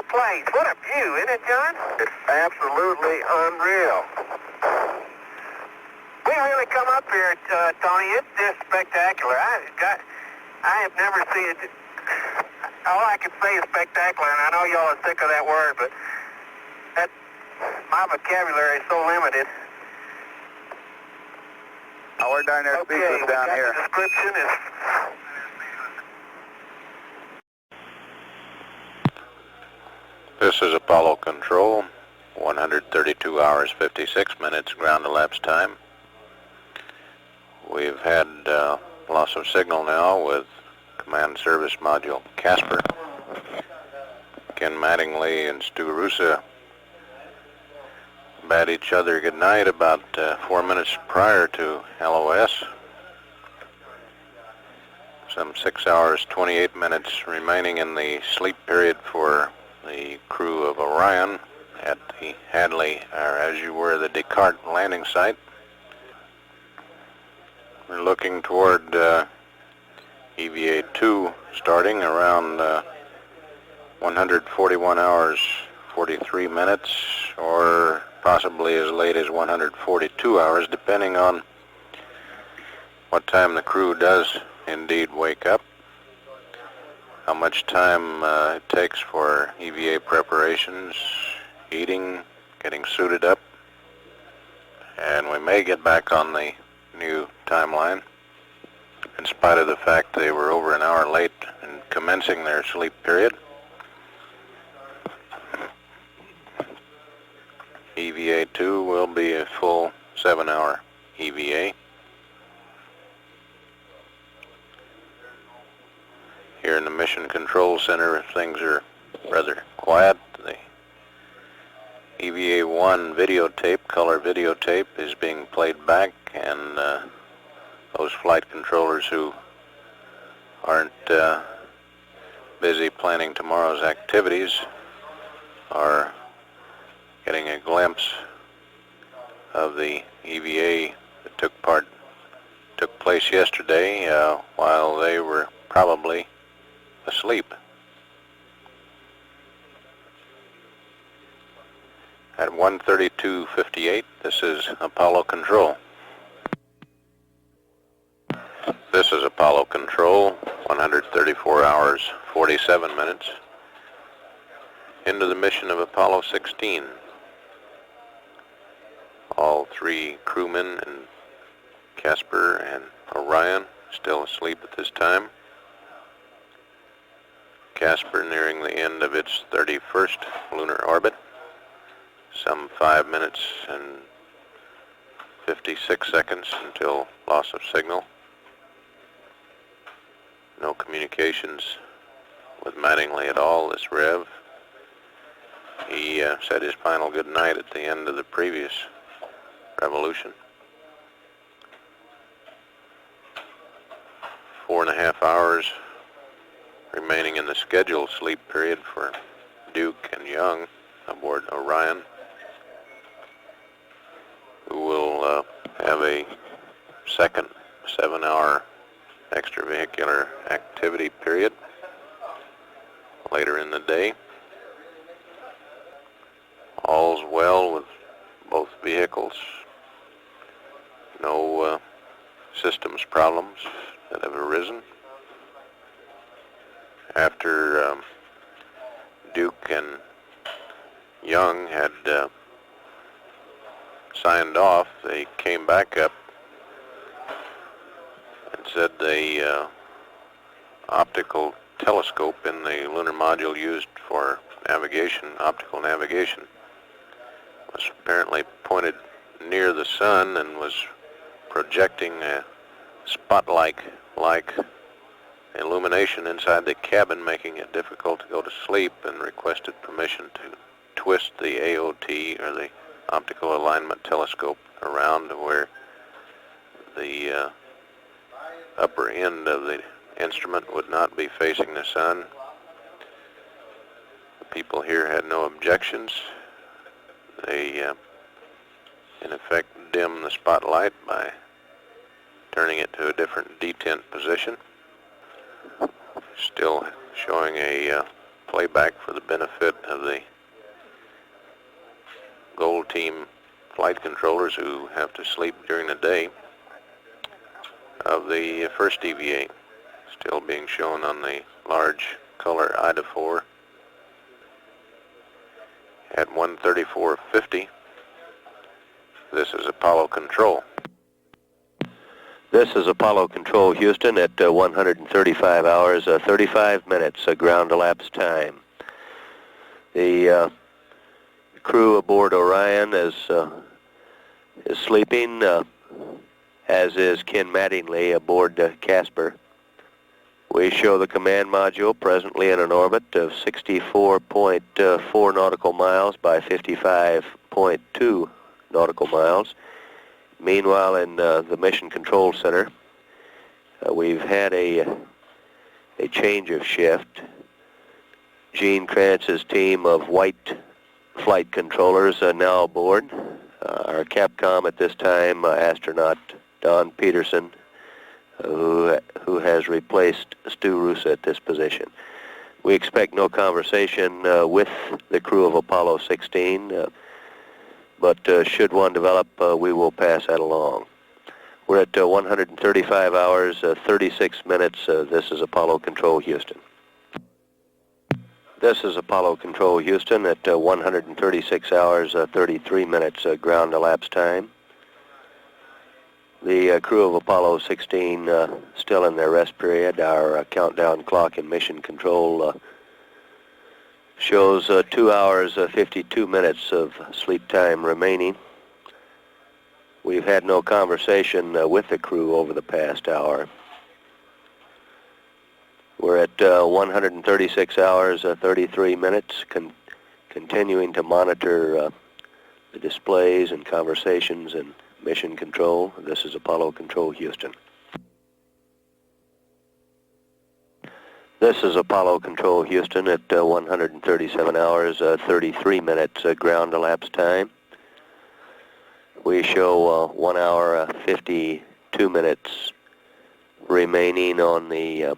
place. What a view, isn't it, John? It's absolutely unreal. We really come up here, Tony. It's just spectacular. I have never seen it. All I can say is spectacular, and I know y'all are sick of that word, but my vocabulary is so limited. Oh, we're down there. Okay, down here. The description is. This is Apollo Control, 132 hours 56 minutes ground elapsed time. We've had loss of signal now with Command Service Module Casper. Ken Mattingly and Stu Russa bade each other good night about 4 minutes prior to LOS. Some 6 hours 28 minutes remaining in the sleep period for the crew of Orion at the Hadley, or as you were, the Descartes landing site. We're looking toward EVA2 starting around 141 hours 43 minutes, or possibly as late as 142 hours, depending on what time the crew does indeed wake up, how much time it takes for EVA preparations, eating, getting suited up, and we may get back on the new timeline in spite of the fact they were over an hour late in commencing their sleep period. EVA2 will be a full 7-hour EVA. Here in the Mission Control Center, things are rather quiet. The EVA1 videotape, color videotape, is being played back, and those flight controllers who aren't busy planning tomorrow's activities are getting a glimpse of the EVA that took place yesterday while they were probably asleep. At 1:32:58, this is Apollo Control. This is Apollo Control, 134 hours 47 minutes into the mission of Apollo 16. All three crewmen and Casper and Orion still asleep at this time. Casper nearing the end of its 31st lunar orbit, some 5 minutes and 56 seconds until loss of signal. No communications with Mattingly at all this rev. He said his final good night at the end of the previous revolution. 4.5 hours remaining in the scheduled sleep period for Duke and Young aboard Orion, who will have a second 7-hour extravehicular activity period later in the day. All's well with both vehicles. No systems problems that have arisen. After Duke and Young had signed off, they came back up and said the optical telescope in the lunar module used for navigation, optical navigation, was apparently pointed near the sun and was projecting a spotlight-like illumination inside the cabin, making it difficult to go to sleep, and requested permission to twist the AOT, or the optical alignment telescope, around to where the upper end of the instrument would not be facing the sun. The people here had no objections. They, in effect, dimmed the spotlight by turning it to a different detent position, still showing a playback for the benefit of the Gold Team flight controllers who have to sleep during the day of the first EVA, still being shown on the large color IDA-4 at 1:34:50. This is Apollo Control. This is Apollo Control, Houston, at 135 hours, 35 minutes, ground elapsed time. The crew aboard Orion is sleeping, as is Ken Mattingly aboard Casper. We show the command module presently in an orbit of 64.4 nautical miles by 55.2 nautical miles. Meanwhile, in the Mission Control Center, we've had a change of shift. Gene Krantz's team of white flight controllers are now aboard. Our Capcom at this time, astronaut Don Peterson, who has replaced Stu Rusa at this position. We expect no conversation with the crew of Apollo 16, but should one develop, we will pass that along. We're at 135 hours, 36 minutes. This is Apollo Control, Houston. This is Apollo Control, Houston, at 136 hours, 33 minutes ground elapsed time. The crew of Apollo 16 still in their rest period. Our countdown clock in Mission Control shows 2 hours, 52 minutes of sleep time remaining. We've had no conversation with the crew over the past hour. We're at 136 hours, 33 minutes, continuing to monitor the displays and conversations in Mission Control. This is Apollo Control, Houston. This is Apollo Control, Houston, at 137 hours, 33 minutes ground elapsed time. We show 1 hour, 52 minutes remaining on the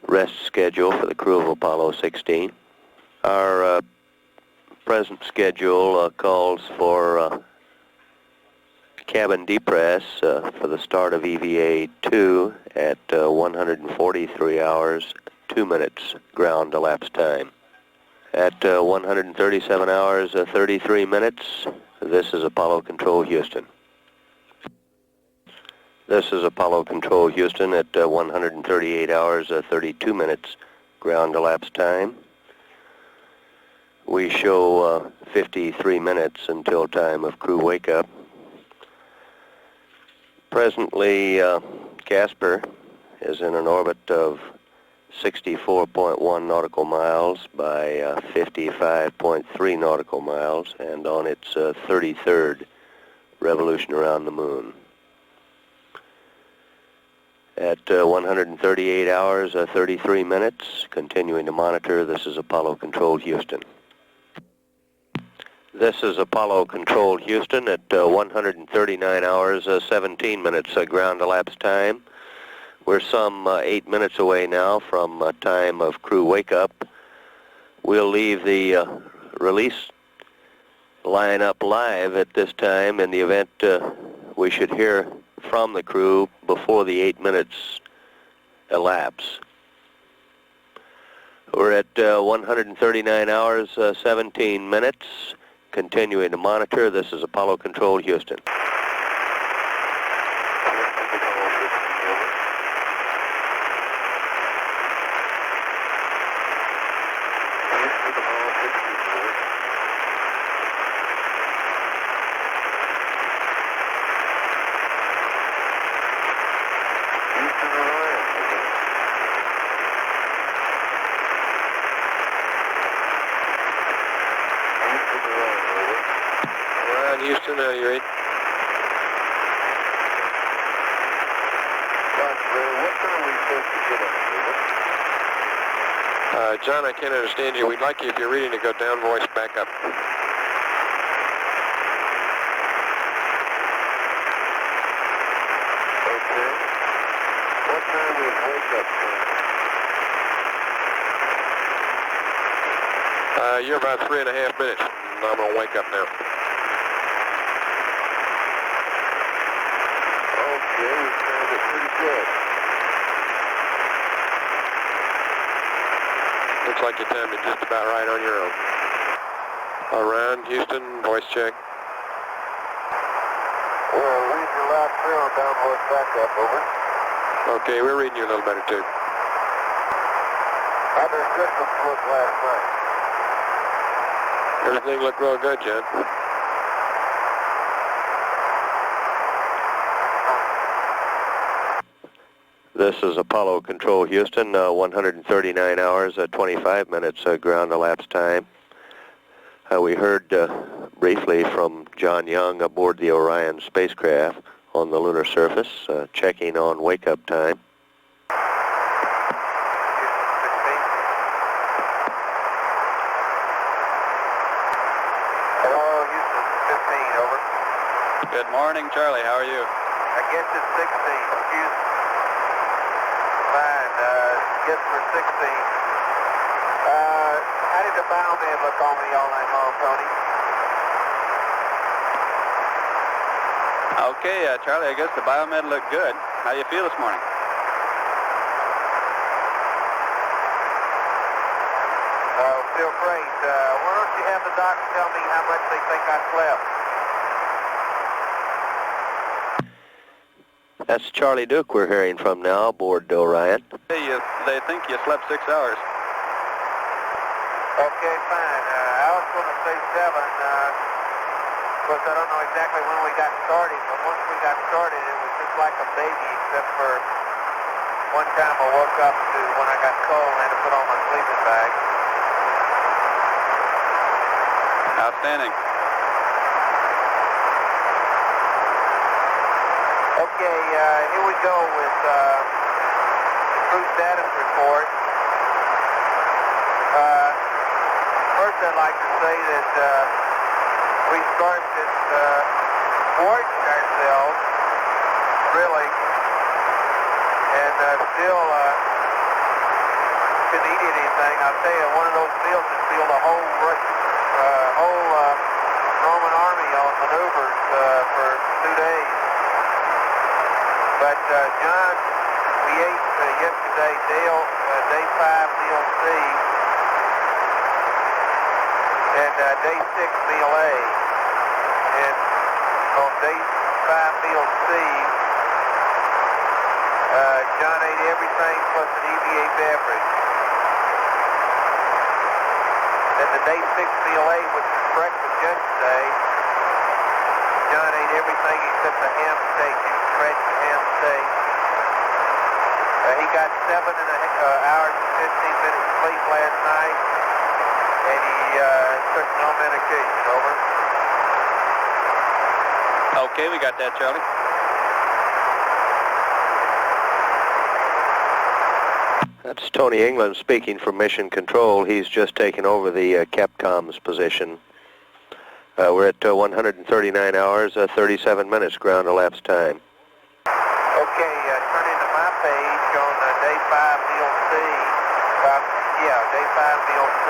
rest schedule for the crew of Apollo 16. Our present schedule calls for cabin depress for the start of EVA2 at 143 hours, 2 minutes ground elapsed time. At 137 hours, 33 minutes, this is Apollo Control, Houston. This is Apollo Control, Houston, at 138 hours, 32 minutes ground elapsed time. We show 53 minutes until time of crew wake-up. Presently, Casper is in an orbit of 64.1 nautical miles by 55.3 nautical miles and on its 33rd revolution around the moon. At 138 hours, 33 minutes, continuing to monitor, this is Apollo Control, Houston. This is Apollo Control, Houston, at 139 hours, 17 minutes ground elapsed time. We're some 8 minutes away now from time of crew wake-up. We'll leave the release line up live at this time in the event we should hear from the crew before the 8 minutes elapse. We're at 139 hours, 17 minutes, continuing to monitor. This is Apollo Control, Houston. Houston, you're in. John, I can't understand you. We'd like you, if you're reading, to go down voice back up. Okay. What time is wake-up time? You're about 3.5 minutes. I'm going to wake up now. Okay, we found it pretty good. Looks like you timed it just about right on your own. Around Houston, voice check. Well, read your loud clear on downvoice backup, over. Okay, we're reading you a little better too. How did systems look last night? Everything looked real good, John. This is Apollo Control Houston, 139 hours, 25 minutes ground elapsed time. We heard briefly from John Young aboard the Orion spacecraft on the lunar surface, checking on wake-up time. Hello, Houston, 15, over. Good morning, Charlie. How are you? I guess it's 16, excuse me. Fine, guess for 16. How did the biomed look on me all night long, Tony? Okay, Charlie, I guess the biomed looked good. How you feel this morning? Feel great. Why don't you have the doc tell me how much they think I slept? That's Charlie Duke we're hearing from now aboard Orion. Hey, they think you slept 6 hours. Okay, fine. I was going to say 7. Of course, I don't know exactly when we got started, but once we got started, it was just like a baby, except for one time I woke up to when I got cold and had to put on my sleeping bag. Outstanding. Okay, here we go with the crew status report. First, I'd like to say that we started thwarting ourselves, really, and still couldn't eat anything. I'll tell you, one of those meals would feel the whole Roman army on maneuvers for 2 days. But John, we ate yesterday day 5 meal C and day 6 meal A. And on day 5 meal C, John ate everything plus an EVA beverage. And the day 6 meal A, which was breakfast yesterday, John ate everything except the ham steak, the stretched ham steak. He got 7 hours and 15 minutes sleep last night, and he took no medication, over. Okay, we got that, Charlie. That's Tony England speaking from Mission Control. He's just taken over the Capcom's position. We're at 139 hours, 37 minutes ground elapsed time. Okay, turning to my page on day 5 meal C. Day 5 meal C.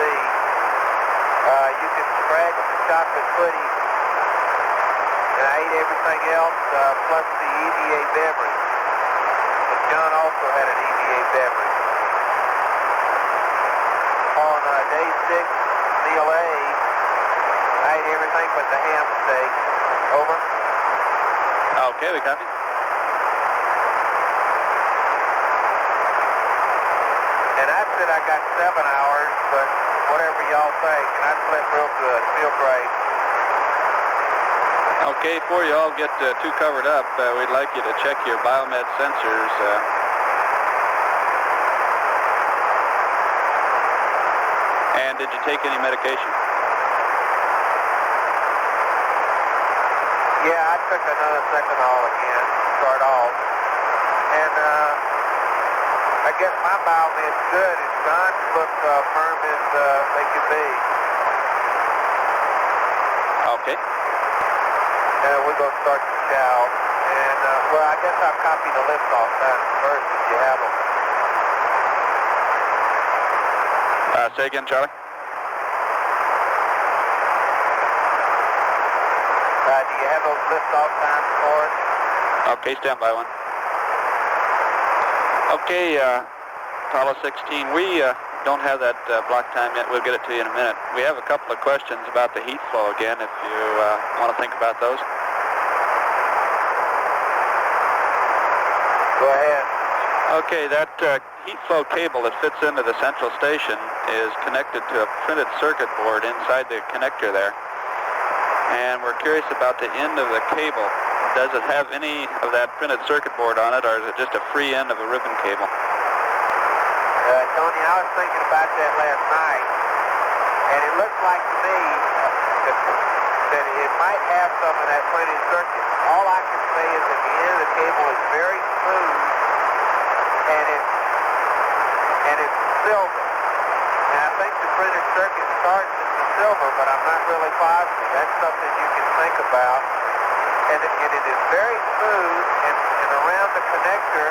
You can scratch the chocolate pudding, and I ate everything else plus the EVA beverage. But John also had an EVA beverage. On day 6 meal A, I ate everything but the ham steak. Over. Okay, we copy. And I said I got 7 hours, but whatever y'all think, and I slept real good. Feel great. Okay, before you all get too covered up, we'd like you to check your biomed sensors. And did you take any medication? Yeah, I took another Seconal again to start off. And I guess my biomed's good, and John's look firm as they can be. Okay. We're going to start the chow. And, well, I guess I'll copy the liftoff times first if you have them. Say again, Charlie. Do you have those lift-off times for us? Okay, stand by one. Okay, Apollo 16, we don't have that block time yet. We'll get it to you in a minute. We have a couple of questions about the heat flow again, if you want to think about those. Go ahead. Okay, that heat flow cable that fits into the central station is connected to a printed circuit board inside the connector there. And we're curious about the end of the cable. Does it have any of that printed circuit board on it, or is it just a free end of a ribbon cable? Tony, I was thinking about that last night, and it looks like to me that it might have some of that printed circuit. All I can say is that the end of the cable is very smooth, and it's silver. And I think the printed circuit starts in the silver, but I'm not really positive. That's something you can think about. And it is very smooth, and around the connector,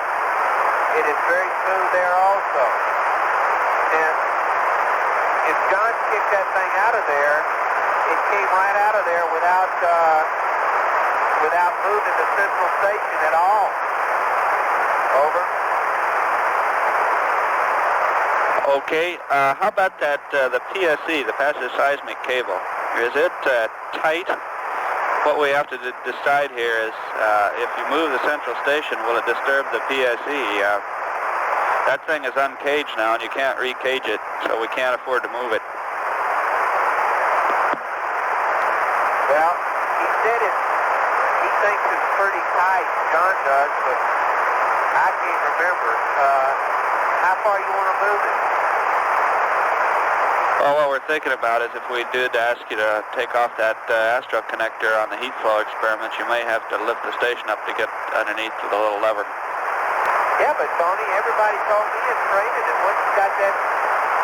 it is very smooth there also. And if John kicked that thing out of there, it came right out of there without moving the central station at all. Over. Okay, how about that, the PSE, the passive seismic cable? Is it tight? What we have to decide here is if you move the central station, will it disturb the PSE? That thing is uncaged now, and you can't recage it, so we can't afford to move it. Well, he said he thinks it's pretty tight, John does, but I can't remember. How far you want to move it? Well, what we're thinking about is if we did ask you to take off that Astro connector on the heat flow experiments, you may have to lift the station up to get underneath the little lever. Yeah, but Tony, everybody told me it's training, and once you got that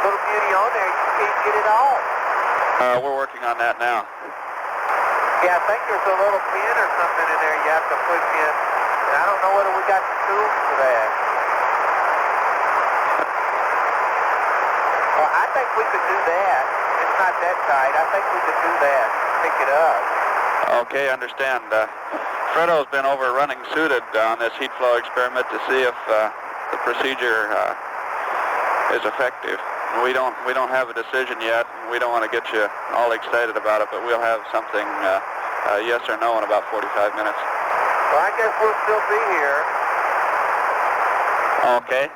little beauty on there, you can't get it off. We're working on that now. Yeah, I think there's a little pin or something in there you have to push in. And I don't know whether we got the tools for that. Well, I think we could do that. It's not that tight. I think we could do that. Pick it up. Okay, understand. Fredo's been over running suited on this heat flow experiment to see if the procedure is effective. We don't have a decision yet. We don't want to get you all excited about it, but we'll have something yes or no in about 45 minutes. Well, I guess we'll still be here. Okay.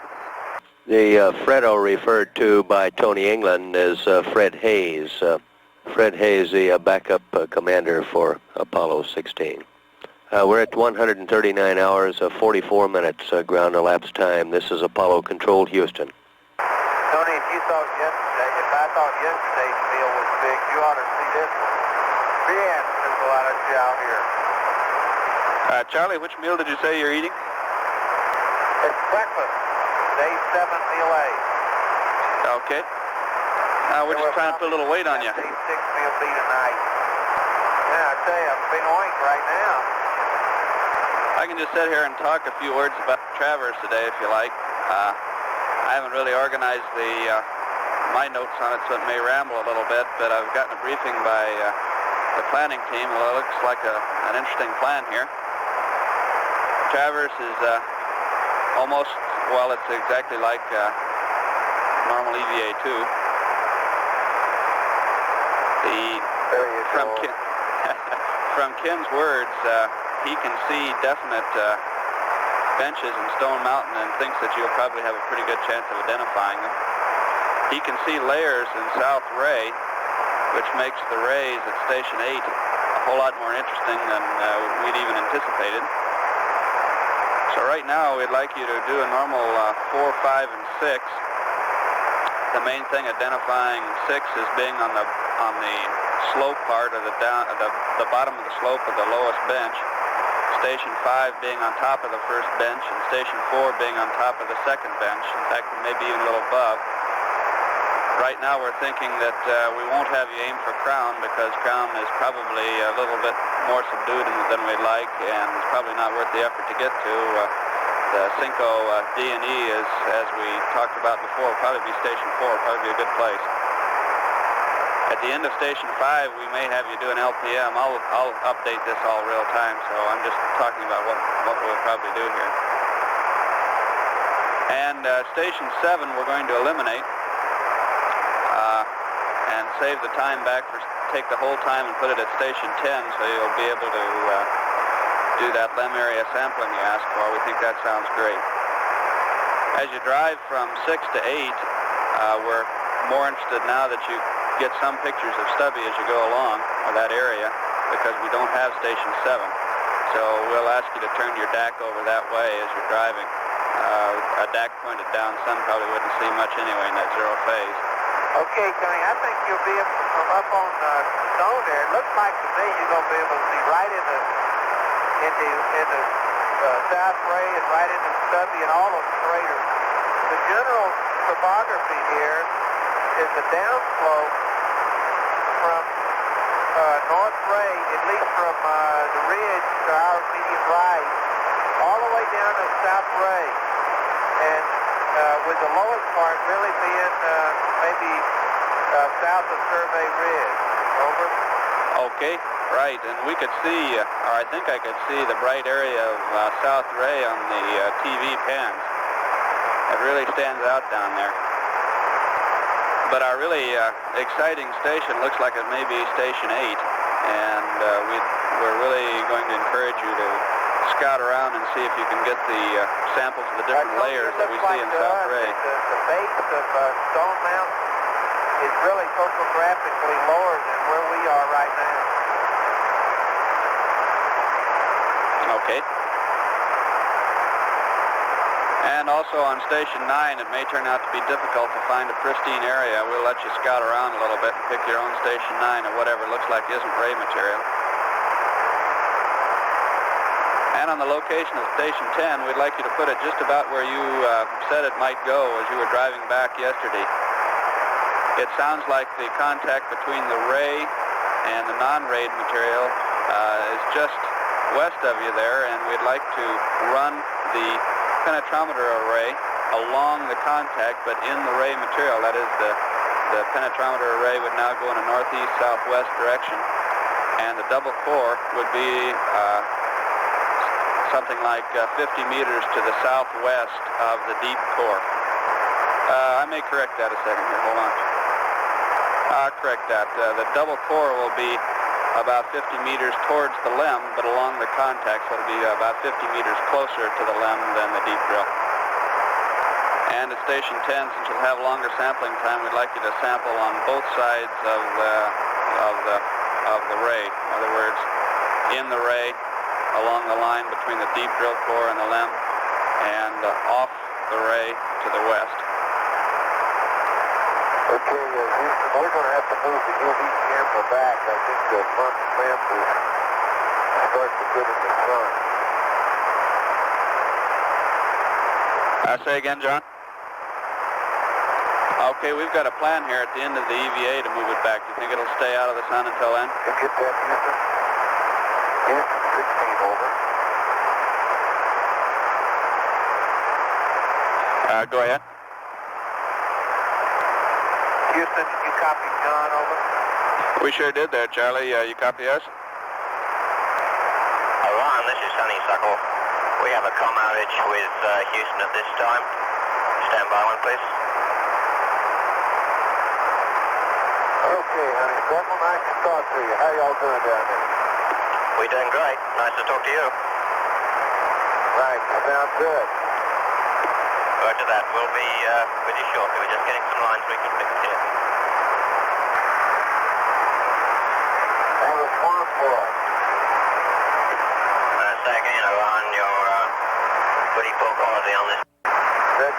The Fredo referred to by Tony England is Fred Hayes. Fred Hayes, the backup commander for Apollo 16. We're at 139 hours, 44 minutes ground elapsed time. This is Apollo Control, Houston. Tony, if I thought yesterday's meal was big, you ought to see this one. Man, there's a lot of chow here. Charlie, which meal did you say you're eating? It's breakfast. Day 7, meal A. Okay. We're just trying to put a little weight on you. Day 6, meal B tonight. Yeah, I tell you, I'm big oink right now. I can just sit here and talk a few words about Traverse today, if you like. I haven't really organized my notes on it, so it may ramble a little bit, but I've gotten a briefing by the planning team. Well, it looks like an interesting plan here. Traverse is almost, well, it's exactly like normal EVA2. From Ken's words, he can see definite benches in Stone Mountain and thinks that you'll probably have a pretty good chance of identifying them. He can see layers in South Ray, which makes the rays at Station 8 a whole lot more interesting than we'd even anticipated. So right now we'd like you to do a normal 4, 5, and 6. The main thing identifying 6 is being on the slope part of the bottom of the slope of the lowest bench. Station 5 being on top of the first bench, and Station 4 being on top of the second bench. In fact, maybe even a little above. Right now we're thinking that we won't have you aim for Crown because Crown is probably a little bit more subdued than we'd like, and it's probably not worth the effort to get to. The Cinco D&E is, as we talked about before, will probably be Station 4, probably be a good place. At the end of Station 5, we may have you do an LPM. I'll update this all real time, so I'm just talking about what we'll probably do here. And Station 7 we're going to eliminate and save the time back for, take the whole time and put it at Station 10, so you'll be able to do that LEM area sampling you asked for. We think that sounds great. As you drive from 6 to 8, we're more interested now that you get some pictures of Stubby as you go along, or that area, because we don't have Station 7. So we'll ask you to turn your DAC over that way as you're driving. A DAC pointed down sun probably wouldn't see much anyway in that zero phase. Okay, Tony, I think you'll be able to come up on the stone there. It looks like to me you're going to be able to see right into South Ray and right into Stubby and all those craters. The general topography here is a downslope from North Ray, at least from the ridge to our immediate right, all the way down to South Ray, and with the lowest part really being maybe south of Survey Ridge. Over. Okay, right, and we could see, or I think I could see the bright area of South Ray on the TV pans. It really stands out down there. But our really exciting station looks like it may be Station 8, and we're really going to encourage you to scout around and see if you can get the samples of the different layers that we see in South Ray. The base of Stone Mountain is really topographically lower than where we are right now. Okay. And also on Station 9, it may turn out to be difficult to find a pristine area. We'll let you scout around a little bit and pick your own Station 9 or whatever looks like isn't ray material. And on the location of Station 10, we'd like you to put it just about where you said it might go as you were driving back yesterday. It sounds like the contact between the ray and the non-rayed material is just west of you there, and we'd like to run the penetrometer array along the contact, but in the ray material. That is, the penetrometer array would now go in a northeast-southwest direction, and the double core would be something like 50 meters to the southwest of the deep core. I may correct that a second here. Hold on. I'll correct that. The double core will be about 50 meters towards the LEM, but along the contact, so it'll be about 50 meters closer to the LEM than the deep drill. And at Station 10, since you'll have longer sampling time, we'd like you to sample on both sides of the ray. In other words, in the ray, along the line between the deep drill core and the LEM, and off the ray to the west. Okay, Houston, we're going to have to move the UV camera back. I think the front lamp will start to get in the sun. Say again, John? Okay, we've got a plan here at the end of the EVA to move it back. Do you think it'll stay out of the sun until then? You get that, Houston? Houston, 16 over. Go ahead. Houston, did you copy John, over? We sure did there, Charlie. You copy us? Ron, this is Honeysuckle. We have a comm outage with Houston at this time. Stand by one, please. Okay, Honeysuckle, nice to talk to you. How y'all doing down there? We're doing great. Nice to talk to you. Right, sounds good. Roger that. We'll be with you shortly. We're just getting some lines we can fix here. That was one for us. Say again, Ron, you're pretty poor quality on this. That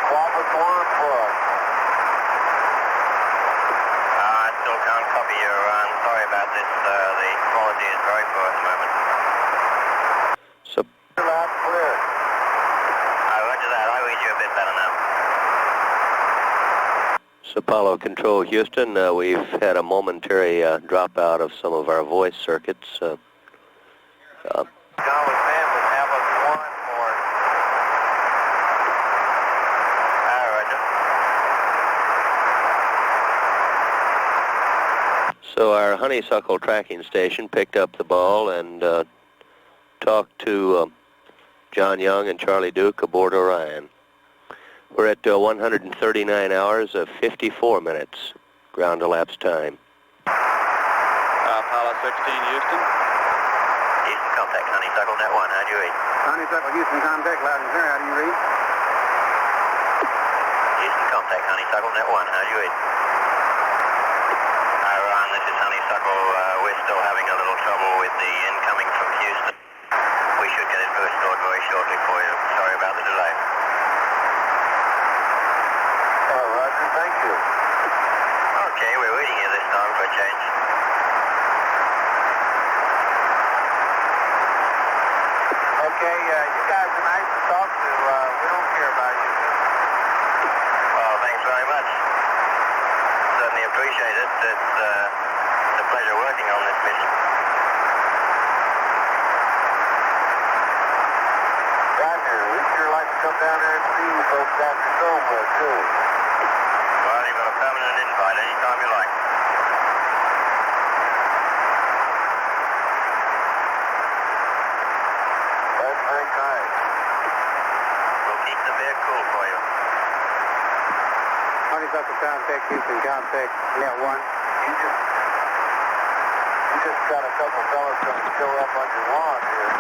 quad was one for us. I still can't copy you, Ron. Sorry about this. The quality is very poor at the moment. Loud and clear. Roger that. I read you a bit better now. Apollo Control, Houston. We've had a momentary dropout of some of our voice circuits. John was man would have us one for it. Roger. So our honeysuckle tracking station picked up the ball and talked to John Young and Charlie Duke aboard Orion. We're at 139 hours of 54 minutes ground elapsed time. Apollo 16, Houston. Houston, contact Honeysuckle, Net 1, how do you read? Honeysuckle, Houston, contact, loud and clear, how do you read? Houston, contact Honeysuckle, Net 1, how do you read? Hi, Ron, this is Honeysuckle. We're still having a little trouble with the incoming from Houston. We should get it restored very shortly for you. Sorry about the delay. Oh, Roger, thank you. Okay, we're reading you this time for a change. Okay, you guys are nice to talk to. We don't care about you. Well, thanks very much. Certainly appreciate it. It's a pleasure working on this mission. Roger, we'd sure like to come down there and see you folks after it's over, too. Well, you've got a permanent invite anytime you like. That's very kind. We'll keep the beer cool for you. Honeysuckle, contact, Houston, contact, Net 1. You just got a couple fellas going to show up on your lawn here.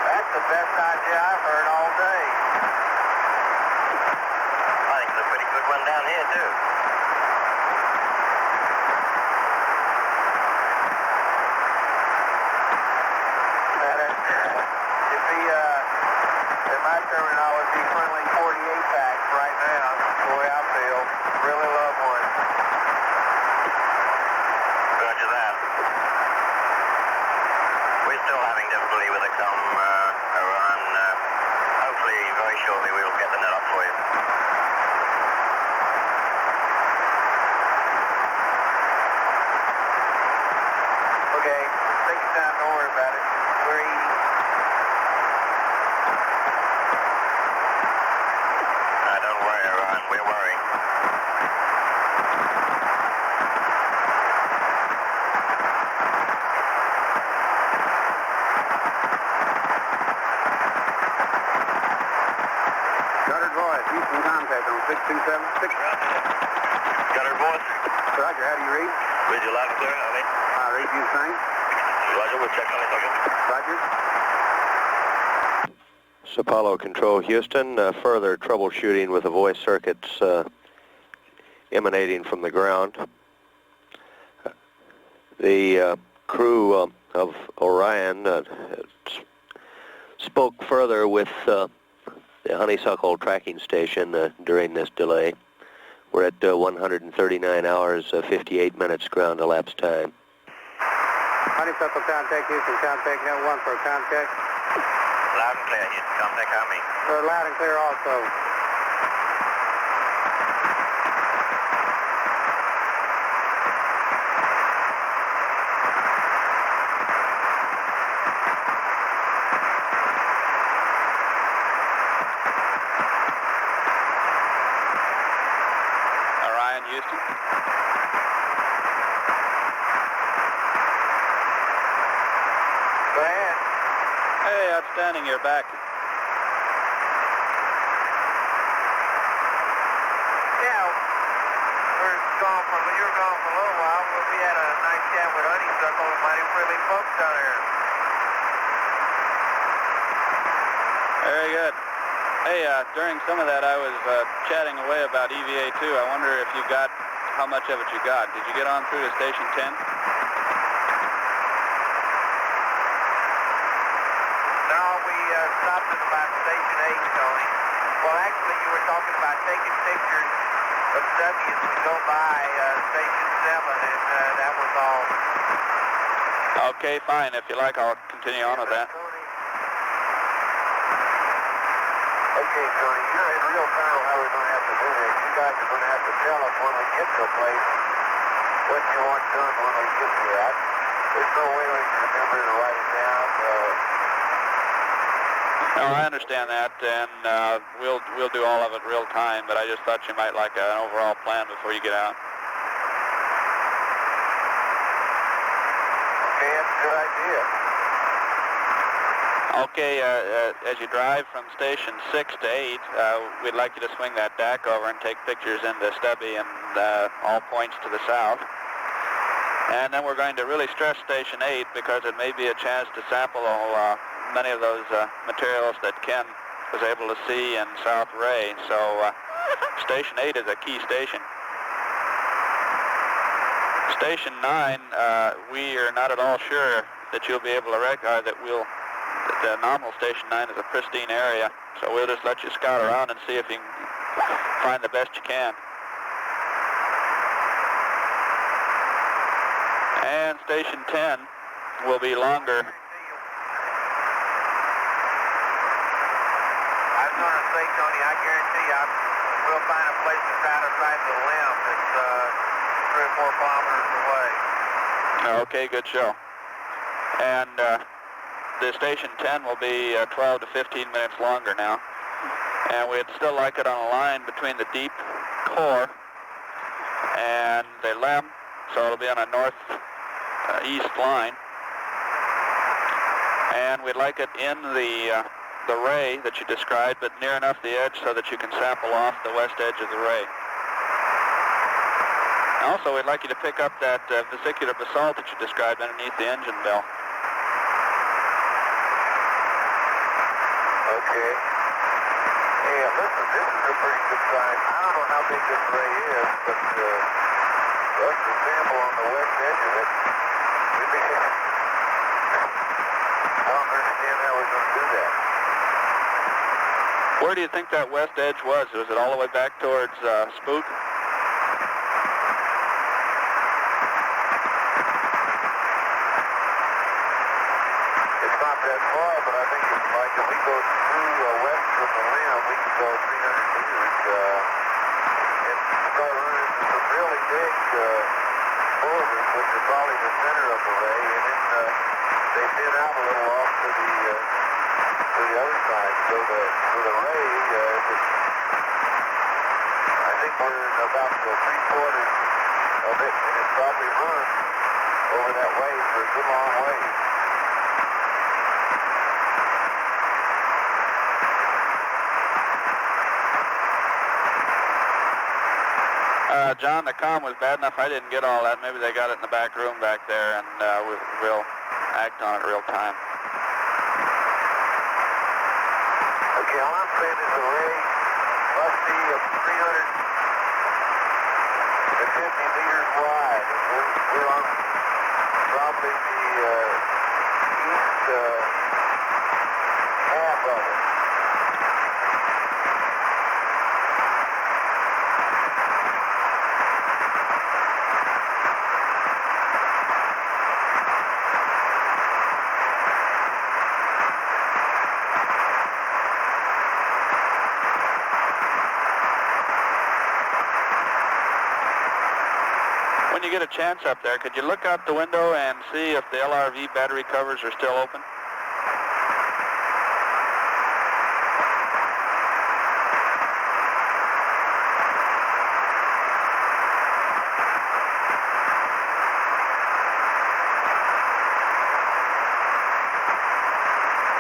That's the best idea I've heard all day. I think it's a pretty good one down here, too. In my terminology, friendly 48 packs right now. The way I feel. Really love one. Roger that. We're still having difficulty with the comm, Iran. Hopefully, very shortly, we will get the net up for you. Okay, take your time, don't worry about it. We're eating. Don't worry, Iran, we're worrying. Guttered voice, Houston contact on 6276. Guttered voice. Roger, how do you read? Read you loud and clear, how many? I read you the same. Roger, we'll check Honeysuckle. Roger. Apollo Control Houston, further troubleshooting with the voice circuits emanating from the ground. The crew of Orion spoke further with the Honeysuckle tracking station during this delay. We're at 139 hours, 58 minutes ground elapsed time. Honeysuckle contact, Houston contact, Net 1 for contact. Loud and clear, Houston, contact how many? Loud and clear also. Orion, Houston. Go ahead. Hey, outstanding, you're back. Yeah, you were gone for a little while, but we had a nice chat with Honeysuckle and mighty friendly folks down there. Very good. Hey, during some of that I was chatting away about EVA2. I wonder if you got, how much of it you got. Did you get on through to Station 10? No, we stopped at about Station 8, Tony. Well, actually, you were talking about taking pictures of W as we go by Station 7, and that was all. Okay, fine. If you like, I'll continue on with that. Okay, Tony, you're in real time how we're going to have to do this. You guys are going to have to tell us when we get to a place what you want done when we get to that. There's no way we can remember to write it down. No, I understand that, and we'll do all of it real time, but I just thought you might like an overall plan before you get out. Okay, that's a good idea. Okay, as you drive from station 6 to 8, we'd like you to swing that DAC over and take pictures into Stubby and all points to the south. And then we're going to really stress station 8 because it may be a chance to sample many of those materials that Ken was able to see in South Ray. So station 8 is a key station. Station 9, we are not at all sure that you'll be able to that the nominal station 9 is a pristine area, so we'll just let you scout around and see if you can find the best you can. And station 10 will be longer. I was going to say, Tony, I guarantee you we'll find a place that's out of sight of the limb that's 3 or 4 kilometers away. Okay, good show. And the station 10 will be 12 to 15 minutes longer now. And we'd still like it on a line between the deep core and the limb, so it'll be on a north-east line. And we'd like it in the ray that you described, but near enough the edge so that you can sample off the west edge of the ray. Also, we'd like you to pick up that vesicular basalt that you described underneath the engine bell. Okay. Hey, listen, this is a pretty good sign. I don't know how big this ray is, but that's the sample on the west edge of it. I don't understand how we're going to do that. Where do you think that west edge was? Was it all the way back towards Spook? It's not that far, but I think it's like if we go through west from the limb, we can go 300 meters and start running into some really big boulders, which are probably the center of the ray, and then they thin out a little off to the other side. So the ray, I think we're in about 3/4 of it, and it's probably run over that way for a good long way. John, the comm was bad enough I didn't get all that. Maybe they got it in the back room back there, and we'll act on it real time. Okay, all I'm saying is the ray must be 350 meters wide. We're on probably the east half of it. When you get a chance up there, could you look out the window and see if the LRV battery covers are still open?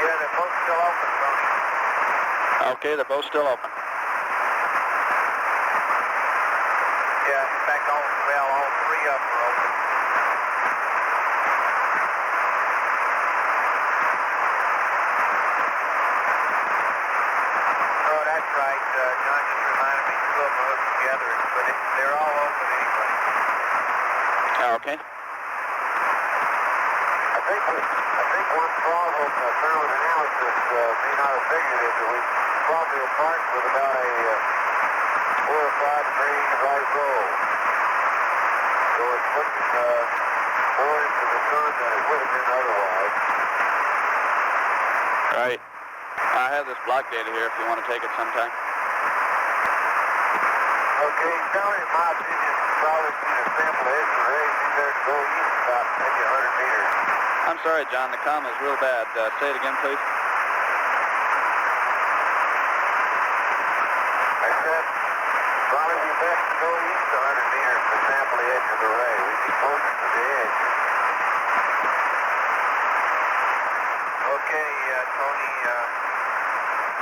Yeah, they're both still open, Tony. Okay, they're both still open. Yeah, in fact, all 3 of them are open. Oh, that's right. John just reminded me 2 of them are hooked together, but they're all open anyway. Okay. I think one problem thermal analysis may not have figured it, but we probably apart with about a 4 or 5 degrees right roll. So it's looking more into the sun than it would have been otherwise. Right. I have this block data here if you want to take it sometime. Okay, Charlie, in my opinion, probably see the sample edge of the ray, see there to go east about maybe 100 meters. I'm sorry, John, the comm is real bad. Say it again, please. I said, probably be best to go east 100 meters to sample the edge of the ray. We'd be closer to the edge. Okay, Tony,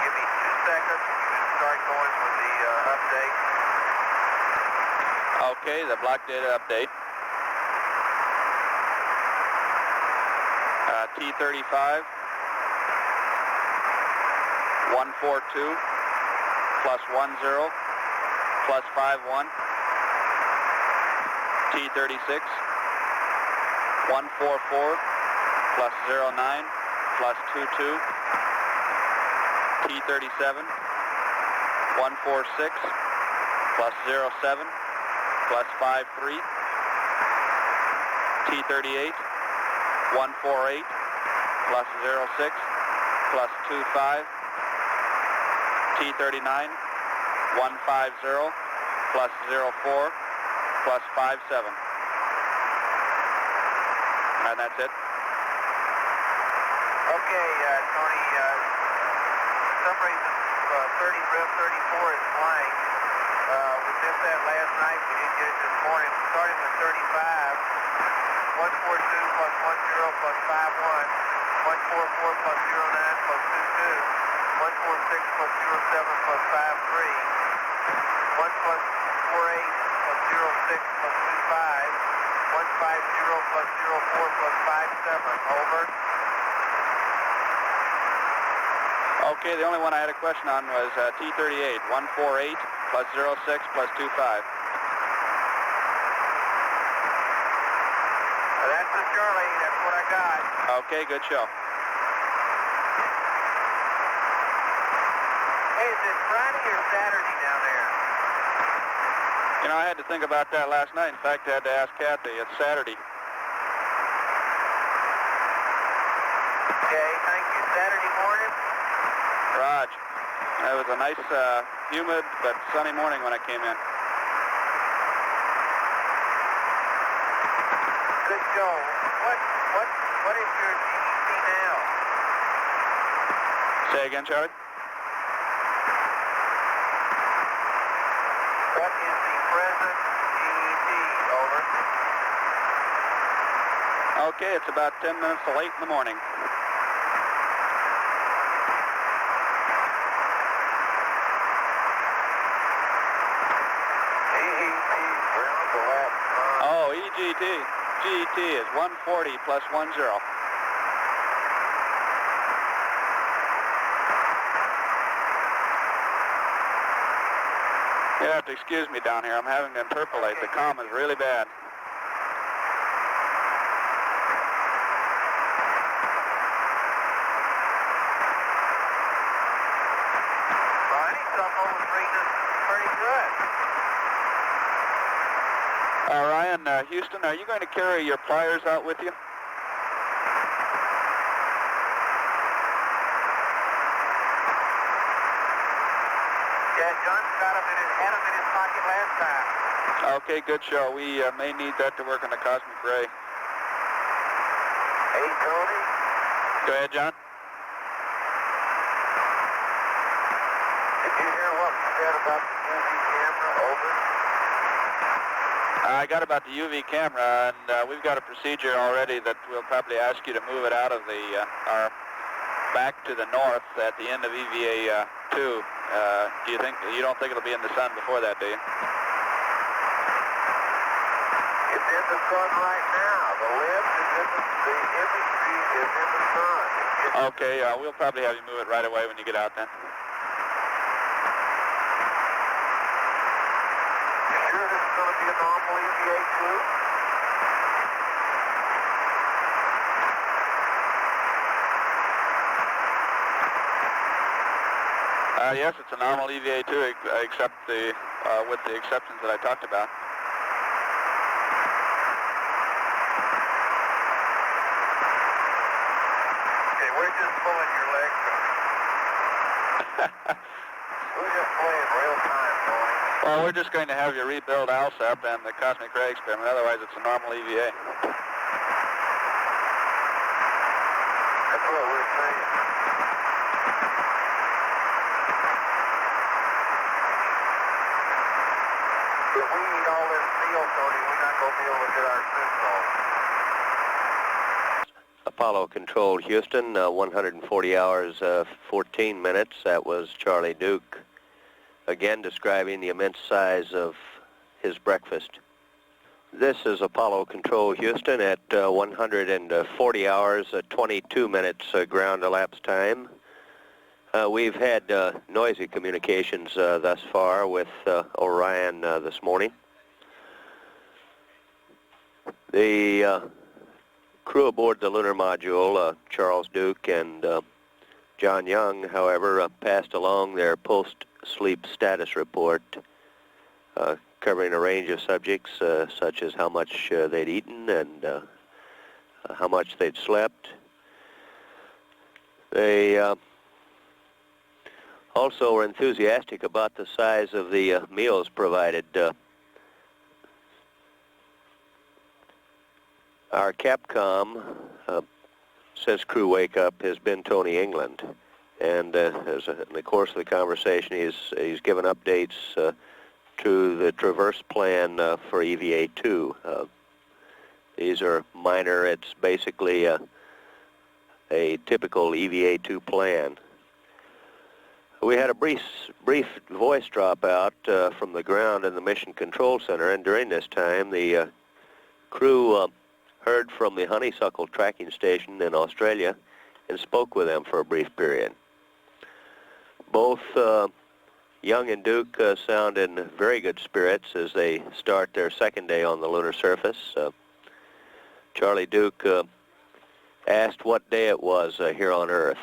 give me 2 seconds. You can start going with the update. Okay, the block data update. T35, 142, plus 10, plus 51. T36, 144, plus 09, plus 22. T37, 146, plus 07, plus 53. T38, 148, plus 06, plus 25. T39, 150, plus 04, plus 57. And that's it. Okay, Tony, for some reason, 34 is blank. We missed that last night. We didn't get it this morning. Starting with 35, 142 plus 10 plus 51, 144 plus 09 plus 22, 146 plus 07 plus 53, 1 plus 48 plus 06 plus 25, 150 plus 04 plus 57. Over. Okay, the only one I had a question on was T38, 148 plus 06 plus 25. That's the Charlie. That's what I got. Okay, good show. Hey, is it Friday or Saturday down there? You know, I had to think about that last night. In fact, I had to ask Kathy. It's Saturday. Okay, thank you. Saturday morning? Raj. It was a nice, humid but sunny morning when I came in. Good show. What is your GET now? Say again, Charlie? What is the present GET? Over. Okay, it's about 10 minutes to late in the morning. Oh, EGT. GET is 140 plus 10. You have to excuse me down here. I'm having to interpolate. The comm is really bad. Well, I think someone was reading us pretty good. Ryan, Houston, are you going to carry your pliers out with you? Yeah, John's had him in his pocket last time. Okay, good show. We may need that to work on the Cosmic Ray. Hey, Tony. Go ahead, John. Did you hear what we said about the UV camera? Over. I got about the UV camera, and we've got a procedure already that we'll probably ask you to move it out of the back to the north at the end of EVA2. You don't think it'll be in the sun before that, do you? It's in the sun right now. The lens is in the imagery is in the sun. Okay, we'll probably have you move it right away when you get out then. You sure this is going to be a normal EVA2? Yes, it's a normal EVA2, except with the exceptions that I talked about. Okay, we're just pulling your legs. We're just playing real time, boy. Well, we're just going to have you rebuild ALSEP and the Cosmic Ray experiment. Otherwise, it's a normal EVA. That's what we're saying. If we eat all this meal, Tony, we're not going to be able to get our suits on. Apollo Control Houston, 140 hours, 14 minutes. That was Charlie Duke, again describing the immense size of his breakfast. This is Apollo Control Houston at 140 hours, 22 minutes ground elapsed time. We've had noisy communications thus far with Orion this morning. The crew aboard the lunar module, Charles Duke and John Young, however, passed along their post-sleep status report covering a range of subjects such as how much they'd eaten and how much they'd slept. They also were enthusiastic about the size of the meals provided. Our Capcom, since crew wake up, has been Tony England, and in the course of the conversation, he's given updates to the traverse plan for EVA2. These are minor. It's basically a typical EVA2 plan. We had a brief voice dropout from the ground in the Mission Control Center, and during this time, the crew heard from the Honeysuckle tracking station in Australia and spoke with them for a brief period. Both Young and Duke sound in very good spirits as they start their second day on the lunar surface. Charlie Duke asked what day it was here on Earth.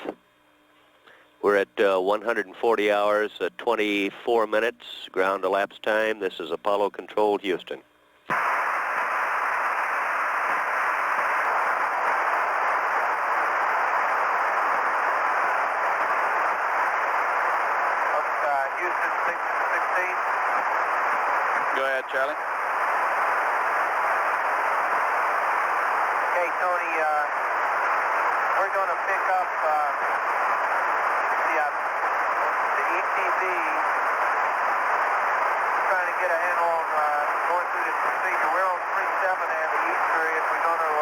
We're at 140 hours, 24 minutes, ground elapsed time. This is Apollo Control Houston. Houston 616. Go ahead, Charlie. Okay, Tony, we're going to pick up the ETV, trying to get a handle on going through this procedure. We're on 37 and the use period. We're going to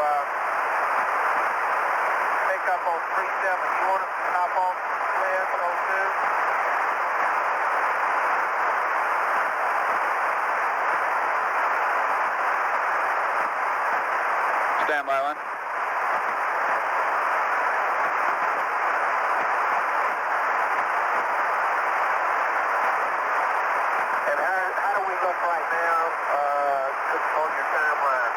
pick up on 37. You want us to hop on sled 02? Stand by one. And how do we look right now on your timeline?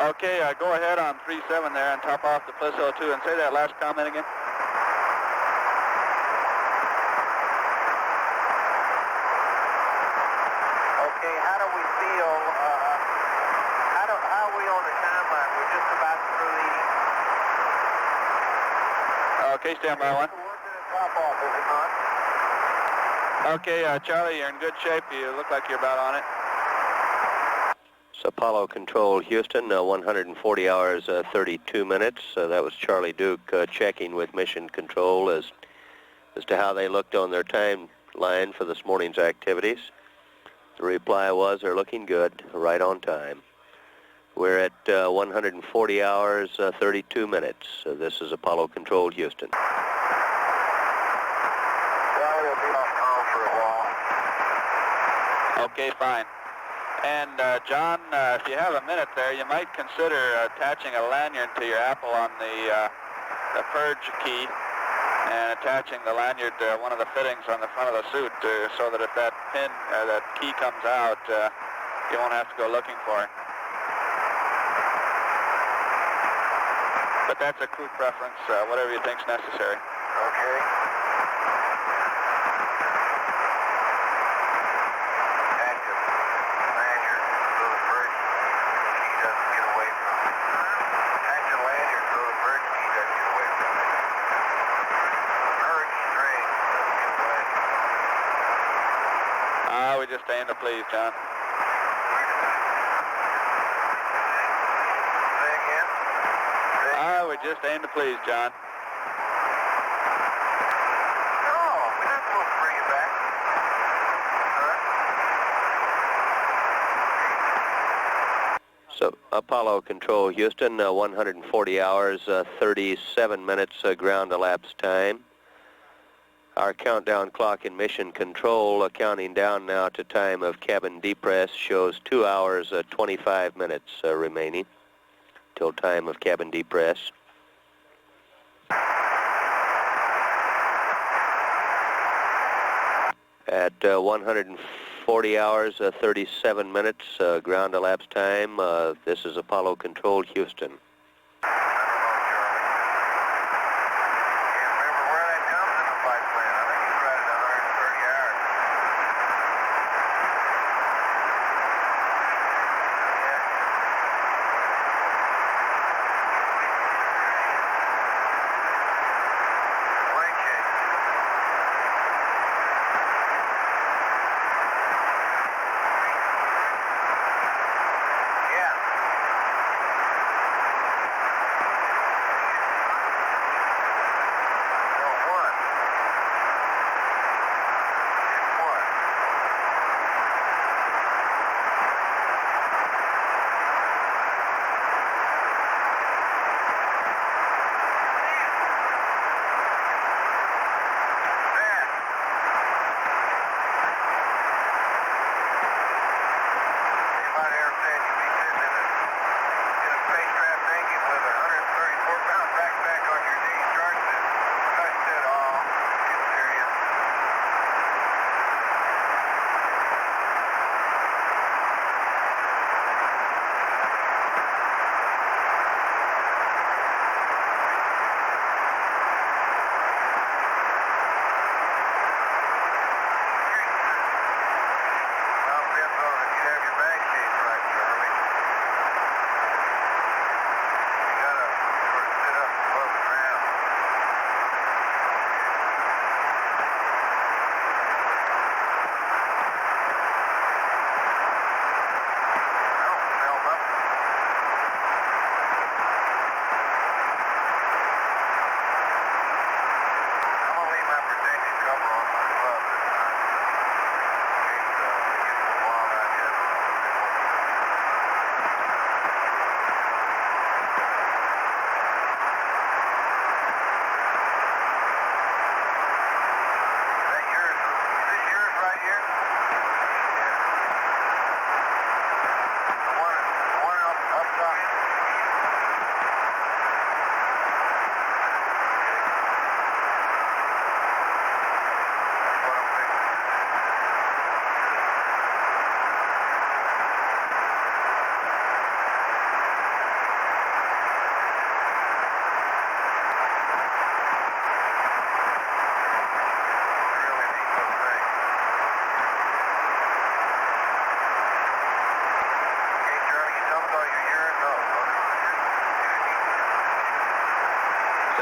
Okay, go ahead on 37 there and top off the Closeout 2 and say that last comment again. Okay, how do we feel, how are we on the timeline? We're just about through eating. Okay, stand by one. 1 minute drop off, is it not? Okay, Charlie, you're in good shape. You look like you're about on it. It's Apollo Control Houston, 140 hours, 32 minutes. That was Charlie Duke checking with Mission Control as to how they looked on their timeline for this morning's activities. The reply was they're looking good, right on time. We're at 140 hours, 32 minutes. This is Apollo Control Houston. Well, we'll be off call for a while. Okay, fine. And John, if you have a minute there, you might consider attaching a lanyard to your Apple on the purge key and attaching the lanyard to one of the fittings on the front of the suit so that if that pin, that key comes out, you won't have to go looking for it. But that's a crew preference, whatever you think's necessary. Okay. Active lanyard so the purge key doesn't get away from it. Active lanyard so the purge key doesn't get away from it. Purge string doesn't get away. We just aim to please, John. Say again? We just aim to please, John. No, we're not supposed to bring it back. Huh? So Apollo Control, Houston, 140 hours, 37 minutes ground elapsed time. Our countdown clock in Mission Control, counting down now to time of cabin depress, shows 2 hours, 25 minutes remaining till time of cabin depress. At 140 hours, 37 minutes ground elapsed time, this is Apollo Control, Houston.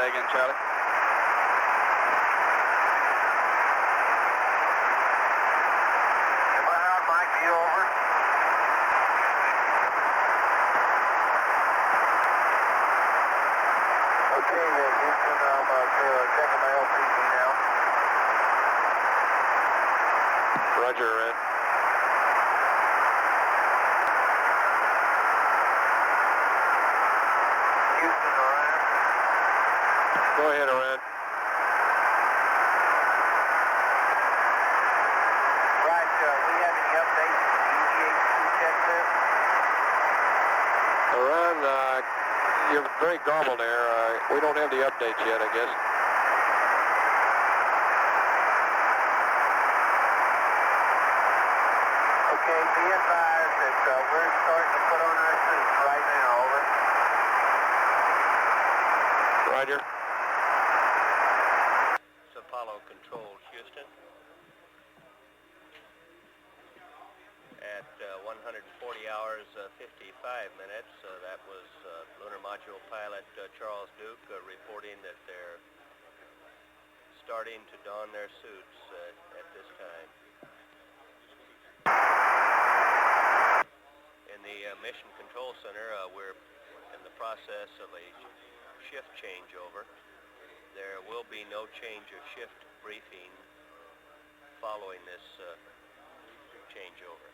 Again, Charlie. Am I on, Mike? You over? Okay, Houston, I'm checking my LPG now. Roger, Red. Houston, Orion. Go ahead, Orion. Right, we have any updates to the EVA2 check there? Orion, you're very garbled there. We don't have the updates yet, I guess. Okay, be advised that we're starting to put on our suits right now, over. Roger. It's Apollo Control, Houston. At 140 hours, 55 minutes, that was Lunar Module pilot Charles Duke reporting that they're starting to don their suits at this time. In the Mission Control Center, we're in the process of a shift changeover. There will be no change of shift briefing following this changeover.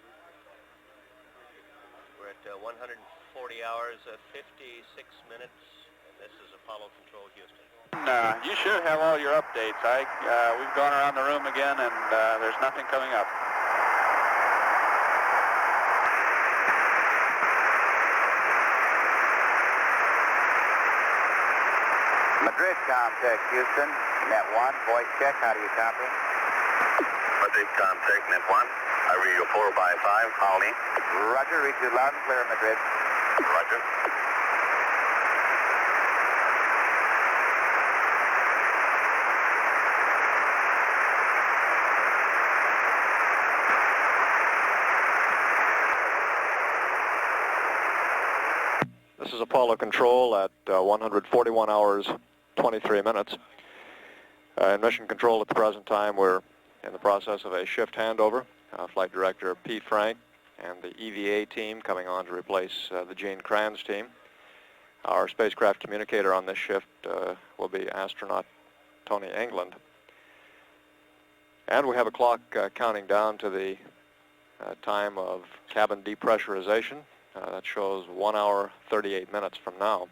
We're at 140 40 hours, 56 minutes, and this is Apollo Control, Houston. You should have all your updates, Ike. We've gone around the room again, and there's nothing coming up. Madrid contact, Houston. Net 1, voice check. How do you copy? Madrid contact, Net 1. I read you 4 by 5. Howling. Roger, read you loud and clear, Madrid. Roger. This is Apollo Control at 141 hours, 23 minutes. In Mission Control at the present time, we're in the process of a shift handover. Flight Director Pete Frank and the EVA team coming on to replace the Gene Kranz team. Our spacecraft communicator on this shift will be astronaut Tony England. And we have a clock counting down to the time of cabin depressurization. That shows 1 hour, 38 minutes from now.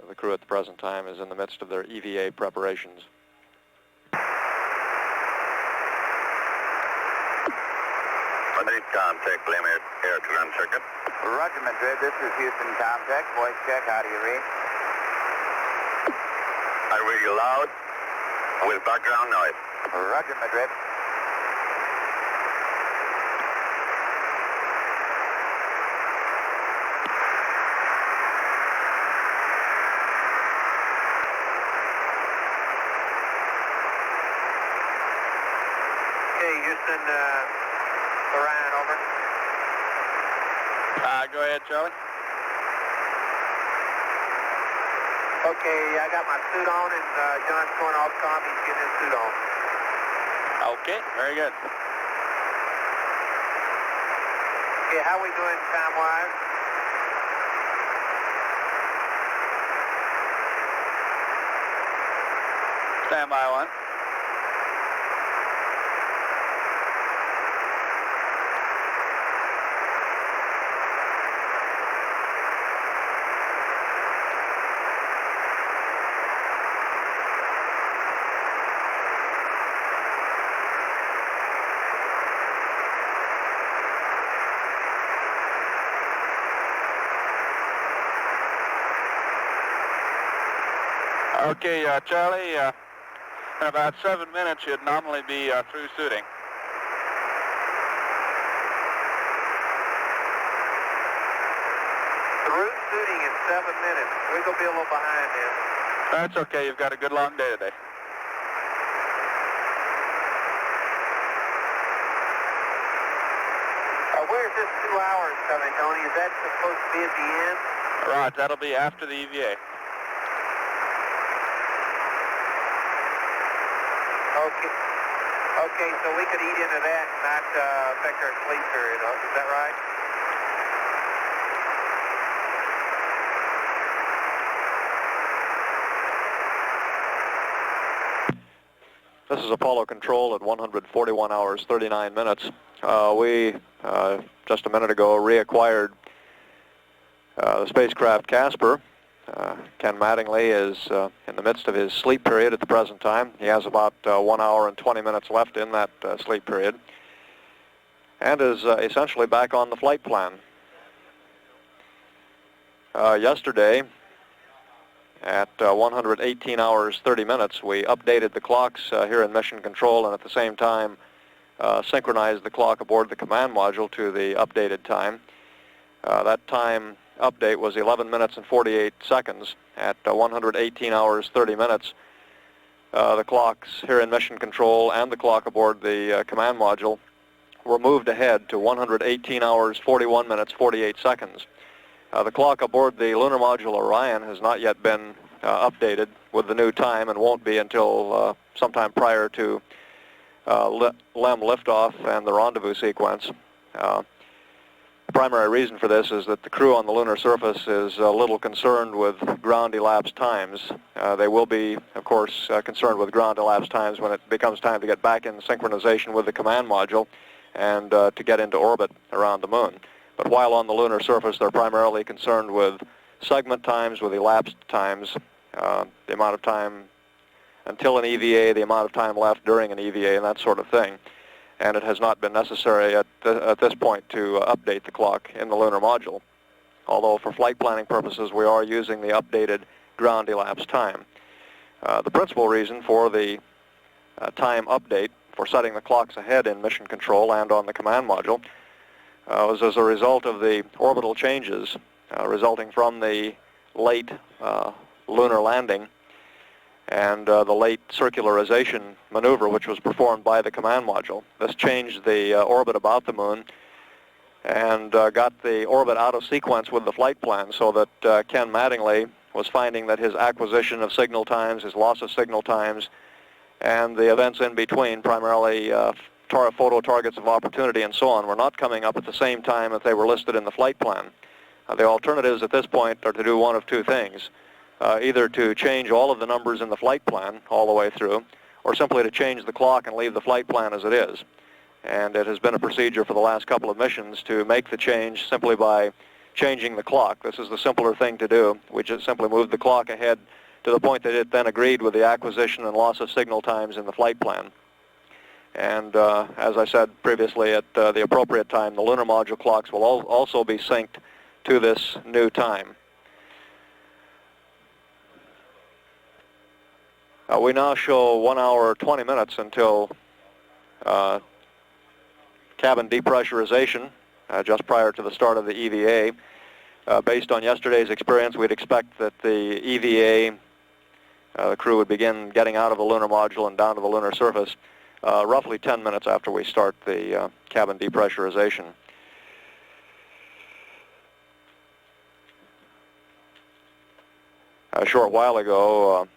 The crew at the present time is in the midst of their EVA preparations. Madrid contact, limit air to ground circuit. Roger, Madrid. This is Houston contact. Voice check. How do you read? I read you loud with background noise. Roger, Madrid. Okay, Houston, Orion, over. Go ahead, Charlie. Okay, I got my suit on, and John's going off comm. He's getting his suit on. Okay, very good. Okay, how we doing time-wise? Standby 1. Okay, Charlie, in about 7 minutes you'd nominally be through suiting. Through suiting in 7 minutes. We're going to be a little behind then. That's okay, you've got a good long day today. Where's this 2 hours coming, Tony? Is that supposed to be at the end? Right, that'll be after the EVA. Okay. Okay, so we could eat into that and not affect our sleep period. Is that right? This is Apollo Control at 141 hours, 39 minutes. We, just a minute ago, reacquired the spacecraft Casper. Ken Mattingly is in the midst of his sleep period at the present time. He has about 1 hour and 20 minutes left in that sleep period, and is essentially back on the flight plan. Yesterday, at 118 hours, 30 minutes, we updated the clocks here in Mission Control, and at the same time synchronized the clock aboard the command module to the updated time. That time update was 11 minutes and 48 seconds. At 118 hours, 30 minutes, the clocks here in Mission Control and the clock aboard the command module were moved ahead to 118 hours, 41 minutes, 48 seconds. The clock aboard the Lunar Module Orion has not yet been updated with the new time and won't be until sometime prior to LEM liftoff and the rendezvous sequence. The primary reason for this is that the crew on the lunar surface is a little concerned with ground elapsed times. They will be, of course, concerned with ground elapsed times when it becomes time to get back in synchronization with the command module and to get into orbit around the moon. But while on the lunar surface, they're primarily concerned with segment times, with elapsed times, the amount of time until an EVA, the amount of time left during an EVA, and that sort of thing. And it has not been necessary at this point to update the clock in the lunar module, although for flight planning purposes we are using the updated ground elapsed time. The principal reason for the time update, for setting the clocks ahead in mission control and on the command module, was as a result of the orbital changes resulting from the late lunar landing and the late circularization maneuver which was performed by the command module. This changed the orbit about the moon and got the orbit out of sequence with the flight plan, so that Ken Mattingly was finding that his acquisition of signal times, his loss of signal times, and the events in between, primarily photo targets of opportunity and so on, were not coming up at the same time that they were listed in the flight plan. The alternatives at this point are to do one of two things. Either to change all of the numbers in the flight plan all the way through, or simply to change the clock and leave the flight plan as it is. And it has been a procedure for the last couple of missions to make the change simply by changing the clock. This is the simpler thing to do. We just simply moved the clock ahead to the point that it then agreed with the acquisition and loss of signal times in the flight plan. And as I said previously, at the appropriate time, the lunar module clocks will also be synced to this new time. We now show 1 hour 20 minutes until cabin depressurization, just prior to the start of the EVA. Based on yesterday's experience, we'd expect that the EVA, the crew would begin getting out of the lunar module and down to the lunar surface roughly 10 minutes after we start the cabin depressurization. A short while ago,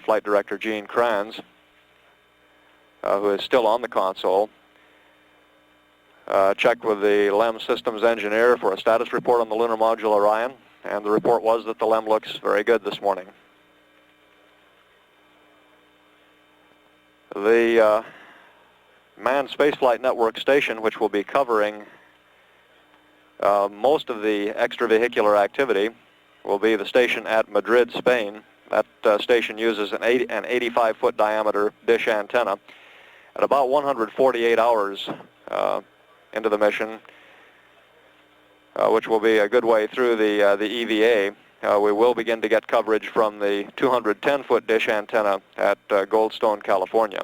Flight Director Gene Kranz, who is still on the console, checked with the LEM systems engineer for a status report on the lunar module Orion, and the report was that the LEM looks very good this morning. The Manned Spaceflight Network station, which will be covering most of the extravehicular activity, will be the station at Madrid, Spain. That station uses an 85-foot diameter dish antenna. At about 148 hours into the mission, which will be a good way through the EVA, we will begin to get coverage from the 210-foot dish antenna at Goldstone, California.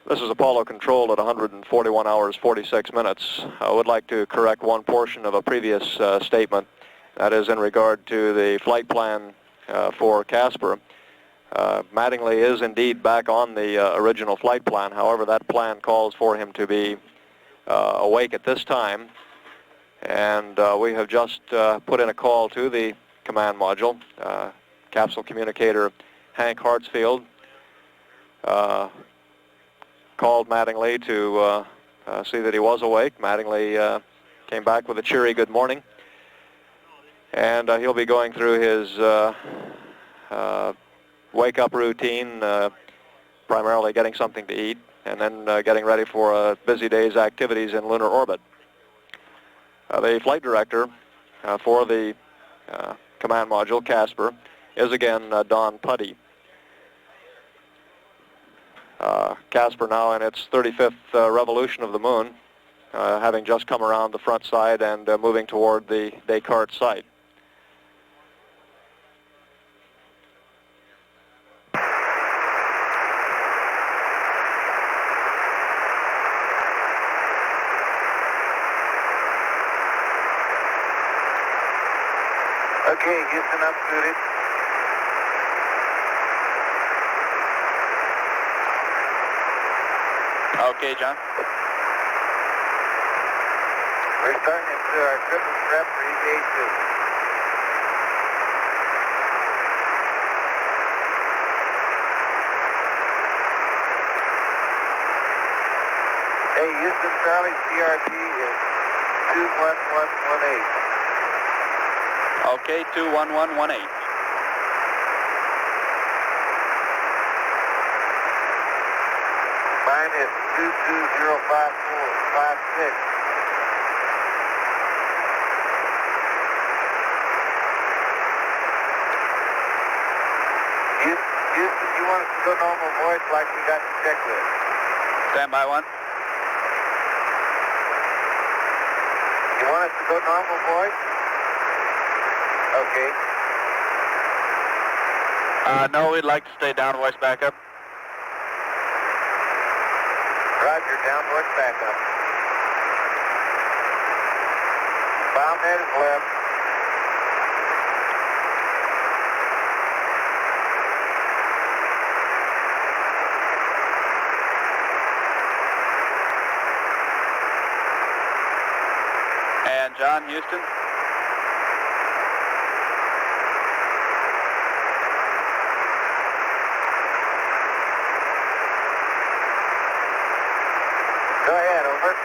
This is Apollo Control at 141 hours 46 minutes. I would like to correct one portion of a previous statement. That is in regard to the flight plan for Casper. Mattingly is indeed back on the original flight plan. However, that plan calls for him to be awake at this time. And we have just put in a call to the command module. Capsule communicator Hank Hartsfield called Mattingly to see that he was awake. Mattingly came back with a cheery good morning. And he'll be going through his wake-up routine, primarily getting something to eat, and then getting ready for a busy day's activities in lunar orbit. The flight director for the command module, Casper, is again Don Putty. Casper now in its 35th revolution of the moon, having just come around the front side and moving toward the Descartes site. Okay, Houston, I'm suited. Okay, John. We're starting into our triple prep for EVA2. Hey, Houston, Charlie, CRT is 21118. Okay, 21118. Line is 2205456. Houston, you want us to go normal voice like we got the checklist? Stand by 1. You want us to go normal voice? Okay. No, we'd like to stay down voice backup. Roger, down voice backup. Bow net is left. And John, Houston. Go ahead, over.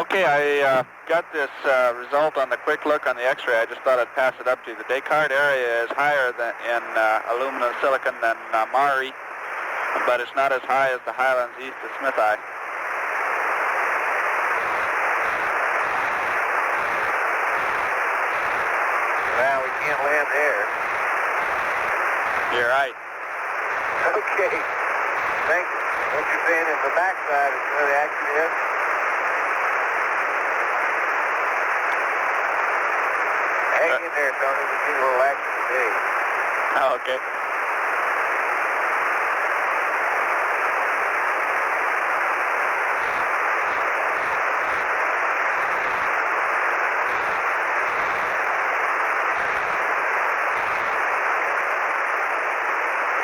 Okay, I got this result on the quick look on the X-ray. I just thought I'd pass it up to you. The Descartes area is higher than in aluminum silicon than Mari, but it's not as high as the Highlands east of Smith Eye. Well, we can't land there. You're right. Okay. Thank you. What you're saying is the backside is where the action is? Hang in there, Tony. We see a little action today. Oh, okay.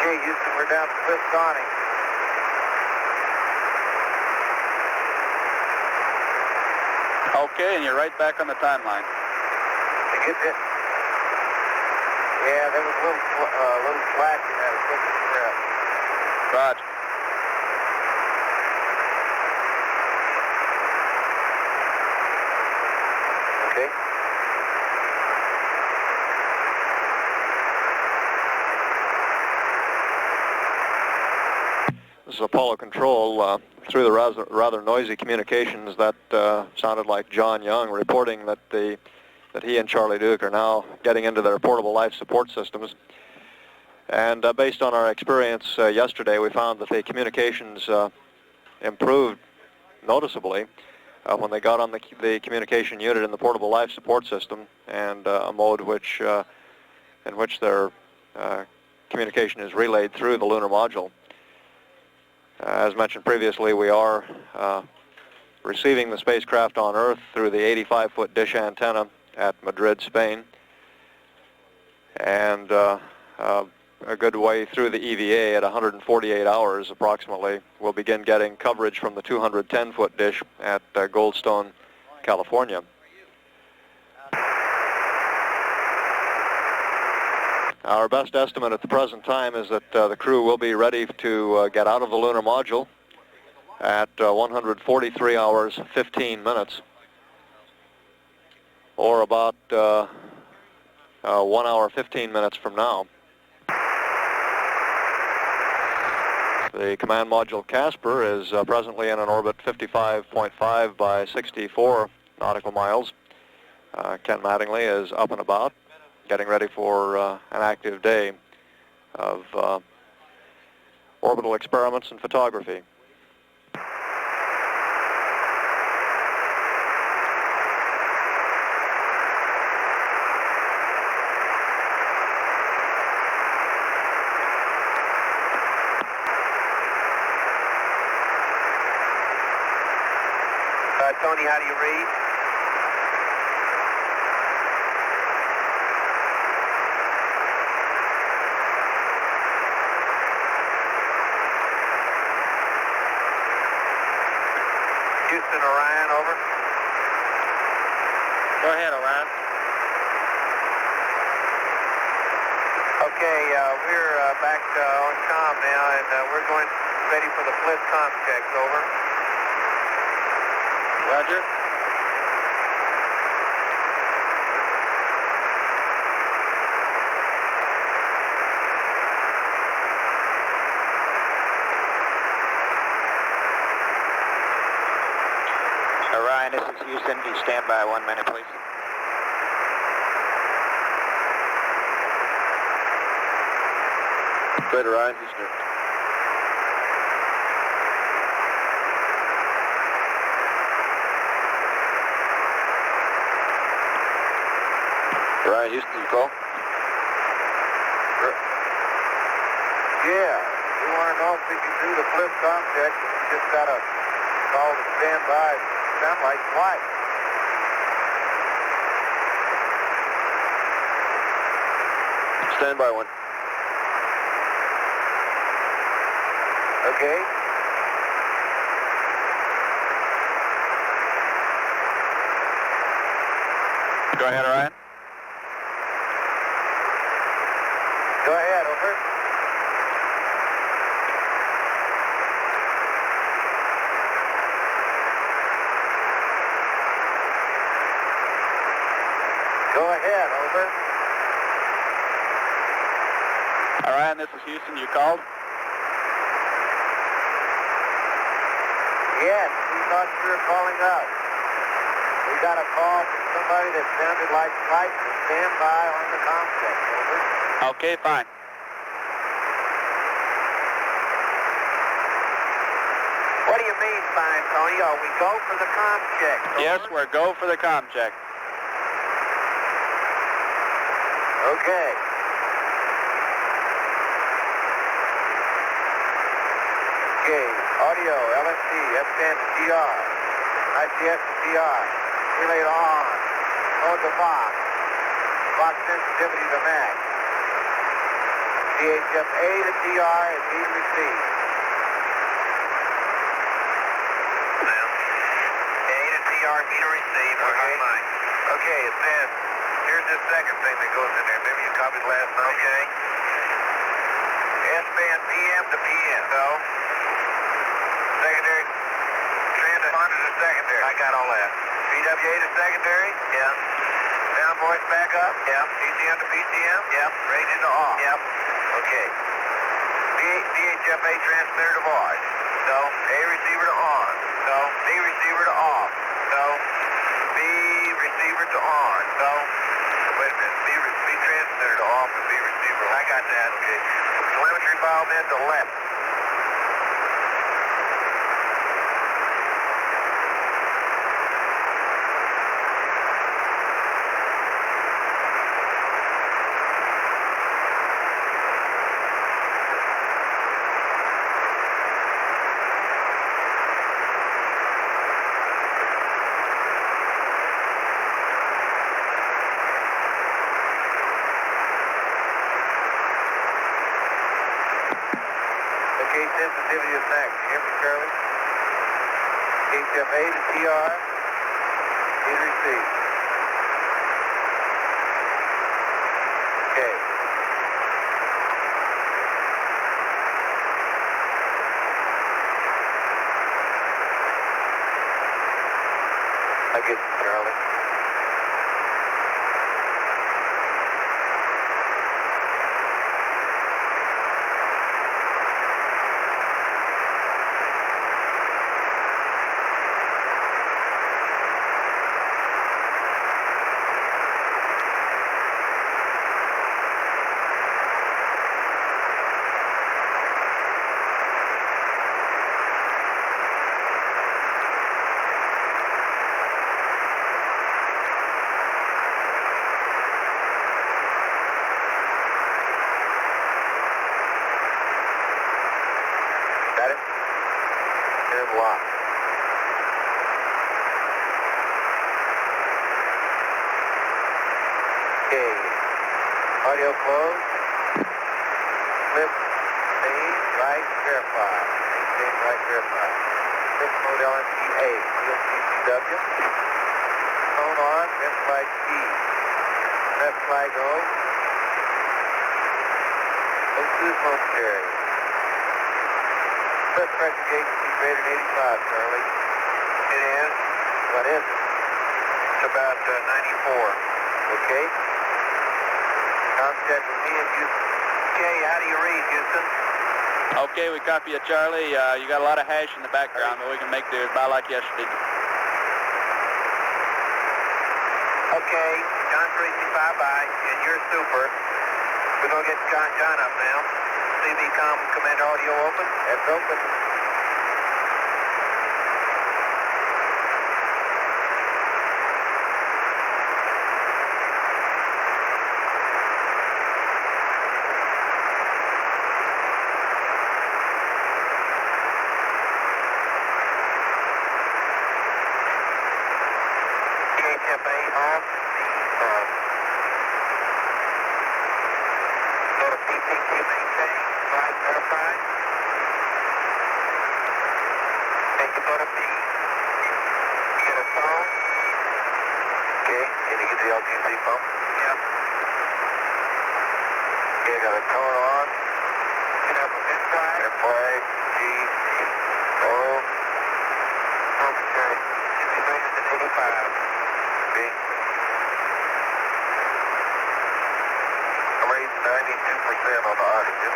Okay, Houston, we're down to Cliff Conning. Okay, and you're right back on the timeline. You get it? Yeah, there was a little slack in that equipment strap. Roger. Okay. This is Apollo Control. Through the rather noisy communications, that sounded like John Young reporting that he and Charlie Duke are now getting into their portable life support systems. And based on our experience yesterday, we found that the communications improved noticeably when they got on the communication unit in the portable life support system, and a mode in which their communication is relayed through the lunar module. As mentioned previously, we are receiving the spacecraft on Earth through the 85-foot dish antenna at Madrid, Spain, and a good way through the EVA at 148 hours approximately. We'll begin getting coverage from the 210-foot dish at Goldstone, California. Our best estimate at the present time is that the crew will be ready to get out of the lunar module at 143 hours 15 minutes, or about 1 hour 15 minutes from now. The command module Casper is presently in an orbit 55.5 by 64 nautical miles. Ken Mattingly is up and about, getting ready for an active day of orbital experiments and photography. Tony, how do you read? Houston, Orion, over. Go ahead, Orion. Okay, we're back on comm now, and we're going ready for the flip comm checks, over. Roger. this is Houston. Do you stand by 1 minute, please? Good, Ryan. Houston. Ryan, Houston, you call? Yeah, we want to know if we can do the flip com check. We just got a call to stand by. Sound like twice. Stand by 1. Okay. Go ahead, Ryan. Go ahead, over. Go ahead, over. All right, this is Houston. You called? Yes, we thought you were calling us. We got a call from somebody that sounded like flight to stand by on the comm check, over. Okay, fine. What do you mean, fine, Tony? Oh, we go for the comm check, over? Yes, we're go for the comm check. Okay. Okay, audio, LSD, F10 DR, ICS to DR, relay on, load the box, box sensitivity to max. VHF A to DR is being received. A to DR, B to receive. Okay, it says, here's this second thing that goes in there. Maybe you copied last night. Okay. S-band PM to PM. So, secondary, transponder to secondary. I got all that. PWA to secondary. Yeah. Down voice back up. Yeah. PCM to PCM. Yep. Range into off. Yep. Okay. VHFA transmitter to voice. So, A receiver to on. so, B receiver to off. so, B receiver to on. so. Wait a minute. B transmitter to off and B receiver. I got that. Okay. Telemetry valve in to left. Okay, sensitivity is max. You hear me, Charlie? HFA to TR is received. Okay. I get you, Charlie. Got it? And lock. Okay. Audio closed. Flip, main, right, verify. Maintain, right, verify. Flip mode LNTA. Field CCW. Phone on, red flag T. Red flag O. Let's do this momentarily. Flip pressure gauge is greater than 85, Charlie. It is. What is it? It's about 94. Okay. Contact with me and Houston. Okay, how do you read, Houston? Okay, we copy you, Charlie. You got a lot of hash in the background, but we can make do about like yesterday. Okay, John 365 by, and you're super. We're going to get John up now. CVCom command audio open. That's open. PHFA off. Go to PPQ maintain. Flight verified. And you go to P. You get a phone. Okay, can you get the LTC phone? Yeah. Okay, got a tone on. You have a good flag. Air flag. G. O. Okay. Should be greater than 85. Okay. I'm raising 92% on the oxygen.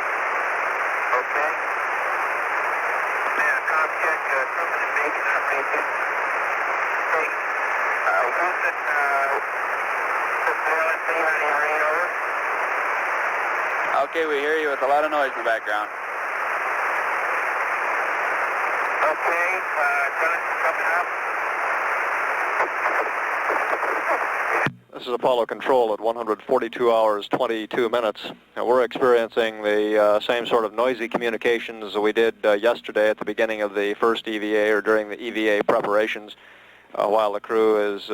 Okay. Now, com check, Truman and Bacon are making. Hey, Wilson, LSC, how do you read over? Okay, we hear you with a lot of noise in the background. Okay, John's coming up. This is Apollo Control at 142 hours, 22 minutes. Now, we're experiencing the same sort of noisy communications that we did yesterday at the beginning of the first EVA or during the EVA preparations, while the crew is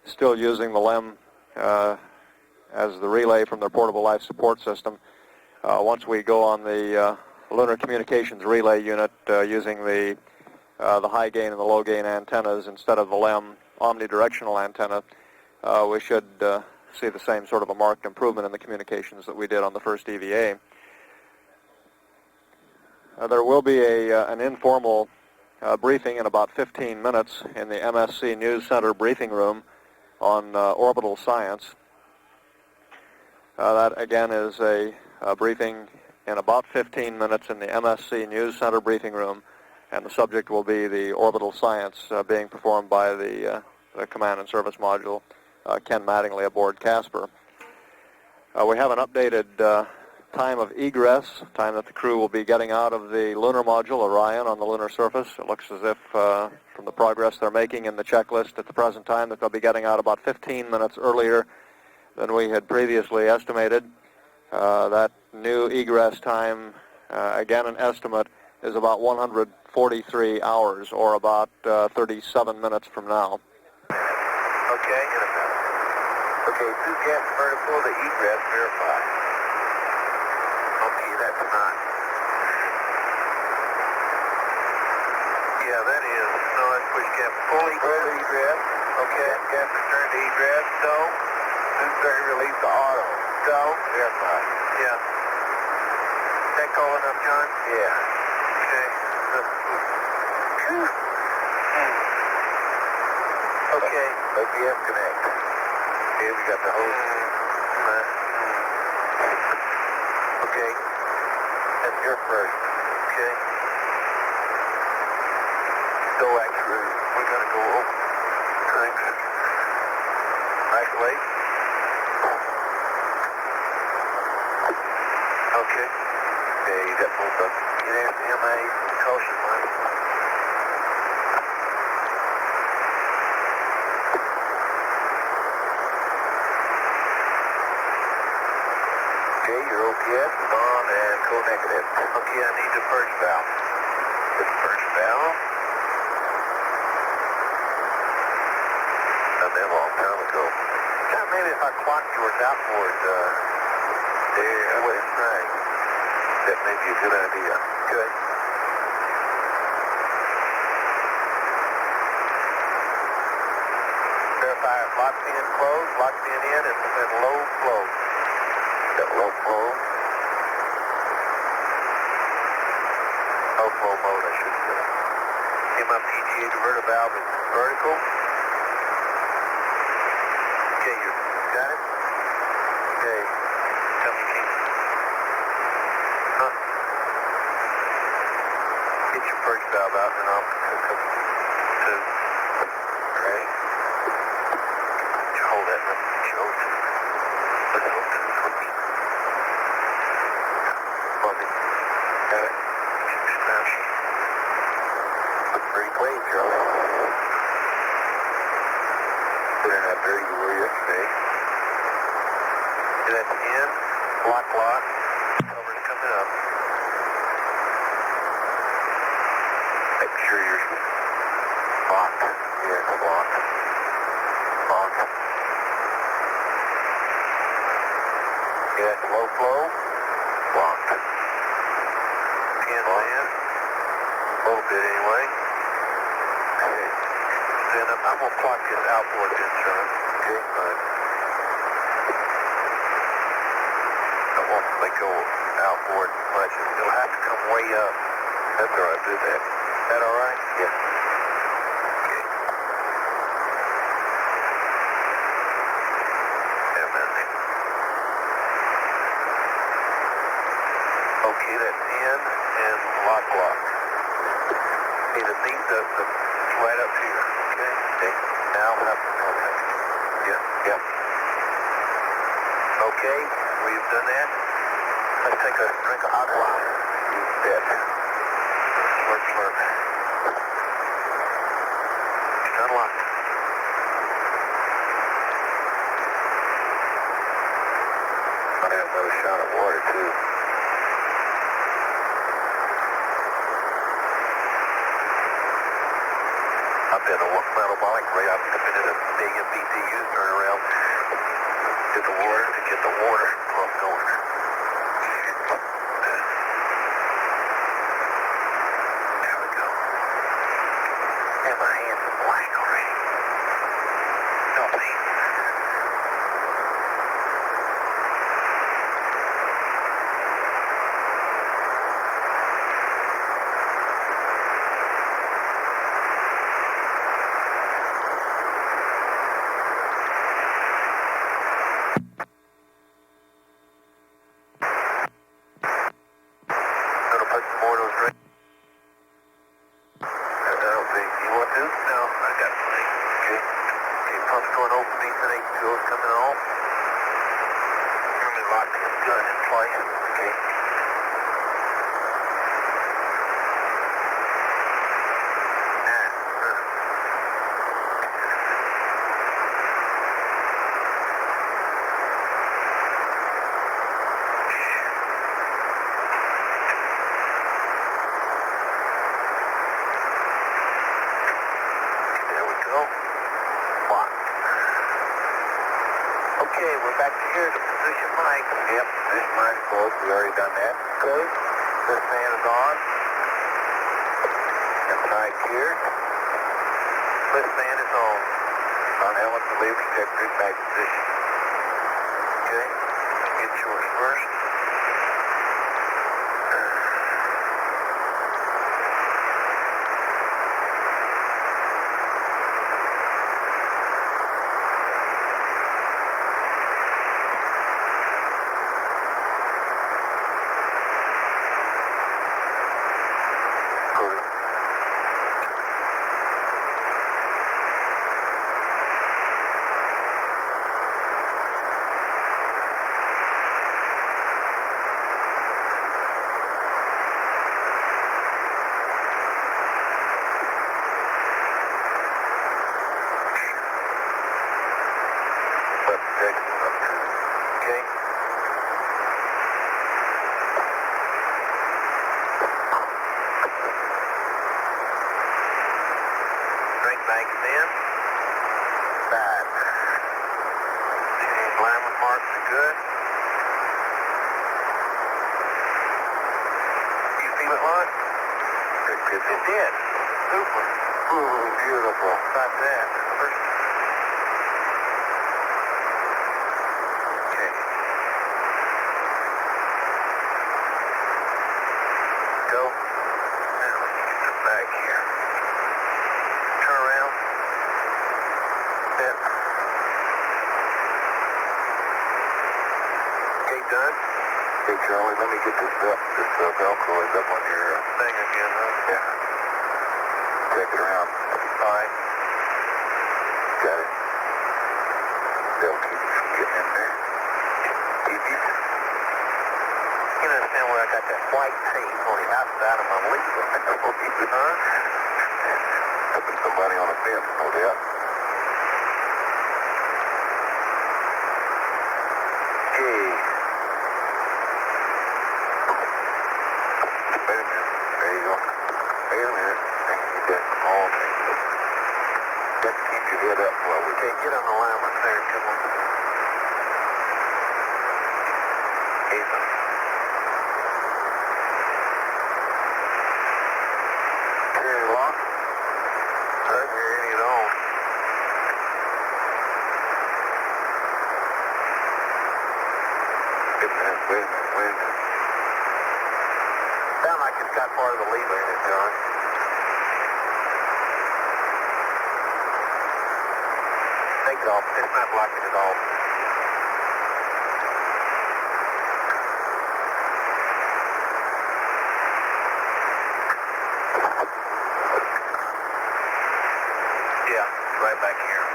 still using the LEM as the relay from their portable life support system. Once we go on the Lunar Communications Relay Unit using the high gain and the low gain antennas instead of the LEM omnidirectional antenna, we should see the same sort of a marked improvement in the communications that we did on the first EVA. There will be an informal briefing in about 15 minutes in the MSC News Center briefing room on orbital science. That again is a briefing in about 15 minutes in the MSC News Center briefing room, and the subject will be the orbital science being performed by the Command and Service Module, Ken Mattingly aboard Casper. We have an updated time of egress, time that the crew will be getting out of the Lunar Module, Orion, on the lunar surface. It looks as if, from the progress they're making in the checklist at the present time, that they'll be getting out about 15 minutes earlier than we had previously estimated. That new egress time, again an estimate, is about 143 hours, or about 37 minutes from now. Okay. Okay, 2 gas vertical, the egress verified. Okay, that's not. Yeah, that is. No, that's push cap. Full egress. Okay, gas return to egress. So, new start release to auto. Go. Verified. Yeah. Is that cold enough, John? Yeah. Okay. Okay. OPM connect. Okay, we got the hose. Okay. That's your first. Okay. Go actually. We're going to go over. Thanks. Isolate. Okay. Okay, you got both of them. Get after MA. Caution light. Okay, your OPS is on and co-negative. Okay, I need the first valve. The first valve. Done that a long time ago. John, maybe if I clock yours outward, there, west side, that may be a good idea. Good. Verify it locked in, closed, locked in, and then low flow. That low flow. Low flow mode, I should say. See, my PGA diverter valve is vertical. Okay, you got it? Okay. Tell me, King. Huh? Get your first valve out, and I'll hook up to. Right. Let's hope this works. Copy. Got it. Smash. Looks pretty clean, Charlie. Put in that very you were yesterday. See that end? Block. Cover's coming up. Make sure you're locked. Yeah, it's locked. Locked. Yeah, low flow. Locked. Can land. A little bit anyway. Okay. Then I'm going to plot this outboard then, son. Okay, fine. I won't let go outboard much. It'll have to come way up. That's all right, do that. Is that all right? Yeah. Okay. Yeah, man. Okay, that's in and lock. Okay, the beam does right up here. Okay. Now up. Yeah. Okay, we've done that. Let's take a drink of agua. You bet. Slurp. It's unlocked. I'll have another shot of water too. I've been a metabolic rate. I've been in a big BTU turnaround. Get the water pump going. There we go. And my hands are blank already. Don't be. Okay, we're back to here to position mic. Yep, position mic closed. We already done that. Okay. This fan is on. Inside gear. This fan is on. On helmet and lever checker back position. Okay. Get yours first. It did. Super. Ooh, beautiful. Got that. First. Okay. Go. Now let me get this back here. Turn around. Set. Okay, done. Hey, Charlie, let me get this Velcro is up on your thing again, huh? Yeah. Check it around. All right. Got it. They'll keep you from getting in there. where I got that white tape on the outside of my lever. Huh? Happened somebody on a fence, no doubt. Okay. Wait a minute. There you go. Wait a minute. You got all things. Got to keep your head up while we Okay, get on the line with there. Come on. Ethan. Turn it on. Turn it on. Wait a minute. Sound like it's got part of the lever in it, John. Take it off. It's not blocking it off. Yeah, it's right back here.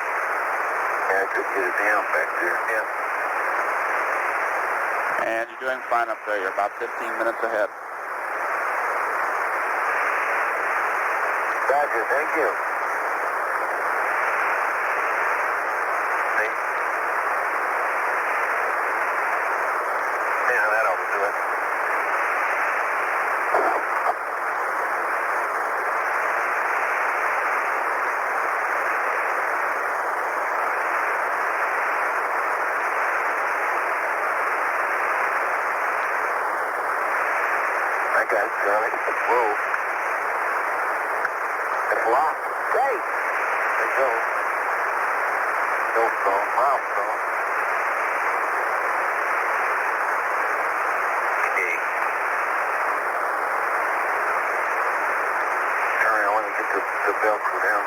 Yeah, I could get it down back there. Yeah. And you're doing fine up there. You're about 15 minutes ahead. Roger, thank you. See? Yeah, that ought to do it. I got it, Charlie. Whoa. It's locked. Great. There you go. Milestone, milestone. Okay. Charlie, I want to get the Velcro down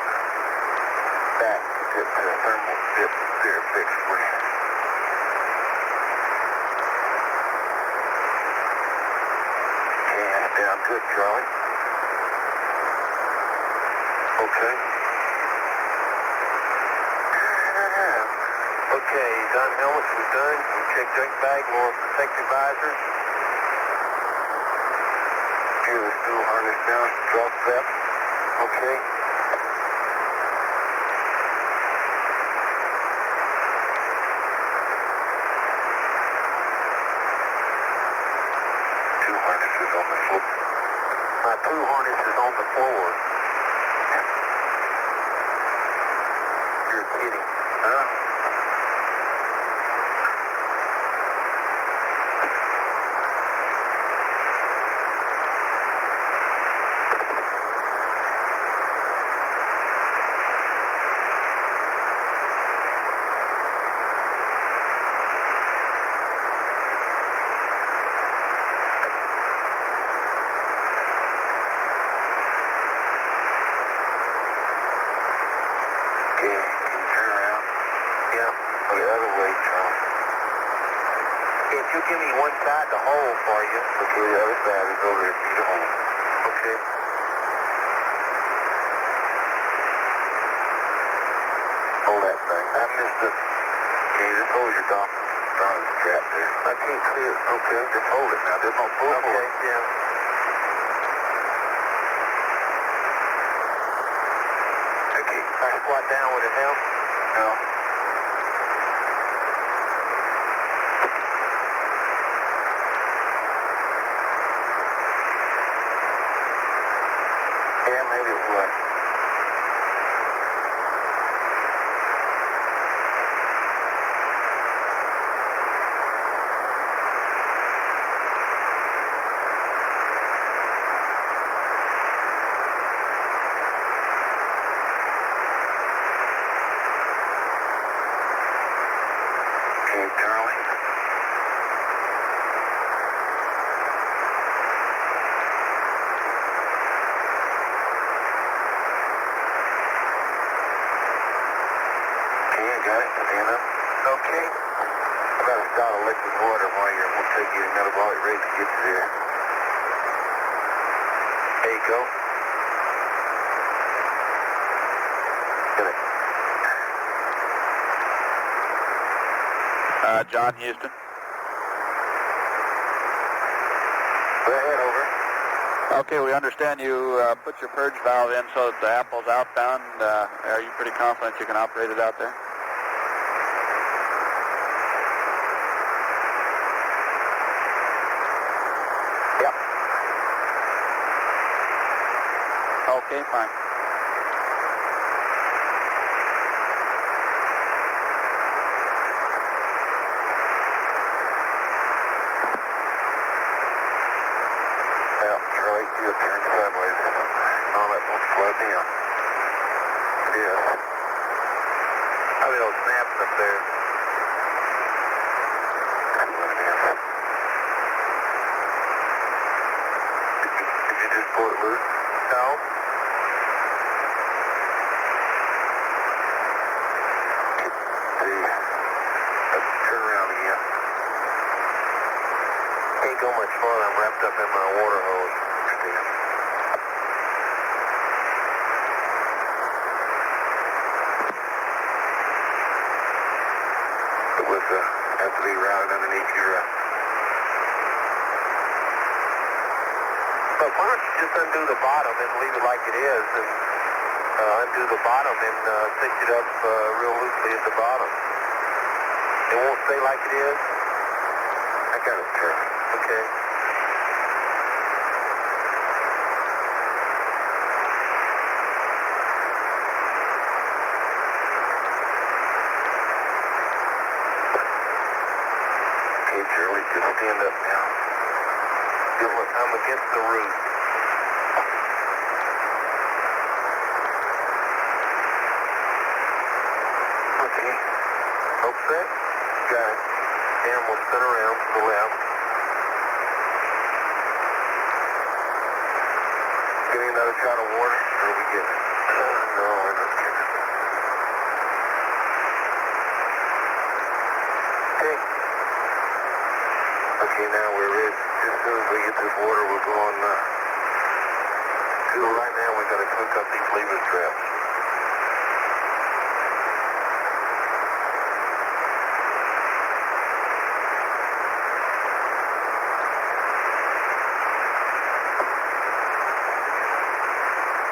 back. Get the thermal dip there fixed for you. Okay, that's down good, Charlie. Okay. Okay, done helmets, we're done. We check drink bag, more protective visors. Gear the stool harness down, drop that. Okay. Two harnesses on the floor. My two harnesses on the floor. You're kidding. Huh? Okay, can you turn around? Yeah. Go the other way, Charlie. If you give me one side to hold for you. Okay, the other side is over there for you to hold. Okay. Hold that thing. I missed it. Okay, just hold your thumb. Thumb is strapped there. I can't see it. Okay, just hold it now. Just don't pull for Okay, it. yeah. Okay. I squat down with it now. No. Yeah, maybe it would. Okay, Charlie. Okay, I got it. Stand up. Okay. I got a shot of liquid water while you're going to take you another body ready to get you there. There you go. Get it. John Houston. Go ahead, over. Okay, we understand you put your purge valve in so that the apple's outbound. Are you pretty confident you can operate it out there? Yep. Okay, fine. You turn sideways. No, that won't slow down. Yes. How are those snaps up there? Did you just pull it loose? No. See, let's turn around again. Can't go much farther. I'm wrapped up in my water hose. It was has to be routed underneath your. But why don't you just undo the bottom and leave it like it is, and undo the bottom and cinch it up real loosely at the bottom. It won't stay like it is. I got it, sir. Okay. Charlie, just stand up now. I'm against the root. Okay. Hope set. Got it. And we'll spin around to the left. Getting another shot of water? Or are we getting it? No, we're not getting it. Okay. Okay, now we're ready. As soon as we get this water, we'll go on. Right now, we got to hook up these lever straps.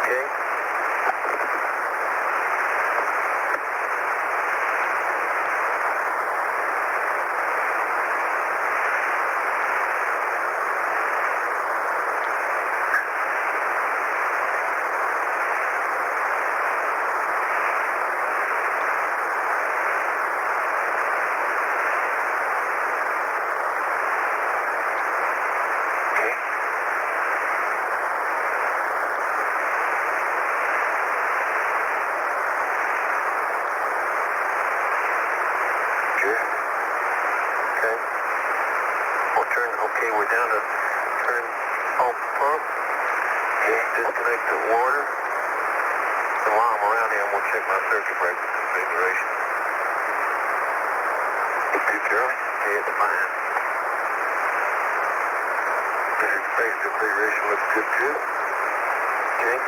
Okay. Okay, we're down to turn off the pump. Okay, disconnect the water. And while I'm around here, I'm going to check my circuit breaker configuration. It's good, Charlie? Okay, it's fine. Circuit breaker configuration looks good, too. Okay.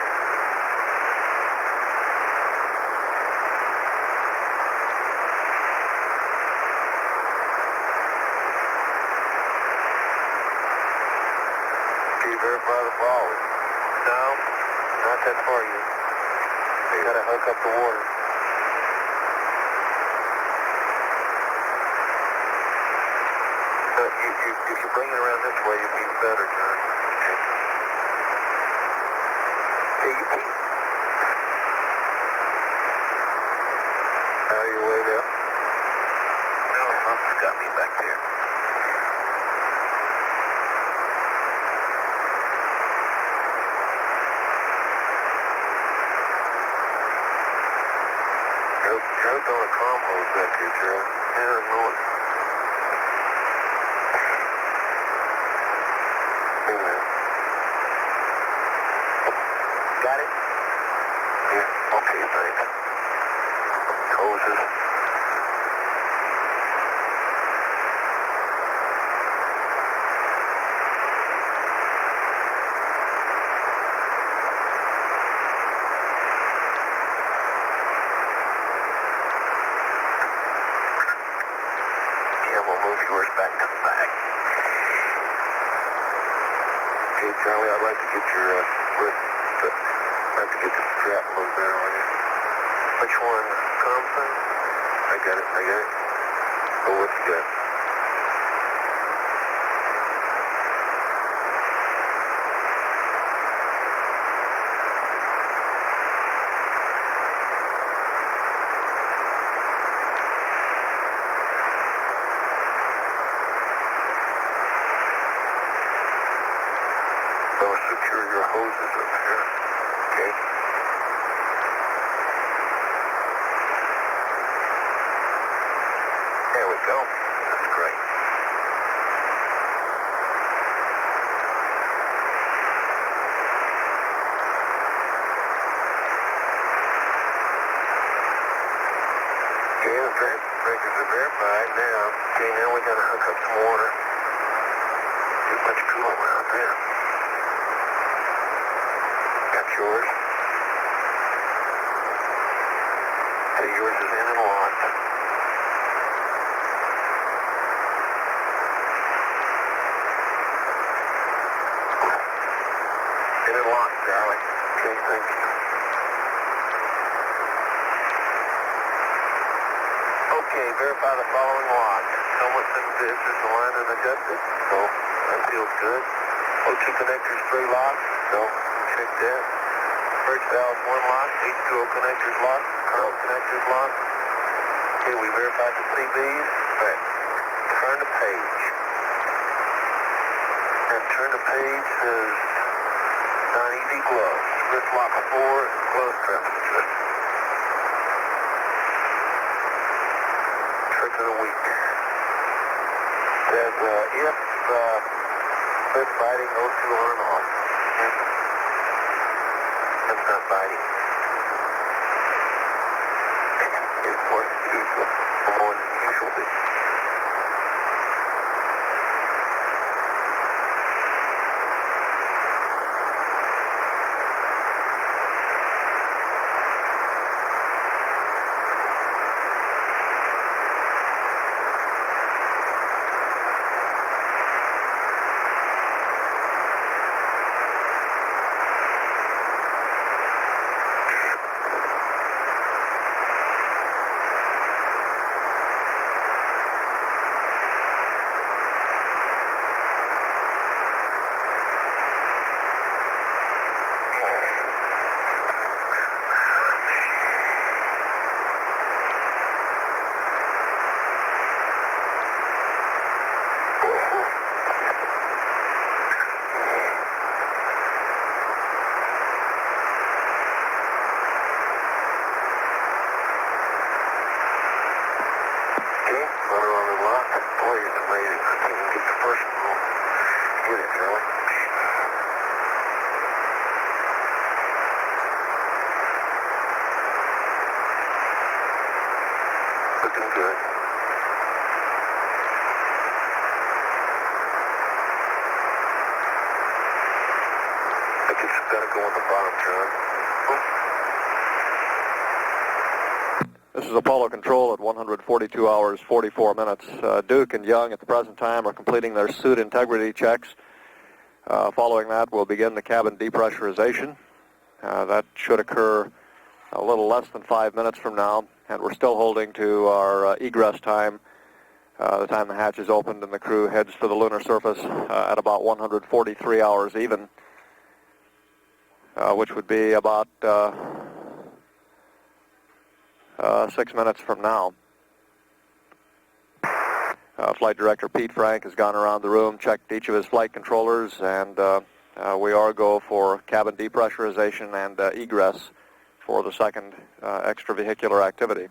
Verify the ball. No, not that far yet. You gotta hook up the water. If you bring it around this way, you'll be better, John. Okay. Hey, you keep. How are you way up? No, something's got me back there. Joe's on a comm hose back here, Joe. Yeah, I know it. Got it? Yeah, okay, thanks. Hoses. Yeah, we'll move yours back to the back. Okay, Charlie, I'd like to get your I'd like to get the strap a little better on you. Which one? Thompson? I got it. Oh, what you got? Secure your hoses up here. Okay. There we go. That's great. Okay, the breakers are verified now. Okay, now we gotta hook up some water. Too much coolant out there. Yours. Okay, yours is in and locked. In and locked, Charlie. Okay, thank you. Okay, verify the following lock. Helmet and this is aligned and adjusted. So, that feels good. O2 connectors 3 locked. So, check that. Bridge valves 1 locked. H2O connectors locked. Current connectors locked. Okay, we verified the CVs. right. Turn the page. And turn the page says non-easy gloves. Wrist lock of 4. Glove strap adjusted. Trick of the week. Says if quit biting O2 on and off. That's not biting. It's more than usual. More than usual. Looking good. I guess you've got to go on the bottom, John. This is Apollo Control at 142 hours, 44 minutes. Duke and Young at the present time are completing their suit integrity checks. Following that, we'll begin the cabin depressurization. That should occur a little less than 5 minutes from now, and we're still holding to our egress time, the time the hatch is opened and the crew heads for the lunar surface at about 143 hours even, which would be about 6 minutes from now. Flight Director Pete Frank has gone around the room, checked each of his flight controllers, and we are go for cabin depressurization and egress for the second extravehicular activity.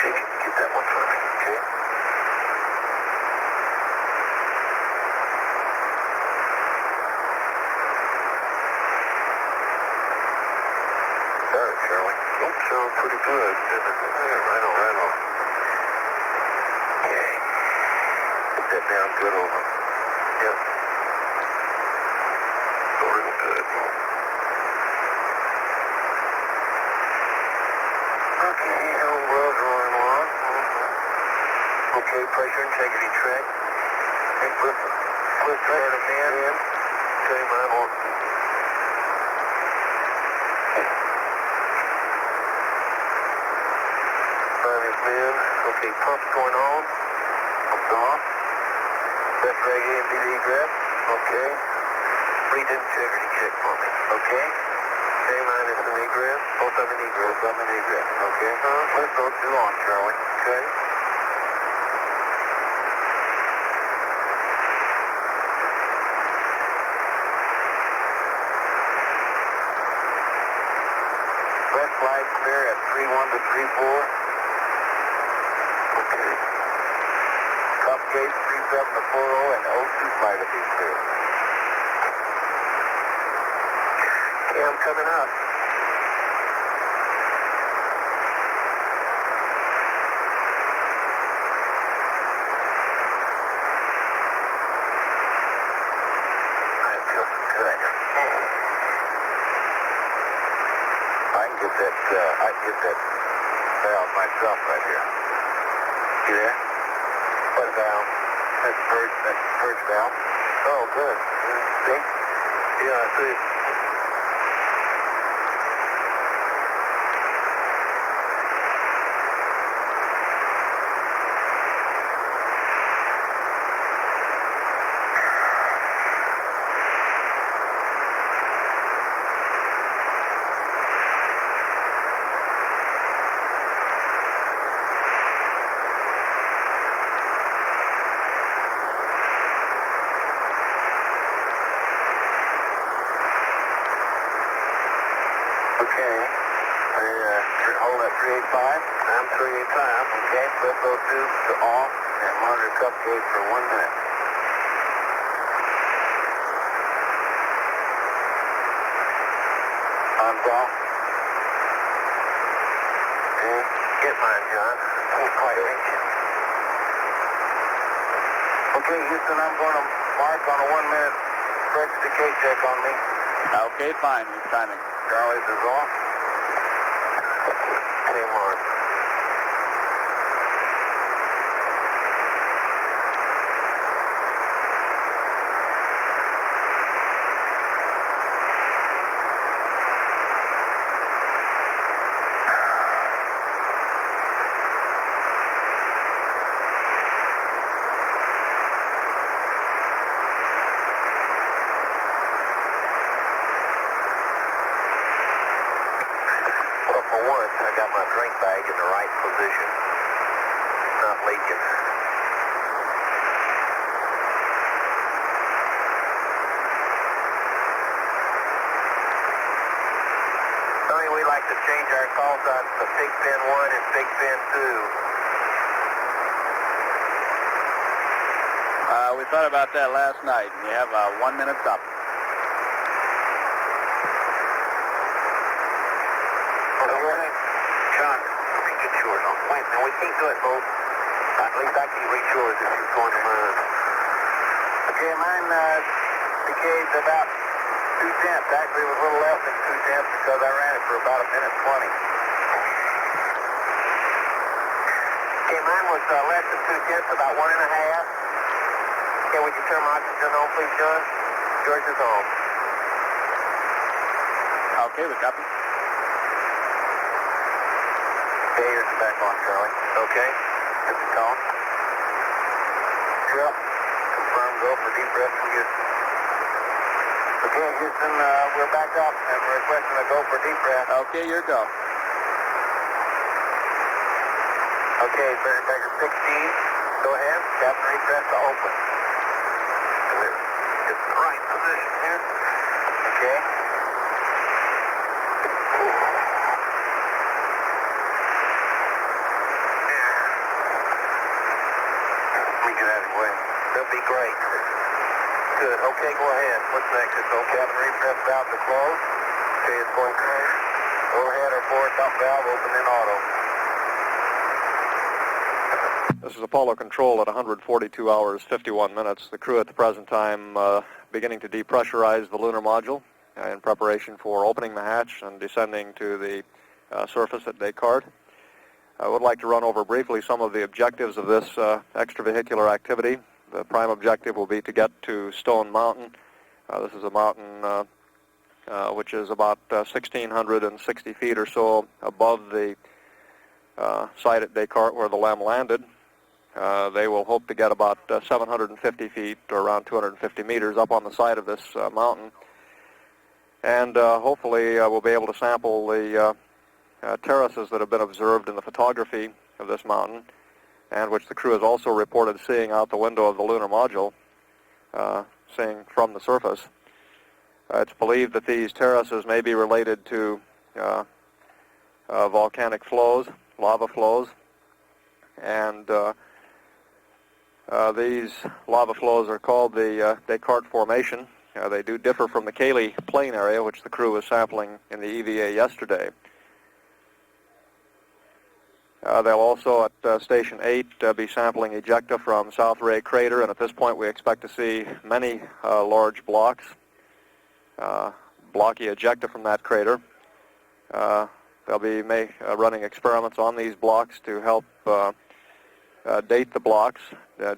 Get that one for me, okay? Sorry, Charlie. Don't sound pretty good. Right on. Okay. Get that down good over. Yep. Okay, pressure integrity check. Okay, flip turn of man. Okay, mine on. Mine is man. Okay, pumps going on. Pumps off. Left reg A and B to egress. Okay. Read integrity check for me. Okay. Okay, mine is an egress. Both of them in egress. Both of them in egress. Okay. Let's go to launch, Charlie. Okay. Red flag clear at 31 to 34. Okay. Top gate 37 to 40 and O2 flight will be clear. Okay, I'm coming up. I feel good. I can get that valve myself right here. See there? What valve? That's the purge valve. Oh, good. See? Yeah, I see. Okay. Hold at 385. I'm 385. Okay. Flip those tubes to off and monitor cup gauge for 1 minute. Arms off. Okay. Get mine, John. Can't quite reach it. Okay, Houston, I'm going to mark on a 1 minute pressure decay check on me. Okay, fine. Your timing. Charlie's is off. Okay, mark. For once, I got my drink bag in the right position. It's not leaking. Tony, we like to change our call signs to Pig Pen 1 and Pig Pen 2. We thought about that last night, and you have 1 minute stop. John, let me get yours on. Wait, now we can't do it both. At least I can't reach yours if you're going to mine. Okay, mine decayed to about 2 tenths. Actually, it was a little less than 2 tenths because I ran it for about 1:20. Okay, mine was less than 2 tenths, about 1 1/2. Okay, would you turn my oxygen on, please, John? George is on. Okay, we copy. Okay, here's back on, Charlie. Okay, this is call. Yep. Confirm go for Depress from Houston. Okay, Houston, we're back up and we're requesting a go for Depress. Okay, your go. Okay, Bagger 16, go ahead. Captain Repress to open. Get in the right position here. Okay. That'll be great. Good. Okay, go ahead. What's next? It's okay. Cabin repress valve to close. Okay, it's going close. Overhead or forward top valve open in auto. This is Apollo Control at 142 hours, 51 minutes. The crew at the present time beginning to depressurize the lunar module in preparation for opening the hatch and descending to the surface at Descartes. I would like to run over briefly some of the objectives of this extravehicular activity. The prime objective will be to get to Stone Mountain. This is a mountain which is about 1,660 feet or so above the site at Descartes where the LEM landed. They will hope to get about 750 feet or around 250 meters up on the side of this mountain. And hopefully we'll be able to sample the terraces that have been observed in the photography of this mountain, and which the crew has also reported seeing out the window of the lunar module, seeing from the surface. It's believed that these terraces may be related to volcanic flows, lava flows, and these lava flows are called the Descartes Formation. They do differ from the Cayley Plain area, which the crew was sampling in the EVA yesterday. They'll also at Station 8 be sampling ejecta from South Ray Crater, and at this point we expect to see many large blocks, blocky ejecta from that crater. They'll be running experiments on these blocks to help date the blocks,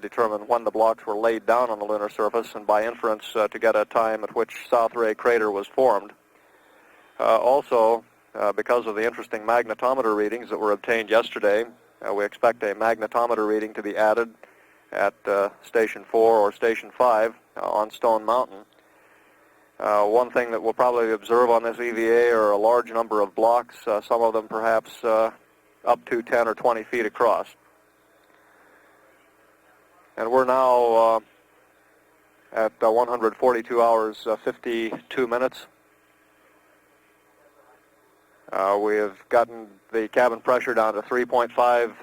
determine when the blocks were laid down on the lunar surface, and by inference to get a time at which South Ray Crater was formed. Also, because of the interesting magnetometer readings that were obtained yesterday, we expect a magnetometer reading to be added at Station 4 or Station 5 on Stone Mountain. One thing that we'll probably observe on this EVA are a large number of blocks, some of them perhaps up to 10 or 20 feet across. And we're now at 142 hours, 52 minutes. We have gotten the cabin pressure down to 3.5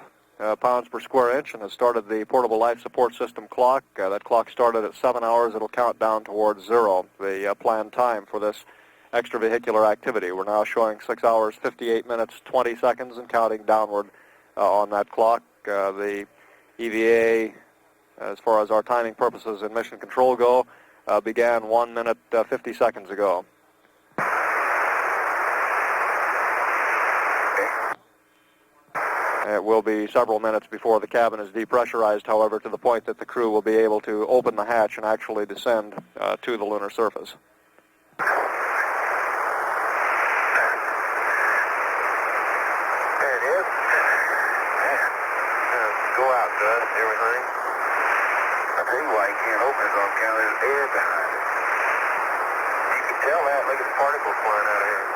pounds per square inch and have started the portable life support system clock. That clock started at 7 hours. It'll count down towards 0, the planned time for this extravehicular activity. We're now showing 6 hours, 58 minutes, 20 seconds and counting downward on that clock. The EVA, as far as our timing purposes and mission control go, began 1 minute, 50 seconds ago. It will be several minutes before the cabin is depressurized, however, to the point that the crew will be able to open the hatch and actually descend to the lunar surface. There it is. Go out, Gus, everything. I tell you why you can't open it on account there's air behind it. You can tell that. Look at the particles flying out of here.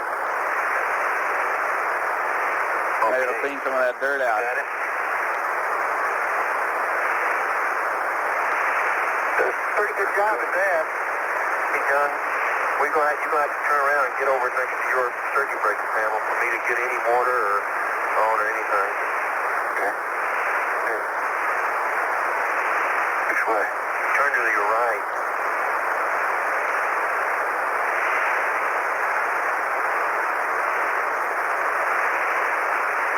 Maybe it'll clean some of that dirt out. Got it. Does a pretty good job at that. Hey, John, you're going to have to turn around and get over next to your circuit breaker panel for me to get any water or on or anything. Okay. Here. Which way? Turn to your right.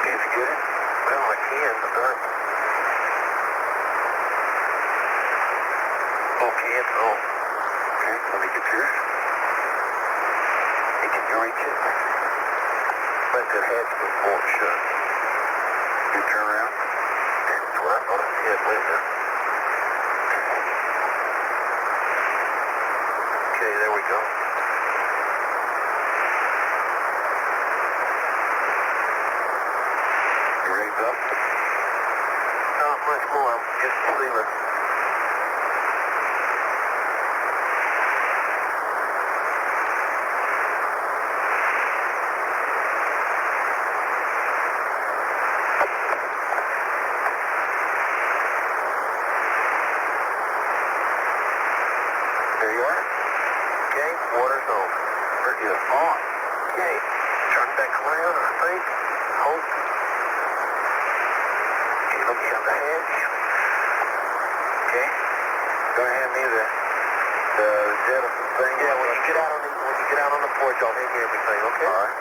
Can't you get it? Well, I can, but okay, it's on. Okay, let me get yours. Hey, can you reach it? Let that hatch was bolted shut. You turn around? That's what I thought I said, wait a minute. Okay, there we go. You raised up? Not much more, I'm just a sealer. There you are. Okay, water's on. We're good. On. Okay, turn back around, I think. Hold. Okay, look at the hatch. Okay. Go ahead and hand me the jettison thing. Yeah, when you get out on the porch, I'll hand you everything, okay? All right.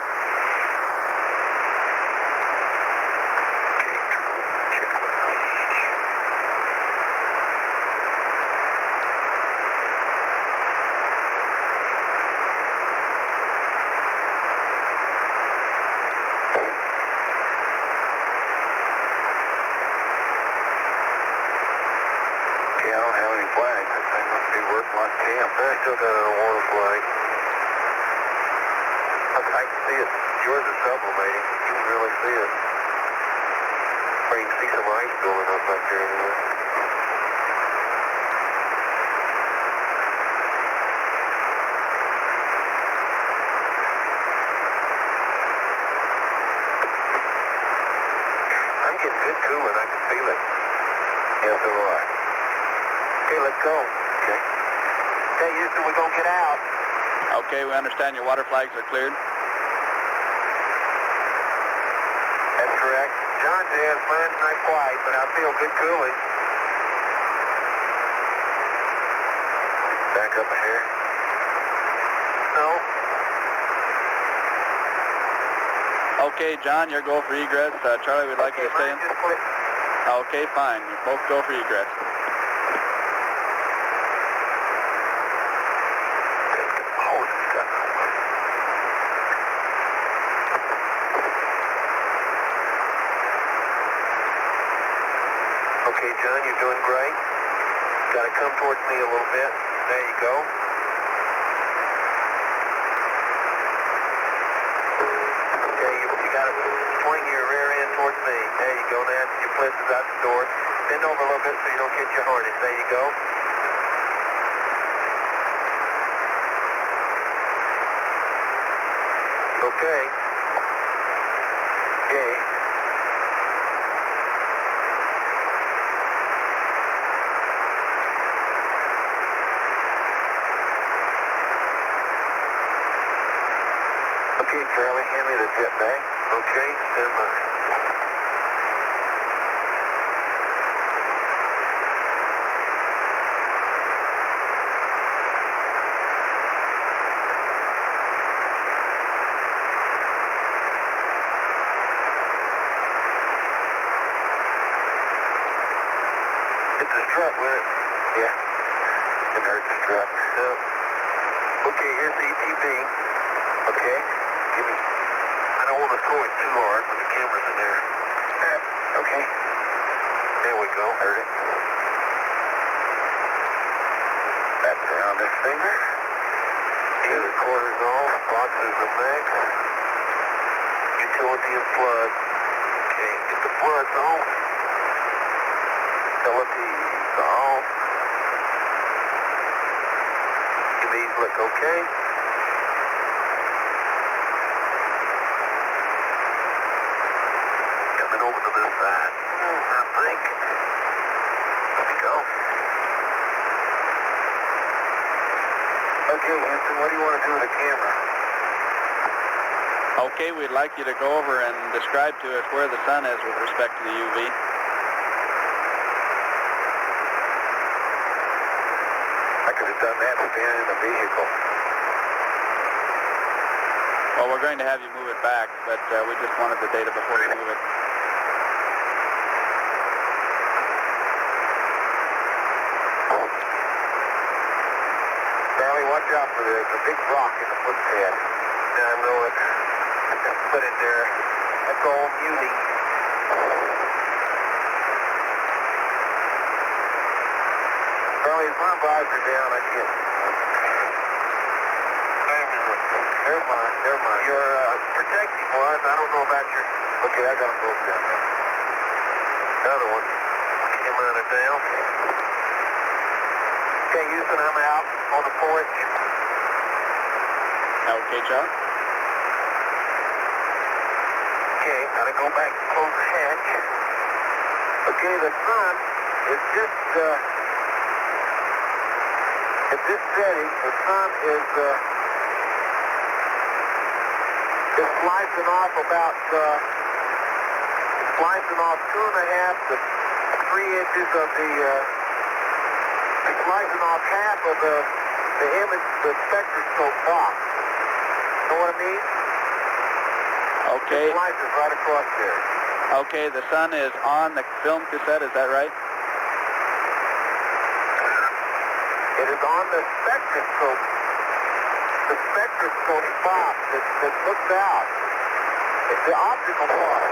any flags. That thing must be working like camp. I still got a water flag. I can see it. Yours is sublimating. You can really see it. Or you can see some ice building up back there anyway. I'm getting good cooling. I can feel it. Yeah, so do I. Okay, let's go. Okay. Okay, Houston, we're going to get out. Okay, we understand your water flags are cleared. That's correct. John says mine's not quite, but I feel good cooling. Back up a hair. No. Okay, John, your go for egress. Charlie, we'd like you to stay in. Mine just clicked. Okay, fine. You both go for egress. Okay, John, you're doing great. Got to come towards me a little bit. There you go. Okay, you got to swing your rear end towards me. There you go, now. Your place is out the door. Bend over a little bit so you don't hit your harness. There you go. Okay. Okay. Okay, Charlie, hand me the jet bag. Okay, stand by. It's a strut, wasn't it? Yeah. It hurts the strut. Okay, here's the ETB. Okay. Give me. I don't want to throw it too hard, but the camera's in there. Okay. There we go. Heard it. Back around this finger. Get the quarters off. Boxes the max. Utility and flood. Okay. Get the floods off. Utilities off. Give these look okay. Over to this side, I think. There we go. Okay, Houston, what do you want to do with the camera? Okay, we'd like you to go over and describe to us where the sun is with respect to the UV. I could have done that standing in the vehicle. Well, we're going to have you move it back, but we just wanted the data before you move it. Charlie, watch out for the big rock in the footpad. Yeah, I know it. Put it there. That's all muni. Charlie, is my visor down? I can't. Never mind. Your protective was. I don't know about your. Okay, I got them both down now. Another one. Camera on it down. Okay, Houston, I'm out on the porch. Okay, John? Okay, gotta go back and close the hatch. Okay, the sun is just, at this setting, the sun is slicing off about, slicing off 2.5 to 3 inches of the, slicing off half of the image, the spectroscope box. Know what I mean? Okay. It slices right across there. Okay, the sun is on the film cassette, is that right? It is on the spectroscope box that looks out. It's the optical part.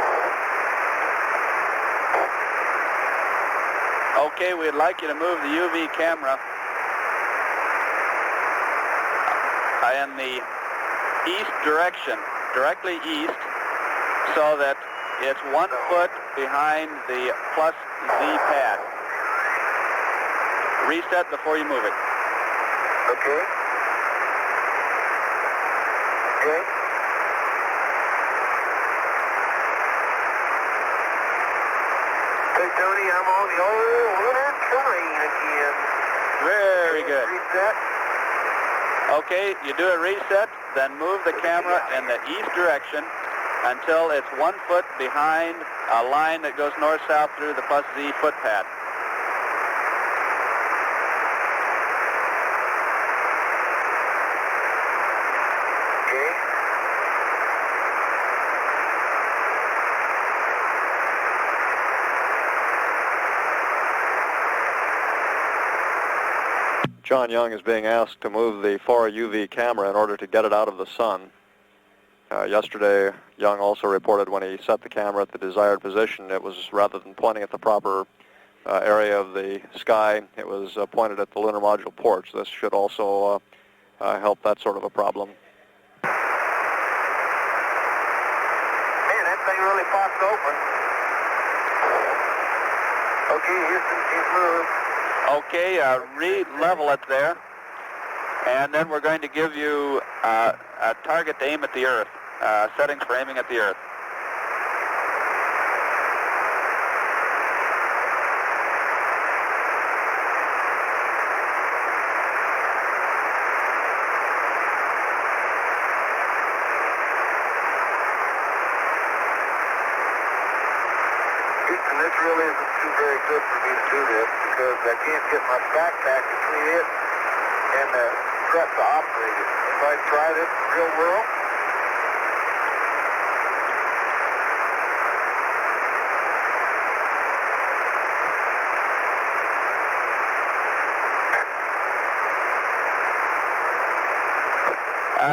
Okay, we'd like you to move the UV camera in the east direction, directly east, so that it's 1 foot behind the plus Z pad. Reset before you move it. Okay. Okay. Hey, Tony, I'm on the old lunar terrain again. Very good. Reset. Okay, you do a reset, then move the camera in the east direction until it's 1 foot behind a line that goes north-south through the plus Z footpad. Okay. John Young is being asked to move the far UV camera in order to get it out of the sun. Yesterday, Young also reported when he set the camera at the desired position, it was rather than pointing at the proper area of the sky, it was pointed at the lunar module ports. This should also help that sort of a problem. Man, that thing really popped open. Okay, Houston, he's moved. Okay, re-level it there, and then we're going to give you a target to aim at the Earth, settings for aiming at the Earth. Houston, this really isn't too very good for me to do this because I can't get my backpack between it and the strut to operate it. Anybody try this in the real world?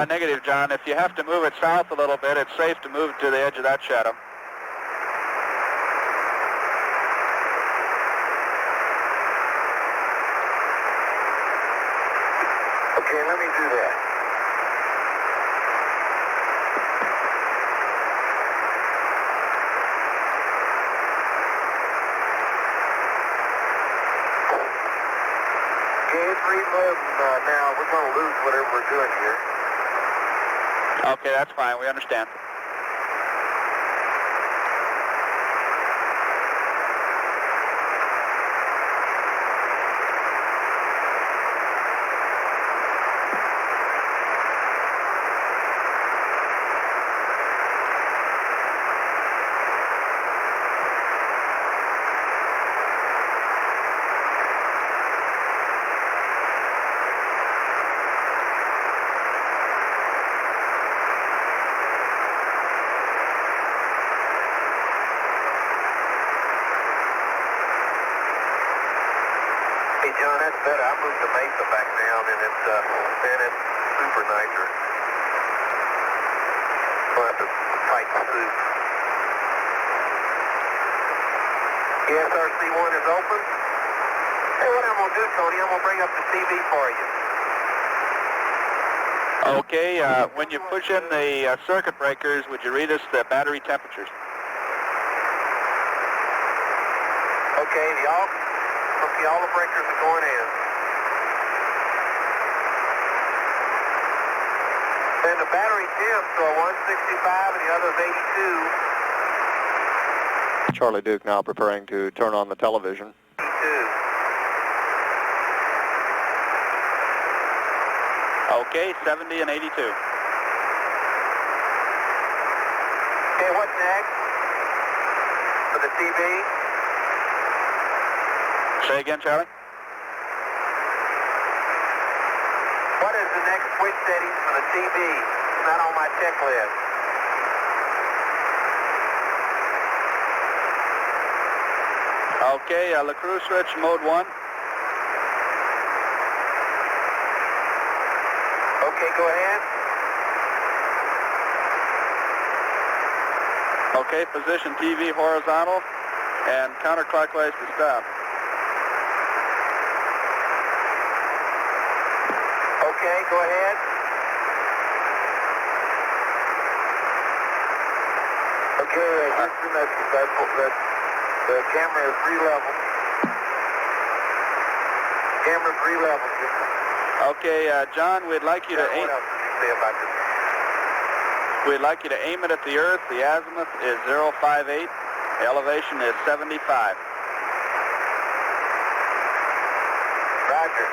Negative, John. If you have to move it south a little bit, it's safe to move to the edge of that shadow. Okay, let me do that. Okay, it's reloading now. We're going to lose whatever we're doing here. Okay, that's fine. We understand. Hey, John, that's better. I moved the Mesa back down, and it's super nitrous. But the tight soup. ESRC1 is open. Hey, what I'm going to do, Tony, I'm going to bring up the TV for you. Okay, when you push in the circuit breakers, would you read us the battery temperatures? Okay, all the breakers are going in. And the battery temps are 165 and the other's 82. Charlie Duke now preparing to turn on the television. 82. Okay, 70 and 82. Okay, what's next for the TV? Say again, Charlie? What is the next switch settings for the TV? It's not on my checklist. Okay, the crew switch mode 1. Okay, go ahead. Okay, position TV horizontal and counterclockwise to stop. Okay, go ahead. Okay, Houston, the camera is re-leveled. Camera's re-leveled, Houston. Okay, John, we'd like you to aim. What else did you say about this? We'd like you to aim it at the Earth. The azimuth is 058. The elevation is 75. Roger.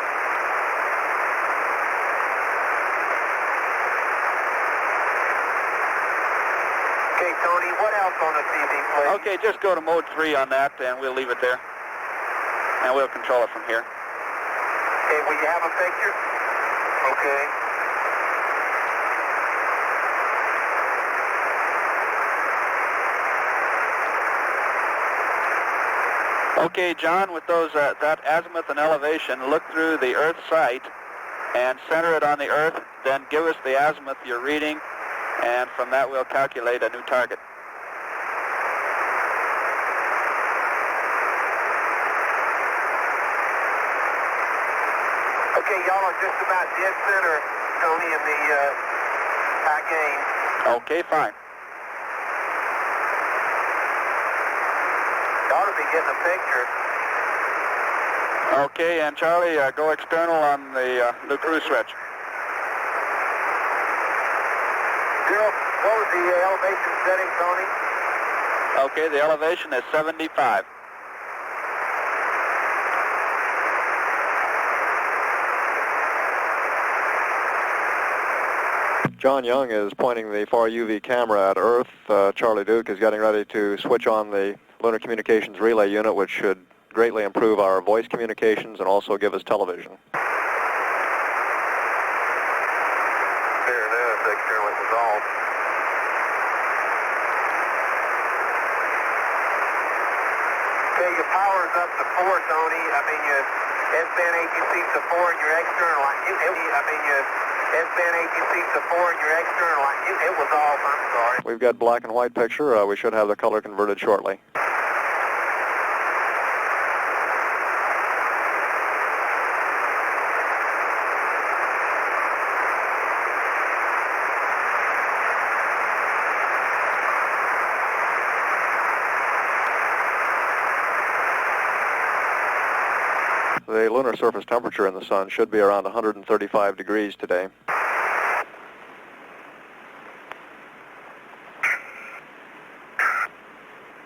Okay, Tony, what else on the TV, please? Okay, just go to mode 3 on that, and we'll leave it there. And we'll control it from here. Okay, will you have a picture? Okay. Okay, John, with those that azimuth and elevation, look through the Earth sight and center it on the Earth, then give us the azimuth you're reading, and from that we'll calculate a new target. Okay, y'all are just about dead center, Tony, in the high gain. Okay, fine. You ought to be getting a picture. Okay, and Charlie, go external on the cruise switch. What was the elevation setting, Tony? Okay, the elevation is 75. John Young is pointing the far UV camera at Earth. Charlie Duke is getting ready to switch on the Lunar Communications Relay Unit, which should greatly improve our voice communications and also give us television. There it is, externally resolved. Okay, your power's up to 4, Tony. I mean, your S-band ATC's to 4 and your external line. Your S-band ATC's to 4 and your external line. It was off, I'm sorry. We've got black and white picture. We should have the color converted shortly. The lunar surface temperature in the sun should be around 135 degrees today.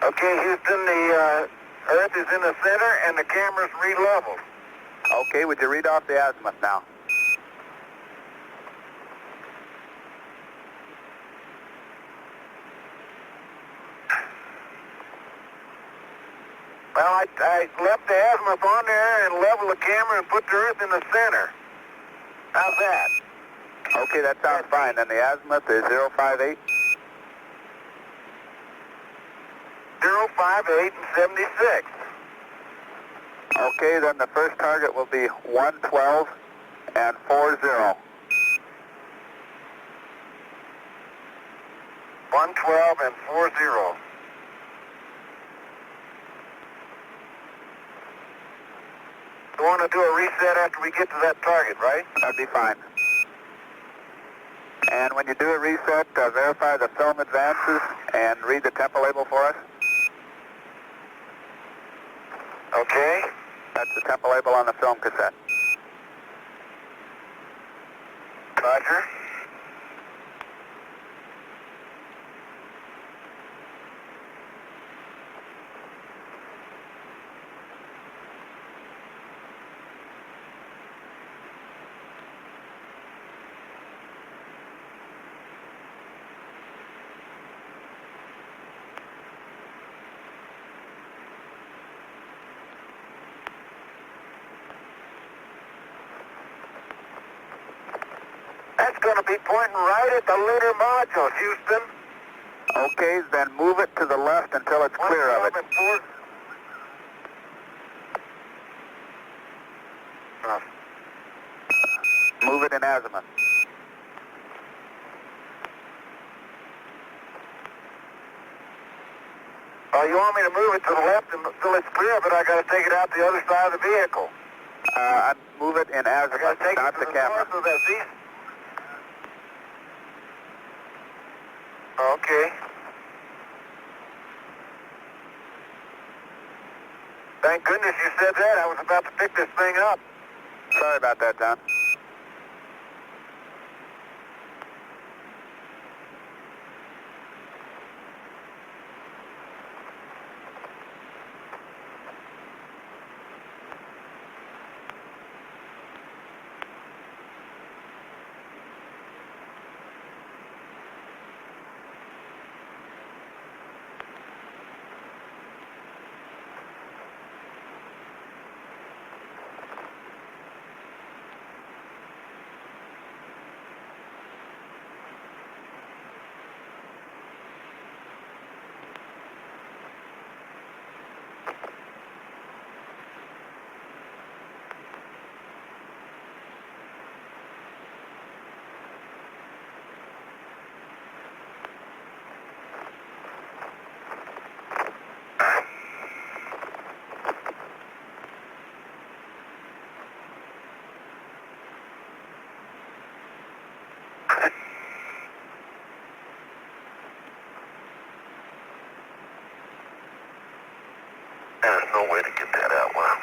Okay, Houston, the Earth is in the center and the camera's re-leveled. Okay, would you read off the azimuth now? Well, I left the azimuth on there and leveled the camera and put the Earth in the center. How's that? Okay, that sounds fine. Then the azimuth is 058. 058 and 76. Okay, then the first target will be 112 and 40. 112 and 40. We want to do a reset after we get to that target, right? That'd be fine. And when you do a reset, verify the film advances and read the tempo label for us. Okay. That's the tempo label on the film cassette. Roger. That's going to be pointing right at the lunar module, Houston. Okay, then move it to the left until it's clear of it. Move it in azimuth. You want me to move it to the left until it's clear, but I got to take it out the other side of the vehicle. I'd move it in azimuth. azimuth, not the camera. Okay. Thank goodness you said that. I was about to pick this thing up. Sorry about that, John. There's no way to get that out. Wow.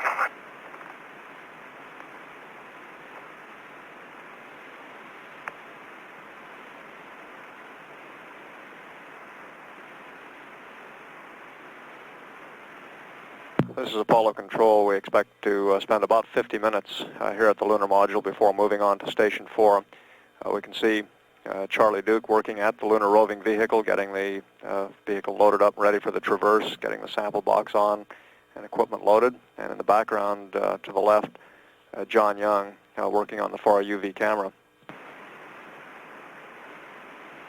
This is Apollo Control. We expect to spend about 50 minutes here at the Lunar Module before moving on to Station 4. We can see Charlie Duke working at the Lunar Roving Vehicle, getting the vehicle loaded up and ready for the traverse, getting the sample box on and equipment loaded. And in the background to the left, John Young working on the far UV camera.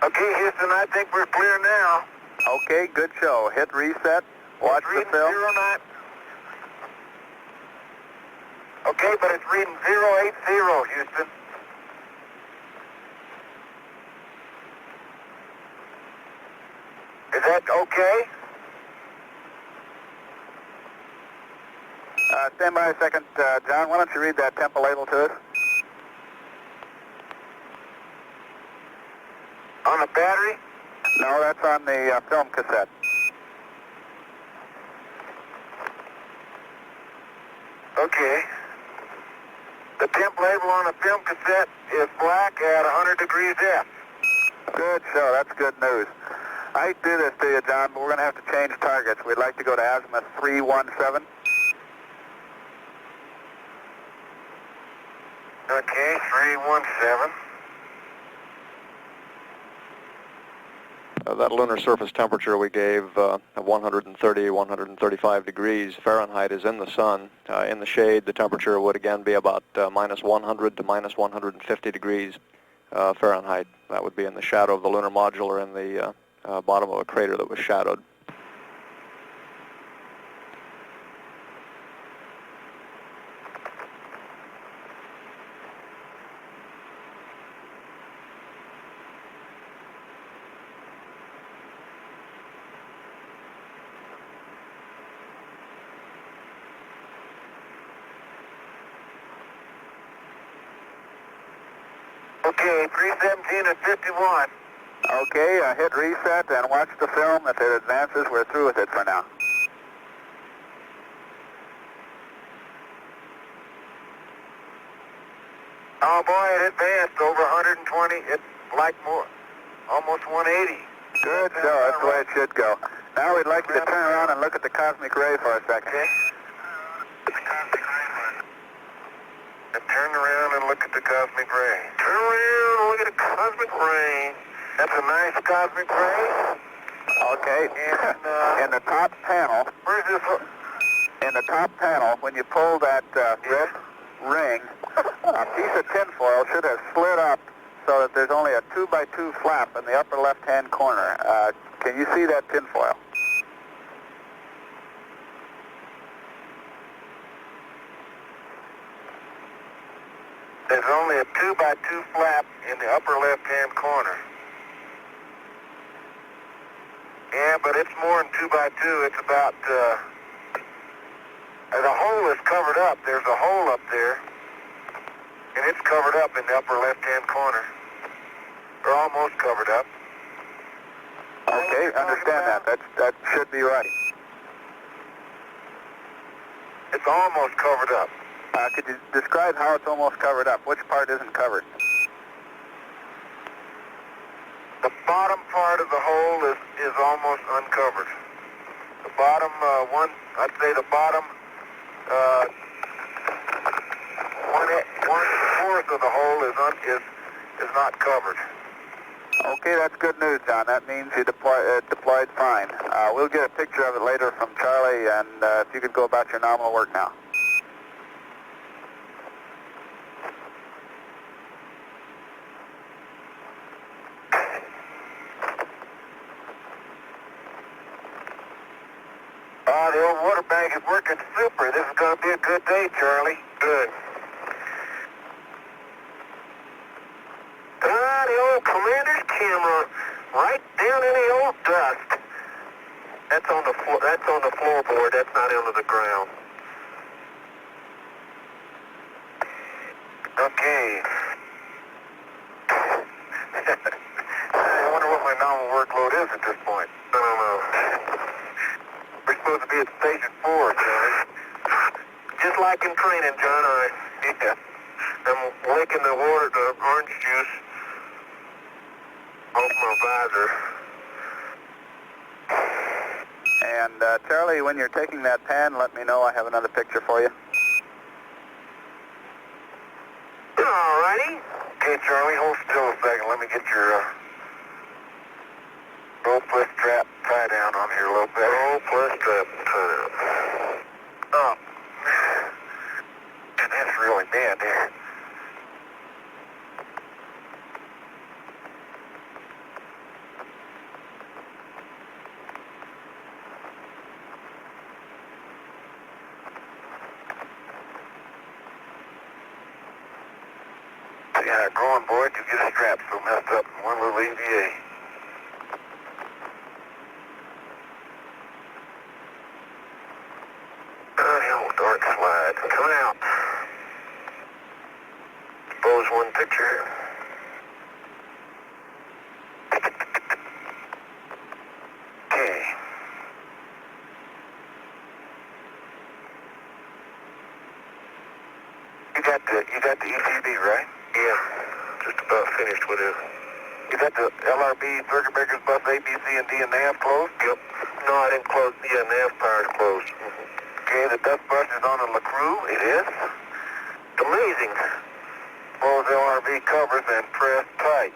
Okay, Houston, I think we're clear now. Okay, good show. Hit reset. Watch the film. 09. Okay, but it's reading 080, Houston. Is that okay? Stand by a second, John. Why don't you read that tempo label to us? On the battery? No, that's on the film cassette. Okay. The temp label on the film cassette is black at 100 degrees F. Good show. That's good news. I hate to do this to you, John, but we're going to have to change targets. We'd like to go to azimuth 317. Okay, 317. That lunar surface temperature we gave 130, 135 degrees Fahrenheit is in the sun. In the shade, the temperature would again be about minus 100 to minus 150 degrees Fahrenheit. That would be in the shadow of the lunar module or in the bottom of a crater that was shadowed. Okay, 317 at 51. Okay, hit reset and watch the film. If it advances, we're through with it for now. Oh boy, it advanced over 120. It's like more, almost 180. Good show. That's the way it should go. Now we'd like you to turn around and look at the cosmic ray for a second. Okay. Turn around and look at the cosmic ray. Turn around and look at the cosmic ray. That's a nice cosmic ray. Okay. And, in the top panel. Where's this? In the top panel, when you pull that red ring, a piece of tinfoil should have slid up so that there's only a 2x2 flap in the upper left-hand corner. Can you see that tinfoil? There's only a 2x2 flap in the upper left-hand corner. Yeah, but it's more than 2x2. It's about, the hole is covered up. There's a hole up there. It's covered up in the upper left-hand corner. They're almost covered up. Okay, understand that. That should be right. It's almost covered up. Could you describe how it's almost covered up? Which part isn't covered? The bottom part of the hole is almost uncovered. The bottom I'd say the bottom one-fourth of the hole is not covered. Okay, that's good news, John. That means you deployed fine. We'll get a picture of it later from Charlie, and if you could go about your nominal work now. The old water bag is working super. This is going to be a good day, Charlie. Good. The old commander's camera right down in the old dust. That's on the floorboard. That's not into the ground. Okay. I wonder what my normal workload is at this point. I don't know. We're supposed to be at Station 4, John. Just like in training, John, I'm licking the orange juice off my visor. And Charlie, when you're taking that pan, let me know. I have another picture for you. Alrighty. Okay, Charlie, hold still a second. Let me get your roll plus strap tie down on here a little bit. Roll plus strap tie down. Oh. That's really bad there. Yeah, growing boy, you get a strap so messed up in one little EVA. The old dark slide. Coming out. Pose one picture. Okay. You got the ECB, right? Yeah, just about finished with it. You got the LRB circuit breakers, bus A, B, C, and D, and nav closed? Yep. No, I didn't close. Yeah, nav power's closed. Okay, the dust brush is on the LaCrue. It is. It's amazing. Close LRB covers and press tight.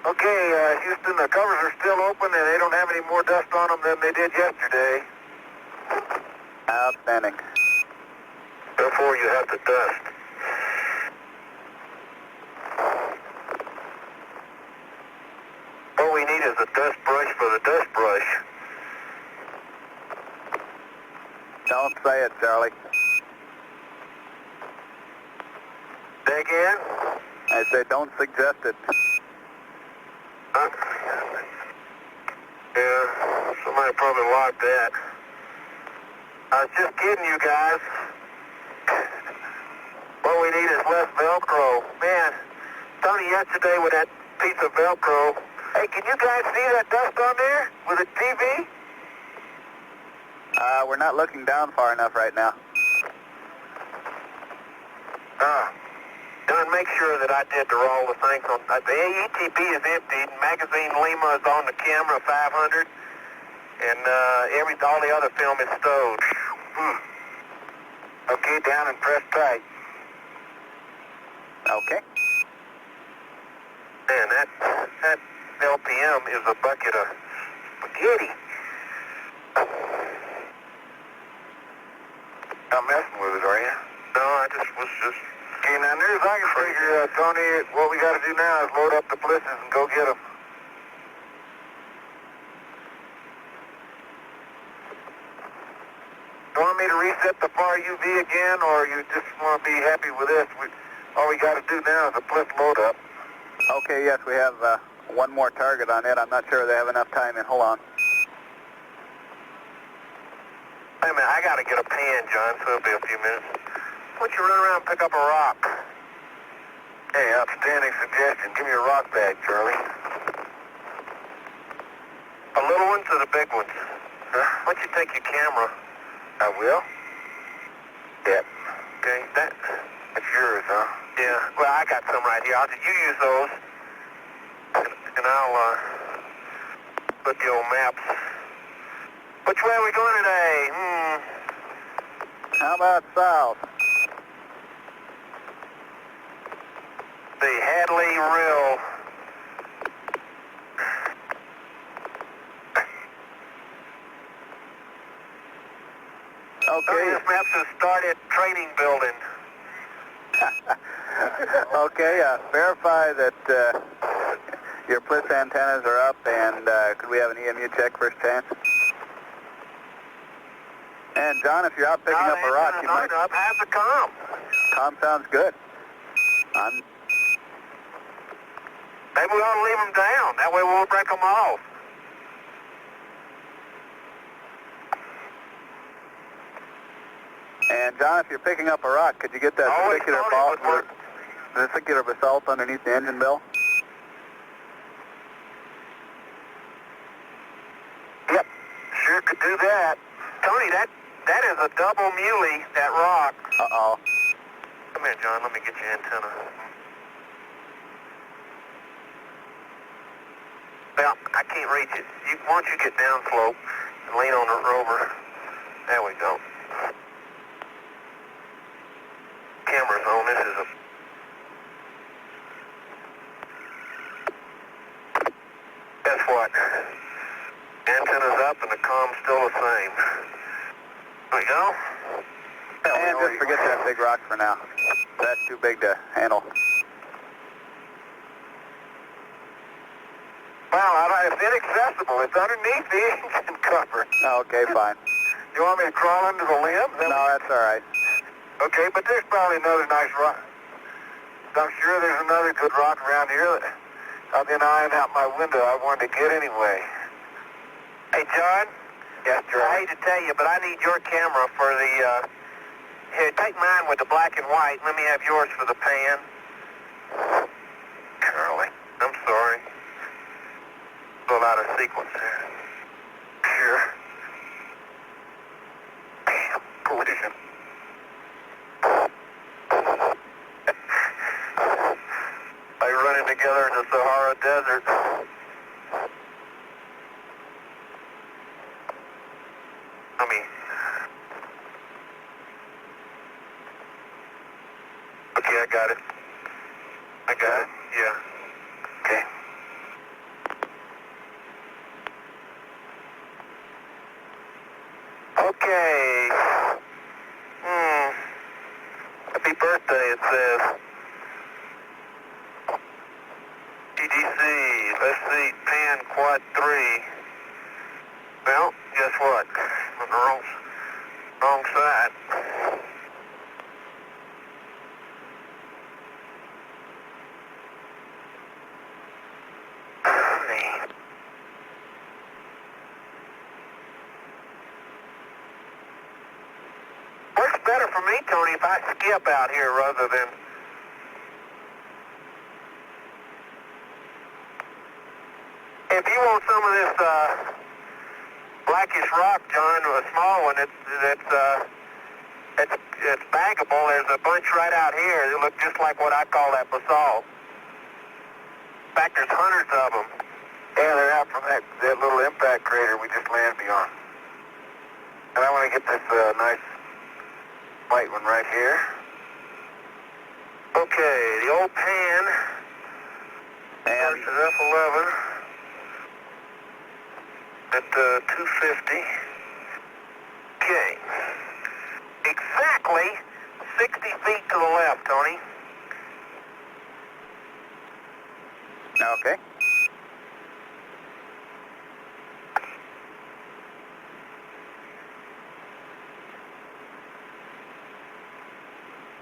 Okay, Houston, the covers are still open and they don't have any more dust on them than they did yesterday. Outstanding. Therefore, you have to dust. All we need is a dust brush for the dust brush. Don't say it, Charlie. Say again? I say don't suggest it. Huh? Yeah, somebody probably locked that. I was just kidding you guys. What we need is less Velcro. Man, Tony yesterday with that piece of Velcro. Hey, can you guys see that dust on there with a TV? We're not looking down far enough right now. Don, make sure that I did the roll of things on the AETB is emptied. Magazine Lima is on the camera 500, and all the other film is stowed. Okay, down and press tight. Okay. Man, that LPM is a bucket of spaghetti. Not messing with it, are you? No, I was just... Okay, now near as I can figure, Tony, what we got to do now is load up the blisses and go get them. You want me to reset the far UV again, or you just want to be happy with this? All we got to do now is a bliss load up. Okay, yes, we have one more target on it. I'm not sure they have enough time in. Hold on. Wait a minute, I got to get a pan, John, so it'll be a few minutes. Why don't you run around and pick up a rock? Hey, outstanding suggestion. Give me a rock bag, Charlie. The little ones or the big ones? Huh? Why don't you take your camera? I will. Yep. Okay, that's yours, huh? Yeah, well, I got some right here. You use those, and I'll put the old maps. Which way are we going today? How about south? The Hadley Rill. Okay. This map's a started training building. Okay, verify that your PLIS antennas are up, and could we have an EMU check first chance? And John, if you're out picking up a rock, you might... Up. Have the comm. Comm sounds good. Maybe we ought to leave them down. That way we won't break them off. And John, if you're picking up a rock, could you get that particular basalt underneath the engine bell? Yep, sure could do that. Tony, that is a double muley, that rock. Uh-oh. Come here, John, let me get your antenna. Well, I can't reach it. Why don't you get down slope and lean on the rover. There we go. Camera's on. This is a... Guess what? Antenna's up and the comm's still the same. There we go. And just forget that big rock for now. That's too big to handle. Well, it's inaccessible. It's underneath the engine cover. Okay, fine. You want me to crawl under the limbs? No, that's all right. Okay, but there's probably another nice rock. I'm sure there's another good rock around here that I've been eyeing out my window. I wanted to get anyway. Hey, John? Yes, sir. I hate to tell you, but I need your camera for the... Here, take mine with the black and white. Let me have yours for the pan. Curly. I'm sorry. A little out of sequence there. Sure. Damn, collision. They running together in the Sahara Desert. Okay, I got it. Yeah. Okay. Okay. Happy birthday, it says. TGC, let's see, pan quad 3. Well, guess what? On the wrong side. Works better for me, Tony, if I skip out here rather than... If you want some of this blackish rock, John, a small one, it's baggable. There's a bunch right out here that look just like what I call that basalt. In fact, there's hundreds of them. Yeah, they're out from that little impact crater we just landed beyond. And I want to get this nice white one right here. Okay, the old pan. And F11 at 250. Okay. Exactly 60 feet to the left, Tony. Okay.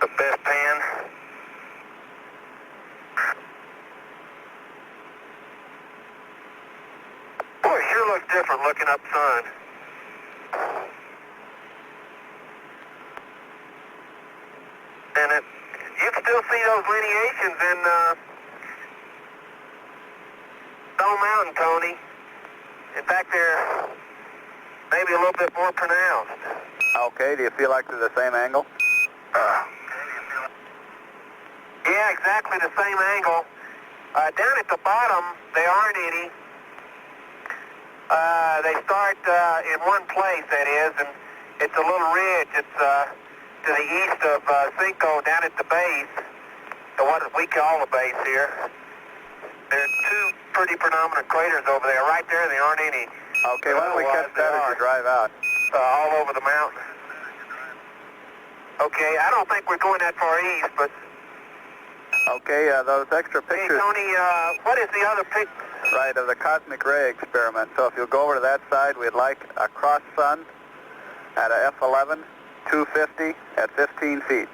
The best pan. Boy, it sure looks different looking up sun. And you can still see see those lineations in Stone Mountain, Tony. In fact, they're maybe a little bit more pronounced. Okay, do you feel like they're the same angle? Yeah, exactly the same angle. Down at the bottom, they aren't any. They start in one place, that is, and it's a little ridge. It's to the east of Cinco down at the base, what we call the base here. There are two pretty predominant craters over there. Right there, there aren't any. Okay, why don't we catch that as you drive out? All over the mountain. Okay, I don't think we're going that far east, but... Okay, those extra pictures... Hey, Tony, what is the other pic... Right, of the cosmic ray experiment. So if you'll go over to that side, we'd like a cross sun at a F11, 250 at 15 feet.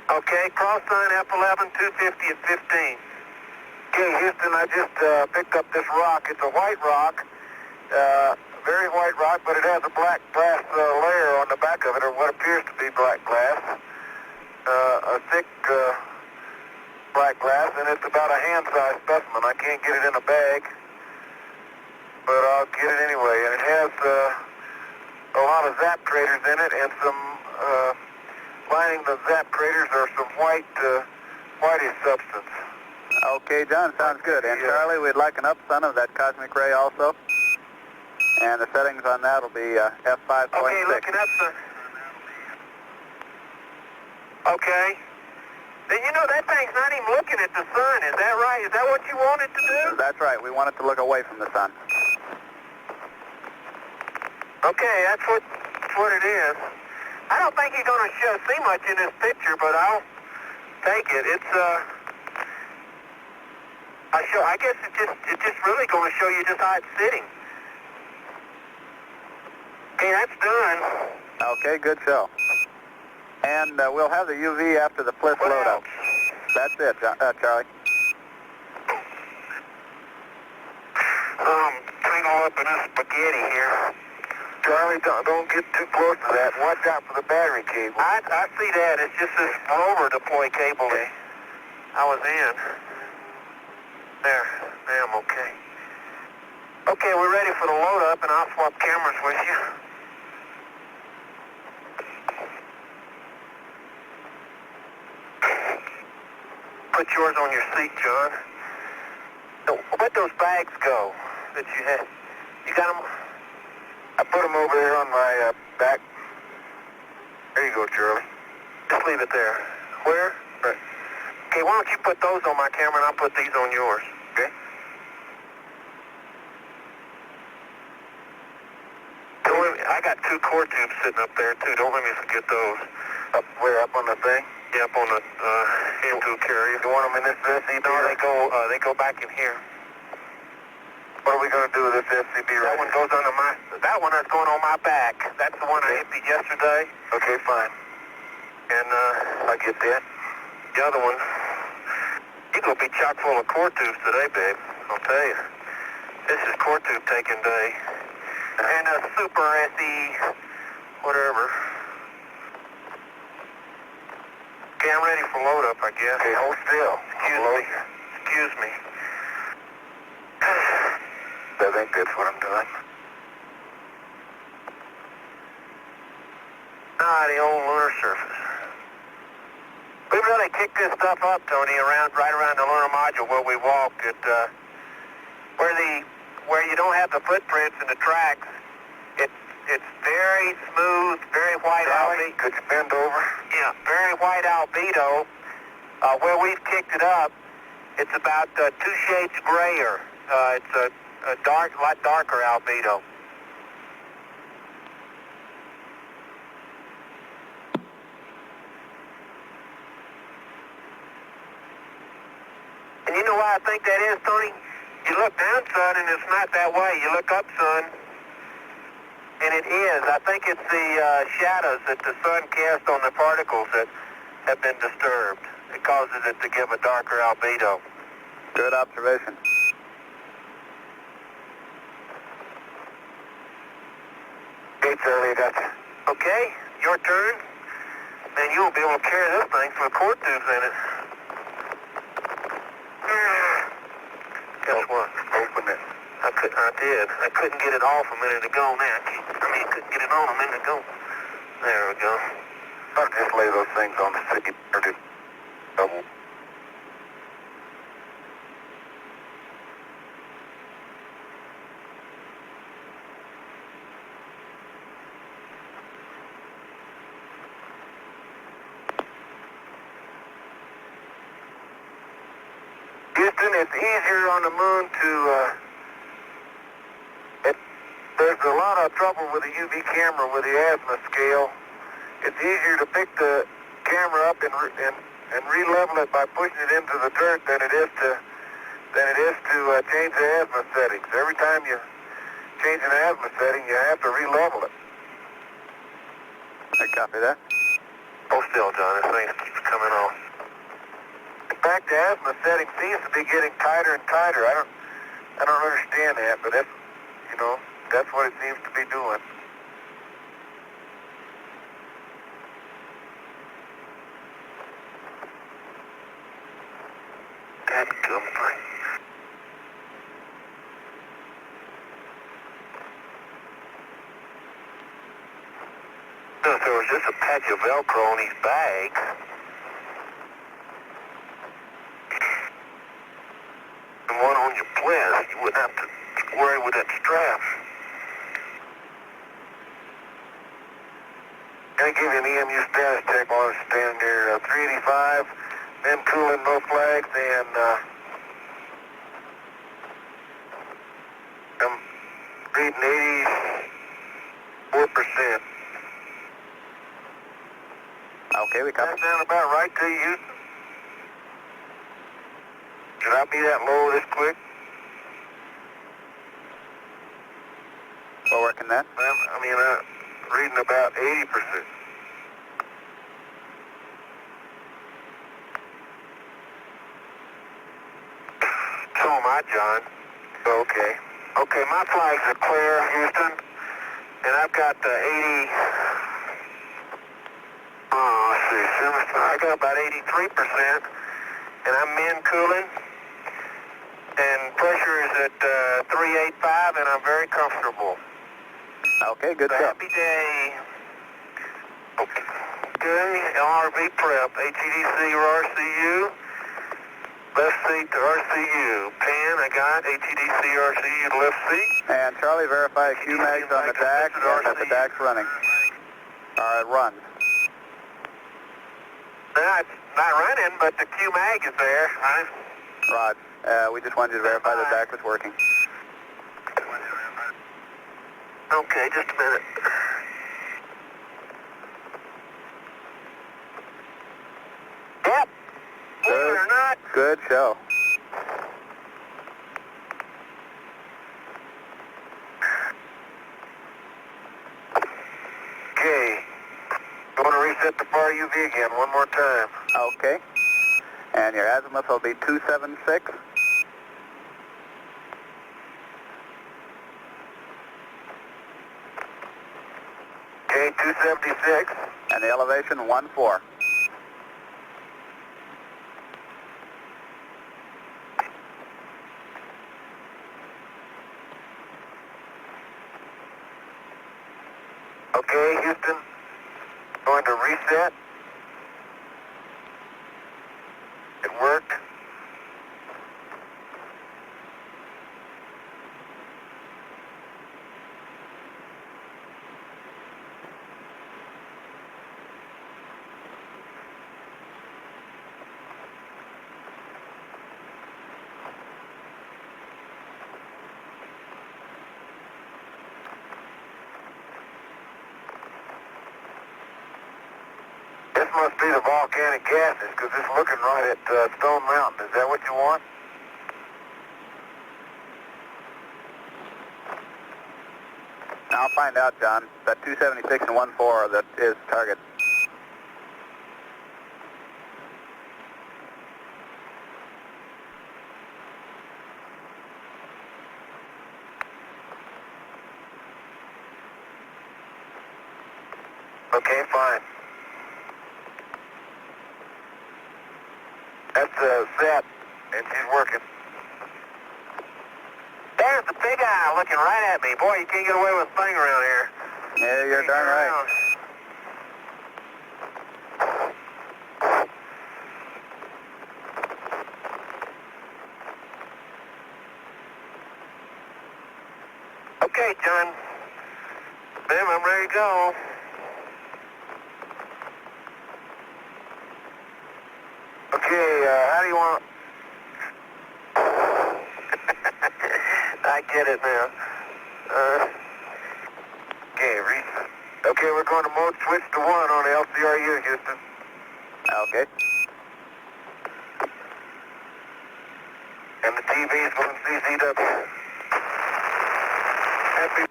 Okay, cross sun F11, 250 at 15. Okay, Houston, I just picked up this rock. It's a white rock, very white rock, but it has a black glass layer on the back of it, or what appears to be black glass. A thick black glass, and it's about a hand-sized specimen. I can't get it in a bag, but I'll get it anyway. And it has a lot of zap craters in it, and some lining the zap craters are some whitish substance. Okay, John, sounds good. And Charlie, we'd like an up sun of that cosmic ray also. And the settings on that will be F5.6. Okay, looking up, sir. Okay. Then you know that thing's not even looking at the sun, is that right? Is that what you want it to do? That's right. We want it to look away from the sun. Okay, that's what it is. I don't think you're going to see much in this picture, but I'll take it. It's I guess it's just really going to show you just how it's sitting. Okay, that's done. Okay, good show. And we'll have the UV after the Pliss loadout. That's it, Charlie. Tangle up in this spaghetti here. Charlie, don't get too close to that. Watch out for the battery cable. I see that. It's just this rover deploy cable that I was in. There. I'm okay. Okay, we're ready for the load up, and I'll swap cameras with you. Put yours on your seat, John. Where'd those bags go that you had? You got them? I put them over there on my back. There you go, Charlie. Just leave it there. Where? Right. Okay, why don't you put those on my camera and I'll put these on yours, okay? I got two core tubes sitting up there, too. Don't let me forget those. Up where? Up on the thing? Yeah, up on the M2 carrier. You want them in this SCB? No, they go back in here. What are we going to do with this SCB right? That one goes under my... That one is going on my back. That's the one I emptied yesterday. Okay, fine. And I get that. The other one, you're going to be chock full of core tubes today, babe. I'll tell you. This is core tube taking day. And a super SE, whatever. Okay, I'm ready for load up, I guess. Okay, hold still. Excuse me. I think that's what I'm doing. The old Lunar Surface. We really kicked this stuff up, Tony, right around the Lunar Module where we walked. Where you don't have the footprints and the tracks. It's very smooth, very white albedo. Could you bend over? Yeah, very white albedo. Where we've kicked it up, it's about 2 shades grayer. It's a lot darker albedo. And you know why I think that is, Tony? You look down, son, and it's not that way. You look up, son, and it is. I think it's the shadows that the sun casts on the particles that have been disturbed. It causes it to give a darker albedo. Good observation. Okay, Charlie, I got you. Okay, your turn. Man, you won't be able to carry this thing for the cord tubes in it. Guess what? Open it. I did. I couldn't get it off a minute ago now. Couldn't get it on a minute ago. There we go. I'll just lay those things on the seat or just double. Houston, it's easier on the moon to, there's a lot of trouble with the UV camera with the azimuth scale. It's easier to pick the camera up and re-level it by pushing it into the dirt than it is to change the azimuth settings. Every time you change an azimuth setting, you have to re-level it. I copy that. Hold still, John. This thing keeps coming off. In fact, the azimuth setting seems to be getting tighter and tighter. I don't understand that, but that's, you know, that's what it seems to be doing. That's good. If there was just a patch of Velcro on these bags, and one on your plinth, you wouldn't have to worry with that strap. Gonna give you an EMU status check while I'm standing there. 385, then cooling, no flags, and I'm reading 84%. Okay, we copy. That sound about right to you, Houston? Should I be that low this quick? We're working that. Reading about 80%. So am I, John. Okay. Okay, my flags are clear, Houston. And I've got 80... let's see. I got about 83%. And I'm min cooling. And pressure is at 385, and I'm very comfortable. Okay, good stuff. Happy day. Okay, LRV prep, HEDC or RCU. Left seat to RCU. Pan, I got HEDC RCU to left seat. And Charlie, verify Q-mags on the DAC and that the DAC's running. It runs. It's not running, but the Q-mag is there, right? Rod, we just wanted you to verify the DAC was working. Okay, just a minute. Yep. Believe it or not. Good show. Okay. I want to reset the bar UV again one more time. Okay. And your azimuth will be 276. Okay, 276. And the elevation 14. Okay, Houston, going to reset. It worked. This must be the volcanic gases, because it's looking right at Stone Mountain. Is that what you want? I'll find out, John. That 276 and 14, that is target. Okay, fine. That's Zet, and she's working. There's the big eye looking right at me. Boy, you can't get away with a thing around here. Yeah, you're darn right. Okay, John. Ma'am, I'm ready to go. Okay, how do you want... I get it now. Okay, reset. Okay, we're going to mode switch to 1 on the LCRU, Houston. Okay. And the TV is going CCW. Happy.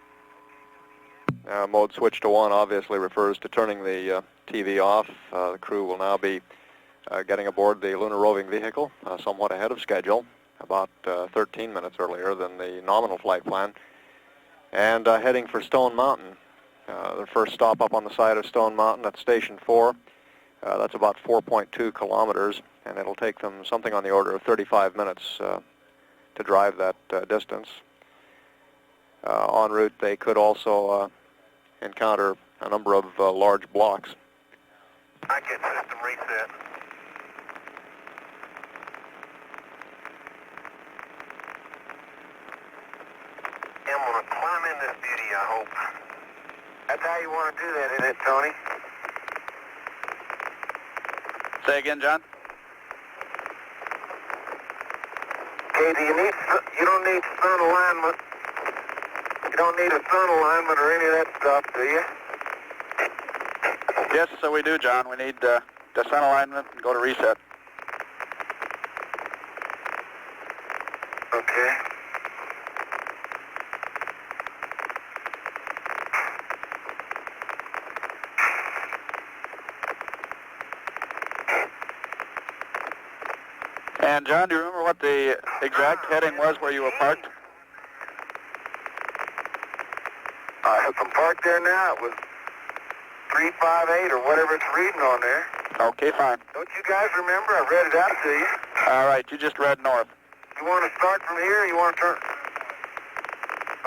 Mode switch to 1 obviously refers to turning the TV off. The crew will now be getting aboard the lunar roving vehicle somewhat ahead of schedule, about 13 minutes earlier than the nominal flight plan, and heading for Stone Mountain. Their first stop up on the side of Stone Mountain at Station 4. That's about 4.2 kilometers, and it'll take them something on the order of 35 minutes to drive that distance. En route, they could also encounter a number of large blocks. I get system reset. I'm going to climb in this beauty, I hope. That's how you want to do that, isn't it, Tony? Say again, John? Okay, you don't need sun alignment. You don't need a sun alignment or any of that stuff, do you? Yes, so we do, John. We need the sun alignment and go to reset. Okay. And John, do you remember what the exact heading was where you were parked? If I'm parked there now, it was 358 or whatever it's reading on there. Okay, fine. Don't you guys remember? I read it out to you. All right, you just read north. You want to start from here or you want to turn?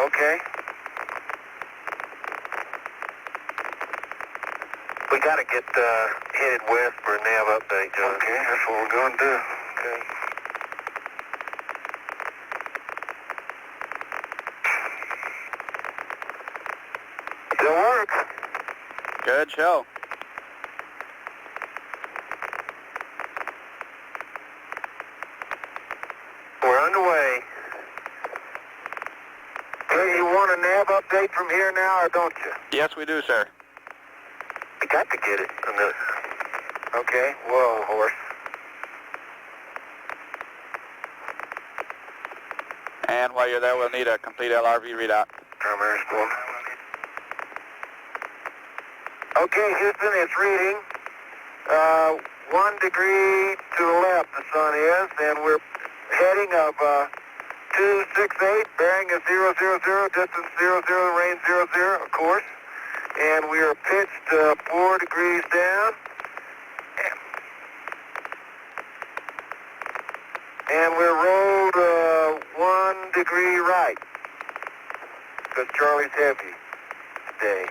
Okay. We got to get headed west for a nav update, John. Okay, that's what we're going to do. Okay. Still works. Good show. We're underway. Hey, you want a nav update from here now, or don't you? Yes, we do, sir. We got to get it. Okay, whoa, horse. And while you're there, we'll need a complete LRV readout. Primary school. Okay, Houston, it's reading 1 degree to the left, the sun is, and we're heading of 268, bearing is 000, distance 00, range 00, of course. And we are pitched 4 degrees down. And we're rolled 1 degree right. Because Charlie's heavy today.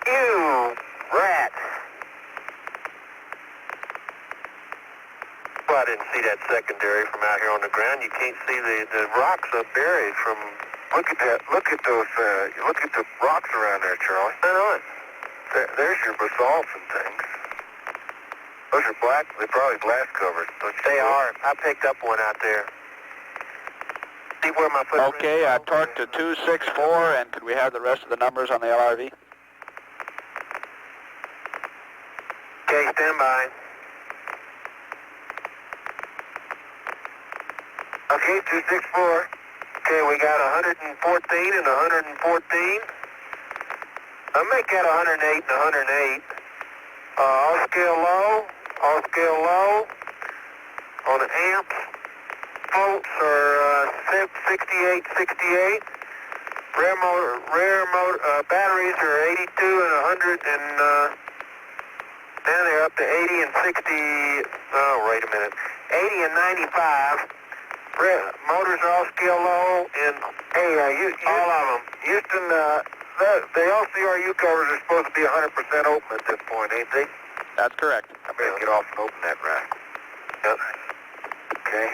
You rat. Well, I didn't see that secondary from out here on the ground. You can't see the rocks up buried from... Look at that. Look at those. Look at the rocks around there, Charlie. I know it. There's your basalts and things. Those are black. They're probably glass covered. They are. I picked up one out there. See where my footprint Okay, torque to 264, and could we have the rest of the numbers on the LRV? Okay, stand by. Okay, 264. Okay, we got 114 and 114. I'll make that 108 and 108. All scale low. On the amps, volts are 68. Rear motor batteries are 82 and 100, and now they're up to 80 and 60. Oh, wait a minute. 80 and 95. Motors are all still low, and hey, all of them. Houston, the LCRU covers are supposed to be 100% open at this point, ain't they? That's correct. I better get off and open that rack. Yep. Okay.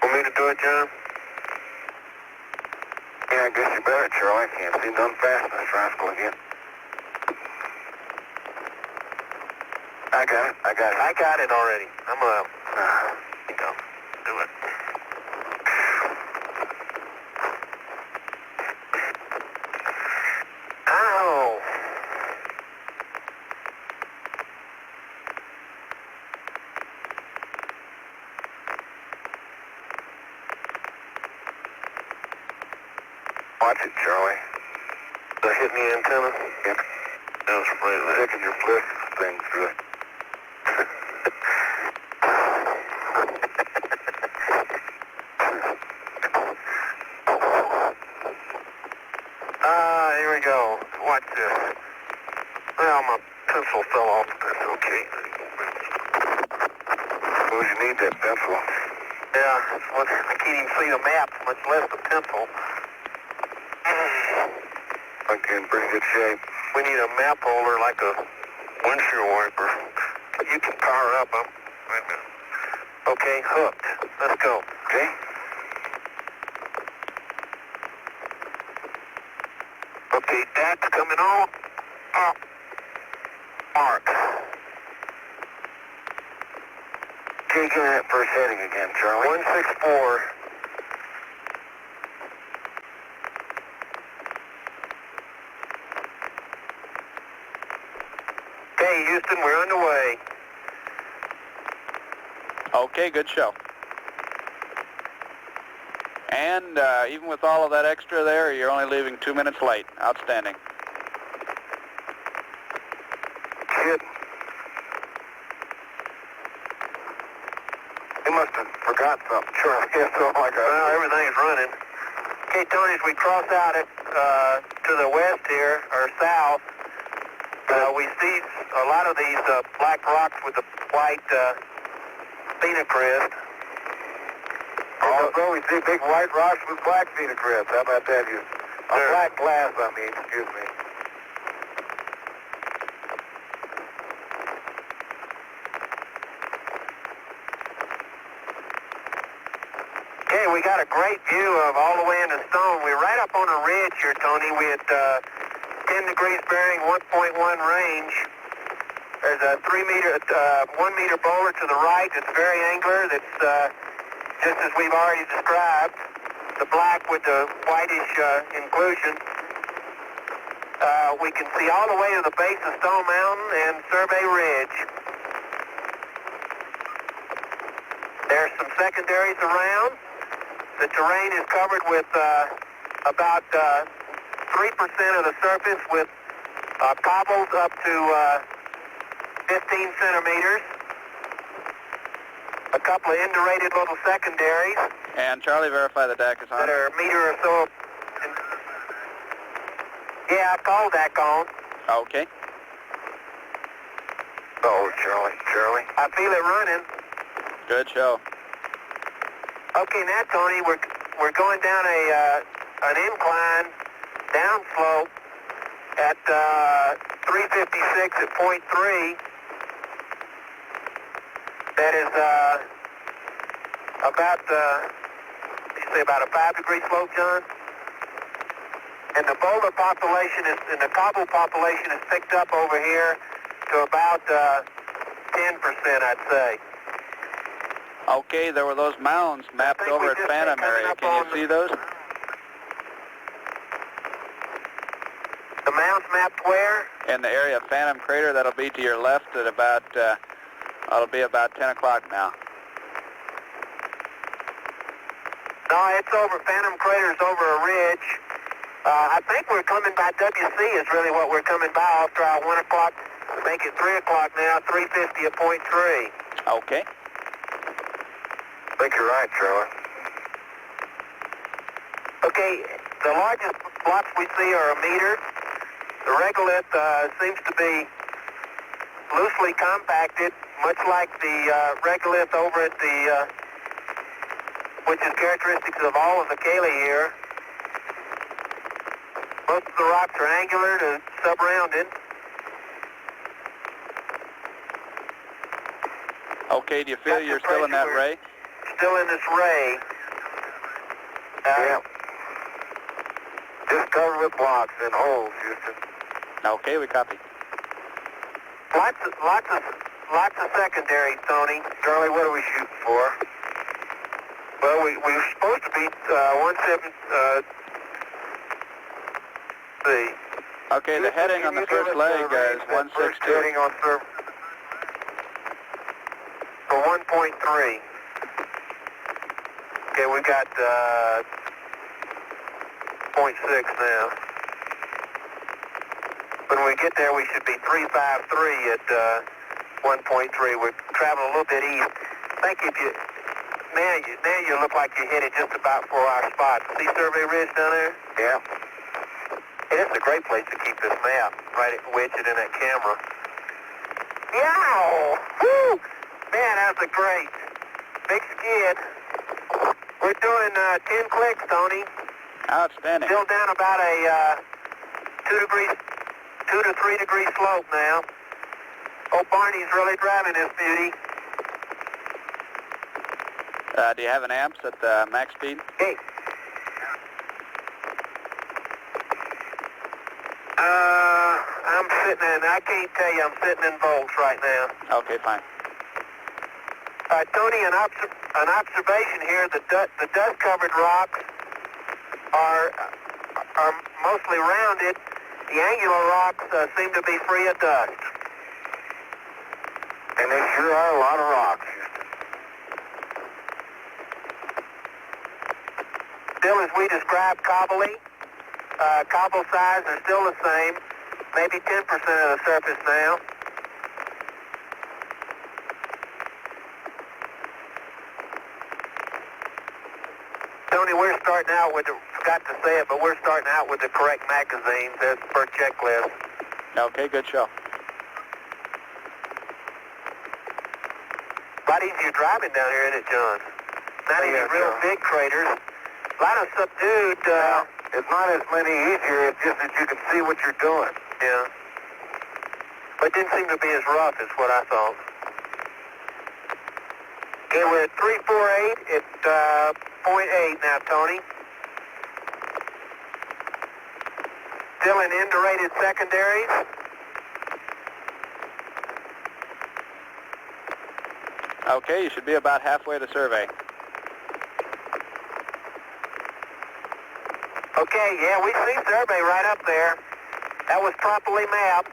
Want me to do it, John? Yeah, I guess you better, Charlie. I can't seem to unfasten this rascal again. I got it already. I'm you know, do it. Ow! Watch it, Charlie. Did I hit the antenna? Yep. That was right. Sticking your flip thing through it. Here we go. Watch this. Well, my pencil fell off, but that's okay. Well, you need that pencil. Yeah, I can't even see the map, much less the pencil. Okay, in pretty good shape. We need a map holder like a windshield wiper. You can power up. Wait a minute. Okay, hooked. Let's go. Okay. Okay, that's coming on. Up. Mark. Okay, give me that first heading again, Charlie. 164. Okay, Houston, we're underway. Okay, good show. And even with all of that extra there, you're only leaving 2 minutes late. Outstanding. Shit. They must have forgot something, Charlie. Well, everything's running. Okay, Tony, as we cross out it to the west here, or south, we see a lot of these black rocks with the white phenocryst. Also, we see big white rocks with black phenocryst. How about that? Black glass, excuse me. Okay, we got a great view of all the way into Stone. We're right up on a ridge here, Tony. We at 10 degrees bearing, 1.1 range. There's a 1 meter boulder to the right that's very angular. That's just as we've already described. The black with the whitish inclusion. We can see all the way to the base of Stone Mountain and Survey Ridge. There's some secondaries around. The terrain is covered with about 3% of the surface with cobbles up to 15 centimeters. A couple of indurated little secondaries. And Charlie, verify the deck is on. That are a meter or so. Yeah, I called that on. Okay. Oh, Charlie. I feel it running. Good show. Okay, now Tony, we're going down an incline downslope at 356 at 0.3. That is about a 5-degree slope, John. And the boulder population and the cobble population is picked up over here to about 10%, I'd say. Okay, there were those mounds mapped over at Phantom area. Can you see those? The mounds mapped where? In the area of Phantom Crater. That'll be to your left at about, it'll be about 10 o'clock now. No, it's over. Phantom Crater's over a ridge. I think we're coming by WC is really what we're coming by after our 1 o'clock. Make it 3 o'clock now, 350 at point 3. Okay. I think you're right, Charlie. Okay, the largest blocks we see are a meter. The regolith seems to be loosely compacted, much like the regolith over at the, which is characteristics of all of the Cayley here. Most of the rocks are angular to sub-rounded. Okay, do you feel you're still in that ray? Still in this ray. Yeah. Just covered with blocks and holes, Houston. Okay, we copy. Lots of secondary, Tony. Charlie, what are we shooting for? Well, we were supposed to be 17. Okay, the heading on the first leg is 162. Heading on surface. For 1.3. Okay, we got 0.6 now. When we get there, we should be 353 at 1.3. We're traveling a little bit east. I think if you now you look like you hit it just about for our spot. See Survey Ridge down there? Yeah. Hey, this is a great place to keep this map. Right, wedge it in that camera. Yow! Woo! Man, that was a great big skid. We're doing 10 clicks, Tony. Outstanding. Still down about a 2 to 3 degree slope now. Oh, Barney's really driving this beauty. Do you have an amps at max speed? Hey. I'm sitting in, I can't tell you, I'm sitting in volts right now. Okay, fine. Tony, an observation here, the dust-covered rocks are mostly rounded. The angular rocks seem to be free of dust. And there sure are a lot of rocks. Still, as we described cobbly, cobble size are still the same, maybe 10% of the surface now. Tony, we're starting out with, forgot to say it, but we're starting out with the correct magazines as per checklist. Okay, good show. A lot easier driving down here, isn't it, John? Not any real big craters. A lot of subdued. It's not as many easier, it's just that you can see what you're doing. Yeah. But it didn't seem to be as rough as what I thought. Okay, we're at 348 at 0.8 now, Tony. Still in indurated secondaries. Okay, you should be about halfway to survey. Okay, yeah, we see survey right up there. That was properly mapped.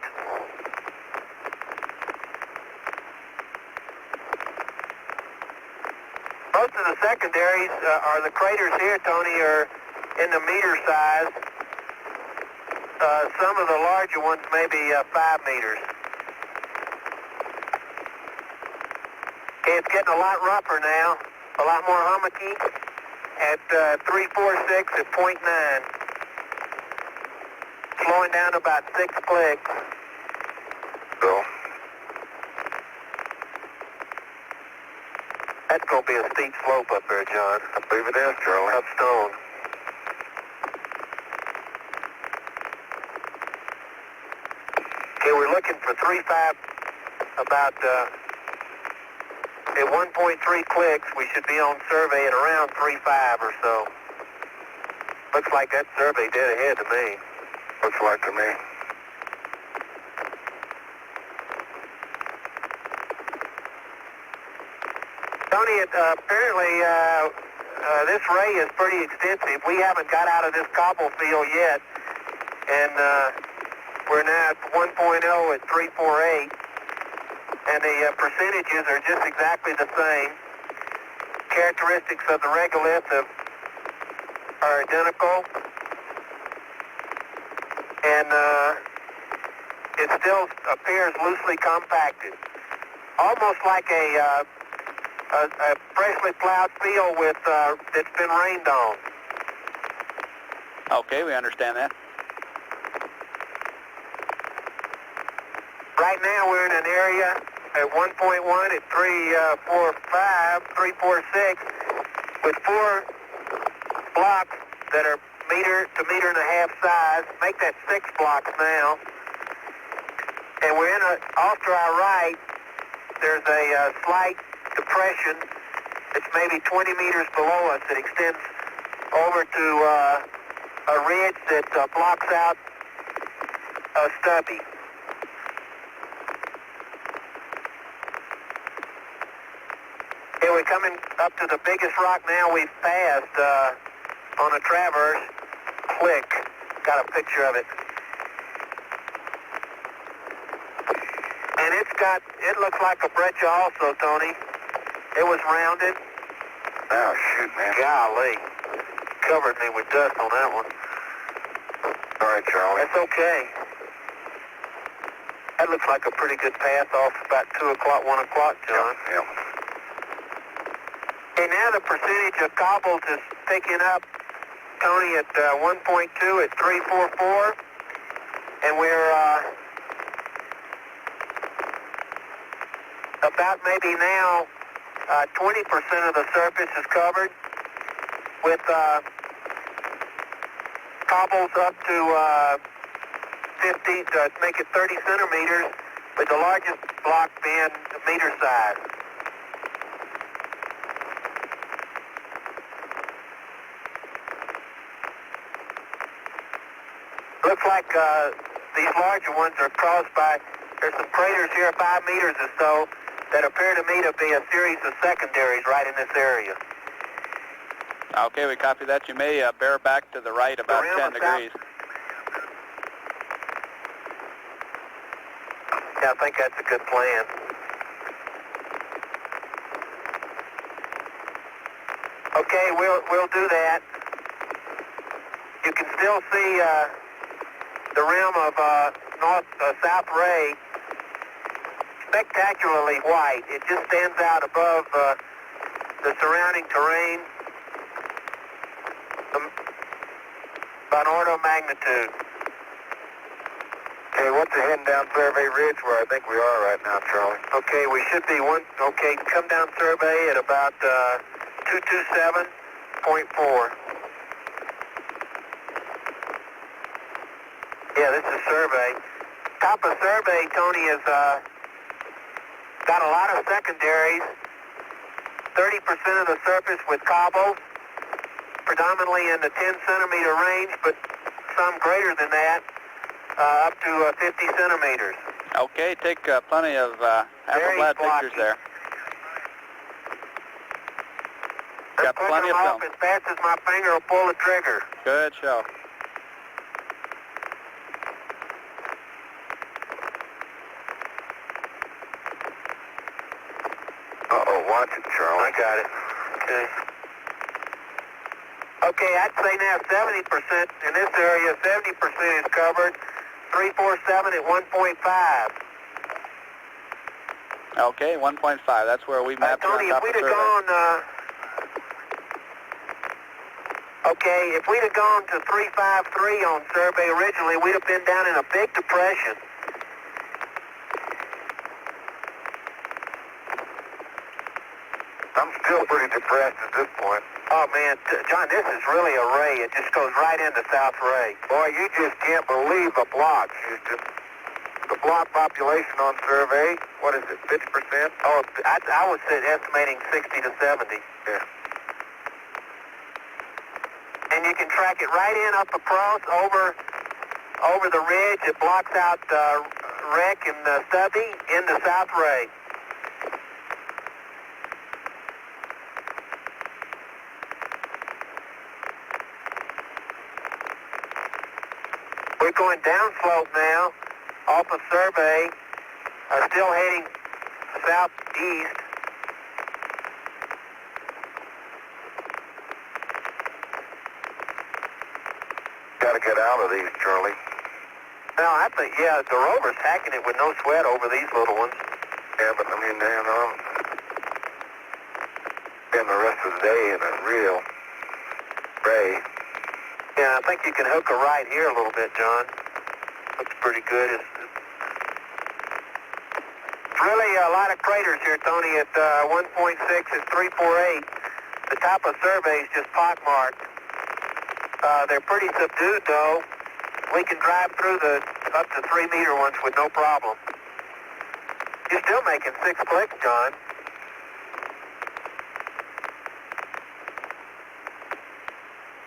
Most of the secondaries are the craters here, Tony, are in the meter size. Some of the larger ones may be 5 meters. Okay, it's getting a lot rougher now, a lot more hummocky at 346 at 0.9. Slowing down to about 6 clicks. So, that's going to be a steep slope up there, John. I believe it is, Charlie. Up stone. Okay, we're looking for 3.5, about at 1.3 clicks. We should be on survey at around 3.5 or so. Looks like that survey dead ahead to me. Looks like to me. Tony, apparently this ray is pretty extensive. We haven't got out of this cobble field yet, and we're now at 1.0 at 348, and the percentages are just exactly the same. Characteristics of the regolith of are identical, and it still appears loosely compacted, almost like a freshly plowed field with that's been rained on. Okay, we understand that. Right now we're in an area at 1.1 at 346 with 4 blocks that are meter to meter and a half size. Make that 6 blocks now. And we're in off to our right, there's a slight depression. It's maybe 20 meters below us that extends over to a ridge that blocks out Stubby. Okay, we're coming up to the biggest rock now we've passed on a traverse. Click. Got a picture of it. And it looks like a breccia also, Tony. It was rounded. Oh, shoot, man. Golly. Covered me with dust on that one. Sorry, Charlie. That's okay. That looks like a pretty good path off about 2 o'clock, 1 o'clock, John. Yep. Okay, now the percentage of cobbles is picking up, Tony, at 1.2 at 344. And we're about maybe now 20% of the surface is covered with cobbles up to 50 to make it 30 centimeters, with the largest block being meter size. Looks like these larger ones are caused by, there's some craters here 5 meters or so that appear to me to be a series of secondaries right in this area. Okay, we copy that. You may bear back to the right about 10 degrees. Yeah, I think that's a good plan. Okay, we'll do that. You can still see the rim of South Ray, spectacularly white. It just stands out above the surrounding terrain by an order of magnitude. Okay, what's the heading down Survey Ridge where I think we are right now, Charlie? Okay, we should be okay, come down survey at about 227.4. Yeah, this is survey. Top of survey, Tony, has got a lot of secondaries. 30% of the surface with cobbles, predominantly in the 10 centimeter range, but some greater than that, up to 50 centimeters. Okay, take plenty of Hasselblad pictures there. Got plenty of film. As fast as my finger will pull the trigger. Good show. Uh-oh, watch it, Charlie. I got it. Okay. Okay, I'd say now 70% in this area, 70% is covered. 347 at 1.5. Okay, 1.5. That's where we mapped Tony, on if top we'd of have survey. gone, okay, if we'd have gone to 353 on survey originally, we'd have been down in a big depression. I'm still pretty depressed at this point. Oh, man, John, this is really a ray. It just goes right into South Ray. Boy, you just can't believe the blocks, Houston. The block population on survey, what is it, 50%? Oh, I was estimating 60 to 70. Yeah. And you can track it right in up across over the ridge. It blocks out Wreck and Stubby into South Ray. We're going downslope now, off of survey, still heading southeast. Got to get out of these, Charlie. No, I think, yeah, the rover's hacking it with no sweat over these little ones. Yeah, but I mean, spend the rest of the day in a real ray. Yeah, I think you can hook a right here a little bit, John. Looks pretty good. It's really a lot of craters here, Tony. At 1.6 is 348. The top of survey is just pockmarked. They're pretty subdued, though. We can drive through the up to 3 meter ones with no problem. You're still making 6 clicks, John.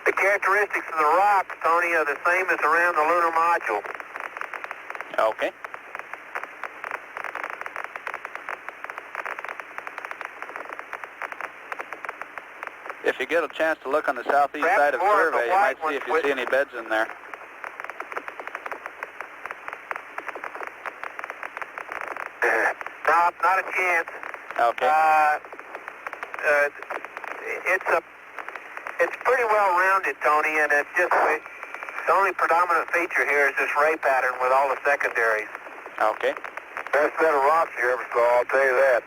The characteristics of the rocks, Tony, are the same as around the lunar module. Okay. If you get a chance to look on the southeast Perhaps side of more of the survey, you white might see ones if you with- see any beds in there. No, not a chance. Okay. It's pretty well rounded, Tony, and it's just the only predominant feature here is this ray pattern with all the secondaries. Okay. Best set of rocks you ever saw, I'll tell you that.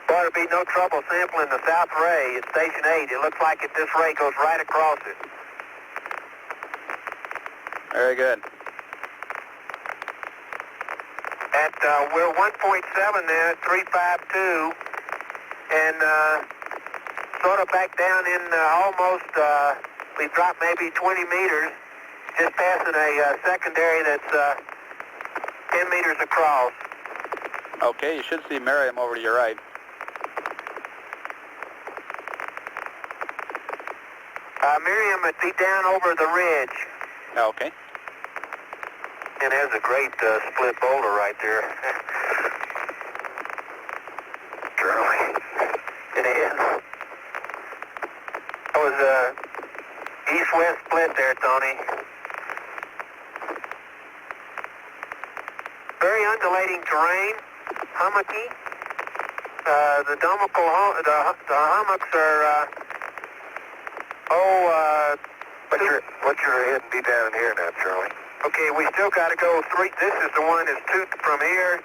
Well, there'd be no trouble sampling the south ray at Station 8. It looks like this ray goes right across it. Very good. We're 1.7 now at 352, and sort of back down in almost, we dropped maybe 20 meters, just passing a secondary that's 10 meters across. Okay, you should see Miriam over to your right. Miriam would be down over the ridge. Okay. And there's a great split boulder right there. Charlie. It is. That was a east-west split there, Tony. Very undulating terrain, hummocky. The the hummocks are, What's your head and be down here now, Charlie? okay, we still got to go 3. This is the one that's 2 from here.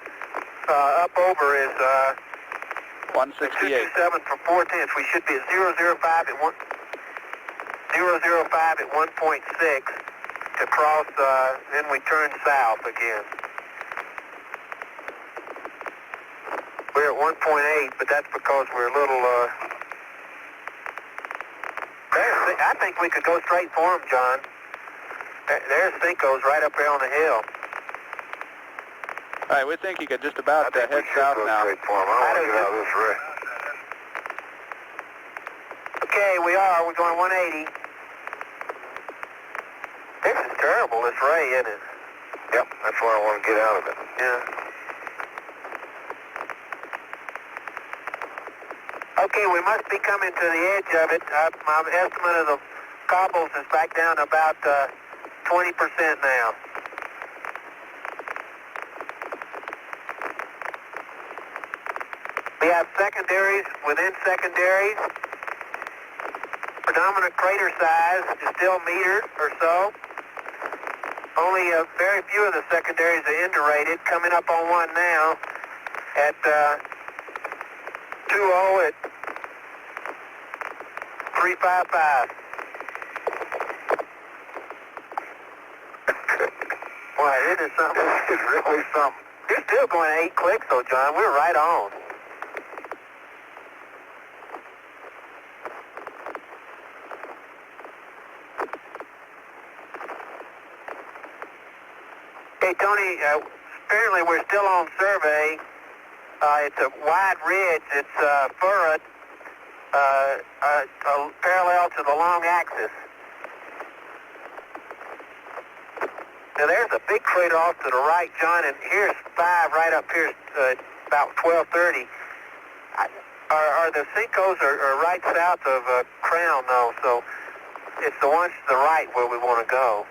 Up over is 168. 227 for 4/10. We should be at 005 at 005 at 1.6 to cross. Then we turn south again. We're at 1.8, but that's because we're a little. I think we could go straight for them, John. There's Cinco's right up there on the hill. All right, we think you could just about head we should south go now. straight for him. I don't want to get out of this ray. Okay, we are. We're going 180. This is terrible, this ray, isn't it? Yep, that's why I want to get out of it. Yeah. Okay, we must be coming to the edge of it. My estimate of the cobbles is back down to about 20% now. We have secondaries within secondaries. Predominant crater size is still metered or so. Only a very few of the secondaries are indurated. Coming up on one now at 2-0 at 355. Boy, it is something. This is really something. You're still going 8 clicks though, John. We're right on. Hey, Tony, apparently we're still on survey. It's a wide ridge. It's furrowed parallel to the long axis. Now there's a big crater off to the right, John, and here's 5 right up here about 1230. Are the Cinco's are right south of Crown, though, so it's the ones to the right where we want to go.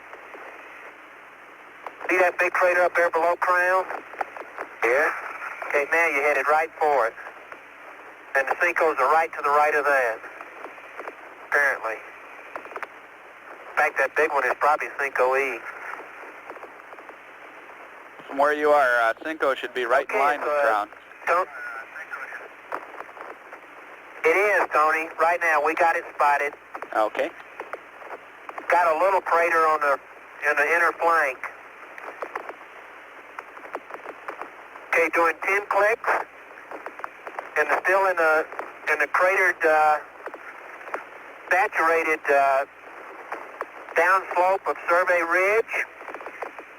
See that big crater up there below Crown? Yeah? Okay, now you're headed right for it. And the sinkholes are right to the right of that, apparently. In fact, that big one is probably Cinco E. From where you are, Cinco should be right in line with ground. It is, Tony. Right now, we got it spotted. Okay. Got a little crater on in the inner flank. Okay, doing 10 clicks, and still in the cratered, saturated downslope of Survey Ridge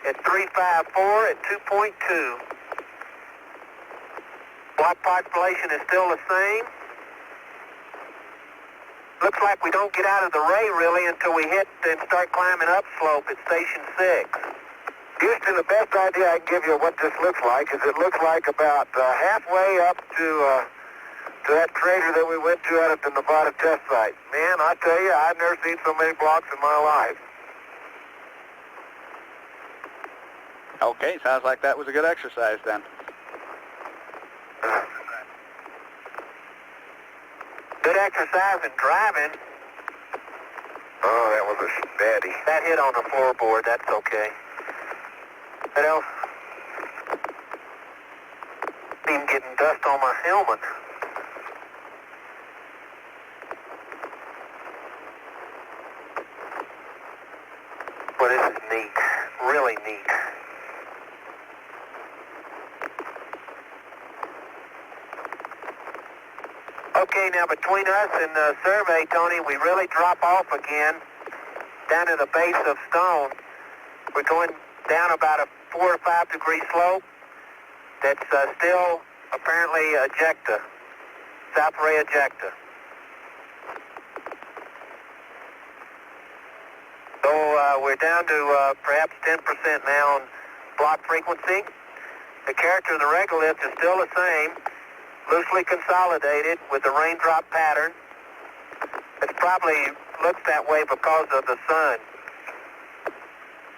at 354 at 2.2. Block population is still the same. Looks like we don't get out of the ray really until we hit and start climbing upslope at Station 6. Houston, the best idea I can give you of what this looks like is it looks like about halfway up to that crater that we went to out at the Nevada test site. Man, I tell you, I've never seen so many blocks in my life. Okay, sounds like that was a good exercise then. Good exercise in driving. Oh, that was a steady. That hit on the floorboard, that's okay. What else? Even getting dust on my helmet. Well, this is neat. Really neat. Okay, now between us and the survey, Tony, we really drop off again down to the base of Stone. We're going down about a 4 or 5 degree slope that's still apparently ejecta, South Ray ejecta. So we're down to perhaps 10% now on block frequency. The character of the regolith is still the same, loosely consolidated with the raindrop pattern. It probably looks that way because of the sun.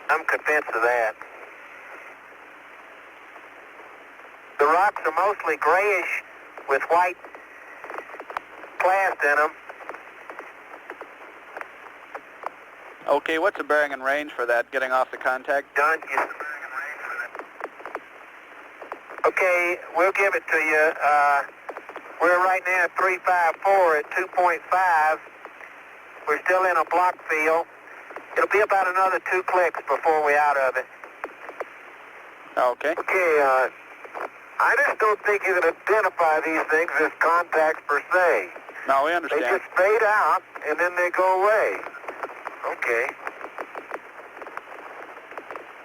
I'm convinced of that. The rocks are mostly grayish with white plast in them. Okay, what's the bearing and range for that, getting off the contact? Done. Okay, we'll give it to you. We're right now at 354 at 2.5. We're still in a block field. It'll be about another 2 clicks before we're out of it. Okay. Okay, I just don't think you can identify these things as contacts per se. No, we understand. They just fade out and then they go away. Okay.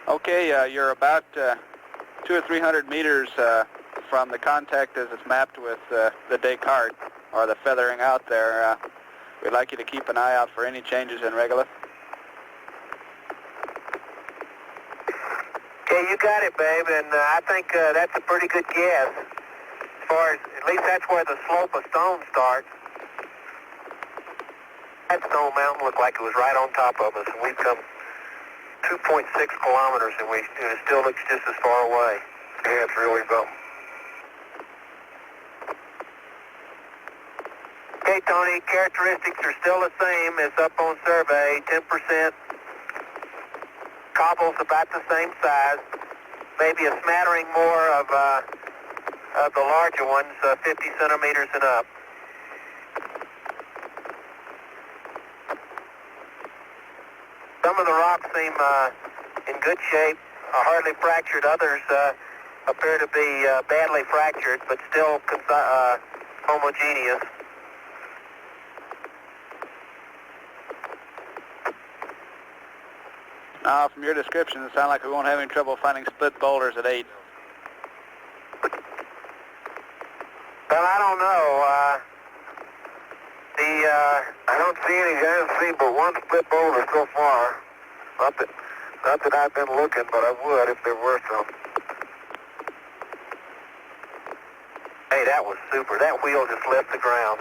Okay, you're about 200 or 300 meters from the contact as it's mapped with the Descartes, or the feathering out there. We'd like you to keep an eye out for any changes in regolith. Okay, you got it, babe, and I think that's a pretty good guess. As far as, at least that's where the slope of Stone starts. That Stone Mountain looked like it was right on top of us, and we've come 2.6 kilometers, and it still looks just as far away. Yeah, it's really something. Okay, Tony, characteristics are still the same as up on survey, 10%. Cobble's about the same size, maybe a smattering more of the larger ones, 50 centimeters and up. Some of the rocks seem in good shape, hardly fractured. Others appear to be badly fractured, but still homogeneous. From your description, it sounds like we won't have any trouble finding split boulders at 8. Well, I don't know. I don't see any. I haven't seen but one split boulder so far. Not that I've been looking, but I would if there were some. Hey, that was super. That wheel just left the ground.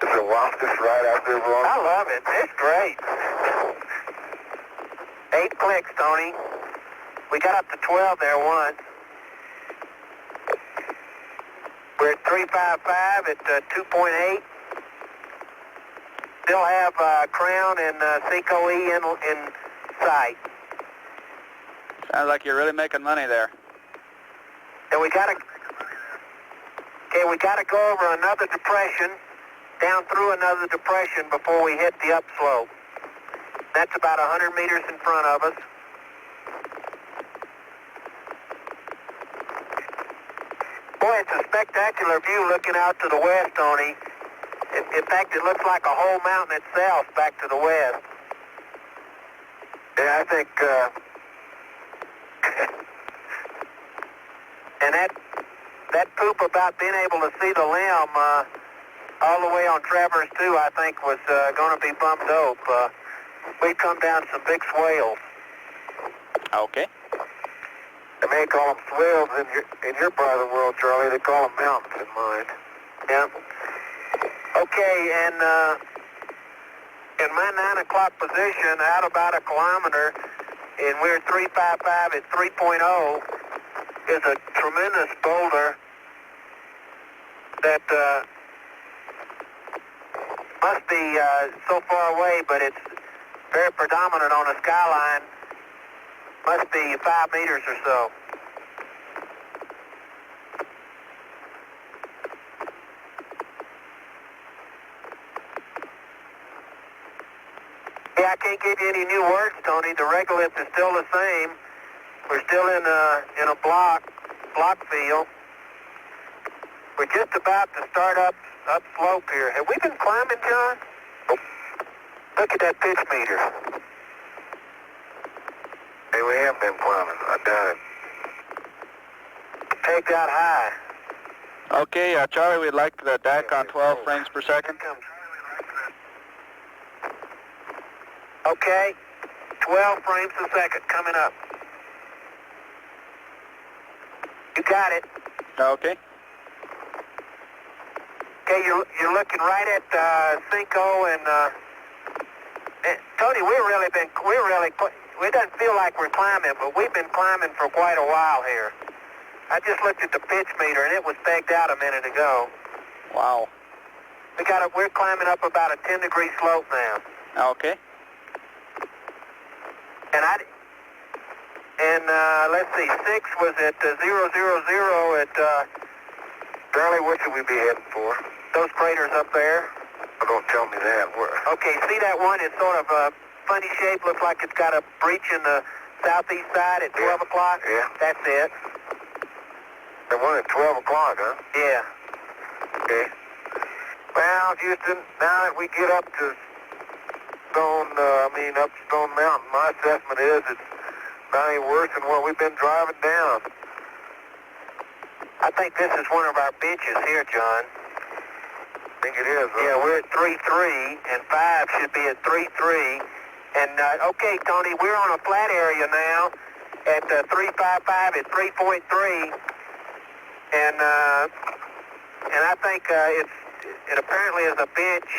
It's a wildest ride out there, Ron. I love it. It's great. 8 clicks, Tony. We got up to 12 there once. We're at 355 at 2.8. Still have Crown and Seco E in sight. Sounds like you're really making money there. And we gotta go over another depression, down through another depression before we hit the upslope. That's about 100 meters in front of us. Boy, it's a spectacular view looking out to the west, Tony. In fact, it looks like a whole mountain itself back to the west. Yeah, I think, and that poop about being able to see the limb all the way on Traverse 2, I think, was going to be bum dope. We come down some big swales. Okay. They may call them swales in your part of the world, Charlie. They call them mountains in mine. Yeah. Okay, and in my 9 o'clock position, out about a kilometer, and we're 355 at 3.0, is a tremendous boulder that must be so far away, but it's very predominant on the skyline. Must be 5 meters or so. Yeah, I can't give you any new words, Tony. The regolith is still the same. We're still in a block field. We're just about to start up slope here. Have we been climbing, John? Oh. Look at that pitch meter. Hey, we have been climbing. I doubt it. Take that high. Okay, Charlie, we'd like the deck on 12 frames per second. Okay, 12 frames a second coming up. You got it. Okay. Okay, you're looking right at Cinco and Tony. We doesn't feel like we're climbing, but we've been climbing for quite a while here. I just looked at the pitch meter and it was pegged out a minute ago. Wow. We're climbing up about a 10-degree slope now. Okay. And let's see, 6 was at 000 at, Charlie, what should we be heading for? Those craters up there? Oh, don't tell me that. Okay, see that one? It's sort of a funny shape, looks like it's got a breach in the southeast side at 12 o'clock? Yeah. That's it. The one at 12 o'clock, huh? Yeah. Okay. Well, Houston, now that we get up to up Stone Mountain, my assessment is it's not any worse than what we've been driving down. I think this is one of our benches here, John. I think it is, huh? Yeah, we're at 3.3, and 5 should be at 3.3. And, okay, Tony, we're on a flat area now at 355 at 3.3. And I think it apparently is a bench.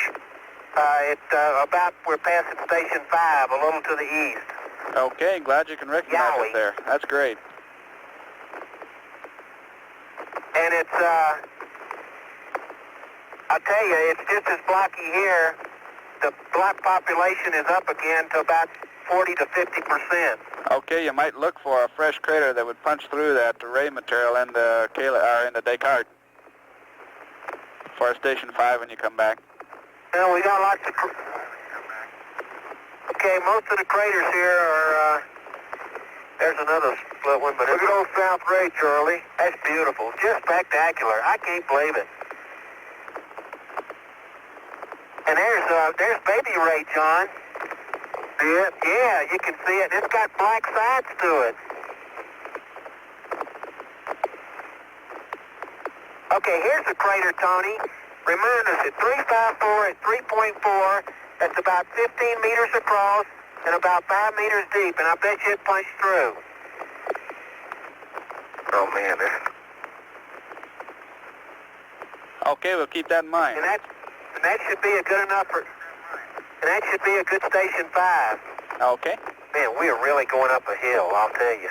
We're passing Station 5, a little to the east. Okay, glad you can recognize it there. That's great. And it's, I'll tell you, it's just as blocky here. The block population is up again to about 40 to 50%. Okay, you might look for a fresh crater that would punch through that array material in the Descartes for Station 5 when you come back. Well, we got lots of... Okay, most of the craters here are... there's another split one, but... Look at old South Ray, Charlie. That's beautiful. Just spectacular. I can't believe it. And there's Baby Ray, John. See it? Yeah, you can see it. It's got black sides to it. Okay, here's a crater, Tony. Remind us, at 354 at 3.4, that's about 15 meters across and about 5 meters deep, and I bet you it punched through. Oh, man. Okay, we'll keep that in mind. And that should be a good enough for... And that should be a good Station 5. Okay. Man, we are really going up a hill, I'll tell you.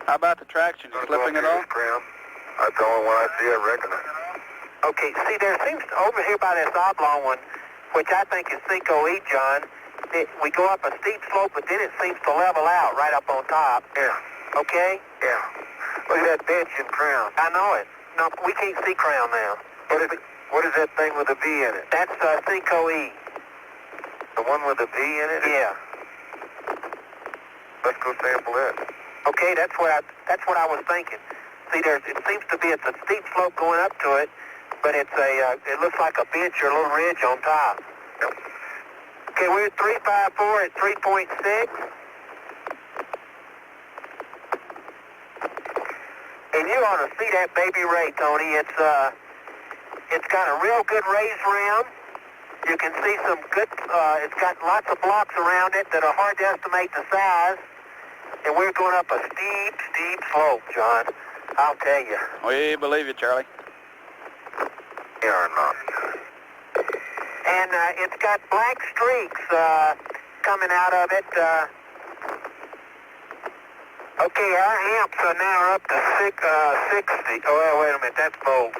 How about the traction? You slipping at all? That's the only one I see, I reckon. Okay, see, there seems, over here by this oblong one, which I think is 5E, John, we go up a steep slope, but then it seems to level out right up on top. Yeah. Okay? Yeah. Look at that bench in Crown. I know it. No, we can't see Crown now. What is that thing with a V in it? That's 5E. The one with a V in it? Yeah. Let's go sample it. Okay, that's what I was thinking. See, it seems to be, it's a steep slope going up to it, but it looks like a bench or a little ridge on top. Yep. Okay, we're at 354 at 3.6. And you ought to see that baby ray, Tony. It's got a real good raised rim. You can see some good, it's got lots of blocks around it that are hard to estimate the size. And we're going up a steep, steep slope, John. I'll tell you. We believe you, Charlie. Yeah or not? And it's got black streaks coming out of it. Okay, our amps are now up to 60. Oh, wait a minute, that's volts.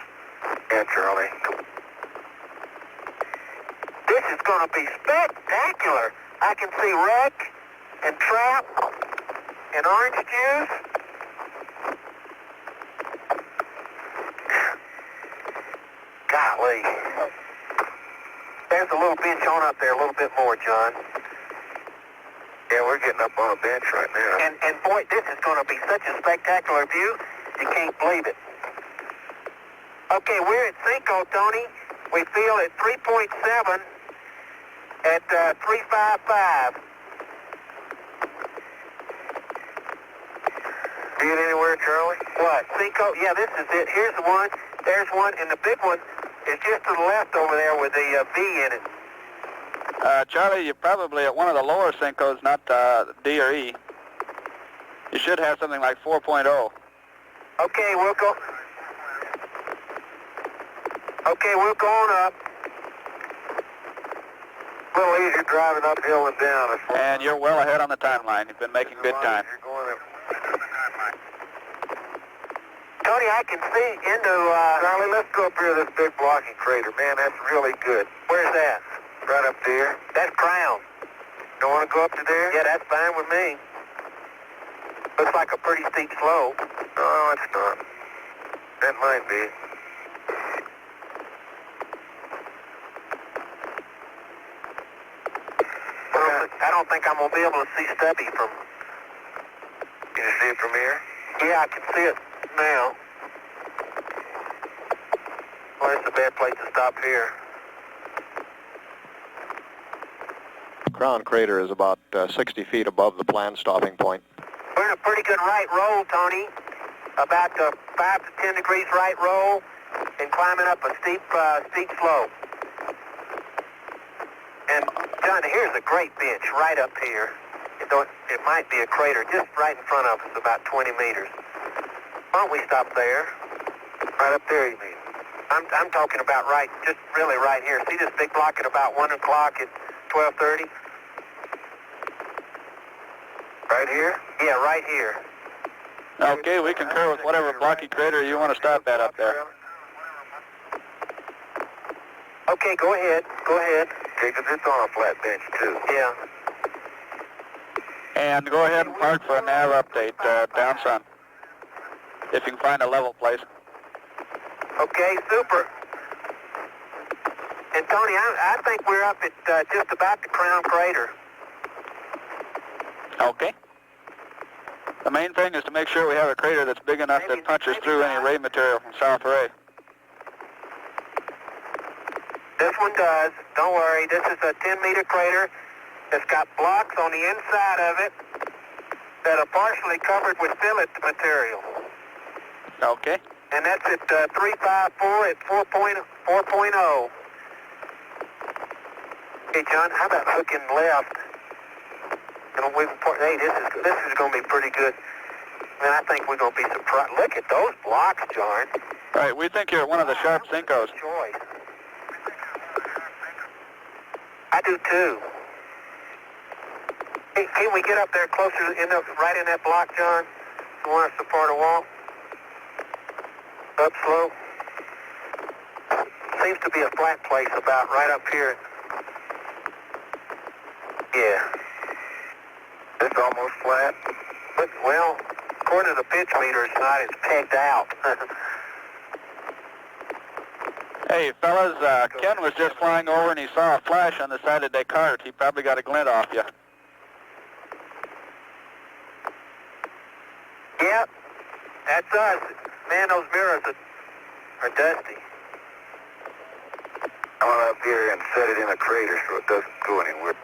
Yeah, Charlie. This is going to be spectacular. I can see wreck and trap and orange juice. Golly. There's a little bench on up there, a little bit more, John. Yeah, we're getting up on a bench right now. And boy, this is going to be such a spectacular view, you can't believe it. Okay, we're at 5, Tony. We feel at 3.7 at 355. See it anywhere, Charlie? What? 5? Yeah, this is it. Here's the one. There's one, and the big one is just to the left over there with the V in it. Charlie, you're probably at one of the lower Syncos, not D or E. You should have something like 4.0. Okay, we'll go. Okay, we'll go on up. A little easier driving uphill and down. And you're well ahead on the timeline. You've been making good time. Tony, I can see into... Charlie, let's go up here to this big blocking crater. Man, that's really good. Where's that? Right up there. That's Crown. Don't want to go up to there? Yeah, that's fine with me. Looks like a pretty steep slope. No, it's not. That might be. I don't think I'm going to be able to see Stubby from... Can you see it from here? Yeah, I can see it now. Well, it's a bad place to stop here. Crown crater is about 60 feet above the planned stopping point. We're in a pretty good right roll, Tony. About 5 to 10 degrees right roll and climbing up a steep slope. And, John, here's a great bench right up here. It might be a crater just right in front of us, about 20 meters. Why don't we stop there? Right up there, you mean? I'm talking about just really right here. See this big block at about 1 o'clock at 12:30? Right here? Yeah, right here. Okay, we concur with whatever blocky crater you want to stop at up there. Okay, go ahead. Go ahead. Okay, because it's on a flat bench, too. Yeah. And go ahead and park for a nav update down sun, if you can find a level place. Okay, super. And Tony, I think we're up at just about the Crown Crater. Okay. The main thing is to make sure we have a crater that's big enough that punches through any ray material from South Ray. This one does. Don't worry. This is a 10-meter crater. It's got blocks on the inside of it that are partially covered with fillet material. Okay. And that's at 354 at 4.0. Hey, John, how about hooking left? And hey, this is going to be pretty good. Man, I think we're going to be surprised. Look at those blocks, John. All right, we think you're at one of the sharp Syncos. Choice. I do too. Hey, can we get up there closer, right in that block, John? You want us to part a wall? Up slow. Seems to be a flat place about right up here. Yeah. It's almost flat. But, well, according to the pitch meter, it's not. It's pegged out. Hey, fellas, Ken was just flying over and he saw a flash on the side of Descartes. He probably got a glint off you. Yep, that's us. Man, those mirrors are dusty. I went up here and set it in a crater so it doesn't go anywhere.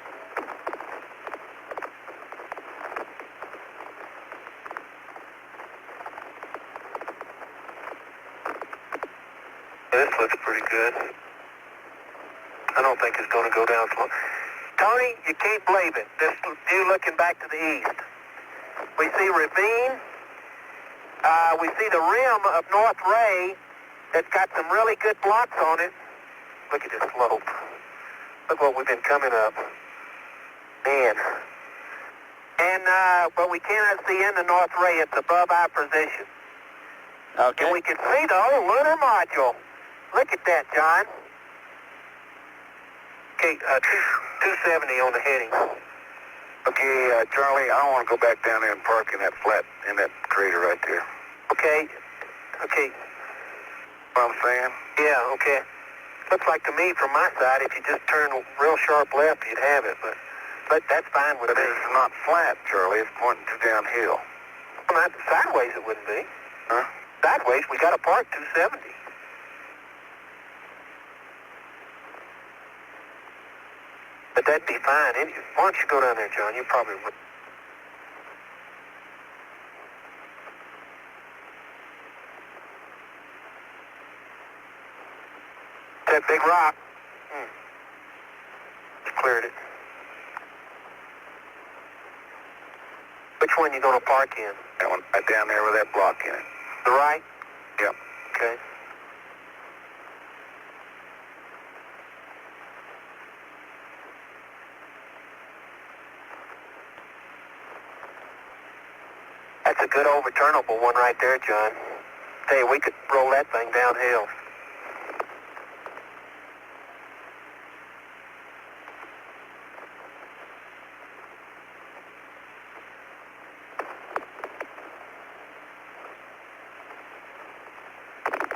This looks pretty good. I don't think it's going to go down slow. Tony, you can't believe it. This view looking back to the east. We see ravine. We see the rim of North Ray that's got some really good blocks on it. Look at this slope. Look what we've been coming up. Man. And, but we cannot see in the North Ray. It's above our position. Okay. And we can see the whole lunar module. Look at that, John. Okay, 270 on the heading. Okay, Charlie, I don't want to go back down there and park in that crater right there. Okay. What I'm saying? Yeah, okay. Looks like to me from my side, if you just turn real sharp left, you'd have it, but that's fine with But me. it's not flat, Charlie. It's pointing to downhill. Well, not sideways it wouldn't be. Huh? Sideways, we got to park 270. But that'd be fine. Why don't you go down there, John? You probably would. That big rock. Just cleared it. Which one you going to park in? That one right down there with that block in it. The right? Yep. Okay. That's a good overturnable one right there, John. Tell you, we could roll that thing downhill.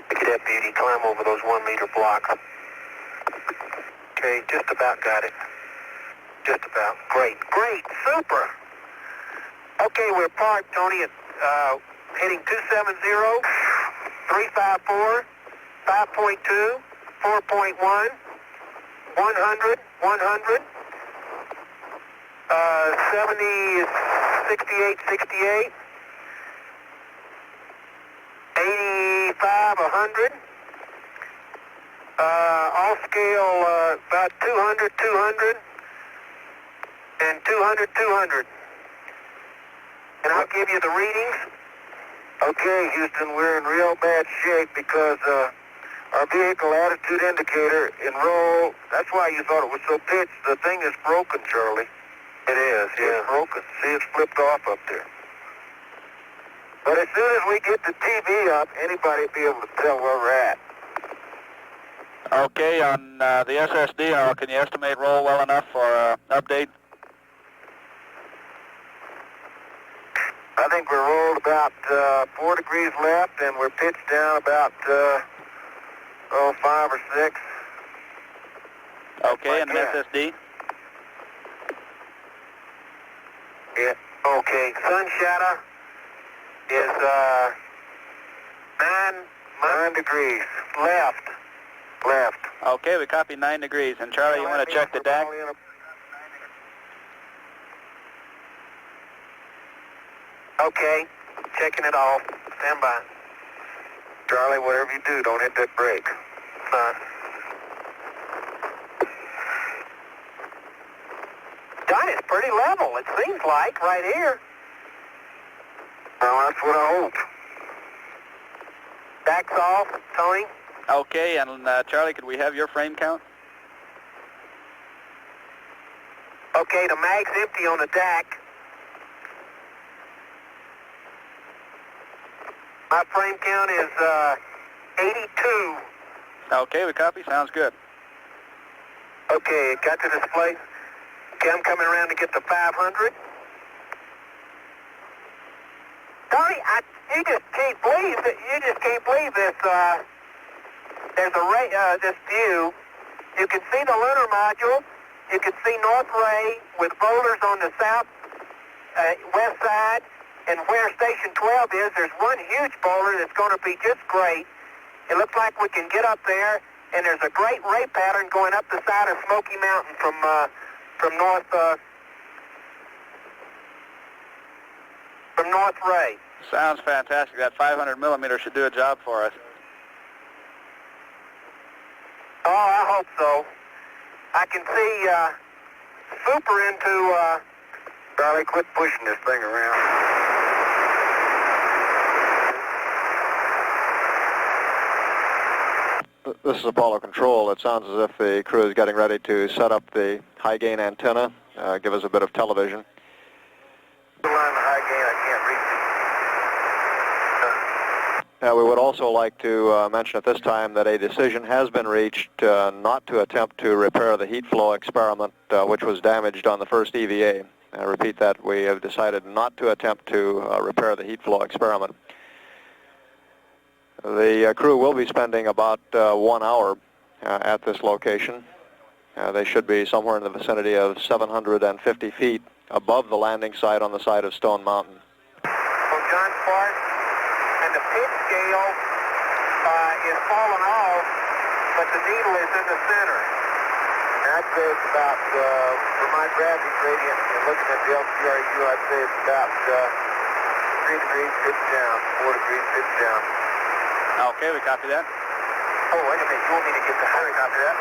Look at that beauty, climb over those 1 meter blocks. Okay, just about got it. Just about. Great, super. Okay, we're parked, Tony, at heading 270, 354, 5.2, 4.1, 100, 70, 68, 68, 85, 100, all scale about 200, 200, and 200, 200. And I'll give you the readings. Okay, Houston, we're in real bad shape because our vehicle attitude indicator in roll, that's why you thought it was so pitched. The thing is broken, Charlie. It is, yeah. It's broken. See, it's flipped off up there. But as soon as we get the TV up, anybody will be able to tell where we're at. Okay, on the SSD, can you estimate roll well enough for update? I think we're rolled about 4 degrees left, and we're pitched down about 5 or 6. Okay, and the SSD? Yeah. Okay, sun shadow is 9 degrees. left. Okay, we copy 9 degrees. And Charlie, you want to check the DAC? Okay, checking it off. Stand by. Charlie, whatever you do, don't hit that brake. John, it's pretty level, it seems like, right here. Well, that's what I hope. Back's off, Tony. Okay, and Charlie, could we have your frame count? Okay, the mag's empty on the deck. My frame count is 82. Okay, we copy. Sounds good. Okay, got the display. Okay, I'm coming around to get the 500. Tony, you just can't believe that. You just can't believe this. There's this view. You can see the lunar module. You can see North Ray with boulders on the south west side, and where Station 12 is, there's one huge boulder that's going to be just great. It looks like we can get up there, and there's a great ray pattern going up the side of Smoky Mountain from North Ray. Sounds fantastic. That 500 millimeter should do a job for us. Oh, I hope so. I can see super into... Charlie, quit pushing this thing around. This is Apollo Control. It sounds as if the crew is getting ready to set up the high-gain antenna, give us a bit of television. The line of high gain, I can't reach it. We would also like to mention at this time that a decision has been reached not to attempt to repair the heat flow experiment which was damaged on the first EVA. I repeat that we have decided not to attempt to repair the heat flow experiment. The crew will be spending about 1 hour at this location. They should be somewhere in the vicinity of 750 feet above the landing site on the side of Stone Mountain. On John's part, and the pitch scale is falling off, but the needle is in the center. And I'd say it's about, for my gravity gradient, and looking at the LCRU, I'd say it's about 3 degrees pitch down, 4 degrees pitch down. Okay, we copy that. Oh, wait a minute, you want me to get the higher copy of that?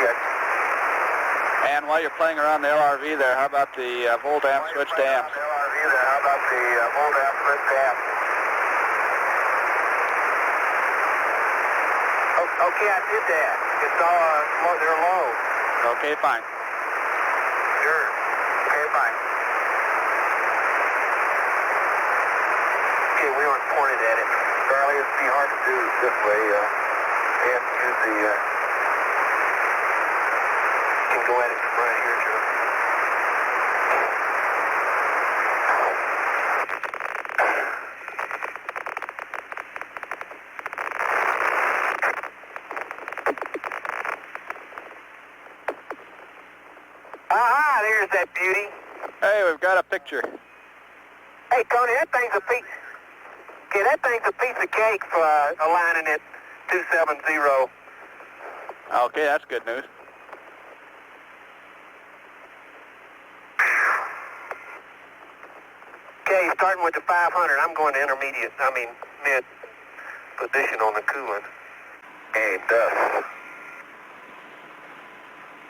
Yeah. And while you're playing around the LRV there, how about the volt amp switch to amps? How about the volt amp switch to amps? Okay, I did that. It's all, they're low. Okay, fine. Sure. Okay, fine. Okay, we aren't pointed at it. Charlie, it'd be hard to do this way. They have to use the, can go at it from right here, Joe. Aha, there's that beauty. Hey, we've got a picture. Hey, Tony, that thing's a piece. Okay, that thing's a piece of cake for aligning it 270. Okay, that's good news. Okay, starting with the 500. I'm going to intermediate, mid position on the coolant. And dust.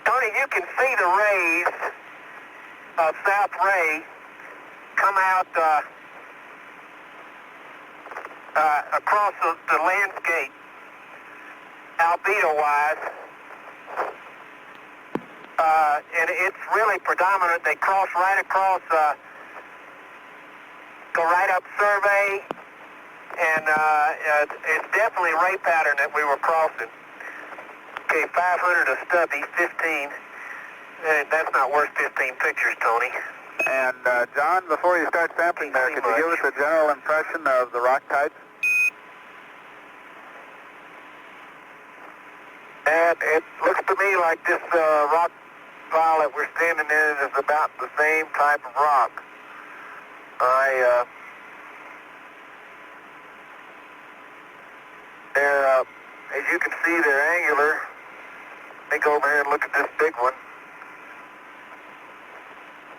Tony, you can see the rays of South Ray come out across the landscape, albedo-wise, and it's really predominant. They cross right across, go right up Survey, and it's definitely ray pattern that we were crossing. Okay, 500 a stubby, 15. That's not worth 15 pictures, Tony. And John, before you start sampling there, could you give us a general impression of the rock types? And it looks to me like this rock pile that we're standing in is about the same type of rock. As you can see, they're angular. Let me go over here and look at this big one.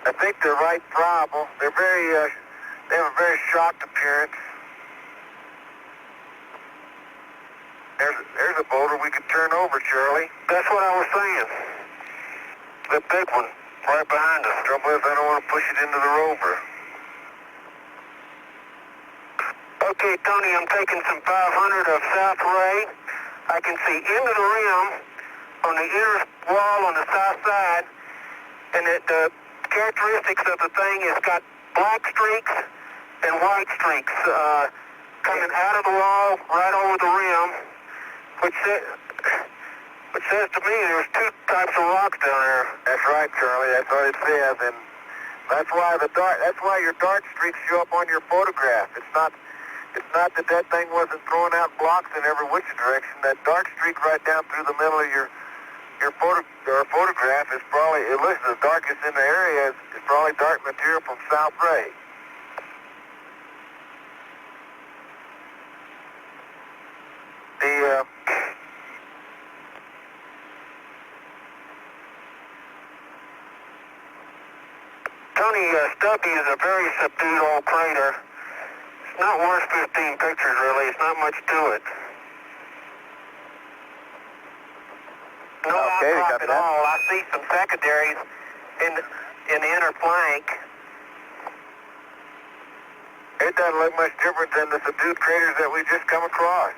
I think they're right probable. They're they have a very shocked appearance. There's a boulder we could turn over, Charlie. That's what I was saying. The big one, right behind us. Trouble is, I don't want to push it into the rover. Okay, Tony, I'm taking some 500 of South Ray. I can see into the rim on the inner wall on the south side, and the characteristics of the thing is got black streaks and white streaks coming out of the wall right over the rim, which says to me there's two types of rocks down there. That's right, Charlie. That's what it says, and that's why your dark streaks show up on your photograph. It's not that thing wasn't throwing out blocks in every which direction. That dark streak right down through the middle of your photograph is probably, at least the darkest in the area, is probably dark material from South Ray. Tony, Stubby is a very subdued old crater. It's not worth 15 pictures, really. It's not much to it. No outcrop at all. I see some secondaries in the inner flank. It doesn't look much different than the subdued craters that we just come across.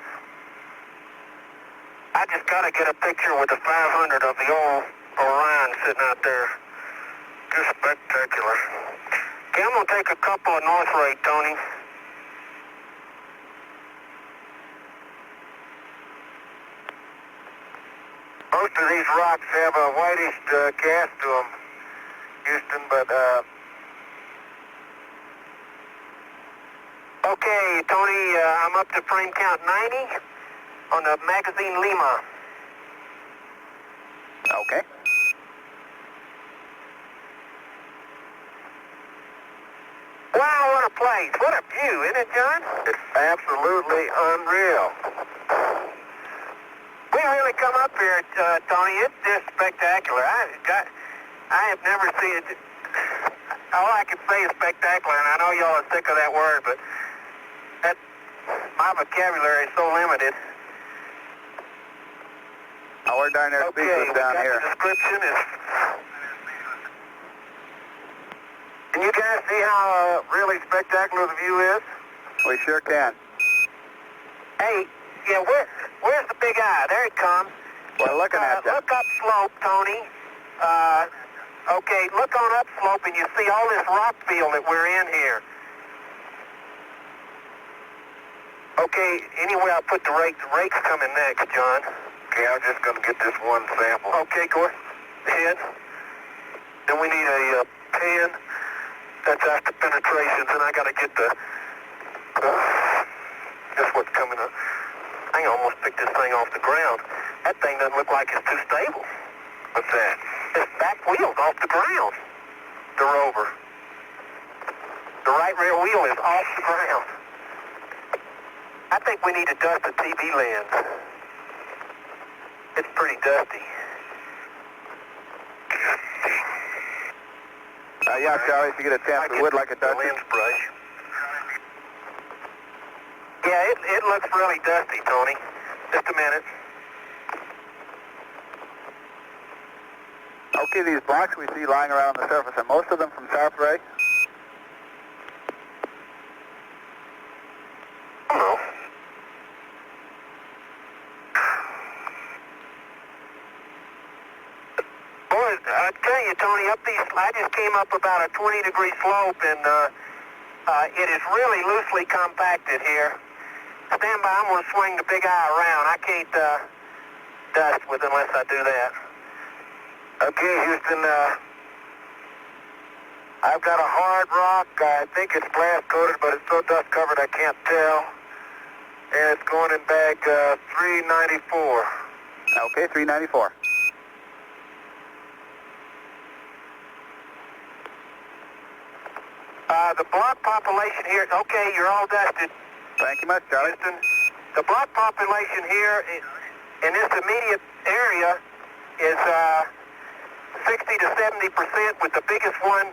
I just got to get a picture with the 500 of the old Orion sitting out there. Just spectacular. Okay, I'm going to take a couple of North Ray, Tony. Most of these rocks have a whitish cast to them, Houston, but okay, Tony, I'm up to frame count 90 on the magazine Lima. okay. Wow, what a place. What a view, isn't it, John? It's absolutely unreal. We really come up here, Tony. It's just spectacular. I have never seen it. All I can say is spectacular, and I know y'all are sick of that word, but my vocabulary is so limited. Oh, we're down there speechless down here. The description is... Can you guys see how really spectacular the view is? We sure can. Hey, yeah, where's the big eye? There it comes. We're looking at that. Look upslope, Tony. Okay, look on upslope and you see all this rock field that we're in here. Okay, anyway, I'll put the rake. The rake's coming next, John. Okay, I'm just going to get this one sample. Okay, go ahead. Then we need a pen. That's after penetrations, and I got to get the... Guess what's coming up? I almost picked this thing off the ground. That thing doesn't look like it's too stable. What's that? Its back wheel's off the ground. The rover. The right rear wheel is off the ground. I think we need to dust the TV lens. It's pretty dusty. Yeah, Charlie, if you get a chance, we would like a dusty. Lens brush. Yeah, it looks really dusty, Tony. Just a minute. Okay, these blocks we see lying around on the surface, are most of them from South Ray? No. Boy, I tell you, Tony, I just came up about a 20-degree slope, and it is really loosely compacted here. Stand by, I'm going to swing the big eye around. I can't dust with unless I do that. Okay, Houston, I've got a hard rock. I think it's glass coated, but it's so dust covered I can't tell. And it's going in bag 394. Okay, 394. The block population here, okay, you're all dusted. Thank you much, Charlie. Houston, the block population here in this immediate area is 60 to 70%, with the biggest one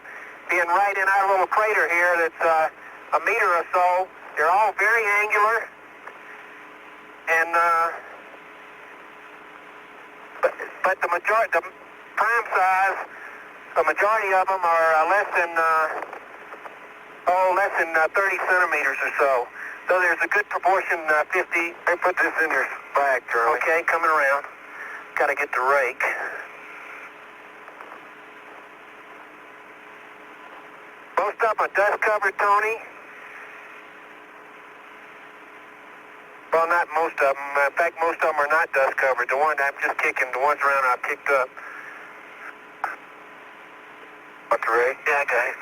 being right in our little crater here that's a meter or so. They're all very angular, and but the prime size, the majority of them are less than 30 centimeters or so. So there's a good proportion, 50. Hey, put this in your bag, Charlie. Okay, coming around. Got to get the rake. Most of them are dust covered, Tony. Well, not most of them. In fact, most of them are not dust covered. The ones I'm just kicking, the ones around I've kicked up. What's the rake? Yeah, I got it.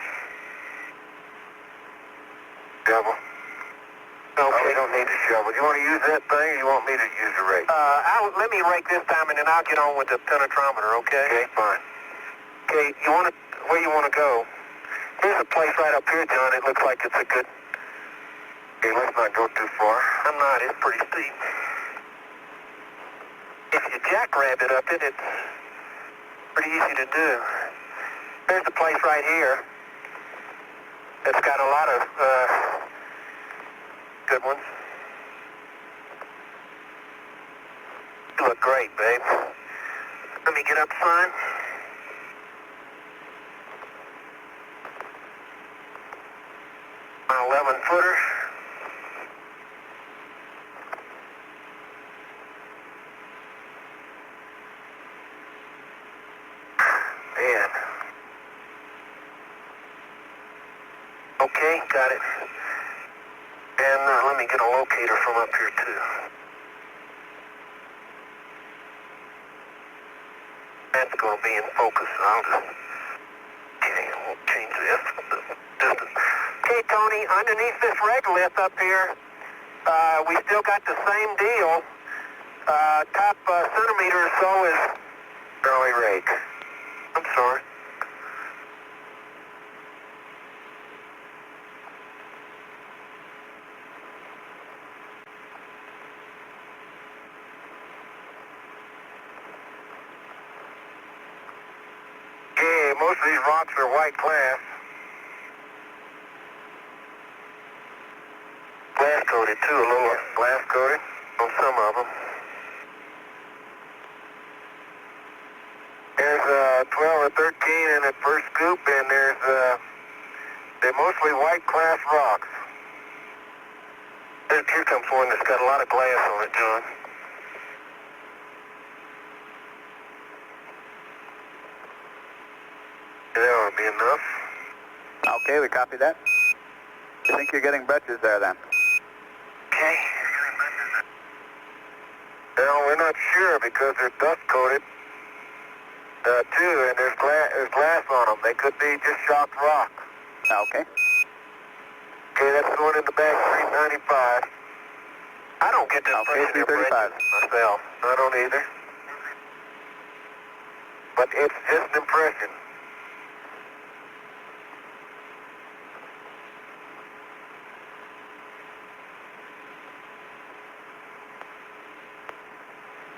Shovel. Okay. Oh, we don't need a shovel. You want to use that thing, or you want me to use the rake? Let me rake this time, and then I'll get on with the penetrometer, okay? Okay, fine. Okay, where you want to go? There's a place right up here, John. It looks like it's a good... Okay, let's not go too far. I'm not. It's pretty steep. If you jackrabbit up it, it's pretty easy to do. There's a place right here that's got a lot of good ones. You look great, babe. Let me get up, son. My 11-footer. Man. Okay, got it. And let me get a locator from up here, too. That's going to be in focus. I'll just... Okay, we'll change this distance. Okay, Tony, underneath this regolith up here, we still got the same deal. Top centimeter or so is... early rake. I'm sorry. Okay, most of these rocks are white glass. Glass coated too, a little glass coated on some of them. There's 12 or 13 in the first scoop, and they're mostly white glass rocks. Here comes one that's got a lot of glass on it, John. That ought to be enough. Okay, we copy that. I think you're getting bretches there then. Okay. Well, we're not sure because they're dust coated. Too, and there's glass on them. They could be just shocked rock. Okay. Okay, that's the one in the back, 395. I don't get this Okay, 335. myself. I don't either. But it's just an impression.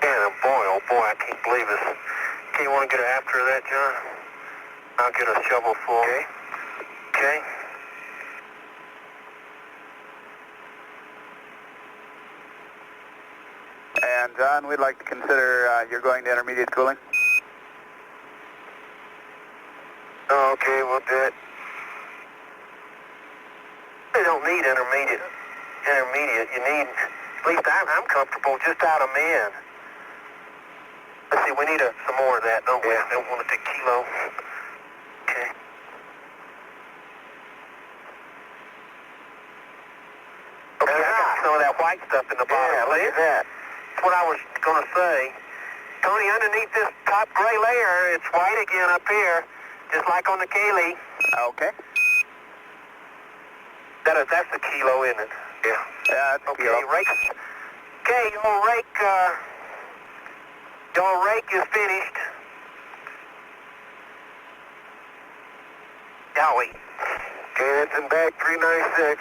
And oh boy, I can't believe this. Okay, you want to get after that, John? I'll get a shovel full. Okay. Okay. And John, we'd like to consider you're going to intermediate cooling. Oh, okay, we'll do it. You don't need intermediate. You need, at least I'm comfortable just out of men. Let's see, we need some more of that, don't we? I don't want to take kilo. Okay. Okay, I got some of that white stuff in the bottom. Yeah, look at that. That's what I was going to say. Tony, underneath this top gray layer, it's white again up here, just like on the Kaylee. Okay. That's a kilo, isn't it? Yeah. Yeah, that's a kilo. Rake. Okay, your rake is finished. Yowie. Okay, that's in bag 396.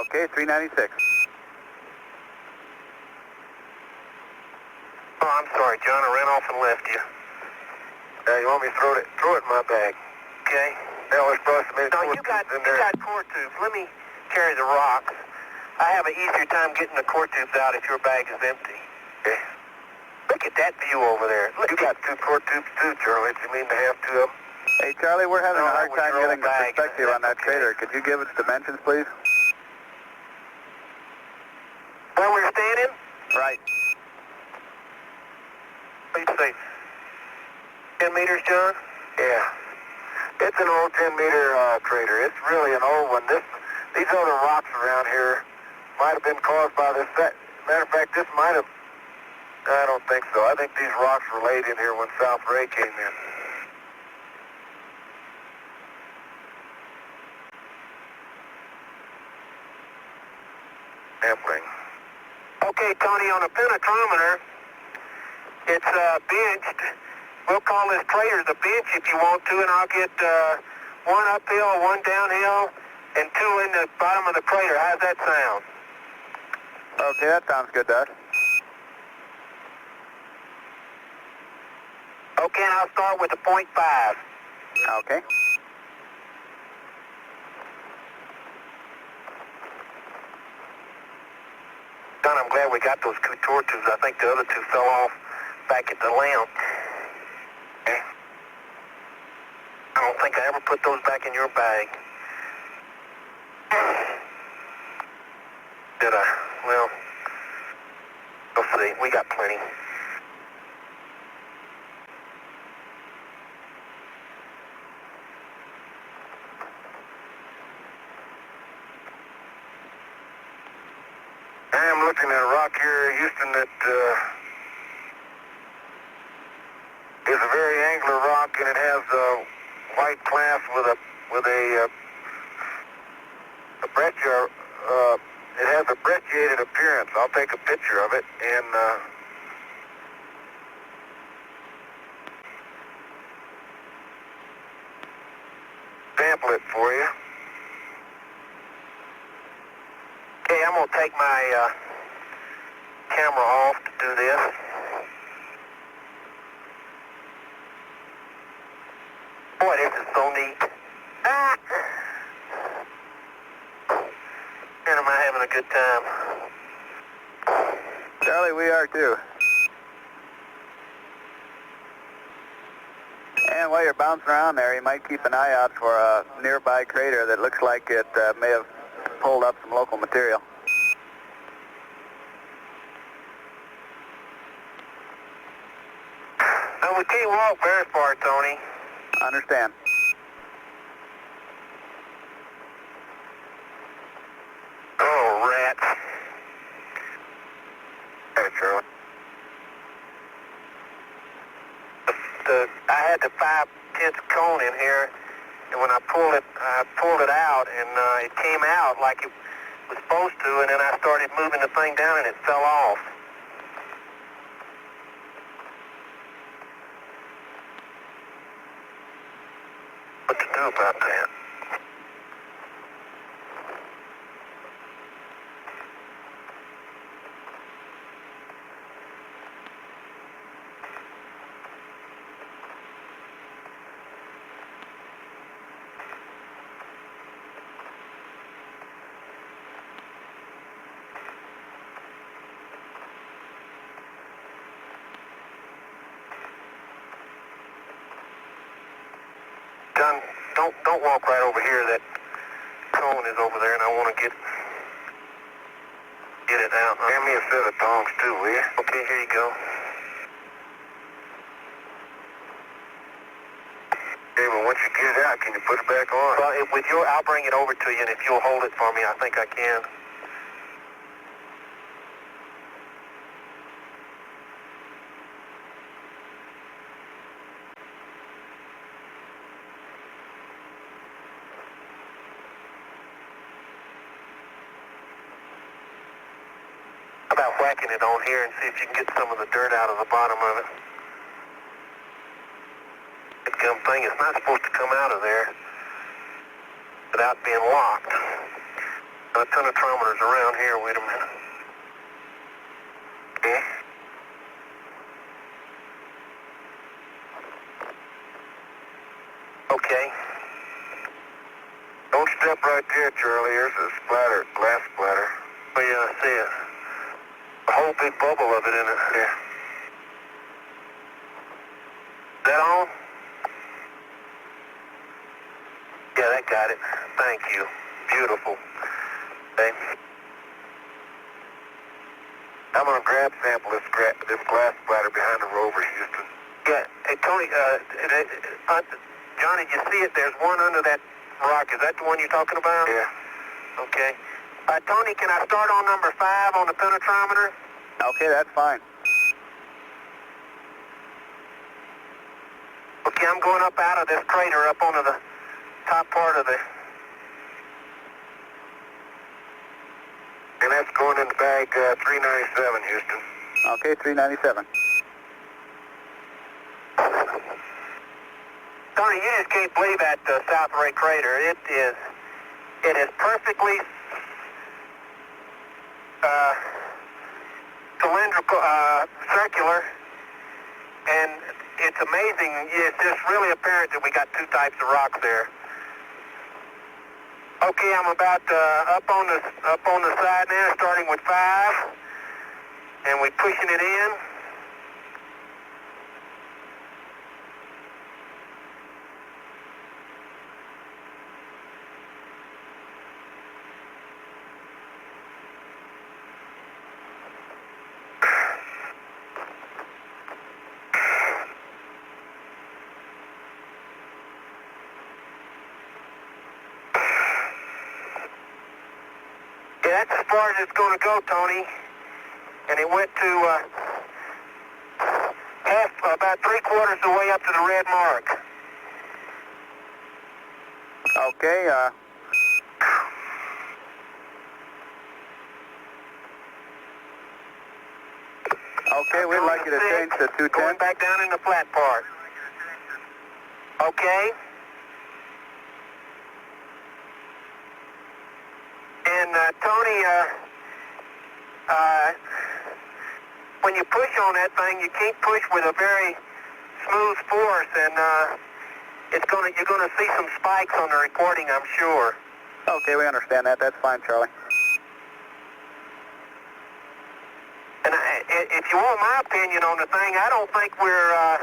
Okay, 396. Oh, I'm sorry, John. I ran off and left you. You want me to throw it in my bag? Okay. That was supposed to be. No, you got core tubes. Let me carry the rocks. I have an easier time getting the core tubes out if your bag is empty. Okay. Look at that view over there. Look, you got 2 core tubes too, Charlie. Do you mean to have 2 of them? Hey, Charlie, we're having a hard time getting the perspective on that crater. Could you give us dimensions, please? Where we're standing? Right. What do you say, 10 meters, John? Yeah. It's an old 10-meter crater. It's really an old one. These other rocks around here might have been caused by this. Matter of fact, this might have... I don't think so. I think these rocks were laid in here when South Ray came in. Sampling. Okay, Tony, on a penetrometer, it's benched. We'll call this crater the bench if you want to, and I'll get one uphill, one downhill, and two in the bottom of the crater. How's that sound? Okay, that sounds good, Doug. Okay, and I'll start with the 0.5. Okay. Don, I'm glad we got those two torches. I think the other two fell off back at the lamp. Okay. I don't think I ever put those back in your bag. Did I? Well, we'll see. We got plenty. I am looking at a rock here, Houston, that is a very angular rock, and it has a white class with a breccia. It has a brecciated appearance. I'll take a picture of it and sample it for you. Okay, I'm going to take my camera off to do this. Boy, this is so neat. Man, am I having a good time. Charlie, we are too. And while you're bouncing around there, you might keep an eye out for a nearby crater that looks like it may have pulled up some local material. No, we can't walk very far, Tony. Understand. Oh, rats. Hey, Charlie. I had the 5/10 cone in here, and when I pulled it out, and it came out like it was supposed to, and then I started moving the thing down, and it fell off. What to do about that? John, don't walk right over here. That cone is over there, and I want to get it out. Hand me a set of tongs too, will you? Okay, here you go. Okay, but once you get it out, can you put it back on? Well, I'll bring it over to you, and if you'll hold it for me, I think I can. How about whacking it on here and see if you can get some of the dirt out of the bottom of it? That gum thing is not supposed to come out of there without being locked. A ton of penetrometers around here. Wait a minute. Okay. Okay. Don't step right there, Charlie. There's a splatter, glass splatter. Oh yeah, I see it. A whole big bubble of it in it there. Is that on? Yeah, that got it. Thank you. Beautiful. Okay. I'm going to grab sample this glass splatter behind the rover, Houston. Yeah, hey, Tony, Johnny, you see it? There's one under that rock. Is that the one you're talking about? Yeah. Okay. Tony, can I start on number 5 on the penetrometer? Okay, that's fine. Okay, I'm going up out of this crater up onto the top part of the... And that's going in the bag 397, Houston. Okay, 397. Tony, you just can't believe that South Ray crater. It is perfectly cylindrical, circular, and it's amazing. It's just really apparent that we got 2 types of rocks there. Okay, I'm about up on the side now, starting with 5, and we're pushing it in. Yeah, that's as far as it's going to go, Tony. And it went to about 3/4 of the way up to the red mark. Okay, okay, we'd like you to change to 210. Going back down in the flat part. Okay. And Tony, when you push on that thing, you can't push with a very smooth force, and you're gonna see some spikes on the recording, I'm sure. Okay, we understand that. That's fine, Charlie. And if you want my opinion on the thing, I don't think we're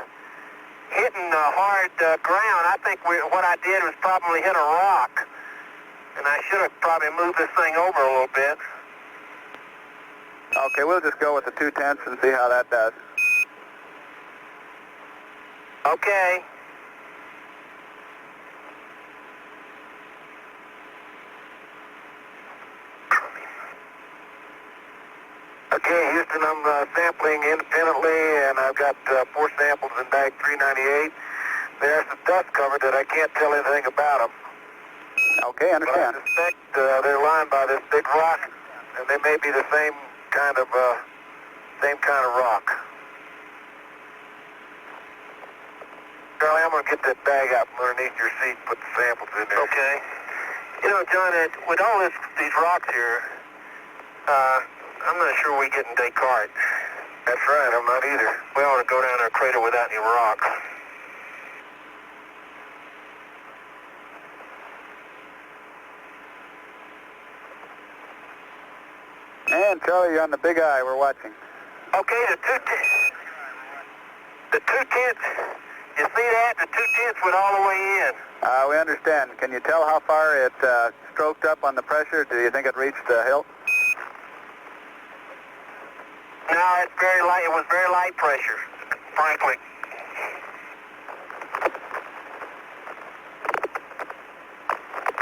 hitting hard ground. I think what I did was probably hit a rock. And I should have probably moved this thing over a little bit. Okay, we'll just go with the 2/10 and see how that does. Okay. Okay, Houston, I'm sampling independently, and I've got 4 samples in bag 398. There's some dust cover that I can't tell anything about them. Okay, understand. But I suspect they're lined by this big rock, and they may be the same kind of rock. Charlie, I'm going to get that bag out from underneath your seat and put the samples in there. Okay. You know, John, with all these rocks here, I'm not sure we get in Descartes. That's right, I'm not either. We ought to go down our crater without any rocks. And Charlie, you're on the big eye. We're watching. Okay, the 2/10, you see that? The 2/10 went all the way in. We understand. Can you tell how far it stroked up on the pressure? Do you think it reached the hilt? No, it's very light. It was very light pressure, frankly.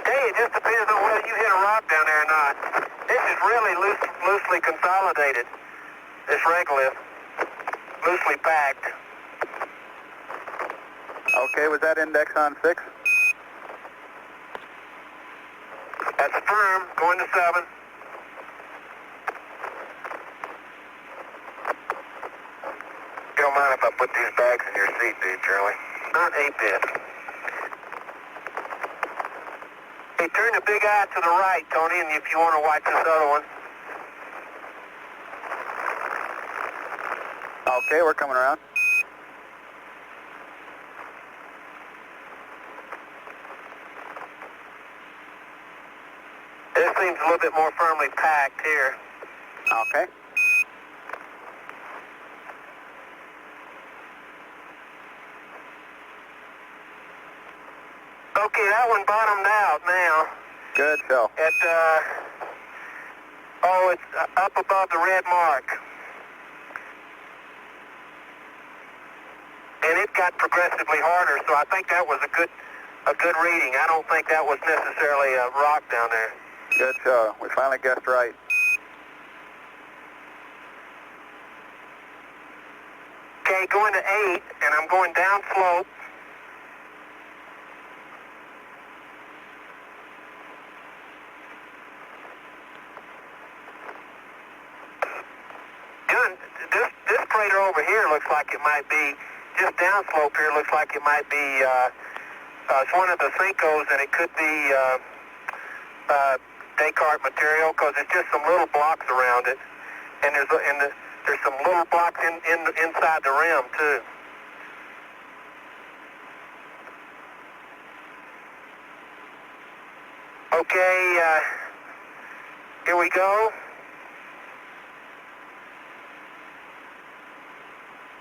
Hey, it just depends on whether you hit a rock down there or not. This is really loosely consolidated, this regolith, loosely packed. Okay, was that index on 6? That's firm, going to 7. You don't mind if I put these bags in your seat, do you, Charlie? Not a bit. Hey, turn the big eye to the right, Tony, and if you want to watch this other one. Okay, we're coming around. This seems a little bit more firmly packed here. Okay. Okay, that one bottomed out now. Good show. It's up above the red mark. And got progressively harder, so I think that was a good reading. I don't think that was necessarily a rock down there. Good show. We finally guessed right. Okay, going to 8, and I'm going down slope. This crater over here looks like it might be, just downslope here looks like it might be, it's one of the sinkos, and it could be Descartes material, because it's just some little blocks around it, and there's some little blocks inside the rim too. Okay, here we go.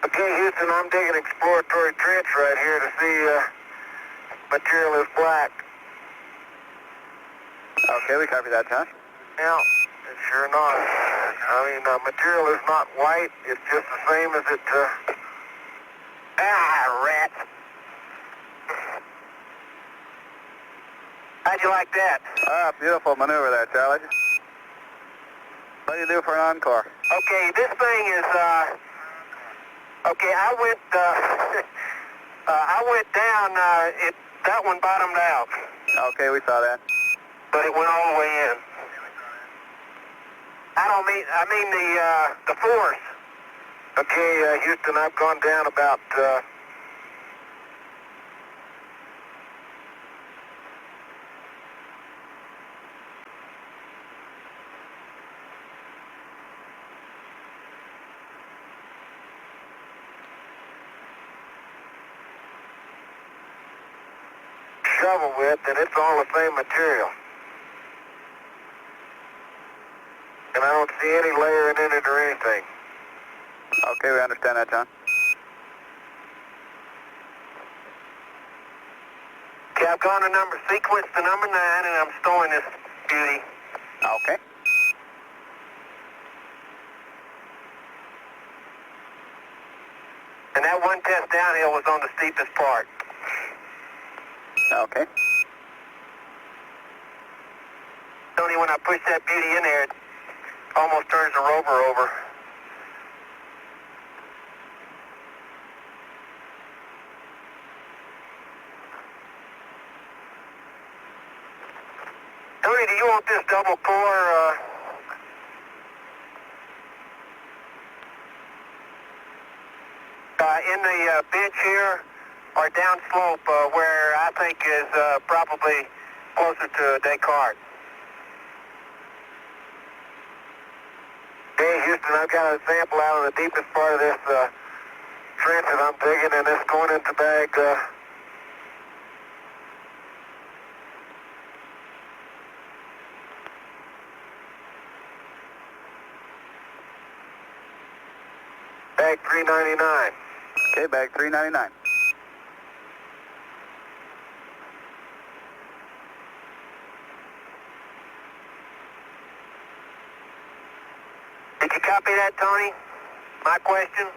Okay, Houston, I'm digging exploratory trench right here to see material is black. Okay, we copy that, John. Yeah, it's sure not. I mean, material is not white. It's just the same as it... rats. How'd you like that? Beautiful maneuver there, Charlie. What do you do for an encore? Okay, this thing is... Okay, I went down, that one bottomed out. Okay, we saw that. But it went all the way in. I mean the force. Okay, Houston, I've gone down about, shovel width, and it's all the same material. And I don't see any layering in it or anything. Okay, we understand that, John. Okay, I've gone to sequence to number 9, and I'm storing this beauty. Okay. And that one test downhill was on the steepest part. Okay. Only when I push that beauty in there, it almost turns the rover over. Tony, do you want this double core? In the bench here, or downslope, where I think is probably closer to Descartes. Hey, Houston, I've got a sample out of the deepest part of this trench that I'm digging, and it's going into bag. Bag 399. Okay, bag 399. Did you copy that, Tony? My question?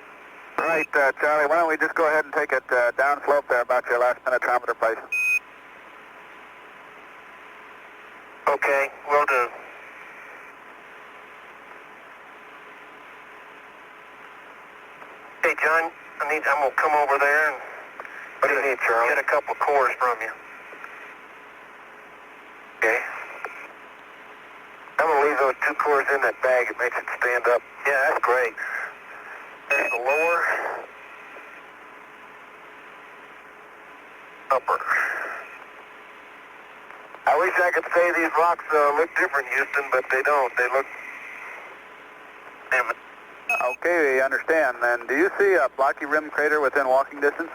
Right, Charlie, why don't we just go ahead and take it downslope there about your last penetrometer place. Okay, will do. Hey, John, I'm going to come over there and what do you need, Charlie? Get a couple cores from you. Okay. I'm going to leave those 2 cores in that bag. It makes it stand up. Yeah, that's great. There's the lower, upper. I wish I could say these rocks look different, Houston, but they don't. They look... Damn it. Okay, we understand. Then, do you see a blocky rim crater within walking distance?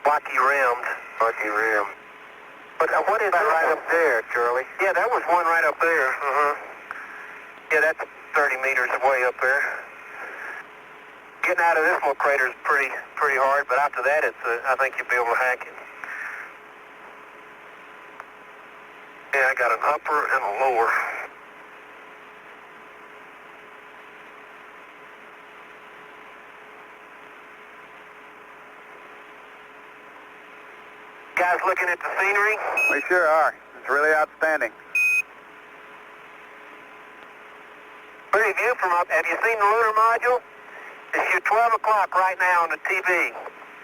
Blocky rimmed. Blocky rim. But what is that right up there, Charlie? Yeah, that was one right up there. Yeah, that's 30 meters away up there. getting out of this little crater is pretty hard, but after that, it's I think you'll be able to hack it. Yeah, I got an upper and a lower. Guys looking at the scenery? We sure are. It's really outstanding. Pretty view from up. Have you seen the lunar module? It's 12 o'clock right now on the TV.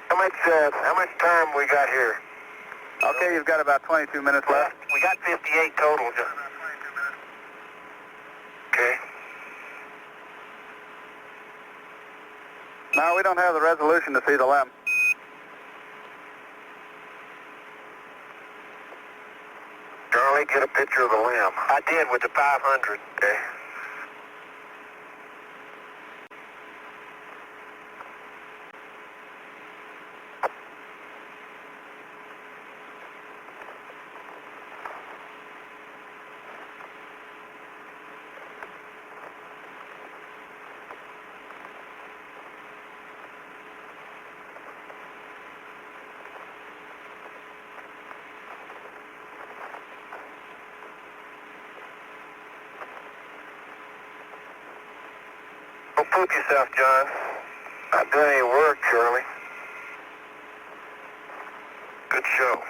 How much time we got here? Okay, you've got about 22 minutes left. We got 58 total. Okay. No, we don't have the resolution to see the limb. Charlie, get a picture of the limb. I did with the 500. Okay. Don't poop yourself, John. Not doing any work, Charlie. Good show.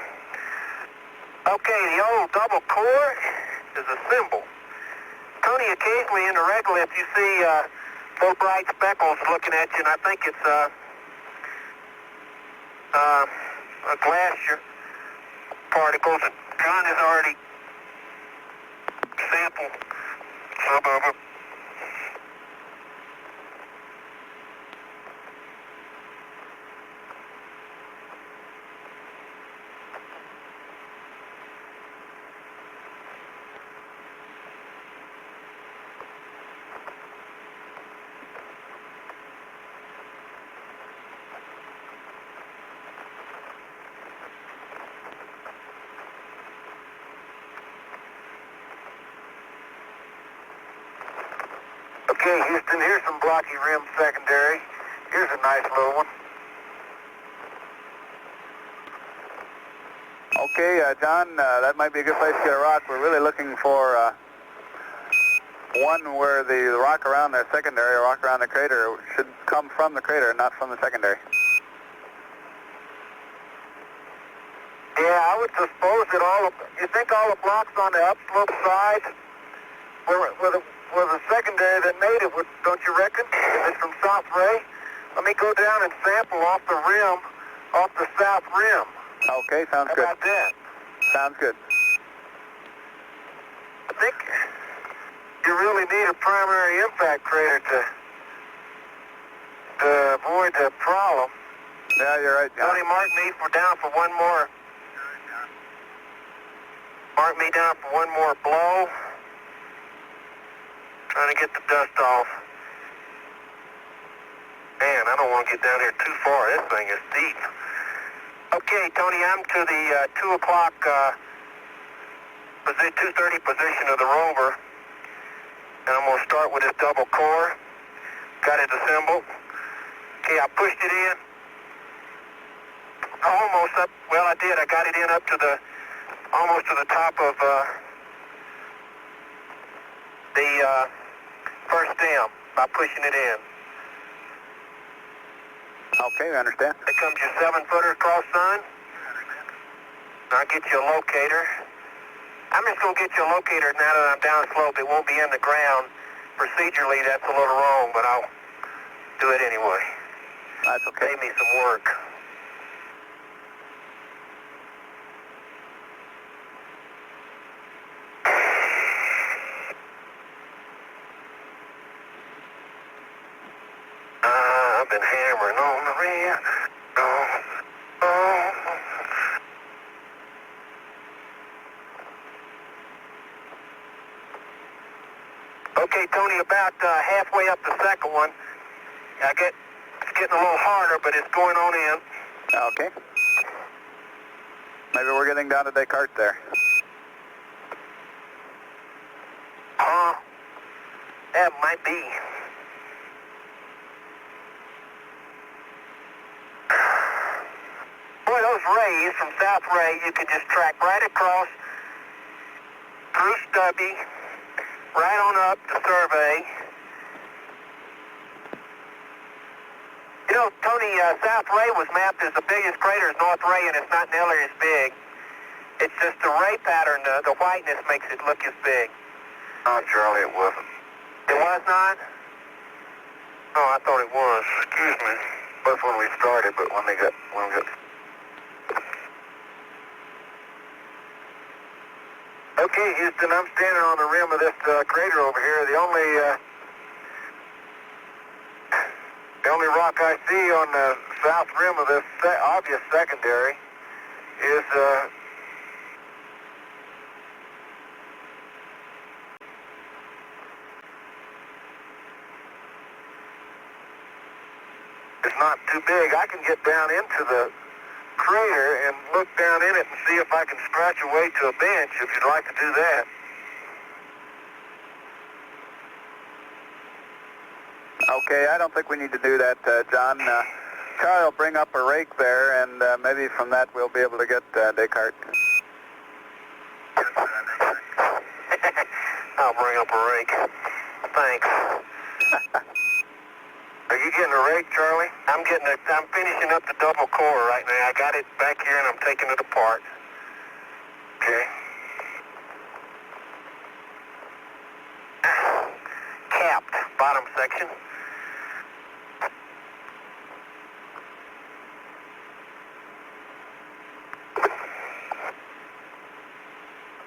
Okay, the old double core is a symbol. Tony, occasionally in the regolith you see little bright speckles looking at you, and I think it's a glacier particles. And John has already sampled some of them. Okay, Houston, here's some blocky rim secondary. Here's a nice little one. Okay, John, that might be a good place to get a rock. We're really looking for one where the rock around the secondary, or rock around the crater, should come from the crater, not from the secondary. Yeah, I would suppose that you think all the blocks on the upslope side were the secondary that made it, don't you reckon? If it's from South Ray? Let me go down and sample off the rim, off the south rim. Okay, sounds good. How about that? Sounds good. I think you really need a primary impact crater to avoid that problem. Yeah, you're right, John. Tony, mark me down for one more. Mark me down for one more blow. Trying to get the dust off. Man, I don't want to get down here too far. This thing is deep. Okay, Tony, I'm to the 2 o'clock, 2:30 position of the rover. And I'm going to start with this double core. Got it assembled. Okay, I pushed it in. Almost up. Well, I did. I got it in up to almost to the top of the first stem by pushing it in. Okay, we understand. There comes your 7-footer cross sun. I'll get you a locator. I'm just going to get you a locator now that I'm down slope. It won't be in the ground. Procedurally, that's a little wrong, but I'll do it anyway. That's okay. Save me some work. I've been hammering on the rim. Okay, Tony, about halfway up the second one. It's getting a little harder, but it's going on in. Okay. Maybe we're getting down to Descartes there. That might be. Rays, from South Ray, you can just track right across through Stubby, right on up to Survey. You know, Tony, South Ray was mapped as the biggest crater as North Ray, and it's not nearly as big. It's just the ray pattern, the whiteness makes it look as big. Oh, Charlie, it wasn't. It was not? Oh, I thought it was. Excuse me. That's when we started, but when we got... Okay, Houston, I'm standing on the rim of this crater over here. The only rock I see on the south rim of this obvious secondary is it's not too big. I can get down into the crater and look down in it and see if I can scratch away to a bench, if you'd like to do that. Okay, I don't think we need to do that, John. Charlie will bring up a rake there, and maybe from that we'll be able to get Descartes. I'll bring up a rake. Thanks. Are you getting a rake, Charlie? I'm finishing up the double core right now. I got it back here and I'm taking it apart. Okay. Capped, bottom section.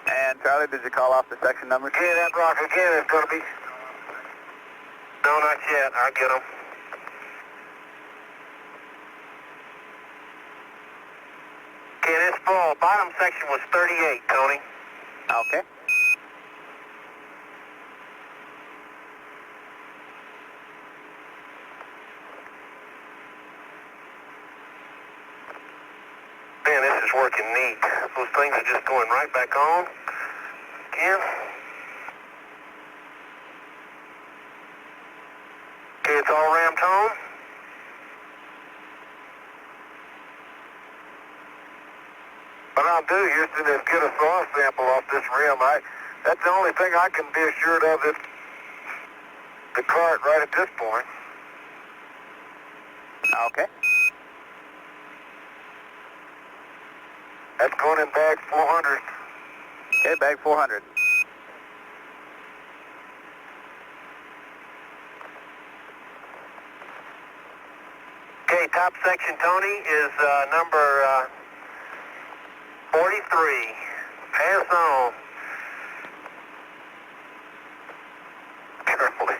And Charlie, did you call off the section number? Yeah, that rock again is going to be... No, not yet. I'll get them. Okay, this fall, bottom section was 38, Tony. Okay. Man, this is working neat. Those things are just going right back on. Again. Okay, it's all rammed home. What I'll do, Houston, is get a soil sample off this rim. That's the only thing I can be assured of is the cart right at this point. Okay. That's going in bag 400. Okay, bag 400. Okay, top section, Tony, is number 43. Pass on. Carefully.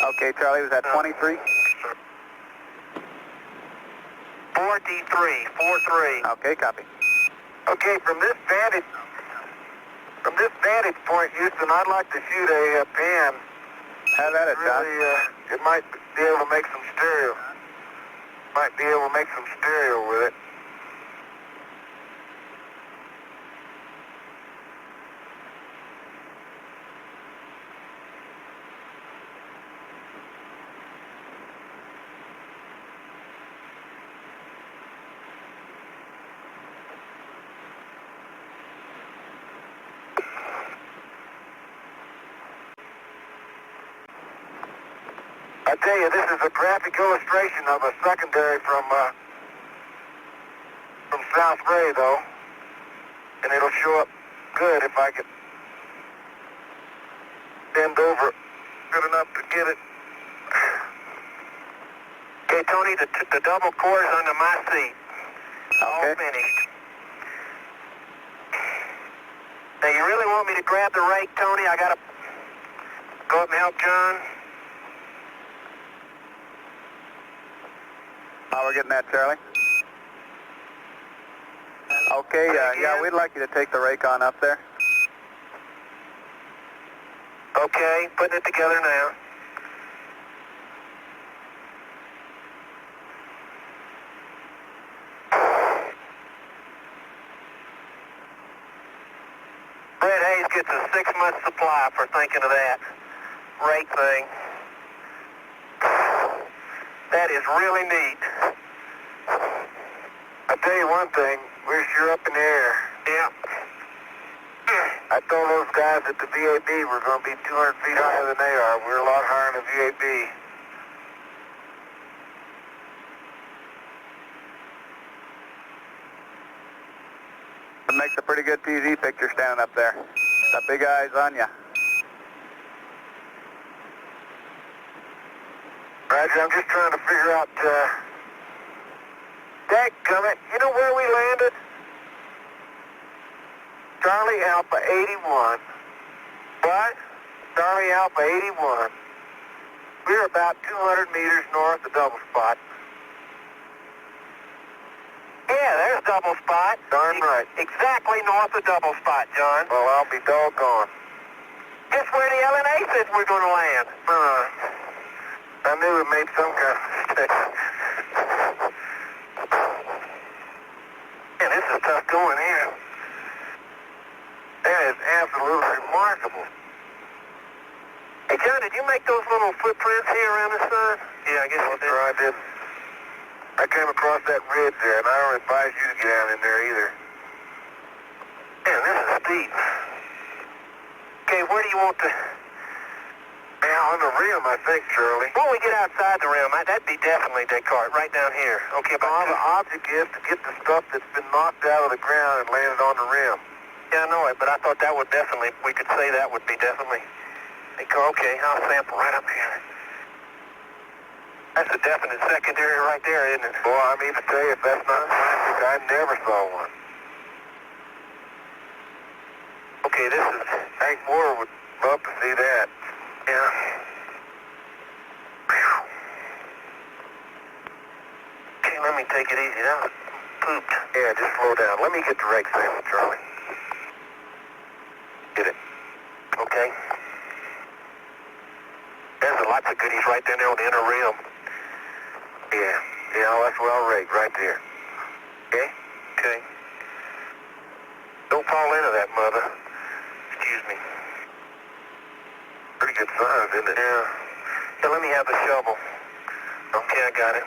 Okay, Charlie, was that 23? 43, 43. Okay, copy. Okay, from this vantage point, Houston, I'd like to shoot a pan. Have at it, John. Really, it might be able to make some stereo. Might be able to make some stereo with it. I tell you, this is a graphic illustration of a secondary from South Ray, though, and it'll show up good if I could bend over good enough to get it. Okay, Tony, the double core is under my seat. All Okay. finished. Now, you really want me to grab the rake, Tony? I got to go up and help John. How we're getting that, Charlie? Okay, yeah, we'd like you to take the rake on up there. Okay, putting it together now. Brett Hayes gets a 6-month supply for thinking of that rake thing. That is really neat. tell you one thing, we're sure up in the air. Yeah. I told those guys at the VAB we're going to be 200 feet higher than they are. We're a lot higher than the VAB. It makes a pretty good TV picture standing up there. Got big eyes on ya. Roger, I'm just trying to figure out, dadgummit, you know where we landed? Charlie Alpha 81. What? Charlie Alpha 81. We're about 200 meters north of double spot. Yeah, there's double spot. Darn right. Exactly north of double spot, John. Well, I'll be doggone. Guess where the LNA says we're going to land? I knew we made some kind of mistake. Man, this is tough going here. That is absolutely remarkable. Hey, John, did you make those little footprints here around the sun? Yeah, I guess you did. I did. I came across that ridge there, and I don't advise you to get down in there either. Man, this is steep. Okay, where do you want to... Now, on the rim, I think, Shirley. When we get outside the rim, that'd be definitely Descartes, right down here. Okay, All the object is to get the stuff that's been knocked out of the ground and landed on the rim. Yeah, I know it, but I thought that would definitely, we could say that would be definitely Descartes. Okay, I'll sample right up here. That's a definite secondary right there, isn't it? Boy, I mean to tell you, if that's not classic, I never saw one. Okay, this is... Hank Moore would love to see that. Yeah. Okay, let me take it easy. That was pooped. Yeah, just slow down. Let me get the rake sample, Charlie. Get it. Okay. There's lots of goodies right there on the inner rim. Yeah, that's well raked right there. Okay? Okay. Don't fall into that, Mother. Excuse me. Pretty good size, isn't it? Yeah. Yeah, let me have the shovel. Okay, I got it.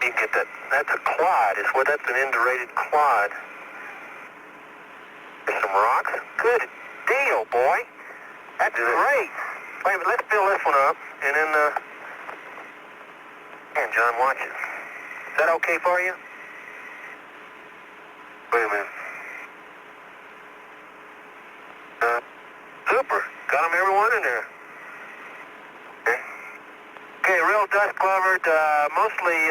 You get that. That's a quad. That's an indurated quad. There's some rocks. Good deal, boy. That's great. Wait a minute, let's fill this one up, and then, and John, watch it. Is that okay for you? Wait a minute. Super. Got them everyone in there. Okay, real dust covered, mostly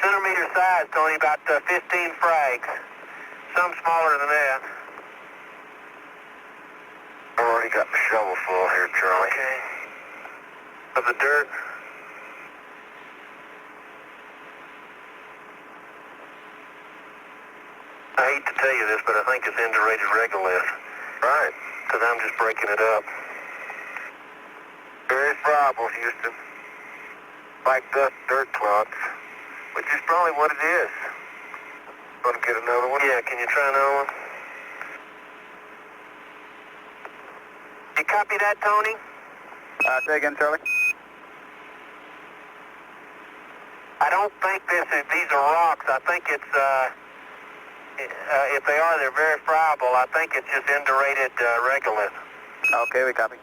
centimeter size, Tony, about 15 frags. Some smaller than that. I've already got the shovel full here, Charlie. Okay. Of the dirt. I hate to tell you this, but I think it's indurated regolith. Right. Because I'm just breaking it up. Very friable, Houston. Like dust dirt clots, which is probably what it is. Want to get another one? Yeah, can you try another one? You copy that, Tony? Say again, Charlie. I don't think these are rocks. I think it's, if they are, they're very friable. I think it's just indurated regolith. Okay, we copy.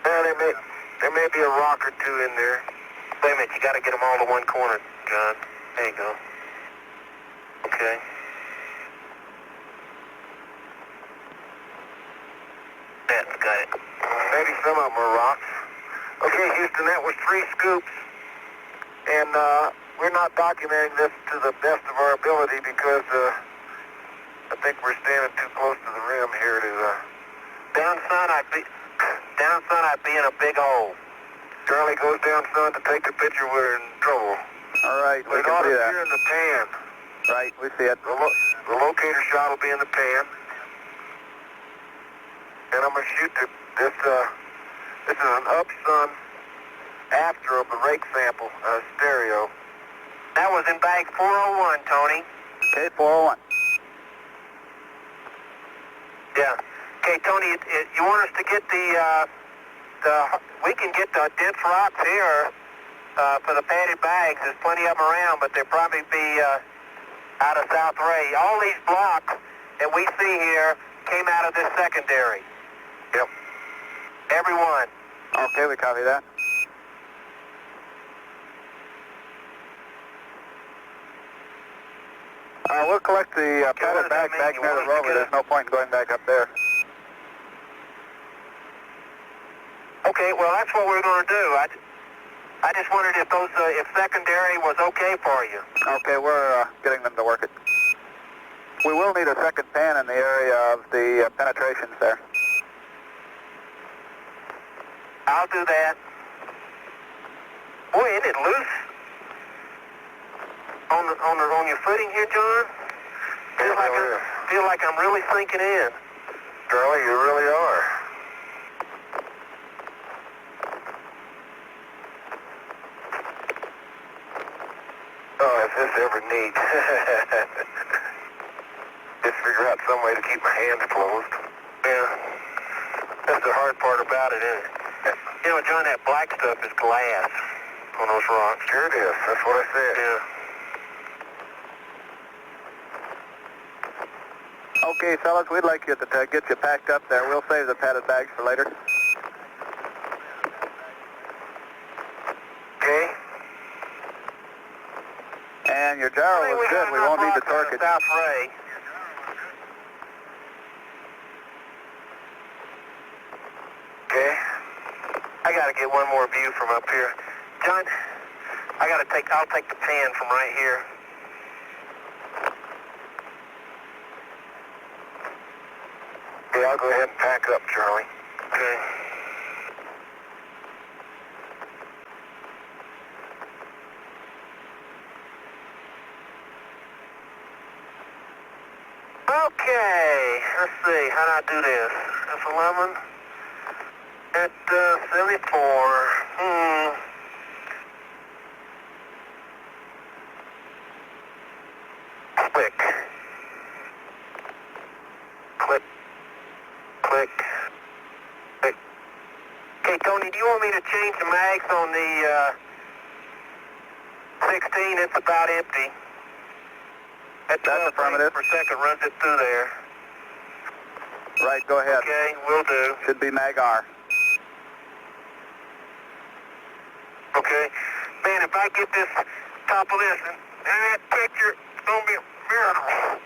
Well, there may be a rock or two in there. Wait a minute, you got to get them all to one corner, John. There you go. Okay. That's got it. Maybe some of them are rocks. Okay, Houston, that was 3 scoops. And we're not documenting this to the best of our ability because I think we're standing too close to the rim here to... Down, son, I'd be in a big hole. Charlie goes down, son, to take the picture. We're in trouble. All right, we It can ought see to that. be in the pan. Right, we see it. The locator shot will be in the pan. And I'm going to shoot this is an up-sun after of the rake sample, stereo. That was in bag 401, Tony. Okay, 401. Yeah. Okay, Tony, you want us to get we can get the dense rocks here for the padded bags. There's plenty of them around, but they'll probably be out of South Ray. All these blocks that we see here came out of this secondary. Yep. Every one. Okay, we copy that. We'll collect the padded bag back near the rover. There's no point in going back up there. Okay, well, that's what we're going to do. I just wondered if if secondary was okay for you. Okay, we're getting them to work it. We will need a second pan in the area of the penetrations there. I'll do that. Boy, isn't it loose on your footing here, John? Feel like I'm really sinking in. Charlie, you really are. Oh, if this ever neat. Just figure out some way to keep my hands closed. Yeah. That's the hard part about it, isn't it? You know, John, that black stuff is glass on those rocks. Sure it is. That's what I said. Yeah. Okay, fellas, we'd like you to get you packed up there. We'll save the padded bags for later. Okay. And your gyro was good. We won't need to torque it. South Ray. Okay. I got to get one more view from up here. John, I'll take the pan from right here. Okay, I'll go ahead and pack up, Charlie. Okay. Okay, let's see, how do I do this? F11 at 74. Click. Click. Click. Click. Okay, Tony, do you want me to change the mags on the 16? It's about empty. That's affirmative. per second runs it through there. Right, go ahead. Okay, will do. Should be mag R. Okay. Man, if I get this top of this and that picture, it's going to be a miracle.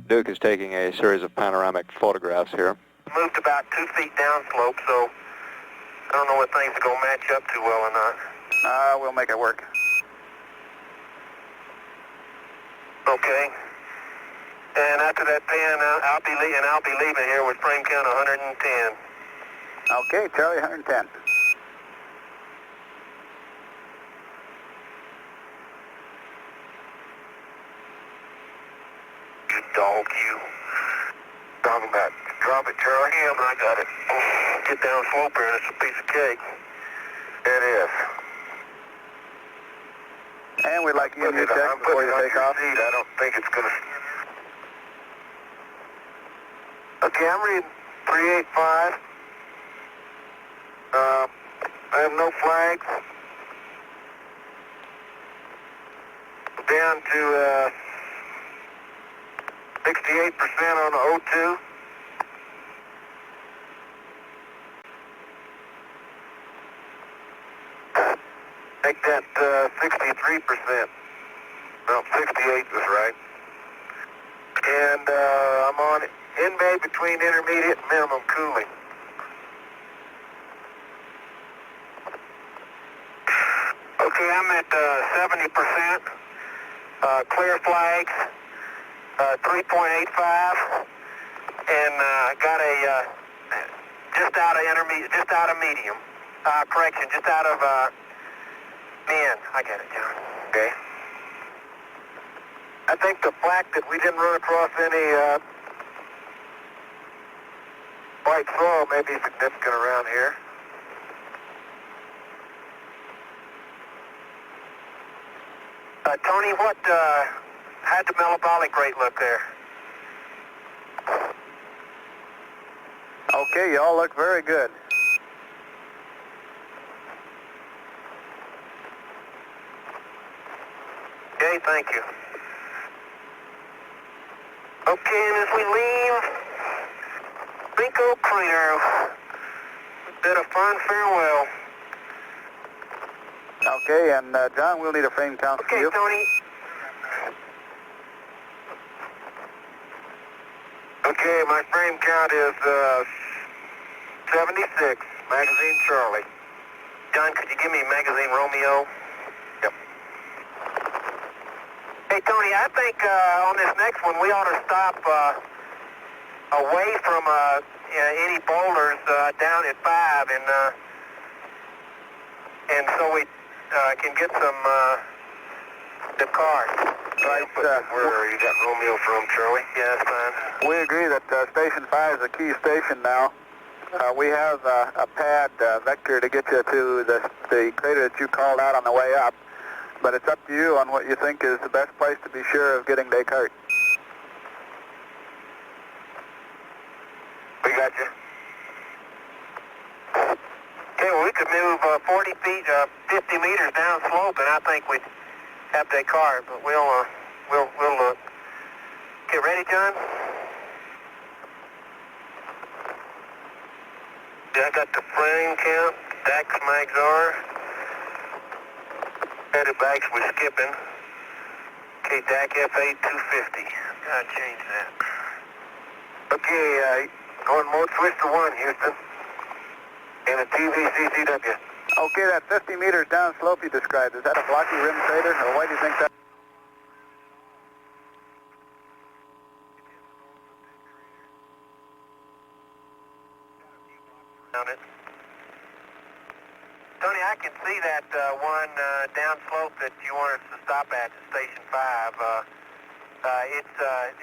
Duke is taking a series of panoramic photographs here. Moved about 2 feet downslope, so I don't know what things are going to match up too well or not. We'll make it work. Okay. And after that pan, I'll be leaving here with frame count 110. Okay, Charlie, 110. You dog, you. Talking about drop it, Charlie. Yeah, but I got it. Get down slope here and it's a piece of cake. It is. And we'd like you to check I'm before putting you it on take your off. seat. I don't think it's going to... Okay, I'm reading 385. I have no flags. Down to 68% on the O2. Make that 63%. No, 68 is right. And I'm on in-bay between intermediate and minimum cooling. Okay, I'm at 70%. Clear flags, 3.85, and got a just out of intermediate, just out of medium. Correction, just out of min. I got it, John. Okay. I think the fact that we didn't run across any white soil may be significant around here. Tony, how'd the metabolic rate look there? Okay, you all look very good. Okay, thank you. Okay, and as we leave Binko Crater, we bid a fond farewell. Okay, and John, we'll need a frame count from you. Okay, Tony. Okay, my frame count is 76, magazine Charlie. John, could you give me magazine Romeo? Yep. Hey, Tony, I think on this next one we ought to stop away from any boulders down at 5, and so we can get some the cars. Right, where you got Romeo from, Charlie? Yeah, that's fine. we agree that Station 5 is a key station now. We have a pad vector to get you to the crater that you called out on the way up, but it's up to you on what you think is the best place to be sure of getting Descartes. We got you. Okay, well, we could move 40 feet, 50 meters down slope, and I think we'd have Descartes, but we'll look. Okay, ready, John? Yeah, I got the frame count, DAX mags are. Headed bags we're skipping. Okay, DAC F8 250. Gotta change that. Okay, going mode switch to 1, Houston. And a TVCCW. Okay, that 50 meters down slope you described, is that a blocky rim crater, or why do you think that? On it. Tony, I can see that one down slope that you want us to stop at Station 5.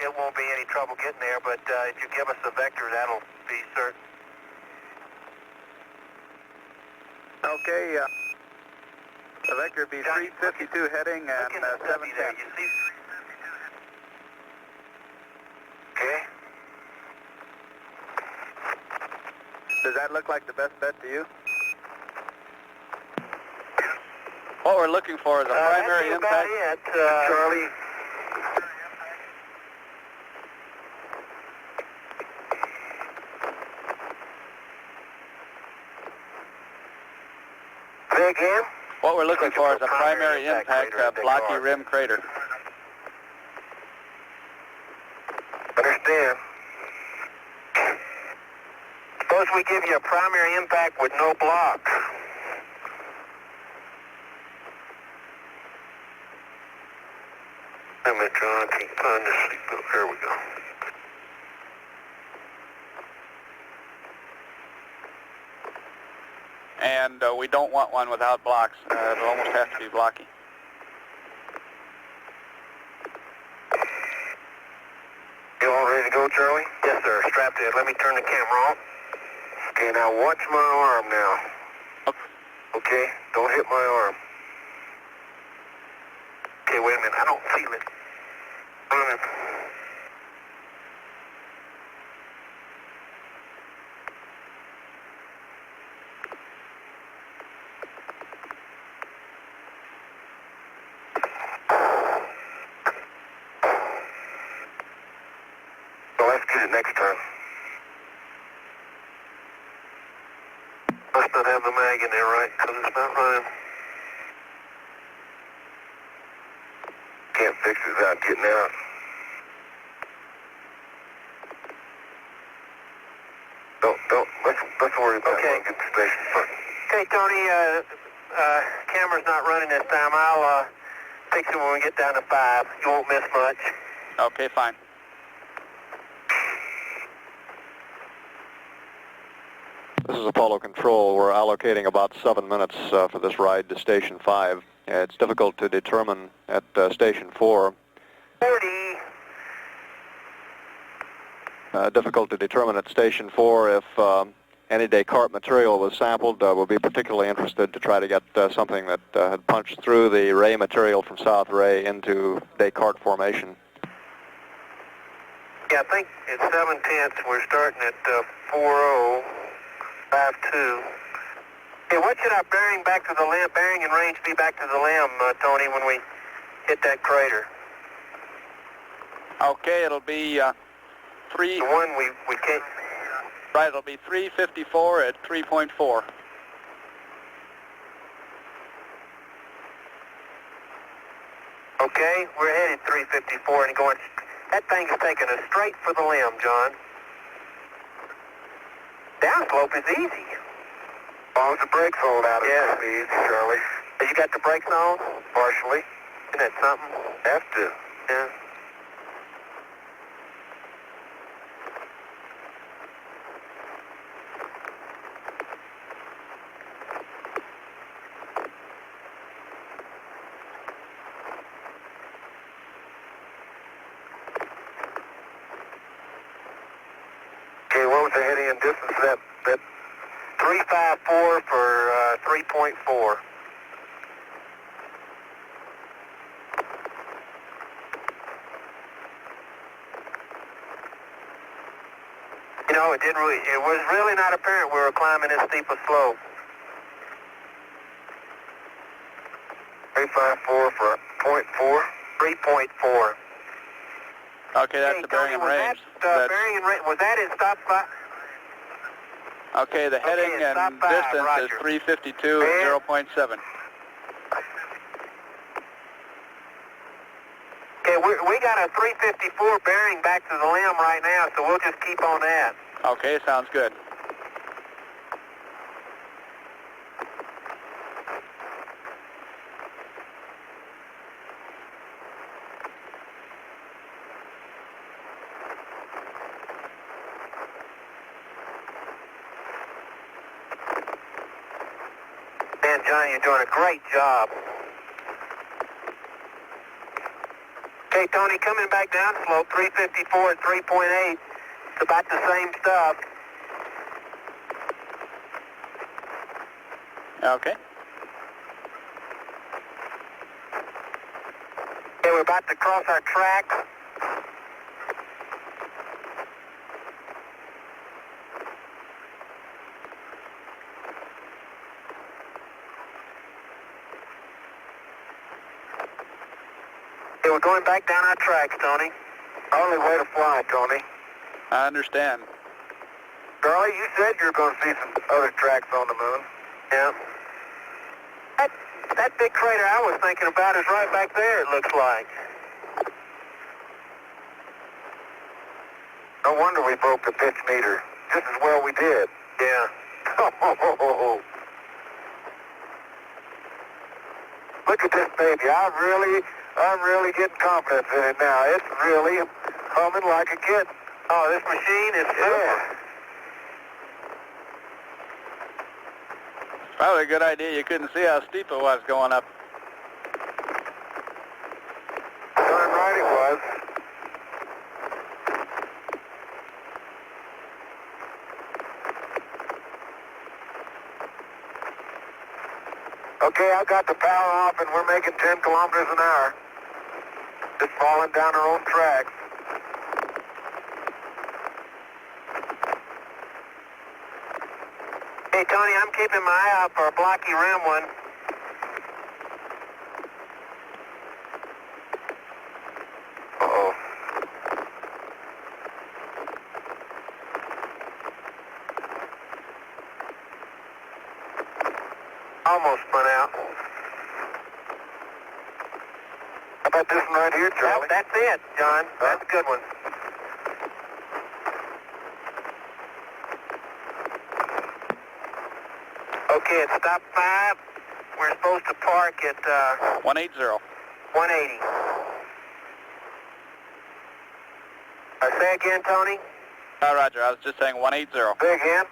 It won't be any trouble getting there, but if you give us a vector, that'll be certain. Okay, the vector would be 352 heading and 710. You see? Okay. Does that look like the best bet to you? What we're looking for is a primary that's impact. about it, Charlie. Say again? What we're looking for is a primary impact blocky rim crater. Understand. Suppose we give you a primary impact with no blocks. Wait a minute, John, I can't find this seatbelt. There we go. And we don't want one without blocks. It'll almost have to be blocky. You all ready to go, Charlie? Yes, sir. Strapped in. Let me turn the camera off. Okay, now watch my arm now. Okay, don't hit my arm. Okay, wait a minute. I don't feel it. Running. So let's get it next time. Must not have the mag in there, right? Because it's not running. Can't fix it without getting out. Let's worry about it. Get the station first. Okay, Tony, camera's not running this time. I'll fix it when we get down to 5. You won't miss much. Okay, fine. This is Apollo Control. We're allocating about 7 minutes for this ride to Station 5. It's difficult to determine at Station 4. 40. Difficult to determine at Station 4 if any Descartes material was sampled, we'll be particularly interested to try to get something that had punched through the ray material from South Ray into Descartes formation. Yeah, I think it's 7/10. We're starting at 4052. Hey, what should our bearing back to the limb, bearing and range be back to the limb, Tony, when we hit that crater? Okay, it'll be The one we can't. right. It'll be 354 at 3.4. Okay, we're headed 354 and going. That thing is taking us straight for the limb, John. Downslope is easy. As long as the brakes hold out at speed, Charlie. Have you got the brakes on? Partially. Isn't that something? Have to. Yeah. Okay, what was the heading and distance of that 354 for 3.4. You know, it was really not apparent we were climbing this steep a slope. 354 for 0.4? 3.4. Okay, that's the bearing and range. Bearing and range, was that in stop 5? Okay, the heading it's stop and 5, distance Roger. is 352 at 0.7. Okay, we got a 354 bearing back to the limb right now, so we'll just keep on that. Okay, sounds good. Man, Johnny, you're doing a great job. Okay, Tony, coming back down slope, 354 at 3.8. It's about the same stuff. Okay. Okay, we're about to cross our tracks. Okay, we're going back down our tracks, Tony. Only way to fly, Tony. I understand. Charlie, you said you were going to see some other tracks on the moon. Yeah. That big crater I was thinking about is right back there, it looks like. No wonder we broke the pitch meter. Just as well we did. Yeah. Look at this baby. I'm really getting confidence in it now. It's really humming like a kid. Oh, this machine is super. Probably a good idea. You couldn't see how steep it was going up. Darn right it was. Okay, I've got the power off and we're making 10 kilometers an hour. Just falling down our own tracks. Hey, Tony, I'm keeping my eye out for a blocky rim one. Uh-oh. Almost spun out. How about this one right here, Charlie? That's it, John. That's a good one. Okay, it's stop 5. We're supposed to park at 180. 180. Say again, Tony? Roger, I was just saying 180. Say again?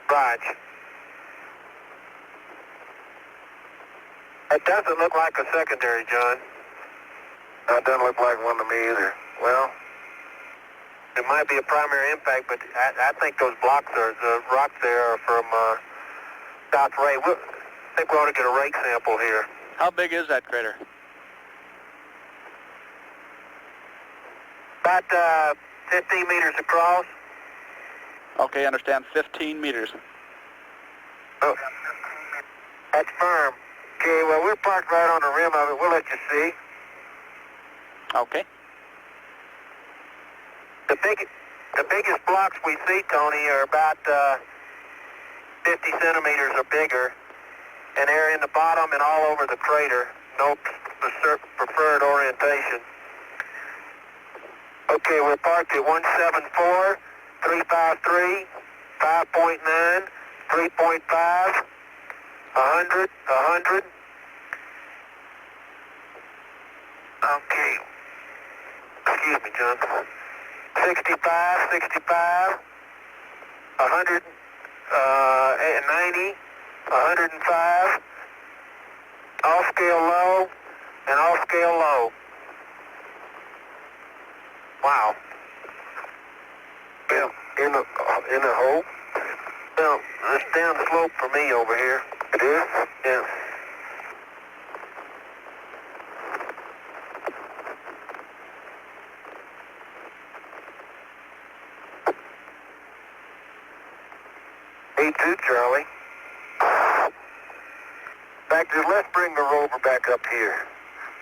Raj. It doesn't look like a secondary, John. That doesn't look like one to me either. Well, It might be a primary impact, but I think those blocks are, the rocks there are from South Ray. I think we ought to get a rake sample here. How big is that crater? About 15 meters across. Okay, understand. 15 meters. Oh, that's firm. Okay, well, we're parked right on the rim of it. We'll let you see. Okay. The biggest blocks we see, Tony, are about 50 centimeters or bigger, and they're in the bottom and all over the crater. No preferred orientation. Okay, we're parked at 174, 353, 5.9, 3.5, 100, 100. Okay. Excuse me, John. 65, 65, 100, 90, 105, all scale low, and all scale low. Wow. Yeah, in the hole? Well, it's down the slope for me over here. It is? Yeah. E2, Charlie. Back to let's bring the rover back up here.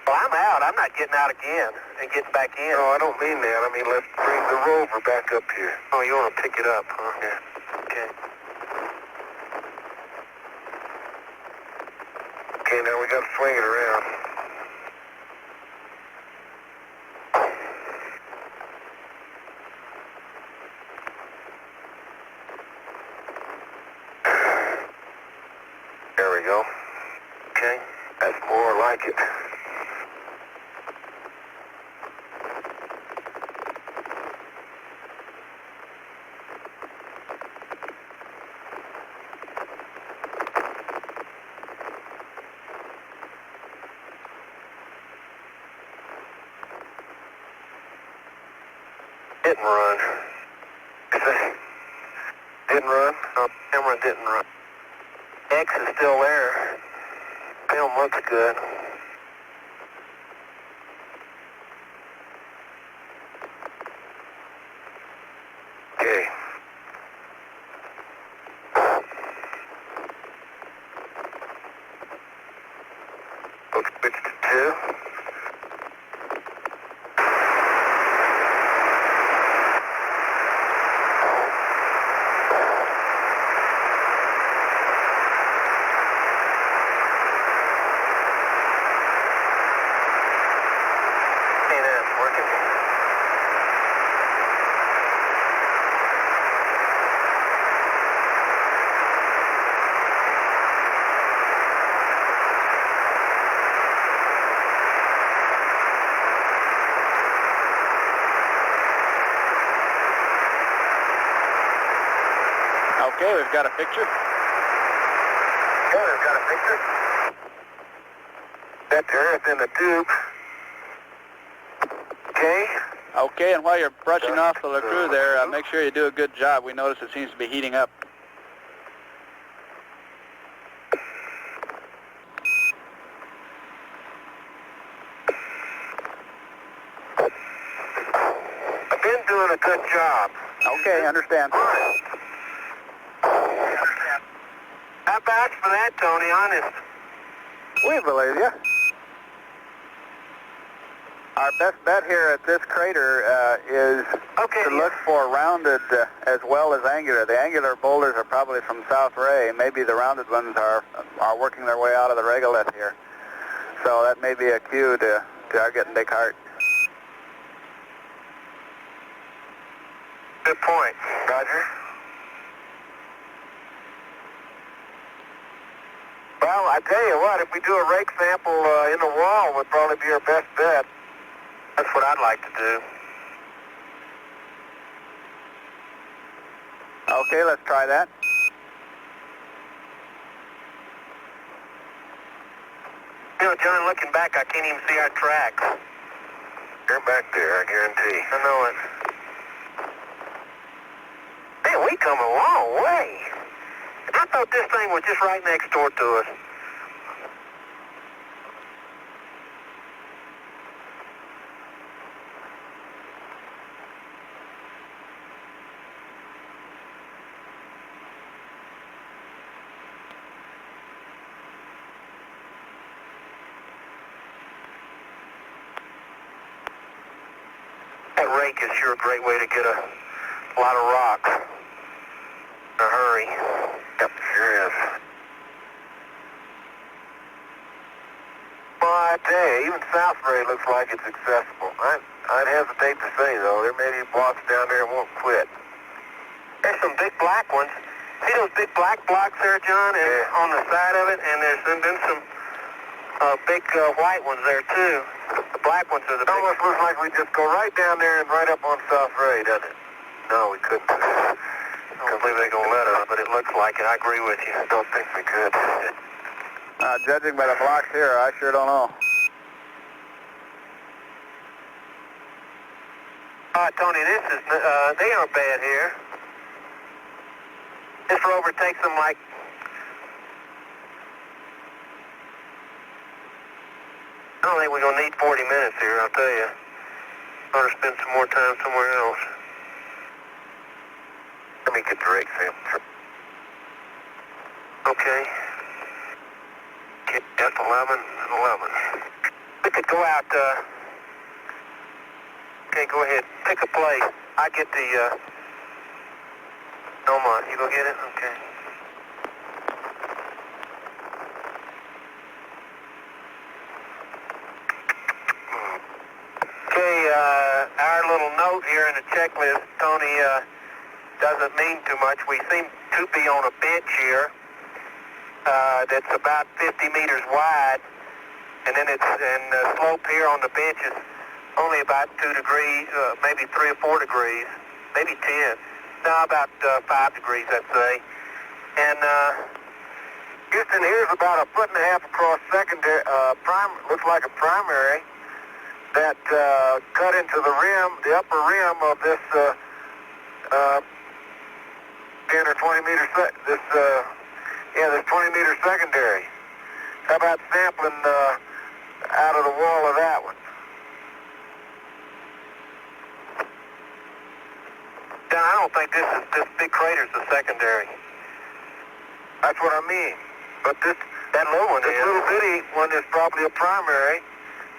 Well, I'm out. I'm not getting out again and getting back in. No, I don't mean that. I mean, let's bring the rover back up here. Oh, you want to pick it up, huh? Yeah. Okay. Okay, now we got to swing it around. There we go. Okay, that's more like it. Didn't run. Didn't run? No, camera didn't run. X is still there. Film looks good. Okay. We'll switch to 2. Okay, we've got a picture. Yeah, we've got a picture. That's earth in the tube. Okay. Okay, and while you're brushing off the LeCroux there, make sure you do a good job. We notice it seems to be heating up. I've been doing a good job. Okay, understand. I vouch for that, Tony, honest. We believe you. Our best bet here at this crater is to look for rounded as well as angular. The angular boulders are probably from South Ray. Maybe the rounded ones are working their way out of the regolith here. So that may be a cue to Target and Descartes. Good point. Roger. Well, I tell you what, if we do a rake sample in the wall, would probably be our best bet. That's what I'd like to do. Okay, let's try that. You know, John, looking back, I can't even see our tracks. They're back there, I guarantee. I know it. we come a long way. I thought this thing was just right next door to us. That rake is sure a great way to get a lot of rocks in a hurry. Yep, sure is. Well, I tell you, even South Ray looks like it's accessible. I'd hesitate to say, though. There may be blocks down there that won't quit. There's some big black ones. See those big black blocks there, John, and on the side of it? And there's been some big white ones there, too. The black ones are the big Almost looks like we just go right down there and right up on South Ray, doesn't it? No, we couldn't. I don't believe they're going to let us, but it looks like it. I agree with you. I don't think we could. Judging by the blocks here, I sure don't know. Tony, this is, they aren't bad here. This rover takes them like, I don't think we're going to need 40 minutes here, I'll tell you. Ought to spend some more time somewhere else. Let me get the rake sample. Okay. Just 11 and 11. We could go out, okay, go ahead. Pick a place. I get the, Elmont. You go get it? Okay. Okay, our little note here in the checklist, Tony, doesn't mean too much. We seem to be on a bench here that's about 50 meters wide, and then the slope here on the bench is only about 2 degrees, maybe 3 or 4 degrees, maybe 10. No, about 5 degrees, I'd say. And Houston, here's about 1.5 feet across secondary, looks like a primary that cut into the rim, the upper rim of this 10 or 20 meter this 20 meter secondary. How about sampling out of the wall of that one? Dan, I don't think this big crater's the secondary. That's what I mean. But That little one this is. little bitty one is probably a primary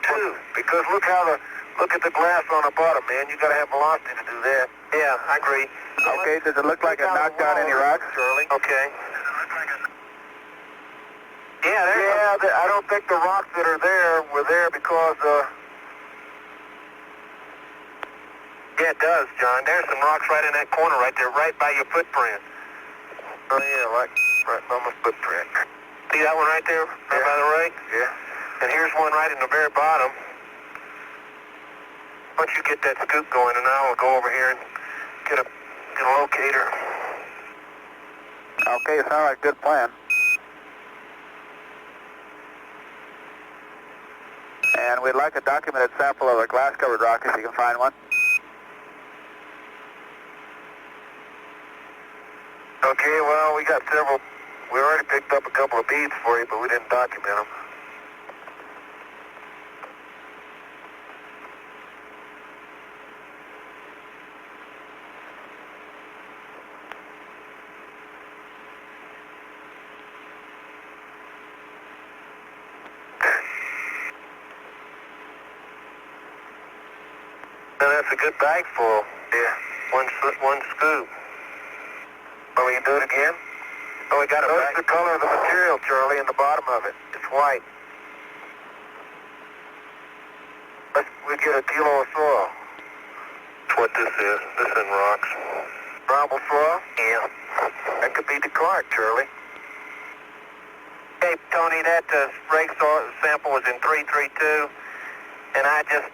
too, because look at the glass on the bottom, man. You got to have velocity to do that. Yeah, I agree. Okay, does it look like it knocked down any rocks? Shirley. Okay. Yeah, I don't think the rocks that are there were there because yeah, it does, John. There's some rocks right in that corner right there, right by your footprint. oh yeah, right by my footprint. See that one right there, right by the rake? Yeah. And here's one right in the very bottom. Once you get that scoop going, and I will go over here and get a locator. Okay, sounds like a good plan. And we'd like a documented sample of a glass-covered rock if you can find one. Okay, well, we got several. We already picked up a couple of beads for you, but we didn't document them. Now that's a good bag full. Yeah. One scoop. Well, we can do it again? Oh, we got a Notice bag. the color of the material, Charlie, in the bottom of it. It's white. We get a kilo of soil. That's what this is. This is in rocks. Bramble soil? Yeah. That could be Descartes, Charlie. Hey, Tony, that rake sample was in 332, and I just,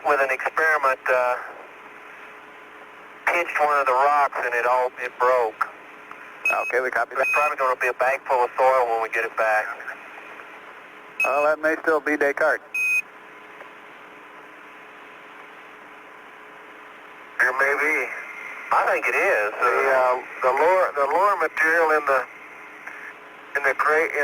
with an experiment, pinched one of the rocks and it broke. Okay, we copy that. There's probably going to be a bag full of soil when we get it back. Well, that may still be Descartes. There may be. I think it is. The lower material in the crater is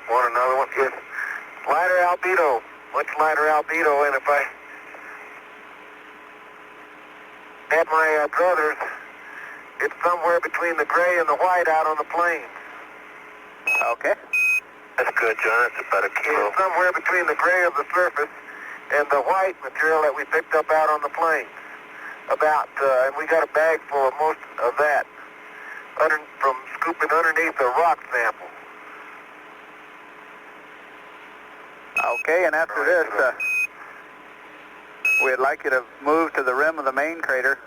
want another one. It's lighter albedo, much lighter albedo, and if I add my druthers, it's somewhere between the gray and the white out on the plains. Okay. That's good, John. That's a better kilo. It's somewhere between the gray of the surface and the white material that we picked up out on the plains. And we got a bag full of most of that from scooping underneath a rock sample. Okay, and after this, we'd like you to move to the rim of the main crater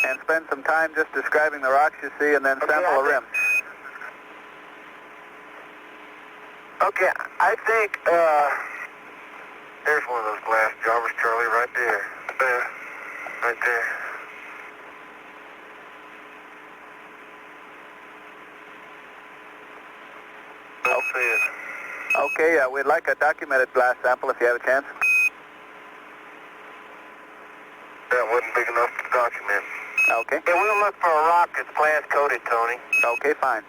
and spend some time just describing the rocks you see and then sample the rim. Okay, I think, there's one of those glass jobbers, Charlie, right there. There. Right there. I'll see it. Okay, we'd like a documented blast sample if you have a chance. That wasn't big enough to document. Okay. Yeah, we'll look for a rock that's glass coated, Tony. Okay, fine.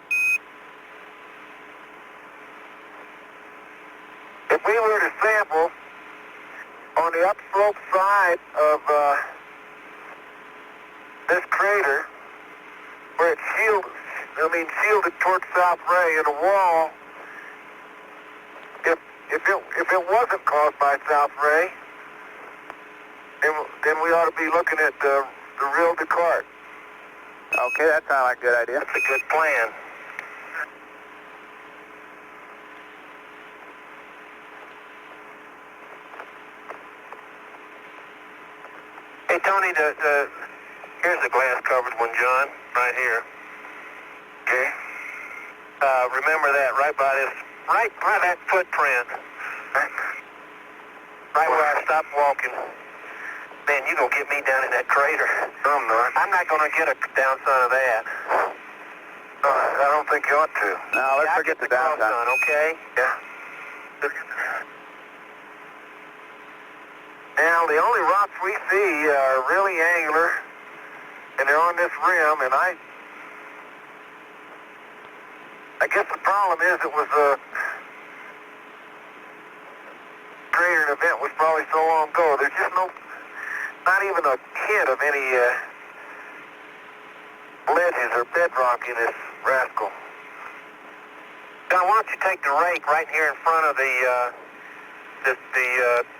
If we were to sample on the upslope side of this crater, where it's shielded towards South Ray in a wall, if it wasn't caused by South Ray, then we ought to be looking at the real Descartes. Okay, that sounds like a good idea. That's a good plan. Hey, Tony, here's the glass-covered one, John, right here. Okay. Remember that right by this, right by that footprint. Right where I stopped walking. Man, you gonna get me down in that crater. I'm not. I'm not gonna get a downside of that. I don't think you ought to. No, let's forget the downside. Okay? Yeah. Now, the only rocks we see are really angular, and they're on this rim, and I guess the problem is it was a crater event was probably so long ago. There's just not even a hint of any ledges or bedrock in this rascal. John, why don't you take the rake right here in front of the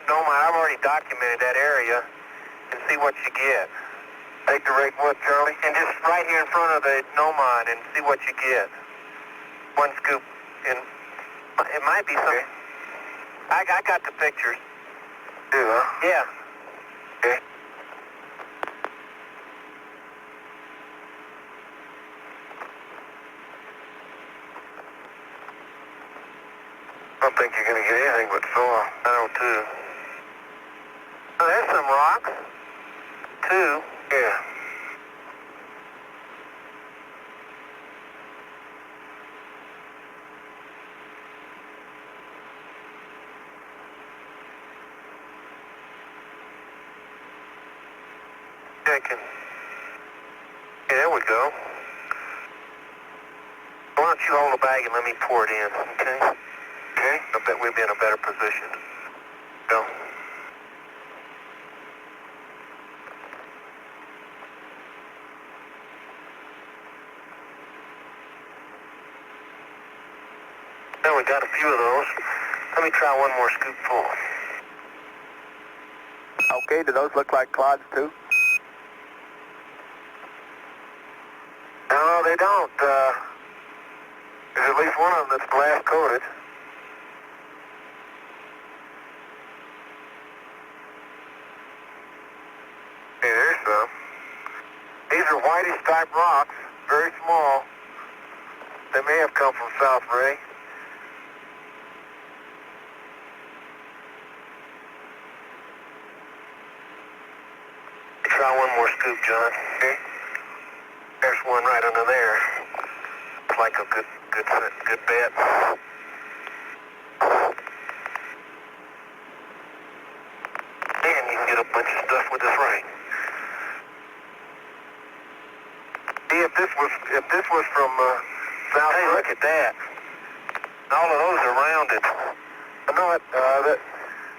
dome? I've already documented that area and see what you get. Take the rake what, Charlie? And just right here in front of the gnomon and see what you get. One scoop, and it might be something. Okay. I got the pictures. Do, huh? Yeah. Okay. I don't think you're going to get anything but soil. I don't too. Oh, there's some rocks. Two. Yeah. Checking. Yeah, there we go. Why don't you hold the bag and let me pour it in, okay? Okay. I bet we'll be in a better position. Go. Now we got a few of those. Let me try one more scoopful. Okay, do those look like clods too? No, they don't. There's at least one of them that's glass coated. Hey, there's some. These are whitish type rocks, very small. They may have come from South Ray. scoop, John. Okay. There's one right under there. It's like a good bet. And you can get a bunch of stuff with this ring. See, if this was from South. Hey, look at that. All of those are rounded. I know it.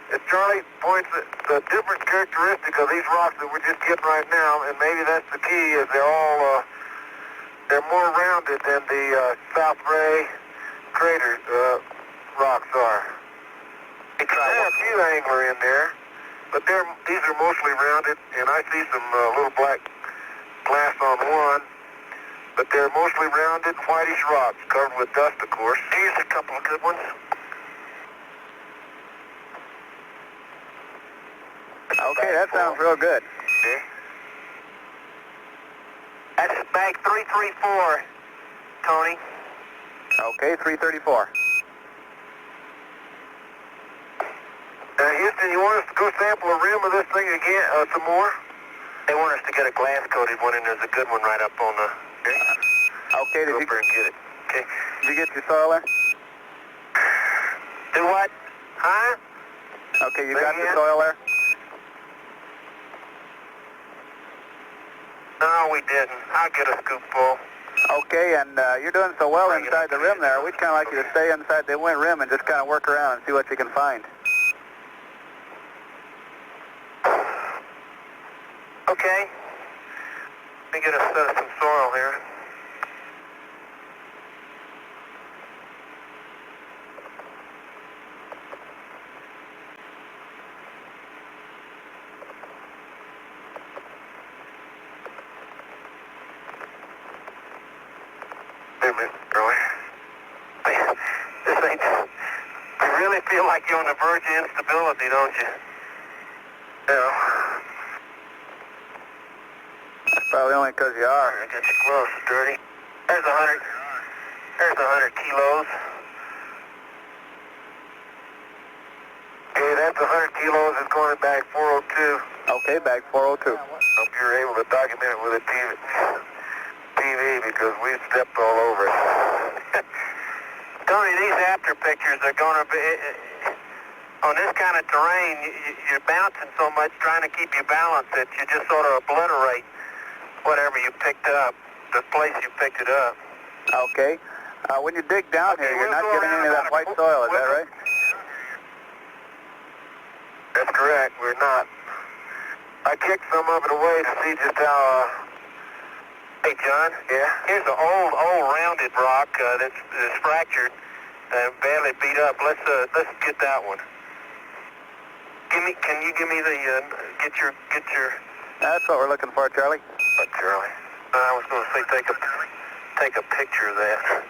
As Charlie points at the different characteristic of these rocks that we're just getting right now, and maybe that's the key, is they're more rounded than the South Ray crater rocks are. There are a few angler in there, but these are mostly rounded, and I see some little black glass on one, but they're mostly rounded, whitish rocks covered with dust, of course. Here's a couple of good ones. Okay, that sounds real good. Okay. That's bag 334, Tony. Okay, 334. Houston, you want us to go sample a rim of this thing again, some more? They want us to get a glass-coated one, and there's a good one right up on the... Okay, Go over and get it. Okay. Did you get your soil there? Do what? Huh? Okay, you got the soil there? No, we didn't. I'll get a scoop full. Okay, and you're doing so well inside the rim there. We'd kind of like you to stay inside the rim and just kind of work around and see what you can find. Okay. Let me get a set of some soil here. Wait a minute, Charlie. This ain't... You really feel like you're on the verge of instability, don't you? Yeah. That's probably only because you are. I got your gloves dirty. There's 100. There's 100 kilos. Okay, that's 100 kilos. It's going to bag 402. Okay, bag 402. Hope you're able to document it with a TV because we've stepped all over it. Tony, these after pictures are going to be... On this kind of terrain, you're bouncing so much trying to keep you balanced that you just sort of obliterate whatever you picked up, the place you picked it up. Okay. When you dig down here, you're not getting any of that white soil, is that right? That's correct. We're not. I kicked some of it away to see just how... Hey, John. Yeah? Here's an old rounded rock that's fractured and badly beat up. Let's get that one. Can you give me the get your? That's what we're looking for, Charlie. What, Charlie? I was going to say take a picture of that.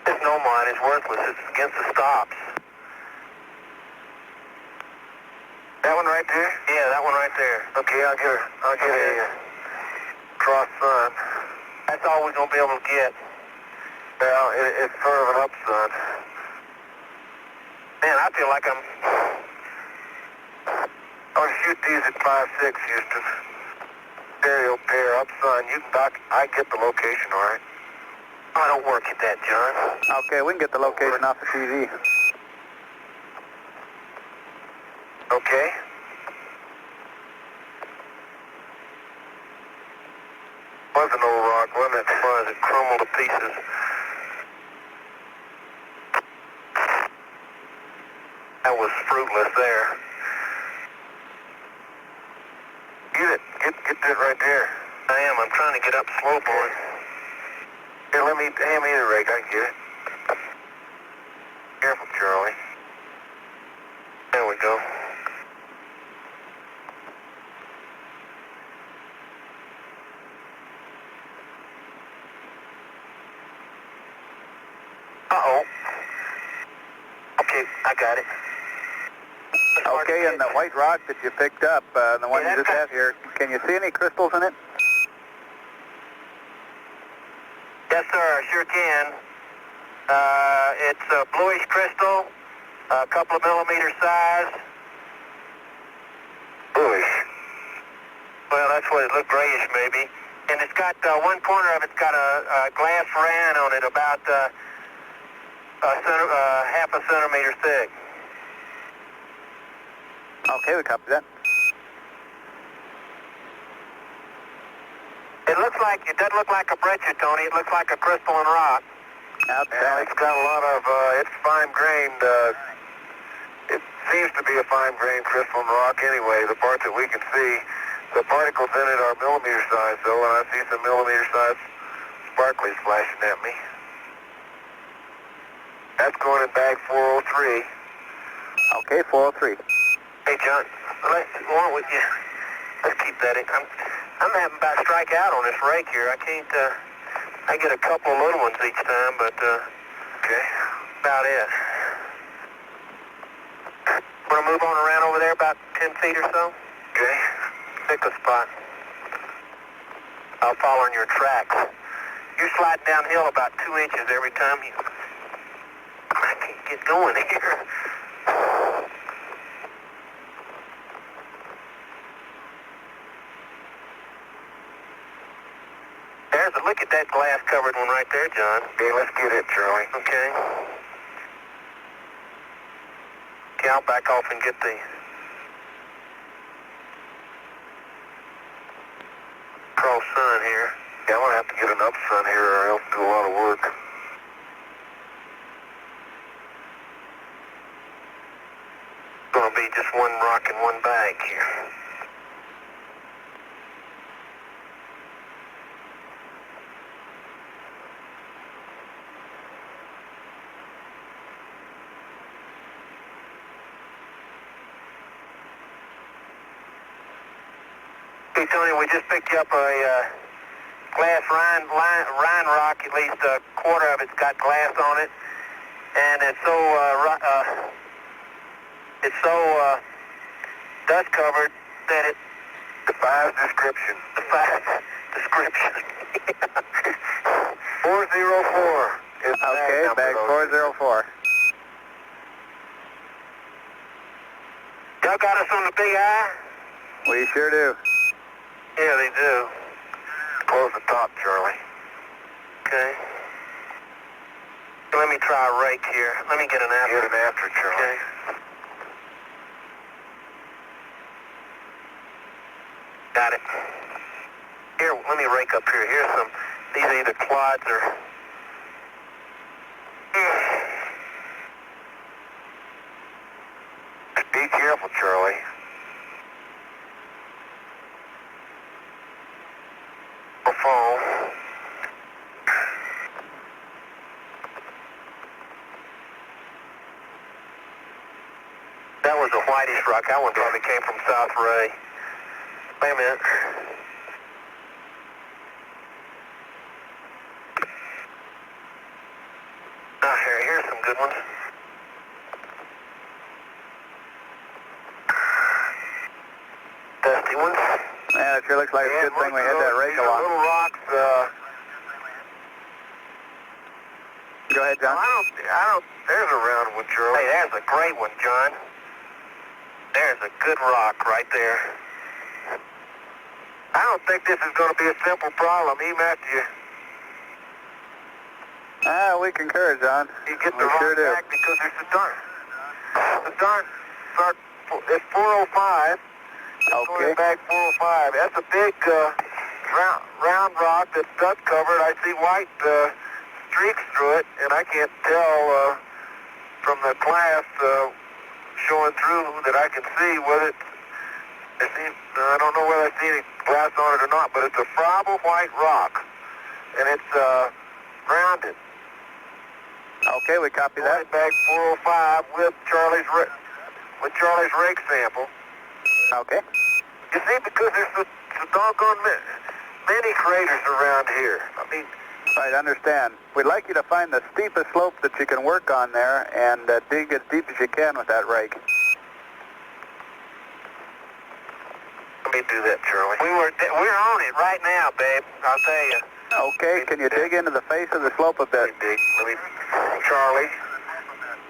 This Nomad is worthless. It's against the stops. That one right there? Yeah, that one right there. Okay, I'll get a cross sun. That's all we're going to be able to get. Well, it's sort of an up sun. Man, I feel like I'm going to shoot these at 5.6, Houston. Stereo pair, up sun. You can I get the location, all right? I don't work at that, John. Okay, we can get the location off the TV. Okay. Was an old rock, wasn't it? It crumbled to pieces. That was fruitless there. Get that right there. I am. I'm trying to get up slope on it. Here, hand me the rake. I can get it. Careful, Charlie. There we go. Uh-oh. Okay, I got it. Okay, and the white rock that you picked up, the one you just have here, can you see any crystals in it? Yes, sir, I sure can. It's a bluish crystal, a couple of millimeter size. what it looked, grayish maybe. And it's got one corner of it's got a glass rind on it, about half a centimeter thick. Okay, we copy that. It doesn't look like a breccia, Tony. It looks like a crystalline rock. Yeah, it's got a lot of, it's fine-grained, it seems to be a fine-grained crystalline rock anyway, the part that we can see. The particles in it are millimeter size, though, and I see some millimeter size sparklies flashing at me. That's going in bag 403. Okay, 403. Hey, John, let's keep that in. I'm having about to strike out on this rake here. I can't, I get a couple of little ones each time, but, okay, about it. Want to move on around over there about 10 feet or so? Okay. Pick a spot. I'll follow in your tracks. You're sliding downhill about 2 inches every time you... I can't get going here. Look at that glass-covered one right there, John. Okay, let's get it, Charlie. Okay. Okay, I'll back off and get the... cross sun here. Yeah, I'm going to have to get an up sun here or else do a lot of work. It's going to be just one rock and one bag here. Hey, Tony, we just picked you up a glass rind rock. At least a quarter of it's got glass on it, and it's so dust covered that it defies description. Defies description. 404 is the okay, bag 404. Y'all got us on the big eye? We sure do. Yeah, they do. Close the top, Charlie. Okay. Let me try a rake here. Let me get an after. Get an after, Charlie. Okay. Got it. Here, let me rake up here. Here's some. These are either clods or... Be careful, Charlie. Fall. That was a whitish rock. That one probably came from South Ray. Wait a minute. Here's some good ones. Dusty ones. Man, it sure looks like a good thing we had that rake along. Little rocks, Go ahead, John. there's a round one, Charlie. Hey, there's a great one, John. There's a good rock right there. I don't think this is going to be a simple problem, even after you We concur, John. get the rock back, because it's it's 405. Okay. Going back 405. That's a big round rock that's dust covered. I see white streaks through it, and I can't tell from the glass showing through that I can see whether I don't know whether I see any glass on it or not, but it's a friable white rock, and it's rounded. Okay, we copy that. Bag 405 with Charlie's rake sample. Okay. You see, because there's so doggone many craters around here. I mean, Right, understand. We'd like you to find the steepest slope that you can work on there and dig as deep as you can with that rake. let me do that, Charlie. We're on it right now, babe. I'll tell you. Okay, can you dig into the face of the slope a bit? Charlie,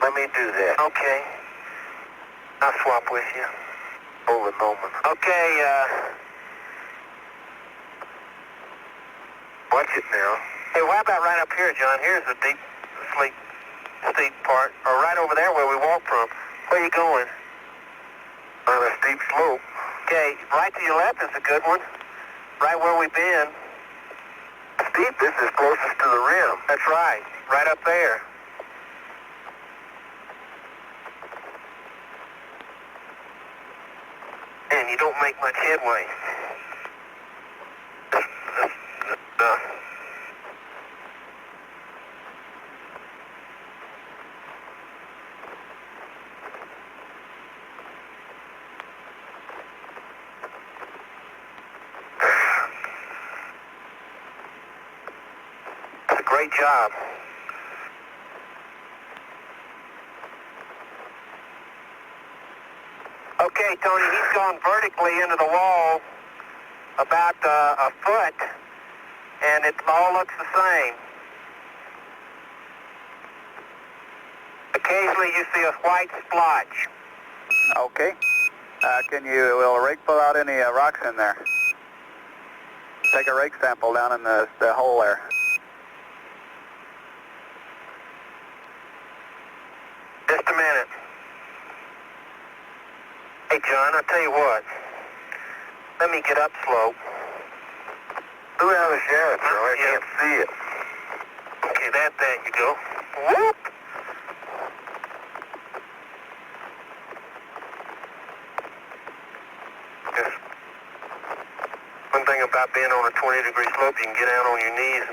let me do that. Okay. I'll swap with you. Hold a moment. Okay, Watch it now. Hey, what about right up here, John? Here's the deep, steep part, or right over there where we walked from. Where you going? On a steep slope. Okay, right to your left is a good one. Right where we've been. Steep, this is closest to the rim. That's right. Right up there. And you don't make much headway. Great job. Okay, Tony, he's gone vertically into the wall about a foot, and it all looks the same. Occasionally you see a white splotch. Okay. Will a rake pull out any rocks in there? Take a rake sample down in the hole there. Just a minute. Hey, John, I'll tell you what. Let me get up slope. Do have a sheriff, so I can't see it. Okay, there you go. Whoop! Yes. One thing about being on a 20-degree slope, you can get down on your knees.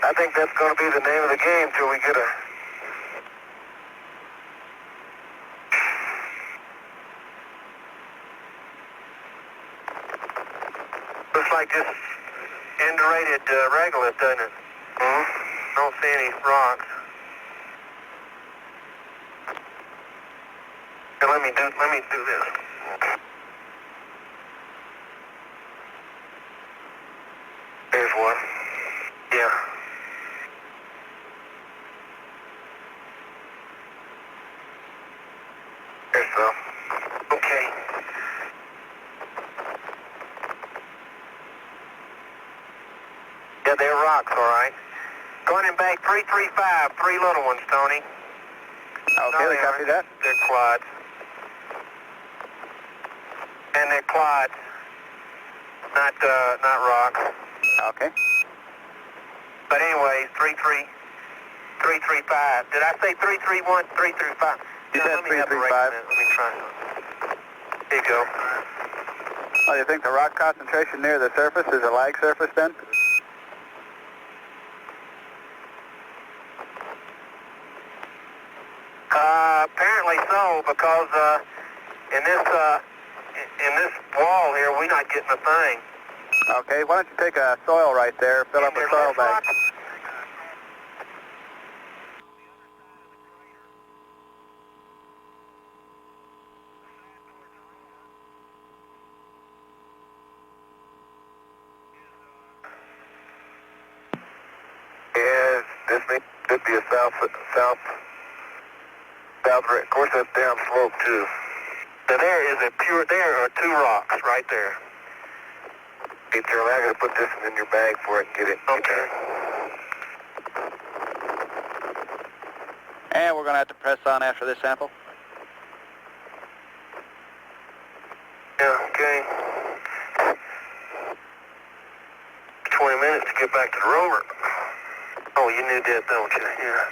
I think that's going to be the name of the game till we get a... Looks like just indurated regolith, doesn't it? Mm-hmm. Don't see any rocks. Here, let me do this. There's one. Yeah. There's some. Okay. Yeah, they're rocks, all right. Going in back 335, 3 little ones, Tony. Okay, we copy that. They're quads. And they're quads, not rocks. Okay. But anyway, 335. Did I say 331, 335? You said Let me have a 335. rate. Let me try. Here you go. Oh, you think the rock concentration near the surface is a lag surface then? Apparently so, because in this wall here, we're not getting a thing. Okay, why don't you take a soil right there, fill up a soil bag. Yeah, this could be a south. Of course, that's down slope too. Now there are 2 rocks right there. Hey, Charlie, I gotta put this in your bag before I can get it. Okay. And we're going to have to press on after this sample. Yeah, okay. 20 minutes to get back to the rover. Oh, you knew that, don't you? Yeah.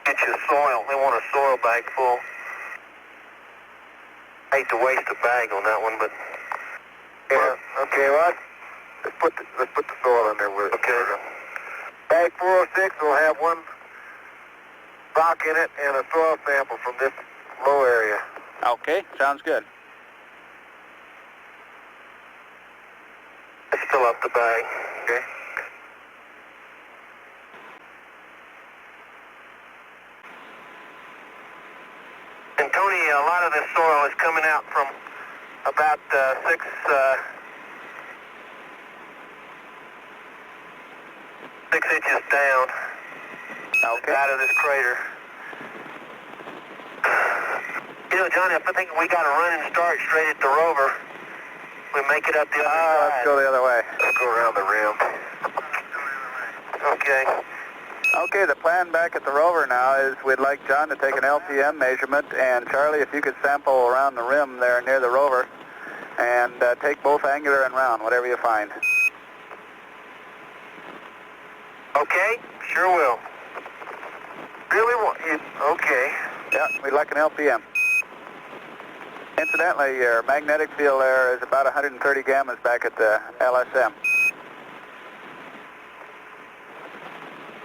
Get you soil. They want a soil bag full. Hate to waste a bag on that one, but... Yeah, okay, well, let's put the soil in there with it. Okay. Bag 406 will have 1 rock in it and a soil sample from this low area. Okay, sounds good. Let's fill up the bag. Okay. And Tony, a lot of this soil is coming out from about 6 inches down. Okay. Out of this crater. You know, Johnny, I think we got a running start straight at the rover. We make it up the other side. Let's go the other way. Let's go around the rim. Okay. Okay, the plan back at the rover now is we'd like John to take an LPM measurement, and Charlie, if you could sample around the rim there near the rover, and take both angular and round, whatever you find. Okay, sure will. Really want you? Okay. Yeah, we'd like an LPM. Incidentally, your magnetic field there is about 130 gammas back at the LSM.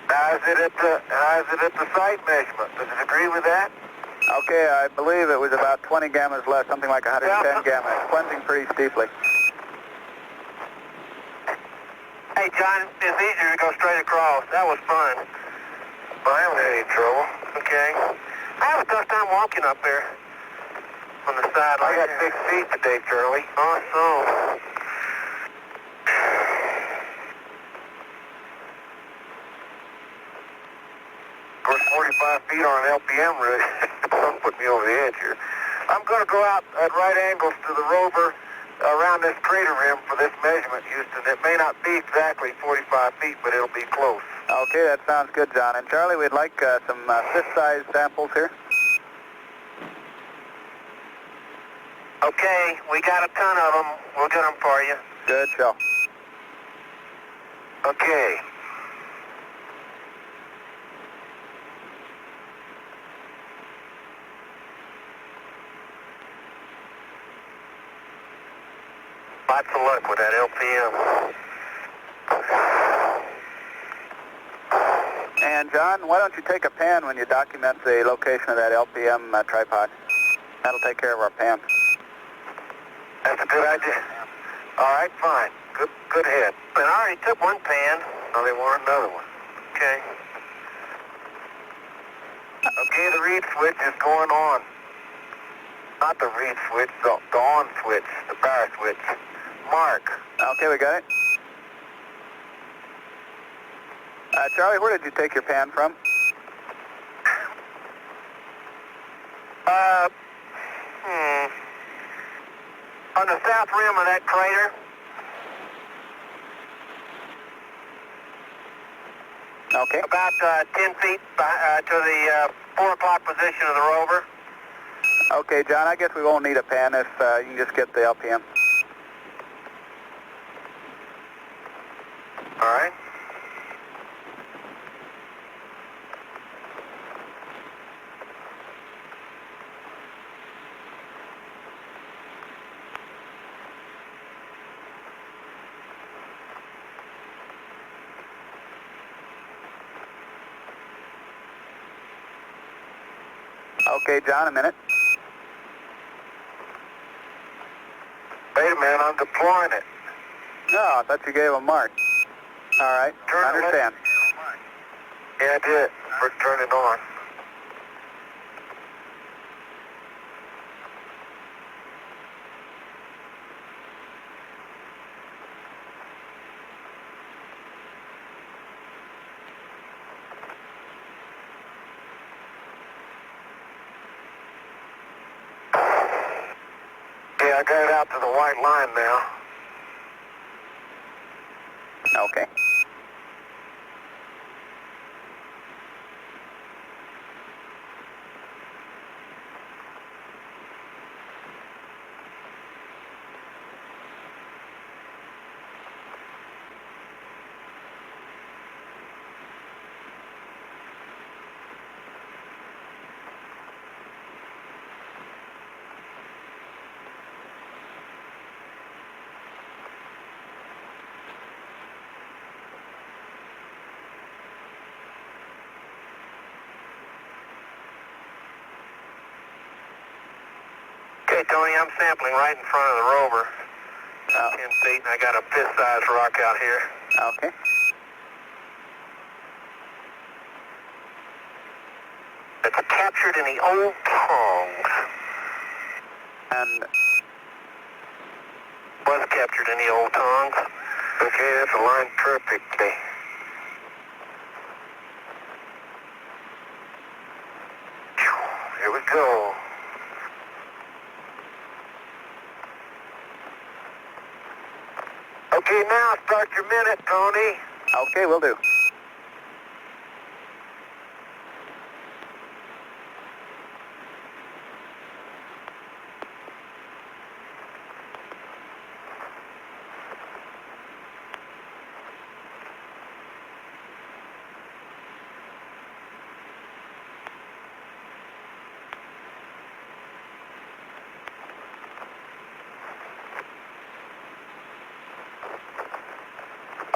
How's it at the site measurement? Does it agree with that? Okay, I believe it was about 20 gammas less, something like 110 gammas, cleansing pretty steeply. Hey, John, it's easier to go straight across. That was fun. I haven't had any trouble. Okay. I have a tough time walking up there on the side. I got big feet today, Charlie. Awesome. Of course, 45 feet on an LPM really put me over the edge here. I'm going to go out at right angles to the rover around this crater rim for this measurement, Houston. It may not be exactly 45 feet, but it'll be close. Okay, that sounds good, John. And Charlie, we'd like some fist-sized samples here. Okay, we got a ton of them. We'll get them for you. Good show. Okay. Lots of luck with that LPM. And John, why don't you take a pan when you document the location of that LPM tripod? That'll take care of our pan. That's a good idea. All right, fine. Good head. And I already took one pan. Now they want another one. Okay. Okay, the read switch is going on. Not the read switch, the on switch, the power switch. Mark. Okay, we got it. Charlie, where did you take your pan from? On the south rim of that crater. Okay. About 10 feet to the 4 o'clock position of the rover. Okay, John, I guess we won't need a pan if you can just get the LPM. All right. Okay, John, a minute. Wait a minute, I'm deploying it. No, I thought you gave a mark. All right, I understand. Yeah, I did. Turn it on. Yeah, I got it out to the white line now. Okay. Okay, Tony, I'm sampling right in front of the rover. 10 feet, and I got a fist-sized rock out here. Okay. It's captured in the old prongs. And Was captured in the old tongs. Okay, that's a line perfectly. Here we go. Okay, now start your minute, Tony. Okay, will do.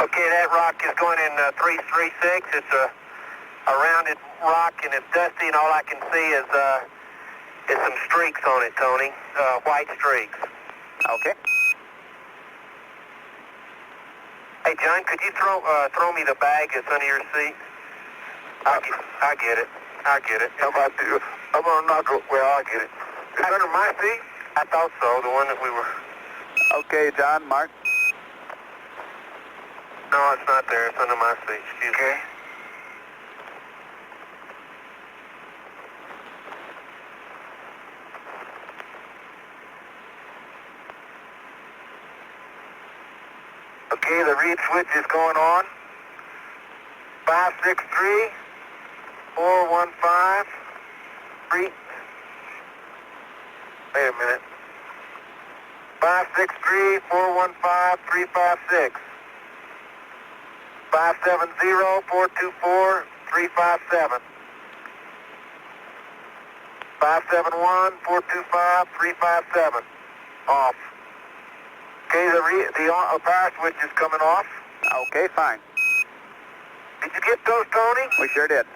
Okay, that rock is going in 336. It's a rounded rock and it's dusty, and all I can see is some streaks on it, Tony. White streaks. Okay. Hey, John, could you throw me the bag that's under your seat? I get it. I get it. How about you? I'm gonna knock it. Well, I'll get it. It's under my seat? I thought so, the one that we were... Okay, John, Mark. No, it's not there. It's under my seat. Excuse me. Okay, the read switch is going on. 563, 415, 3. Wait a minute. 563, 415, 356. 570, 424, 357. 571, 425, 357. Off. Okay, the power switch is coming off. Okay, fine. Did you get those, Tony? We sure did.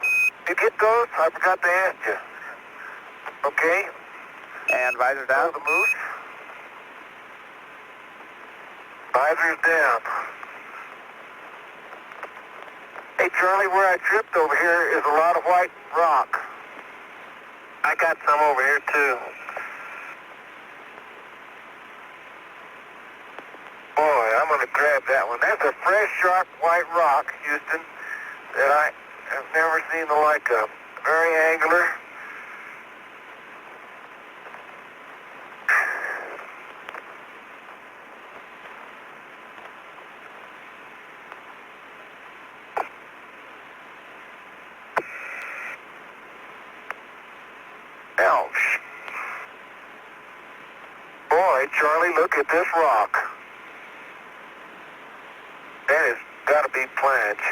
Did you get those? I forgot to ask you. Okay. And visor down. The moose. Visor's down. Hey, Charlie, where I tripped over here is a lot of white rock. I got some over here, too. Boy, I'm going to grab that one. That's a fresh, sharp white rock, Houston, that I have never seen the like of. Very angular. Ouch. Boy, Charlie, look at this rock. That has got to be planch.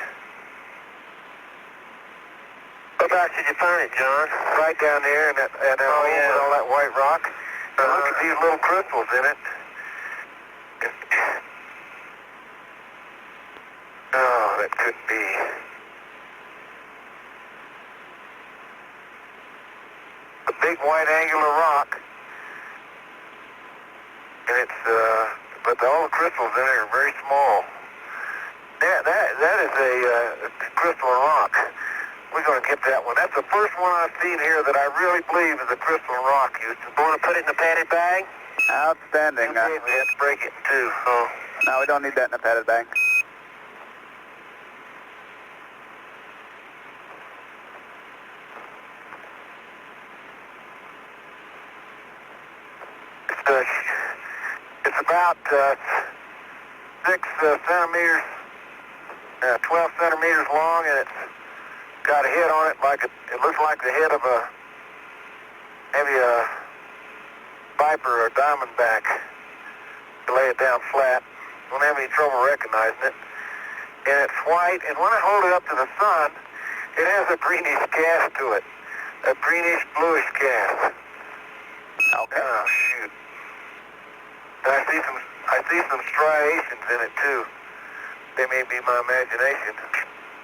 Whereabouts did you find it, John? Right down there in that hole with all that white rock. Now look at these little crystals in it. Oh, that couldn't be. A big white angular rock. And it's, but all the crystals in it are very small. Yeah, that is a crystalline rock. We're going to get that one. That's the first one I've seen here that I really believe is a crystalline rock, Houston. Want to put it in a padded bag? Outstanding. Okay, we have to break it, too. So. No, we don't need that in a padded bag. It's about 6 centimeters, 12 centimeters long, and it's got a head on it like it looks like the head of maybe a viper or diamondback. To lay it down flat, don't have any trouble recognizing it. And it's white, and when I hold it up to the sun, it has a greenish cast to it, a greenish bluish cast. Okay. Oh shoot! And I see some striations in it too. They may be my imagination.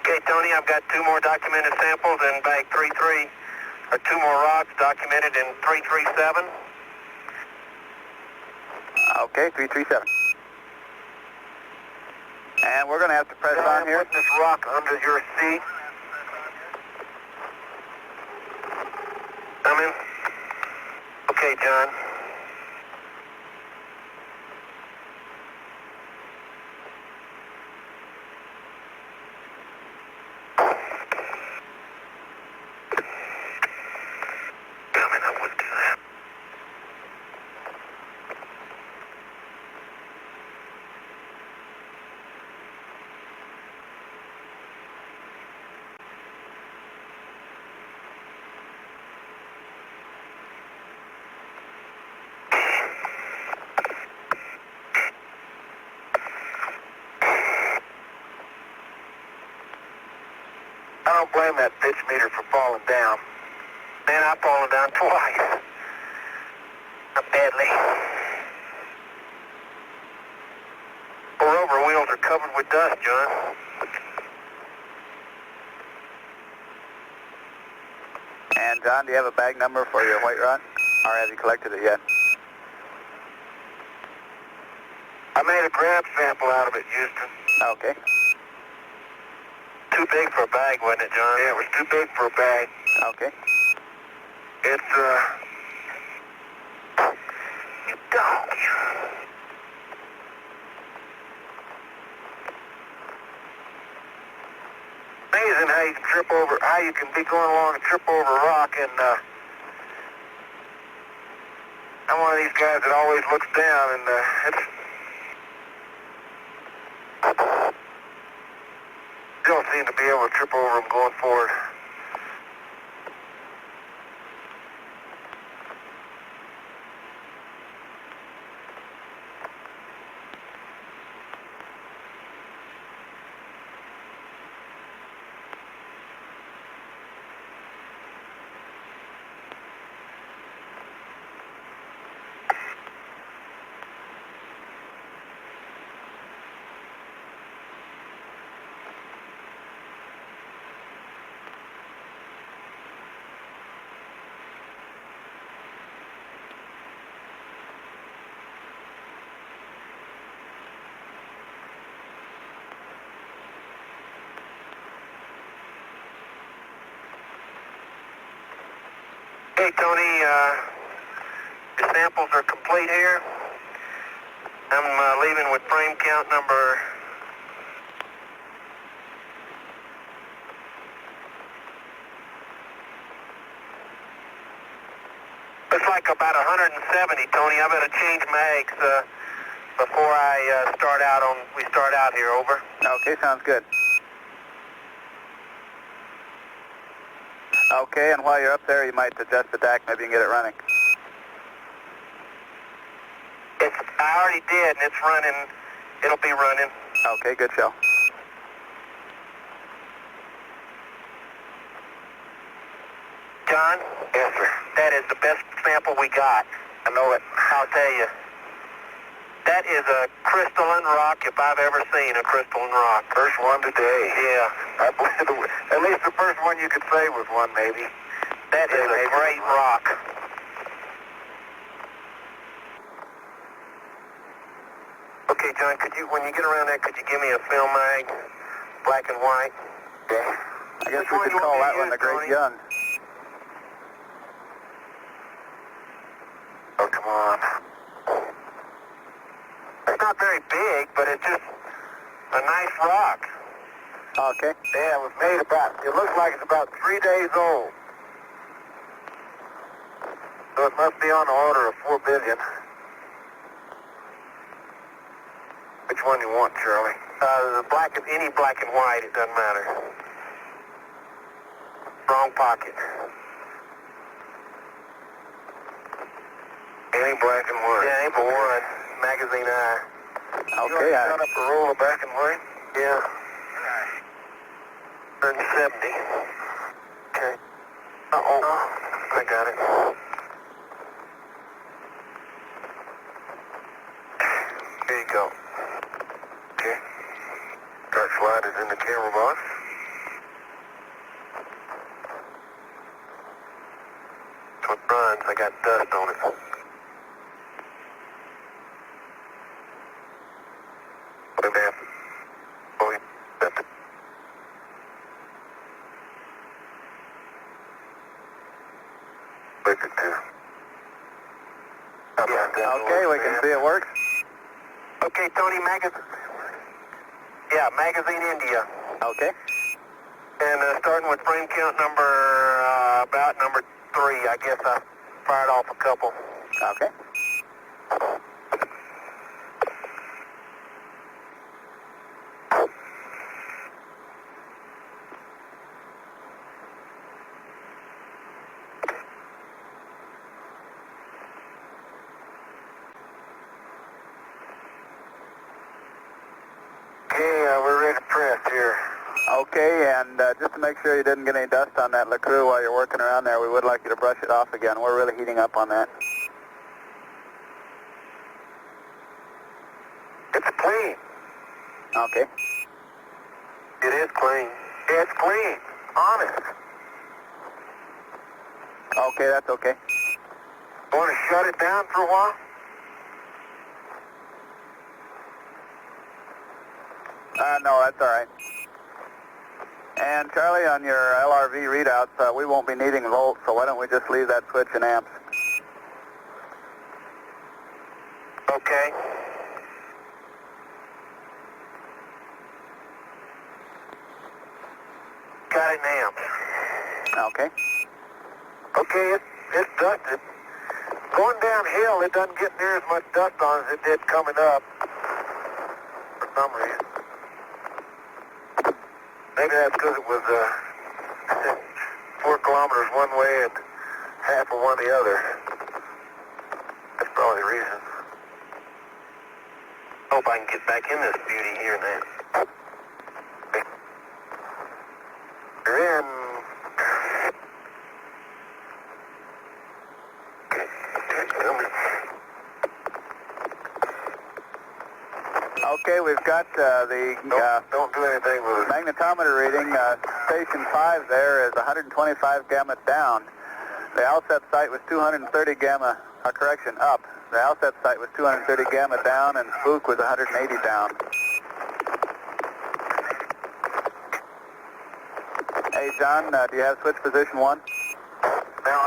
Okay, Tony, I've got 2 more documented samples in bag 33, or 2 more rocks documented in 337. Okay, 337. And we're going to have to press on here. Put this rock under your seat. Coming. Okay, John. don't blame that pitch meter for falling down. Man, I've fallen down twice. Not badly. Our rover wheels are covered with dust, John. And John, do you have a bag number for your white rod? Or have you collected it yet? I made a grab sample out of it, Houston. Okay. Too big for a bag, wasn't it, John? Yeah, it was too big for a bag. Okay. It's, You dog. amazing how you can trip over, how you can be going along and trip over a rock, and, I'm one of these guys that always looks down, and, don't seem to be able to trip over them going forward. Hey, Tony, the samples are complete here. I'm leaving with frame count number... Looks like about 170, Tony. I better change mags before I we start out here, over. Okay, sounds good. Okay, and while you're up there, you might adjust the DAC, maybe you can get it running. I already did, and it's running. It'll be running. Okay, good show. John? Yes, sir. That is the best sample we got. I know it. I'll tell you. That is a crystalline rock if I've ever seen a crystalline rock. First one today. Yeah. I believe at least the first one you could say was one, maybe. That is a great rock. Okay, John, when you get around that, could you give me a film mag, black and white? Yeah. I guess we could call that one the Great Gun. Oh, come on. It's not very big, but it's just a nice rock. Okay. Yeah, it was made it looks like it's about 3 days old. So it must be on the order of 4 billion. Which one you want, Charlie? Any black and white, it doesn't matter. Wrong pocket. Any black and white? Yeah, ain't but one. Magazine eye. Okay, You got up a roll of black and white? Yeah. 170. Okay. I got it. Here you go. Okay. Start slide is in the camera box. So it runs. I got dust on it. What happened? Oh, that's it. Look at that. Okay, we can see it works. Okay, Tony, magazine India. Okay. And starting with frame count about number 3, I guess I fired off a couple. Okay. Okay, we're ready to press here. Okay, and just to make sure you didn't get any dust on that LeCroux while you're working around there, we would like you to brush it off again. We're really heating up on that. It's clean. Okay. It is clean. It's clean. Honest. Okay, that's okay. Want to shut it down for a while? No, that's all right. And Charlie, on your LRV readouts, we won't be needing volts, so why don't we just leave that switch in amps? Okay. Got it in amps. Okay. Okay, it's dusted. Going downhill, it doesn't get near as much dust on as it did coming up. For some reason. Maybe that's because it was 4 kilometers one way and half of one the other. That's probably the reason. Hope I can get back in this beauty here now. You're in. Okay, we've got Don't do anything with it. magnetometer reading. Station 5 there is 125 gamma down. The ALSEP site was 230 gamma, up. The ALSEP site was 230 gamma down, and Spook was 180 down. Hey, John, do you have switch position 1? No,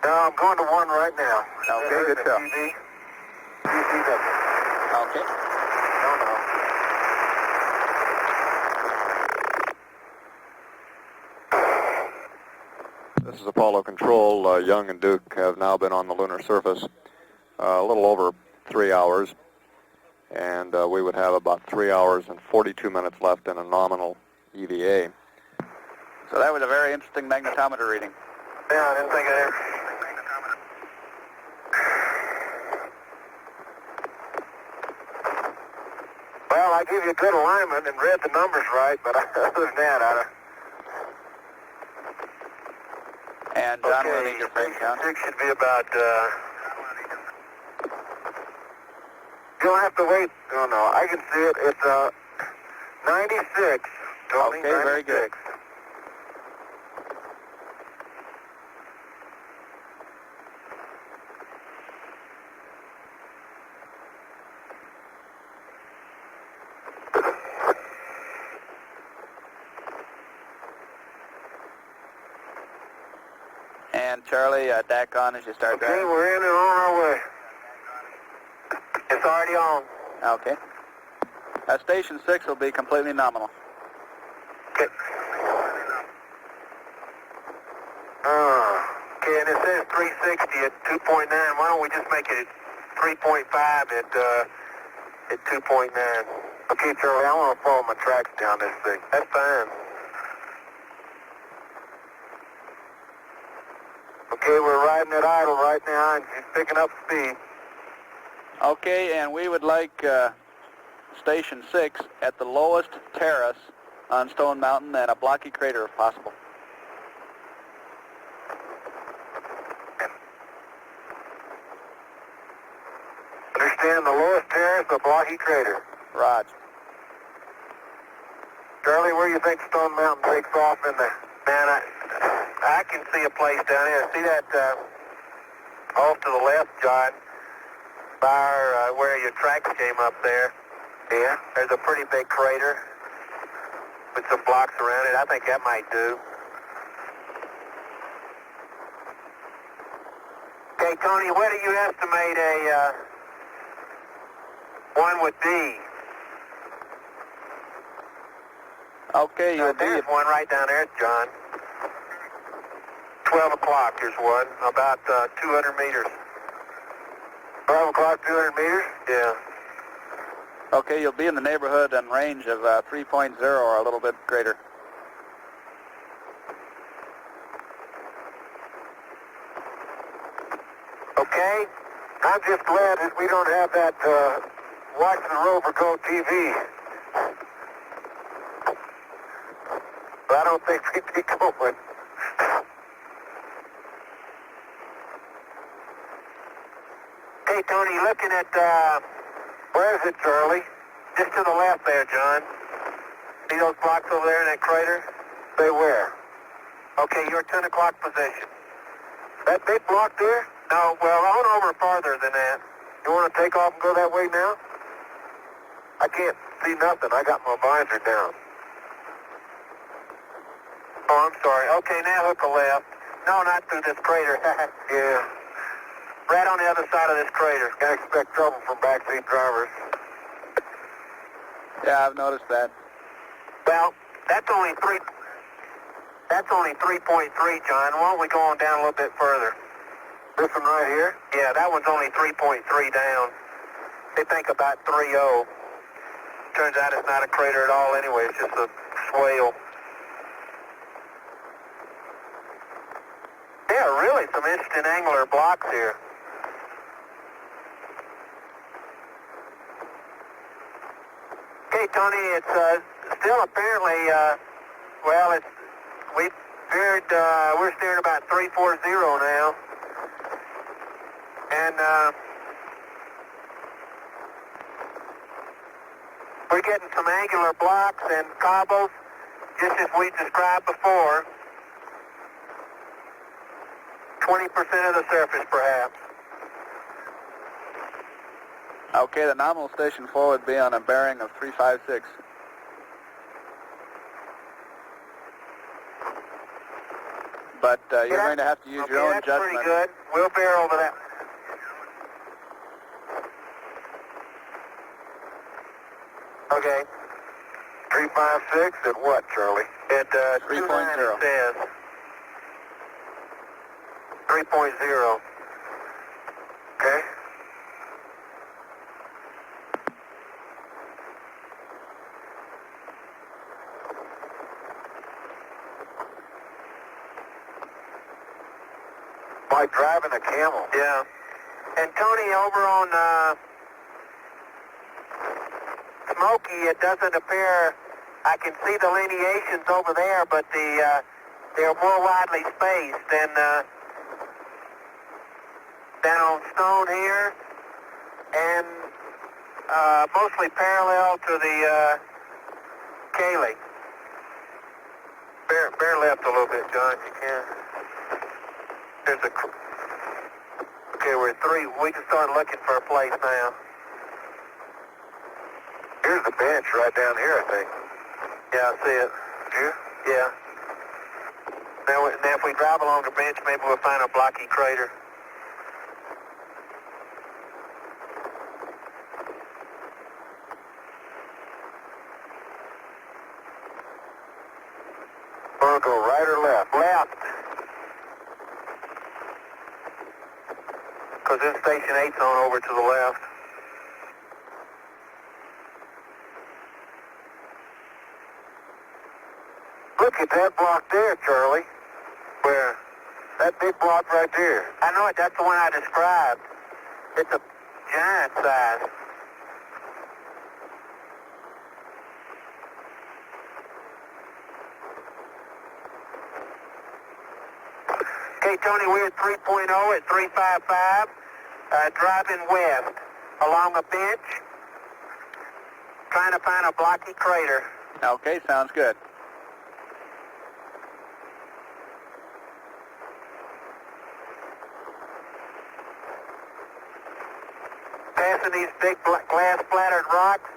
I'm going to 1 right now. Okay, good show. Okay. No. This is Apollo Control. Young and Duke have now been on the lunar surface a little over 3 hours, and we would have about 3 hours and 42 minutes left in a nominal EVA. So that was a very interesting magnetometer reading. Yeah, I didn't think of that. Well, I gave you a good alignment and read the numbers right, but other than that, I don't... And John, we'll Okay, need your frame count. 6 should be about, you'll have to wait. Oh, no, I can see it. It's, 96. Tony, Okay, very good. 96. And Charlie, DAC on as you start Okay, driving. we're in and on our way. It's already on. Okay. Station 6 will be completely nominal. Okay. Okay, and it says 360 at 2.9. Why don't we just make it 3.5 at 2.9? Okay, Charlie, I want to follow my tracks down this thing. That's fine. Okay, we're riding at idle right now, and she's picking up speed. Okay, and we would like Station 6 at the lowest terrace on Stone Mountain and a blocky crater if possible. Understand the lowest terrace, a blocky crater. Roger. Charlie, where do you think Stone Mountain takes off in the... Man, I can see a place down here. See that off to the left, John, by where your tracks came up there? Yeah. There's a pretty big crater with some blocks around it. I think that might do. Okay, Tony, what do you estimate a one would be? Okay, you'll be... There's one right down there, John. 12 o'clock, there's one, about 200 meters. 12 o'clock, 200 meters? Yeah. Okay, you'll be in the neighborhood and range of 3.0 or a little bit greater. Okay, I'm just glad that we don't have that Watch the Rover Go TV. but I don't think we'd be going. Hey, Tony, looking at, Where is it, Charlie? just to the left there, John. See those blocks over there in that crater? Say where? Okay, your 10 o'clock position. That big block there? No, well, on over farther than that. You want to take off and go that way now? I can't see nothing. I got my visor down. Oh, I'm sorry. Okay, now hook a left. No, not through this crater. Yeah. Right on the other side of this crater. I expect trouble from backseat drivers. Yeah, I've noticed that. Well, that's only 3.3, John. Why don't we go on down a little bit further? This one right here? Yeah, that one's only 3.3 down. They think about 3.0. Turns out it's not a crater at all anyway. It's just a swale. Yeah, really some interesting angular blocks here. Okay, Tony, it's still apparently, we're steering about 340 now. And we're getting some angular blocks and cobbles, just as we described before. 20% of the surface, perhaps. Okay, the nominal station 4 would be on a bearing of 356. But you're going to have to use your own that's judgment. Pretty good. We'll bear over that. Okay. 356 at what, Charlie? At 3.0. 2.9 it says. 3.0. Okay. Like driving a camel. Yeah. And Tony, over on Smoky, it doesn't appear, I can see the lineations over there, but they're more widely spaced than down on Stone here, and mostly parallel to the Cayley. Bear left a little bit, John, if you can. There's a... Okay, we're at 3. We can start looking for a place now. Here's the bench right down here, I think. Yeah, I see it. You? Yeah. Now if we drive along the bench, maybe we'll find a blocky crater. Want to go right or left? Left. Because then Station 8's on over to the left. Look at that block there, Charlie. Where? That big block right there. I know it. That's the one I described. It's a giant size. Okay, Tony, we're at 3.0 at 355, driving west along a bench, trying to find a blocky crater. Okay, sounds good. Passing these big glass-splattered rocks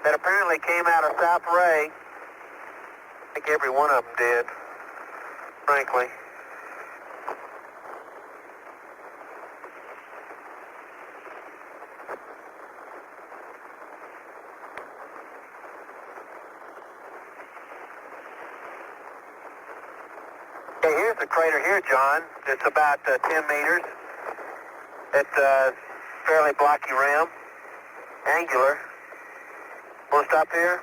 that apparently came out of South Ray. I think every one of them did, frankly. Okay, here's the crater here, John. It's about 10 meters. It's a fairly blocky rim, angular. Want to stop here?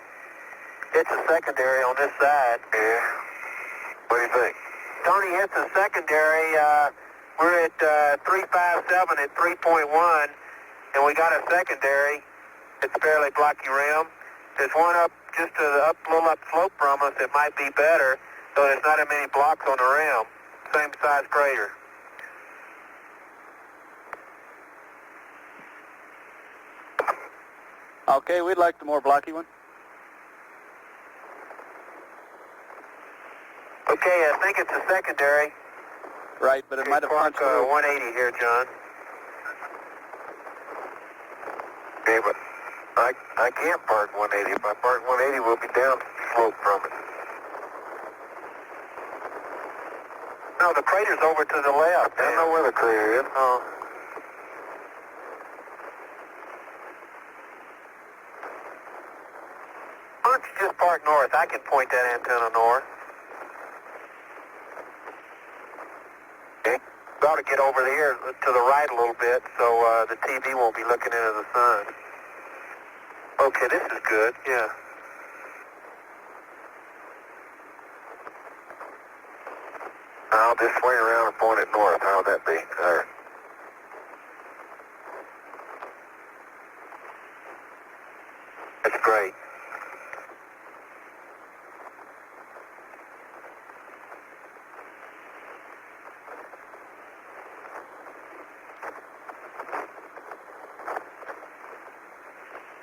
It's a secondary on this side. Yeah. What do you think? Tony, it's a secondary. We're at 357 at 3.1, and we got a secondary. It's fairly blocky rim. There's one up just to the little upslope from us that might be better. So there's not that many blocks on the rim. Same size crater. Okay, we'd like the more blocky one. Okay, I think it's a secondary. Right, but it might have punched through. 180 here, John. Okay, but I can't park 180. If I park 180, we'll be down slope from it. No, the crater's over to the left. I don't know where the crater is. Oh. Why don't you just park north? I can point that antenna north. Okay. We ought to get over here to the right a little bit so the TV won't be looking into the sun. Okay, this is good, yeah. I'll just swing around and point it north. How would that be? There. That's great.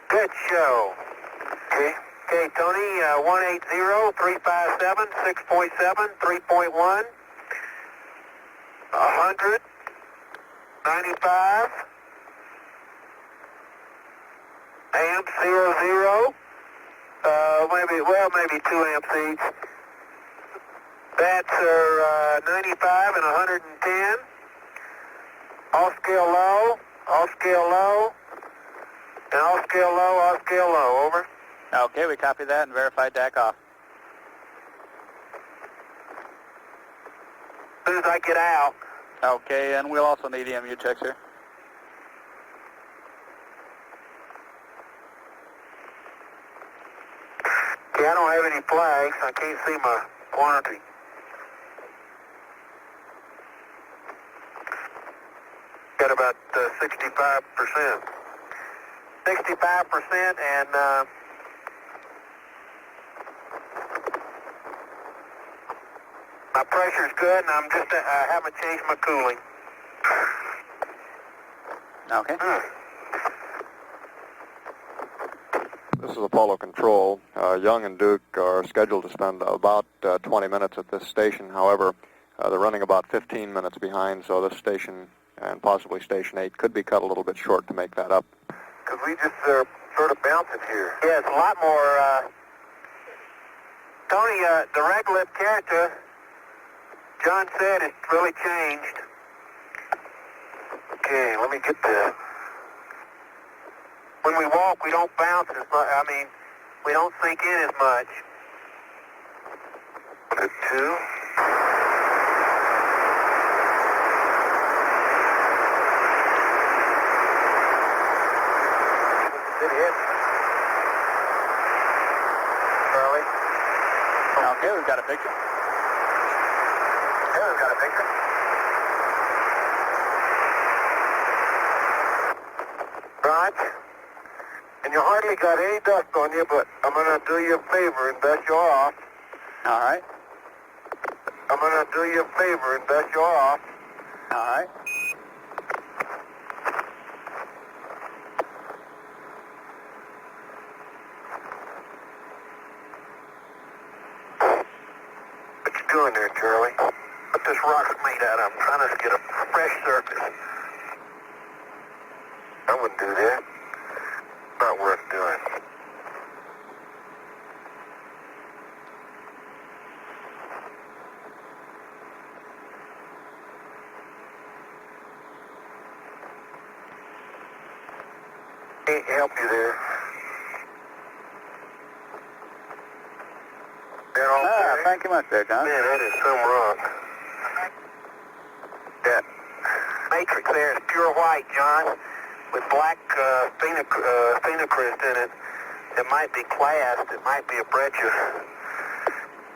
Good show. Okay. Okay, Tony, 180-357, 6.7, 3.1, 100, 95, amp 00, maybe 2 amp each. That's 95 and 110. All scale low, and all scale low, over. Okay, we copy that and verify DAC off. As soon as I get out. Okay, and we'll also need EMU checks here. Okay, I don't have any flags. I can't see my quantity. Got about 65%. 65% and my pressure's good, and I haven't changed my cooling. Okay. This is Apollo Control. Young and Duke are scheduled to spend about 20 minutes at this station. However, they're running about 15 minutes behind, so this station and possibly Station 8 could be cut a little bit short to make that up. Because we just sort of bouncing here. Yeah, it's a lot more, Tony, the regolith character, John said it's really changed. Okay, let me get this. When we walk, we don't bounce as much. I mean, we don't sink in as much. 2. Did hit. Charlie. Okay, we've got a picture. Yeah, we've got a picture. Right. And you hardly got any dust on you, but I'm going to do you a favor and dust you off. All right. I'm going to do you a favor and dust you off. All right. What you doing there, Charlie? What this rock's made out of? I'm trying to get a fresh surface. I wouldn't do that. Not worth doing. Can't help you there. Thank you much there, John. Man, that is some rock. That matrix there is pure white, John, with black phenocryst in it. It might be classed, it might be a breccia.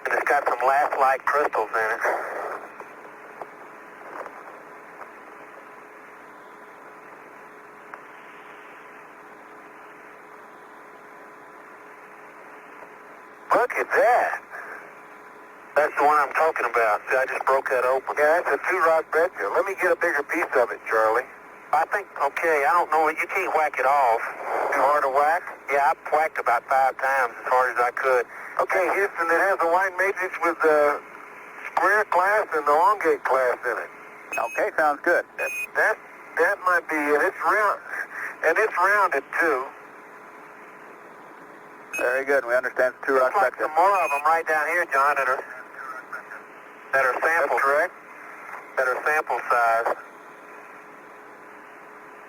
And it's got some lath-like crystals in it. Look at that. That's the one I'm talking about. See, I just broke that open. Yeah, that's a 2-rod bed seal. Let me get a bigger piece of it, Charlie. I think, okay, I don't know, you can't whack it off. Too hard to whack? Yeah, I whacked about 5 times as hard as I could. Okay, Houston, it has a white matrix with the square class and the elongate class in it. Okay, sounds good. That might be it. It's round, and it's rounded too. Very good. We understand it's 2-rod Like section. some more of them right down here, John, that are sample. That's correct. That are sample size.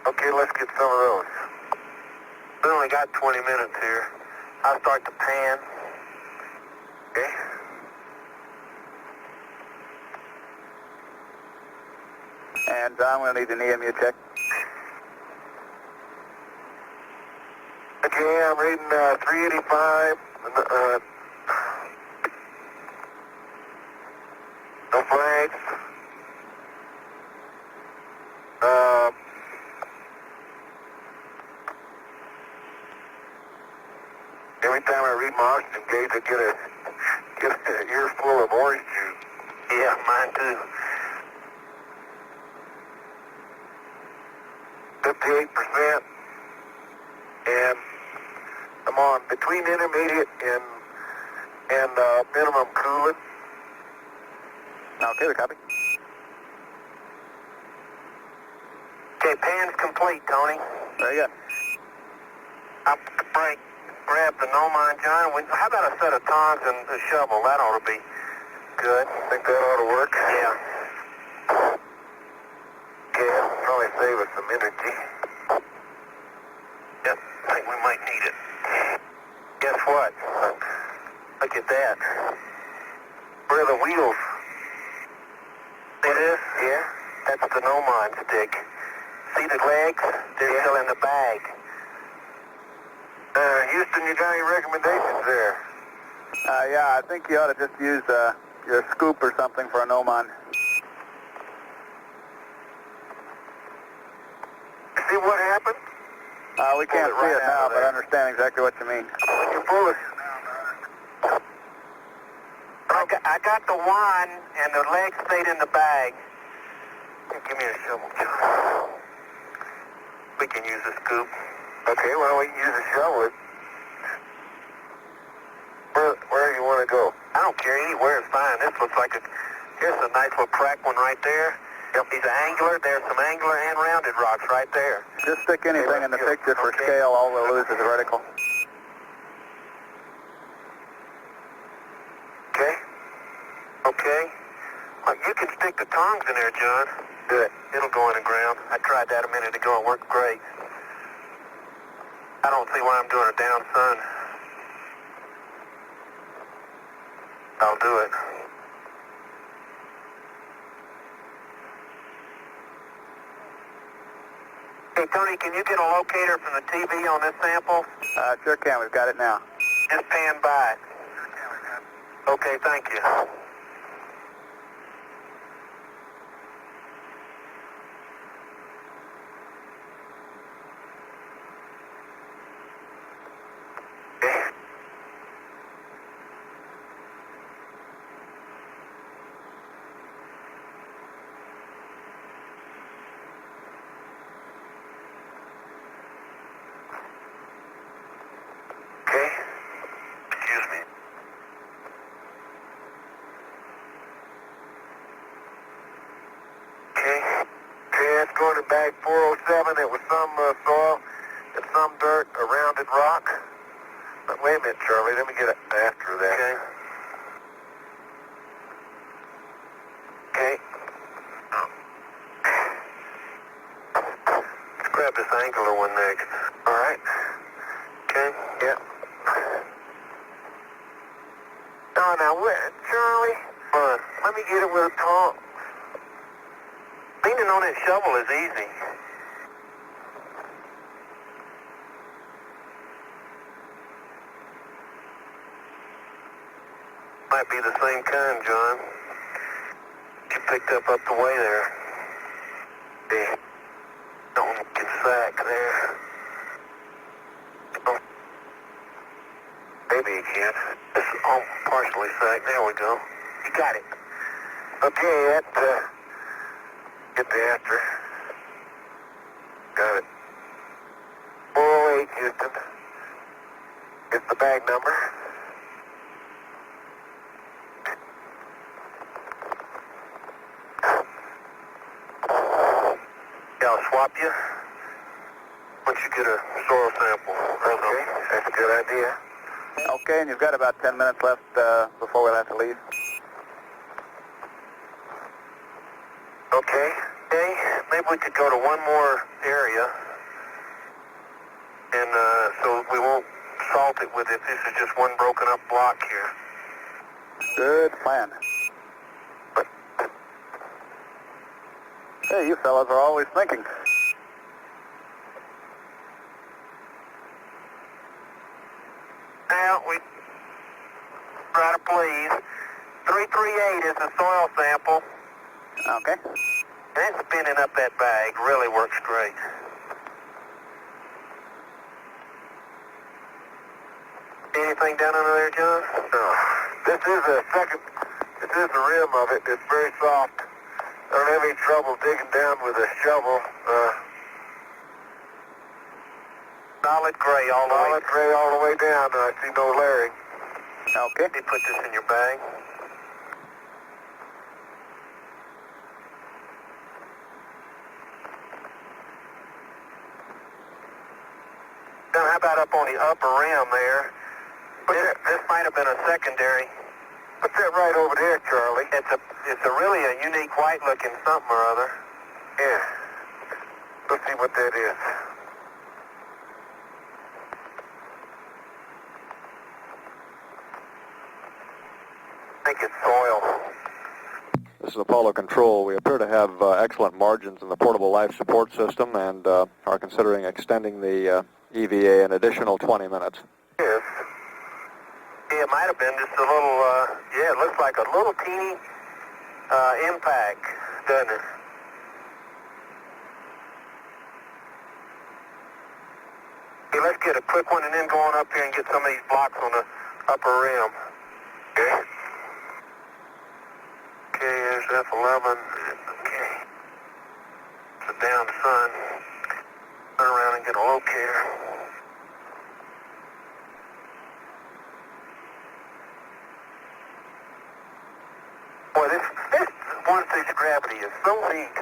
Okay, let's get some of those. We only got 20 minutes here. I'll start the pan. Okay. And John, we'll need an EMU check. Okay, I'm reading 385. No flags. Every time I read my oxygen gauge, I get an earful of orange juice. Yeah, mine too. 58%. And I'm on between intermediate and minimum coolant. Okay, we copy. Okay, pan's complete, Tony. Very good. I'll grab the Nomine, John. How about a set of tongs and a shovel? That ought to be good. Think that ought to work? Yeah. Okay, that'll probably save us some energy. Yep, I think we might need it. Guess what? Look at that. Where are the wheels? See this? Yeah. That's the Nomine stick. See the legs? They're still in the bag. Houston, you got any recommendations there? Yeah, I think you ought to just use your scoop or something for a Nomine. See what happened? We can't see it now, but I understand exactly what you mean. You pull it. I got the wine and the legs stayed in the bag. Give me a shovel, John. We can use a scoop. Okay, well, we can use a shovel. Where do you want to go? I don't care. Anywhere is fine. This looks like here's a nice little crack one right there. Yep. He's an angular. There's some angular and rounded rocks right there. Just stick anything in the picture for scale. All we'll lose is the vertical. Okay. Okay. You can stick the tongs in there, John. Good. It'll go in the ground. I tried that a minute ago. It worked great. I don't see why I'm doing a down sun. I'll do it. Hey, Tony, can you get a locator from the TV on this sample? Sure can. We've got it now. Just pan by. Okay, thank you. Going to bag 407, it was some soil and some dirt, a rounded rock. But wait a minute, Charlie, let me get after that. Okay. Okay. Let's grab this angular one next. All right. Okay. Yep. Oh, now, Charlie, let me get it with a tong. Leaning on that shovel is easy. Might be the same kind, John. You picked up the way there. Yeah. Don't get sack there. Oh. Maybe you can. It's all partially sacked. There we go. got it. Okay, get the answer. Got it. 408 Houston. It's the bag number. Yeah, I'll swap you once you get a soil sample. Okay, that's a good idea. Okay, and you've got about 10 minutes left before we'll have to leave. Okay. Okay, maybe we could go to one more area, and so we won't salt it with it. This is just one broken up block here. Good plan. Hey, you fellas are always thinking. Now, we try to please. 338 is the soil sample. Okay. And spinning up that bag really works great. Anything down under there, John? No. This is the rim of it. It's very soft. I don't have any trouble digging down with a shovel. Solid gray all the way. Solid gray all the way down. I see no layering. Okay. Let me put this in your bag. Now, how about up on the upper rim there? This might have been a secondary. What's that right over there, Charlie? It's a really a unique white-looking something or other. Yeah. Let's see what that is. I think it's soil. This is Apollo Control. We appear to have excellent margins in the portable life support system and are considering extending the EVA an additional 20 minutes. Yes. Yeah, it might have been just a little, yeah, it looks like a little teeny impact, doesn't it? Okay, let's get a quick one and then go on up here and get some of these blocks on the upper rim. Okay. Okay, there's F11. Okay. It's a down sun. Turn around and get a locator. Boy, this one-stage gravity is so neat.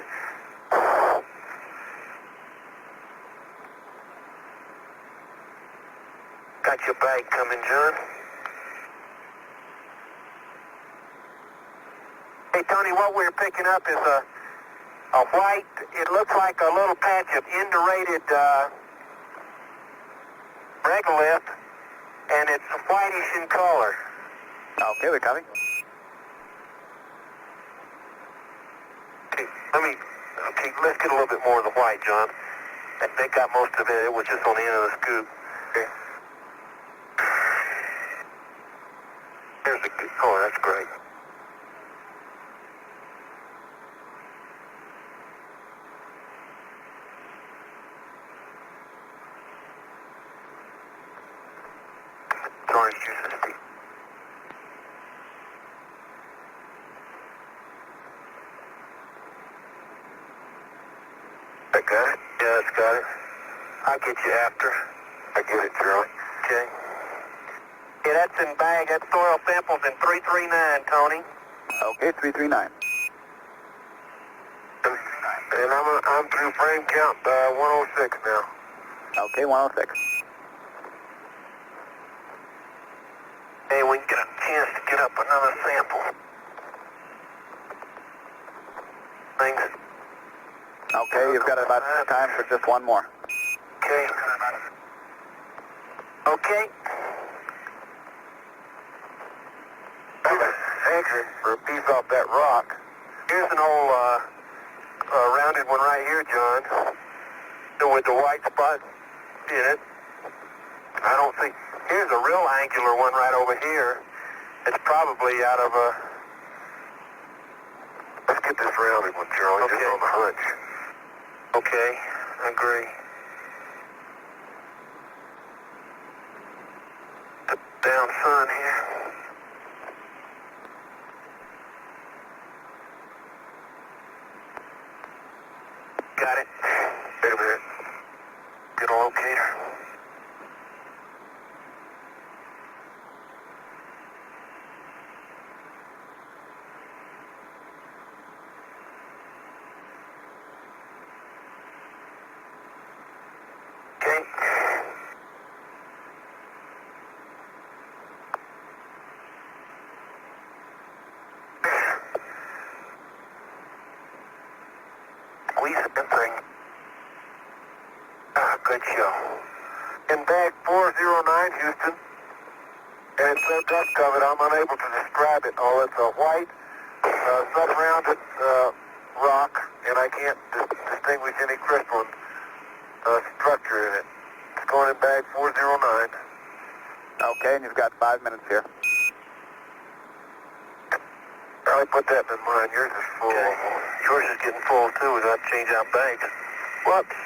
Got your bag coming, John. Hey, Tony, what we're picking up is a white, it looks like a little patch of indurated regolith, and it's whitish in color. Okay, we copy. Okay, let's get a little bit more of the white, John. They got most of it. It was just on the end of the scoop. Okay. There's a good, oh, that's great. Orange juice and steep. I got it? Yeah, it's got it. I'll get you after. I get it, Charlie. Okay. Yeah, that's in bag. That soil sample's in 339, Tony. Okay, 339. And I'm through frame count 106 now. Okay, 106. Hey, we can get a chance to get up another sample. Thanks. Okay, you've got about time for just one more. Okay. Okay. Anchor for a piece off that rock. Here's an old rounded one right here, John. With the white spot in it. I don't think... Here's a real angular one right over here. It's probably out of a... Let's get this rounded one, Charlie, just on the hunch. Okay, I agree. The down sun here. Got it. Wait a minute. Get a locator. Okay. Squeeze the thing. Good show. In bag 409, Houston, and it's so dust covered I'm unable to describe it all. It's a white, sub-rounded rock, and I can't distinguish any crystalline structure in it. It's going in bag 409. Okay, and you've got 5 minutes here. I'll put that in mind. Yours is full. Okay. Yours is getting full too. We got to change out bags. Whoops.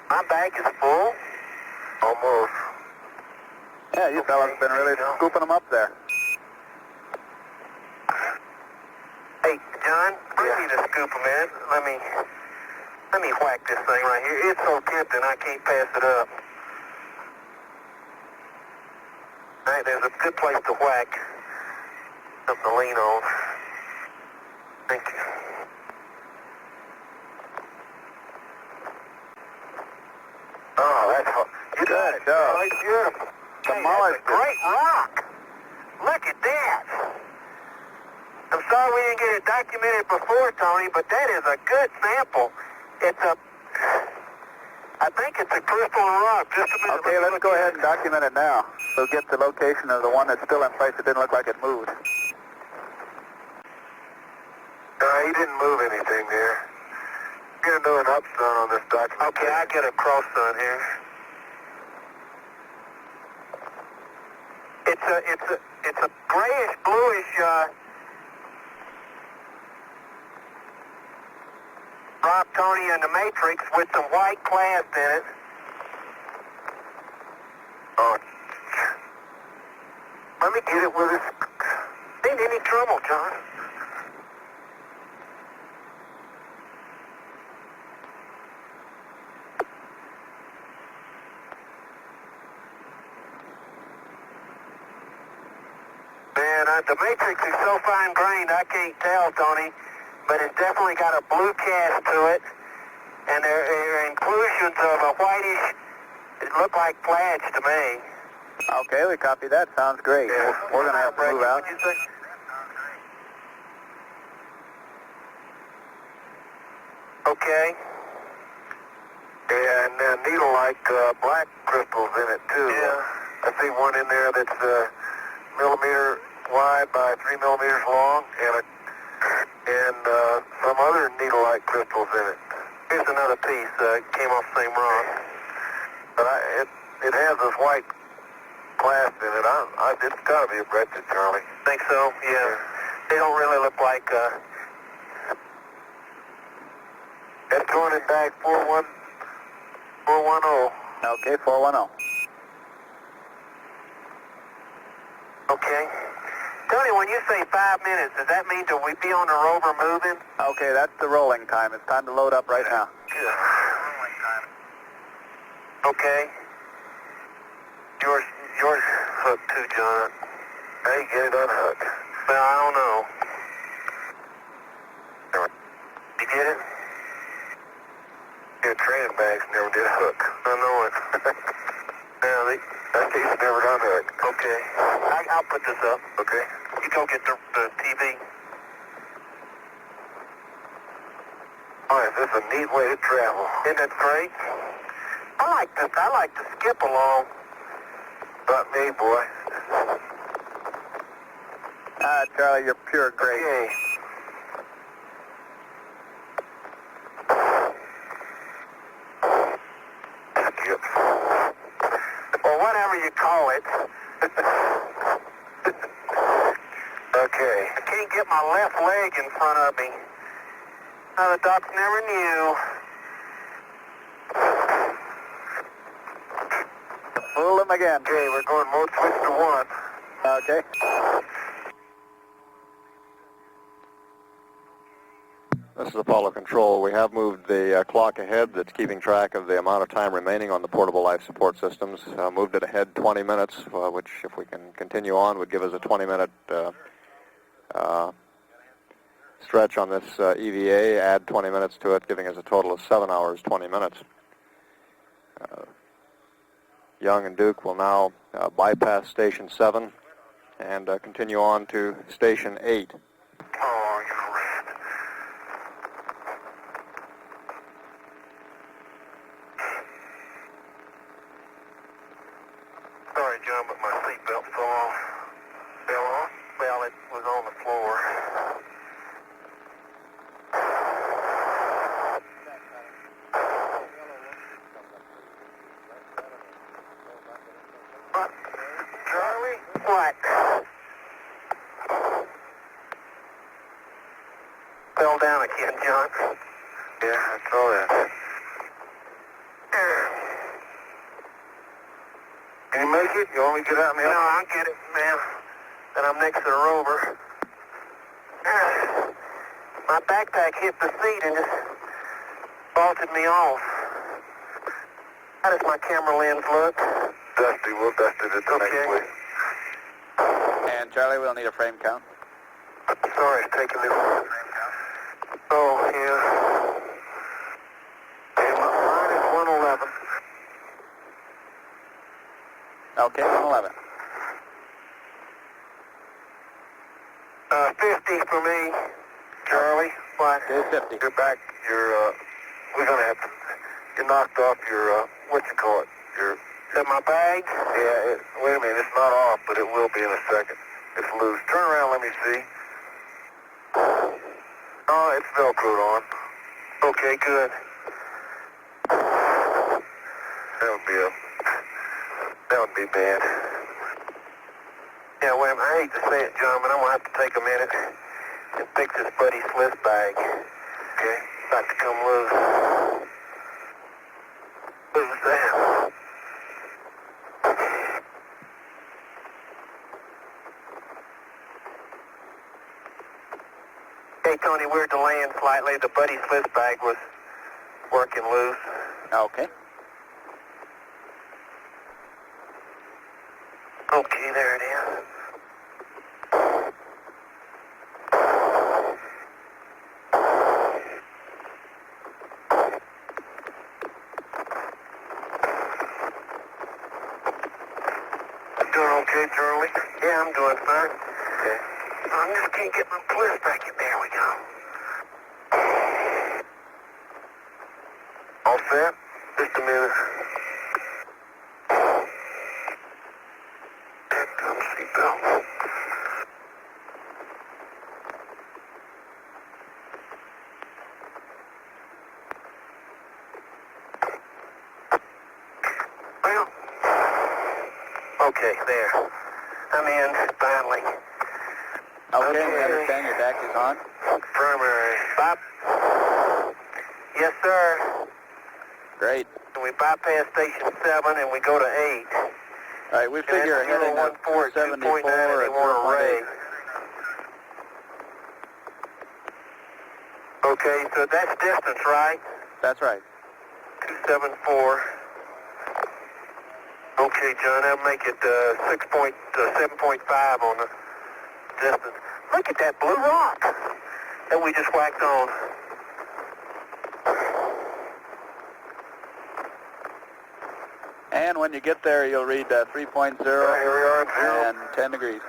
My bag is full? Almost. Yeah, you fellas have been really scooping them up there. Hey, John, bring me the scooper, man. Let me whack this thing right here. It's so tempting I can't pass it up. All right, there's a good place to whack. Something to lean on. Thank you. Oh, that's you got it. Oh, it's beautiful. Hey, that's a great rock. Look at that. I'm sorry we didn't get it documented before, Tony, but that is a good sample. I think it's a crystalline rock. Just a minute. Okay, let's go ahead and document it now. We'll get the location of the one that's still in place. It didn't look like it moved. He didn't move anything there. You're going to do an up sun on this document. Okay, I get a cross sun here. It's a grayish, bluish rock, Tony, in the matrix with some white clast in it. Oh, let me get it with this. Ain't any trouble, John. Man, the matrix is so fine-grained I can't tell, Tony, but it's definitely got a blue cast to it, and there are inclusions of a whitish, it looked like flash to me. Okay, we copy that. Sounds great. Yeah. We're going to have to move out. What'd you say? Okay. And needle-like black crystals in it, too. Yeah. I see one in there that's millimeter wide by 3 millimeters long, and some other needle-like crystals in it. Here's another piece. Came off the same rock. But it has this white class in it. It's got to be a Brexit, Charlie. Think so? Yeah. They don't really look like. That's going in bag 410. Okay, 410. Okay. Tony, when you say 5 minutes, does that mean that we be on the rover moving? Okay, that's the rolling time. It's time to load up right now. Rolling time. Okay. Yours hooked too, John. How you get it unhooked? Well, I don't know. You get it? Your training bags never did hook. I know it. Yeah, that piece never got hooked. Okay. I'll put this up. Okay. You go get the TV. Oh, this is a neat way to travel. Isn't that great? I like to skip along. Not me, boy. Charlie, you're pure great. Okay. Skip. Or whatever you call it. Okay. I can't get my left leg in front of me. Now, the docs never knew. Fool him again. Okay, we're going mode switch to 1. Okay. This is Apollo Control. We have moved the clock ahead that's keeping track of the amount of time remaining on the portable life support systems. Moved it ahead 20 minutes, which, if we can continue on, would give us a 20-minute stretch on this EVA, add 20 minutes to it, giving us a total of 7 hours, 20 minutes. Young and Duke will now bypass Station 7 and continue on to Station 8. Oh, you red. Sorry, John, but my seatbelt fell off. Fell off? Well, it was on the floor. What? Charlie? What? Fell down again, John. Yeah, I saw that. Can you make it? You want me to get out and help? No, I'll get it, man. And I'm next to the rover. My backpack hit the seat and just vaulted me off. How does my camera lens look? Dusty. We'll dust it at the next week. And Charlie, we'll need a frame count. Sorry, it's taking me. Oh, yeah. And mine is 111. Okay, 111. 50 for me. Charlie, what? Okay, 50. You're back. We're going to have to, you knocked off your, what you call it? Is that my bag? Yeah, wait a minute. It's not off, but it will be in a second. It's loose. Turn around, let me see. Oh, it's Velcroed on. Okay, good. That would be bad. Yeah, wait a minute. I hate to say it, John, but I'm going to have to take a minute and fix this Buddy Smith bag. Okay? About to come loose. Who's that? Hey, Tony, we're delaying slightly. The Buddy Smith bag was working loose. Okay. Okay, there it is. Doing okay, Charlie? Yeah, I'm doing fine. Okay. I just can't get my bliss back in. There we go. All set? Just a minute. Come seatbelt. Well, okay, there. I'm in, finally. Okay, we understand your deck is on. Primary. Bob? Yes, sir. Great. And we bypass Station 7 and we go to 8. All right, we figure a heading of 274 at 0.8. Okay, so that's distance, right? That's right. 274. Okay, John, that'll make it 7.5 on the distance. Look at that blue rock that we just whacked on. And when you get there, you'll read 3.0 Here we are at 0. and 10 degrees.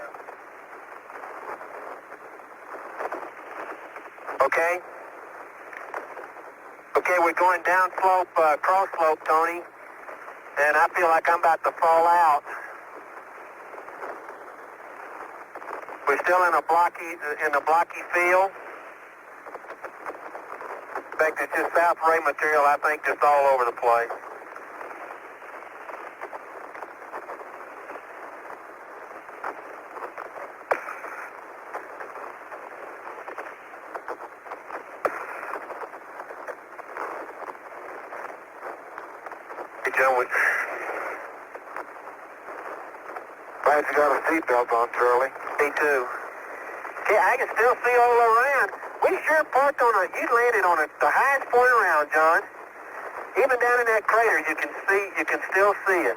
Okay? Okay, we're going down slope, cross slope, Tony. And I feel like I'm about to fall out. We're still in a blocky field. In fact, it's just south ray material, I think, just all over the place. Hey, John, glad you got a seatbelt on, Charlie. Me too. Yeah, I can still see all around. We sure parked on a, you landed on the highest point around, John. Even down in that crater, you can still see it.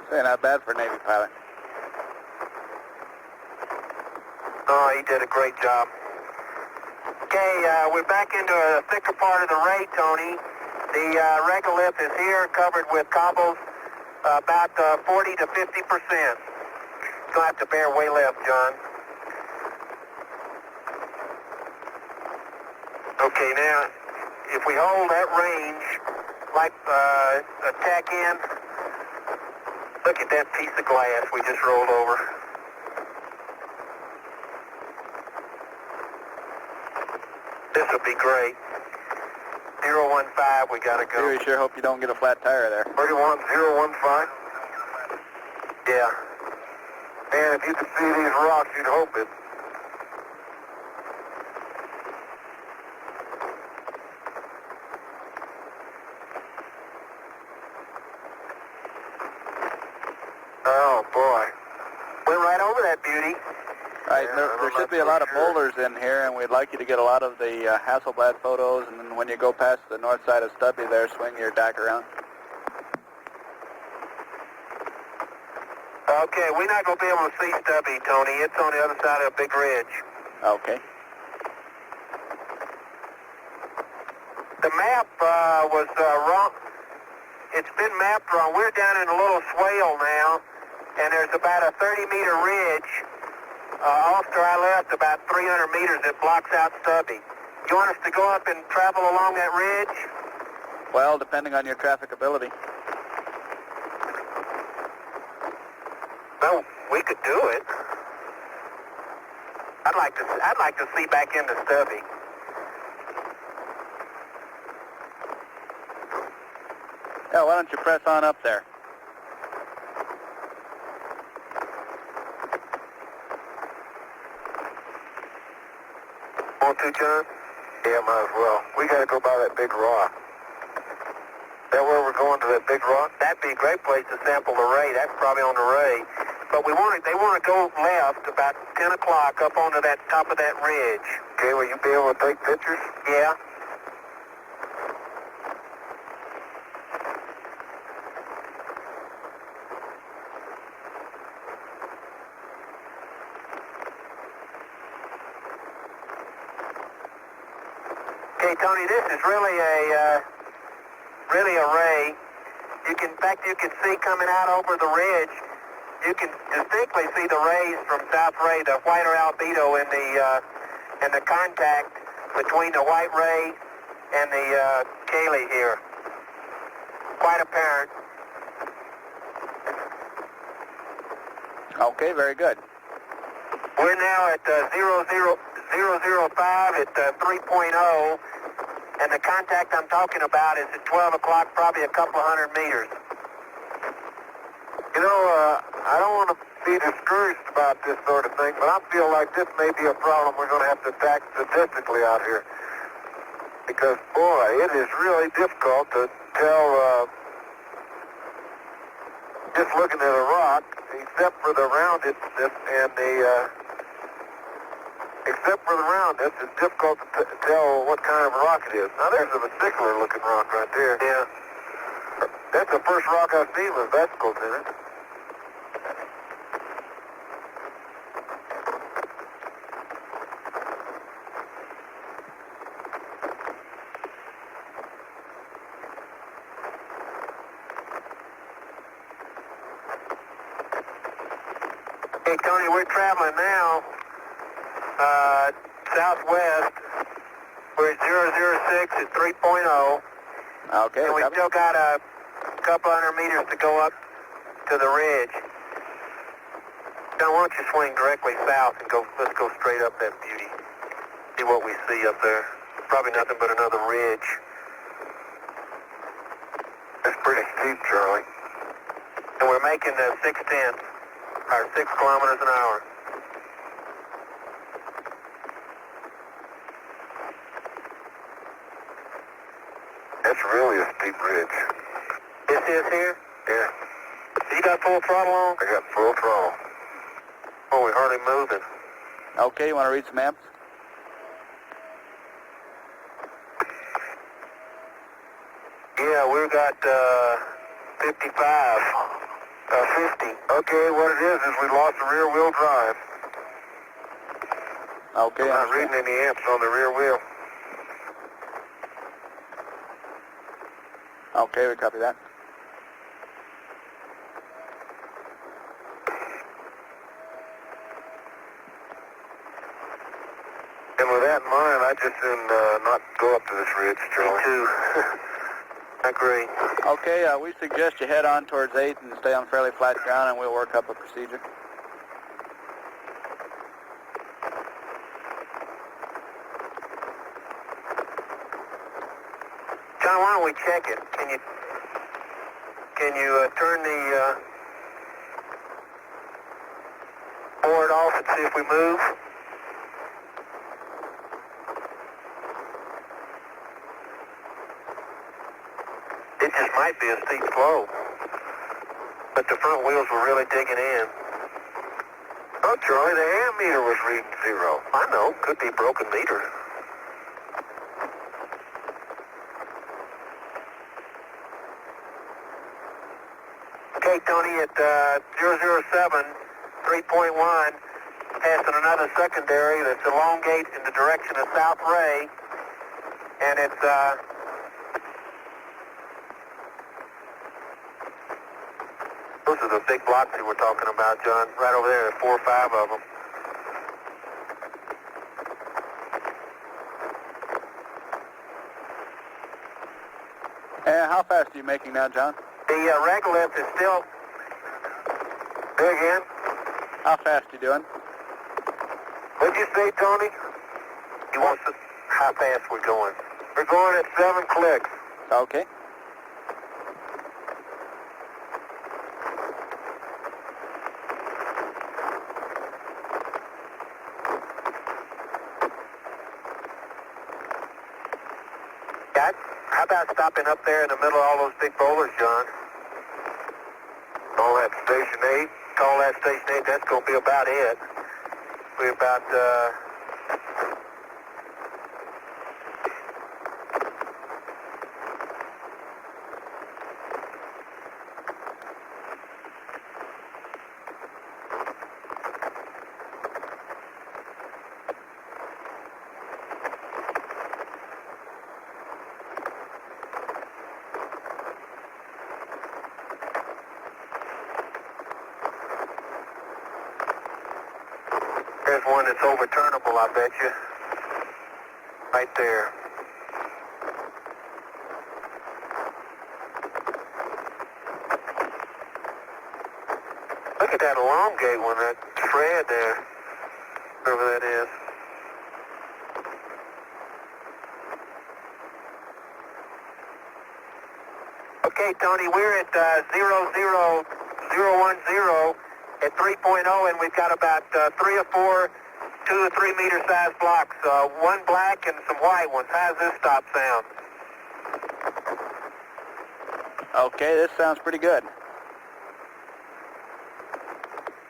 Say, not bad for a Navy pilot. Oh, he did a great job. Okay, we're back into a thicker part of the ray, Tony. The regolith is here, covered with cobbles, about 40 to 50%. You'll have to bear way left, John. Okay, now, if we hold that range, like tack in, look at that piece of glass we just rolled over. This will be great. 015, we gotta go. We sure hope you don't get a flat tire there. 31015. Yeah. Man, if you could see these rocks, you'd hope it. Oh, boy. Went right over that beauty. Right, Yeah, there should be a lot of boulders in here, and we'd like you to get a lot of the Hasselblad photos, and then when you go past the north side of Stubby there, swing your DAC around. Okay, we're not going to be able to see Stubby, Tony. It's on the other side of a big ridge. Okay. The map was wrong. It's been mapped wrong. We're down in a little swale now, and there's about a 30-meter ridge off to our left, about 300 meters, that blocks out Stubby. You want us to go up and travel along that ridge? Well, depending on your traffic ability. No, we could do it. I'd like to see back into Stubby. Yeah, why don't you press on up there? Want to, John? Yeah, might as well. We got to go by that big rock. Is that where we're going, to that big rock? That'd be a great place to sample the ray. That's probably on the ray. But they want to go left about 10 o'clock up onto that top of that ridge. Okay, will you be able to take pictures? Yeah. Okay, Tony, this is really a ray. In fact, you can see coming out over the ridge. You can distinctly see the rays from South Ray, the whiter albedo in the contact between the white ray and the Cayley here. Quite apparent. Okay, very good. We're now at 005 at 3.0, and the contact I'm talking about is at 12 o'clock, probably a couple of hundred meters. You know, I don't want to be discouraged about this sort of thing, but I feel like this may be a problem we're going to have to attack statistically out here. Because, boy, it is really difficult to tell, just looking at a rock, except for the roundedness and the, except for the roundness, it's difficult to tell what kind of rock it is. Now, there's a vesicular-looking rock right there. Yeah. That's the first rock I've seen with vesicles in it. Hey, Tony, we're traveling now southwest. We're at 006 at 3.0. Okay, And we still got a couple hundred meters to go up to the ridge. Now, why don't you swing directly south and let's go straight up that beauty. See what we see up there. Probably nothing but another ridge. It's pretty steep, Charlie. And we're making 6/10, or 6 kilometers an hour. That's really a steep ridge. This is here? Yeah. You got full throttle on? I got full throttle. Oh, we're hardly moving. Okay, you want to read some amps? Yeah, we've got 55. 50. Okay, what it is we lost the rear wheel drive. Okay, I'm not reading any amps on the rear wheel. Okay, we copy that. And with that in mind, I just soon not go up to this ridge, Charlie. Me too. I agree. Okay, we suggest you head on towards 8 and stay on fairly flat ground, and we'll work up a procedure. John, why don't we check it? Can you turn the board off and see if we move? It just might be a steep slope, but the front wheels were really digging in. Oh, Charlie, the ammeter was reading 0. I know, could be broken meter. Okay, Tony, at 007, 3.1, passing another secondary that's elongate in the direction of South Ray, and it's those are the big blocks that we're talking about, John. Right over there, 4 or 5 of them. And how fast are you making now, John? The regolith is still... Say again? How fast are you doing? What'd you say, Tony? He wants to... How fast we're going? We're going at 7 clicks. Okay. How about stopping up there in the middle of all those big boulders, John? Call that Station 8. Call that Station 8. That's going to be about it. We're about, there's one that's overturnable, I bet you. Right there. Look at that elongate one, that thread there. Whatever that is. Okay, Tony, we're at 00010 at 3.0, and we've got about 3 or 4 2 or 3 meter size blocks, one black and some white ones. How's this stop sound? Okay, this sounds pretty good.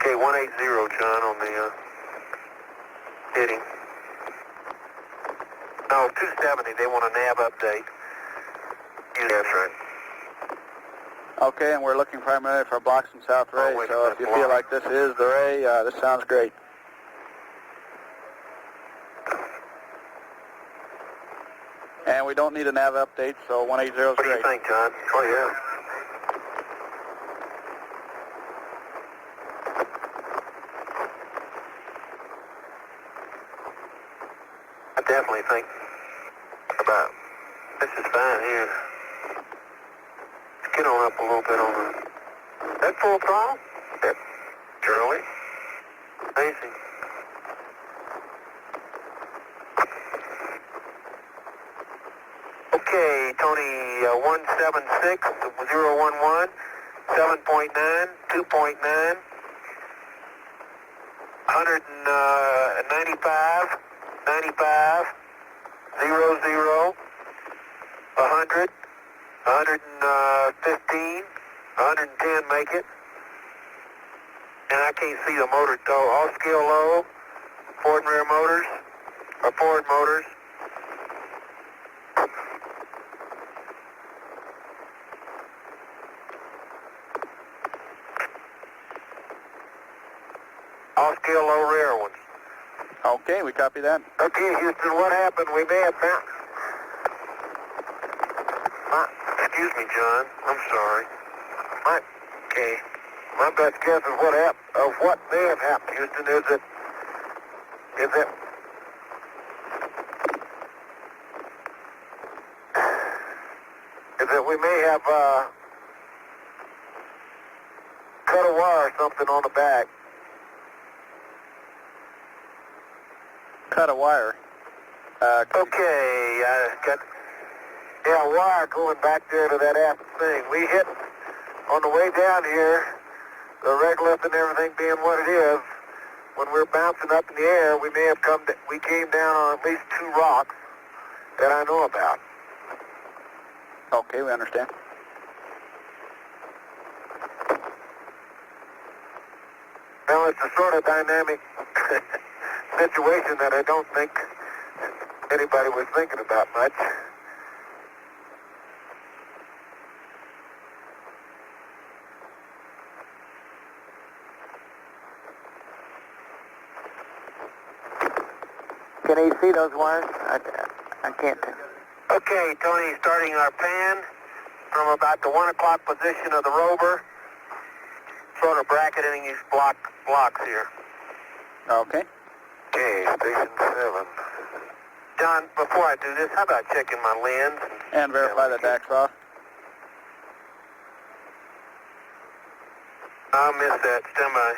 Okay, 180, John, on the hitting. No, 270, they want a nav update. Yeah, that's right. Okay, and we're looking primarily for blocks in South Ray, so if you feel like this is the Ray, this sounds great. And we don't need a nav update, so 180 is great. What do you think, John? Oh, yeah. I definitely think about this is fine here. Let's get on up a little bit on the... That full throttle? Yep. Charlie? Amazing. Okay, Tony, 176.011, 7.9, 2.9, 195, 95, 00, 100, 115, 110 make it, and I can't see the motor though. All scale low, forward and rear motors, or forward motors. All scale low rear ones. Okay, we copy that. Okay, Houston, what happened? We may have found... Excuse me, John. I'm sorry. Okay. My best guess is what may have happened, Houston, is that we may have cut a wire or something on the back. Cut a wire. Okay, got... Yeah, a wire going back there to that aft thing. We hit on the way down here, the regolith and everything being what it is. When we're bouncing up in the air, we came down on at least 2 rocks that I know about. Okay, we understand. Well, it's a sort of dynamic situation that I don't think anybody was thinking about much. Can he see those wires? I can't tell. Okay, Tony, starting our pan from about the 1 o'clock position of the rover, sort of bracketing these blocks here. Okay. Okay, station 7. John, before I do this, how about checking my lens? And verify the DAC's off. I'll miss that. Stand by.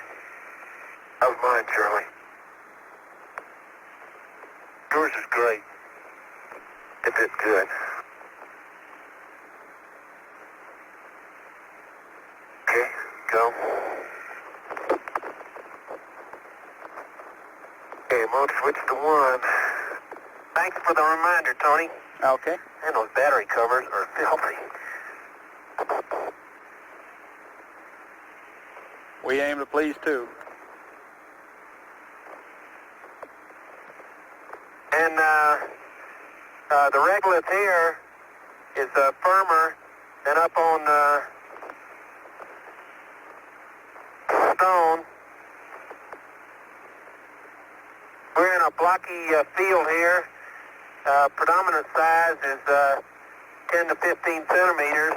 How's mine, Charlie? Yours is great. It did good. Okay, go. Okay, mode switch to 1. Thanks for the reminder, Tony. Okay. And those battery covers are filthy. We aim to please too. And the regolith here is firmer than up on stone. We're in a blocky field here. Predominant size is 10 to 15 centimeters,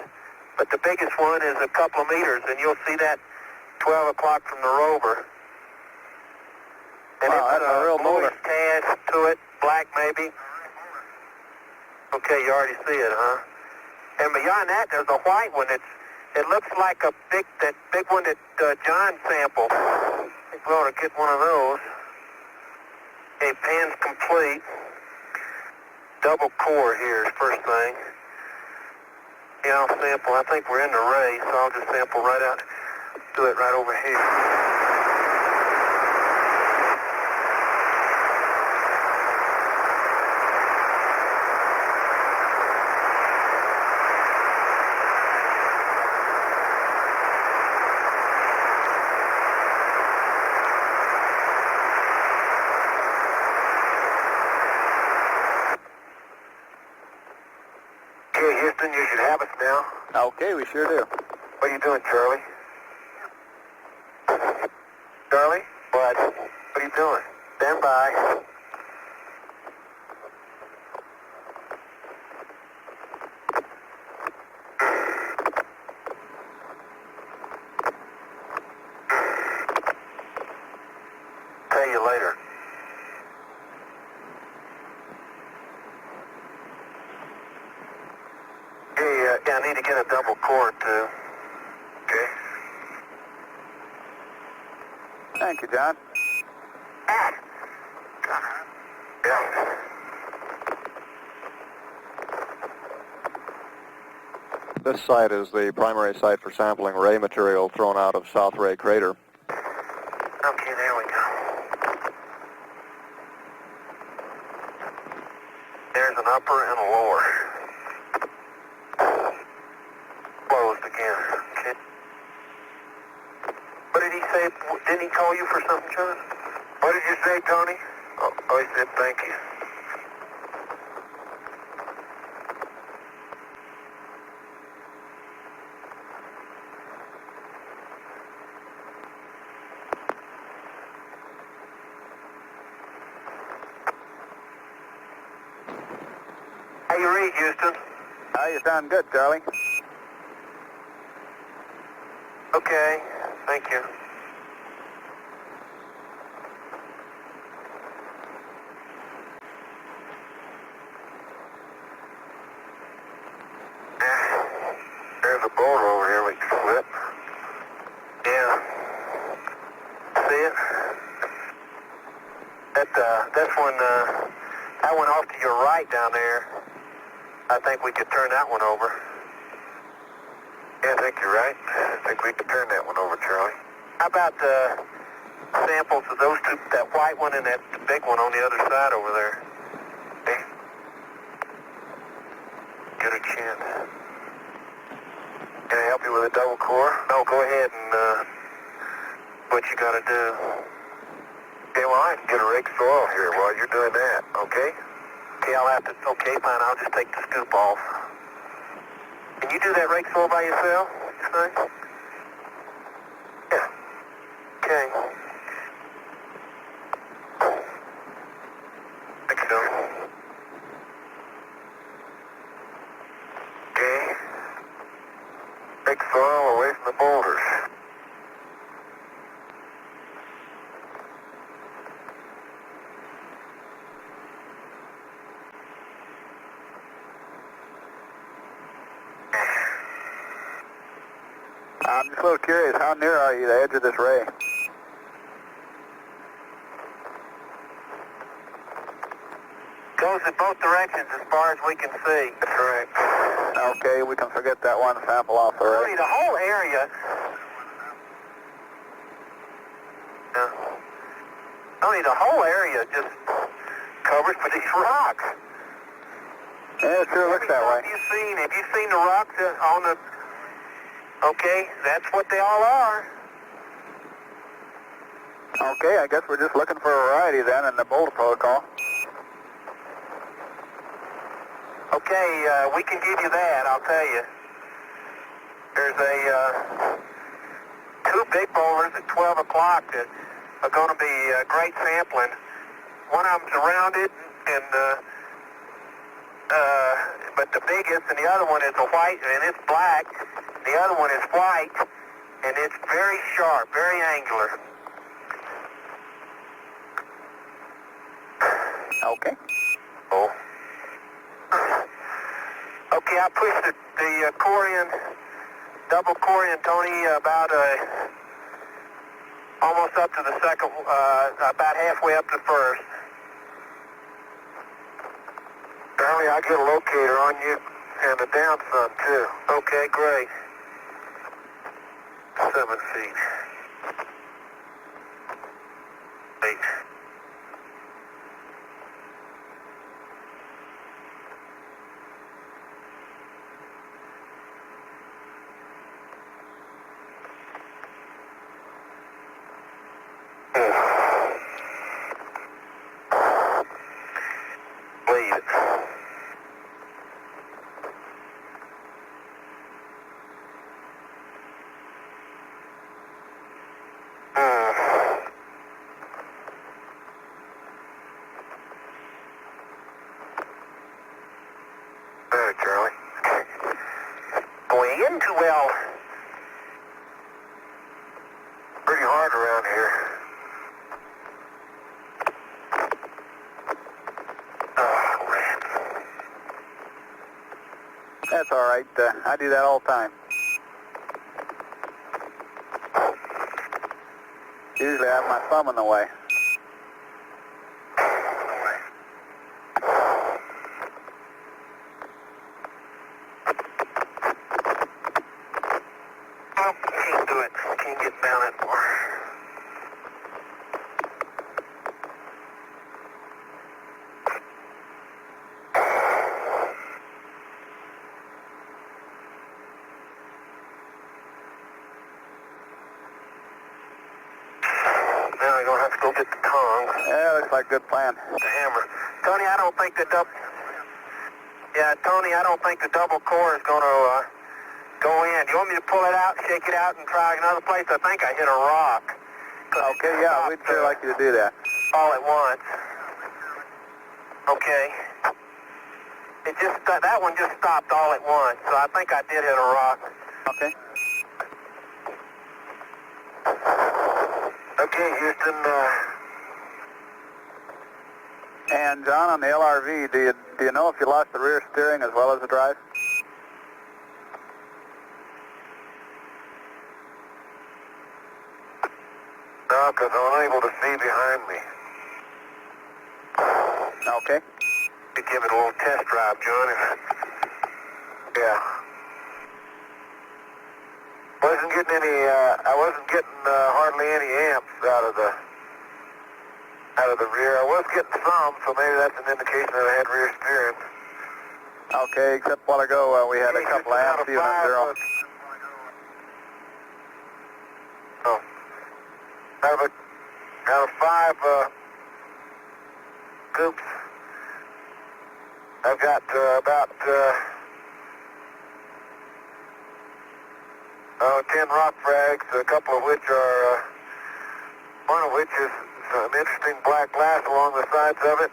but the biggest one is a couple of meters, and you'll see that 12 o'clock from the rover. And wow, it's that's a real motor. bluish cast to it, black maybe. Okay, you already see it, huh? And beyond that, there's a white one. It looks like that big one that John sampled. I think we ought to get one of those. Okay, pan's complete. Double core here is first thing. Yeah, I'll sample. I think we're in the ray, so I'll just sample right out. Do it right over here. Okay, Houston, you should have us now. Okay, we sure do. What are you doing, Charlie? Charlie? What? What are you doing? Stand by. Tell you later. Hey, yeah, I need to get a double cord too. Okay. Thank you, John. Yeah. This site is the primary site for sampling ray material thrown out of South Ray Crater. Okay, there we go. There's an upper and a lower. Closed again. Okay. What did he say? say, didn't he call you for something, John? What did you say, Tony? Oh, he said thank you. How you read, Houston? You sound good, Charlie. Okay, thank you. There's a boulder over here we can flip. Yeah. See it? That's when, that one off to your right down there. I think we could turn that one over. Yeah, I think you're right. I think we could turn that one over, Charlie. How about samples of those two, that white one and that big one on the other side over there? Hey. Get a chin. Can I help you with a double core? No, go ahead and what you got to do. Okay, well, I can get a rake soil here while you're doing that, okay? Okay, I'll have to, okay, fine, I'll just take the scoop off. Can you do that rake soil by yourself? Say? Yeah. Okay. Think so. Okay. Rake soil away from the boulders. I'm just a little curious, how near are you to the edge of this ray? Goes in both directions as far as we can see. That's right. Okay, we can forget that one sample off the ray. Really, the whole area. Only the whole area just covered with these rocks. Yeah, it sure looks that way. Have you seen the rocks on the... Okay, that's what they all are. Okay, I guess we're just looking for a variety then in the boulder protocol. Okay, we can give you that, I'll tell you. There's two big boulders at 12 o'clock that are going to be great sampling. One of them's rounded, and but the biggest, and the other one is a white, and it's black. The other one is white, and it's very sharp, very angular. Okay. Oh. Okay, I pushed the core in, double core in, Tony, about almost up to the second, about halfway up to first. Charlie, I get a locator on you and a down sun too. Okay, great. 7 feet. 8. Leave it. There, Charlie. Going in too well. Pretty hard around here. Oh, man. That's all right. I do that all the time. Usually I have my thumb in the way. Oh, can't do it. Can't get down that far. I'm going to have to go get the tongs. Yeah, looks like a good plan. The hammer. Tony, I don't think the double... Yeah, Tony, I don't think the double core is going to go in. Do you want me to pull it out, shake it out, and try another place? I think I hit a rock. Okay, yeah, we'd sure like you to do that. All at once. Okay. It just, that one just stopped all at once, so I think I did hit a rock. Okay. Okay, Houston, And John, on the LRV, do you know if you lost the rear steering as well as the drive? no, because I'm unable to see behind me. Okay. To give it a little test drive, John. Yeah. Wasn't getting any, I wasn't getting hardly any amps out of the rear. I was getting some, so maybe that's an indication that I had rear steering. Okay, except a while ago we had a couple of amps even at 0. Oh. Out of 5 scoops, I've got about 10 rock frags, a couple of which are, one of which is some interesting black glass along the sides of it,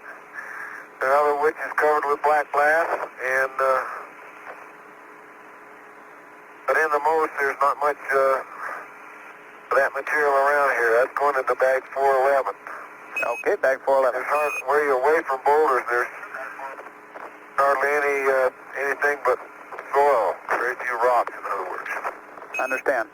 another which is covered with black glass, and but in the most there's not much of that material around here. That's going into bag 411. Okay, bag 411. There's where you're away from boulders, there's hardly anything but soil. Very few rocks, in other words. Understand.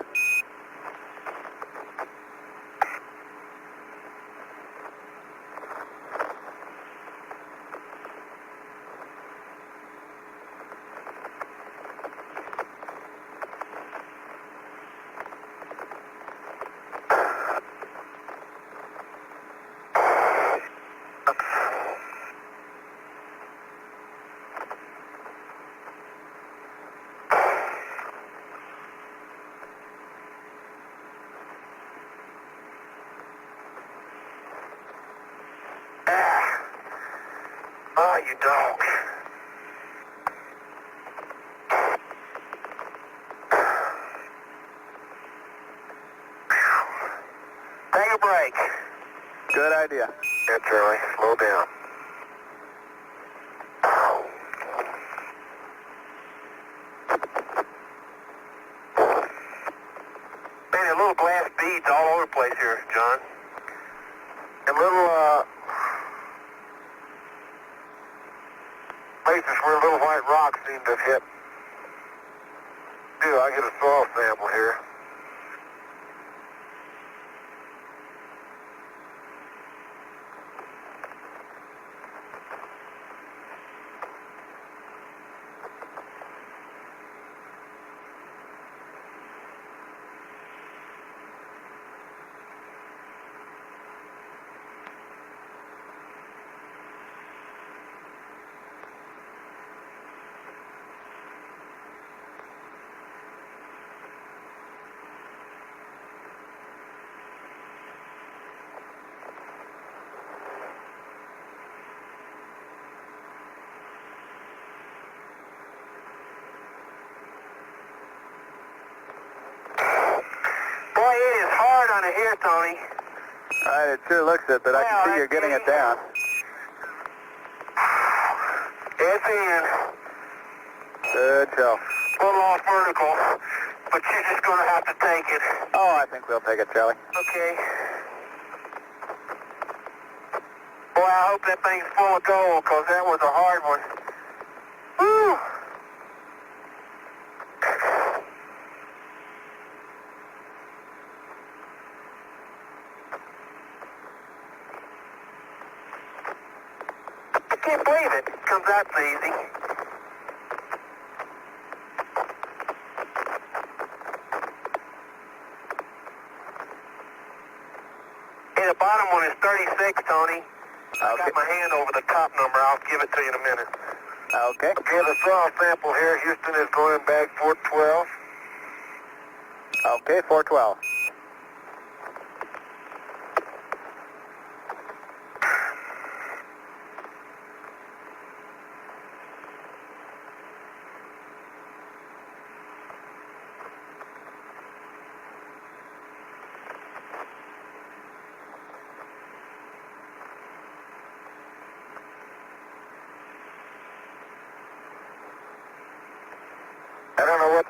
Oh, you dog. Take a break. Good idea. Yeah, Charlie, slow down. Man, little glass beads all over the place here, John. And little, places where little white rocks seem to have hit. Dude, I get a soil sample here. Boy, it is hard on it here, Tony. All right, it sure looks it, but I can see you're getting it down. It's in. Good show. A little off vertical, but you're just going to have to take it. Oh, I think we'll take it, Charlie. Okay. Boy, I hope that thing's full of gold, because that was a hard one. Woo! I can't believe it. It comes out so easy. Hey, the bottom one is 36, Tony. I got my hand over the top number. I'll give it to you in a minute. Okay. Okay, the soil sample here, Houston, is going in bag 412. Okay, 412.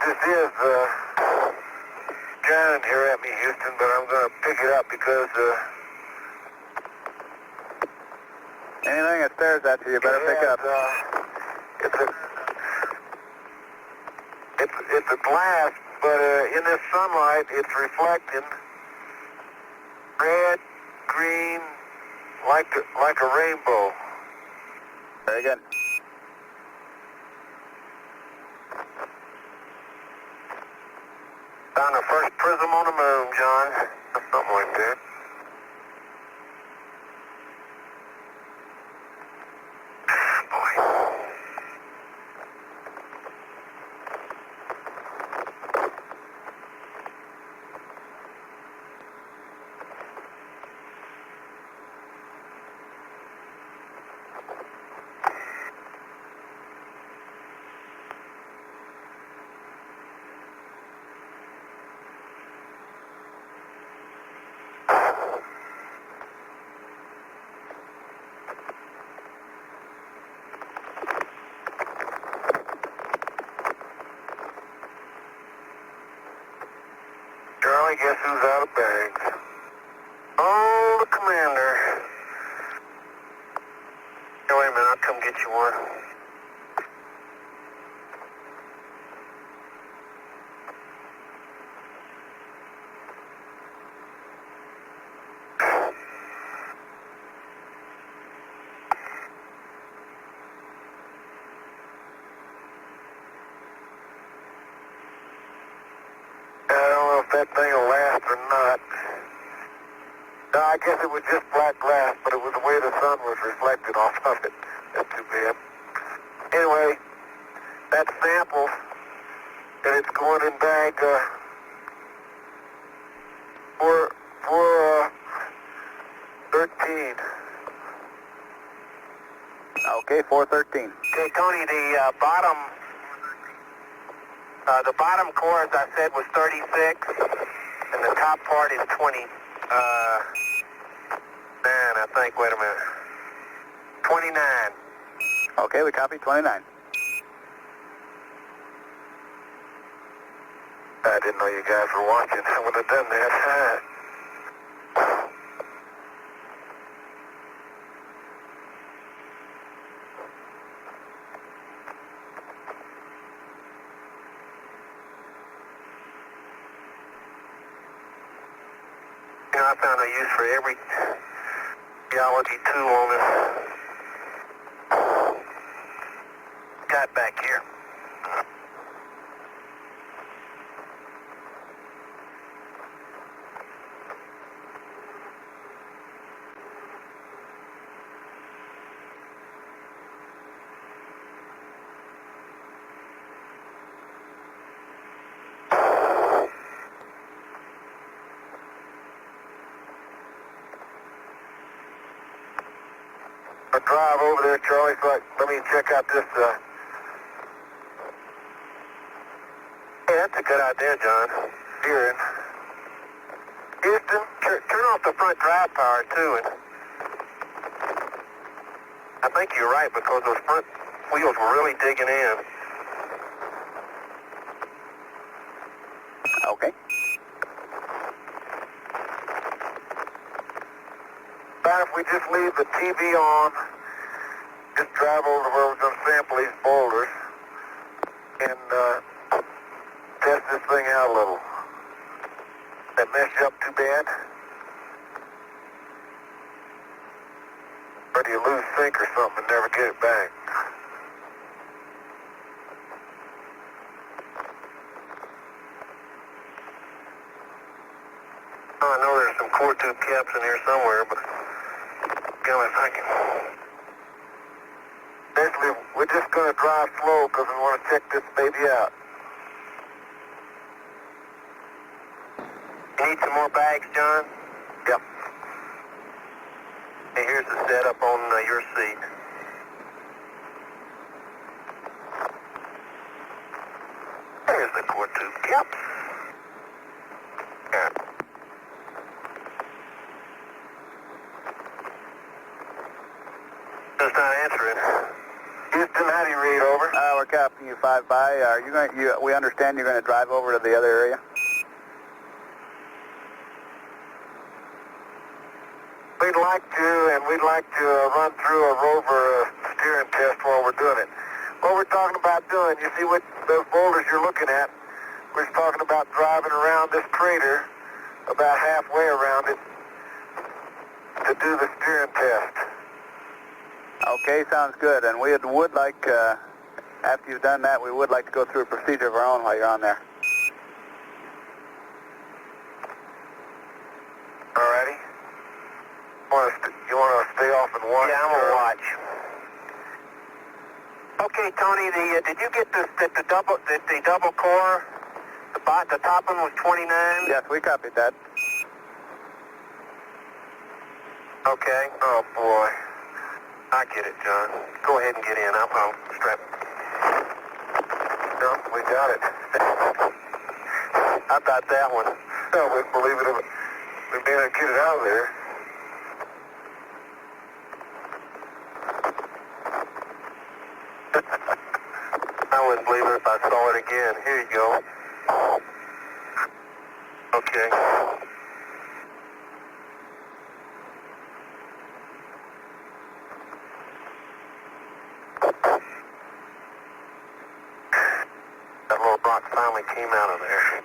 this is John here at me, Houston, but I'm going to pick it up because anything that stares at you, you better pick up. It's a glass, but in this sunlight, it's reflecting red, green, like a rainbow. Very good. Found the first prism on the moon, John. Something like that. Boy. Charlie, guess who's out of bags? Oh, the commander. Hey, wait a minute, I'll come get you one. That thing will last or not. No, I guess it was just black glass, but it was the way the sun was reflected off of it. That's too bad. Anyway, that sample, and it's going in bag 413. Okay, 413. Okay, Tony, the bottom core, as I said, was 36, and the top part is 20. I think, wait a minute. 29. Okay, we copy 29. I didn't know you guys were watching. I would have done that. I found a use for every geology tool on this got back here. I'll drive over there, Charlie, so let me check out this, Hey, that's a good idea, John. Steering. Houston, turn off the front drive power, too, and I think you're right, because those front wheels were really digging in. Okay. But if we just leave the TV on, just drive over to where we're going to sample these boulders and test this thing out a little. That mess you up too bad? Or do you lose sync or something and never get it back? Oh, I know there's some core tube caps in here somewhere, but God, if I can. Basically, we're just going to drive slow because we want to check this baby out. You need some more bags, John? Yep. Hey, here's the setup on your seat. There's the core tube caps. Yeah. It's not answering. Houston, how do you read, over? We're copying you 5 by. Are you going? We understand you're going to drive over to the other area. We'd like to run through a rover steering test while we're doing it. What we're talking about doing, you see what those boulders you're looking at, we're talking about driving around this crater, about halfway around it, to do the steering test. Okay, sounds good. And we would like, after you've done that, we would like to go through a procedure of our own while you're on there. Alrighty. You want to stay off and watch? Yeah, I'm gonna watch. Okay, Tony. Did you get the double core? The top one was 29. Yes, we copied that. Okay. Oh boy. I get it, John. Go ahead and get in. I'll strap. No, we got it. I thought that one. No, we believe it. We may not get it out of there. I wouldn't believe it if I saw it again. Here you go. Okay. That little rock finally came out of there.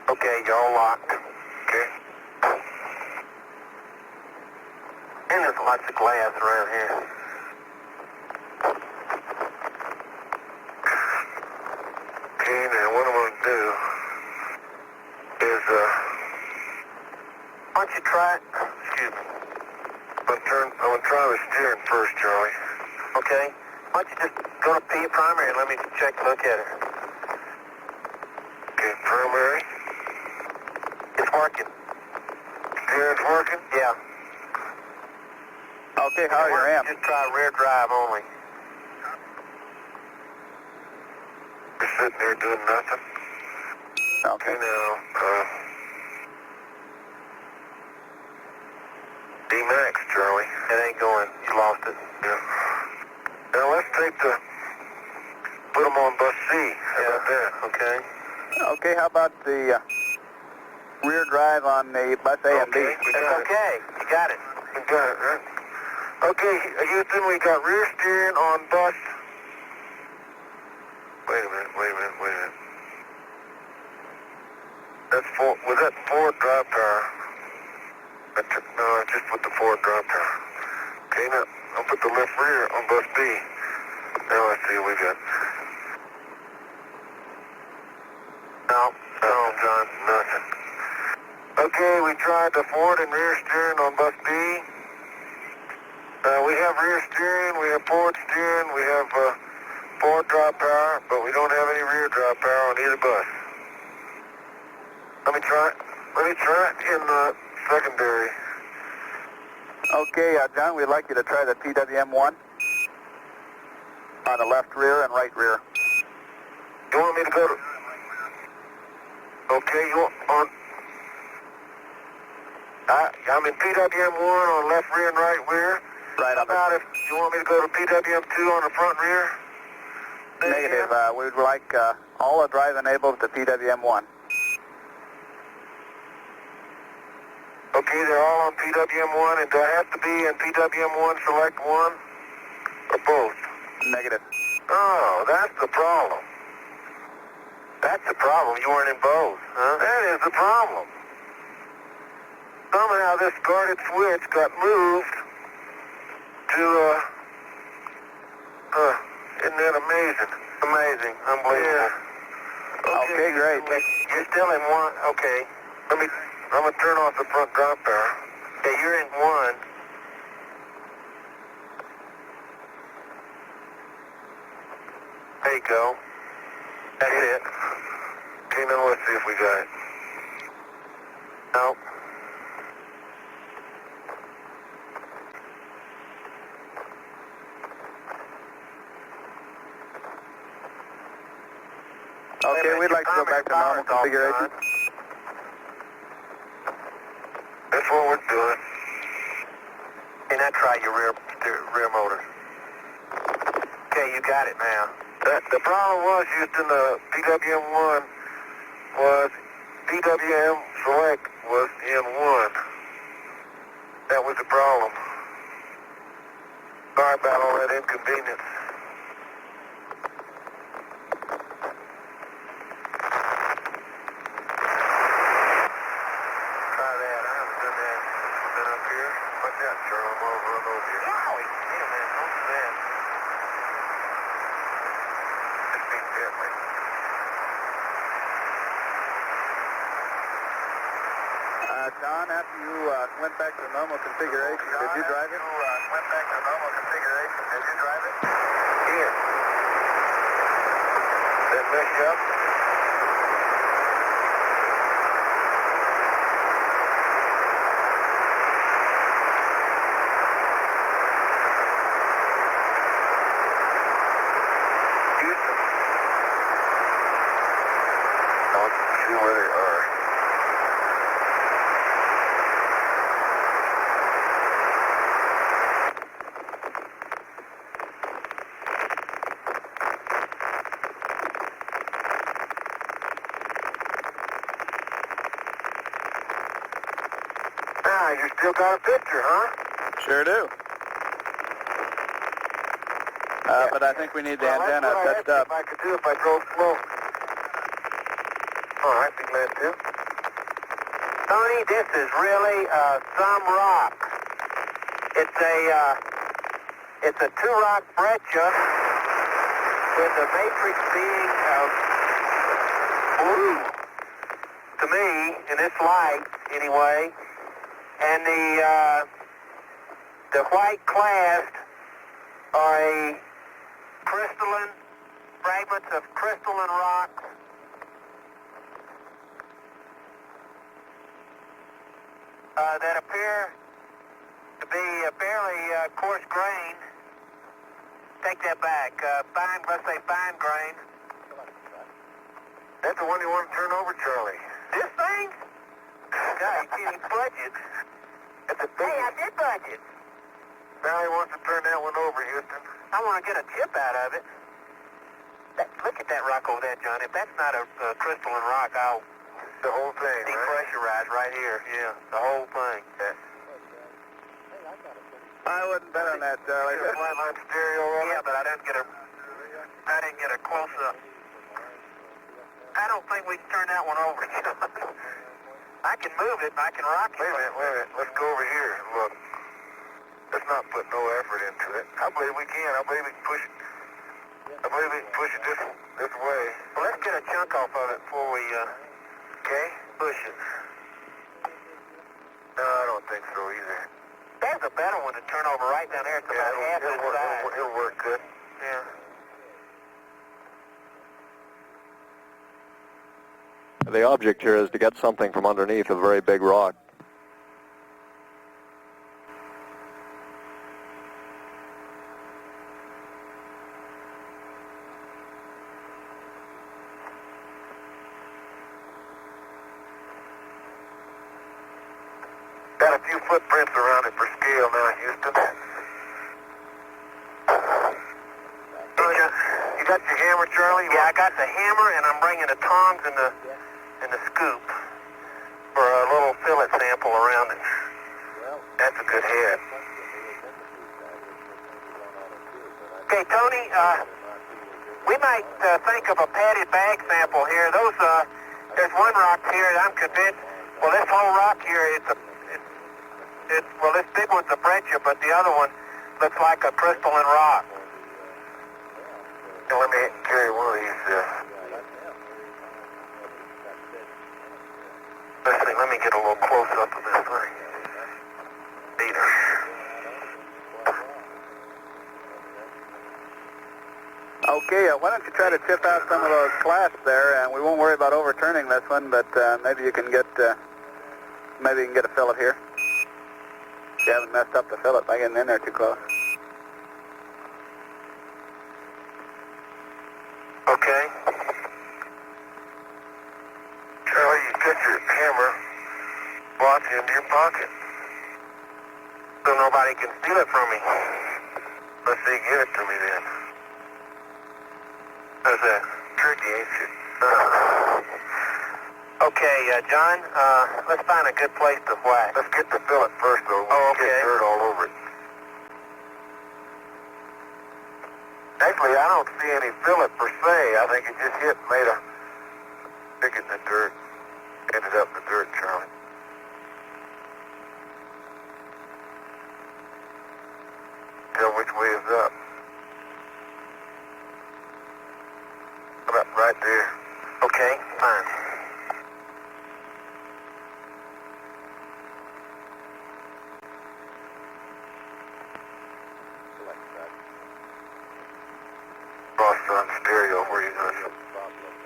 Okay, you're all locked. Okay. And there's lots of glass around here. Okay, now what I'm going to do is, why don't you try it? Excuse me. I'm going to try the steering first, Charlie. Okay. Why don't you just go to P primary and let me look at her. Okay, primary. It's working. Steering's working? Yeah. Okay, how are your amps? Just try rear drive only. You're sitting there doing nothing? Okay. Now, D-Max, Charlie. It ain't going. You lost it. Yeah. Now let's put them on bus C. How about that, okay? Okay, how about the rear drive on the bus A and B? That's okay. You got it. You got it, right? Okay, Houston, we got rear steering on bus. Wait a minute. Was that forward drive power? No, just with the forward drive power. Okay, now I'll put the left rear on bus B. Now let's see what we got. No, John, nothing. Okay, we tried the forward and rear steering on bus B. We have rear steering, we have forward steering, we have forward drive power, but we don't have any rear drive power on either bus. Let me try it in the secondary. Okay, John, we'd like you to try the PWM1 on the left rear and right rear. You want me to go to... Okay, you want on... I'm in PWM1 on left rear and right rear. Right on. How about if you want me to go to PWM2 on the front rear? Negative. We would like all the drive enabled to PWM1. Okay, they're all on PWM1, and do I have to be in PWM1 select one? Or both? Negative. Oh, that's the problem. That's the problem. You weren't in both, huh? That is the problem. Somehow this guarded switch got moved to, isn't that amazing? Amazing. Unbelievable. Yeah. Okay, great. You're still in one. Okay. I'm going to turn off the front drop power. Okay, you're in one. There you go. That's it. Okay, now let's see if we got it. Nope. Okay, we'd you'd like to go back to normal configuration? That's what we're doing. And now try your rear motor. Okay, you got it now. The problem was, Houston, the PWM1 was, PWM select was in 1. That was the problem. Sorry about all that inconvenience. Try that. I haven't done that. Been up here. Watch out, Charlie. I'm gonna run over here. Yowie! Yeah, man. Don't do that. Just be gently. John, after you went back to normal configuration, did you drive it? Went back to normal configuration. Did you drive it? Here. Did it mess you up? Houston. Don't see where they are. You still got a picture, huh? Sure do. But I think we need the antenna touched up. I could do if I drove slow. All right, be glad to. Tony, this is really some rock. It's a 2-rock breccia with the matrix being blue to me in this light, anyway. And the white clast are a crystalline, fragments of crystalline rocks. That appear to be fairly coarse grained. Take that back. Fine, let's say fine grained. That's the one you want to turn over, Charlie. This thing? God, you can't even budge it. Hey, I did budge it. Now he wants to turn that one over, Houston. I want to get a chip out of it. Look at that rock over there, John. If that's not a crystalline rock, I'll... The whole thing, depressurize right here, yeah. The whole thing. Yeah. I wouldn't bet on that, Charlie. Flatline stereo on it? Yeah, but I didn't get a close-up. I don't think we can turn that one over, John. I can move it, I can rock it. Wait a minute. Let's go over here and look. Let's not put no effort into it. I believe we can. I believe we can push it. I believe we can push it this way. Well, let's get a chunk off of it before we, okay? Push it. No, I don't think so either. That's a better one to turn over right down there. It's about half its size. It'll work good. Yeah. The object here is to get something from underneath a very big rock. Got a few footprints around it for scale now, Houston. You got your hammer, Charlie? Yeah, I got the hammer, and I'm bringing the tongs and the scoop for a little fillet sample around it. That's a good head. Okay, Tony, we might think of a padded bag sample here. There's one rock here that I'm convinced, well, this whole rock here, well, this big one's a breccia, but the other one looks like a crystalline rock. Let me carry one of these. Let's see, let me get a little close up of this thing. Peter. Okay, why don't you try to tip out some of those clasps there, and we won't worry about overturning this one, but maybe you can get a fillet here. You haven't messed up the fillet by getting in there too close. Okay. get your hammer watch into your pocket so nobody can steal it from me. Let's see, give it to me then. How's that? Tricky, ain't you? Okay, John, let's find a good place to whack. Let's get the fillet first, though. Oh, okay. Get dirt all over it. Actually, I don't see any fillet per se. I think it just hit and made a stick in the dirt. Ended up in the dirt, Charlie. Tell which way is up. About right there. Okay, fine. Cross on stereo, where you going?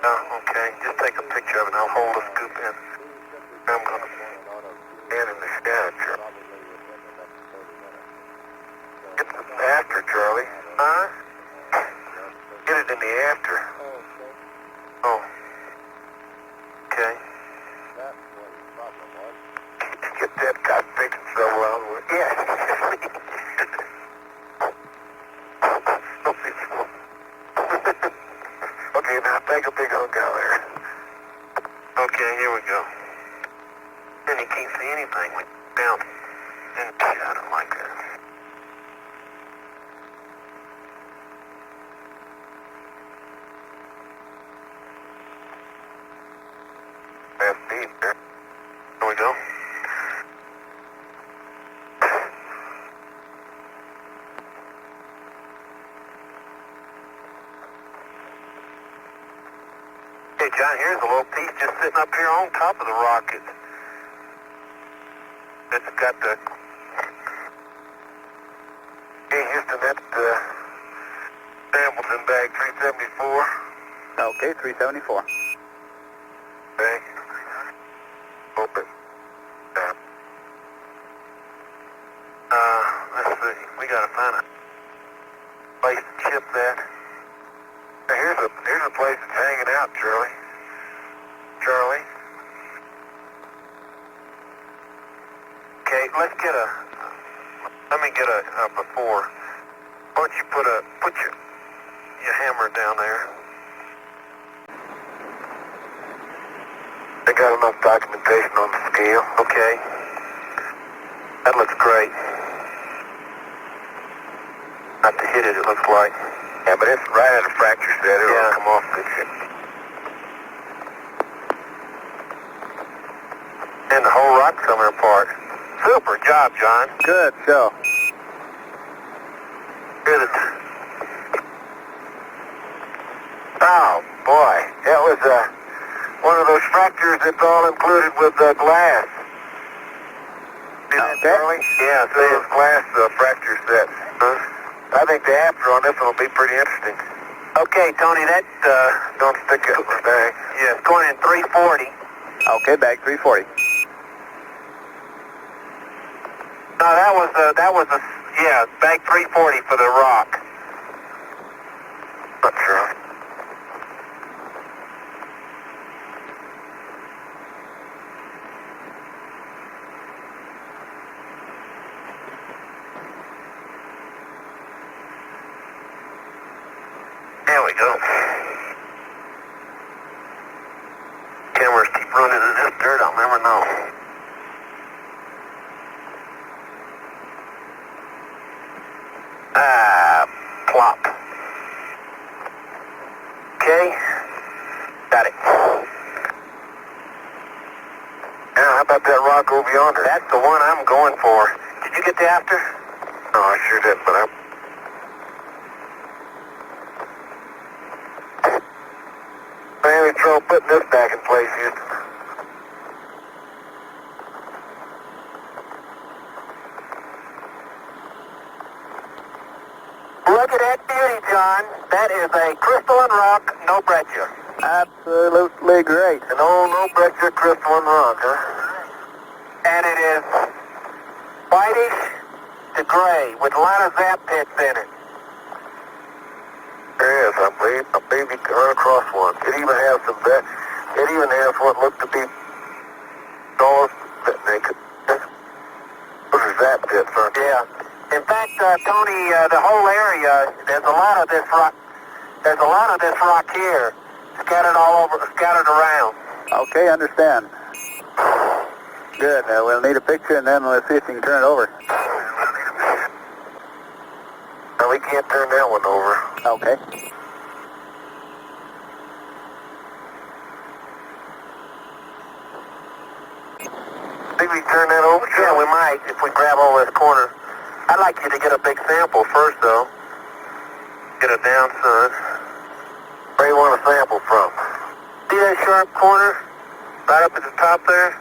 Oh, okay. Just take a picture of it and I'll hold the scoop in. I'm going to stand in the stand, Charlie. Get the after, Charlie. Huh? Get it in the after. Oh. Okay. Get that cockpit and shovel out of the way. Yeah. Okay, now take a big hunk out there. Okay, here we go. And you can't see anything when you're down. And I don't like that. Fast speed there. Here we go. Hey, John, here's a little piece just sitting up here on top of the rocket. It's got the... Hey, Houston, that's samples in bag 374. Okay, 374. Okay. Open. Let's see. We gotta find a place to chip that. Now, here's a place that's hanging out, Charlie. Charlie. Okay, let's get let me get a before. Why don't you put your hammer down there. They got enough documentation on the scale. Okay. That looks great. Not to hit it, it looks like. Yeah, but it's right at a fracture set. It'll come off good shit. And the whole rock's coming apart. Super job, John. Good show. Here's it. Oh, boy. That was one of those fractures that's all included with glass. See that, Charlie? Yeah, so it's glass fracture set. I think the after on this one will be pretty interesting. Okay, Tony, that, don't stick it in the bag. Yeah, it's going in 340. Okay, bag 340. No, that was bag 340 for the rock. Not sure. There we go. Cameras keep running in this dirt, I'll never know. Plop. Okay. Got it. Now, how about that rock over yonder? That's the one I'm going for. Did you get the after? No, I sure did, but I... I had any trouble putting this back in place, Houston. Look at that beauty, John. That is a crystalline rock, no breccia. Absolutely great. An old no breccia crystalline rock, huh? And it is whitish to gray with a lot of zap pits in it. There is, I believe you can run across one. It even has what look to be Tony, the whole area, there's a lot of this rock. There's a lot of this rock here, scattered around. Okay, understand. Good. We'll need a picture, and then we'll see if you can turn it over. No, we can't turn that one over. Okay. Think we can turn that over? Yeah, we might, if we grab all this corner. I'd like you to get a big sample first, though. Get it down, son. Where you want a sample from? See that sharp corner? Right up at the top there?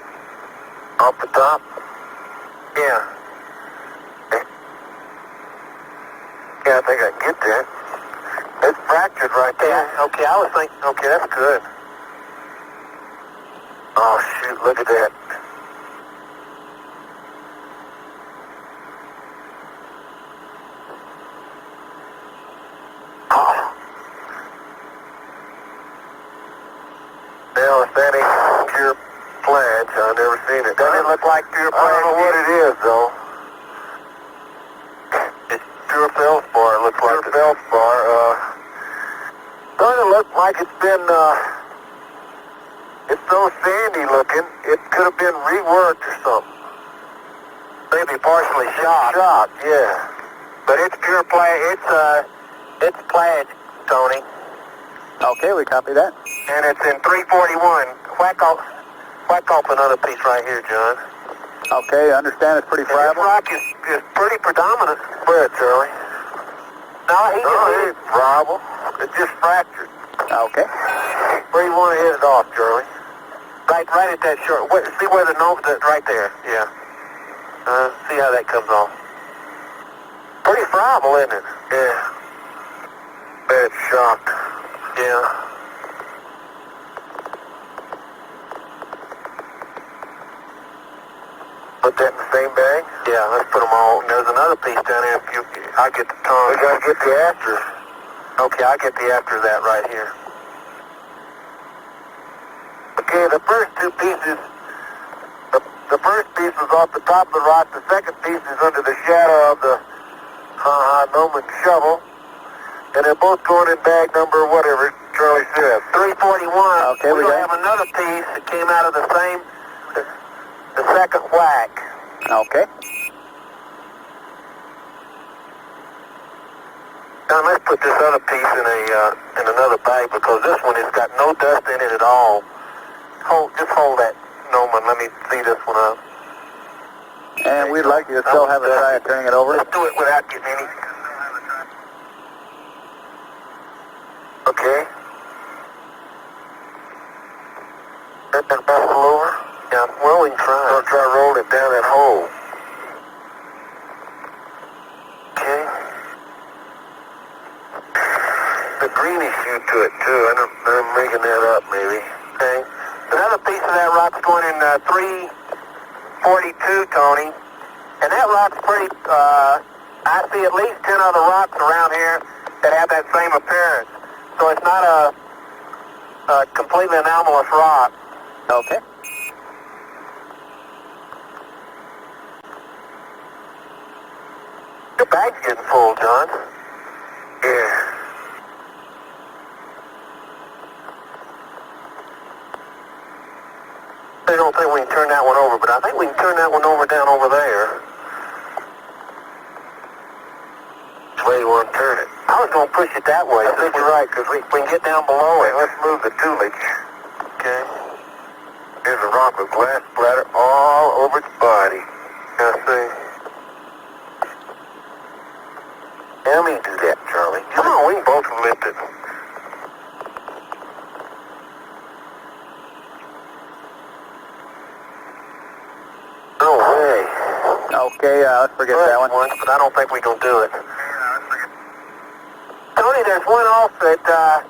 Off the top? Yeah. Yeah, I think I can get that. It's fractured right there. Yeah, okay, I was thinking, okay, that's good. Oh, shoot, look at that. Well, if that ain't pure pledge, I've never seen it. Doesn't it look like pure pledge? I don't know what it is, though. It's pure feldspar, it looks like. Pure feldspar, doesn't look like it's been, it's so sandy looking, it could have been reworked or something. Maybe partially shot. Shot, yeah. But it's pure pledge, it's pledge, Tony. Okay, we copy that. And it's in 341. Whack off another piece right here, John. Okay, I understand it's pretty This friable. rock is pretty predominant. Where, Charlie? No, it ain't friable. It's just fractured. Okay. Where you want to hit it off, Charlie? Right at that short. See where the nose is? Right there. Yeah. See how that comes off. Pretty friable, isn't it? Yeah. Bad shock. Yeah. Put that in the same bag? Yeah, let's put them all. And there's another piece down there. I'll get the tongue. We gotta get the after. Okay, I'll get the after that right here. Okay, the first two pieces, the first piece is off the top of the rock. The second piece is under the shadow of the Noman shovel. And they're both going in bag number whatever Charlie said. 341. Okay, we have another piece that came out of the same, the second whack. Okay. Now let's put this other piece in another bag because this one has got no dust in it at all. Just hold that, Noman. Let me see this one up. And we'd like you to still have a try at turning it over. Let's do it without getting any. Okay. Let that bustle over. Yeah, well, we can try. I'll try rolling it down that hole. Okay. The greenish hue to it, too. I'm making that up, maybe. Okay. Another piece of that rock's going in 342, Tony. And that rock's pretty, I see at least 10 other rocks around here that have that same appearance. So it's not a completely anomalous rock. Okay. The bag's getting full, John. Yeah. I don't think we can turn that one over, but I think we can turn that one over down over there. Which way you want to turn it? I was going to push it that way. I think you're right, because we can get down below it. Let's move the toolage. Okay. Here's a rock with glass splatter all over its body. I see. Let me do that, Charlie. Come on, we can both lift it. No way. Okay, let's forget that one. Once, but I don't think we can do it. Tony, there's one off at the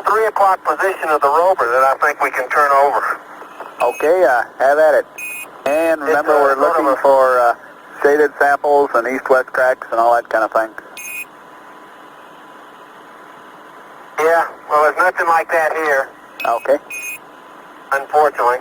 3 o'clock position of the rover that I think we can turn over. Okay, have at it. And remember, we're looking for shaded samples and east-west cracks and all that kind of thing. Yeah, well, there's nothing like that here. Okay. Unfortunately.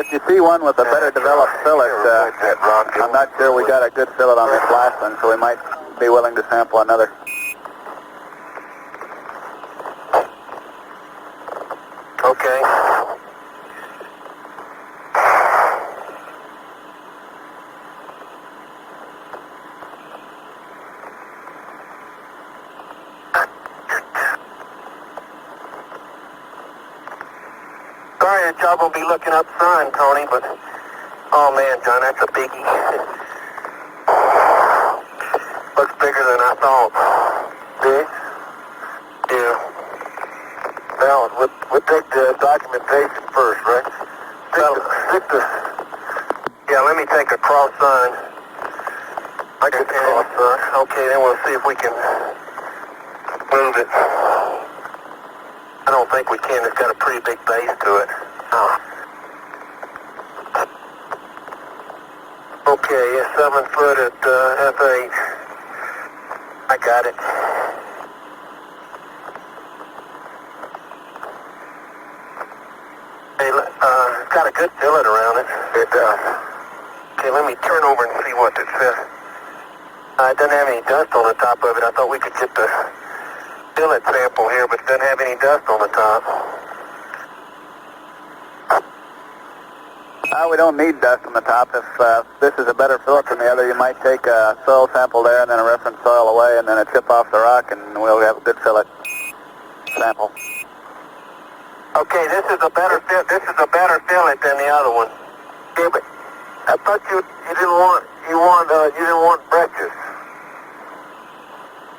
if you see one with a better developed fillet, I'm not sure we got a good fillet on this last one, so we might be willing to sample another. Okay. Sorry that y'all gonna be looking up sun, Tony, but oh man, John, that's a biggie. Looks bigger than I thought. Big? Yeah. Well, we'll take the documentation first, right? Yeah, let me take a cross sign. I can cross sign. Okay, then we'll see if we can move it. I don't think we can. It's got a pretty big base to it. Oh. Okay, it's 7 foot at F8. I got it. Hey, it's got a good fillet around it. It does. Okay, let me turn over and see what it says. It doesn't have any dust on the top of it. I thought we could get the fillet sample here, but it doesn't have any dust on the top. We don't need dust on the top. If this is a better fillet than the other, you might take a soil sample there and then a reference soil away and then a chip off the rock, and we'll have a good fillet sample. Okay, this is a better fillet than the other one. Yeah, but I thought you didn't want breccias.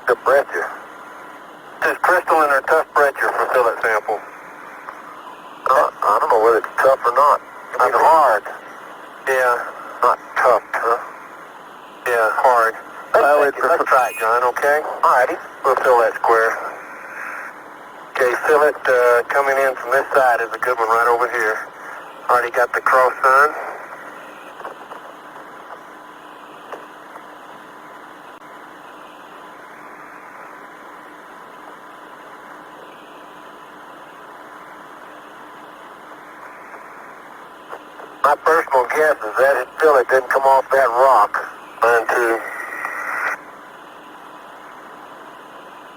The breccia. This is crystalline or tough breccia for fillet sample. I don't know whether it's tough or not. It's hard. Yeah, not tough, huh? Yeah, hard. Let's try it, John, okay? Alrighty. We'll fill that square. Okay, fillet coming in from this side is a good one right over here. Already got the cross sign. My personal guess is that fillet didn't come off that rock until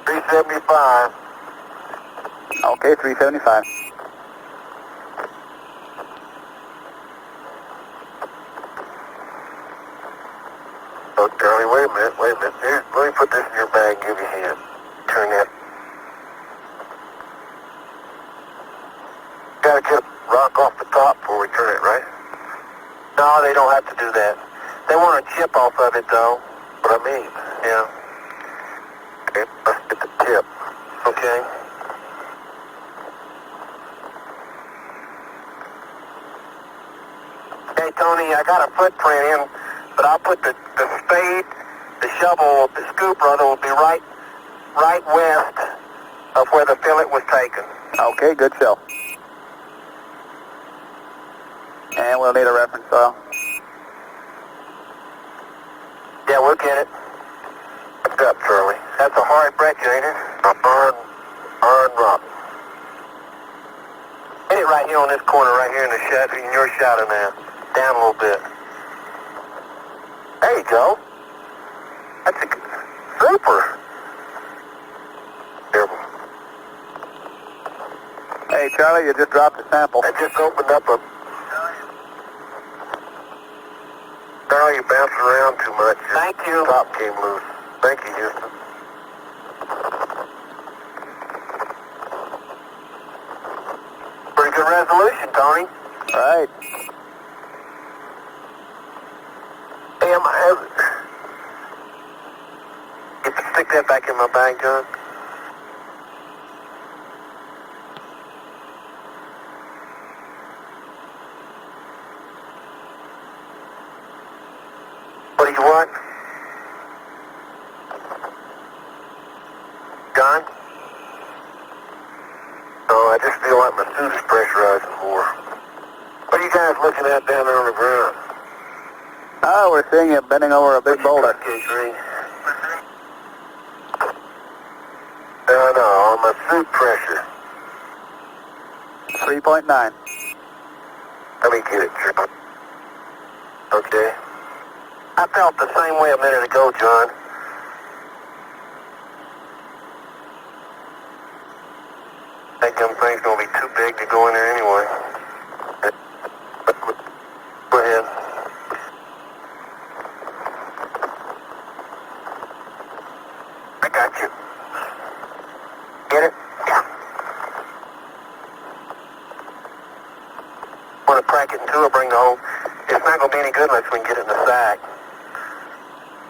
375. Okay, 375. Oh, Charlie, wait a minute. Here, let me put this in your bag and give you a hand. Turn that. Gotta get a rock off the top before we turn it, right? No, they don't have to do that. They want a chip off of it, though. What I mean? Yeah. Okay, let's get the tip. Okay. Hey, Tony, I got a footprint in, but I'll put the spade, the shovel, the scoop, rather, will be right west of where the fillet was taken. Okay, good show. And we'll need a reference soil. Yeah, we'll get it. What's up, Charlie? That's a hard breccia, ain't it? A hard rock. Hit it right here on this corner, right here in the shot, in your shot in there. Down a little bit. There you go. That's super. Here. Hey, Charlie, you just dropped a sample. I just opened up a... Charlie, you're bouncing around too much. Thank you. Top came loose. Thank you, Houston. Pretty good resolution, Tony. All right. Hey, you can stick that back in my bag, John. What do you want? John? Oh, I just feel like my suit is pressurizing more. What are you guys looking at down there on the ground? Oh, we're seeing you bending over a big boulder. No, on my suit pressure. 3.9. Let me get it, John. Okay. I felt the same way a minute ago, John. I think them things gonna be too big to go in there anyway. Go ahead. I got you. Get it? Yeah. Want to crack it in two or bring the whole... It's not going to be any good unless we can get it in the sack.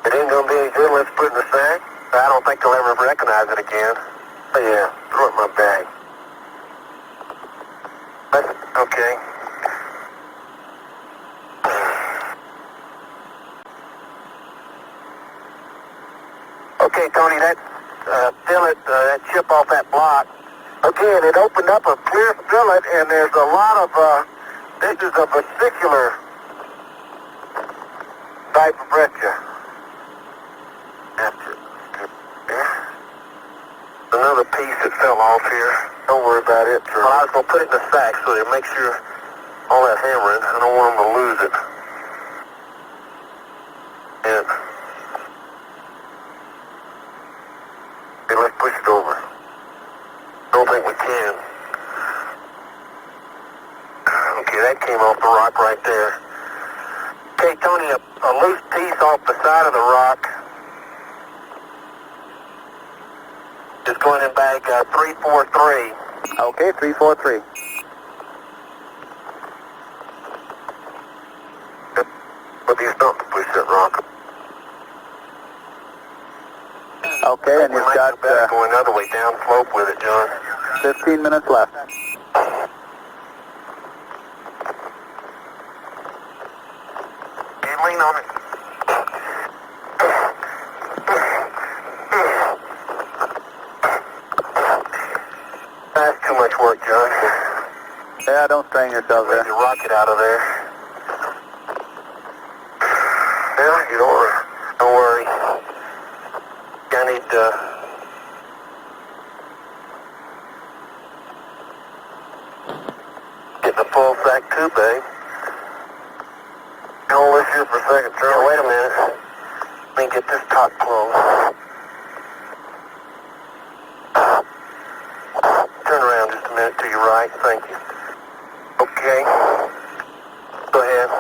It ain't going to be any good unless we put it in the sack. I don't think they'll ever recognize it again. Oh yeah, throw it in my bag. Okay. Okay, Tony, that chip off that block. Okay, and it opened up a clear fillet, and there's a lot of, this is a vesicular type of breccia. That's it. Yeah. Another piece that fell off here. Don't worry about it, sir. Well, I was going to put it in the sack so that it makes sure all that hammering, I don't want them to lose it. And okay, let's push it over. Don't think we can. Okay, that came off the rock right there. Okay, Tony, a loose piece off the side of the rock is going in bag 343. Okay, 343. What do you don't push that rock? Okay, and you've got go another way down slope with it, John. 15 minutes left. You lean on it. That's too much work, John. Yeah, don't strain yourself there. You rocket out of there. Yeah, you don't worry. I need get the full sack too, babe. Hold this here for a second, Charlie. Wait a minute. Let me get this top closed. Turn around just a minute to your right. Thank you. Okay. Go ahead.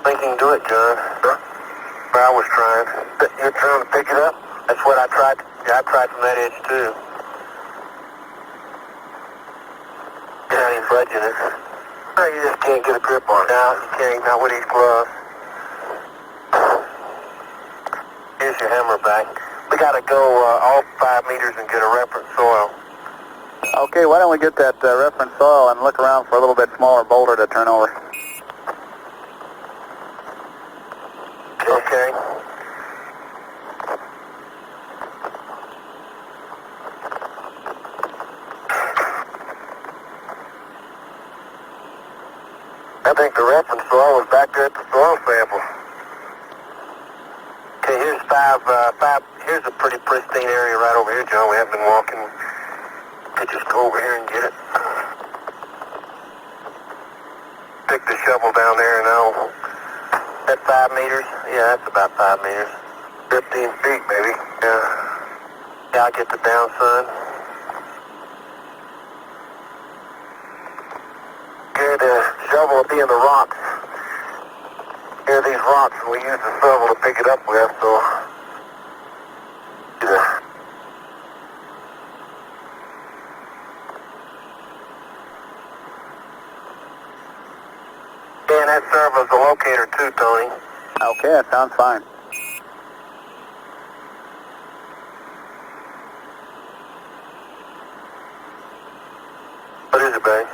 Think you can do it, John? Huh? I was trying. You're trying to pick it up? That's what I tried. Yeah, I tried from that edge too. Yeah, he's fudging it. Oh, you just can't get a grip on it. No, you can't. Not with these gloves. Here's your hammer back. We got to go off 5 meters and get a reference soil. Okay, why don't we get that reference soil and look around for a little bit smaller boulder to turn over. Okay. I think the reference soil was back there at the soil sample. Okay, here's here's a pretty pristine area right over here, John. We haven't been walking. Could just go over here and get it. Pick the shovel down there and I'll... That 5 meters? Yeah, that's about 5 meters. 15 feet, maybe. Yeah. I'll get the down, son. Okay, the shovel will be in the rocks. Here are these rocks, and we use the shovel to pick it up with, so... Yeah. And that serves as a locator too, Tony. Okay, that sounds fine. What is it, babe?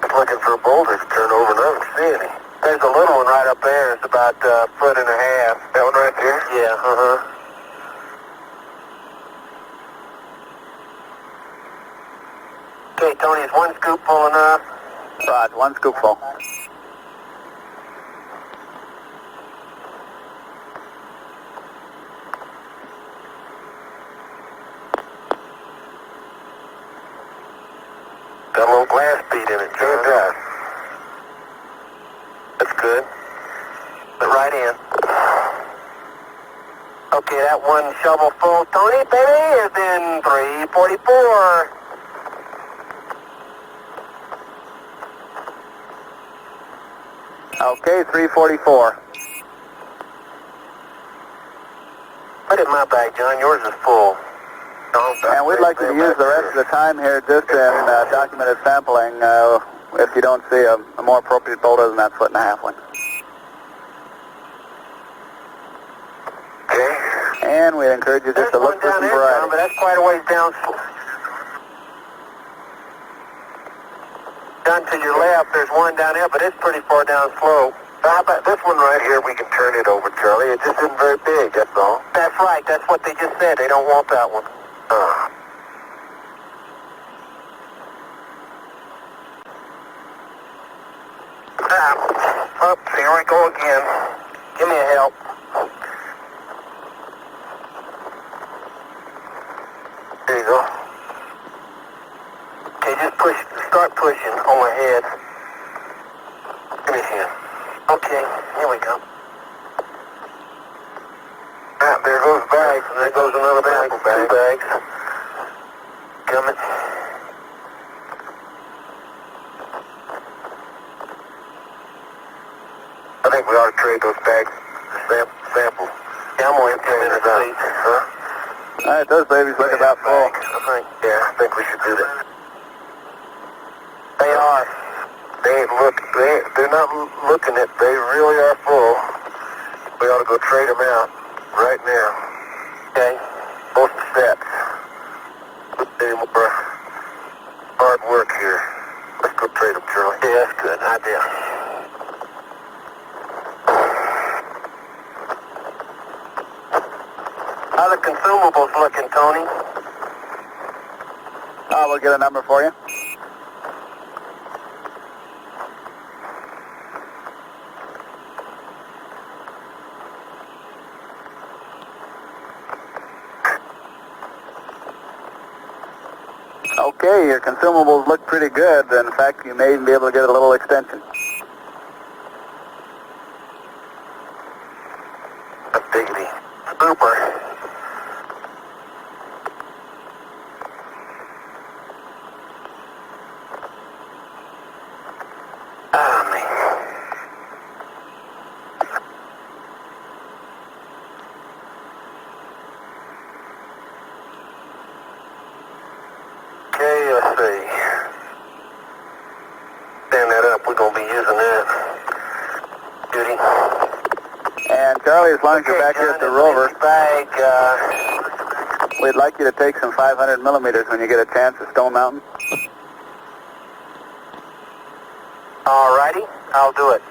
I'm looking for a boulder to turn over and I don't see any. There's a little one right up there. It's about a foot and a half. That one right there? Yeah, Okay, Tony, is one scoop full enough? Right, one scoop full. of speed in it, John. It does. That's good. Put right in. Okay, that one shovel full, Tony, baby, is in 344. Okay, 344. Put it in my bag, John. Yours is full. And we'd like you to use the rest of the time here just in documented sampling if you don't see a more appropriate boulder than that 1.5 one. Okay. And we'd encourage you just to look for some variety. But that's quite a ways down. Down to your left, there's one down there, but it's pretty far down slow. How about this one right here? We can turn it over, Charlie. It just isn't very big, that's all. That's right. That's what they just said. They don't want that one. Oops, here we go again. Give me a help. There you go. Okay, just push, start pushing on my head. Give me a hand. Okay, here we go. Ah, there goes bags, and there goes another bag. 2 bags. Coming. I think we ought to trade those bags sample. Yeah, I'm going to empty them in the seat. Huh? All right, those babies look about full. I think we should do that. They are. They're not looking at, they really are full. We ought to go trade them out right now. Okay. Both sets. Any more hard work here. Let's go trade them, Charlie. Yeah, that's good. Idea. How the consumables looking, Tony? We'll get a number for you. Okay, your consumables look pretty good. In fact, you may even be able to get a little extension. Diggity. Super. Okay, let's see. Stand that up, we're going to be using that. Judy. And Charlie, as long as you're back here at the rover, Bag, we'd like you to take some 500 millimeters when you get a chance at Stone Mountain. Alrighty, I'll do it.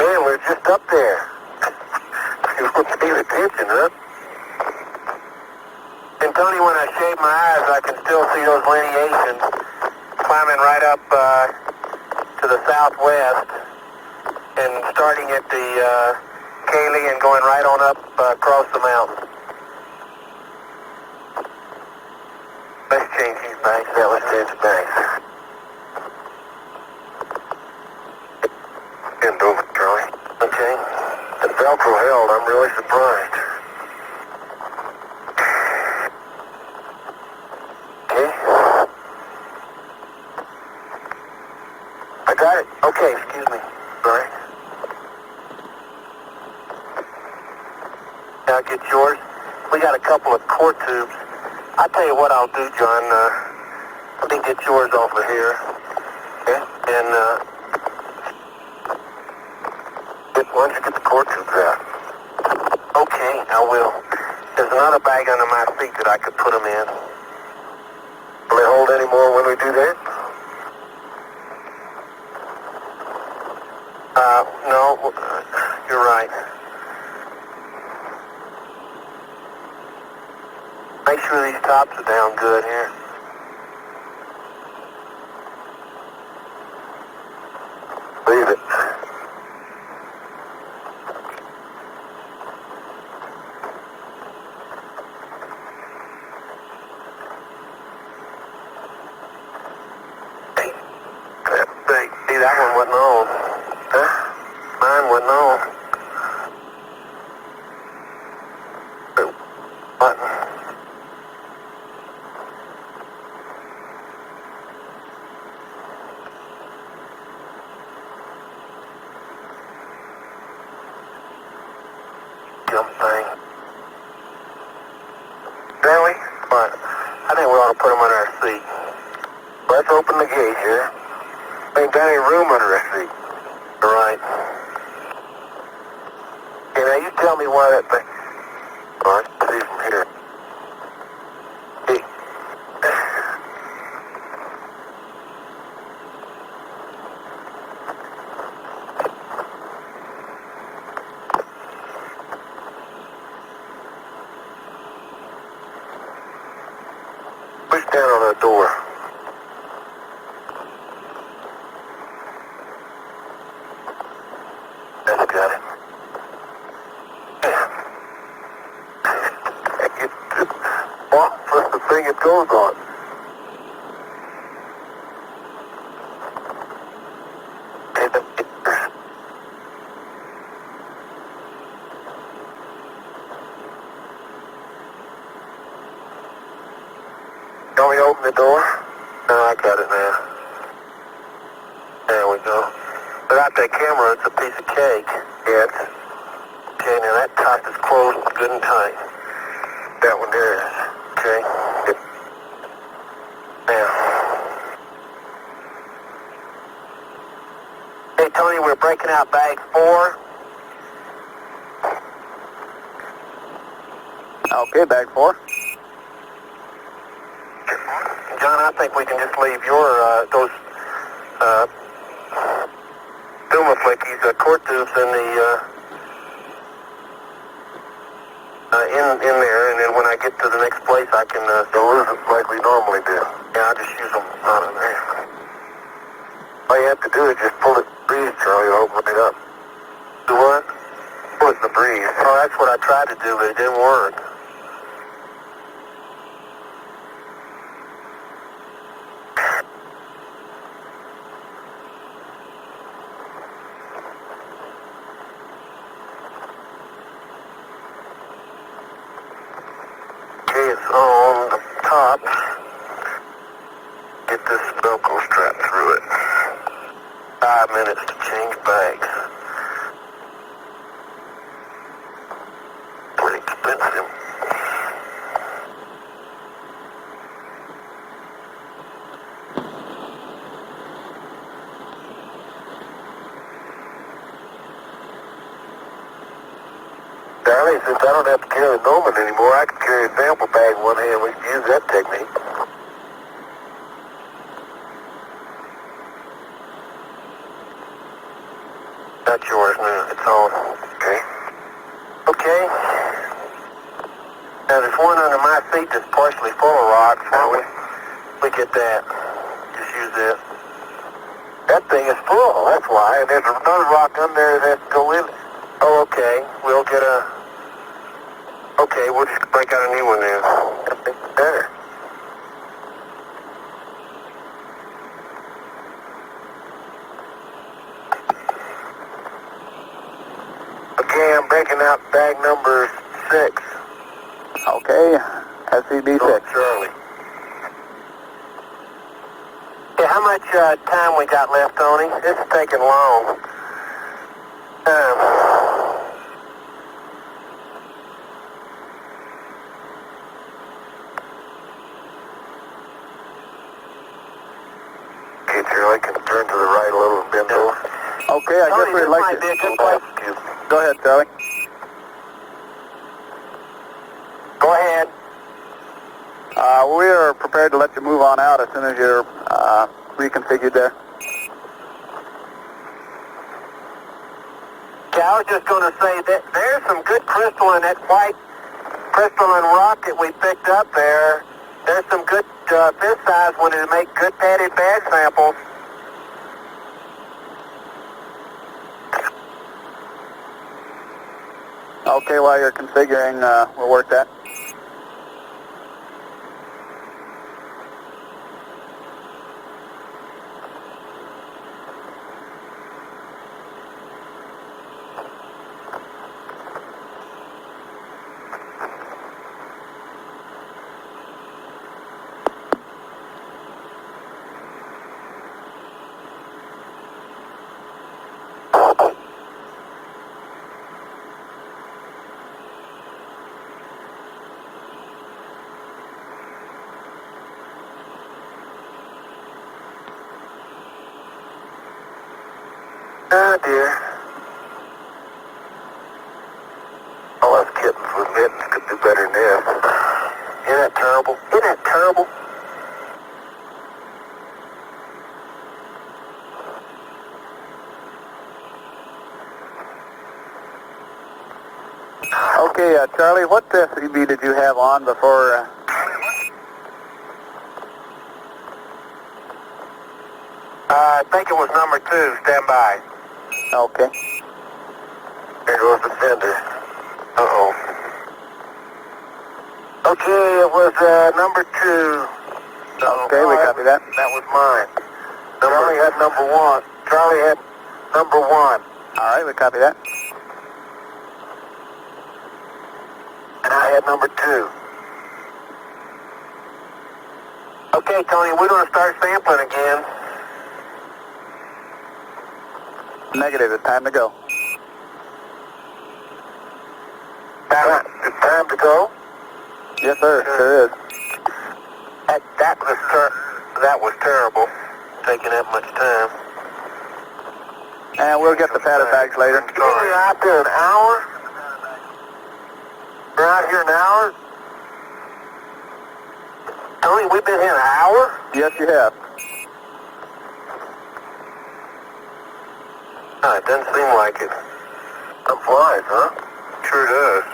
Man, we're just up there. You won't pay attention, huh? And Tony, when I shade my eyes, I can still see those lineations climbing right up to the southwest and starting at the Cayley and going right on up across the mountain. Let's change these bags. Yeah, let's change the bags. Bend over, Charlie. Okay. The Velcro held. I'm really surprised. Okay. I got it. Okay, excuse me. Sorry. Now get yours. We got a couple of core tubes. I'll tell you what I'll do, John. Let me get yours off of here. Okay? And, why don't you get the core tubes out? Okay, I will. There's another bag under my seat that I could put them in. Will they hold any more when we do that? No, you're right. Make sure these tops are down good here. Leave it. Button. Jump thing. Barely? But I think we ought to put them under our seat. Let's open the gate here. Ain't got any room under our seat. All right. Okay, now you tell me why that thing... All right, see from here. Hey. Push down on that door. That's got it. That's the thing it goes on. Can we open the door? No, I got it now. There we go. Without that camera, it's a piece of cake. Yeah, it's... Okay, now that top is closed good and tight. That one there is. Okay. Good. Now. Hey, Tony, we're breaking out bag 4. Okay, bag 4. John, I think we can just leave your, those, Dumaflickies, cord tubes in the, in there, and then when I get to the next place, I can, lose it like we normally do. Yeah, I'll just use them out in there. All you have to do is just pull it, breeze, Charlie, to open it up. Do what? Pull it in the breeze. Oh, that's what I tried to do, but it didn't work. It's on the top. Get this Velcro strap through it. 5 minutes to change bags. Pretty expensive. Darling, since I don't have to carry the Noman anymore, I can carry a sample bag in one hand. We can use that technique. That's yours now. It's on. Okay. Okay. Now there's one under my seat that's partially full of rocks. Why don't we get that? Just use this. That thing is full. That's why. And there's another rock under there that has to go in. Oh, okay. We'll get a... Okay, we'll just break out a new one then. I think it's better. Okay, I'm breaking out bag number 6. Okay, SCB 6. Oh, Charlie. Yeah, how much time we got left, Tony? This is taking long. Okay, Charlie, can turn to the right a little and bend over. Okay, I guess we'd like to... Be a good place. Go ahead, Charlie. Go ahead. We are prepared to let you move on out as soon as you're reconfigured there. Okay, I was just going to say that there's some good crystal in that white crystalline rock that we picked up there. There's some good this size one to make good padded bag samples. Okay, while you're configuring, we'll work that. Oh dear. All those kittens with mittens could do better than this. Isn't that terrible? Isn't that terrible? Okay, Charlie, what EV did you have on before? I think it was number 2. Stand by. Okay. There goes the fender. Uh-oh. Okay, it was number 2. Okay, we copy that. That was mine. Charlie had number 1. Charlie had number 1. All right, we copy that. And I had number 2. Okay, Tony, we're going to start sampling again. Negative, it's time to go. It's time to go? Yes, sir, sure is. That was terrible, taking that much time. And we'll get the padded bags later. We're out there an hour? We're out here an hour? Tony, we've been here an hour? Yes, you have. It doesn't seem like it. Time flies, huh? Sure does.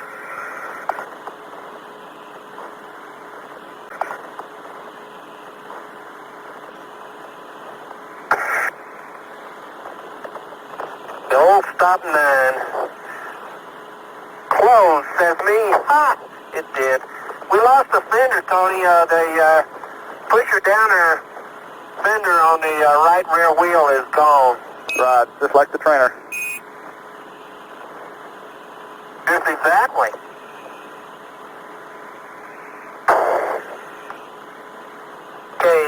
The old stop 9. Closed, says me. Ha! It did. We lost the fender, Tony. The pusher downer fender on the right rear wheel is gone. Right, just like the trainer. Just exactly. Okay,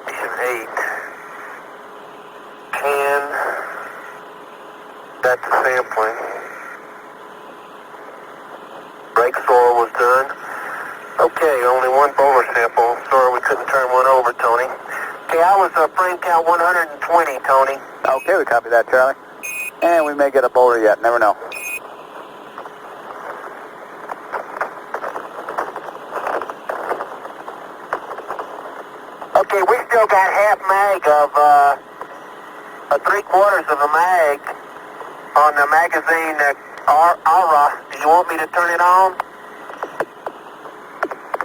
mission 8. 10. That's the sampling. Brake soil was done. Okay, only one bowler sample. Sorry we couldn't turn one over, Tony. Okay, I was frame count 120, Tony. Okay, we copy that, Charlie. And we may get a bowler yet, never know. Okay, we still got half mag of, 3/4 of a mag on the magazine Aura. Do you want me to turn it on?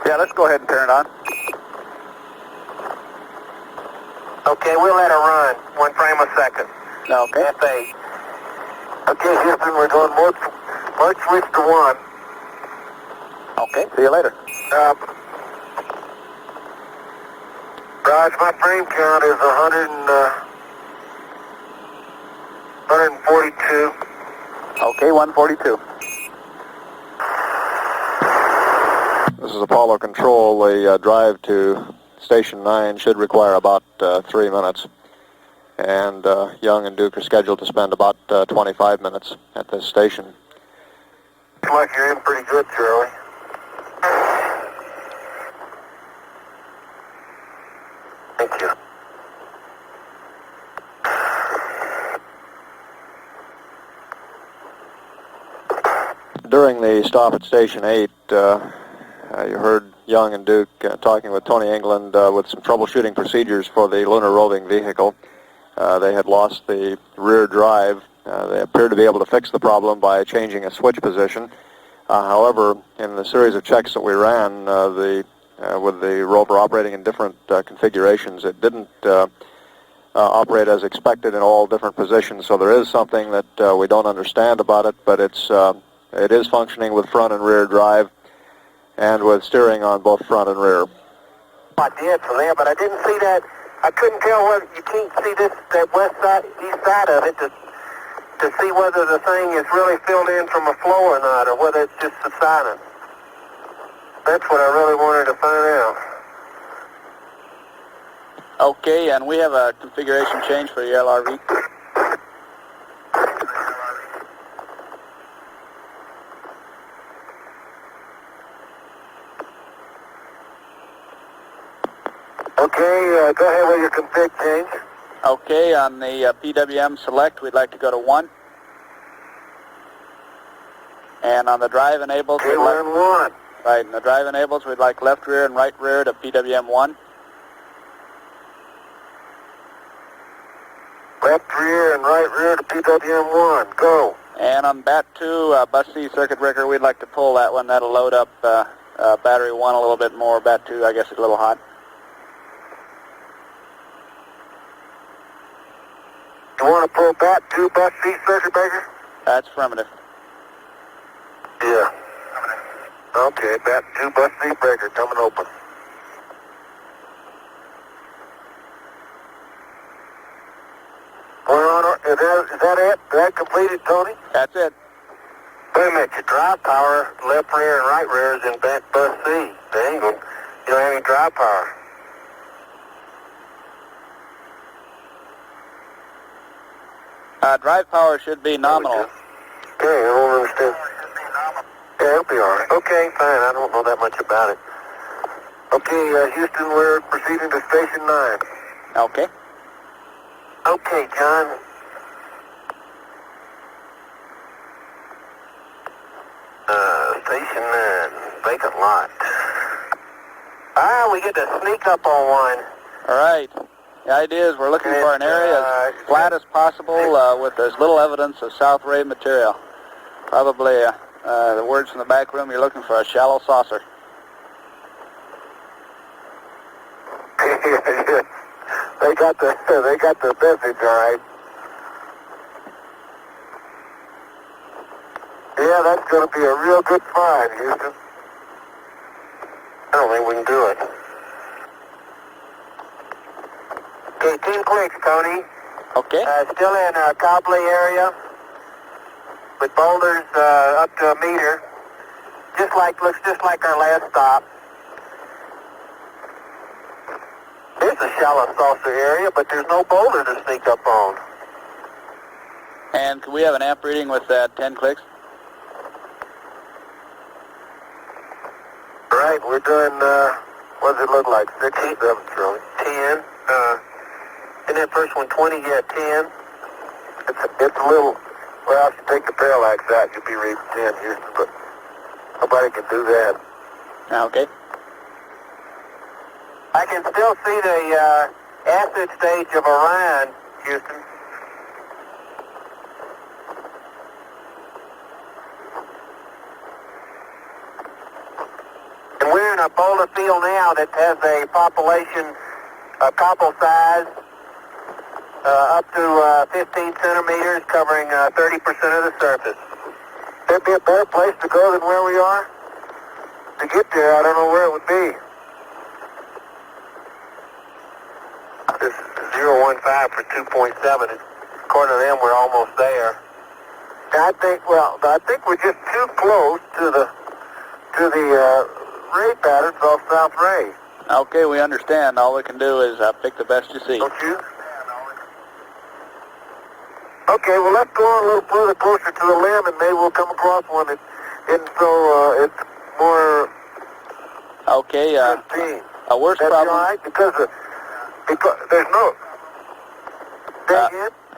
Yeah, let's go ahead and turn it on. Okay, we'll let her run. 1 frame a second. Okay. F8. Okay, Houston, we're going mode switch to 1. Okay, see you later. Raj, my frame count is 142. Okay, 142. This is Apollo Control. The drive to Station 9 should require about 3 minutes. And Young and Duke are scheduled to spend about 25 minutes at this station. Looks like you're in pretty good, Charlie. Thank you. During the stop at Station 8, you heard Young and Duke talking with Tony England with some troubleshooting procedures for the lunar roving vehicle. They had lost the rear drive. They appeared to be able to fix the problem by changing a switch position. However, in the series of checks that we ran, with the rover operating in different configurations, it didn't operate as expected in all different positions. So there is something that we don't understand about it, but it is functioning with front and rear drive and with steering on both front and rear. I did from there, but I didn't see that. I couldn't tell whether you can't see that west side, east side of it to see whether the thing is really filled in from a flow or not, or whether it's just subsiding. That's what I really wanted to find out. Okay, and we have a configuration change for your LRV. Okay, go ahead with your config change. Okay, on the PWM select, we'd like to go to 1. And on the drive enables, Okay, we're in 1. Right, in the drive enables, we'd like left rear and right rear to PWM 1. Left rear and right rear to PWM 1. Go. And on BAT 2, bus C circuit breaker, we'd like to pull that one. That'll load up battery 1 a little bit more. BAT 2, I guess, is a little hot. You want to pull BAT 2 bus C circuit breaker? That's affirmative. Yeah. Okay, BAT 2 bus C breaker coming open. Is that it? Is that completed, Tony? That's it. Wait a minute, your drive power, left rear and right rear is in bus C. There you go. You don't have any drive power. Drive power should be nominal. Okay, I don't understand. Yeah, it'll be all right. Okay, fine. I don't know that much about it. Okay, Houston, we're proceeding to Station 9. Okay. Okay, John. Station 9, vacant lot. We get to sneak up on one. All right. The idea is we're looking for an area as flat as possible with as little evidence of South Ray material. Probably the words from the back room, you're looking for a shallow saucer. They got the message, all right. Yeah, that's going to be a real good find, Houston. I don't think we can do it. Okay, 10 clicks, Tony. Okay. Still in Cobley area with boulders up to a meter. Looks just like our last stop. It's a shallow saucer area, but there's no boulder to sneak up on. And can we have an amp reading with 10 clicks? Right, we're doing, what does it look like, 6 or 7, Charlie? 10. And that first one, 20, yeah, 10. It's a little, well, if you take the parallax out, you'll be reading 10, Houston, but nobody can do that. Okay. I can still see the acid stage of Orion, Houston. And we're in a boulder field now that has a population, a couple size, up to 15 centimeters, covering 30% of the surface. There'd be a better place to go than where we are? To get there, I don't know where it would be. This is 015 for 2.7. According to them, we're almost there. I think we're just too close to the ray patterns off South Ray. Okay, we understand. All we can do is pick the best you see. Don't you? Okay, well, let's go on a little further closer to the limb, and maybe we'll come across one that isn't so, it's more... Okay, a worse That's problem... all right, because there's no...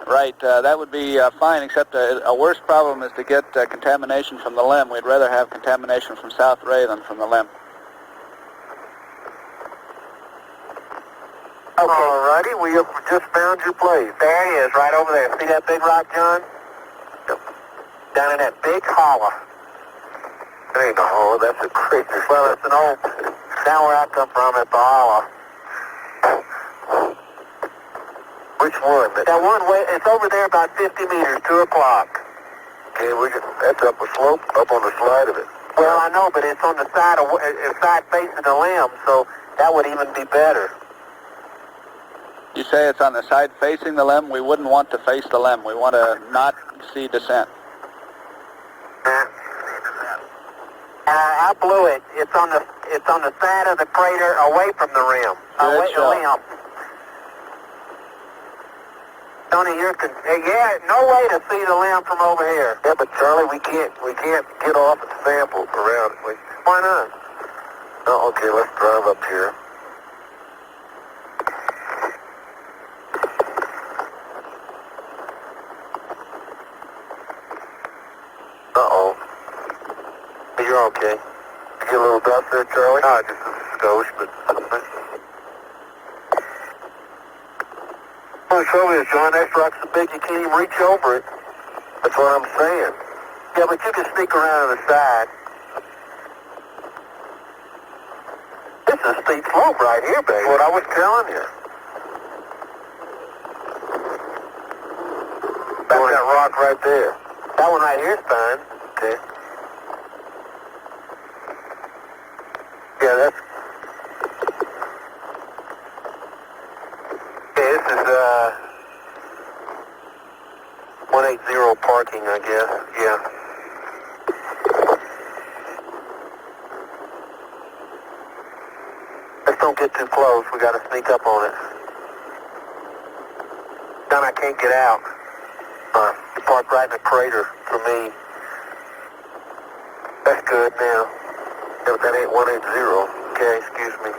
Right, that would be fine, except a worse problem is to get contamination from the limb. We'd rather have contamination from South Ray than from the limb. Okay. All righty, we have just found your place. There it is, right over there. See that big rock, John? Yep. Down in that big hollow. It ain't a hollow, that's a crater. Well, it's an old... Down where I come from, it's a hollow. Which one? That one way, it's over there about 50 meters, 2 o'clock. Okay, that's up a slope, up on the slide of it. Well, I know, but it's on the side facing the limb, so that would even be better. You say it's on the side facing the limb? We wouldn't want to face the limb. We want to not see descent. I blew it. It's on the side of the crater away from the rim. Away from the limb. Tony, yeah, no way to see the limb from over here. Yeah, but Charlie, we can't get off and sample around it. Why not? Oh, okay, let's drive up here. Okay. You get a little dust there, Charlie? No, just a skosh, but... Well, the trouble is, John, that rock's so big you can't even reach over it. That's what I'm saying. Yeah, but you can sneak around to the side. This is a steep slope right here, baby. What I was telling you. That's that rock right there. That one right here is fine. Okay. Yeah, that's... Okay, this is, 180 parking, I guess. Yeah. Let's don't get too close. We got to sneak up on it. Then I can't get out. You parked right in the crater for me. That's good now. Yeah, but that ain't 180. Okay, excuse me.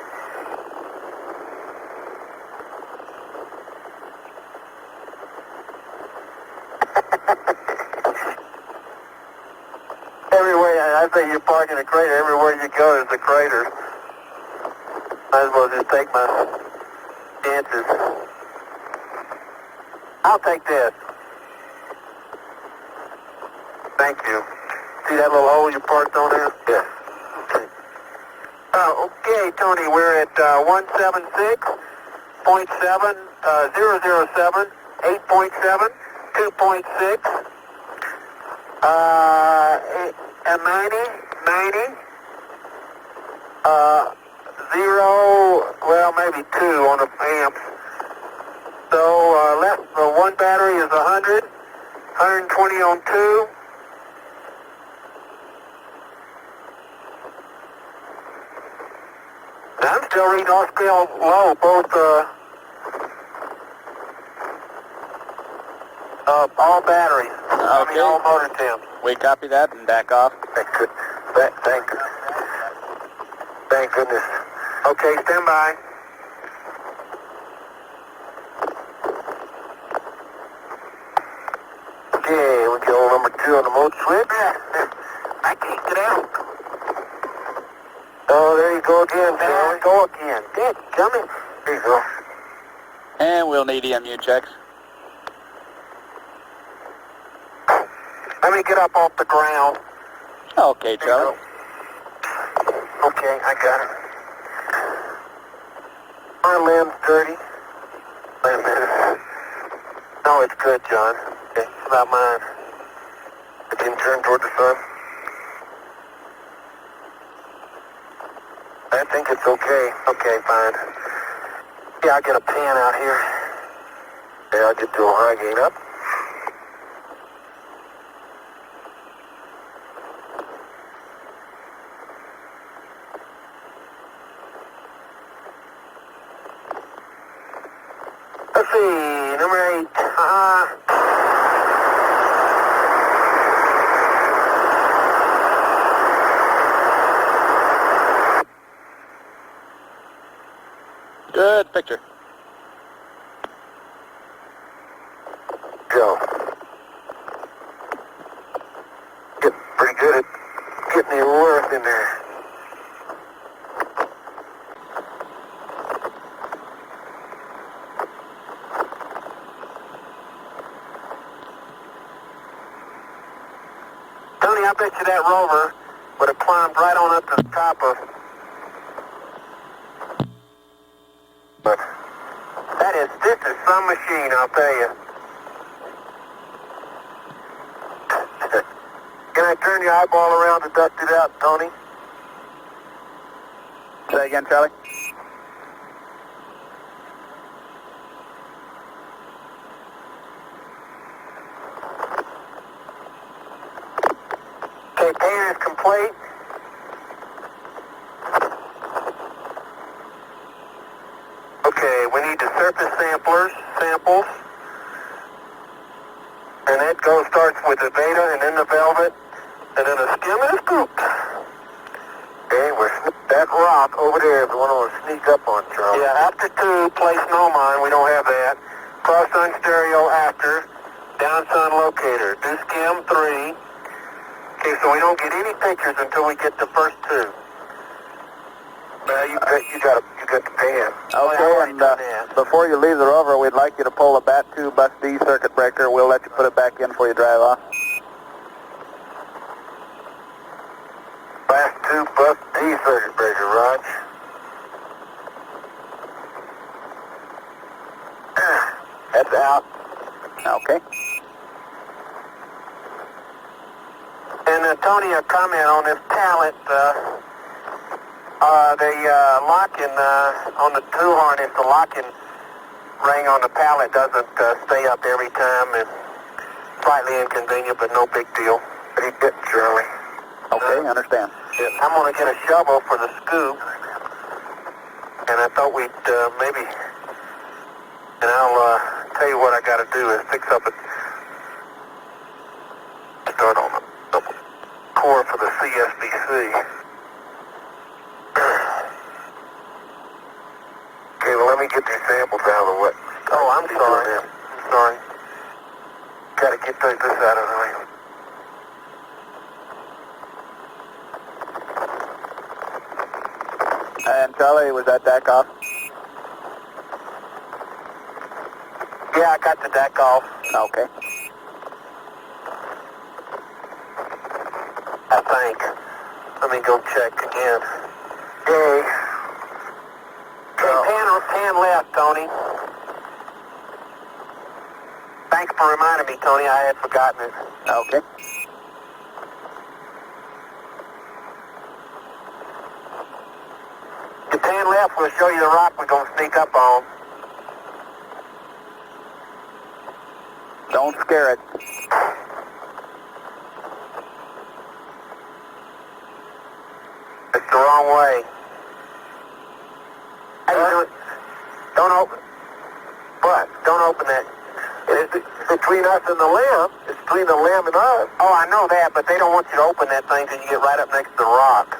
Everywhere, I think you park in a crater. Everywhere you go, there's a crater. Might as well just take my chances. I'll take this. Thank you. See that little hole you parked on there? Yeah. Okay. Okay, Tony, we're at 176.7, 007, 8.7, 2.6, 90, 0, well, maybe 2 on the amps. So left one battery is 100, 120 on 2. I'm still reading off scale low, both all batteries. Okay. I mean, all motor temps. We copy that and back off. Thank goodness. Okay, stand by. Okay, we go number 2 on the mode switch. I can't get out. Oh, there you go again, Charlie. Go again. Good, coming. There you go. And we'll need EMU checks. Let me get up off the ground. Okay, Charlie. Okay, I got it. My lamb's dirty. Wait a minute. No, it's good, John. Okay, it's about mine. It didn't turn toward the sun. I think it's okay. Okay, fine. Yeah, I'll get a pan out here. Yeah, I'll get the old high gain up. Let's see, number 8. Good picture. Joe. Getting pretty good at getting the worth in there. Tony, I bet you that rover would have climbed right on up to the top of... But this is some machine, I'll tell you. Can I turn your eyeball around to dust it out, Tony? Say again, Charlie. Okay, pan is complete. Okay, we need the surface samples. And that starts with the beta and then the velvet, and then a skim and a scoop. Okay, that rock over there is the one I want to sneak up on, Charlie. Yeah, after 2, place no mine, we don't have that. Cross sun stereo after, down sun locator. Do skim 3. Okay, so we don't get any pictures until we get the first two. Well, you got the pan. Okay, and before you leave the rover, we'd like you to pull the BAT 2 bus D circuit breaker. We'll let you put it back in before you drive off. Class 2 bus D circuit breaker, Rog. That's out. Okay. And Tony, a comment on this pallet. The locking on the tool harness, the locking ring on the pallet doesn't stay up every time. It's slightly inconvenient, but no big deal. Pretty good, Charlie. Okay, understand. I'm going to get a shovel for the scoop, and I thought we'd maybe, and I'll tell you what I got to do is fix up a start on the core for the CSBC. Okay, well, let me get these samples out of the way. Oh, I'm sorry. I'm sorry. Got to get this out of the way. And Charlie, was that deck off? Yeah, I got the deck off. Okay. I think. Let me go check again. Okay. Pan left, Tony. Thanks for reminding me, Tony. I had forgotten it. Okay. The pan left will show you the rock we're going to sneak up on. Don't scare it. It's the wrong way. Hey, don't open. What? Don't open that. It's between us and the limb. It's between the limb and us. Oh, I know that, but they don't want you to open that thing till you get right up next to the rock.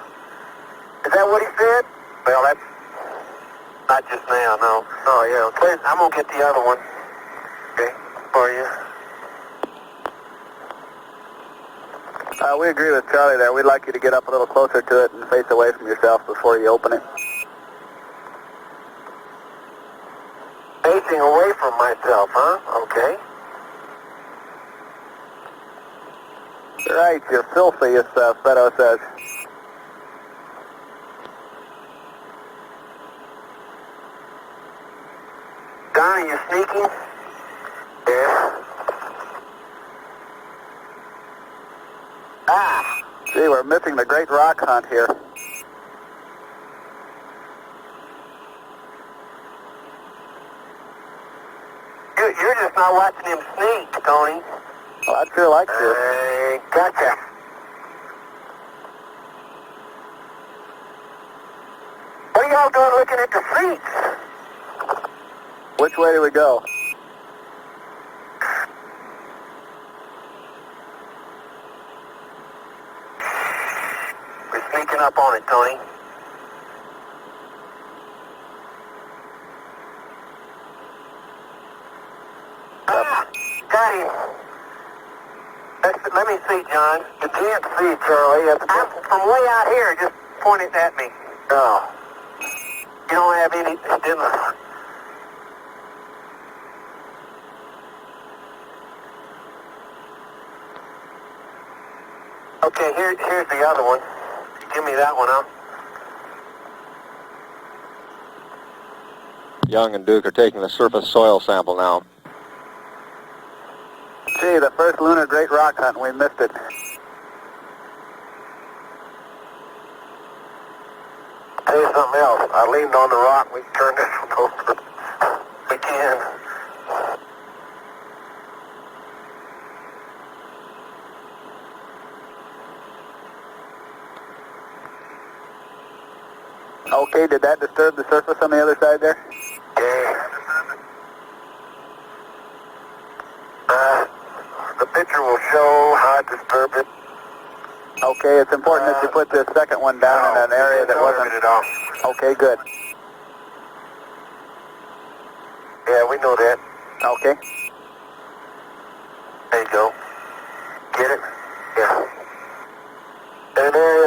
Is that what he said? Well, that's not just now, no. Oh, yeah, okay. I'm going to get the other one. Okay. For you. We agree with Charlie there. We'd like you to get up a little closer to it and face away from yourself before you open it. Facing away from myself, huh? Okay. Right, you're filthy, as Fedo says. Don, are you sneaking? Yeah. Ah! Gee, we're missing the great rock hunt here. You're just not watching him sneak, Tony. Well, I'd sure like to. Gotcha. What are y'all doing looking at the seats? Which way do we go? We're sneaking up on it, Tony. Ah, got him. Let me see, John. You can't see, Charlie. I'm from way out here. Just point it at me. No. You don't have any... Okay, here's the other one. Give me that one, huh? Young and Duke are taking the surface soil sample now. Gee, the first lunar great rock hunt, we missed it. Tell you something else. I leaned on the rock. We can turn this one over. We can. Okay, did that disturb the surface on the other side there? Yeah. The picture will show how I disturbed it. Okay, it's important that you put this second one down in an area that wasn't... It off. Okay, good. Yeah, we know that. Okay. There you go. Get it? Yeah.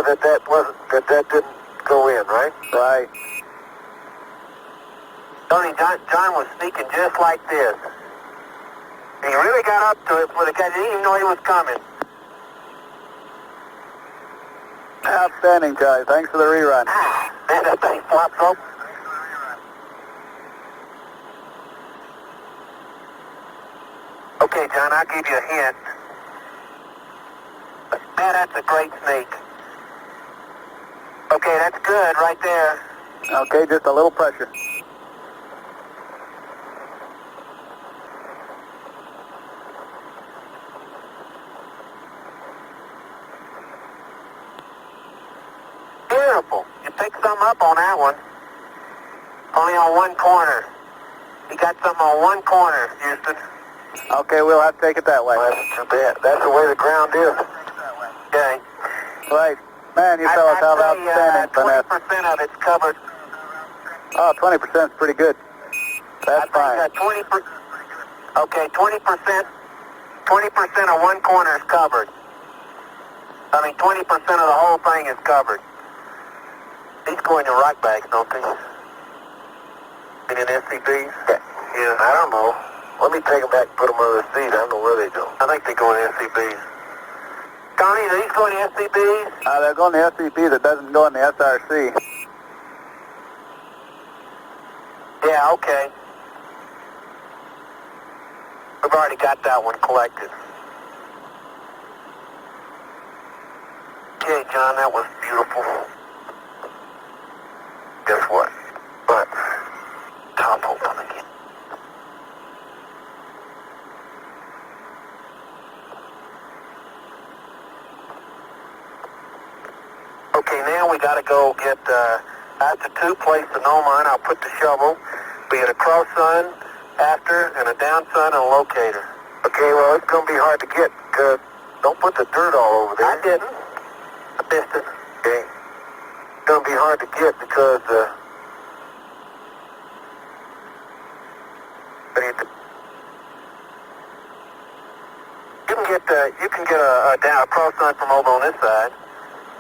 that didn't go in, right? Right. Tony, John was sneaking just like this. He really got up to it before the guy didn't even know he was coming. Outstanding, Charlie. Thanks for the rerun. Man, that thing flops open. Okay, John, I'll give you a hint. Man, that's a great snake. Okay, that's good right there. Okay, just a little pressure. Beautiful. You picked some up on that one. Only on one corner. You got some on one corner, Houston. Okay, we'll have to take it that way. Well, that's too bad. That's the way the ground is. Okay. Right. Man, you fellas have outstanding finesse. 20% of it's covered. Oh, 20% is pretty good. That's fine. I think 20%. Okay, 20%. 20% of one corner is covered. I mean, 20% of the whole thing is covered. These go in your rock bags, don't they? In SCBs? Yeah, I don't know. Let me take them back and put them under the seat. I don't know where they go. I think they go in SCBs. Tony, do these go in SCBs? They're going to SCP that doesn't go in the SRC. Yeah, okay. We've already got that one collected. Okay, John, that was beautiful. Guess what? But top open again. Okay, now we got to go get, after 2, place the gnome on. I'll put the shovel. We get a cross sun, after, and a down sun, and a locator. Okay, well, it's going to be hard to get, because don't put the dirt all over there. I didn't. I missed it. Okay. It's going to be hard to get because, you can get a cross sun from over on this side.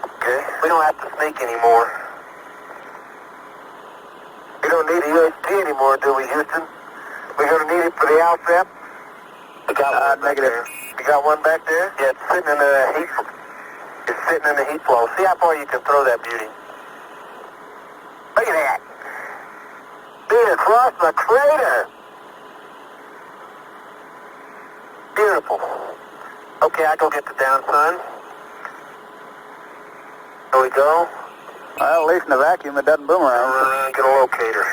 okay, We don't have to sneak anymore. we don't need a UHT anymore, do we, Houston? We're going to need it for the ALSEP? We got one back negative. there. You got one back there? Yeah, it's sitting in the heat. It's sitting in the heat flow. See how far you can throw that beauty. Look at that. Being across the crater. Beautiful. Okay, I go get the down sun. There we go. Well, at least in a vacuum, it doesn't boomerang. I'll run around and get a locator.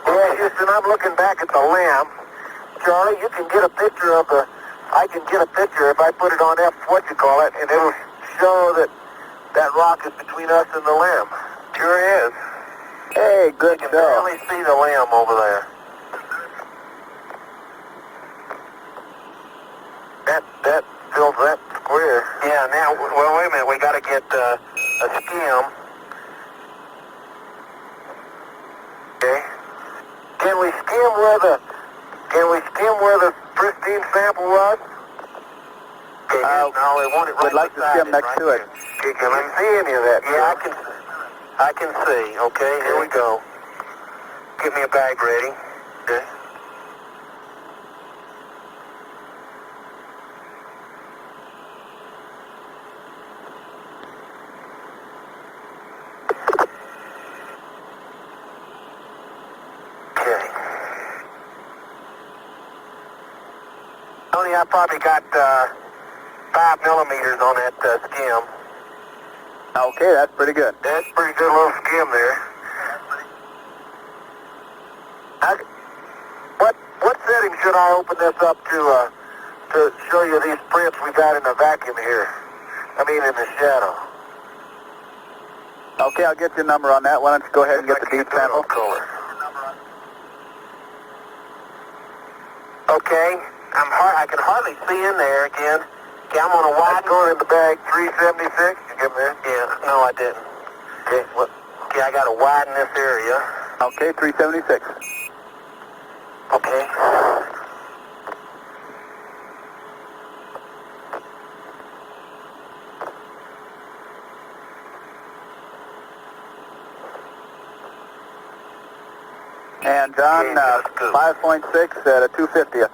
Yeah, Houston, I'm looking back at the lamb. Charlie, you can get a picture of the... I can get a picture if I put it on what-you-call-it, and it'll show that that rock is between us and the lamb. Sure is. Hey, good You can show. barely see the lamb over there. That fills that square. Yeah, now, well, wait a minute. We got to get a skim. Okay. Can we skim where the pristine sample was? Okay, no, they want it right We'd like to beside skim it, next right to it. there. Can I see any of that? Yeah, I can see. Okay, here we go. Get me a bag ready. Okay. Okay. Tony, I probably got 5 millimeters on that skim. Okay, that's pretty good. That's a pretty good little skim there. What setting should I open this up to show you these prints we got in the vacuum here? I mean in the shadow. Okay, I'll get your number on that. Why don't you go ahead and get the deep sample? Color. Okay, I can hardly see in there again. Okay, I'm on a wide. I'm going in the bag 376. You get me there? Yeah, no, I didn't. Okay, well, okay, I got to widen this area. Okay, 376. Okay. And John, Okay, that's good. 5.6 at a 250th.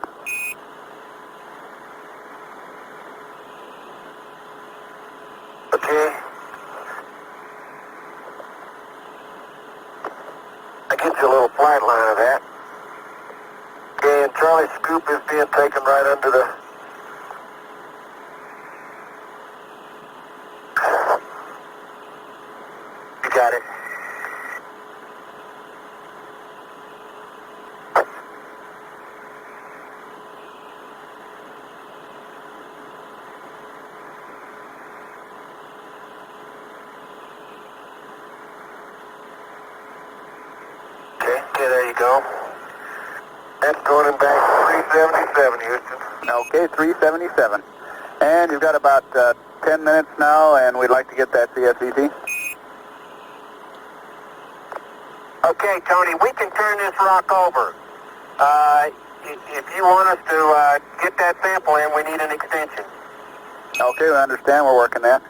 Okay. I get you a little flight line of that. Okay, and Charlie Scoop is being taken right under the... You got it. Okay, there you go. That's going in back 377, Houston. Okay, 377. And you've got about 10 minutes now, and we'd like to get that CSVT. Okay, Tony, we can turn this rock over. If you want us to get that sample in, we need an extension. Okay, we understand. We're working that.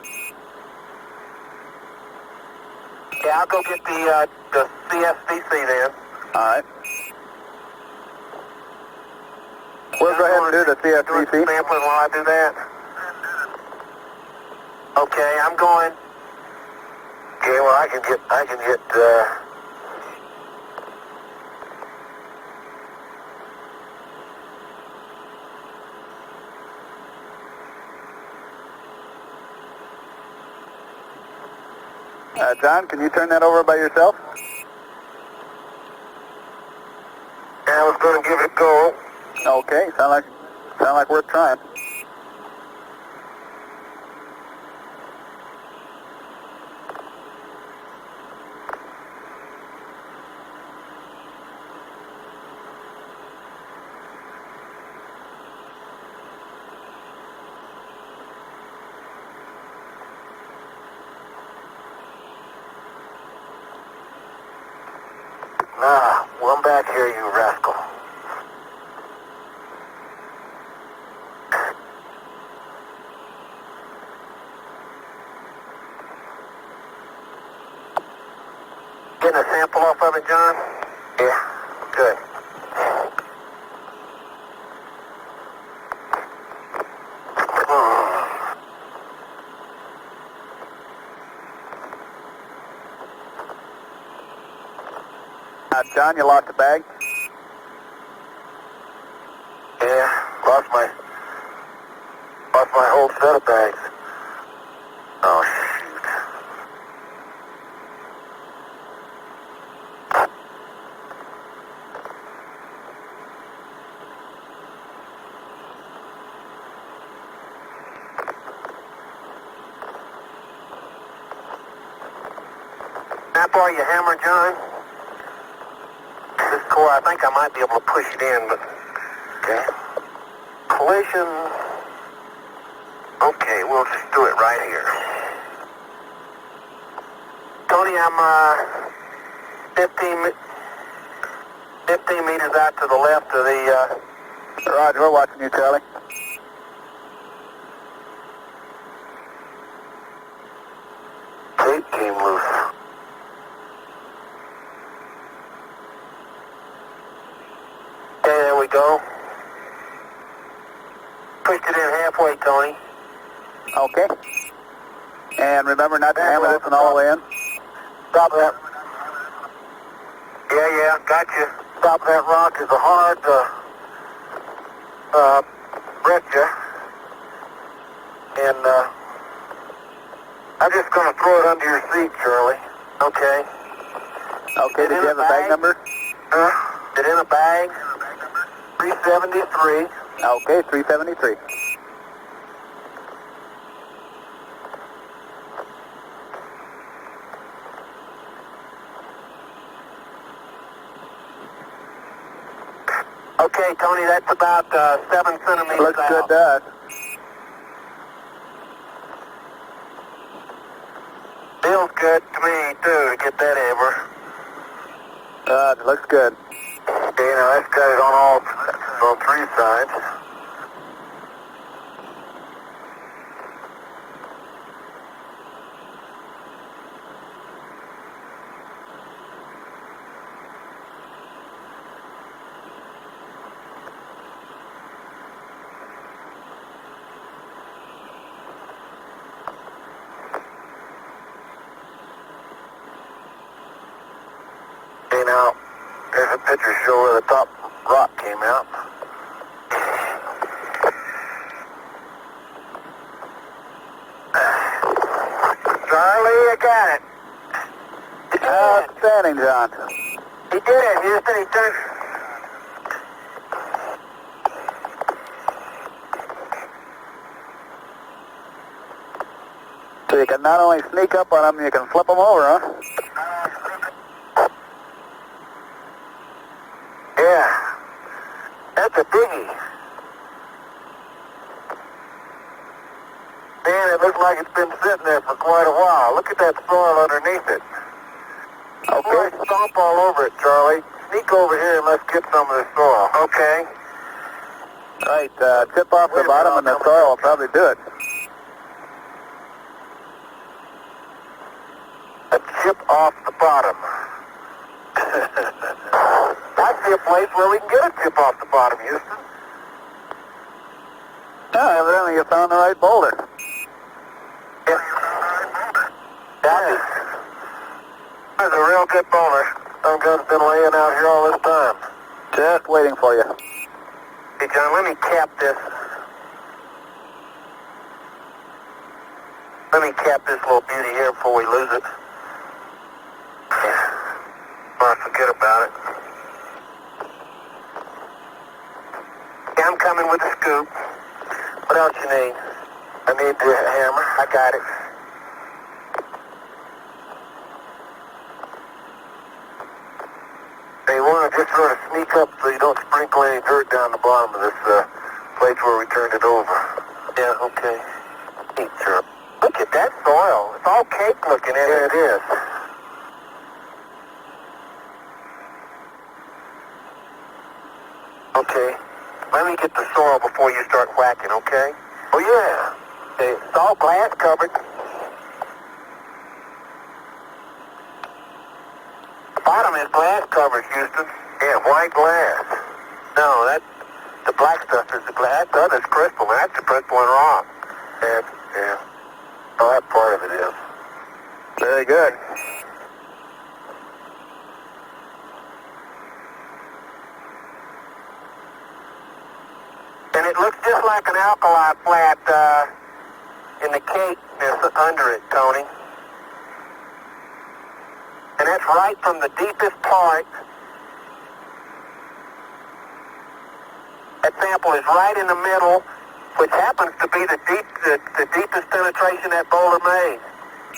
Yeah, I'll go get the CSVC then. All right. We'll go ahead and do the CSVC. Sampling while I do that. Okay, I'm going. Okay, well, I can get, John, can you turn that over by yourself? I was going to give it a go. Okay, sound like worth trying. Nah, well, I'm back here, you rascal. Getting a sample off of it, John? Yeah, good. John, you lost a bag? Yeah, lost my whole set of bags. Oh, shoot. How far you hammer, John? This core, I think I might be able to push it in, but... Okay. Collision... Okay, we'll just do it right here. Tony, I'm 15 meters out to the left of the... Roger, we're watching you, Charlie. Tape came loose. Okay, there we go. Pushed it in halfway, Tony. Okay. And remember not to hammer this one all the way in. Stop that. Yeah, got you. Top of that rock is a hard breccia. And I'm just going to throw it under your seat, Charlie. Okay. Okay, did you have a bag number? It in a bag. 373. Okay, 373. Okay, Tony, that's about 7 centimeters Looks out. good to us. Feels good to me, too, to get that amber. It looks good. Okay, now that's got it on 3 sides. Okay, now, there's a picture show where the top rock came out. Charlie, you got it. Outstanding, John. He did it, Houston. He turned. So you can not only sneak up on them, you can flip them over, huh? Yeah, that's a biggie. Man, it looks like it's been sitting there for quite a while. Look at that soil underneath it. Okay. Stomp all over it, Charlie. Sneak over here and let's get some of this soil. Okay. Right, tip off the bottom and the soil will probably do it. A chip off the bottom. I see a place where we can get a chip off the bottom, Houston. Yeah, evidently you found the right boulder. Yeah. That's a real good boulder. Some gun's been laying out here all this time. Just waiting for you. Hey, John, let me cap this. Let me cap this little beauty here before we lose it. Or I forget about it. Yeah, I'm coming with a scoop. What else you need? I need the hammer. I got it. Hey, you want to just sort of sneak up so you don't sprinkle any dirt down the bottom of this place where we turned it over. Yeah, okay. Hey, sure. Look at that soil. It's all cake looking in it. It is. Okay. Let me get the soil before you start whacking, okay? Oh, yeah. Okay. It's all glass covered. The bottom is glass covered, Houston. Yeah, white glass. No, that's the black stuff is the glass. The other's crystal. That's the crystalline rock. Yeah. Oh, that part of it is. Very good. And it looks just like an alkali flat in the cake that's under it, Tony. And that's right from the deepest part. That sample is right in the middle, which happens to be the deepest penetration that boulder made.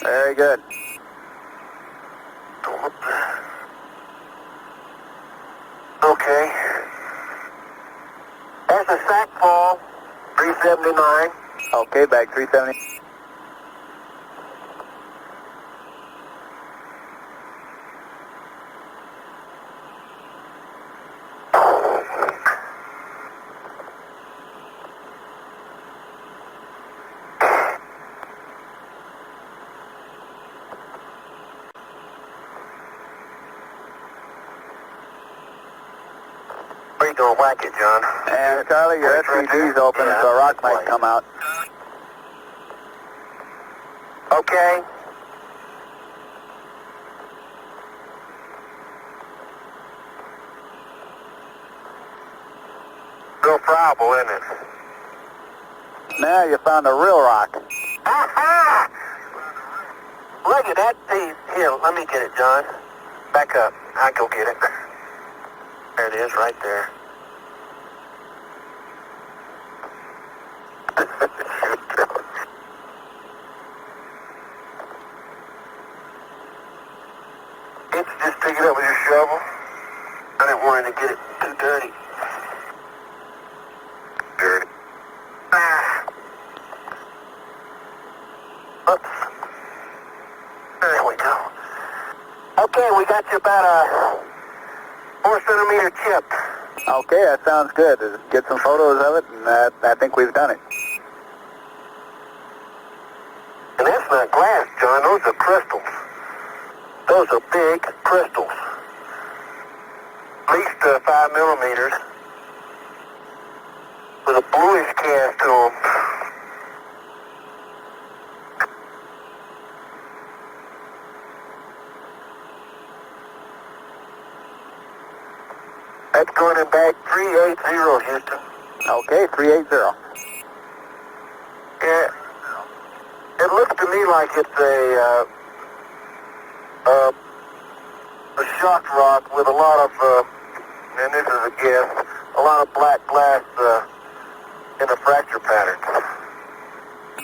Very good. Okay. That's a sack fall, 379. Okay, bag 370. Where you gonna whack it, John? And Charlie, your SVG's open, Yeah, so a rock might right. come out. Okay. Real friable, isn't it? Now you found a real rock. Aha! Look at that piece. Here, let me get it, John. Back up. I'll go get it. There it is, right there. Can't you just pick it up with your shovel? I didn't want to get it too dirty. Okay, we got you about a 4 centimeter chip. Okay, that sounds good. Get some photos of it, and I think we've done it. And that's not glass, John. Those are crystals. Those are big crystals. At least 5 millimeters. With a bluish cast to them. That's going in back 380, Houston. Okay, 380. Yeah. It looks to me like it's a shock rock with a lot of, and this is a guess, a lot of black glass in the fracture pattern.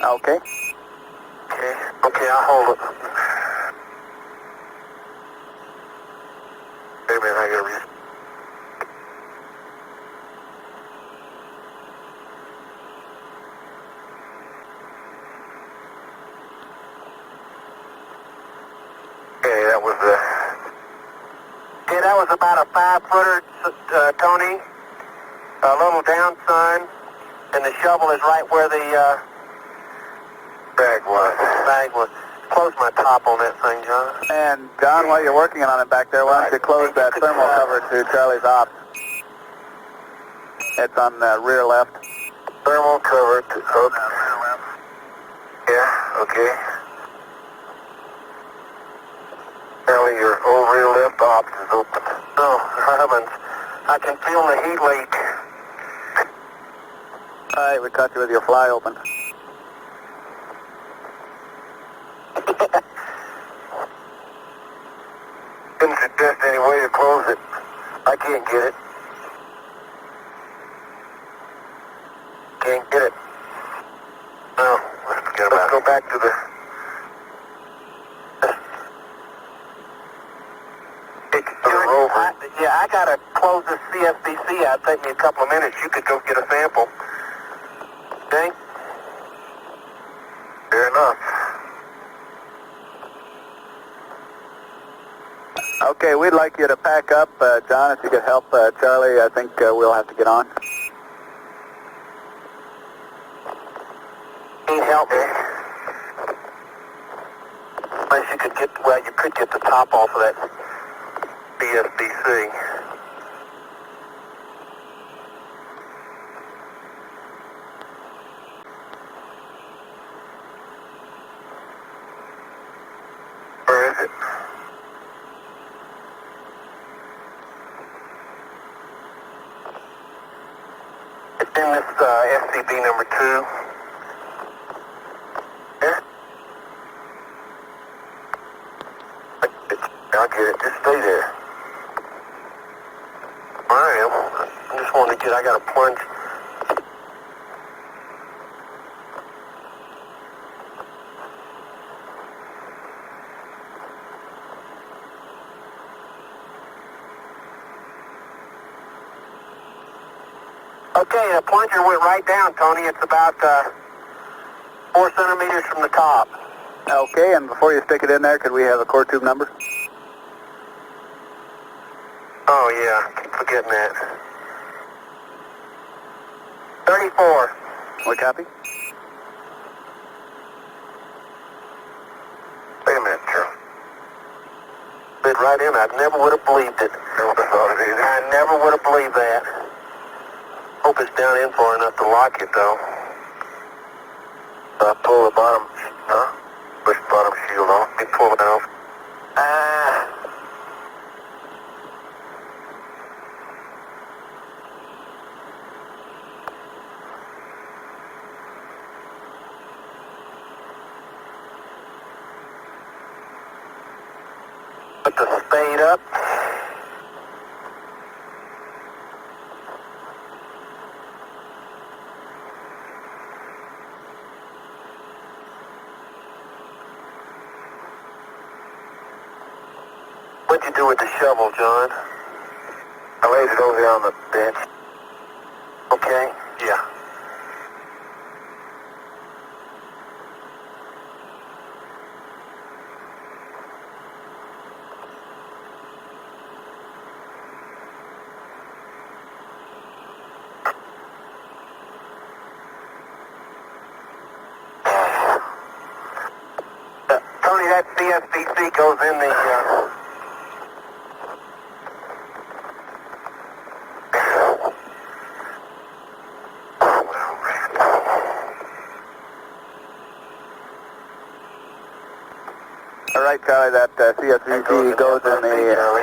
Okay. Okay, I'll hold it. Wait a minute, I gotta read. Okay, that was about a 5-footer, Tony. A little down sun, and the shovel is right where the bag was. Close my top on that thing, John. And John, while you're working on it back there, why don't you close that thermal cover to Charlie's ops? It's on the rear left. Thermal cover to oops. Yeah, okay. Charlie, your old rear left ops is open. Oh, heavens. I can feel the heat leak. All right, we caught you with your fly open. Didn't suggest any way to close it. I can't get it. Can't get it. No, let's forget about it. Let's go back to the... Yeah, I gotta close this CSBC out. Take me a couple of minutes. You could go get a sample. Okay? Fair enough. Okay, we'd like you to pack up. John, if you could help Charlie, I think we'll have to get on. Can't help me. Unless you could get, well, you could get the top off of that CSBC. Where is it? It's in this SCB number 2. Here? I'll get it. Just stay there. I am. I just wanted to get, I got a plunge. Okay, the plunger went right down, Tony. It's about 4 centimeters from the top. Okay, and before you stick it in there, could we have a core tube number? Oh, yeah. Keep forgetting that. 34. We copy? Wait a minute, Charlie. Fit right in. I never would have believed it. Never thought it either. I never would have believed that. Hope it's down in far enough to lock it, though. So I pull the bottom, push the bottom shield off. Let me pull it off. Put the spade up. What'd you do with the shovel, John? I laid it over there on the bench. Okay? Yeah. that CSVC goes in the... All right, Charlie, that CSVC goes in the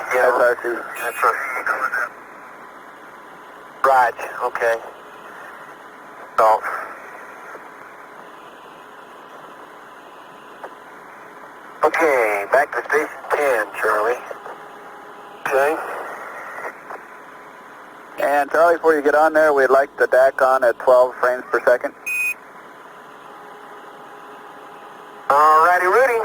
SRC. That's right. Right, okay. So... Okay, back to station 10, Charlie. Okay. And Charlie, before you get on there, we'd like the DAC on at 12 frames per second. Alrighty, Rudy.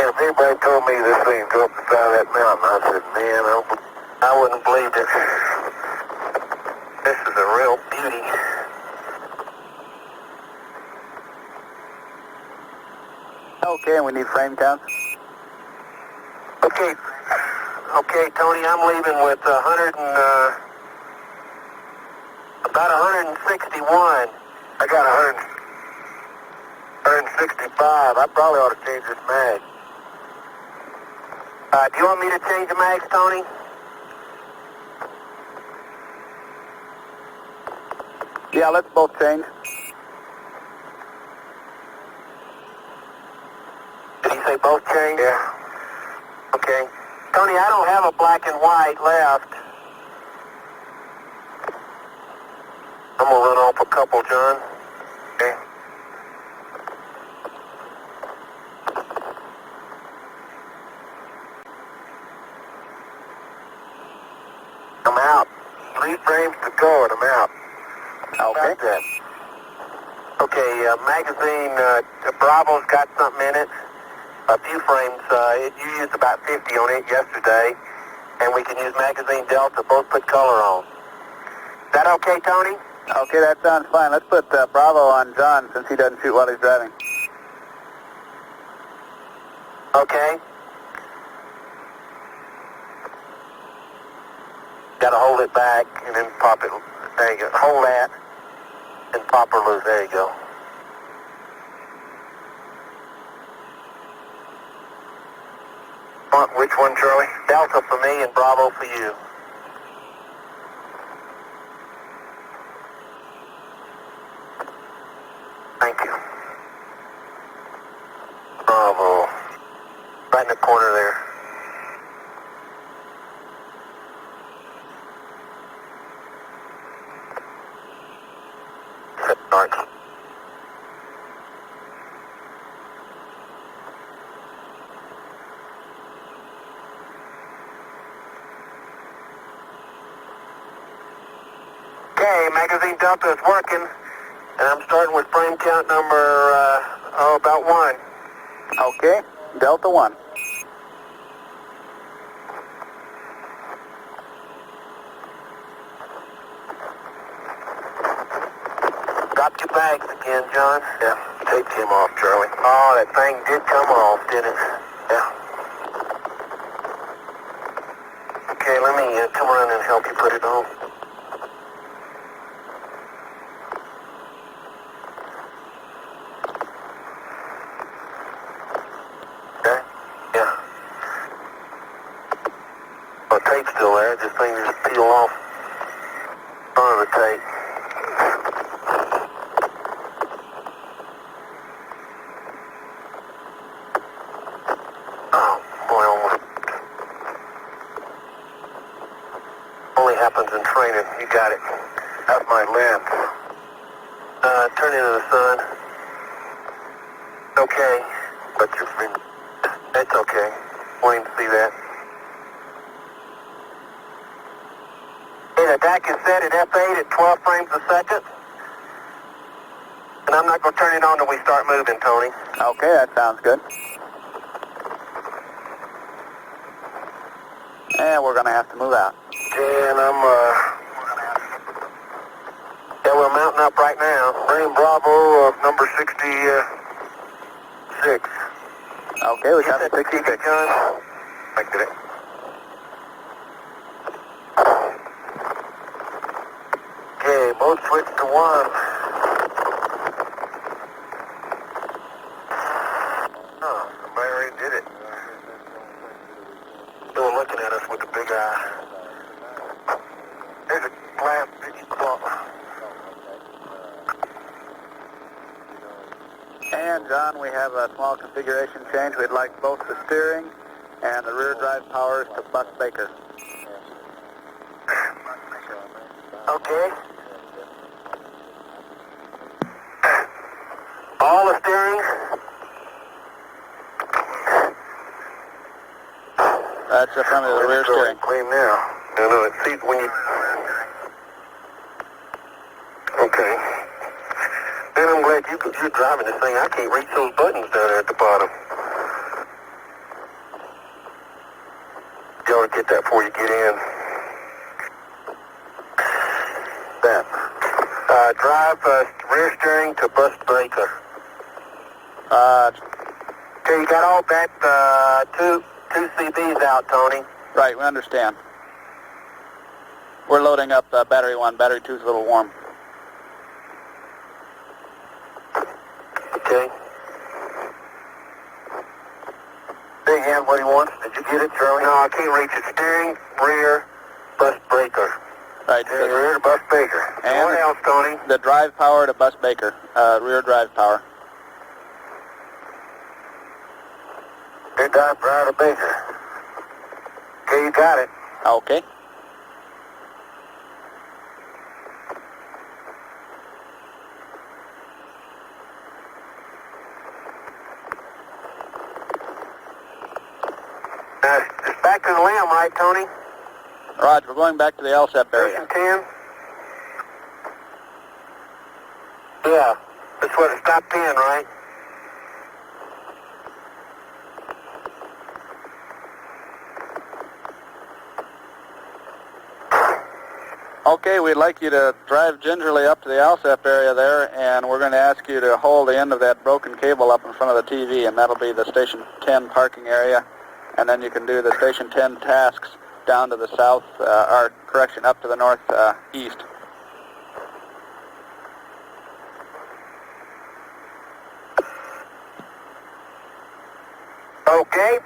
If anybody told me this thing go up the side of that mountain, I said, man, I wouldn't believe it. This is a real beauty. Okay, and we need frame counts. Okay, Tony, I'm leaving with about 161. I got 165. I probably ought to change this mag. Do you want me to change the mags, Tony? Yeah, let's both change. Did he say both change? Yeah. Okay. Tony, I don't have a black and white left. I'm going to run off a couple, John. Okay. I'm out. 3 frames to go and I'm out. Okay. Okay, magazine, Bravo's got something in it. A few frames. You used about 50 on it yesterday. And we can use magazine Delta, both put color on. Is that okay, Tony? Okay, that sounds fine. Let's put Bravo on John since he doesn't shoot while he's driving. Okay. Got to hold it back and then pop it. There you go. Hold that and pop her loose. There you go. Which one, Charlie? Delta for me and Bravo for you. Thank you. Bravo. Right in the corner there. Set dark. Okay, magazine Delta is working, and I'm starting with frame count number, about 1. Okay, Delta 1. Dropped your bags again, John. Yeah, tape came off, Charlie. Oh, that thing did come off, didn't it? Yeah. Okay, let me come around and help you put it on. Okay? Yeah. Well, the tape's still there, just thing just peel off front of the tape. Happens in training. You got it. That's my lens. Turn into the sun. Okay. But your finger. It's okay. Wanting to see that. Okay, the DAC is set at F8 at 12 frames a second. And I'm not going to turn it on until we start moving, Tony. Okay, that sounds good. And we're going to have to move out. And yeah, we're mounting up right now. Frame Bravo of number 66. Okay, we got 66. John? I get it. Both switched to 1. Oh, somebody already did it. Still looking at us with a big eye. There's a glass big claw. And John, we have a small configuration change. We'd like both the steering and the rear drive powers to Bus Baker. Okay. All the steering. That's from the rear steering. Clean now. No, it sees when you... Okay. Man, I'm glad you're driving this thing. I can't reach those buttons down there at the bottom. You ought to get that before you get in. That. Drive rear steering to Bus Breaker. Okay, you got all that two CBs out, Tony. Right, we understand. We're loading up battery 1. Battery 2 is a little warm. Okay. Say again what he wants. Did you get it, Charlie? No, I can't reach it. Steering, rear, Bus Breaker. Right. Steering, rear, Bus Breaker. And what else, Tony? The drive power to Bus Baker. Rear drive power. Rear drive power to Baker. Okay, you got it. Okay. It's back to the limb, right, Tony? Roger, we're going back to the ALSEP area. Station 10? Yeah, that's what it's top 10, right? Okay, we'd like you to drive gingerly up to the ALSEP area there, and we're going to ask you to hold the end of that broken cable up in front of the TV, and that'll be the Station 10 parking area, and then you can do the Station 10 tasks down to the south, or correction, up to the northeast. Okay.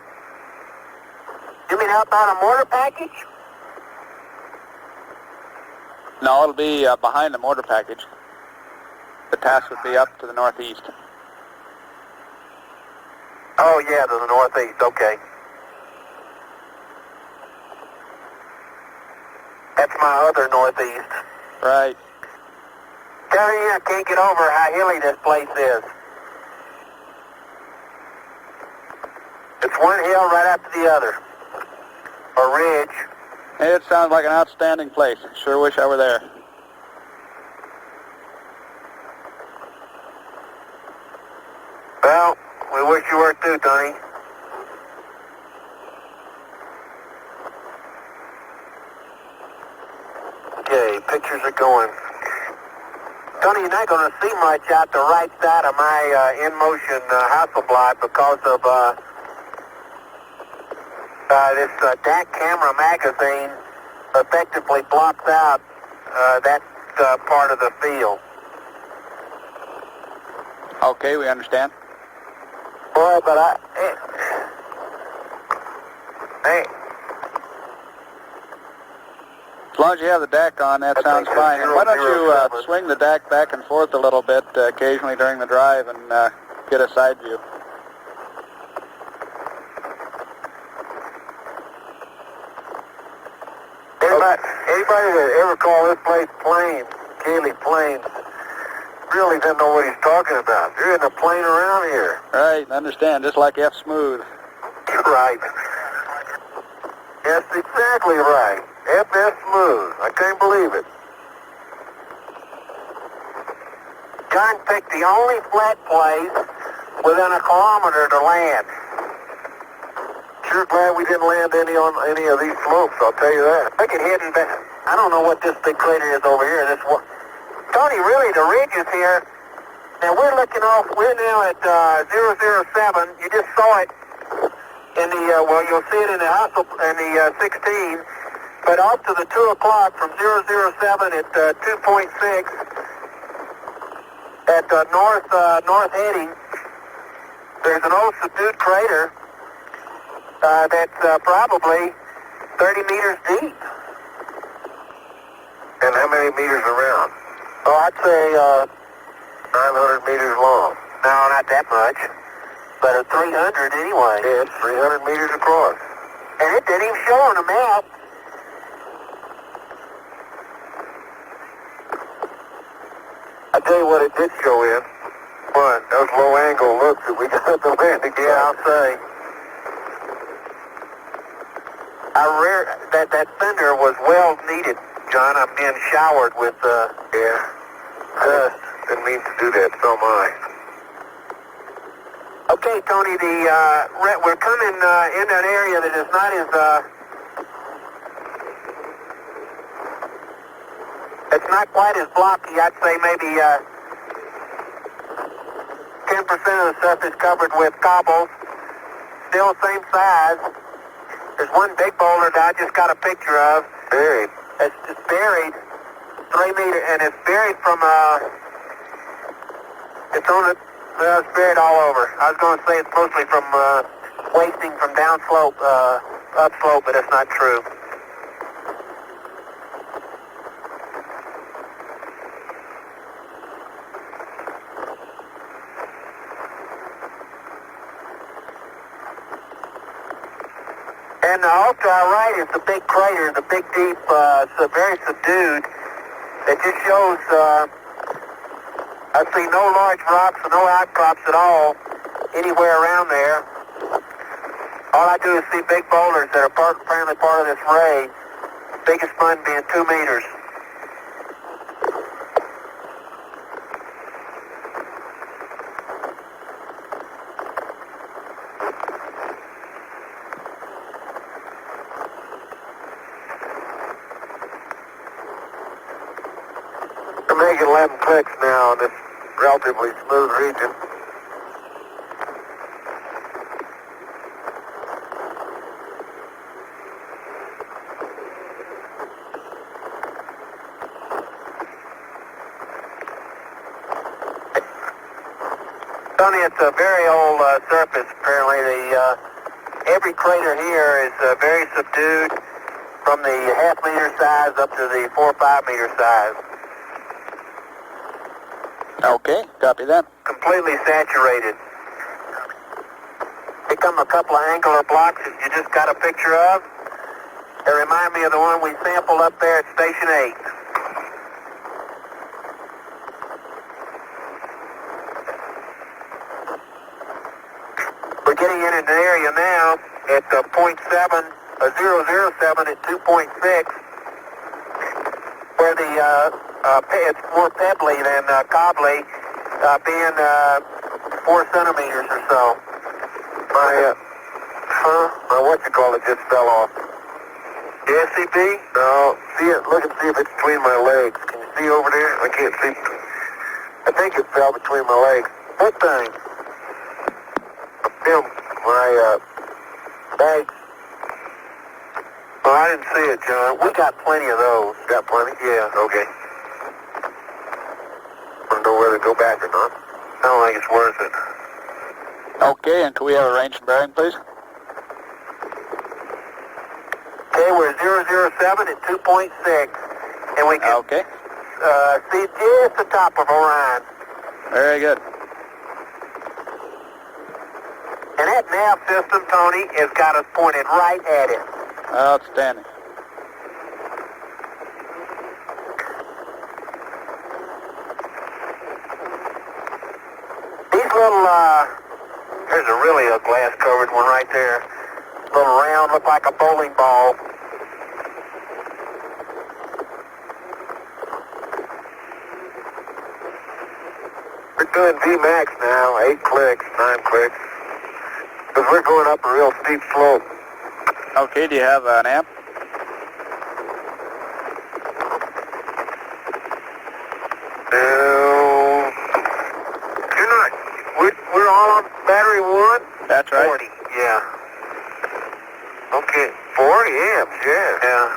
You mean help out a mortar package? No, it'll be behind the mortar package. The task would be up to the northeast. Oh, yeah, to the northeast, okay. That's my other northeast. Right. Tell you, I can't get over how hilly this place is. It's one hill right after the other. A ridge. It sounds like an outstanding place. Sure wish I were there. Well, we wish you were too, Tony. Okay, pictures are going. Tony, you're not going to see much out the right side of my in-motion Hasselblad because of this DAC camera magazine effectively blocks out that part of the field. Okay, we understand. Boy, but hey. As long as you have the DAC on, that sounds fine. And why don't you swing the DAC back and forth a little bit occasionally during the drive and get a side view. Anybody that ever called this place Plains, Cayley Plains, really doesn't know what he's talking about. There isn't a plane around here. Right, understand, just like F Smooth. Right. That's exactly right. FS Smooth. I can't believe it. John picked the only flat place within a kilometer to land. Sure glad we didn't land any on any of these slopes, I'll tell you that. I can head back. I don't know what this big crater is over here. This one. Tony, really, the ridge is here. Now we're looking off. We're now at 007. You just saw it in the. Well, you'll see it in the 16. But off to the 2 o'clock from 007 at 2.6 at north heading, there's an old subdued crater that's probably 30 meters deep. And how many meters around? Oh, I'd say 900 meters long. no, not that much, but 300 anyway. Yeah, it's 300 meters across. And it didn't even show on the map. I tell you what it did show in. What? Those low angle looks that we got at the landing. Yeah, I'll say. That thunder was well needed, John. I'm being showered with Yeah. Didn't mean to do that, so am I. Okay, Tony, we're coming in an area that is not as it's not quite as blocky. I'd say maybe 10% of the surface covered with cobbles. Still same size. There's one big boulder that I just got a picture of. Buried. It's buried 3 meters, and it's buried from it's on it. Well, it's buried all over. I was going to say it's mostly from wasting from downslope, upslope, but it's not true. And off to our right is the big crater, the big deep, so very subdued. It just shows, I see no large rocks or no outcrops at all anywhere around there. All I do is see big boulders that are apparently part of this ray, biggest one being 2 meters. We're making 11 clicks now in this relatively smooth region. Tony, it's a very old surface, apparently. Every crater here is very subdued from the half-meter size up to the 4 or 5 meter size. Okay, copy that. Completely saturated. Here come a couple of angular blocks that you just got a picture of. They remind me of the one we sampled up there at Station 8. We're getting in an area now at 0.7, 007 at 2.6, where it's more pebbly than cobbly, being 4 centimeters or so. My what-you-call-it just fell off. The SCP? No, see it, look and see if it's between my legs. Can you see over there? I can't see. I think it fell between my legs. What thing? Film, my bags. Oh, I didn't see it, John. We got plenty of those. Got plenty? Yeah. Okay. Want to know whether to go back or not? I don't think it's worth it. Okay, and can we have a range and bearing, please? Okay, we're 007 at 2.6, and we can Okay. see just the top of Orion. Very good. And that nav system, Tony, has got us pointed right at it. Outstanding. These little, there's a glass-covered one right there. Little round, look like a bowling ball. We're doing VMAX now, 8 clicks, 9 clicks. Because we're going up a real steep slope. Okay, do you have an amp? No. You're not. We're all on battery 1? That's right. 40, yeah. Okay, 40 amps, yeah. Yeah.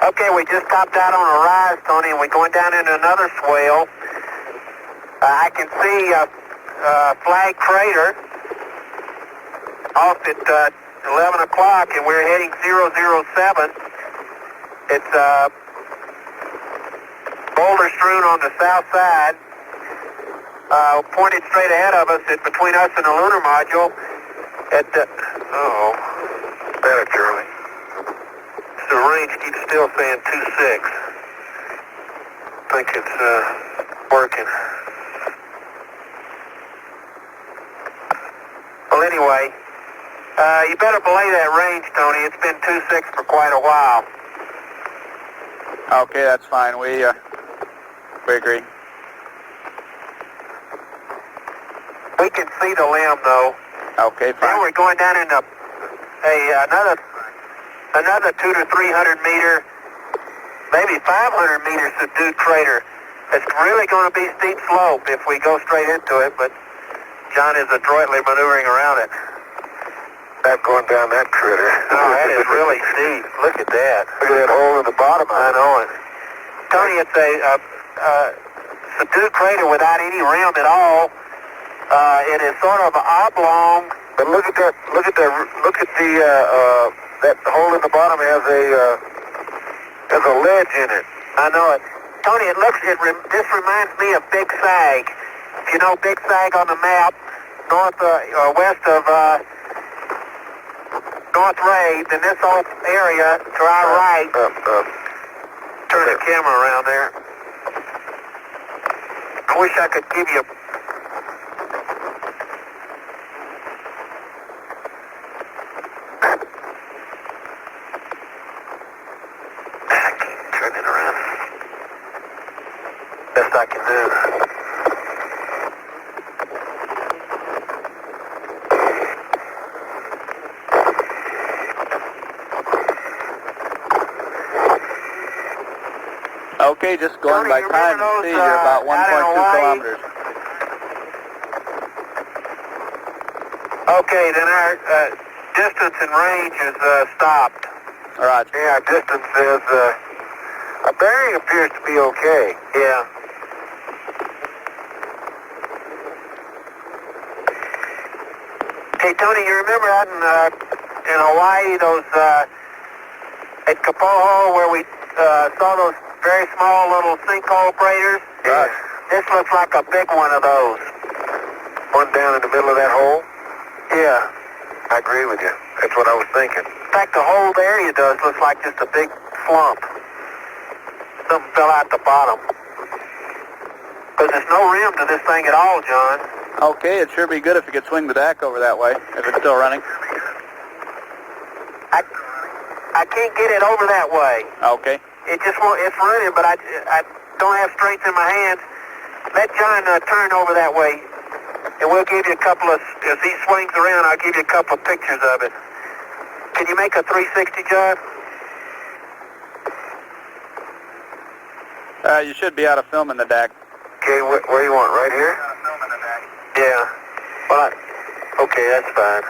Okay, we just topped out on a rise, Tony, and we're going down into another swell. I can see Flag Crater off at 11 o'clock, and we're heading 007. It's boulder strewn on the south side, pointed straight ahead of us, between us and the lunar module. Better, Charlie. The range keeps still saying 26. I think it's working. Well, anyway, you better belay that range, Tony. It's been 26 for quite a while. Okay, that's fine. We agree. We can see the limb, though. Okay, fine. Then we're going down into another 200 to 300 meter, maybe 500 meter subdued crater. It's really going to be steep slope if we go straight into it, but John is adroitly maneuvering around it. That going down that critter. Oh, that is really steep. Look at that. Look at that hole in the bottom. I know it. Tony, it's a subdued crater without any rim at all. It is sort of oblong. But look at that. Look at the that hole in the bottom has a ledge in it. I know it. Tony, this reminds me of Big Sag. If you know Big Sag on the map, west of North Ray, then this whole area to our right. Turn the camera around there. I wish I could give you. Turn it around. Best I can do. Okay, just going Tony, by time and speed, you're about 1.2 kilometers. Okay, then our distance and range is stopped. Roger. Yeah, our distance is, our bearing appears to be okay. Yeah. Hey, Tony, you remember out in Hawaii, those, at Kapoho, where we saw those very small little sinkhole craters? Yeah. This looks like a big one of those. One down in the middle of that hole? Yeah. I agree with you. That's what I was thinking. In fact, the whole area looks like just a big slump. Something fell out the bottom. Because there's no rim to this thing at all, John. Okay, it'd sure be good if you could swing the deck over that way, if it's still running. I can't get it over that way. Okay. It just won't, it's running, but I don't have strength in my hands. Let John turn over that way, and we'll give you a couple of, as he swings around, I'll give you a couple of pictures of it. Can you make a 360, John? You should be out of film in the deck. Okay, where you want? Right here? Yeah. Well, okay, that's fine.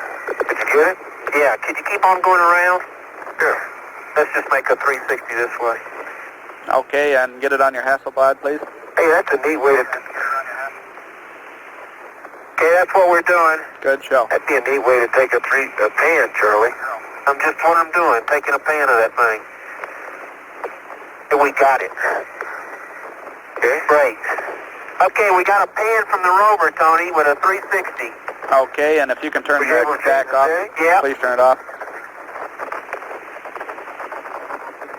Did you get it? Yeah, can you keep on going around? Sure. Let's just make a 360 this way. Okay, and get it on your Hasselblad, please. Hey, that's a neat way to... Okay, that's what we're doing. Good show. That'd be a neat way to take a pan, Charlie. Just what I'm doing, taking a pan of that thing. And we got it. Okay. Great. Okay, we got a pan from the rover, Tony, with a 360. Okay, and if you can turn the deck off, Yeah. please turn it off.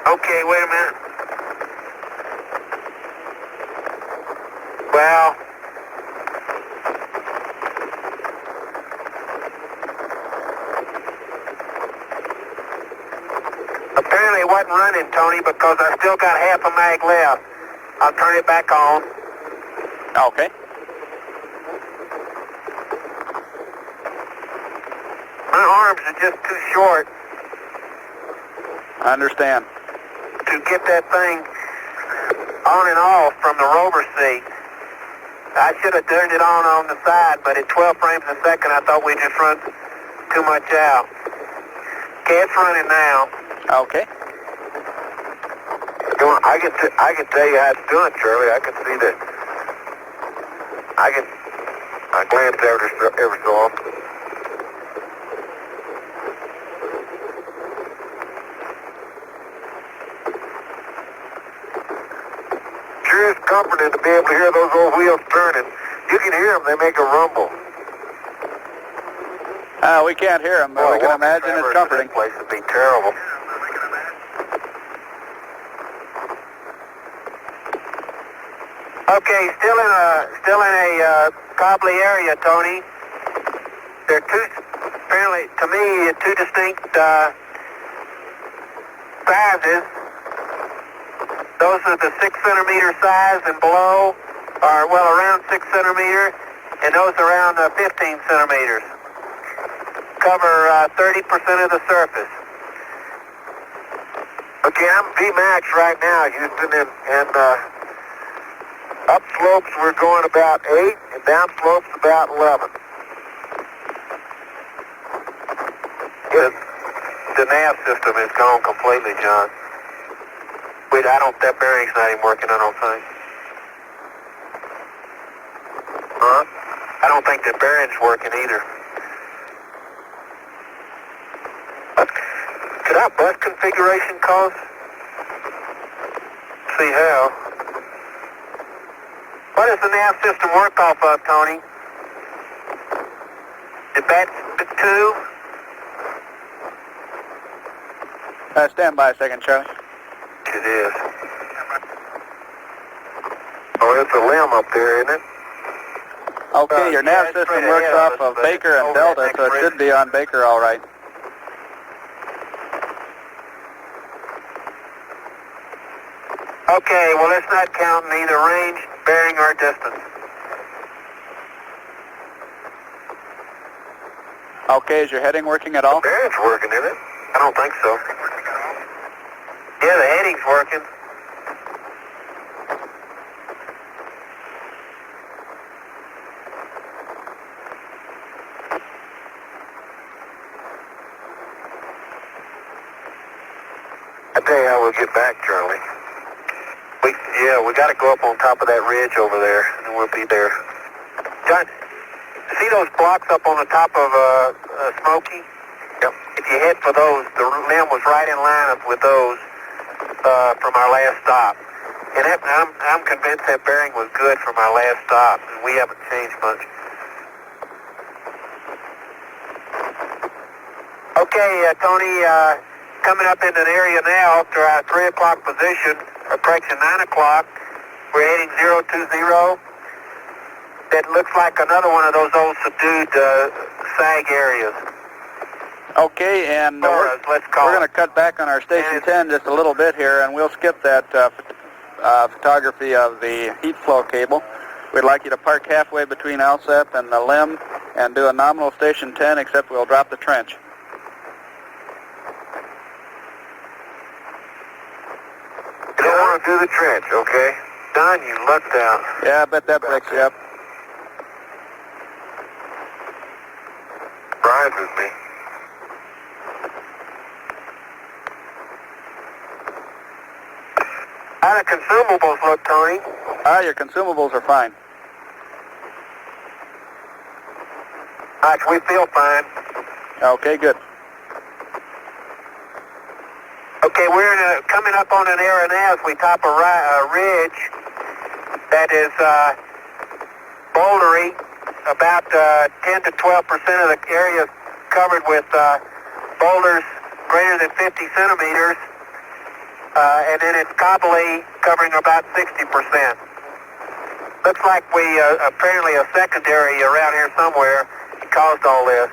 Okay, wait a minute. Well, apparently it wasn't running, Tony, because I still got half a mag left. I'll turn it back on. Okay. My arms are just too short I understand. to get that thing on and off from the rover seat. I should have turned it on the side, but at 12 frames a second, I thought we just run too much out. Okay, it's running now. Okay. I can tell you how it's doing, Charlie. I can see that. I glance every so often. Sure is comforting to be able to hear those old wheels turning. You can hear them. They make a rumble. We can't hear them, but we can imagine it's comforting. This place would be terrible. Okay, still in a cobbly area, Tony. There are two, apparently, to me, two distinct sizes. Those are the 6 centimeter size and below, are well around 6 centimeter, and those around 15 centimeters. Cover 30% of the surface. Okay, I'm VMAX right now, Houston, and up slopes we're going about 8, and down slopes about 11. The nav system is gone completely, John. Wait, that bearing's not even working, I don't think. Huh? I don't think the bearing's working either. Could our bus configuration cause? See how. What does the nav system work off of, Tony? Is that 2? Stand by a second, Charlie. It is. Oh, it's a limb up there, isn't it? Okay, your nav system works off of Baker and Delta, so it should be on Baker all right. Okay, well, let's not count neither range, bearing, or distance. Okay, is your heading working at all? The bearing's working, isn't it? I don't think so. Yeah, the heading's working. I tell you how we'll get back, Charlie. We got to go up on top of that ridge over there, and we'll be there. John, see those blocks up on the top of Smoky? Yep. If you head for those, the limb was right in line with those from our last stop. And I'm convinced that bearing was good from our last stop, and we haven't changed much. Okay, Tony, coming up into an area now after our 3 o'clock position, or correction, 9 o'clock. We're heading 020. That looks like another one of those old subdued sag areas. Okay, and we're going to cut back on our Station 10 just a little bit here, and we'll skip that photography of the heat flow cable. We'd like you to park halfway between ALSEP and the limb and do a nominal Station 10, except we'll drop the trench. You don't want to do the trench, okay? Don, you lucked out. Yeah, I bet that breaks you up. Surprises me. How do consumables look, Tony? Your consumables are fine. We feel fine. Okay, good. Okay, we're coming up on an area now as we top a ridge that is bouldery. About 10 to 12% of the area covered with boulders greater than 50 centimeters, and then it's cobbly covering about 60%. Looks like we apparently a secondary around here somewhere caused all this,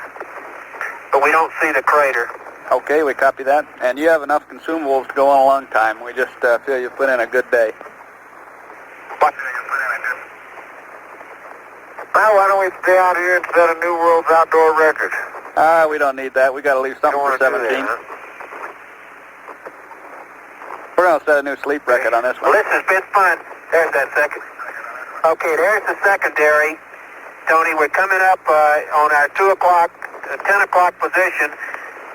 but we don't see the crater. Okay, we copy that. And you have enough consumables to go on a long time. We just feel you put in a good day. What? Now, why don't we stay out here and set a New World's outdoor record? We don't need that. We got to leave something for 17. That, huh? We're going to set a new sleep record on this one. Well, this has been fun. There's that second. Okay, there's the secondary. Tony, we're coming up on our 2 o'clock, 10 o'clock position.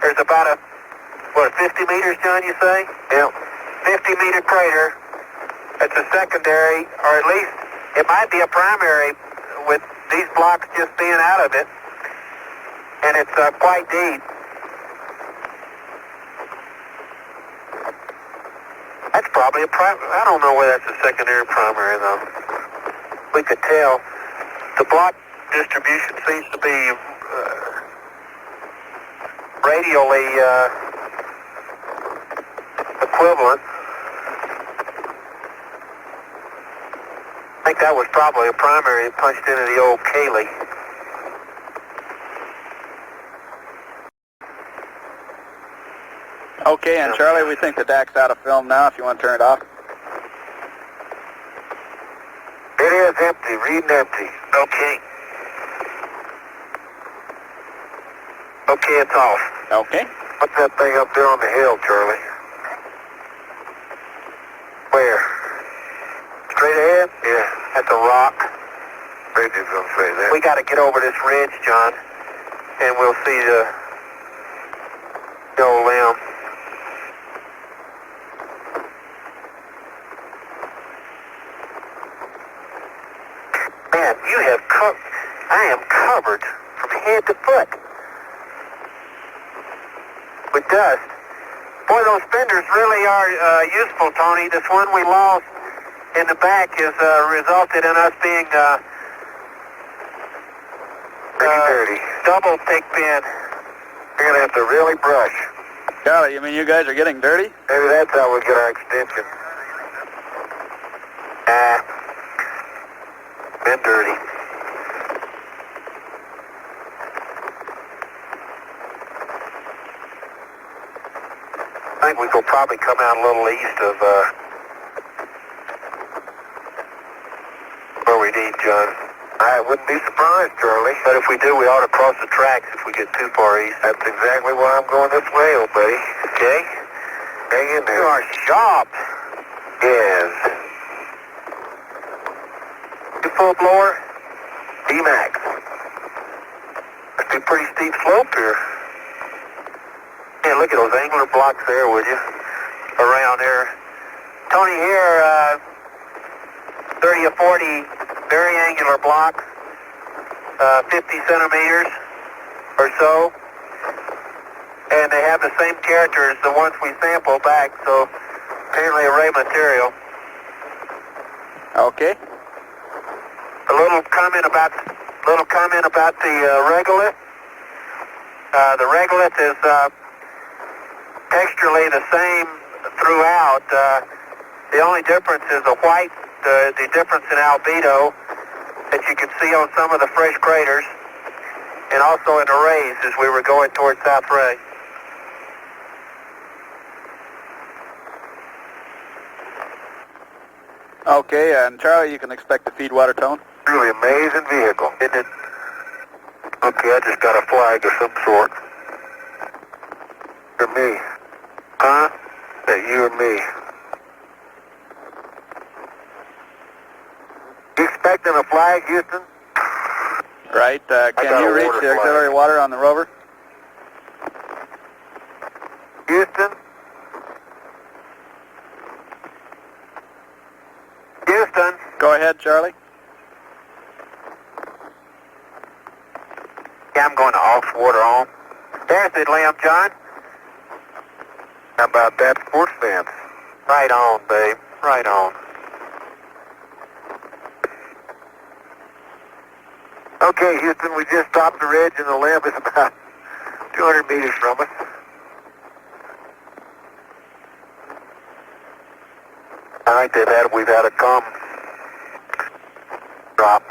There's about 50 meters, John, you say? Yep. 50-meter crater. It's a secondary, or at least it might be a primary with these blocks just being out of it. And it's quite deep. That's probably a primary. I don't know whether that's a secondary primary, though. We could tell. The block distribution seems to be radially equivalent. I think that was probably a primary punched into the old Cayley. Okay, and Charlie, we think the DAC's out of film now if you want to turn it off. It is empty, reading empty. Okay. Okay, it's off. Okay. What's that thing up there on the hill, Charlie? Where? Straight ahead? Yeah. That's a rock. Radio's gonna say that. We got to get over this ridge, John, and we'll see the old limb. Man, you have I am covered from head to foot with dust. Boy, those fenders really are useful, Tony. This one we lost in the back has resulted in us being dirty. Double thick pin. We're gonna have to really brush. Charlie, you mean you guys are getting dirty? Maybe that's how we get our extension. Been dirty. I think we could probably come out a little east of where we need, John. I wouldn't be surprised, Charlie. But if we do, we ought to cross the tracks if we get too far east. That's exactly why I'm going this way, old buddy. Okay? Hang in there. You are sharp. Yes. You full blower? D-Max. Must be a pretty steep slope here. Yeah, look at those angular blocks there, would you? Around there. Tony, here, 30 or 40 very angular blocks, 50 centimeters or so. And they have the same character as the ones we sampled back, so apparently array material. Okay. A little comment about the regolith. The regolith is texturally the same throughout. The only difference is the white, the difference in albedo that you can see on some of the fresh craters, and also in the rays as we were going towards South Ray. Okay, and Charlie, you can expect the feed water tone. Really amazing vehicle. Isn't it? Okay, I just got a flag of some sort. For me. Huh? That you or me. You expecting a flag, Houston? Right, got can you a reach water the flag. auxiliary water on the rover? Houston? Houston? Go ahead, Charlie. Yeah, I'm going to aux water on. There's the limb, John. How about that sports fence? Right on, babe. Right on. Okay, Houston, we just stopped the ridge and the limb is about 200 meters from us. I think we've had a calm drop.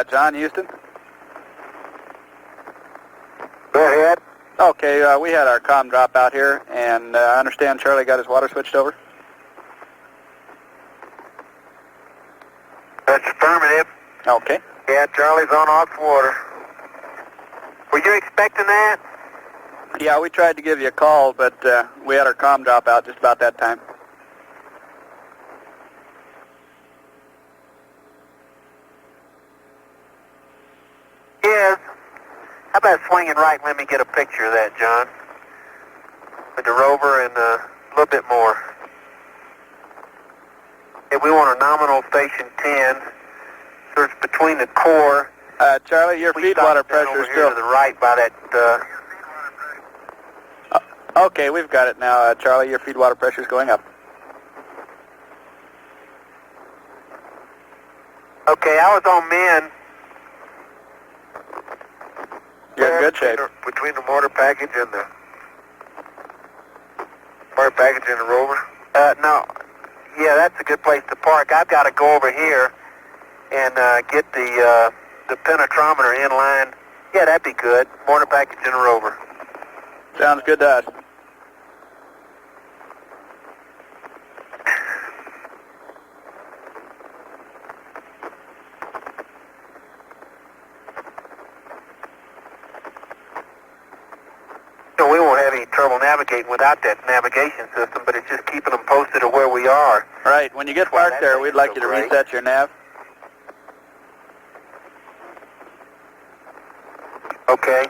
John, Houston? Go ahead. Okay, we had our comm drop out here, and I understand Charlie got his water switched over. That's affirmative. Okay. Yeah, Charlie's on aux water. Were you expecting that? Yeah, we tried to give you a call, but we had our comm drop out just about that time. Yes. How about swinging right and let me get a picture of that, John? with the rover and a little bit more. Okay, we want a nominal station 10. So it's between the core. Charlie, your feed water pressure is still to the right by that. Okay, we've got it now, Charlie. Your feed water pressure is going up. Okay, I was on min. You're in good shape. Between the motor package and the motor package and the rover? No. Yeah, that's a good place to park. I've got to go over here and get the penetrometer in line. Yeah, that'd be good. Motor package and a rover. Sounds good to us. We won't have any trouble navigating without that navigation system, but it's just keeping them posted of where we are. Right. When you get parked there, we'd like you to reset your nav. Okay.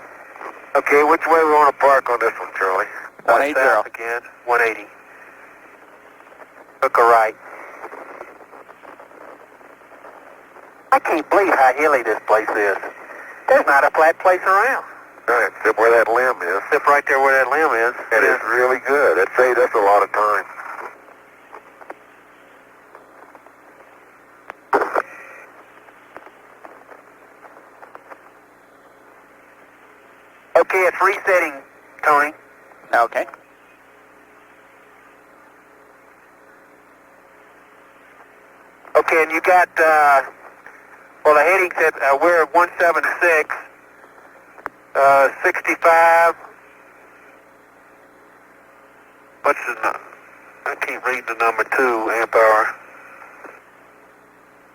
Okay, which way we want to park on this one, Charlie? 180. South again, 180. Hook a right. I can't believe how hilly this place is. There's not a flat place around. Right, except where that limb is. Except right there where that limb is. And it's really good. That saves us a lot of time. Okay, it's resetting, Tony. Okay. Okay, and you got, well, the heading said we're at 176, 65. What's the number? I can't read the number 2 amp hour.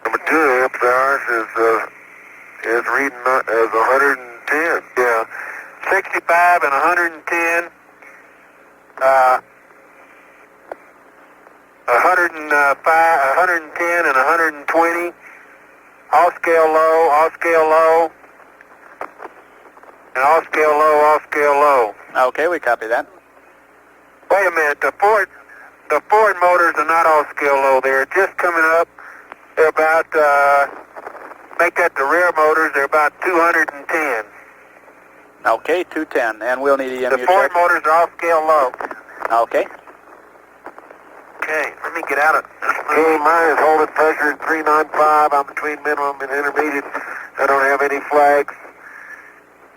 Number 2 amp hours is reading as 110. Yeah, 65 and 110. 110 and 120. All scale low, all scale low. And all scale low, all scale low. Okay, we copy that. Wait a minute, the Ford motors are not all scale low. They're just coming up. They're about, make that the rear motors, they're about 210. Okay, 210, and we'll need EMU The Ford check. motors are all scale low. Okay. Okay, let me get out of this. Okay, mine is holding pressure at 395. I'm between minimum and intermediate. I don't have any flags.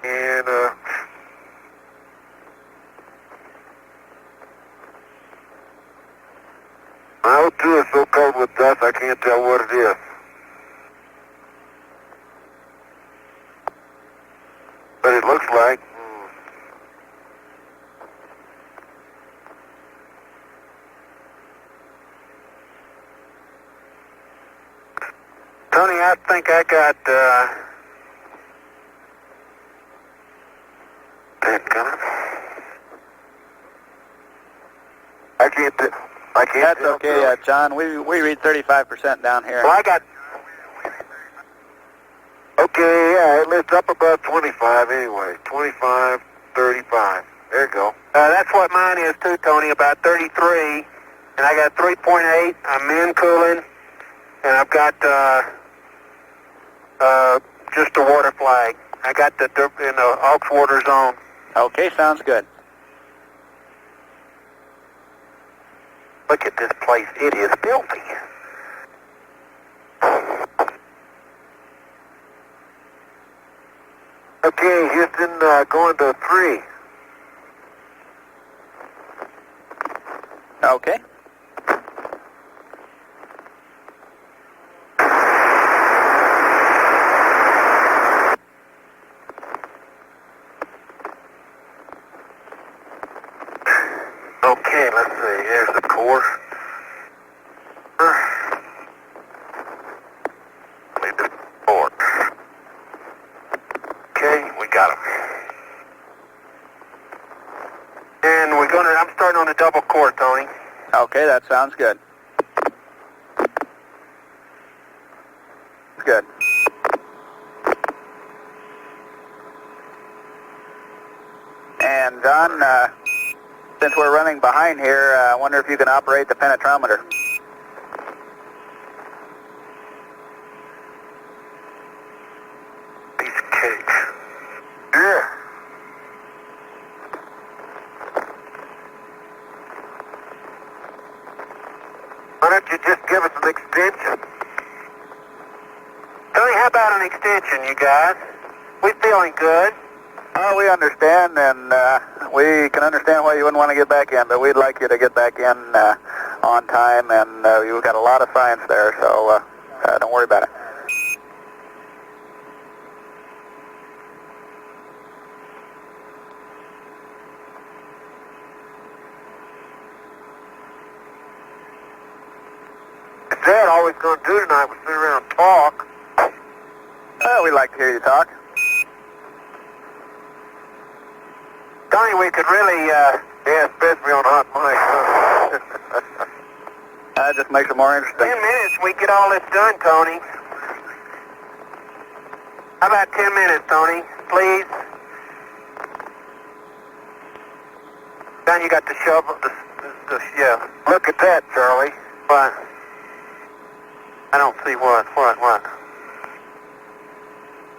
And, my O2 is so covered with dust I can't tell what it is. But it looks like... Tony, I think I got, I can't That's tell. okay, John. We read 35% down here. well, I got, Okay, yeah, it lifts up above 25 anyway. 25, 35. There you go. that's what mine is too, Tony, about 33. And I got 3.8. I'm in cooling. And I've got, just a water flag. I got the in the aux water zone. Okay, sounds good. Look at this place. It is filthy. Okay, Houston, going to 3. Okay. Okay, let's see. Here's the core. Lead the core. Okay, we got him. And I'm starting on the double core, Tony. Okay, that sounds good. Good. And John, Since we're running behind here, I wonder if you can operate the penetrometer. Piece of cake. Yeah. Why don't you just give us an extension? Tony, how about an extension, you guys? We feeling good. Oh, we understand, and we can understand why you wouldn't want to get back in, but we'd like you to get back in on time, and you've got a lot of science there, so don't worry about it. Dad, all we're going to do tonight was sit around and talk. We'd like to hear you talk. Tony, we could really, Yeah, especially on hot mic. That just makes it more interesting. 10 minutes, we get all this done, Tony. How about 10 minutes, Tony, please? Then you got the shovel, yeah. Look at that, Charlie. What? I don't see what?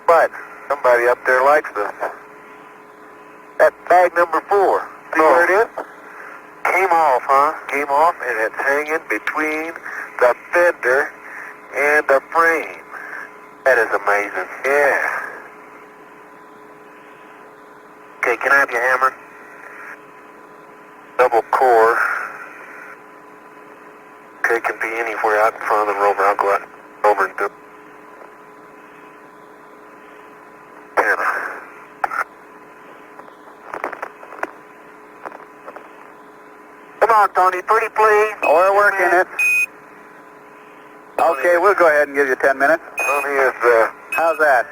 But somebody up there likes us. That bag number 4. See where it is? Came off, huh? Came off, and it's hanging between the fender and the frame. That is amazing. Yeah. Okay, can I have your hammer? Double core. Okay, can be anywhere out in front of the rover. I'll go out over and do it. Come on, Tony, pretty please. We're working it. Okay, we'll go ahead and give you 10 minutes. Tony is, How's that?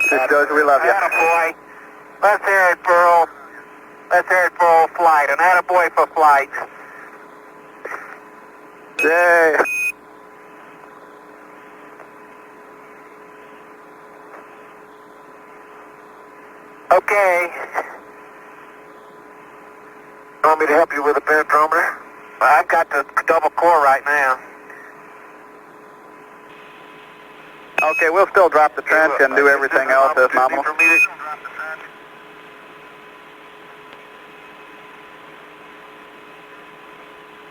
Just shows we love you. Attaboy. Let's hear it, Pearl. Let's hear it for old flight. An attaboy for flight. Yay. Okay. want me to help you with the penetrometer? I've got the double core right now. Okay, we'll still drop the trench and do everything else as nominal.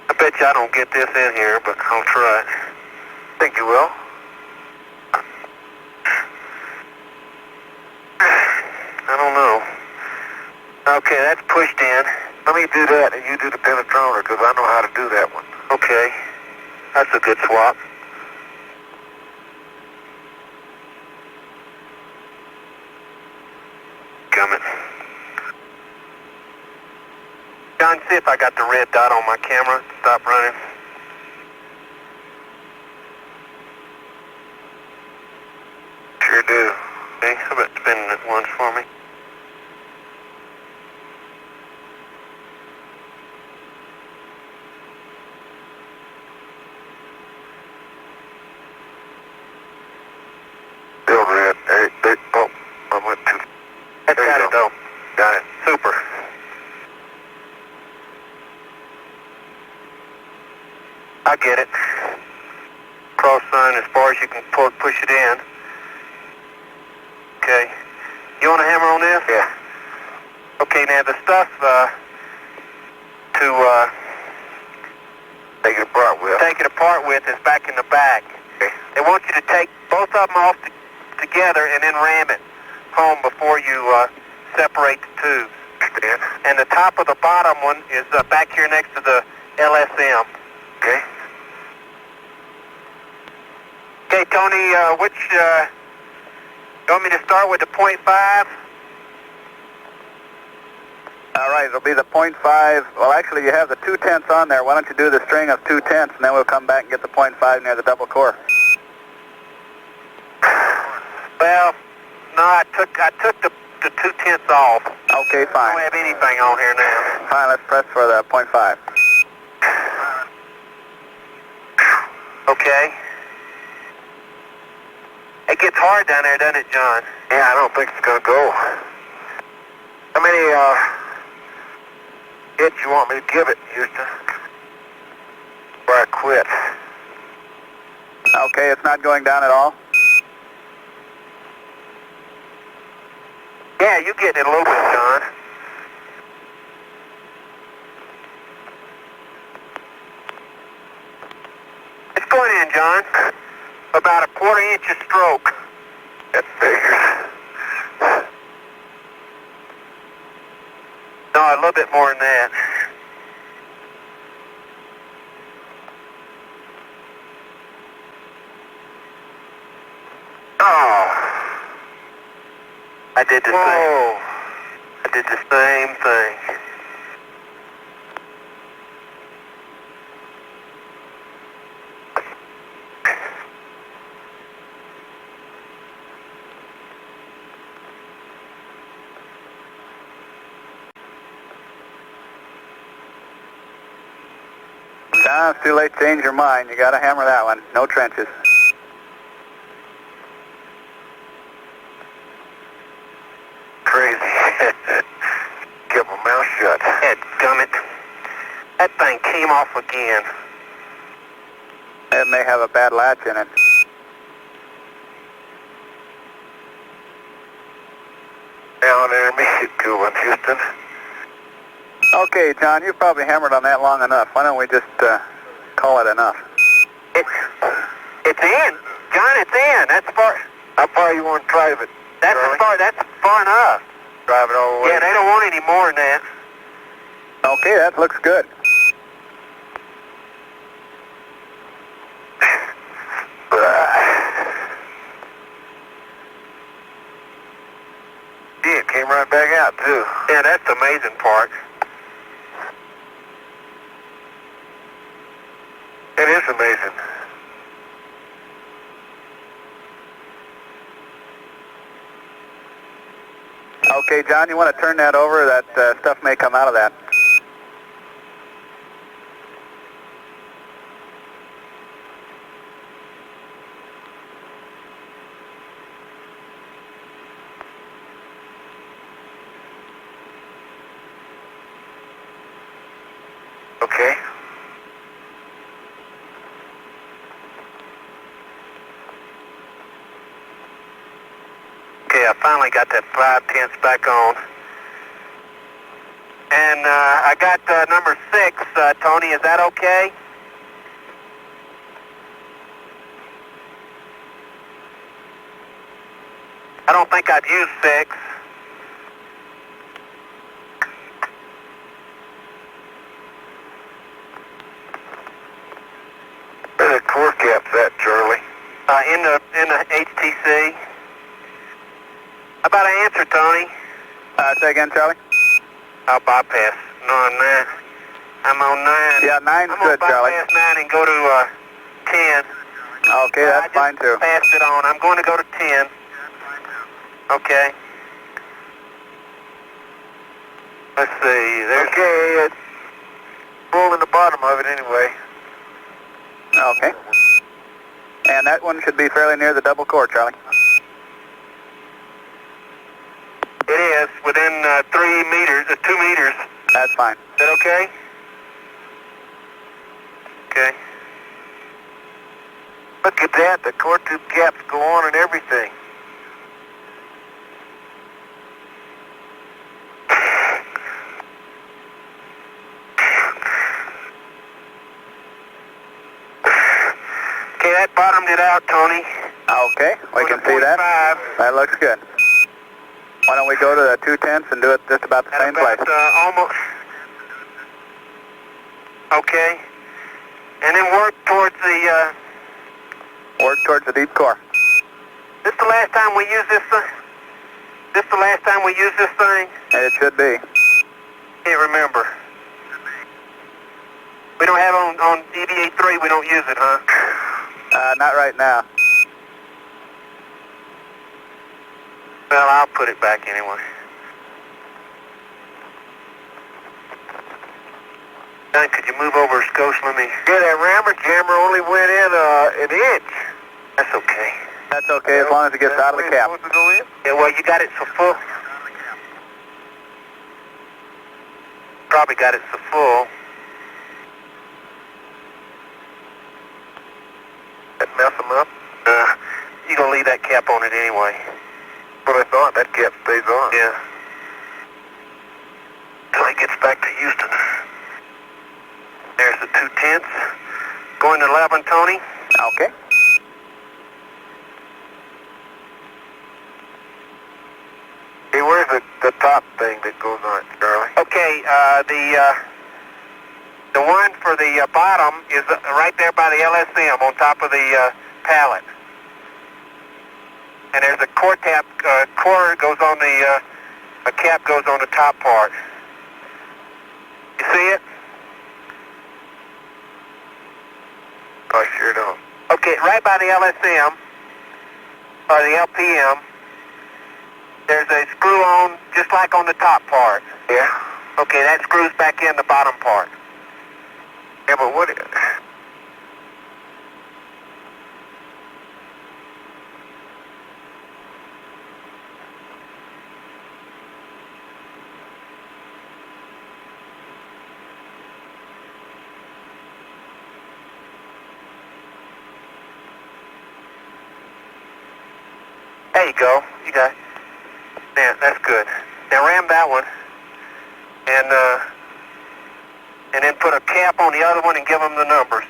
I bet you I don't get this in here, but I'll try. Think you will? I don't know. Okay, that's pushed in. Let me do that and you do the penetrometer because I know how to do that one. Okay. That's a good swap. Coming. John, see if I got the red dot on my camera. Stop running. Sure do. Okay, how about spinning it once for me? Still red. Oh, I went too. That's got it though. Got it. Super. I get it. Cross sign as far as you can push it in. Okay. You want a hammer on this? Yeah. Okay, now the stuff to Take it apart with. take it apart with is back in the back. Okay. They want you to take both of them off together and then ram it home before you separate the tubes. Understand? And the top of the bottom one is back here next to the LSM. Okay. Okay, Tony, which, you want me to start with the 0.5? All right, it'll be the 0.5. Well, actually, you have the 2/10 on there. Why don't you do the string of 2/10, and then we'll come back and get the 0.5 near the double core. Well, no, I took the 2/10 off. Okay, I fine. don't have anything on here now. Fine, let's press for the 0.5. Okay. It gets hard down there, doesn't it, John? Yeah, I don't think it's going to go. How many, hit you want me to give it, Houston? Or I quit? Okay, it's not going down at all? Yeah, you getting it a little bit, John. It's going in, John. About a quarter-inch of stroke. That figures. No, a little bit more than that. Oh. I did the same. I did the same thing. No, it's too late to change your mind. You got to hammer that one. No trenches. Crazy. Kept my mouth shut. Dadgummit. That thing came off again. It may have a bad latch in it. Down there, me good one, Houston. Okay, John, you've probably hammered on that long enough. Why don't we just call it enough? It's in. John, it's in. That's far. How far you want to drive it? That's far. That's far enough. Drive it all the way? Yeah, they don't want any more than that. Okay, that looks good. Yeah, it came right back out, too. Yeah, that's the amazing part. It is amazing. Okay, John, you want to turn that over? That stuff may come out of that. Okay. Okay, I finally got that 5/10 back on. And I got number 6, Tony, is that okay? I don't think I've used 6. Where the core cap's at, Charlie? In the HTC. How about an answer, Tony? Say again, Charlie? I'll bypass. No, I'm 9. I'm on 9. Yeah, 9's good, Charlie. I'm going to bypass 9 and go to 10. Okay, that's fine, too. I just passed it on. I'm going to go to 10. Okay. Let's see. There's okay, it's full in the bottom of it anyway. Okay. And that one should be fairly near the double core, Charlie. It is, within 3 meters, 2 meters. That's fine. Is that okay? Okay. Look at that, the core tube caps go on and everything. Okay, that bottomed it out, Tony. Okay, we can see that. That looks good. Why don't we go to the 2/10 and do it just about the same place? Almost. Okay. And then work towards the... Work towards the deep core. This the last time we use this thing? This the last time we use this thing? It should be. Can't remember. We don't have on EVA3, we don't use it, huh? Not right now. Well, I'll put it back anyway. John, could you move over a skosh? Let me... Yeah, that rammer jammer only went in an inch. That's okay. That's okay as long as it gets out of the cap. Supposed to go in? Yeah, well, you got it so full. Probably got it so full. That mess them up? You gonna leave that cap on it anyway. Well, if not, that cap stays on. Yeah. Till he gets back to Houston. There's the 2/10. Going to 11, Tony. Okay. Hey, where's the top thing that goes on it, Charlie? Okay, the one for the bottom is right there by the LSM on top of the pallet. And there's a core cap, core goes on the, a cap goes on the top part. You see it? I sure don't. Okay, right by the LSM, or the LPM, there's a screw on, just like on the top part. Yeah. Okay, that screws back in the bottom part. Yeah, but what... There you go. You got it. Yeah, that's good. Now ram that one, and then put a cap on the other one and give them the numbers.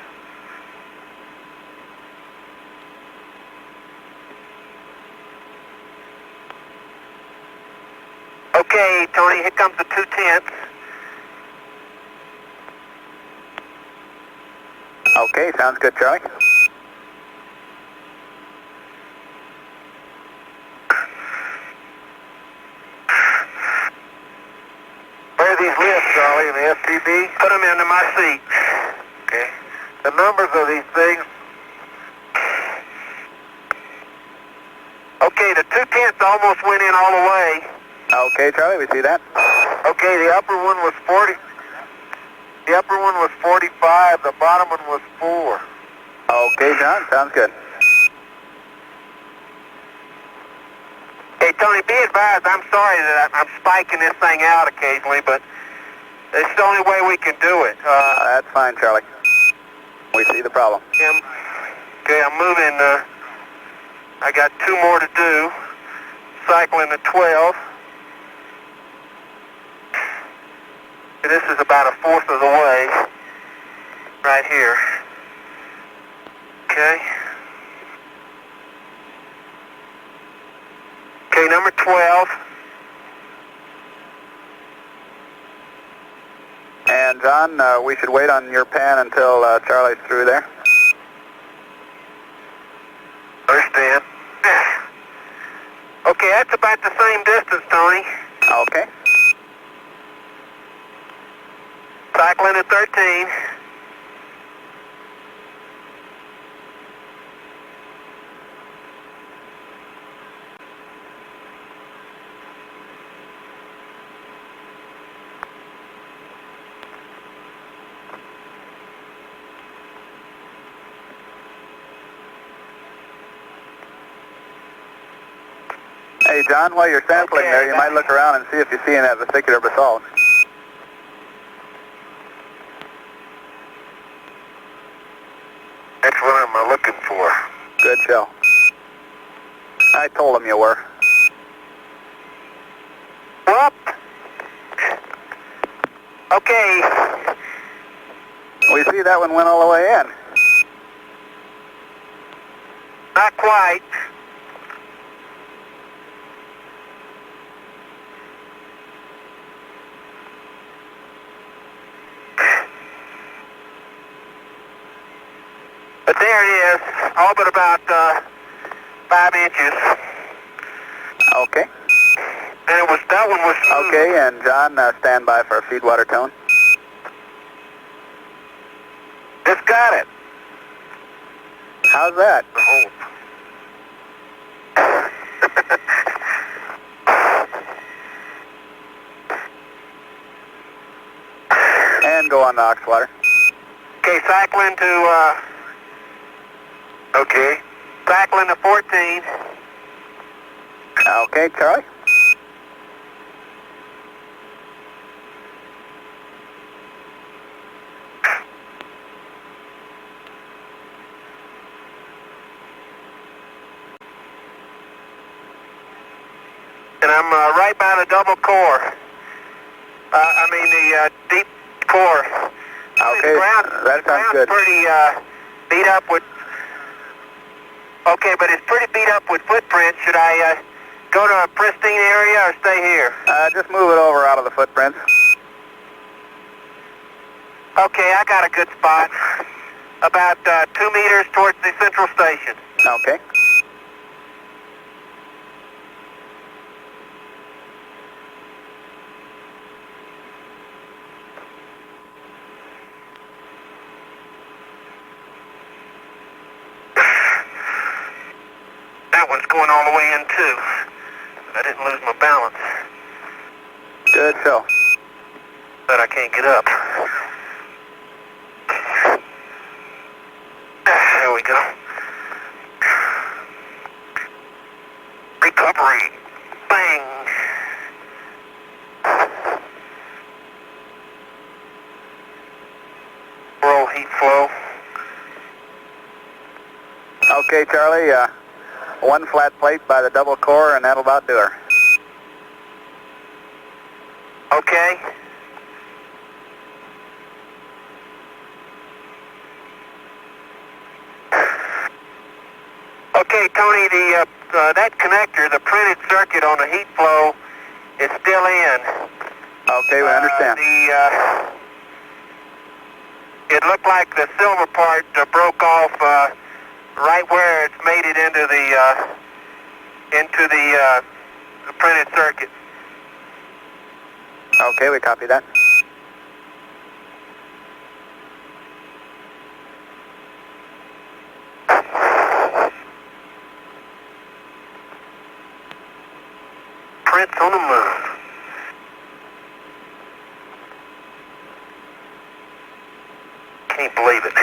Okay, Tony, here comes the 2/10. Okay, sounds good, Charlie. These lists, Charlie, in the FTB? Put them into my seat. Okay. The numbers of these things. Okay, the 2/10 almost went in all the way. Okay, Charlie, we see that. Okay, the upper one was 40. The upper one was 45. The bottom one was 4. Okay, John, sounds good. Hey, Tony, be advised, I'm sorry that I'm spiking this thing out occasionally, but it's the only way we can do it. That's fine, Charlie. We see the problem. Okay, I'm moving. I got 2 more to do. Cycling to 12. This is about 1/4 of the way. Right here. Okay. Okay, number 12. And John, we should wait on your pan until Charlie's through there. Understand. Okay, that's about the same distance, Tony. Okay. Cycling at 13. Hey, John, while you're sampling there, you might look around and see if you see any vesicular basalt. That's what I'm looking for. Good show. I told him you were. Whoop. Okay. We see that one went all the way in. Not quite. But there it is, all but about 5 inches. Okay. And that one was smooth. Okay, and John, stand by for a feed water tone. Just got it. How's that? Oh. And go on the ox water. Okay, cycling to, okay. Cycling to 14. Okay, Charlie. and I'm right by the double core. The deep core. Okay, that sounds good. Pretty beat up with. Okay, but it's pretty beat up with footprints. Should I go to a pristine area or stay here? Just move it over out of the footprints. Okay, I got a good spot. About 2 meters towards the central station. Okay. That one's going all the way in too. But I didn't lose my balance. Good show. But I can't get up. There we go. Recovery. Bang. Roll heat flow. Okay, Charlie, one flat plate by the double core, and that'll about do her. Okay. Okay, Tony, that connector, the printed circuit on the heat flow, is still in. Okay, we understand. It looked like the silver part broke off right where it's made it into the printed circuit. Okay, we copy that. Prints on the move. Can't believe it.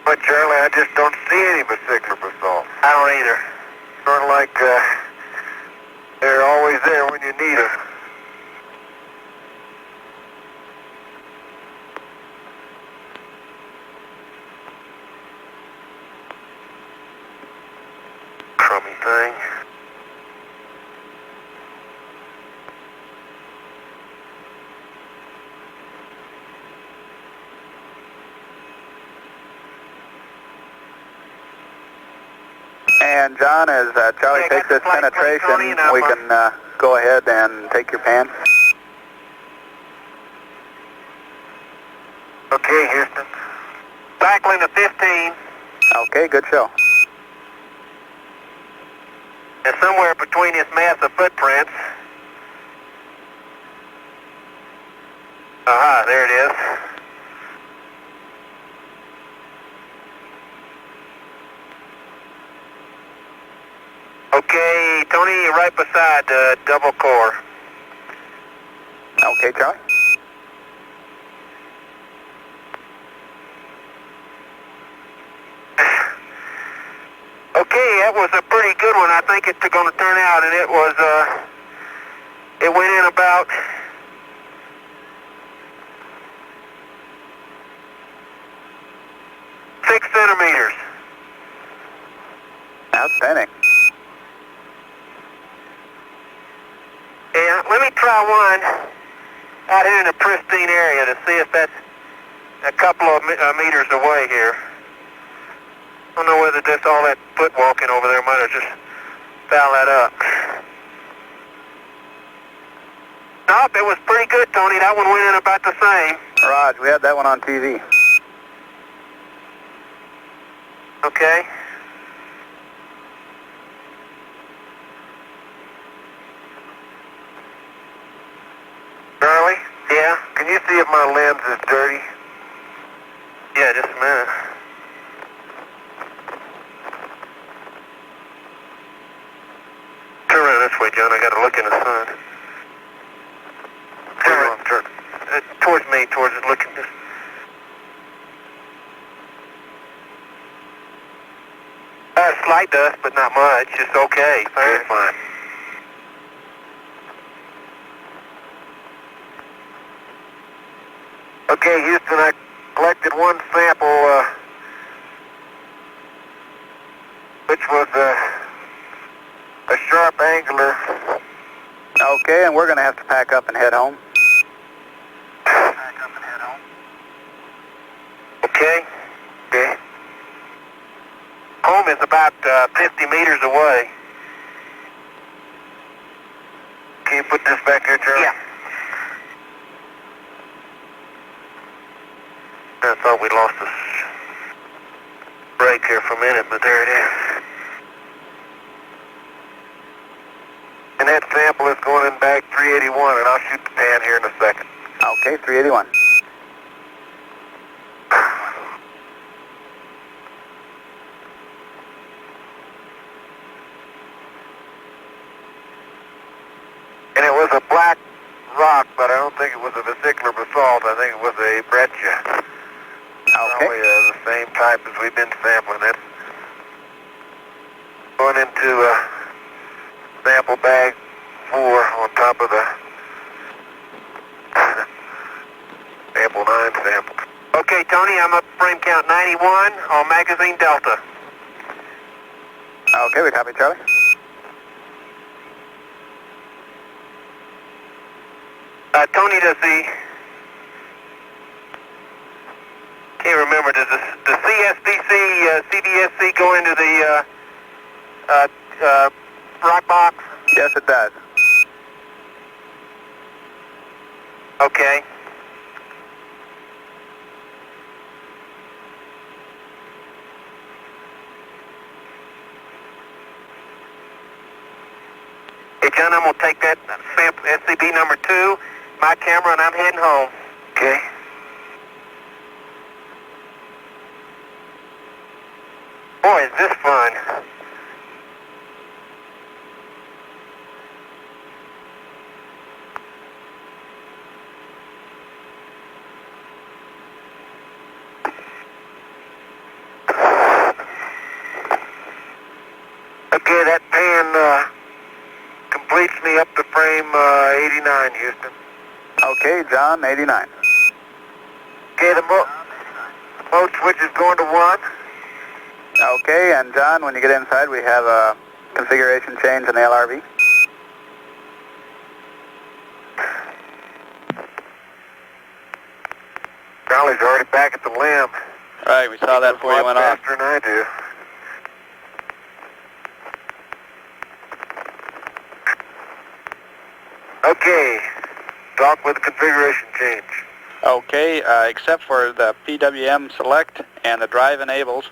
But Charlie, I just don't see any vesicular basalt. I don't either. Sort of like they're always there when you need them. Crummy thing. And John, as Charlie takes this penetration, we can go ahead and take your pan. Okay, Houston. Cycling to 15. Okay, good show. And somewhere between this mass of footprints. Aha, there it is. Okay, Tony, you're right beside the double core. Okay, Charlie. Okay, that was a pretty good one. I think it's going to turn out, and it was, it went in about 6 centimeters. Outstanding. Yeah, let me try one out here in a pristine area to see if that's a couple of meters away here. I don't know whether just all that foot walking over there might have just fouled that up. Nope, it was pretty good, Tony. That one went in about the same. Raj, we had that one on TV. Okay. Charlie? Yeah? Can you see if my lens is dirty? Yeah, just a minute. Turn around this way, John. I gotta look in the sun. Turn. Towards me, towards it, looking. Slight dust, but not much. It's okay. Fine. Fine. Okay, Houston, I collected one sample, which was a sharp angular. Okay, and we're going to have to pack up and head home. Okay. Okay. Home is about 50 meters away. Can you put this back here, Charlie? Yeah. I thought we lost a break here for a minute, but there it is. And that sample is going in bag 381, and I'll shoot the pan here in a second. Okay, 381. And it was a black rock, but I don't think it was a vesicular basalt. I think it was a breccia. Okay. Probably the same type as we've been sampling. That's going into sample bag 4 on top of the sample 9 sample. Okay, Tony, I'm up frame count 91 on magazine Delta. Okay, we copy, Charlie. Tony, does the... Can't remember, does the CSBC, CDSC go into the rock box? Yes, it does. Okay. Hey, John, I'm going to take that sample, SCB number 2, my camera, and I'm heading home. Okay. Boy, is this fun. Okay, that pan completes me up to frame 89, Houston. Okay, John, 89. Okay, the mode switch is going to 1. Okay, and John, when you get inside, we have a configuration change in the LRV. Charlie's already back at the limb. All right, we saw that before you went off. Faster than I do. Okay, talk with the configuration change. Okay, except for the PWM select and the drive enables,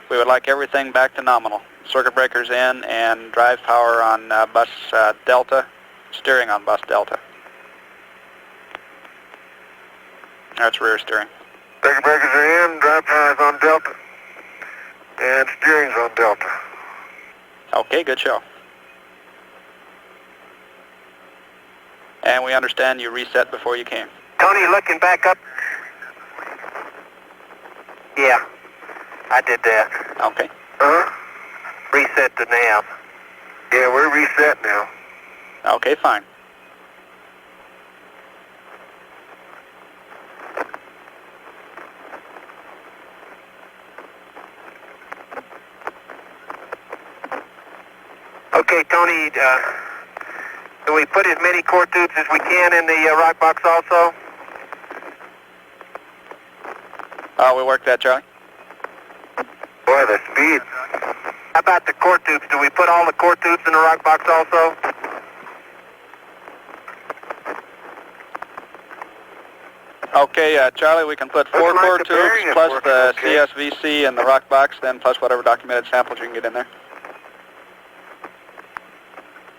we would like everything back to nominal. Circuit breakers in and drive power on bus Delta, steering on bus Delta. That's rear steering. Circuit breakers are in, drive power is on Delta, and steering's on Delta. Okay, good show. And we understand you reset before you came. Tony, looking back up. Yeah, I did that. Okay. Uh-huh. Reset the nav. Yeah, we're reset now. Okay, fine. Okay, Tony, do we put as many core tubes as we can in the rock box also? We worked that, Charlie. Boy, the speed. How about the core tubes? Do we put all the core tubes in the rock box also? Okay, Charlie, we can put 4 Looks like core the tubes bearing is plus working the okay. CSVC and the rock box, then plus whatever documented samples you can get in there.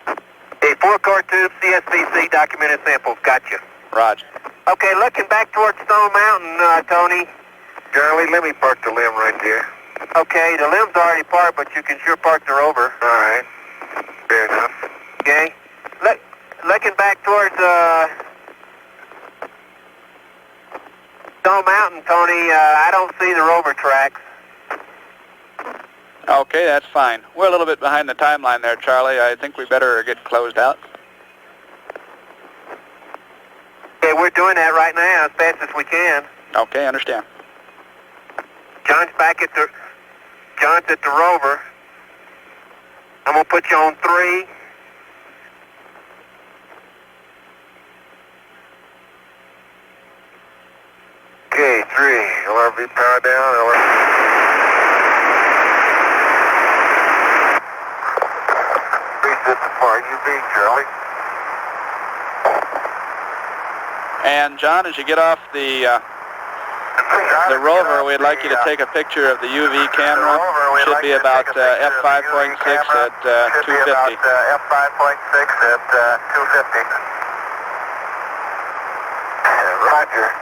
A 4-core tube, CSVC, documented samples. Gotcha. Roger. Okay, looking back towards Stone Mountain, Tony. Charlie, let me park the limb right there. Okay, the limb's already parked, but you can sure park the rover. All right. Fair enough. Okay. Looking back towards Stone Mountain, Tony, I don't see the rover tracks. Okay, that's fine. We're a little bit behind the timeline there, Charlie. I think we better get closed out. Okay, we're doing that right now as fast as we can. Okay, understand. John's at the rover. I'm gonna put you on 3. Okay, 3. LRV power down. Reset the far UV, Charlie. And John, as you get off the rover, we'd like you to take a picture of the UV camera. Should be about f5.6 at 250. f5.6 at 250. Roger.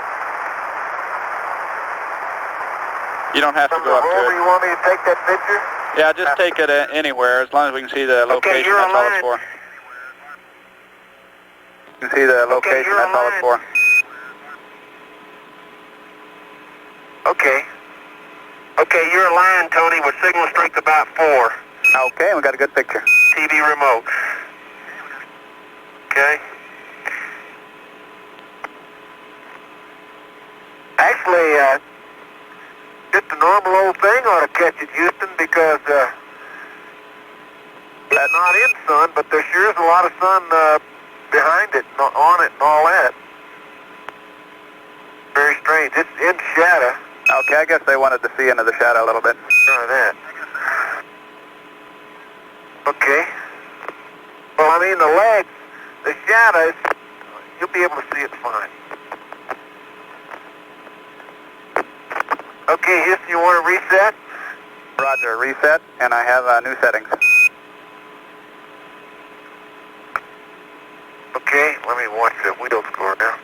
You don't have to go up to it. You want me to take that picture? Yeah, just take it anywhere, as long as we can see the location. you're That's all it's aligned. for. You can see the location, that's all it's for. Okay. Okay, you're aligned, Tony, with signal strength about 4. Okay, we got a good picture. TV remote. Okay. Actually, just a normal old thing ought to catch it, Houston, because it's not in sun, but there sure is a lot of sun behind it, on it, and all that. Very strange. It's in shadow. Okay, I guess they wanted to see into the shadow a little bit. Try that. Okay. Well, I mean, the legs, the shadows, you'll be able to see it fine. Okay, Houston, you want to reset? Roger, reset, and I have new settings. Okay, let me watch the wheel score now.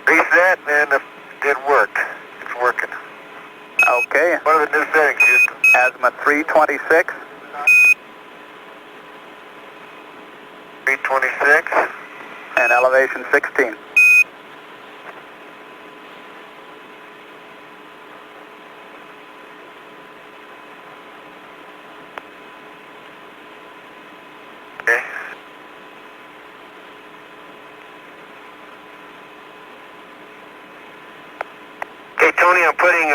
Reset, and it worked. It's working. Okay. What are the new settings, Houston? Azimuth 326. 326. And elevation 16. Okay. Okay, Tony, I'm putting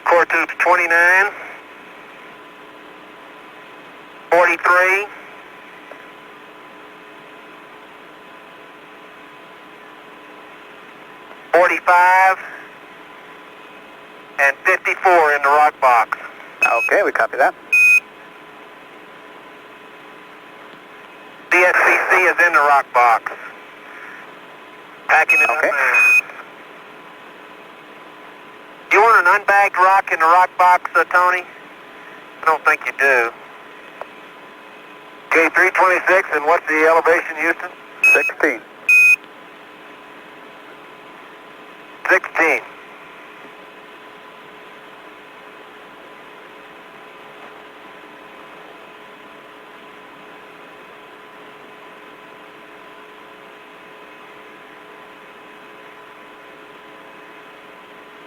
core tubes 29, 43, 45, and 54 in the rock box. Okay, we copy that. DSCC is in the rock box. Packing it Okay. up now. You want an unbagged rock in the rock box, Tony? I don't think you do. Okay, 326, and what's the elevation, Houston? 16. 16.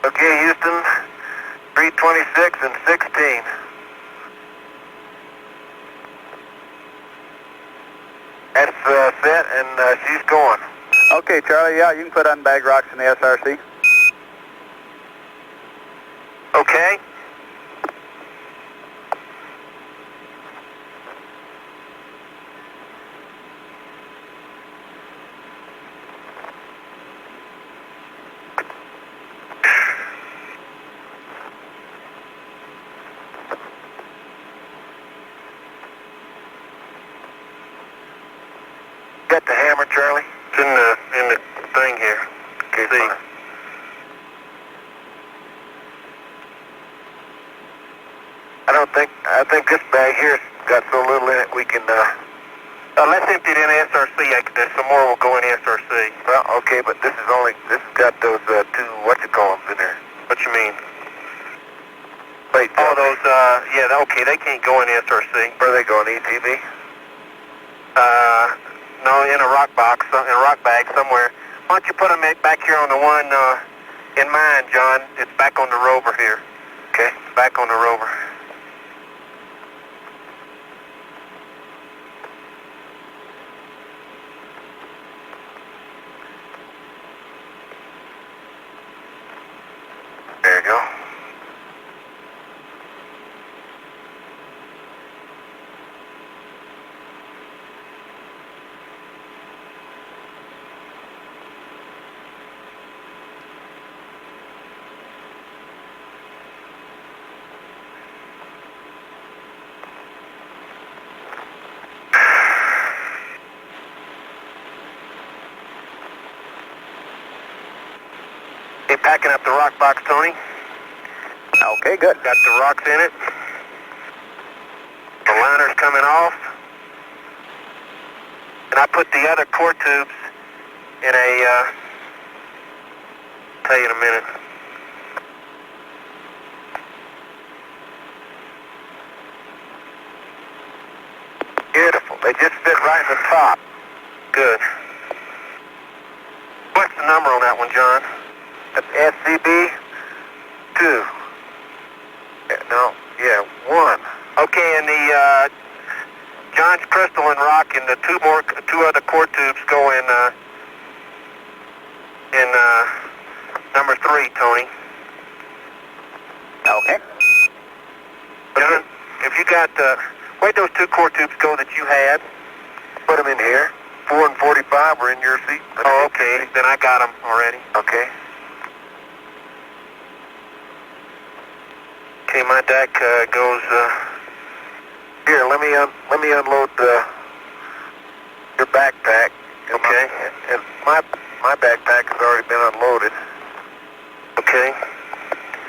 Okay, Houston, 326 and 16. That's set, and she's going. Okay, Charlie, yeah, you can put unbagged rocks in the SRC. Okay. got the hammer, Charlie? It's in the thing here. Okay, See. fine. I think this bag here's got so little in it we can, let's empty it in SRC. There's some more will go in SRC. well, okay, but this has got those, two, what-you-call-ems in there. What you mean? Wait, Oh, those, yeah, okay, they can't go in SRC. where are they going, ETV? No, in a rock box, in a rock bag somewhere. Why don't you put them back here on the one, in mine, John? It's back on the rover here. Okay. Back on the rover. There you go. Hey, packing up the rock box, Tony. Okay, good. Got the rocks in it. The liner's coming off. And I put the other core tubes in a, tell you in a minute. Beautiful. They just fit right in the top. Good. What's the number on that one, John? That's SCB 2. No, yeah, 1. Okay, and the John's crystalline rock and the two other core tubes go in number 3, Tony. Okay. John, if you got where'd those 2 core tubes go that you had? Put them in here. 4 and 45 are in your seat. Oh, okay. Then I got them already. Okay. Okay, my deck goes. Here, let me unload your backpack. Okay. And my backpack has already been unloaded. Okay.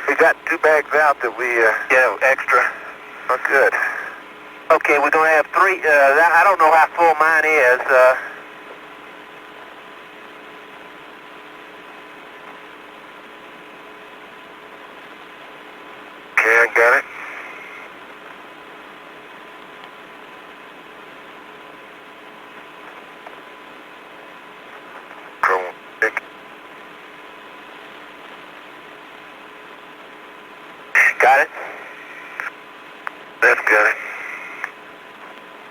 We got 2 bags out that we Yeah, extra. oh, good. Okay, we're gonna have 3. I don't know how full mine is. Okay, I got it. Chrome stick. Got it. That's got it.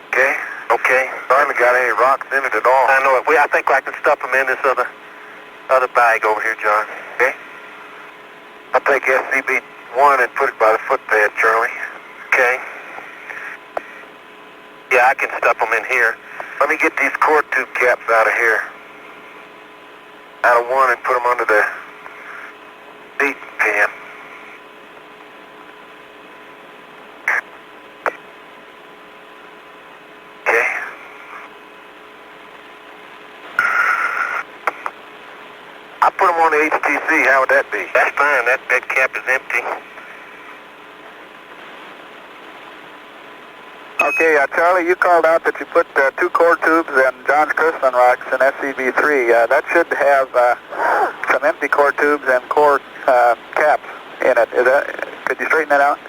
Okay. Okay. Hardly got any rocks in it at all. I know it. I think I can stuff them in this other bag over here, John. Okay. I'll take SCB 1 and put it by the footpad, Charlie. Okay. Yeah, I can stuff them in here. Let me get these core tube caps out of here. Out of 1 and put them under the seat pan. Okay. I put them on the HTC. How would that be? That's fine. That cap is empty. Okay, Charlie, you called out that you put 2 core tubes and John's crystalline rocks in SCB3. That should have some empty core tubes and core caps in it. Could you straighten that out?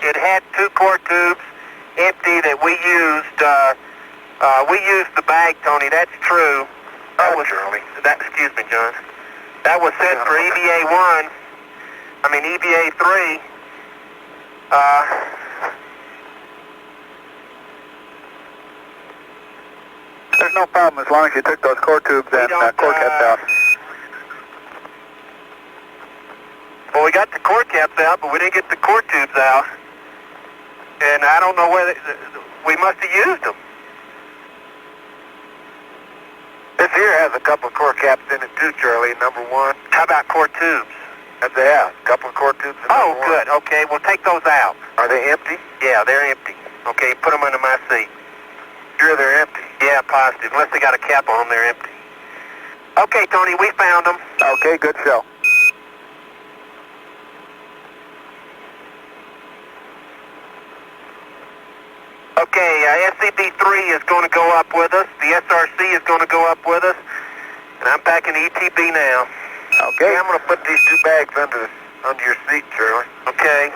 It had 2 core tubes empty that we used. We used the bag, Tony. That's true. That was Charlie. Excuse me, John. That was set for EVA1. I mean EVA3. There's no problem as long as you took those core tubes and core caps out. Well, we got the core caps out, but we didn't get the core tubes out. And I don't know whether we must have used them. This here has a couple of core caps in it too, Charlie, number 1. How about core tubes? That's a couple of core tubes in Oh, number 1. good. Okay, we'll take those out. Are they empty? Yeah, they're empty. Okay, put them under my seat. Sure they're empty? Yeah, positive. Unless they got a cap on them, they're empty. Okay, Tony, we found them. Okay, good show. Okay, SCB3 is going to go up with us. The SRC is going to go up with us. And I'm packing the ETB now. Okay. I'm going to put these 2 bags under your seat, Charlie. Okay.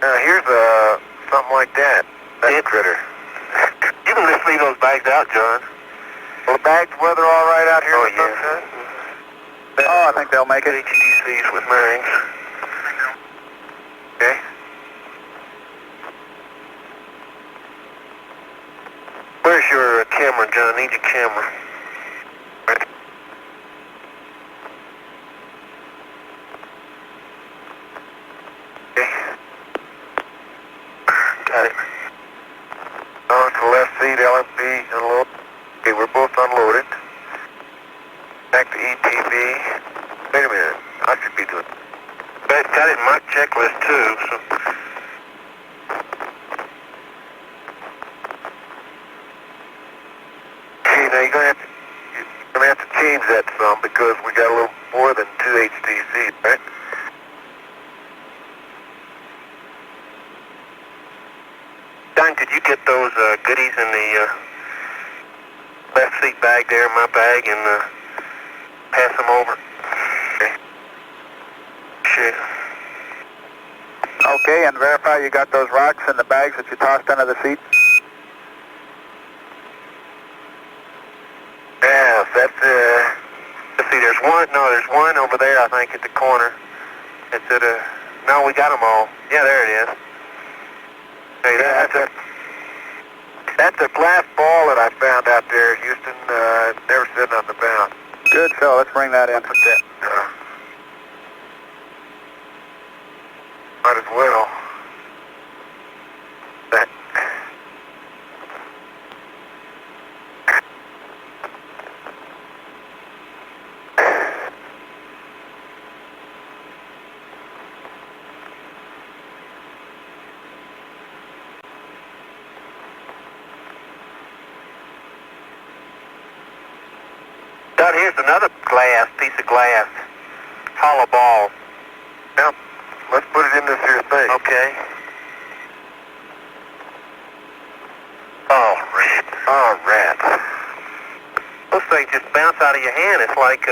Now, here's something like that. That critter. You can just leave those bags out, John. Well, the bags weather all right out here in the sunshine? Oh, I think they'll make it. HDCs with bearings. Okay. Where's your camera, John? I need your camera. Right. Okay. Got it. On to the left seat, LMP, unload. Okay, we're both unloaded. Back to ETB. Wait a minute. I should be doing. Got it in my checklist too. So. Okay, now you're gonna have to change that some because we got a little more than 2 HDCs, right? Don, could you get those goodies in the left seat bag there, my bag, and pass them over? Okay. Shit. Okay, and verify you got those rocks in the bags that you tossed under the seat. Yeah, that's let's see, there's one over there, I think, at the corner. It's at no, we got them all. Yeah, there it is. Hey, that's a glass ball that I found out there, Houston. Never said nothing about. Good show, let's bring that in. Put that, might as well. That. Down here's another piece of glass, hollow ball. Now, let's put it in this here thing. Okay. Oh, rats. Those things just bounce out of your hand. It's like,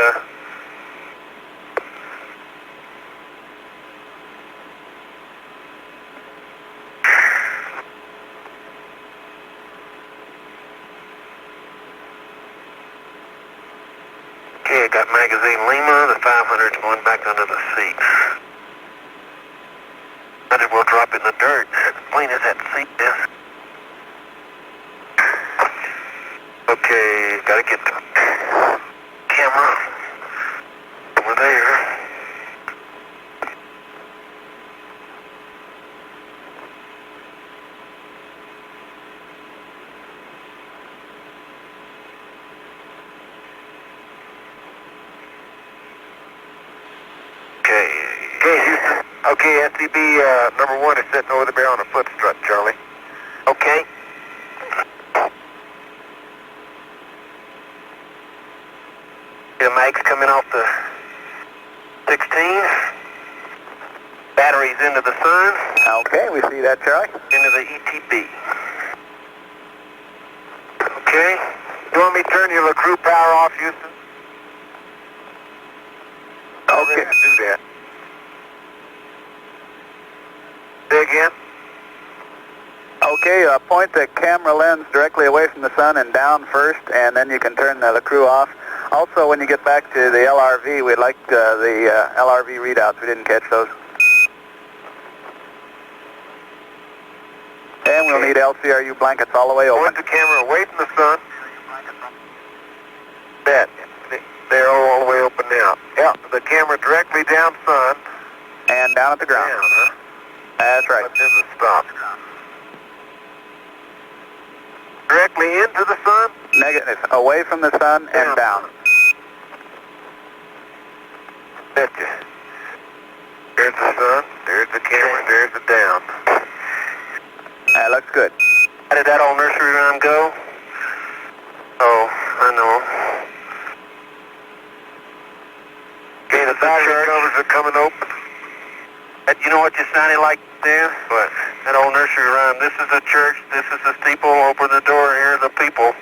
okay, I got magazine Lima, the 500's going back under the seat. Might as well drop it in the dirt. As clean as that seat is. Okay, gotta get the camera over there. Okay, Houston. Okay, SCB number 1 is sitting over there on a foot strut, Charlie. Okay. The mag's coming off the 16. Batteries into the sun. Okay, we see that, Charlie. Into the ETB. Okay. You want me to turn your crew power off, Houston? Okay. Do that. Say again? Okay, point the camera lens directly away from the sun and down first, and then you can turn the crew off. Also, when you get back to the LRV, we'd like the LRV readouts. We didn't catch those. And we'll need LCRU blankets all the way open. Point the camera away from the sun. That. They're all the way open now. Yeah, the camera directly down sun. And down at the ground. Down, huh? That's right. What's in the stop? Directly into the sun? Negative. Away from the sun and down. Betcha. There's the sun. There's the camera, there's the down. That looks good. How did that old nursery rhyme go? Oh, I know. Okay, the battery covers are coming open. You know what you sounded like there? What? That old nursery rhyme. This is the church, this is the steeple, open the door, here are the people.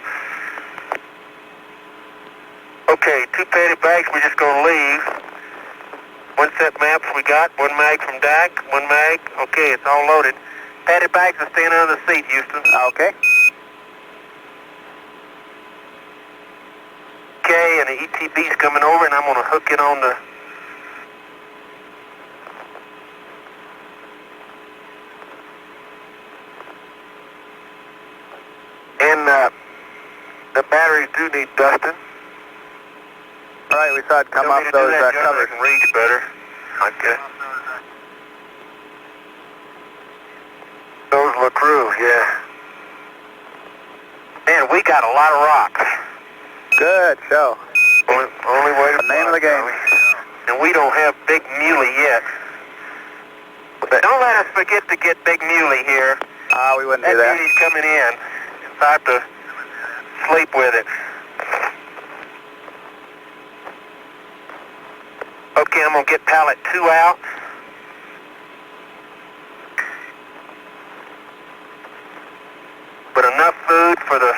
Okay, 2 padded bags, we're just going to leave. 1 set maps we got, 1 mag from DAC, 1 mag. Okay, it's all loaded. Padded bags are staying under the seat, Houston. Okay. Okay, and the ETB's coming over, and I'm going to hook it on the... And the batteries do need dusting. All right, we saw it come Tell me off to do those that, John, covers. I can reach better. Okay. Those LaCrue, yeah. Man, we got a lot of rocks. Good show. Only way to Name of the game. And we don't have Big Muley yet. But don't let us forget to get Big Muley here. We wouldn't do that. Muley's coming in. It's hard to sleep with it. Okay, I'm going to get pallet 2 out. But enough food for the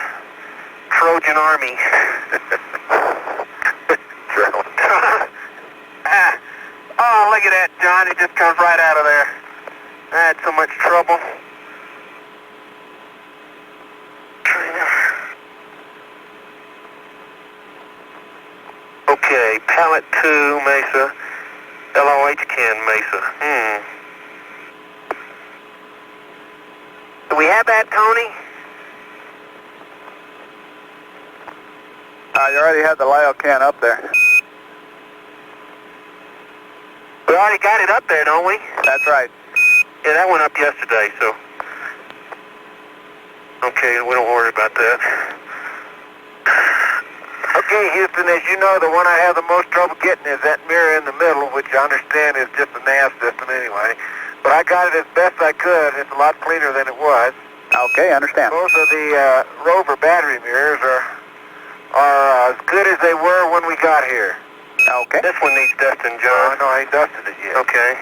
Trojan Army. Oh, look at that, John. It just comes right out of there. I had so much trouble. Okay, pallet 2, Mesa. LOH can, Mesa. Do we have that, Tony? You already had the Lyle can up there. We already got it up there, don't we? That's right. Yeah, that went up yesterday, so... Okay, we don't worry about that. Okay, Houston, as you know, the one I have the most trouble getting is that mirror in the middle, which I understand is just a nav system anyway. But I got it as best I could. It's a lot cleaner than it was. Okay, understand. Both of the Rover battery mirrors are as good as they were when we got here. Okay. This one needs dusting, Oh, John. no, I ain't dusted it yet. Okay.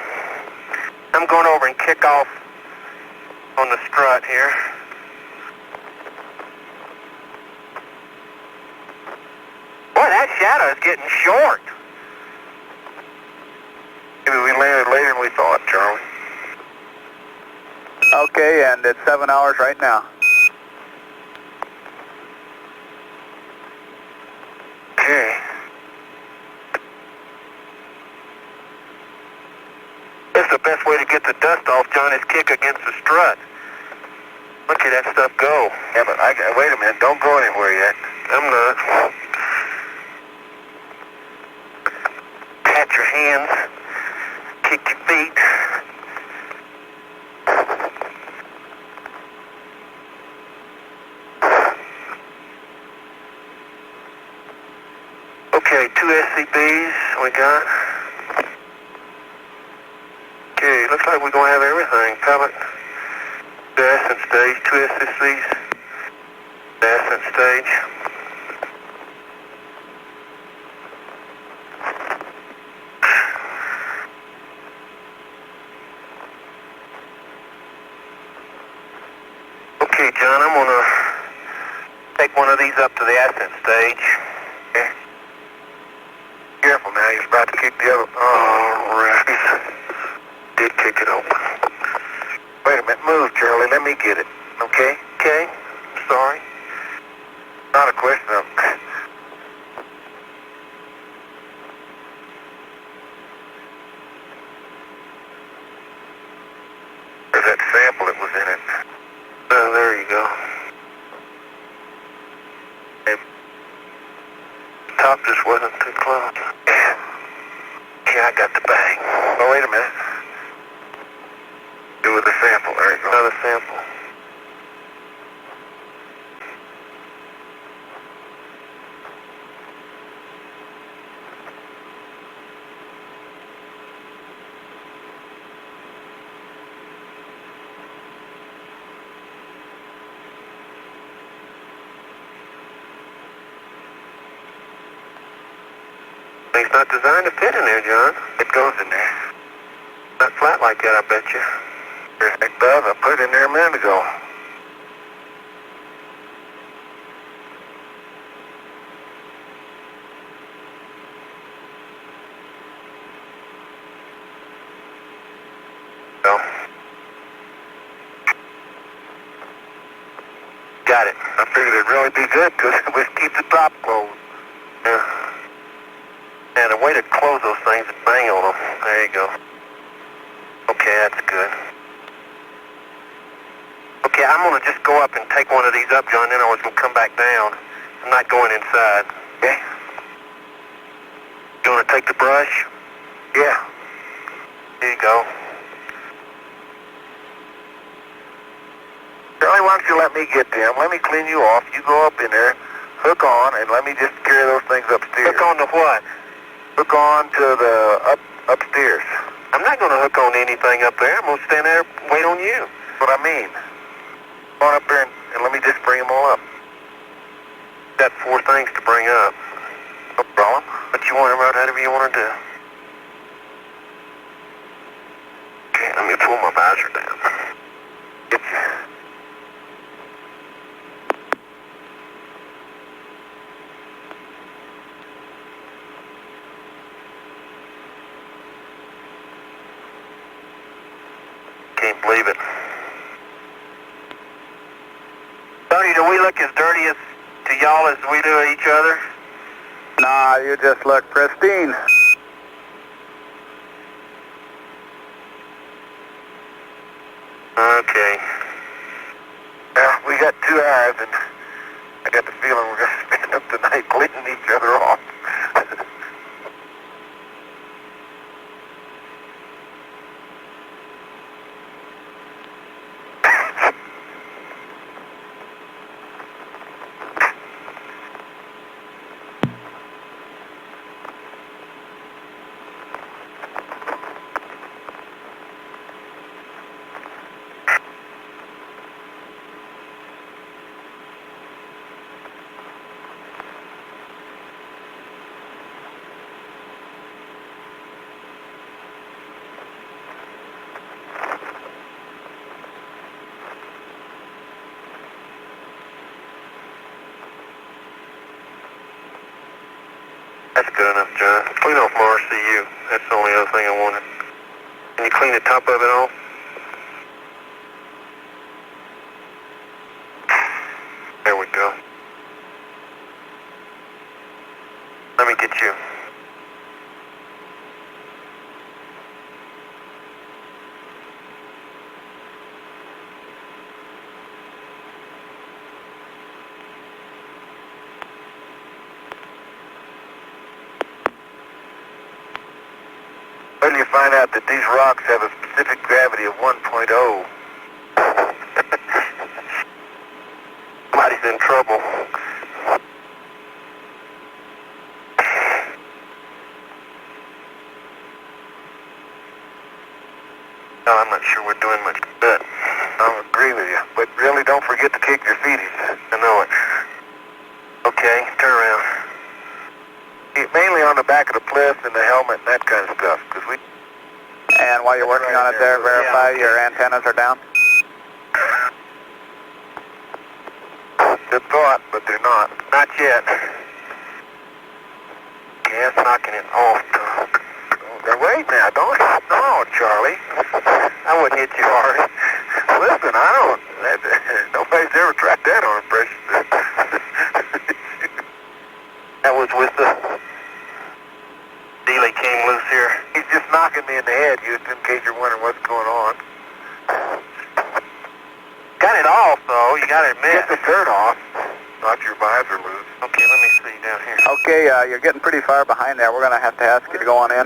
I'm going over and kick off on the strut here. Boy, that shadow is getting short. Maybe we landed later than we thought, Charlie. Okay, and it's 7 hours right now. Okay. That's the best way to get the dust off, John, is kick against the strut. Look at that stuff go. Yeah, but wait a minute. Don't go anywhere yet. I'm not. Pat your hands. Kick your feet. Okay, 2 SCBs we got. Okay, looks like we're going to have everything. Pallet, the ascent stage, 2 SCBs, the ascent stage. Okay, John, I'm going to take one of these up to the ascent stage. Okay. Careful now. He's about to kick the other. Oh, right. Did kick it open. Wait a minute. Move, Charlie. Let me get it. Okay? Okay, sorry. Not a question of... There's that sample that was in it. Oh, there you go. The top just wasn't too close. Yeah, I got the bag. Oh, wait a minute. Do with the sample. There you go. Another sample. Thing's not designed to fit in there, John. It goes in there. Not flat like that, I bet you. It does. I put it in there a minute ago. Got it. I figured it'd really be good because we keep the top closed. Yeah. And a way to close those things is bang on them. There you go. Okay, that's good. Okay, I'm going to just go up and take one of these up, John, then I was going to come back down. I'm not going inside. Okay. You want to take the brush? Yeah. Here you go. Charlie, why don't you let me get them? Let me clean you off. You go up in there, hook on, and let me just carry those things upstairs. Hook on to what? Hook on to the upstairs. I'm not going to hook on to anything up there. I'm going to stand there and wait on you. That's what I mean. Go on up there and let me just bring them all up. Got 4 things to bring up. No problem. But you want to run whatever you want to do. Okay, let me pull my visor down. Get you. Can't believe it. Tony, do we look as dirty as to y'all as we do each other? Nah, you just look pristine. Okay. Well, we got 2 hours, and I got the feeling we're going to spend up tonight cleaning each other off. That's good enough, John. Clean off my RCU. That's the only other thing I wanted. Can you clean the top of it off? There we go. Let me get you. When you find out that these rocks have a specific gravity of 1.0. Somebody's in trouble. No, I'm not sure we're doing much good. I agree with you, but really don't forget to kick your feeties. I know it. Okay, turn around. Mainly on the back of the pliff and the helmet and that kind of stuff, because we... And while you're working on it there, verify your antennas are down. Good thought, but they're not. Not yet. Yeah, it's knocking it off. Wait now, don't hit. No, Charlie. I wouldn't hit you hard. Listen, I don't... nobody's ever tried that on a precious. That was with the dealie came loose here. He's just knocking me in the head, Houston, in case you're wondering what's going on. Got it off, though. You got to admit. Get the shirt off. Not your visor loose. Okay, let me see down here. Okay, you're getting pretty far behind there. We're going to have to ask you to go on in.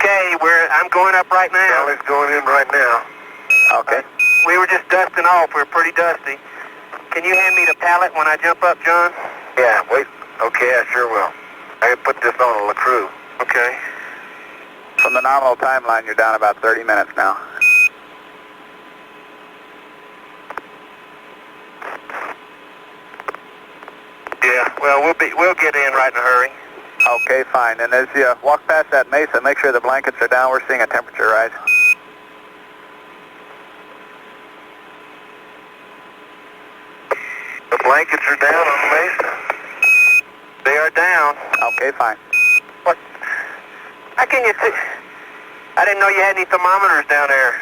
Okay, I'm going up right now. Charlie's going in right now. Okay. We were just dusting off. We're pretty dusty. Can you hand me the pallet when I jump up, John? Yeah, wait. Okay, I sure will. I can put this on a LaCrue. Okay. From the nominal timeline, you're down about 30 minutes now. Yeah. Well, we'll get in right in a hurry. Okay, fine. And as you walk past that mesa, make sure the blankets are down. We're seeing a temperature rise. The blankets are down on the mesa. They are down. Okay, fine. What? How can you see? I didn't know you had any thermometers down there.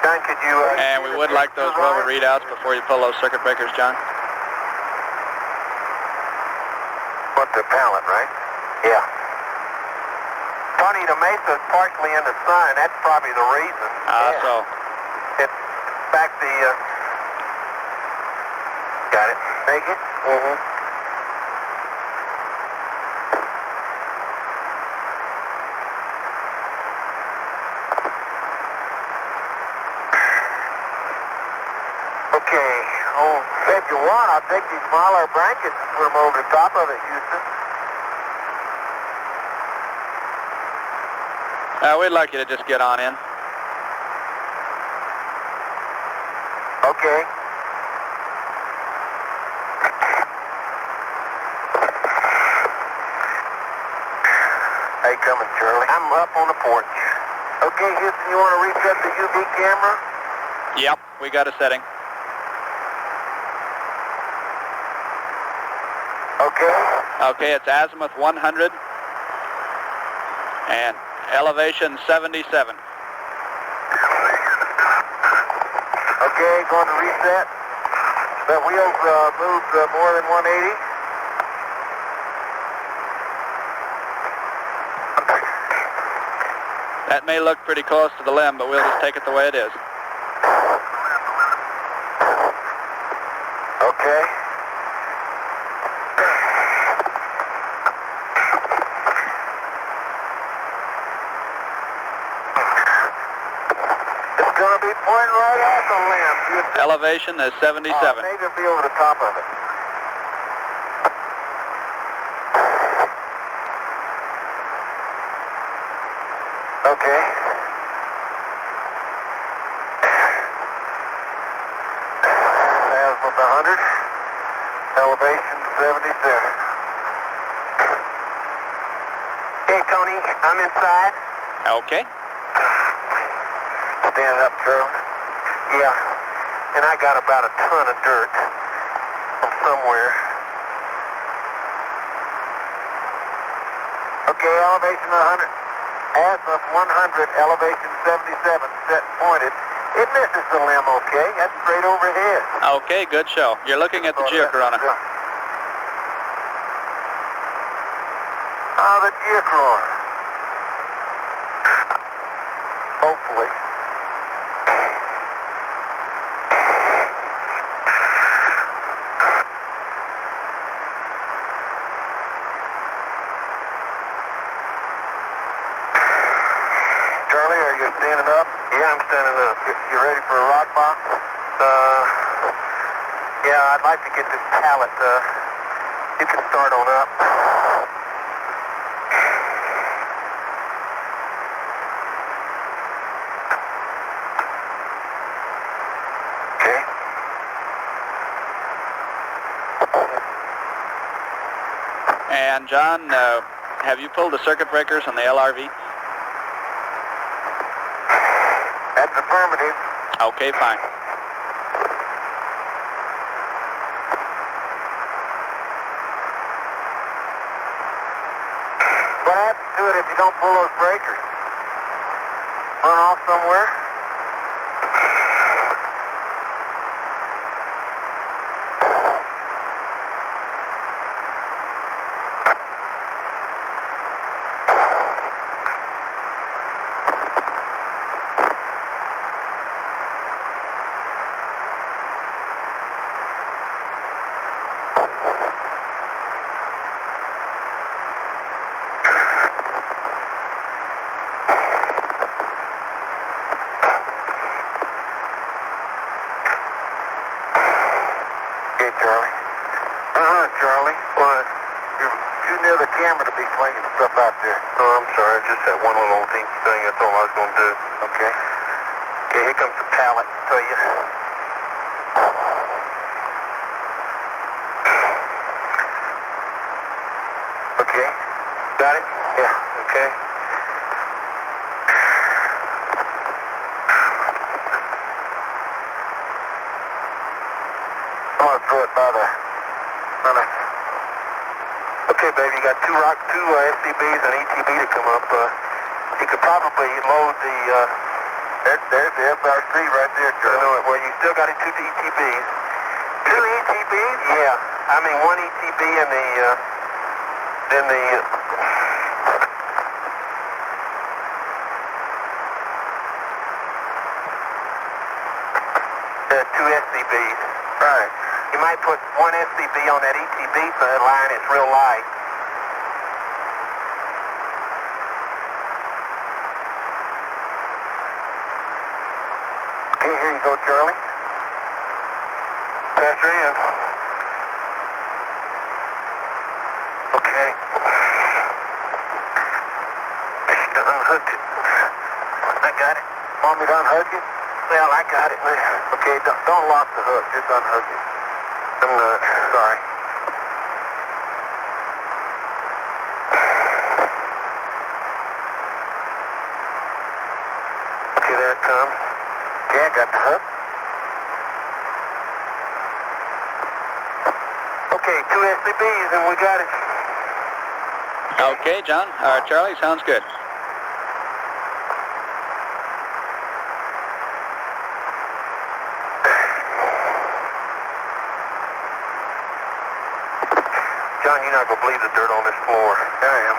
John, could you... And we would like those rover readouts before you pull those circuit breakers, John. What's the pallet, right? Yeah. Tony, the mesa is partially in the sun. That's probably the reason. So. It's back the... Got it. Take it? Mm-hmm. Okay. Oh, if you want, I'll take these smaller blankets and put them over the top of it, Houston. We'd like you to just get on in. Okay. How you coming, Charlie? I'm up on the porch. Okay, Houston, you want to reset the UV camera? Yep, we got a setting. Okay. Okay, it's azimuth 100 and elevation 77. Okay, going to reset. That wheel's moved more than 180. That may look pretty close to the limb, but we'll just take it the way it is. Okay. It's going to be pointing right at the limb. Elevation is 77. Maybe it'll be over the top of it. Okay. Azimuth 100. Elevation 77. Hey, Tony, I'm inside. Okay. Stand up, Charlie. Yeah. And I got about a ton of dirt from somewhere. Okay, elevation 100. Azimuth 100, elevation 77, set pointed. It misses the limb okay. That's straight overhead. Okay, good show. You're looking at the geocorona. Oh, the geocorona. Hopefully. Charlie, are you standing up? Yeah, I'm standing up. You ready for a rock box? Yeah, I'd like to get this pallet. You can start on up. Okay. And John, have you pulled the circuit breakers on the LRV? That's affirmative. Okay, fine. What happens to it if you don't pull those breakers? Run off somewhere? Okay, Charlie. Charlie. What? You're too near the camera to be flinging stuff out there. Oh, I'm sorry. Just that one little thing. That's all I was going to do. Okay. Okay, here comes the pallet. Tell you. got it? Yeah, okay. I'm gonna throw it by the... Okay, baby, you got two SCBs and ETB to come up. You could probably load the... There's the FR3 right there, I Charlie. know it. Well, you still got two ETBs. Two ETBs? Yeah. I mean, one ETB and then the... two SCBs. Right. You might put one SCB on that ETB line. It's real light. Okay, here you go, Charlie. Pass her in. Okay. I unhooked it. I got it. Want me to unhook it? Well, I got it now. Okay, don't lock the hook. Just unhook it. I'm not. Sorry. Okay, there it comes. Okay, I got the hook. Okay, two SCBs and we got it. Okay, John. Charlie, sounds good. John, you're not going to believe the dirt on this floor. I am.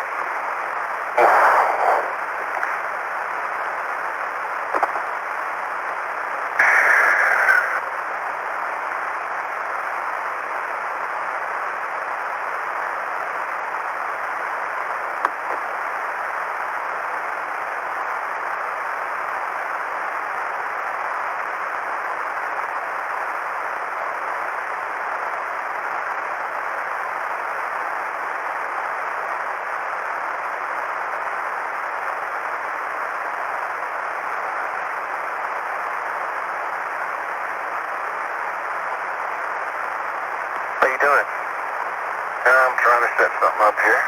How you doing? I'm trying to set something up here.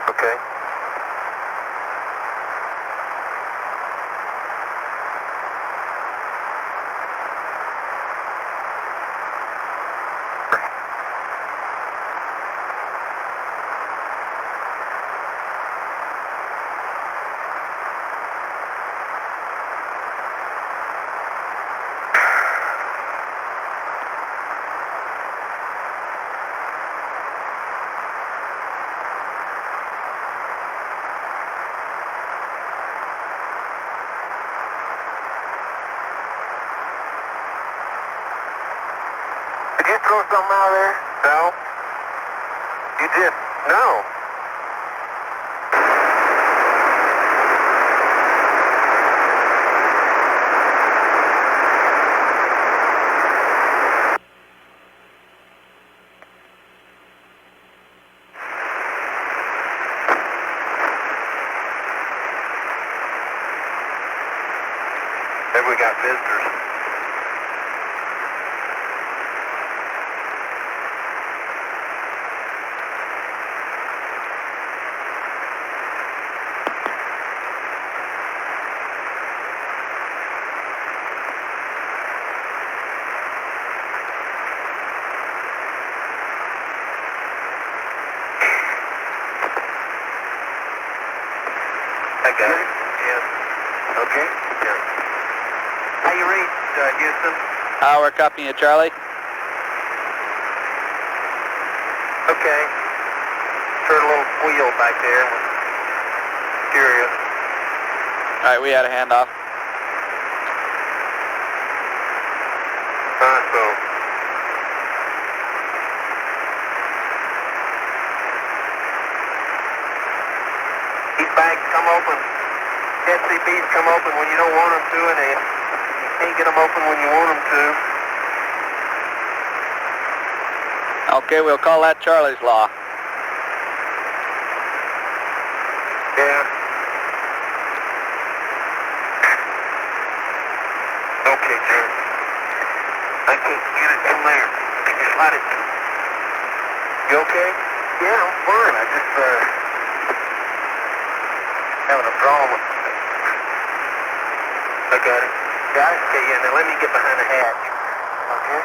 Okay. Did you throw something out there? No. You did? No. Maybe we got visitors. I got it. Yeah. Okay. Yeah. How you read, Houston? We're copying you, Charlie. Okay. Heard a little squeal back there. Curious. All right, we had a handoff. So. These bags come open. SCBs come open when you don't want them to, and you can't get them open when you want them to. Okay, we'll call that Charlie's Law. Yeah. Okay, Jerry. I can't get it from there. Can you slide it? You okay? Yeah, I'm fine. I just having a problem with it. I got it. Got it? Okay, yeah, now let me get behind the hatch. Okay.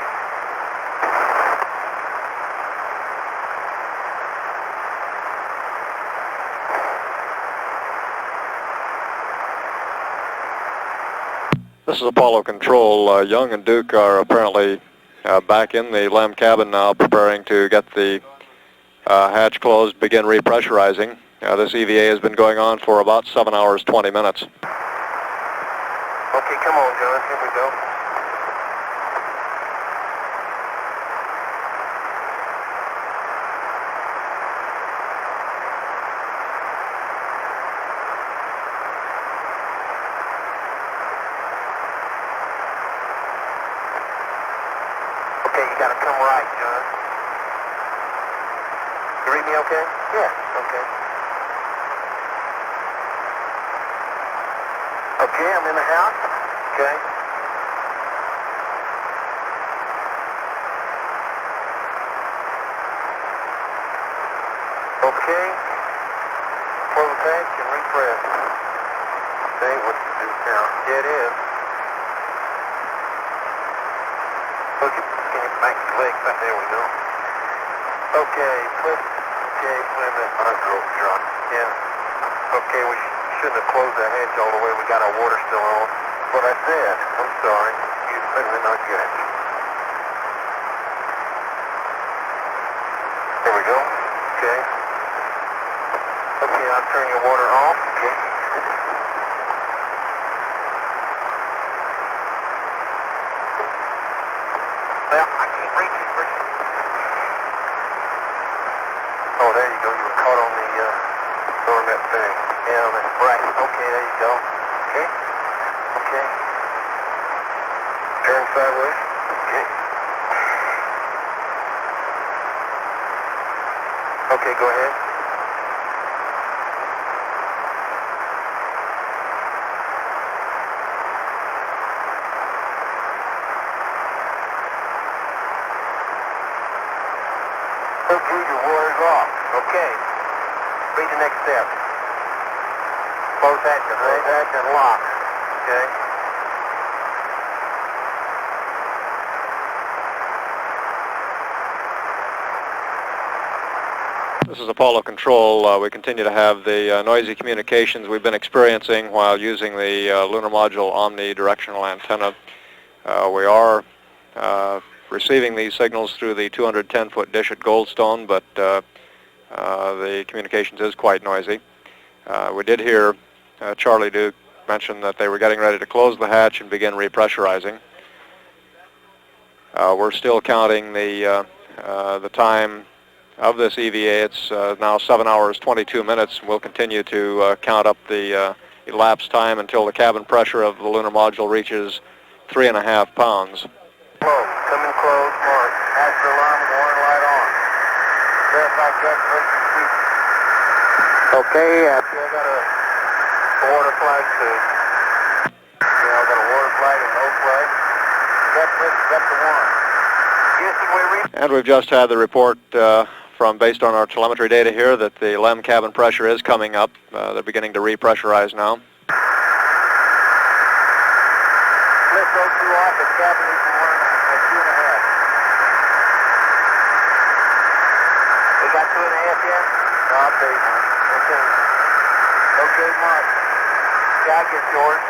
This is Apollo Control. Young and Duke are apparently back in the LEM cabin now, preparing to get the hatch closed, begin repressurizing. This EVA has been going on for about 7 hours, 20 minutes. Okay, come on, John. Here we go. Okay, you gotta come right, John. You read me okay? Yeah, okay. Okay, I'm in the house. Okay. Okay. Close hatch and repress. Okay, what to do now? Yeah, it is. Look at, can you back your legs back? There we go. Okay, put, okay, wait a minute. My throat drop. Yeah. Okay, we shouldn't have closed that hatch all the way. We got our water still on. What I said. I'm sorry. You certainly not good. There we go. Okay. Okay, I'll turn your water off. Okay. Well, I can't reach it. Oh, there you go. You were caught on the door net thing. Yeah, on that bracket. Okay, there you go. Okay. Okay. Turn sideways. Okay. Okay, go ahead. Okay, your water's off. Okay. Read the next step. Close hatch and lock. Okay. This is Apollo Control. We continue to have the noisy communications we've been experiencing while using the Lunar Module omnidirectional antenna. We are receiving these signals through the 210-foot dish at Goldstone, but the communications is quite noisy. We did hear Charlie Duke mention that they were getting ready to close the hatch and begin repressurizing. We're still counting the time of this EVA. It's now 7 hours, 22 minutes. We'll continue to count up the elapsed time until the cabin pressure of the lunar module reaches 3.5 pounds. Close. Come in close. Mark. Master alarm. Warning light on. Verify jet pressure sweep. Okay. I got a water flag too. Yeah, I got a water flag and no flag. Jet pressure's up to 1. Houston, we reach. And we've just had the report based on our telemetry data here that the LEM cabin pressure is coming up. They're beginning to repressurize now. Lift those two off at cabin each 2.5. We got 2.5 yet? No, I'll take one. Okay. Okay, Mark. Yeah, I get yours.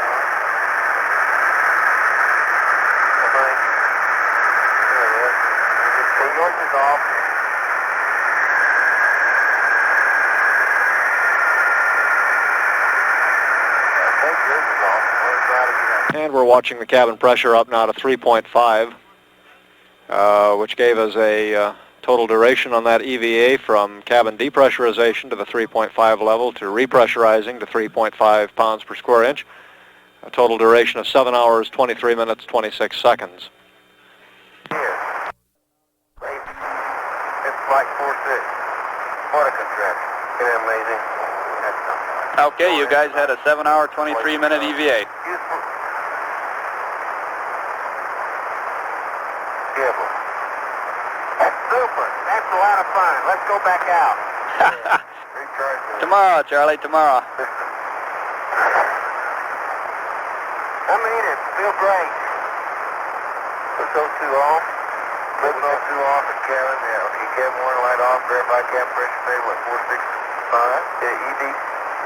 Okay. There it is. So yours is off. And we're watching the cabin pressure up now to 3.5, which gave us a total duration on that EVA from cabin depressurization to the 3.5 level to repressurizing to 3.5 pounds per square inch. A total duration of 7 hours, 23 minutes, 26 seconds. Here. It's Flight 46. What a contraption. Isn't that amazing? Okay, you guys had a 7 hour, 23 minute EVA. That's super. That's a lot of fun. Let's go back out. Tomorrow, Charlie, tomorrow. I mean it. Feel great. Let's go 2 off. Let's go 2 off and cabin. Yeah, okay. Cabin 1 light off. Verify cabin pressure stable at 465. Yeah, ED.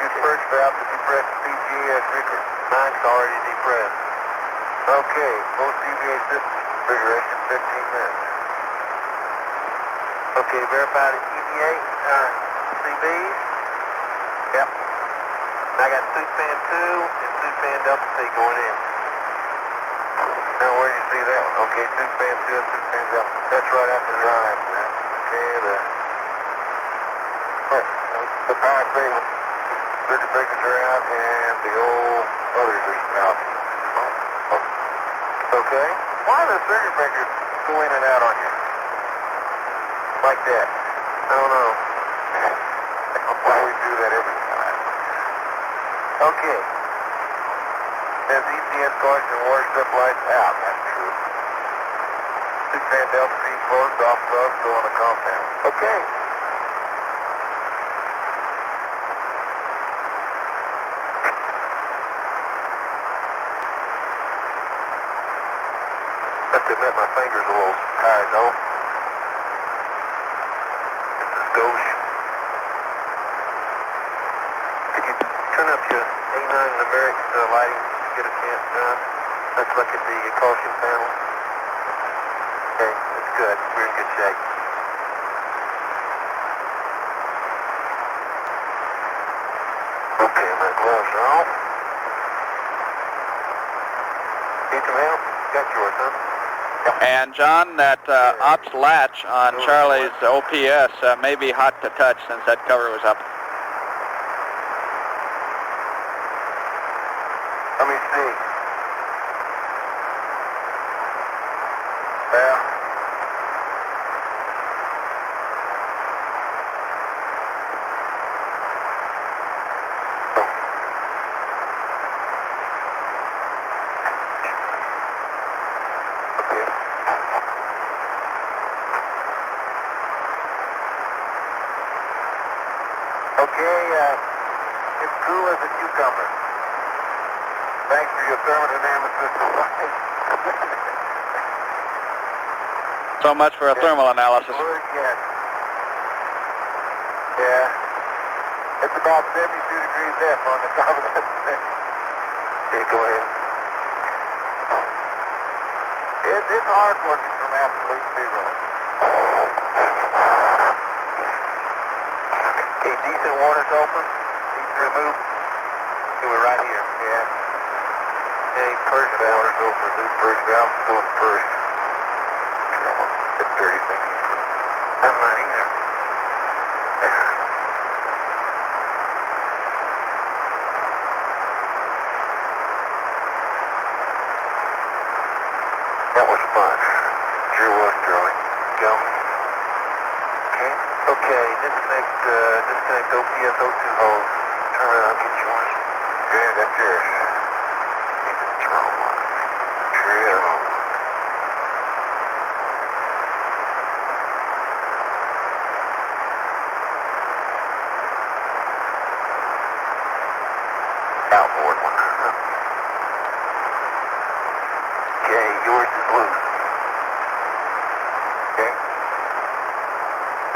Use first valve to depress PGS Egress. Mine's already depressed. Okay. Post EVA system configuration 15 minutes. Okay, verify the EVA CVs. Yep. I got suit fan 2 and suit fan Delta C going in. Now where do you see that one? Okay, suit fan 2 and suit fan Delta. That's right after the drive. Okay, the power stable. Circuit breakers are out and the old others are out. Okay. Why do the circuit breakers go in and out on you? Like that. I don't know. Why we do that every time. Okay. Says ECS caution and water step lights out. That's true. Suit fan Delta C closed off, go on the compound. Okay. I have to admit my fingers a little tired though. Gauche. Could you turn up your A9 numeric lighting to get a chance, John? Let's look at the caution panel. Okay, that's good. We're in good shape. Okay, my gloves are off. Need some help? Got yours, huh? And John, that ops latch on Charlie's OPS may be hot to touch since that cover was up. Let me see. Well, okay, it's cool as a cucumber. Thanks for your thermodynamics advice. So much for a thermal analysis. Fluid gas. Yeah. It's about 72 degrees F on the top of that thing. Okay, go ahead. It's hard working from absolute zero. Okay, decent water's open. Decent remove. Okay, we're right here. Yeah. Okay, first valve. Water's open. New first valve. Going first. It's dirty thing. I'm not either. That was fun. Sure was, Charlie. Go. Okay. Okay, disconnect OPS02 hose. Turn around, get yours. Good, that's yours. Need to throw one. Sure. Outboard one. Okay, yours is loose. Okay.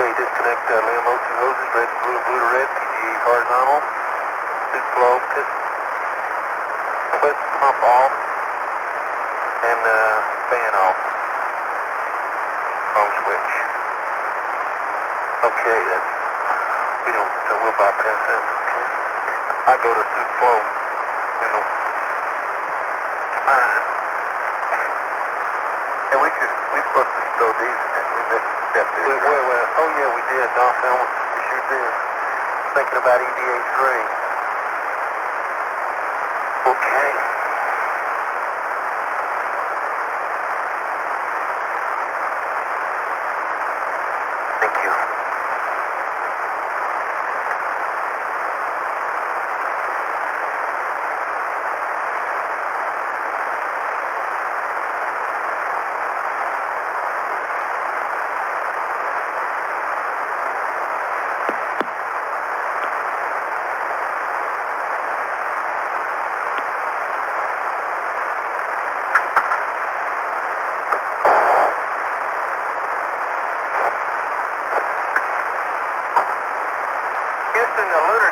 Okay, disconnect LAM02 hoses, red to blue, blue to red, PGA horizontal. Suit flow, piston, split, pump off, and fan off. Home switch. Okay, we'll bypass that. Okay. I go to suit flow. And we're supposed to stow these, and we missed a step there. Oh yeah, we did, Don. We sure did. Thinking about EVA3. Okay. Thank you.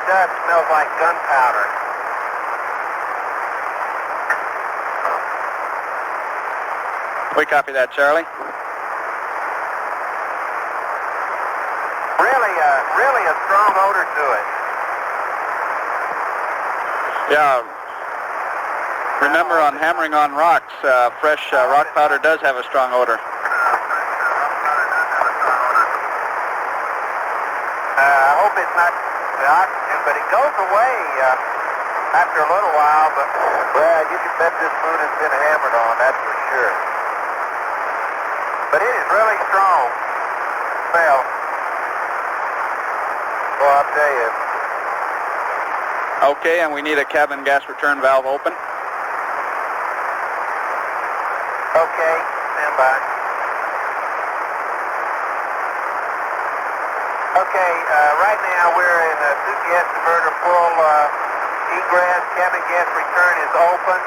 dust smells like gunpowder. We copy that, Charlie. Really a strong odor to it. Yeah. Remember, on hammering on rocks, fresh rock powder does have a strong odor. I hope it's not the oxygen, but it goes away after a little while. But well, you can bet this moon has been hammered on, that's for sure. But it is really strong smell. Well, I'll tell you. Okay, and we need a cabin gas return valve open. Okay, stand by. Okay, right now we're in a two gas diverter full egress. Cabin gas return is open.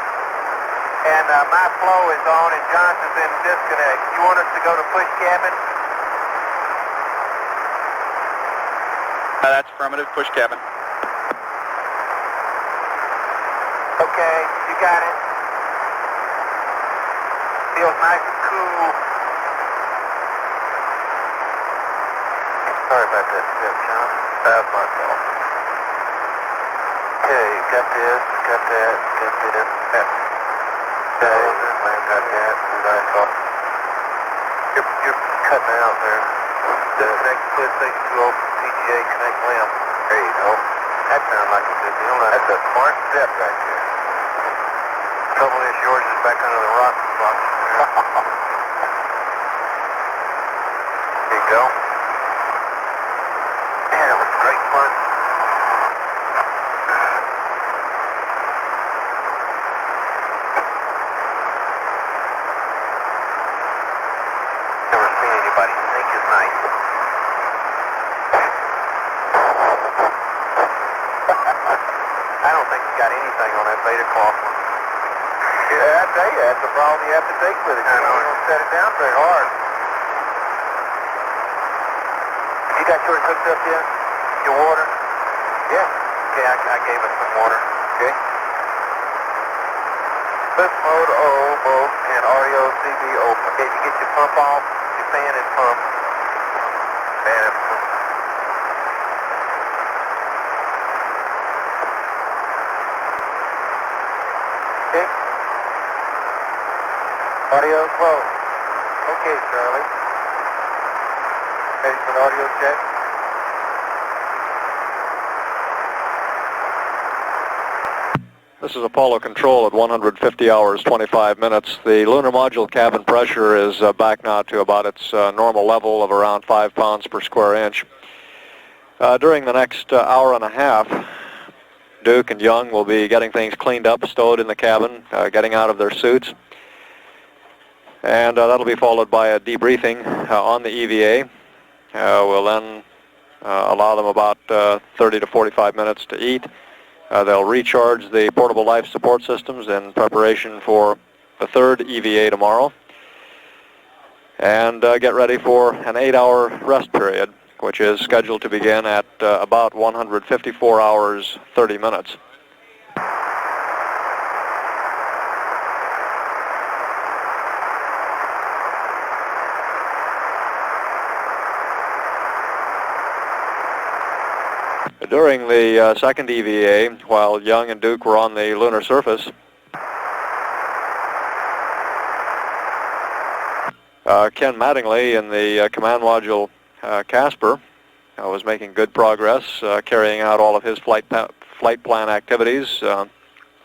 And my flow is on and Johnson's in disconnect. You want us to go to push cabin? That's affirmative. Push cabin. Okay, you got it. Feels nice and cool. Sorry about that step, John. That's my fault. Okay, got this, got that, got this. Okay, I got that. Nice off. You're cutting out there. Disconnect split station 2 open PGA connect lamp. There you go. That sounds like a good deal. That's a smart step right there. Trouble is yours is back under the rock box. There you go. Man, it was great fun. Never seen anybody sink as nice. I don't think you got anything on that beta cloth one. Yeah, I tell you, that's the problem you have to take with it. You don't set it down very hard. You got yours hooked up yet? Your water? Yeah. Okay, I gave it some water. Okay. Lift mode O, both, and REO CB open. Okay, you get your pump off, your fan and pump. Fan and pump. Okay. Audio closed. Okay, Charlie. Ready for an audio check? This is Apollo Control at 150 hours, 25 minutes. The lunar module cabin pressure is back now to about its normal level of around 5 pounds per square inch. During the next hour and a half, Duke and Young will be getting things cleaned up, stowed in the cabin, getting out of their suits. And that'll be followed by a debriefing on the EVA. We'll then allow them about 30 to 45 minutes to eat. They'll recharge the portable life support systems in preparation for the third EVA tomorrow. And get ready for an 8-hour rest period, which is scheduled to begin at about 154 hours, 30 minutes. During the second EVA, while Young and Duke were on the lunar surface, Ken Mattingly in the command module Casper was making good progress, carrying out all of his flight plan activities,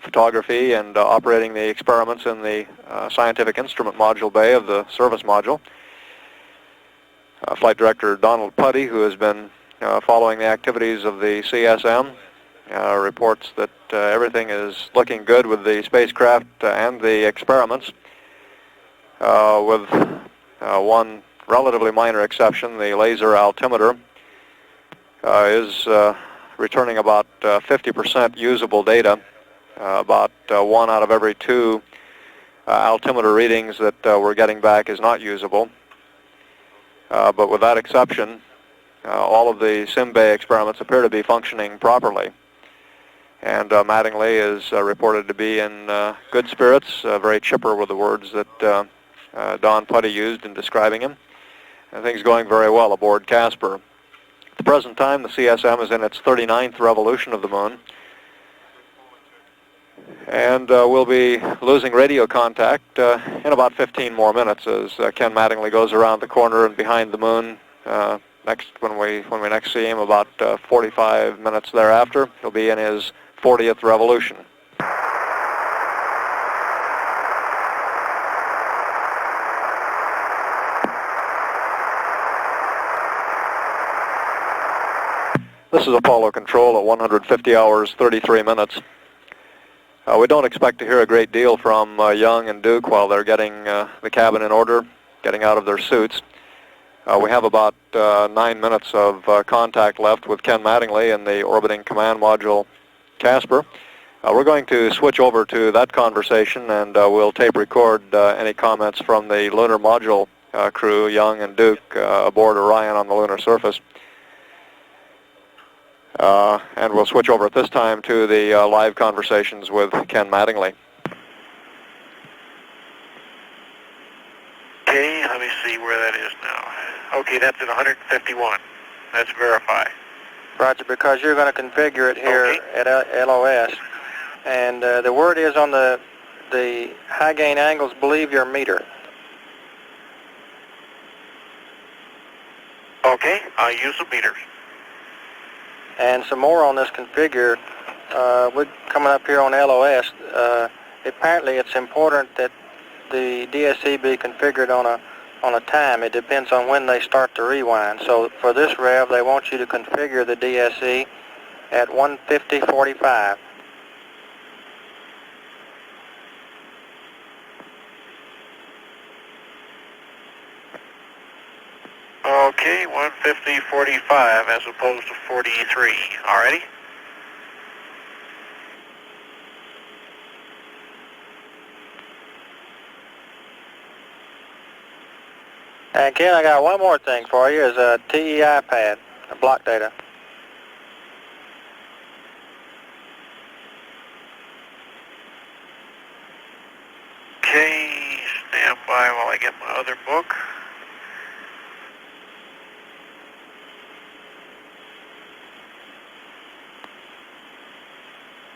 photography, and operating the experiments in the scientific instrument module bay of the service module. Flight Director Donald Putty, who has been following the activities of the CSM, reports that everything is looking good with the spacecraft and the experiments, with one relatively minor exception. The laser altimeter is returning about 50% usable data. About 1 out of every 2 altimeter readings that we're getting back is not usable. But with that exception, all of the sim bay experiments appear to be functioning properly. And Mattingly is reported to be in good spirits, very chipper were the words that Don Putty used in describing him. And things going very well aboard Casper. At the present time, the CSM is in its 39th revolution of the moon. And we'll be losing radio contact in about 15 more minutes as Ken Mattingly goes around the corner and behind the moon. When we next see him, about 45 minutes thereafter, he'll be in his 40th revolution. This is Apollo Control at 150 hours, 33 minutes. We don't expect to hear a great deal from Young and Duke while they're getting the cabin in order, getting out of their suits. We have about 9 minutes of contact left with Ken Mattingly in the orbiting command module Casper. We're going to switch over to that conversation, and we'll tape record any comments from the Lunar Module crew, Young and Duke, aboard Orion on the lunar surface. And we'll switch over at this time to the live conversations with Ken Mattingly. Okay, let me see where that is now. Okay, that's at 151. Let's verify. Roger, because you're going to configure it here at LOS. And the word is on the high gain angles, believe your meter. Okay, I'll use the meters. And some more on this configure. We're coming up here on LOS. Apparently it's important that the DSC be configured on a time. It depends on when they start to rewind. So for this rev, they want you to configure the DSC at 150:45. Okay, 150:45 as opposed to 43. Alrighty? And Ken, I got one more thing for you, is a TEI pad, a block data. Okay, stand by while I get my other book.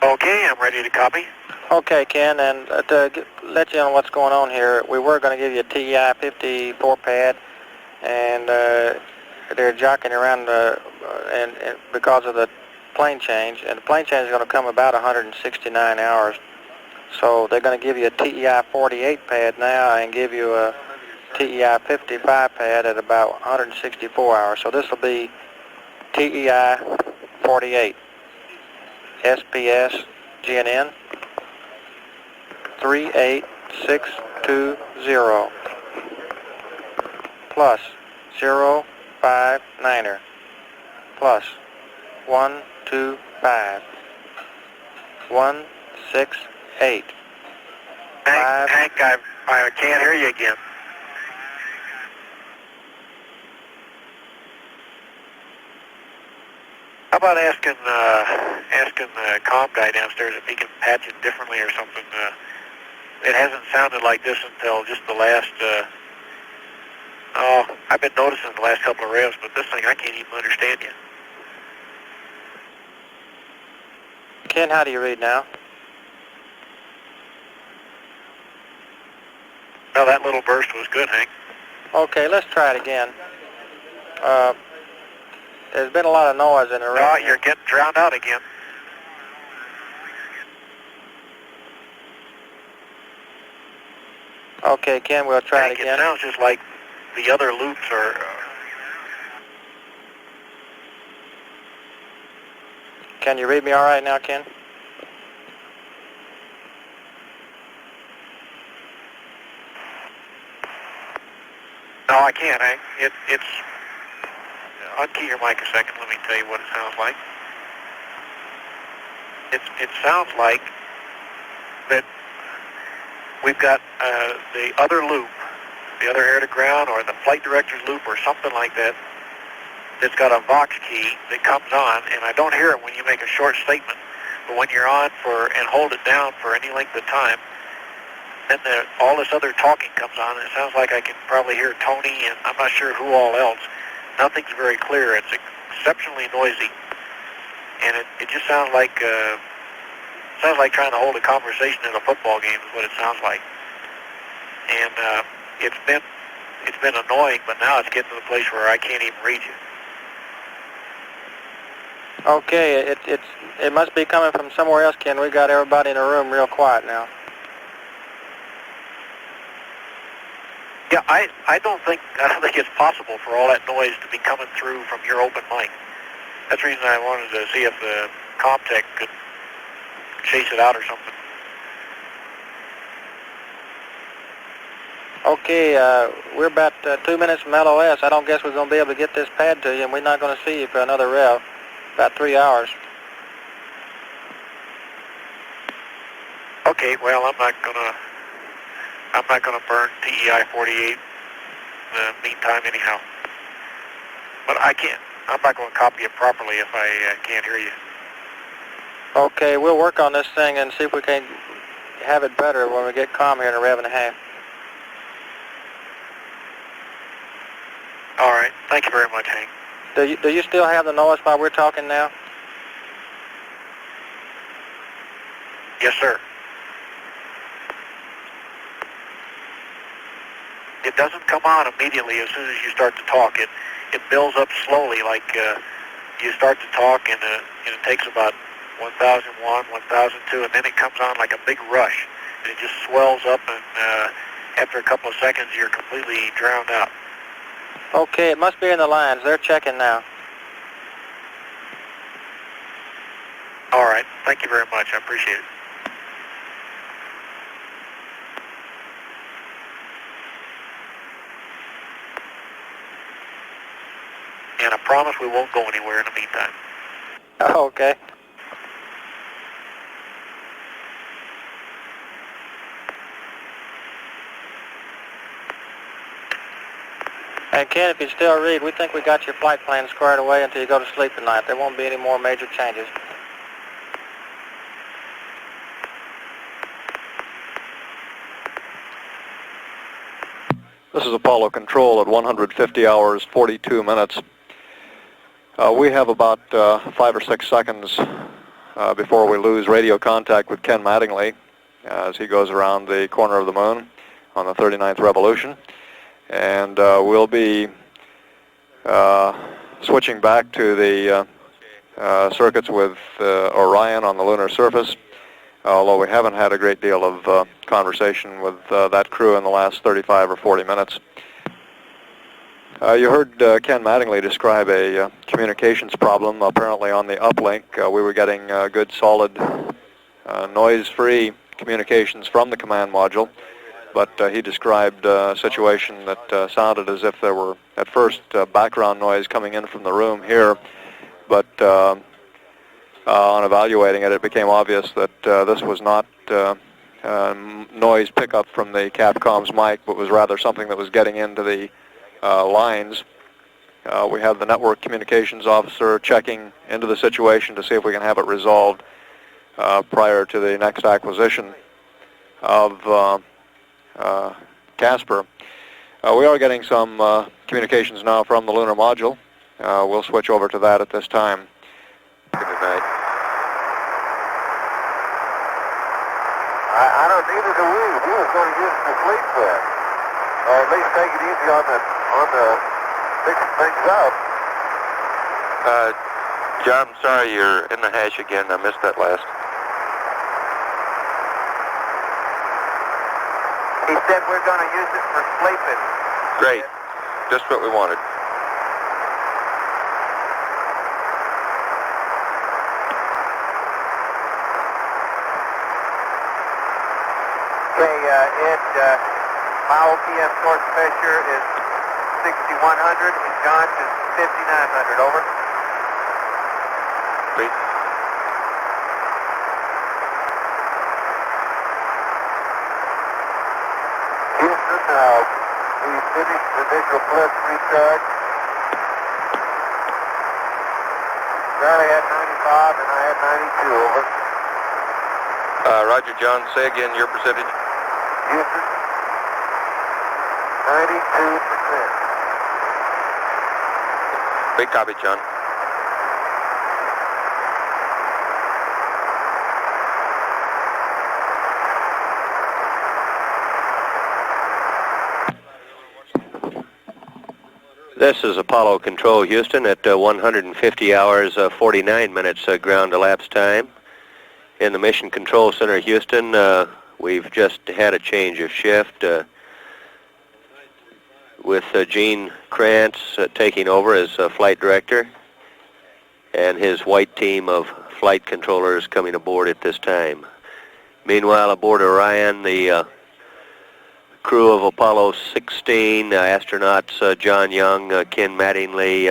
Okay, I'm ready to copy. Okay, Ken, and to let you know what's going on here, we were going to give you a TEI 54 pad, and they're jockeying around and because of the plane change, and the plane change is going to come about 169 hours. So they're going to give you a TEI 48 pad now and give you a TEI 55 pad at about 164 hours. So this will be TEI 48. SPS GNN 38620 plus 059er plus 125 168. Hank, I can't hear you again. How about asking the comm guy downstairs if he can patch it differently or something? It hasn't sounded like this until just the last. I've been noticing the last couple of revs, but this thing I can't even understand you. Ken, how do you read now? Well, that little burst was good, Hank. Okay, let's try it again. There's been a lot of noise in the room. No, you're getting drowned out again. Okay, Ken, we'll try it again. It sounds just like the other loops are... Can you read me all right now, Ken? No, I can't, Hank. It's... Unkey your mic a second. Let me tell you what it sounds like. It sounds like that we've got the other loop, the other air to ground, or the flight director's loop, or something like that, that's got a Vox key that comes on, and I don't hear it when you make a short statement, but when you're on and hold it down for any length of time, then all this other talking comes on, and it sounds like I can probably hear Tony, and I'm not sure who all else. Nothing's very clear. It's exceptionally noisy, and it just sounds like trying to hold a conversation in a football game is what it sounds like. And it's been annoying, but now it's getting to the place where I can't even read you. Okay, it must be coming from somewhere else, Ken. We got everybody in the room real quiet now. Yeah, I don't think it's possible for all that noise to be coming through from your open mic. That's the reason I wanted to see if the ComTech could chase it out or something. Okay, we're about 2 minutes from LOS. I don't guess we're going to be able to get this pad to you, and we're not going to see you for another rev, about 3 hours. Okay, well, I'm not gonna burn TEI 48 in the meantime anyhow. But I'm not gonna copy it properly if I can't hear you. Okay, we'll work on this thing and see if we can have it better when we get calm here in a rev and a half. All right, thank you very much, Hank. Do you still have the noise while we're talking now? Yes, sir. It doesn't come on immediately as soon as you start to talk. It builds up slowly, like you start to talk, and it takes about 1001, 1002, and then it comes on like a big rush, and it just swells up, and after a couple of seconds, you're completely drowned out. Okay, it must be in the lines. They're checking now. All right, thank you very much. I appreciate it. And I promise we won't go anywhere in the meantime. Okay. And Ken, if you still read, we think we got your flight plan squared away until you go to sleep tonight. There won't be any more major changes. This is Apollo Control at 150 hours, 42 minutes. We have about 5 or 6 seconds before we lose radio contact with Ken Mattingly as he goes around the corner of the moon on the 39th revolution. And we'll be switching back to the circuits with Orion on the Lunar Surface, although we haven't had a great deal of conversation with that crew in the last 35 or 40 minutes. You heard Ken Mattingly describe a communications problem apparently on the uplink. We were getting good, solid, noise-free communications from the command module, but he described a situation that sounded as if there were, at first, background noise coming in from the room here, but on evaluating it, it became obvious that this was not noise pickup from the Capcom's mic, but was rather something that was getting into the lines. We have the network communications officer checking into the situation to see if we can have it resolved prior to the next acquisition of Casper. We are getting some communications now from the Lunar Module. We'll switch over to that at this time. Good night. I don't, neither do we. We was going to use it to sleep with. Or at least take it easy on the fixing things up. John, I'm sorry, you're in the hash again. I missed that last. He said we're going to use it for sleeping. Great. Just what we wanted. Okay, my OPM source pressure is 6,100 and John's is 5,900, over. Great. Houston, we finished the initial plus recharge. Charlie had 95 and I had 92, over. Roger, John. Say again your percentage. Houston, 92%. Big copy, John. This is Apollo Control, Houston, at 150 hours, 49 minutes ground elapsed time. In the Mission Control Center, Houston, we've just had a change of shift with Gene Krantz taking over as flight director and his white team of flight controllers coming aboard at this time. Meanwhile, aboard Orion, the crew of Apollo 16, astronauts John Young, Ken Mattingly,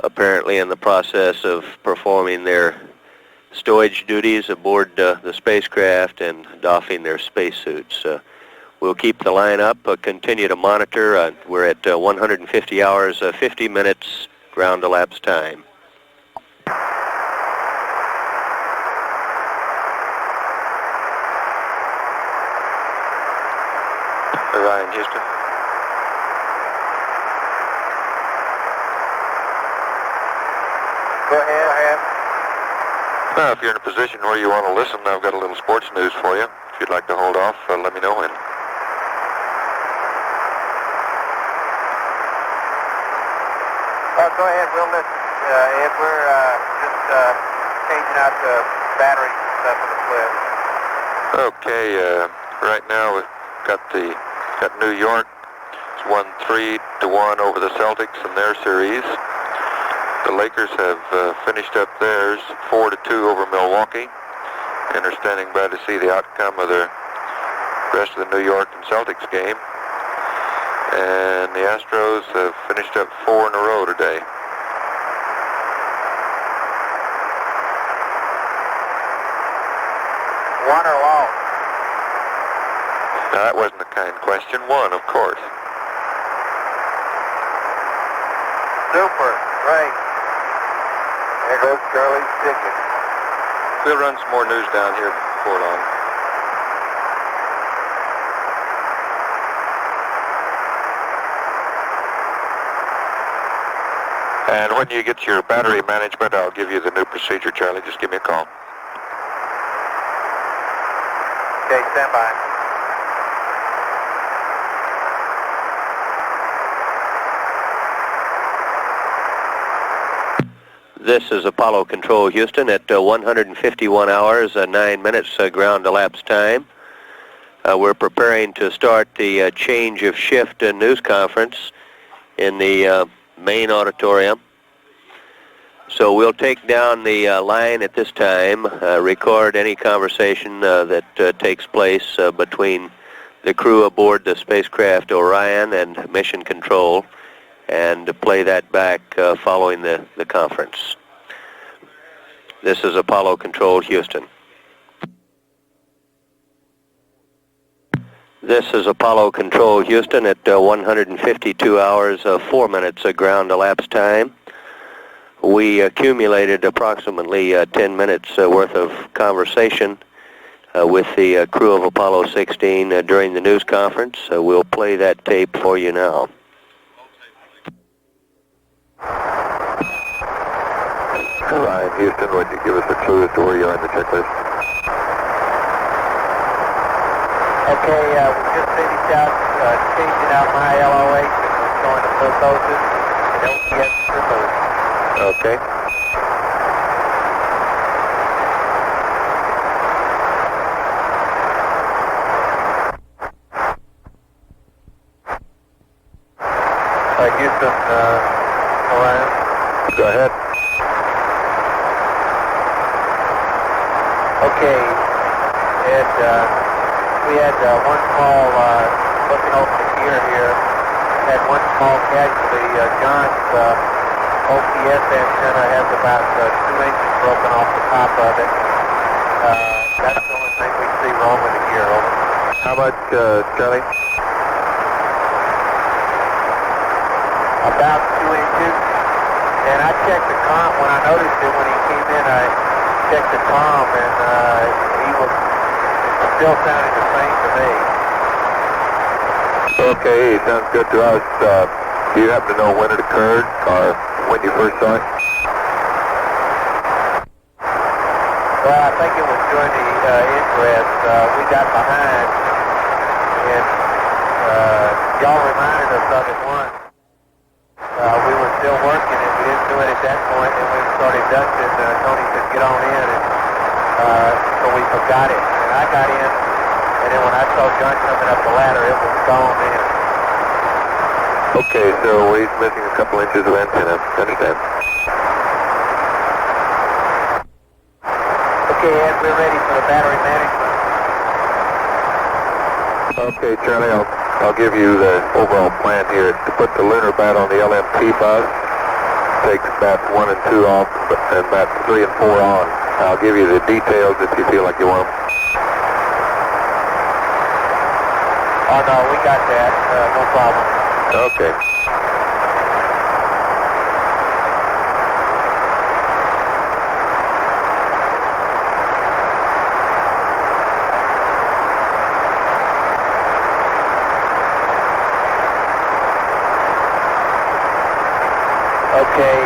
apparently in the process of performing their stowage duties aboard the spacecraft and doffing their spacesuits. We'll keep the line up, continue to monitor. We're at 150 hours, 50 minutes ground elapsed time. Orion, Houston. Go ahead. Well, if you're in a position where you want to listen, I've got a little sports news for you. If you'd like to hold off, let me know when. Go ahead, we'll listen. Ed, we're just changing out the batteries and stuff in the flip. Okay, right now we've got New York. It's won 3-1 over the Celtics in their series. The Lakers have finished up theirs 4-2 over Milwaukee and are standing by to see the outcome of the rest of the New York and Celtics game. And the Astros have finished up 4 in a row today. Won or lost? Now, that wasn't a kind question. Won, of course. Super, great. There goes Charlie's ticket. We'll run some more news down here before long. And when you get your battery management, I'll give you the new procedure, Charlie. Just give me a call. Okay, stand by. This is Apollo Control, Houston, at 151 hours, 9 minutes ground elapsed time. We're preparing to start the change of shift news conference in the main auditorium. So we'll take down the line at this time, record any conversation that takes place between the crew aboard the spacecraft Orion and Mission Control, and play that back following the conference. This is Apollo Control, Houston. This is Apollo Control, Houston, at 152 hours, 4 minutes ground elapsed time. We accumulated approximately 10 minutes worth of conversation with the crew of Apollo 16 during the news conference. We'll play that tape for you now. Ryan, Houston, would you give us a clue as to where you are in the checklist? Okay, we just finished out changing out my LOH and we're going to Closeout and LCS removed. Okay. Houston, Orion. Go ahead. Okay, Ed, we had one small, looking over the gear here, had one small casualty. John's OPS antenna has about 2 inches broken off the top of it. That's the only thing we see wrong with the gear, over. How much, Charlie? About 2 inches. And I checked the comm when I noticed it when he came in. I checked the comm, and he was still sounding the same to me. Okay, sounds good to us. Do you happen to know when it occurred or when you first saw it? Well, I think it was during the Egress. We got behind, and y'all reminded us of it once. We were still working, and we didn't do it at that point, and we started dusting. Tony said, get on in, and so we forgot it. And I got in, and then when I saw John coming up the ladder, it was gone in. Okay, so he's missing a couple inches of antenna. Understand. Okay, Ed, we're ready for the battery management. Okay, Charlie, I'll give you the overall plan here. To put the lunar bat on the LMT bus, takes bats 1 and 2 off, and bats 3 and 4 on. I'll give you the details if you feel like you want them. Oh, no, we got that. No problem. Okay. Okay,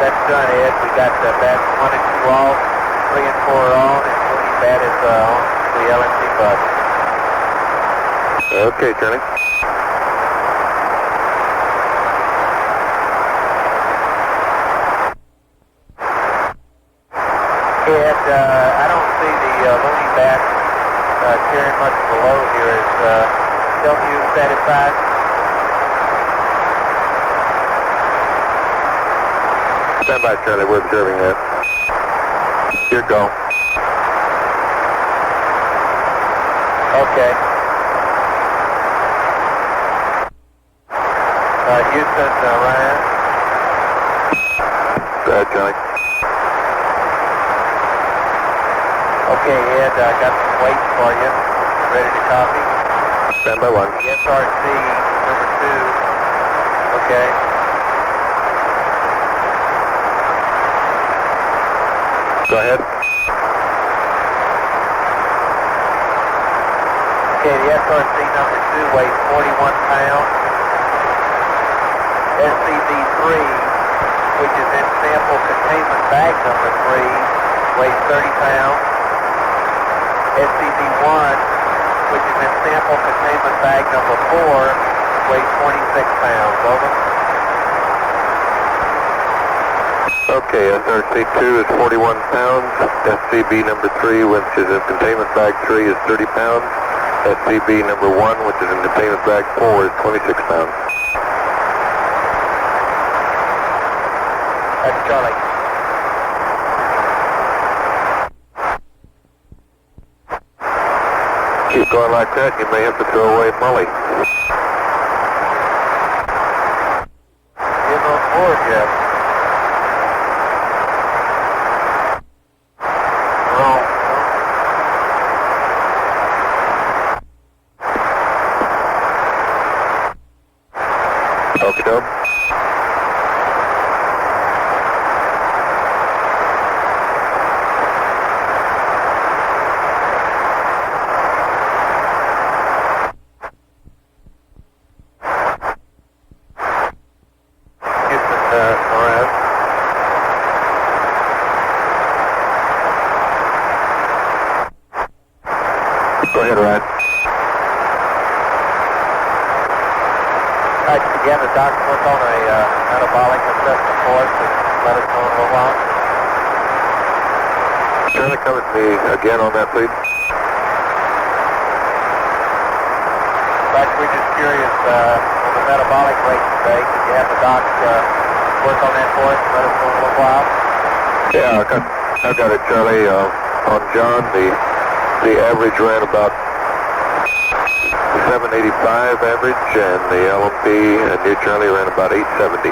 that's done, Ed. We got the bats 1 and 2 off, 3 and 4 on, and Tony bat is on the LMT bus. Okay, Charlie. Ed, I don't see the loony bat carrying much of a load here. Is you satisfied? Stand by, Charlie. We're observing that. Here go. Okay. Houston, Ryan. Go ahead, Charlie. Okay, Ed, I got some weights for you. Ready to copy? Stand by 1. The SRC number 2. Okay. Go ahead. Okay, the SRC number 2 weighs 41 pounds. SCB3, which is in sample containment bag number 3, weighs 30 pounds. SCB1, which is in sample containment bag number 4, weighs 26 pounds. Over. Okay, SRC2 is 41 pounds. SCB number 3, which is in containment bag 3, is 30 pounds. SCB number 1, which is in containment bag 4, is 26 pounds. That's Charlie. Keep going like that, you may have to throw away Molly. Getting on board yet? Wrong. Okie doke. Go ahead, Ryan. You have the doctor work on a metabolic assessment for us and let us know in a little while. Charlie, come with me again on that, please. But we're just curious on the metabolic rate today. Could you have the doc work on that for us and let us know in a little while? Yeah, I got it, Charlie. On John, the average ran about 785 average, and the LMP and New Charlie ran about 870.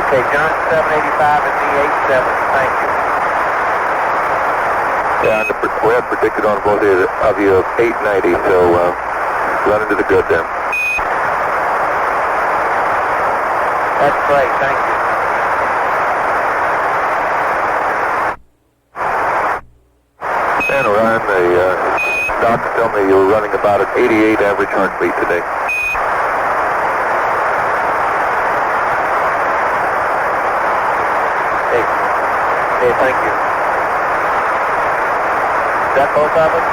Okay, John 785 and me 870. Thank you. Yeah, and we had predicted on both of you of 890, so running to the good then. That's great, thank you. And Ryan, the docs tell me you were running about an 88 average heartbeat today. Okay, thank you. Is that both of us?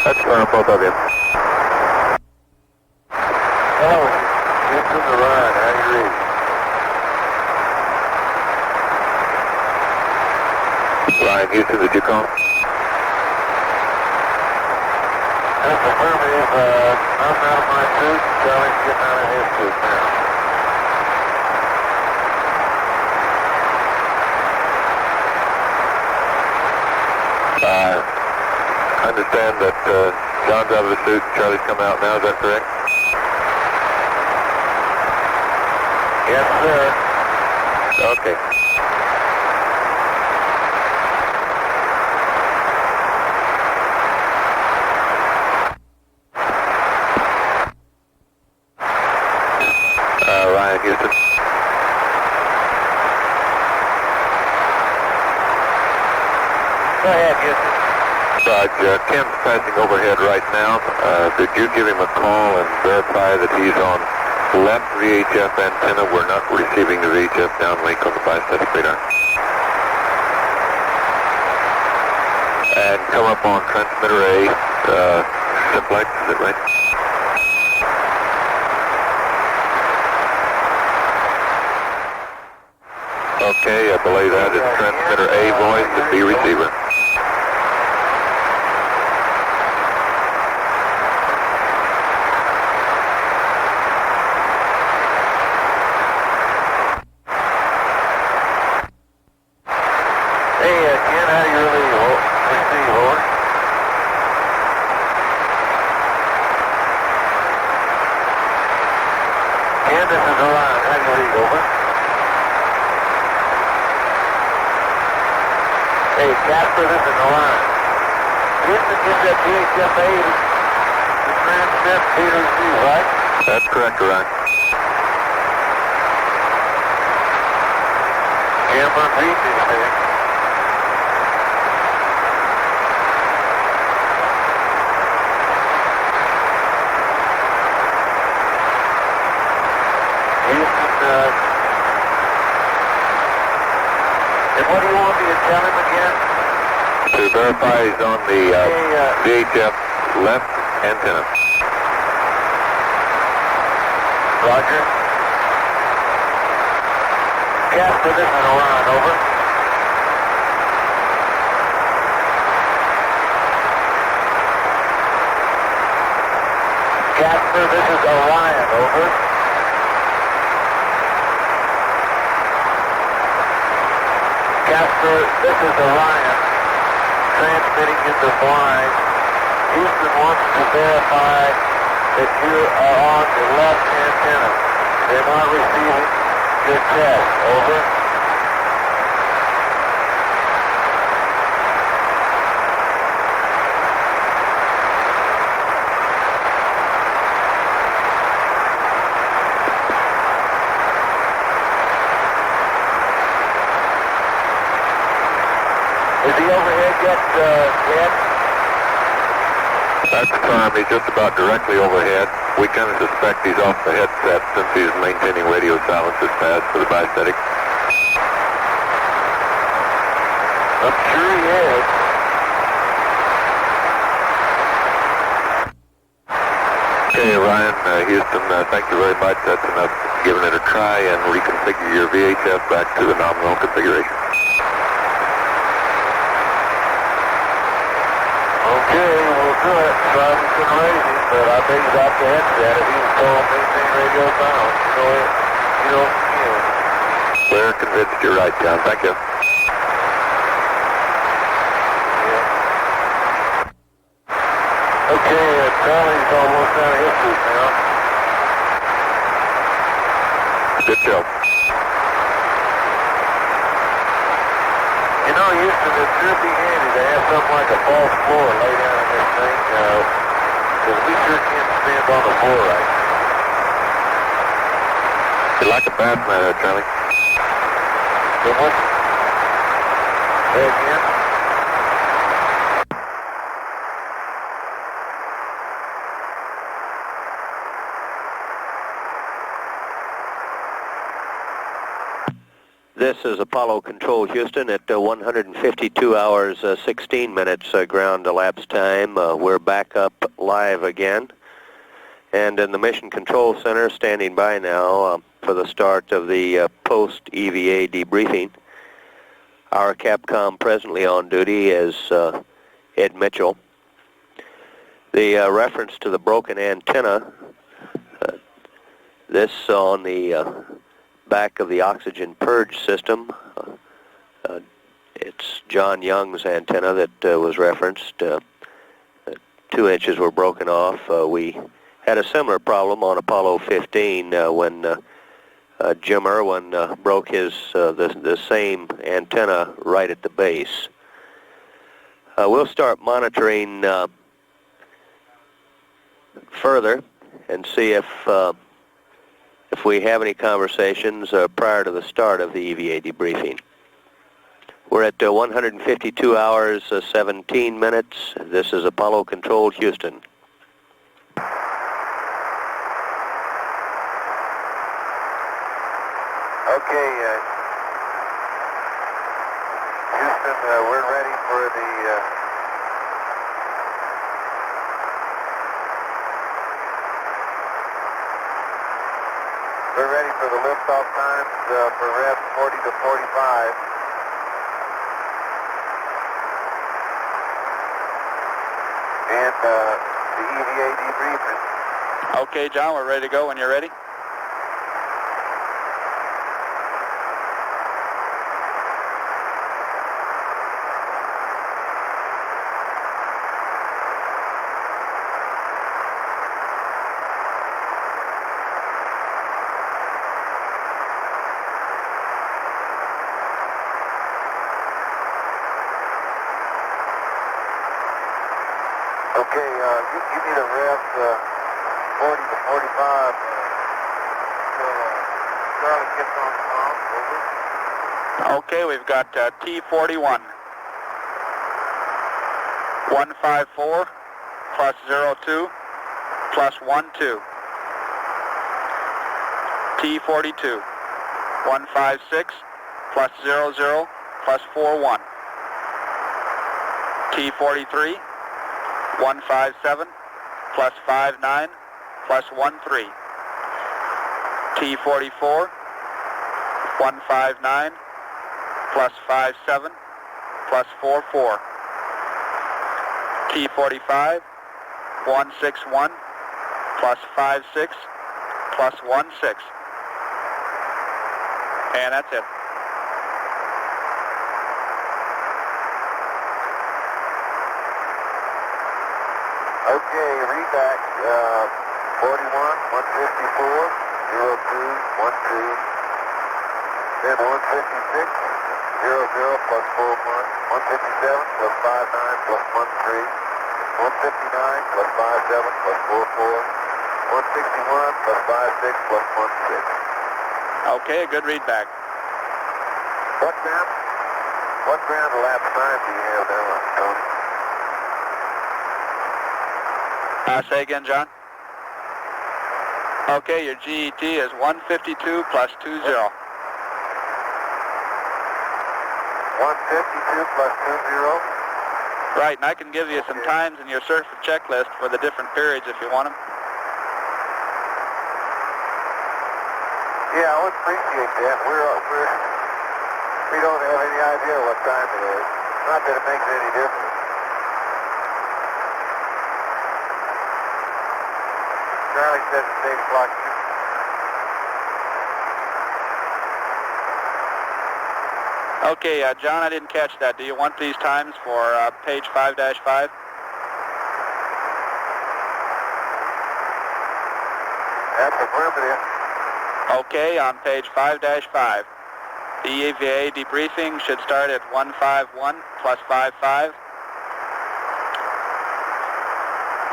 That's both of you. Hello, Houston to Ryan, how do you read? Ryan, Houston, did you call? That's affirmative. I'm out of my suit. Charlie's getting out of his suit now. I understand that John's out of the suit, Charlie's come out now, is that correct? Yes, sir. Okay. Ryan, Houston. Go ahead, Houston. Roger, Ken's passing overhead right now. Did you give him a call and verify that he's on left VHF antenna? We're not receiving the VHF downlink on the bistatic radar. And come up on transmitter A, simplex, is it right? Okay, I believe that is transmitter A voice and B receiver. Hey, Ken, how do you really receive, over? Ken, this is Orion. How do you read, over? Hey, Casper, this is Orion. Houston gets that VHF 8 to transmit B to receive, right? That's correct, Orion. Camera read this thing. And what do you want me to tell him again? To verify he's on the VHF left antenna. Roger. Casper, this is Orion, over. Casper, this is Orion, over. Casper, this is Orion, transmitting into blind. Houston wants to verify that you are on the left antenna. They're not receiving your test. Over. Is the overhead yet? That's fine. He's just about directly overhead. We kind of suspect he's off the headset since he's maintaining radio silence this fast for the bistatic. I'm sure he is. Okay, Ryan, Houston, thank you very much. That's enough. Giving it a try and reconfigure your VHF back to the nominal configuration. Okay, we'll do it. Traffic's been raising, but I think he's off the headset. If he was told maintain radio silence, you know, We're convinced you're right, John. Thank you. Yeah. Okay, Charlie's almost out of his suit now. Good job. You know, Houston, it sure be handy to have something like a false floor lay down in this thing, because we sure can't stand on the floor right now. You like a pass now, Charlie? Good one. Say again. This is Apollo Control Houston at 152 hours 16 minutes ground elapsed time. We're back up live again. And in the Mission Control Center, standing by now for the start of the post-EVA debriefing. Our Capcom presently on duty is Ed Mitchell. The reference to the broken antenna, this on the back of the oxygen purge system. It's John Young's antenna that was referenced. 2 inches were broken off. We had a similar problem on Apollo 15 when Jim Irwin broke his the same antenna right at the base. We'll start monitoring further and see if we have any conversations prior to the start of the EVA debriefing. We're at 152 hours 17 minutes. This is Apollo Control Houston. Okay, Houston, we're ready for the liftoff times for rev 40 to 45. And the EVA debriefing. Okay, John, we're ready to go when you're ready. Okay, you give me the revs 40 to 45 Charlie gets on the phone. Over. Okay, we've got T41. 154 plus 02 plus 12. T42. 156 plus 00 plus 41. T43. 157 plus 59 plus 13. T44 159 plus 57 plus 44. T45 161 plus 56 plus 16. And that's it. Okay, read back 41, 154, 02, 12, then 156, 00 plus 41, 157 plus 59 plus 13, 159 plus 57 plus 44, 161 plus 56 plus 16. Okay, a good read back. What ground elapsed time do you have now, Tony? Say again, John. Okay, your GET is 152 plus 20. 152 plus 20? Right, and I can give you some times in your surface checklist for the different periods if you want them. Yeah, I would appreciate that. We don't have any idea what time it is. Not that it makes any difference. Charlie says it's 8 o'clock. Okay, John, I didn't catch that. Do you want these times for page 5-5? That's affirmative. Okay, on page 5-5. The EVA debriefing should start at 151 plus 55.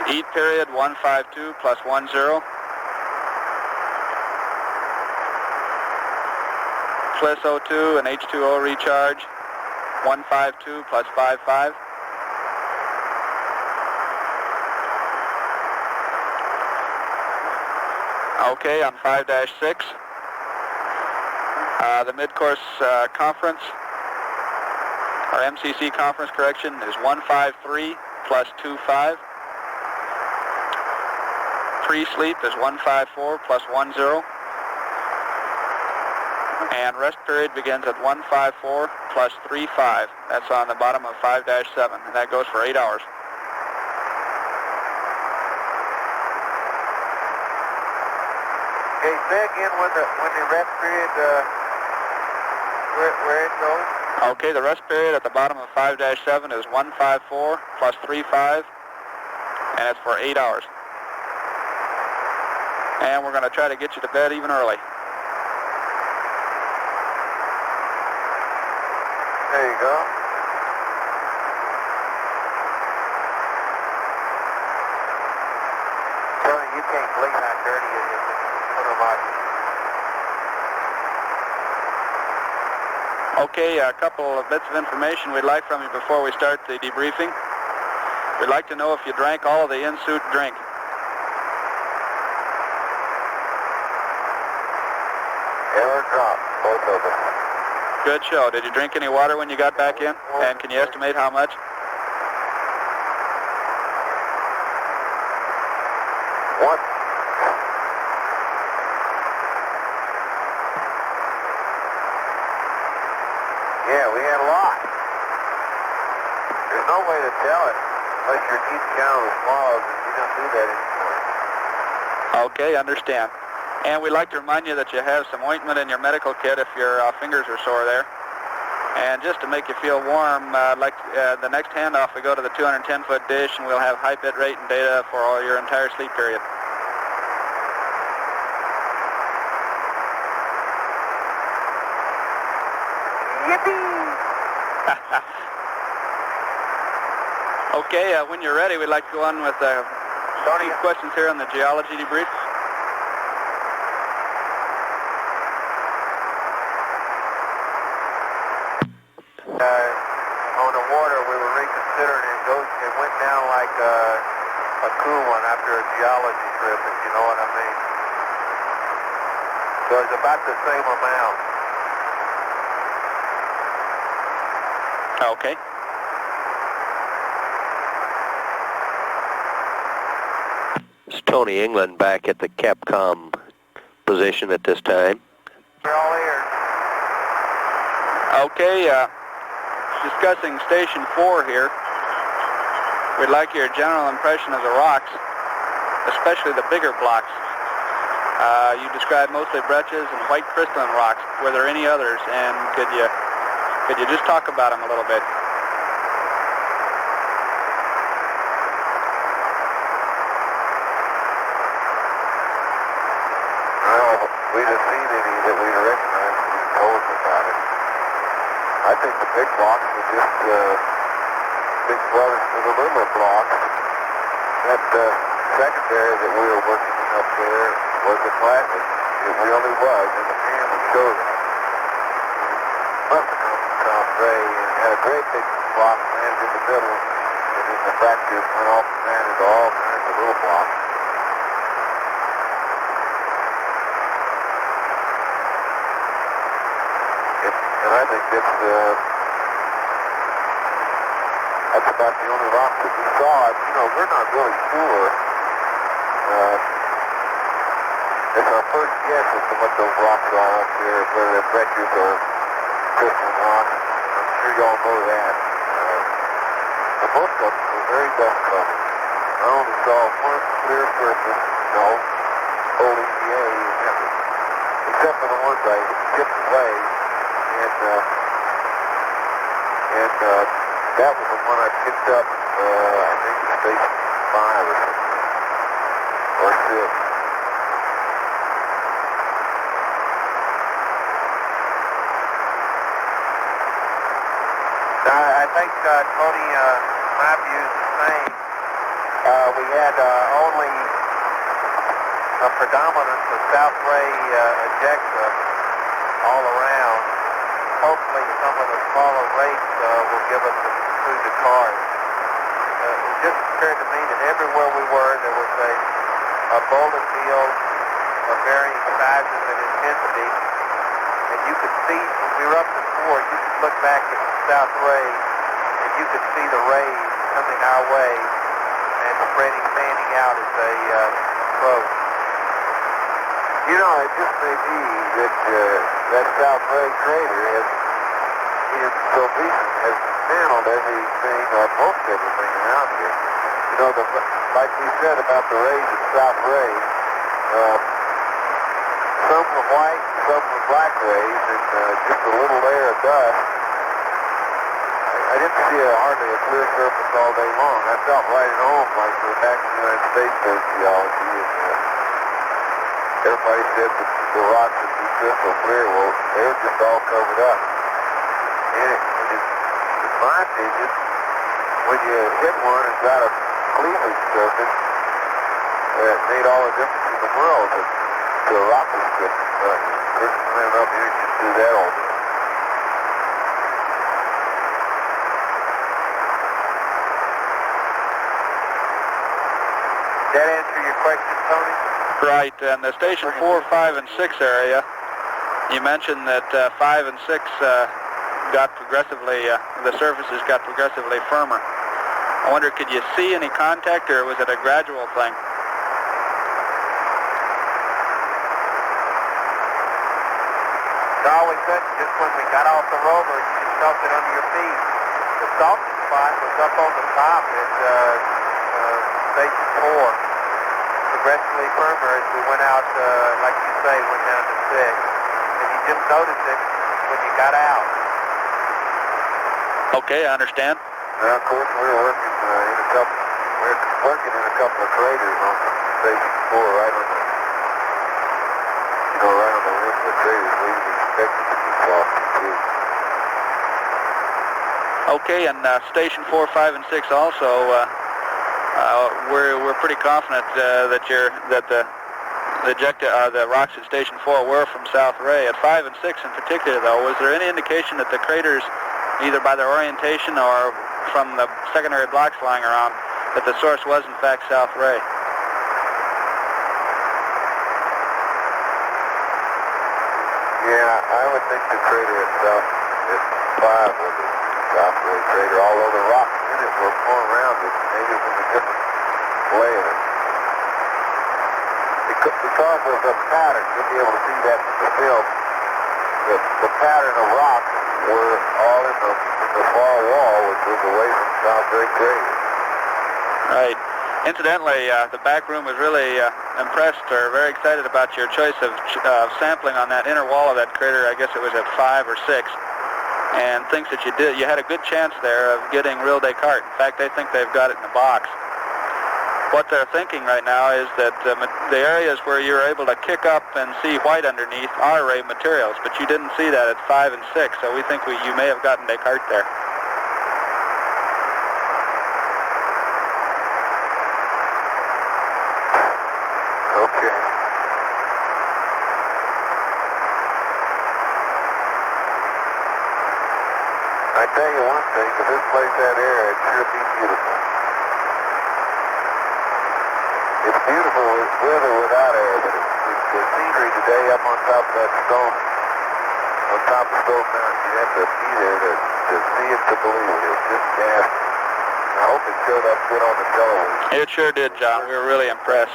Eat period 152 plus 10. Closeout and H2O recharge, 152 plus 55. Okay, on 5-6. The mid-course conference, or MCC conference correction, is 153 plus 25. Pre-sleep is 154 plus 10. And rest period begins at 154 plus 35. That's on the bottom of 5-7, and that goes for 8 hours. Okay, say again when the rest period, where it goes? Okay, the rest period at the bottom of 5-7 is 154 plus 35, and it's for 8 hours. And we're going to try to get you to bed even early. There you go. Tony, you can't believe how dirty it is in the Lunar Module. Okay, a couple of bits of information we'd like from you before we start the debriefing. We'd like to know if you drank all of the in-suit drink. Ever drop, both of them. Good show. Did you drink any water when you got back in? And can you estimate how much? What? Yeah, we had a lot. There's no way to tell it unless you're keeping count of the swallows, and you don't do that anymore. Okay, understand. And we'd like to remind you that you have some ointment in your medical kit if your fingers are sore there. And just to make you feel warm, the next handoff, we go to the 210-foot dish, and we'll have high bit rate and data for all your entire sleep period. Yippee! Okay, when you're ready, we'd like to go on with a few questions here on the geology debrief. On the water, we were reconsidering it went down like a cool one after a geology trip, if you know what I mean. So it's about the same amount. Okay. It's Tony England back at the Capcom position at this time. We're all here. Okay, discussing Station 4 here. We'd like your general impression of the rocks, especially the bigger blocks. You described mostly breccias and white crystalline rocks. Were there any others, and could you just talk about them a little bit? Well, we didn't see any that we recognized when you told us about it. I think the big blocks were just big brothers to the little blocks. That secondary that we were working up there was a classic. It really was, and the man would show that. Must have come from Tom Gray and had a great big block landed in the middle, and then the fractures went off and ran into all kinds of little blocks. And I think that's about the only rocks that we saw. You know, we're not really sure. It's our first guess as to what those rocks are up there, whether they're breccias or crystalline rocks. I'm sure y'all know that. But most of them were very dust covered. I only saw one clear surface, old EVA, except for the ones I chipped away. And that was the one I picked up, I think at Station 5 or 6. I think, Tony, my view is the same. We had only a predominance of South Ray ejecta all around. hopefully some of the smaller rates will give us some through the cars. It just occurred to me that everywhere we were, there was a boulder field of varying sizes and intensity, and you could see, when we were up to 4, you could look back at the south ray, and you could see the rays coming our way and spreading, fanning out as they approach. You know, it just may be that that South Ray crater has, in so recent, has mantled everything, or most everything around here. You know, like we said about the rays at South Ray, some were white, some were black rays, and just a little layer of dust. I didn't see hardly a clear surface all day long. I felt right at home, like we're back in the United States for geology, and everybody said that the rocks would be crystal clear. Well, they were just all covered up. And in my opinion, when you hit one and got a cleavage surface, it made all the difference in the world. But the rock was good. First time up here, you just do that all day. Did that answer your question, Tony? Right, and the station 4, 5, and 6 area, you mentioned that 5 and 6 got progressively, the surfaces got progressively firmer. I wonder, could you see any contact, or was it a gradual thing? No, we couldn't. Just when we got off the rover, you just felt it under your feet. The softest spot was up on the top at station 4. Progressively firmer as we went out, like you say, went down to 6. And you just noticed it when you got out. Okay, I understand. Now, of course, we were working in a couple of craters on station 4, right on the, right on the rim of the craters. We expected to be soft too. Okay, and station 4, 5, and 6 also. We're pretty confident that the rocks at station 4 were from South Ray. At 5 and 6 in particular, though, was there any indication that the craters, either by their orientation or from the secondary blocks lying around, that the source was in fact South Ray? Yeah, I would think the crater itself at 5 was a South Ray crater, although the rocks in it were more rounded. Maybe it was a different layer. Because of the pattern, you'll be able to see that in the film. The pattern of rocks were all in the far wall, which was away from South Ray crater. Right. Incidentally, the back room was really impressed or very excited about your choice of sampling on that inner wall of that crater. I guess it was at 5 or 6, and thinks that you had a good chance there of getting real Descartes. In fact, they think they've got it in the box. What they're thinking right now is that the areas where you're able to kick up and see white underneath are ray materials, but you didn't see that at 5 and 6, so we think you may have gotten Descartes there. Okay. I tell you one thing, if this place had air, it'd sure be beautiful. It's beautiful with or without air, but the scenery today up on top of that stone, on top of Stone Mountain, you have to be there to see it, to believe it. It's just gas. I hope it showed up good on the television. It sure did, John. We were really impressed.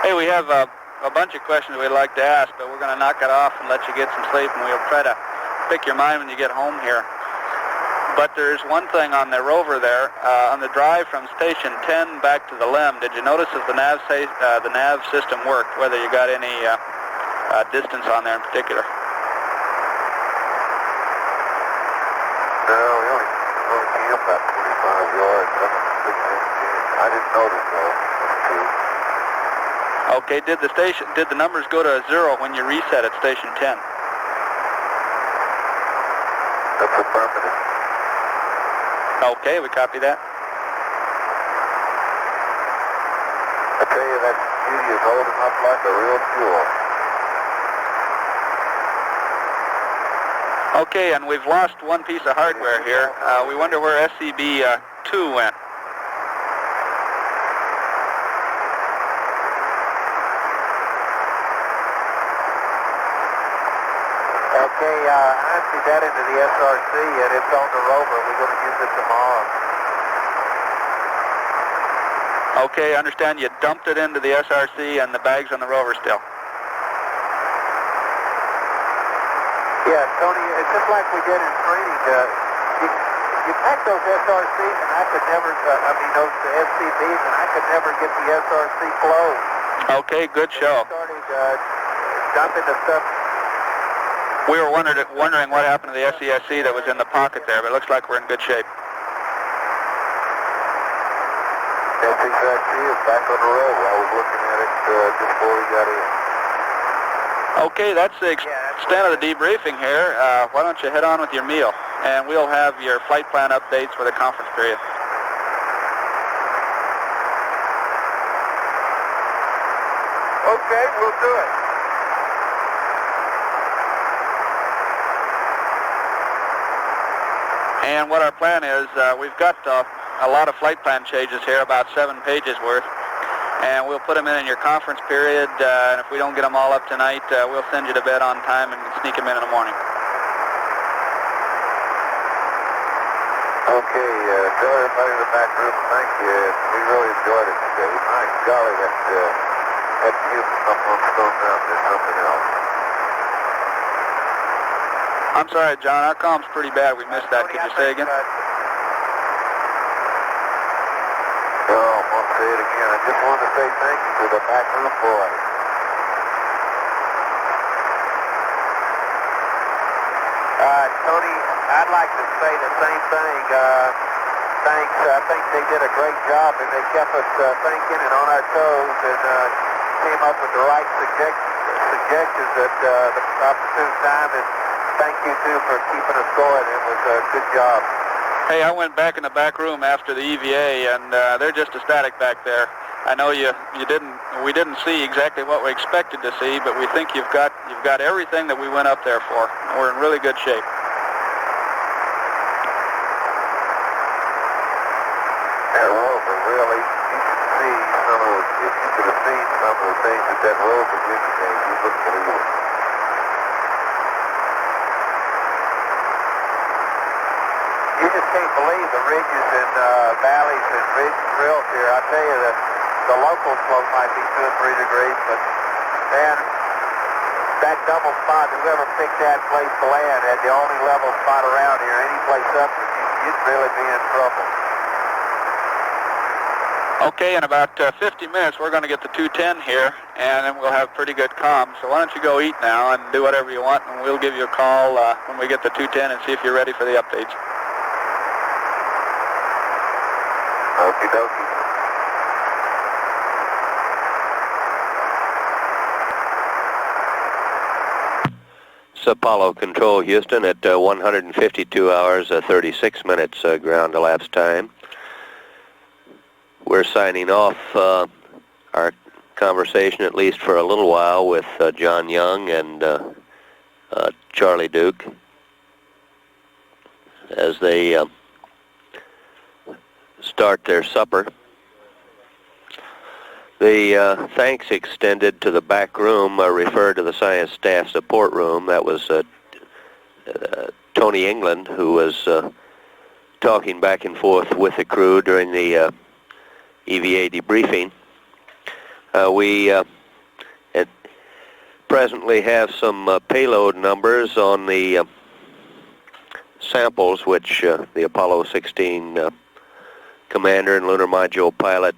Hey, we have a bunch of questions we'd like to ask, but we're going to knock it off and let you get some sleep, and we'll try to pick your mind when you get home here. But there's one thing on the rover there, on the drive from station 10 back to the LEM, did you notice if the nav system worked, whether you got any distance on there in particular? No, we only came about 45 yards. I didn't notice though. That's true. Okay, did the numbers go to 0 when you reset at station 10? That's affirmative. Okay, we copy that. I tell you, that beauty is holding up like a real jewel. Okay, and we've lost one piece of hardware here. We wonder where SCB2 went. Okay, I emptied that into the SRC and it's on the rover. We're going to use it tomorrow. Okay, I understand you dumped it into the SRC and the bag's on the rover still. Yeah, Tony, it's just like we did in training. You pack those SRCs and I could never, those SCBs, and I could never get the SRC closed. Okay, good show. Started dumping the stuff. We were wondering what happened to the SESC that was in the pocket there, but it looks like we're in good shape. SESC is back on the rover. I was looking at it just before we got in. Okay, that's the extent of the debriefing here. Why don't you head on with your meal, and we'll have your flight plan updates for the conference period. Okay, we'll do it. And what our plan is, we've got a lot of flight plan changes here, about 7 pages worth, and we'll put them in your conference period, and if we don't get them all up tonight, we'll send you to bed on time and sneak them in the morning. Okay, tell everybody in the back room thank you. We really enjoyed it today. My golly, that view up on Stone Mountain is something else. I'm sorry, John, our comm's pretty bad. We missed that. Could you say again? Oh, I'll say it again. I just wanted to say thank you to the back room boys. Tony, I'd like to say the same thing. Thanks. I think they did a great job, and they kept us thinking and on our toes, and came up with the right suggestions at the opportune time. And thank you too for keeping us going. It was a good job. Hey, I went back in the back room after the EVA, and they're just ecstatic back there. I know we didn't see exactly what we expected to see, but we think you've got everything that we went up there for. We're in really good shape. That rover really, you could have seen some of the things that rover did today. You wouldn't believe it. You just can't believe the ridges and valleys and rills here. I tell you, the local slope might be 2 or 3 degrees, but man, that double spot, whoever picked that place to land had the only level spot around here. Any place up, you'd really be in trouble. Okay, in about 50 minutes, we're going to get the 210 here, and then we'll have pretty good comm. So why don't you go eat now and do whatever you want, and we'll give you a call when we get the 210 and see if you're ready for the updates. Okie dokie. It's Apollo Control, Houston, at 152 hours, 36 minutes ground elapsed time. We're signing off our conversation, at least for a little while, with John Young and Charlie Duke as they start their supper. The thanks extended to the back room refer to the Science Staff Support Room. That was Tony England, who was talking back and forth with the crew during the EVA debriefing. We presently have some payload numbers on the samples which the Apollo 16 commander and lunar module pilot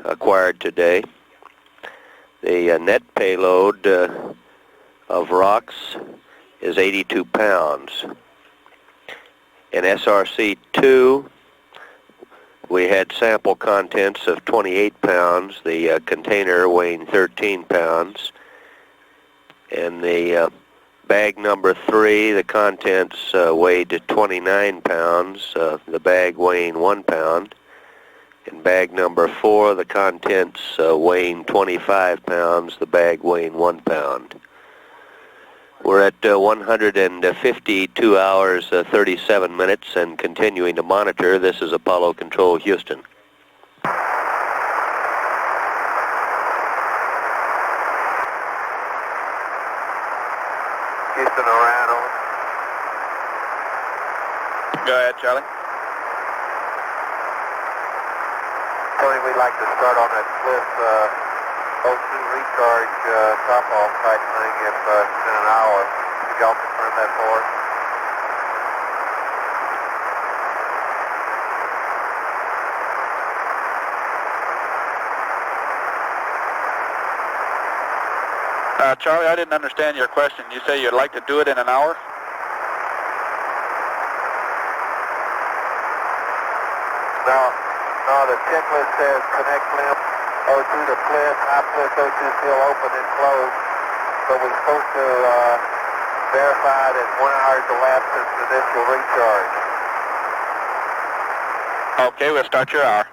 acquired today. The net payload of rocks is 82 pounds. In SRC-2, we had sample contents of 28 pounds, the container weighing 13 pounds. In the bag number 3, the contents weighed 29 pounds, the bag weighing 1 pound. In bag number 4, the contents weighing 25 pounds, the bag weighing 1 pound. We're at 152 hours, 37 minutes, and continuing to monitor. This is Apollo Control, Houston. Houston, Orion, over. Go ahead, Charlie. Tony, we'd like to start on that Bliss O2 recharge top-off type thing if it's been an hour. Could y'all confirm that for us? Charlie, I didn't understand your question. You say you'd like to do it in an hour? No, the checklist says connect limb O2 to Bliss, high Bliss O2 still open and closed, but we're supposed to verify that 1 hour's elapsed since the initial recharge. Okay, we'll start your hour.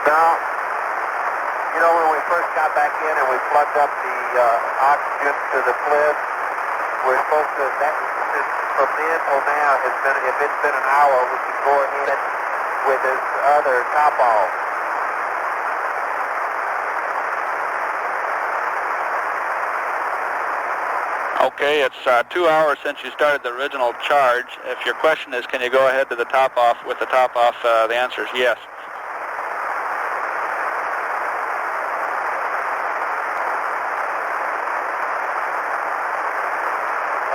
Now, you know, when we first got back in and we plugged up the oxygen to the Bliss, we're supposed to, from then till now, if it's been an hour, we can go ahead with this other top off. Okay, it's 2 hours since you started the original charge. If your question is, can you go ahead to the top off with the top off, the answer is yes.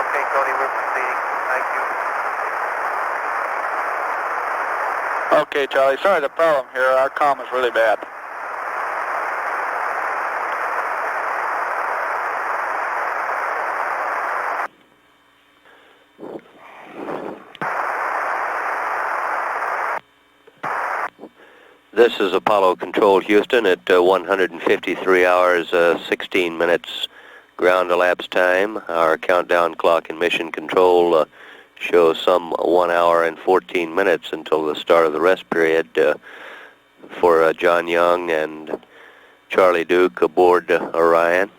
Okay, Tony, we're proceeding. Thank you. Okay, Charlie, sorry the problem here. Our comm is really bad. This is Apollo Control, Houston, at 153 hours, 16 minutes ground elapsed time. Our countdown clock in mission control shows some 1 hour and 14 minutes until the start of the rest period for John Young and Charlie Duke aboard Orion.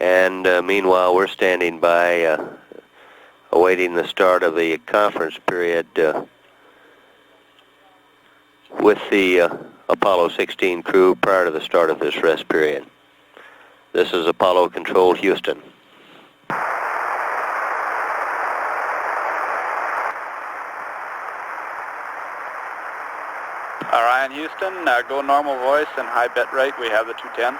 And meanwhile, we're standing by awaiting the start of the conference period with the Apollo 16 crew prior to the start of this rest period. This is Apollo Control, Houston. Orion, Houston, go normal voice and high bit rate. We have the 210.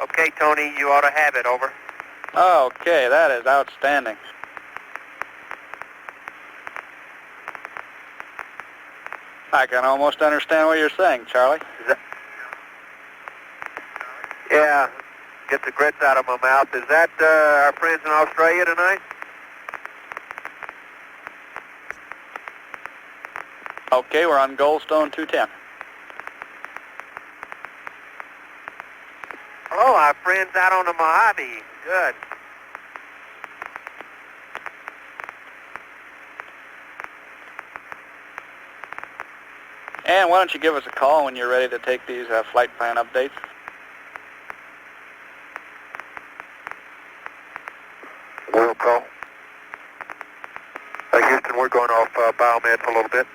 Okay, Tony, you ought to have it, over. Okay, that is outstanding. I can almost understand what you're saying, Charlie. Yeah, get the grits out of my mouth. Is that our friends in Australia tonight? Okay, we're on Goldstone 210. Oh, our friends out on the Mojave. Good. And why don't you give us a call when you're ready to take these flight plan updates? We'll call. Houston, we're going off biomed for a little bit.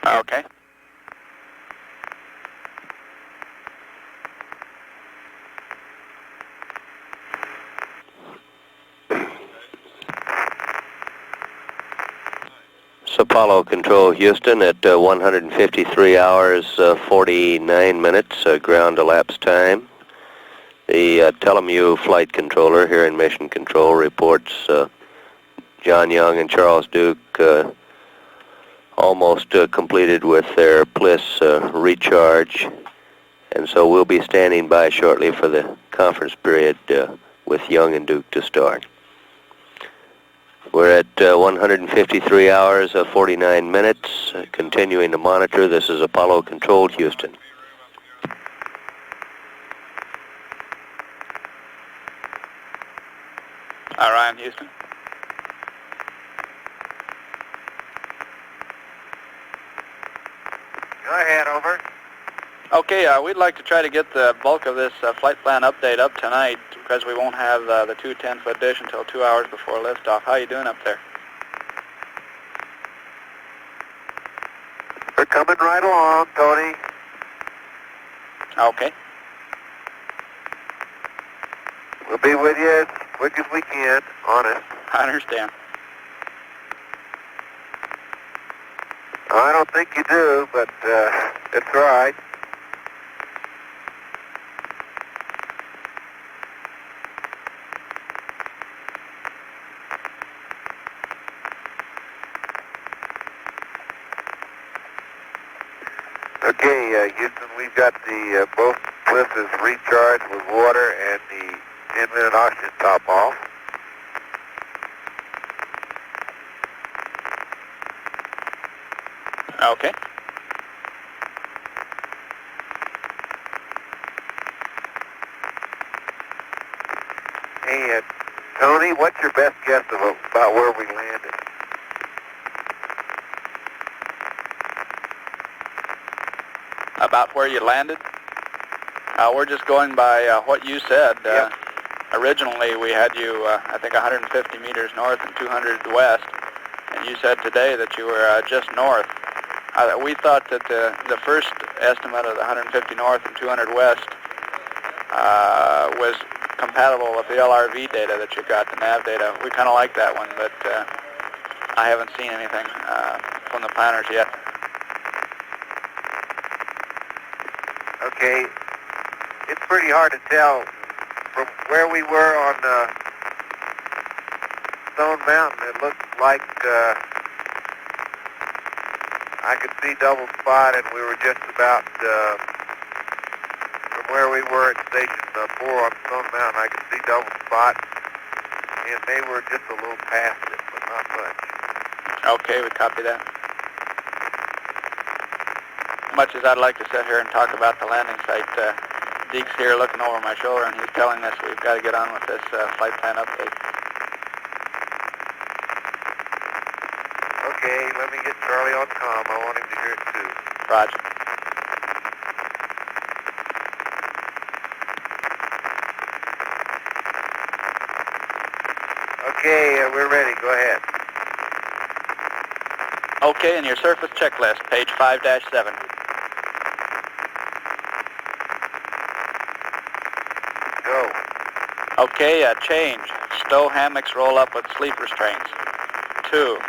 Okay. Apollo Control, Houston, at 153 hours, 49 minutes ground elapsed time. The Telemu flight controller here in Mission Control reports John Young and Charles Duke almost completed with their Bliss recharge, and so we'll be standing by shortly for the conference period with Young and Duke to start. We're at 153 hours, 49 minutes, continuing to monitor. This is Apollo Control, Houston. Ryan, Houston. Go ahead, over. Okay, we'd like to try to get the bulk of this flight plan update up tonight because we won't have the two 10-foot dish until 2 hours before liftoff. How are you doing up there? We're coming right along, Tony. Okay. We'll be with you as quick as we can, honest. I understand. I don't think you do, but it's all right. Okay, Houston, we've got the both cliffs recharged with water and the inlet oxygen top off. Okay. Hey, Tony, what's your best guess about where we landed? About where you landed? We're just going by what you said. Yep. Originally, we had you, I think, 150 meters north and 200 west, and you said today that you were just north. We thought that the first estimate of the 150 north and 200 west was compatible with the LRV data that you got, the nav data. We kind of like that one, but I haven't seen anything from the planners yet. Okay, it's pretty hard to tell from where we were on Stone Mountain. It looked like I could see double spot, and we were just about from where we were at Station 4 on Stone Mountain. I could see double spot, and they were just a little past it, but not much. Okay, we copy that. Much as I'd like to sit here and talk about the landing site, Deke's here looking over my shoulder, and he's telling us we've got to get on with this flight plan update. Okay, let me get Charlie on comm. I want him to hear it too. Roger. Okay, we're ready. Go ahead. Okay, and your surface checklist, page 5-7. Go. Okay, change. Stow hammocks roll up with sleep restraints. 2.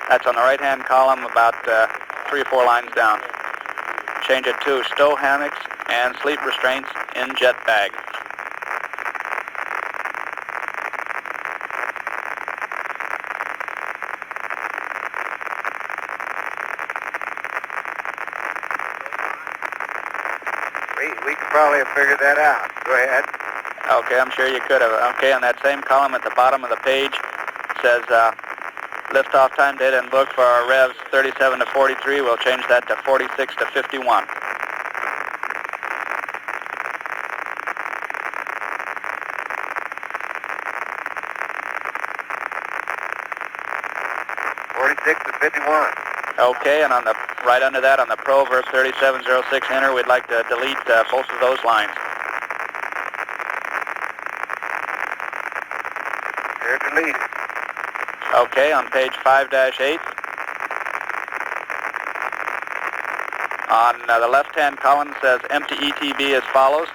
That's on the right-hand column about 3 or 4 lines down. Change it to stow hammocks and sleep restraints in jet bag. We could probably have figured that out. Go ahead. Okay, I'm sure you could have. Okay, on that same column at the bottom of the page says liftoff time data and book for our revs 37 to 43. We'll change that to 46 to 51. Okay, and on the right under that, on the Proverb 3706 enter, we'd like to delete both of those lines. They're deleted. Okay, on page 5-8. On the left-hand column says empty ETB as follows.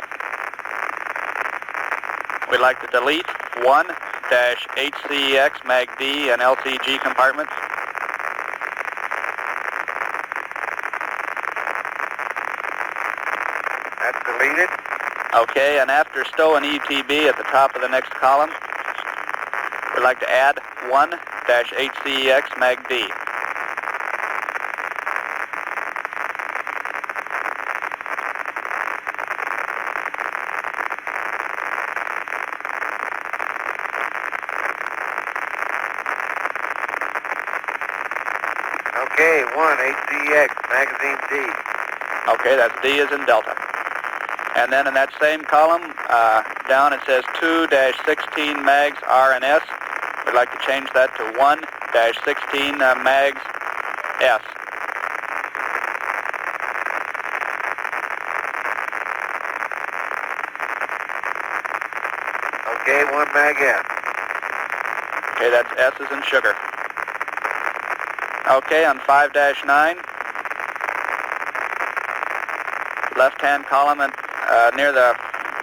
We'd like to delete 1-HCEX Mag D and LCG compartments. That's deleted. Okay, and after stow and ETB at the top of the next column, we'd like to add 1-HCEX Mag D. HCX, magazine D. Okay, that's D as in Delta. And then in that same column, down it says 2-16 mags R and S. We'd like to change that to 1-16 mags S. Okay, 1 mag S. Okay, that's S as in sugar. Okay, on 5-9, left-hand column and near the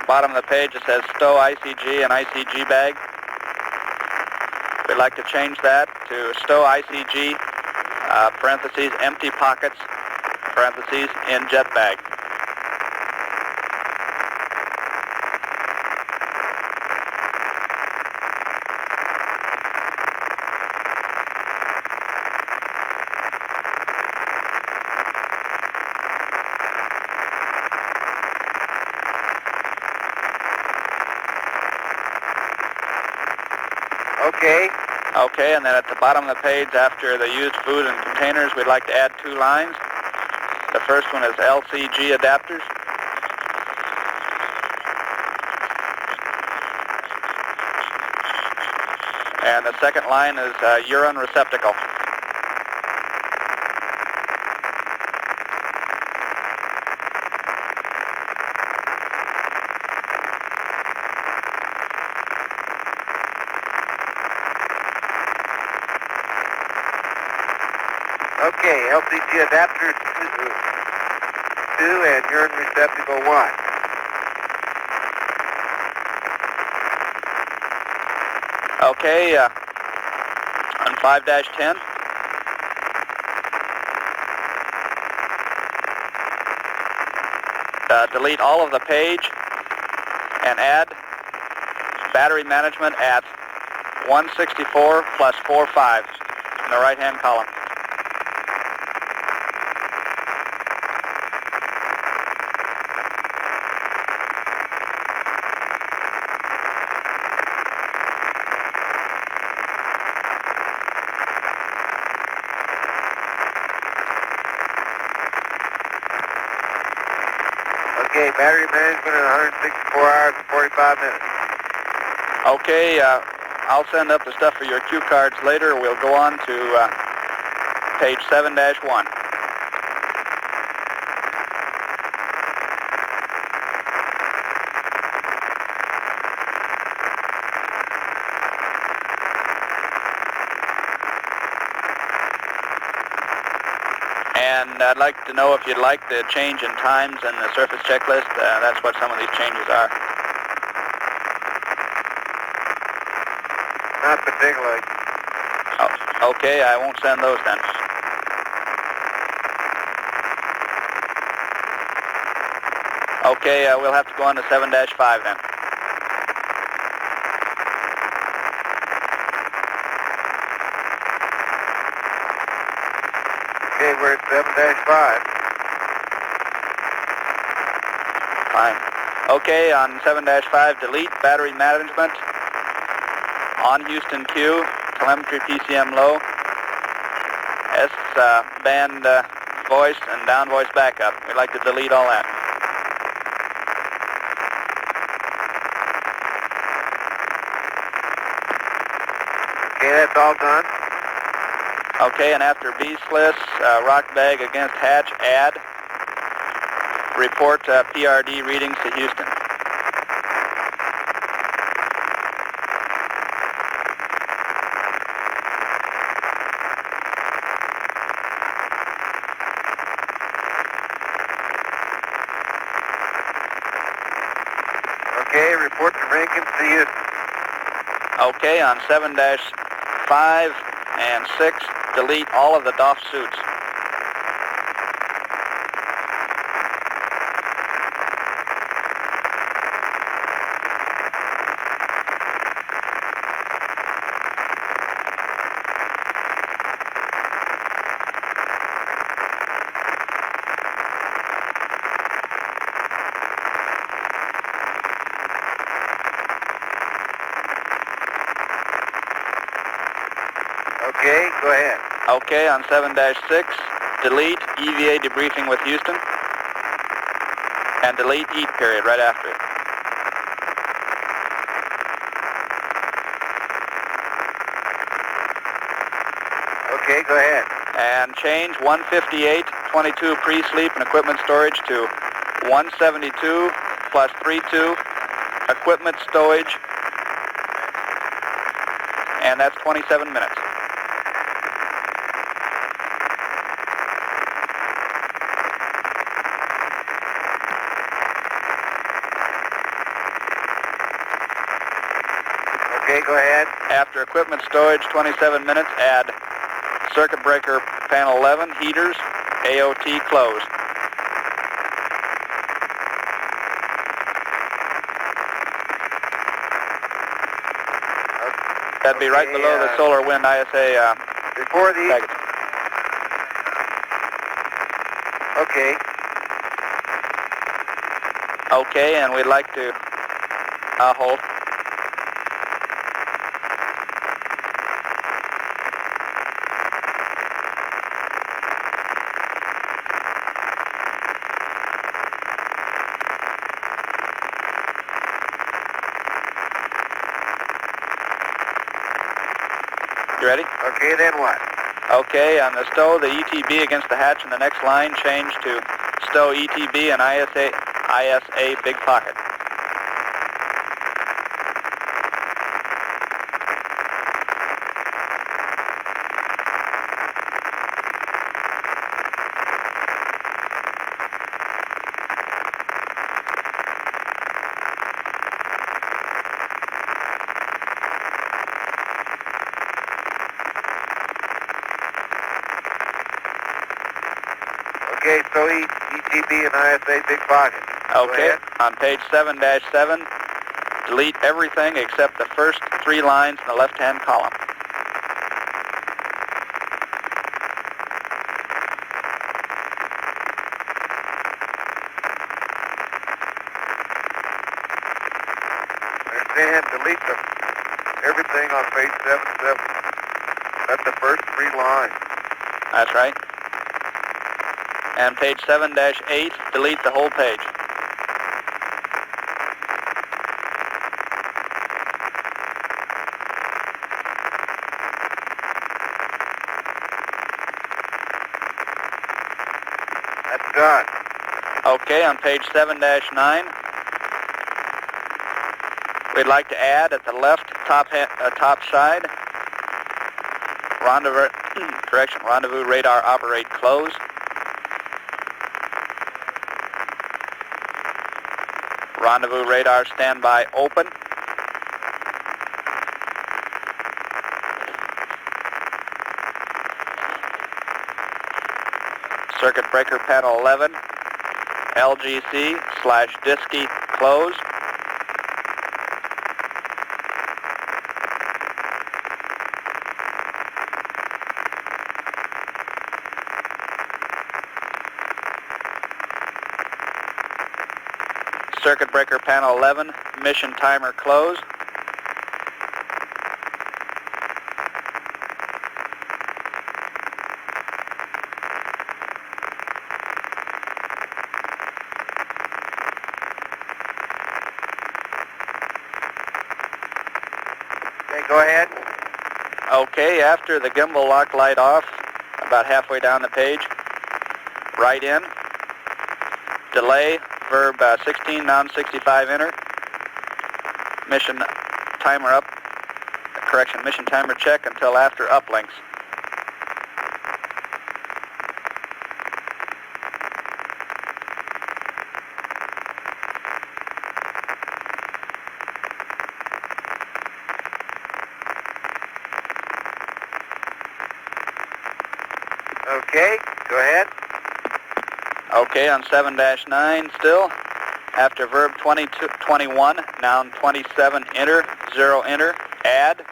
bottom of the page it says stow ICG and ICG bag. We'd like to change that to stow ICG, parentheses, empty pockets, parentheses, in jet bag. Okay. Okay, and then at the bottom of the page, after the used food and containers, we'd like to add 2 lines. The first one is LCG adapters. And the second line is urine receptacle. Okay, LCG adapter 2 and urine receptacle 1. Okay, on 5-10. Delete all of the page and add battery management at 164 plus 45 in the right-hand column. Okay, battery management in 164 hours and 45 minutes. Okay, I'll send up the stuff for your cue cards later. We'll go on to page 7-1. And I'd like to know if you'd like the change in times in the surface checklist. That's what some of these changes are. Not particularly. Oh, okay, I won't send those then. Okay, we'll have to go on to 7-5 then. Okay, we're at 7-5. Fine. Okay, on 7-5, delete battery management on Houston Q, telemetry PCM low, S band voice and down voice backup. We'd like to delete all that. Okay, that's all done. Okay, and after B-SLIS, rock bag against hatch, add, report PRD readings to Houston. Okay, report to Rankin to Houston. Okay, on 7-5 and 6, delete all of the DOF suits. Okay, go ahead. Okay, on 7-6, delete EVA debriefing with Houston, and delete eat period right after it. Okay, go ahead. And change 158.22 pre-sleep and equipment storage to 172 plus 32 equipment stowage, and that's 27 minutes. Okay, go ahead. After equipment storage, 27 minutes, add circuit breaker panel 11, heaters, AOT closed. That'd be right below the solar wind ISA before the package. Okay. Okay, and we'd like to hold. You ready? Okay, then what? Okay, on the stow, the ETB against the hatch in the next line, change to stow ETB and ISA big pocket. Okay, so ETB and ISA big pocket. Okay, on page 7-7, delete everything except the first 3 lines in the left-hand column. Understand, delete everything on page 7-7. That's the first 3 lines. That's right. And page 7-8, delete the whole page. That's done. Okay, on page 7-9, we'd like to add at the left top side, rendezvous radar operate close. Rendezvous radar standby open. Circuit breaker panel 11, LGC/DISCI close. Circuit breaker panel 11, mission timer close. Okay, go ahead. Okay, after the gimbal lock light off, about halfway down the page, right in, delay, verb 16, non-65 enter, mission timer up, mission timer check until after uplinks. Okay, go ahead. Okay, on 7-9 still. After verb 21, noun 27, enter, 0 enter, add.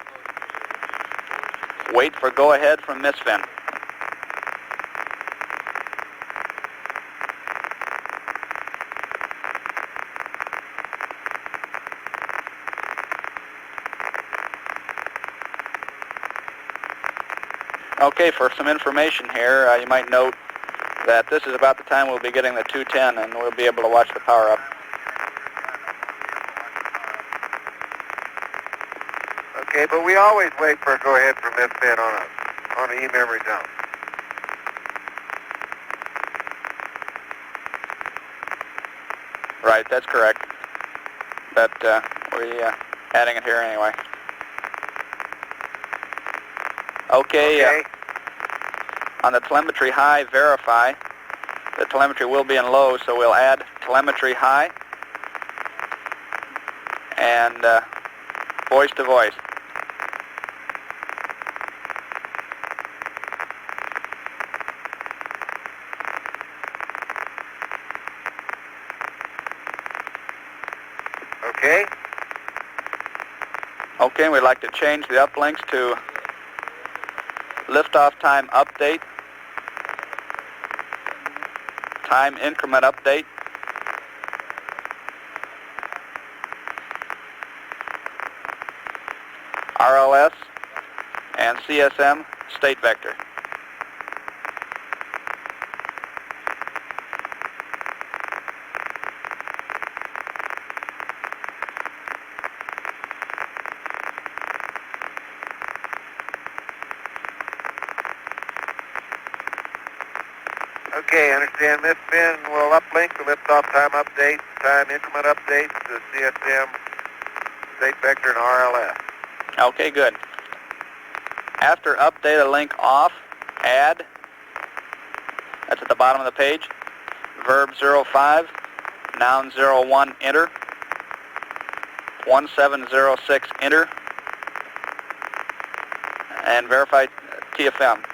Wait for go ahead from misfin. Okay, for some information here, you might note that this is about the time we'll be getting the 210 and we'll be able to watch the power up. Okay, but we always wait for a go-ahead from this pin on an e-memory dump. Right, that's correct. But we're adding it here anyway. Okay. On the telemetry high, verify. The telemetry will be in low, so we'll add telemetry high and voice to voice. Okay. Okay, we'd like to change the uplinks to liftoff time update, time increment update, RLS, and CSM state vector. Okay, understand this pin will uplink the liftoff time update, time increment update, the CSM, state vector, and RLS. Okay, good. After update a link off, add, that's at the bottom of the page, verb 05, noun 01, enter, 1706, enter, and verify TFM.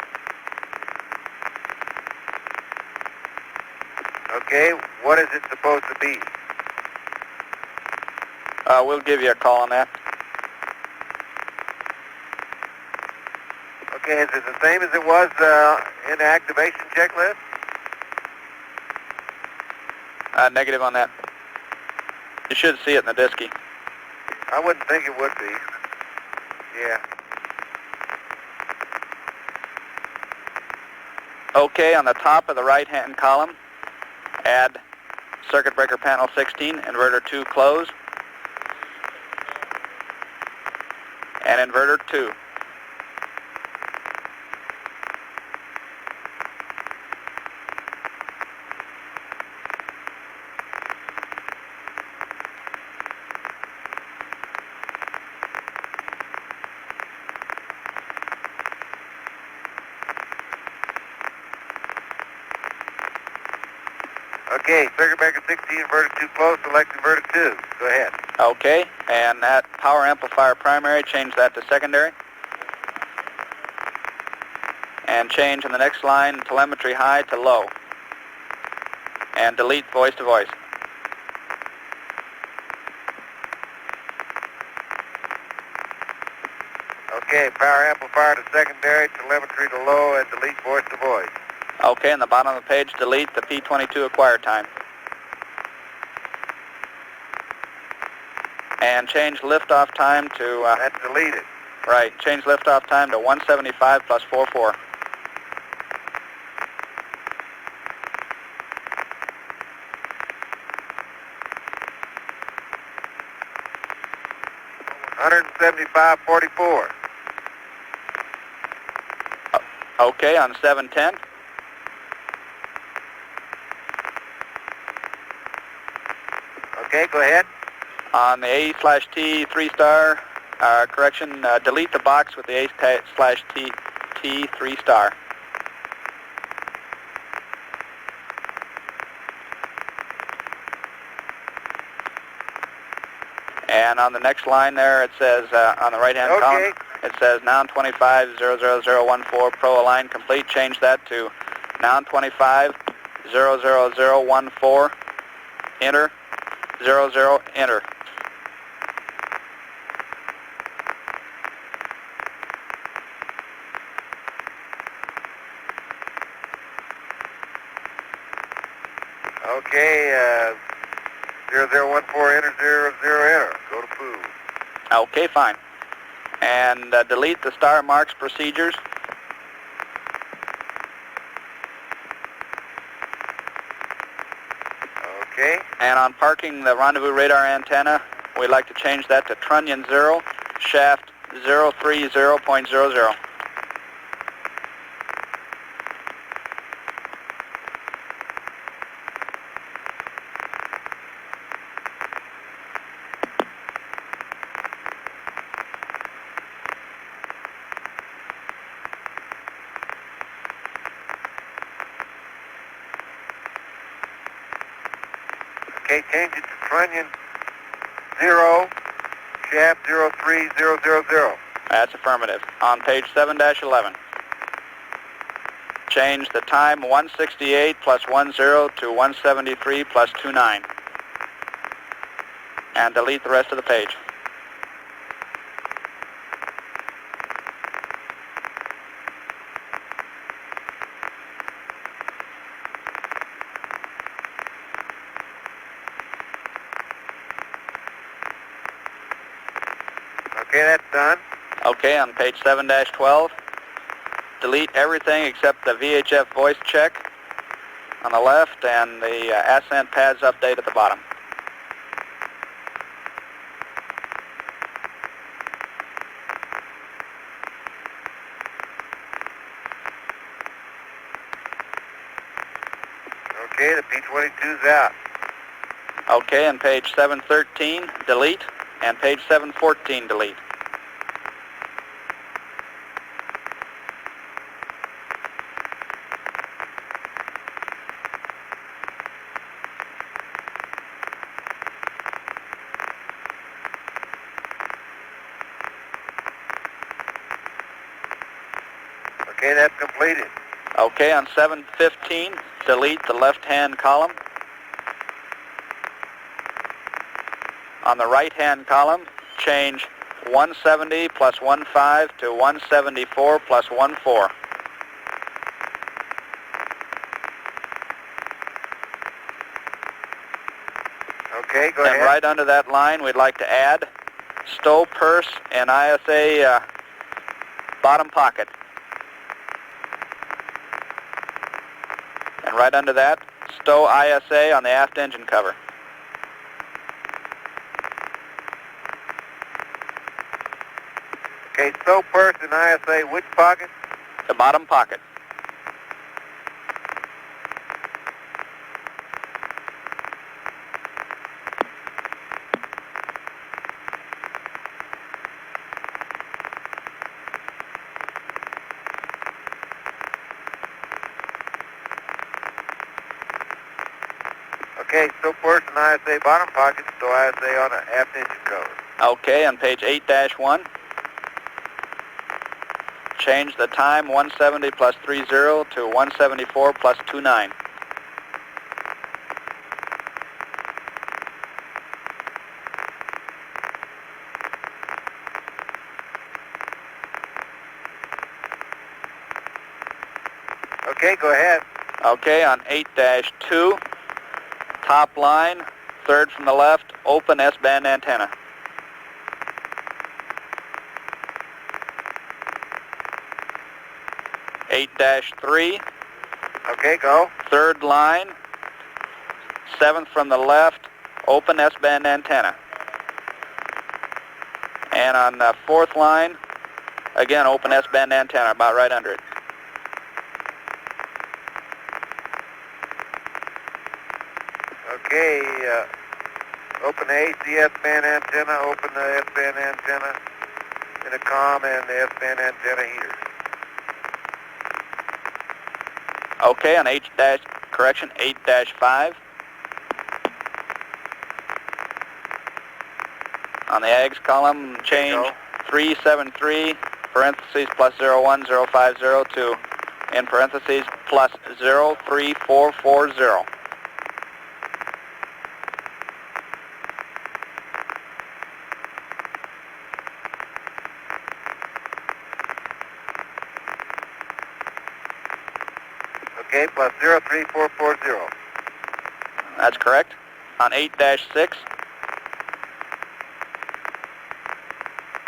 Okay, what is it supposed to be? We'll give you a call on that. Okay, is it the same as it was in the activation checklist? Negative on that. You should see it in the disky. I wouldn't think it would be. Yeah. Okay, on the top of the right-hand column, add circuit breaker panel 16, inverter 2 close, and inverter 2. Okay, circuit breaker 16, inverter 2 close, select inverter 2. Go ahead. Okay, and that power amplifier primary, change that to secondary. And change in the next line telemetry high to low. And delete voice to voice. Okay, power amplifier to secondary, telemetry to low, and delete voice to voice. Okay, in the bottom of the page, delete the P22 acquire time. And change liftoff time to... That's deleted. Right, change liftoff time to 175 plus 44. $175.44. Okay, on 710. Okay, go ahead. On the A/T 3-star, correction, delete the box with the A/T 3-star. And on the next line there, it says, on the right-hand column, it says noun 25-00014 pro align complete. Change that to noun 25-00014 enter 00 enter. Okay, 0014 enter 00 enter. Go to foo. Okay, fine. And delete the star marks procedures. Okay. And on parking the rendezvous radar antenna, we'd like to change that to trunnion 0, shaft 030.00. Okay, change it to trunnion 0, shaft 03000. That's affirmative. On page 7-11, change the time 168 plus 10 to 173 plus 29. And delete the rest of the page. Okay, that's done. Okay, on page 7-12, delete everything except the VHF voice check on the left and the ascent pads update at the bottom. Okay, the P-22's out. Okay, on page 713, delete, and page 714, delete. Okay, that's completed. Okay, on 715, delete the left-hand column. On the right-hand column, change 170 plus 15 to 174 plus 14. Okay, go And ahead. right under that line, we'd like to add stow purse and ISA bottom pocket. And right under that, stow ISA on the aft engine cover. Okay, stow purse and ISA, which pocket? The bottom pocket. Okay, stow purse and ISA bottom pocket, stow ISA on the aft engine cover. Okay, on page 8-1, change the time 170 plus 30 to 174 plus 29. Okay, go ahead. Okay, on 8-2, top line, third from the left, open S-band antenna. (8-3). Okay, go. Third line, seventh from the left, open S-band antenna. And on the fourth line, again, open S-band antenna, about right under it. Okay, open the AC S-band antenna, open the S-band antenna, intercom, and the S-band antenna heater. Okay, on 8-5. On the AGS column, change 373, parentheses, plus 01050 to, in parentheses, plus 03440. Okay, plus 03440. That's correct. On 8-6,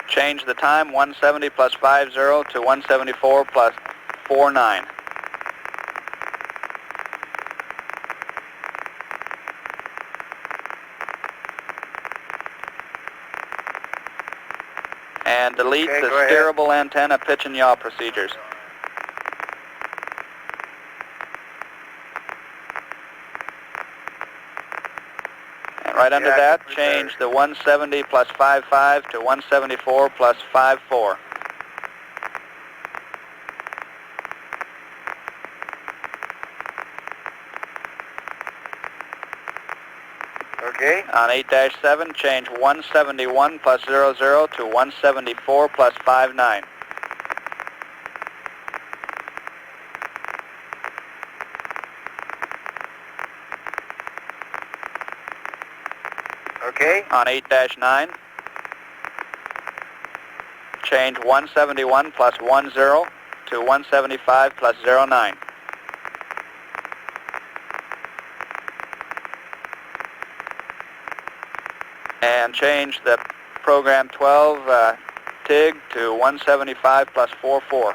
change the time 170 plus 50 to 174 plus 49. And delete Okay, the go ahead. steerable antenna pitch and yaw procedures. And right under Yeah, that, complete change the 170 plus 55 to 174 plus 54. Okay. On 8-7, change 171 plus 00 to 174 plus 59. Okay. On 8-9, change 171 plus 10 to 175 plus 09. And change the program 12 TIG to 175 plus 44.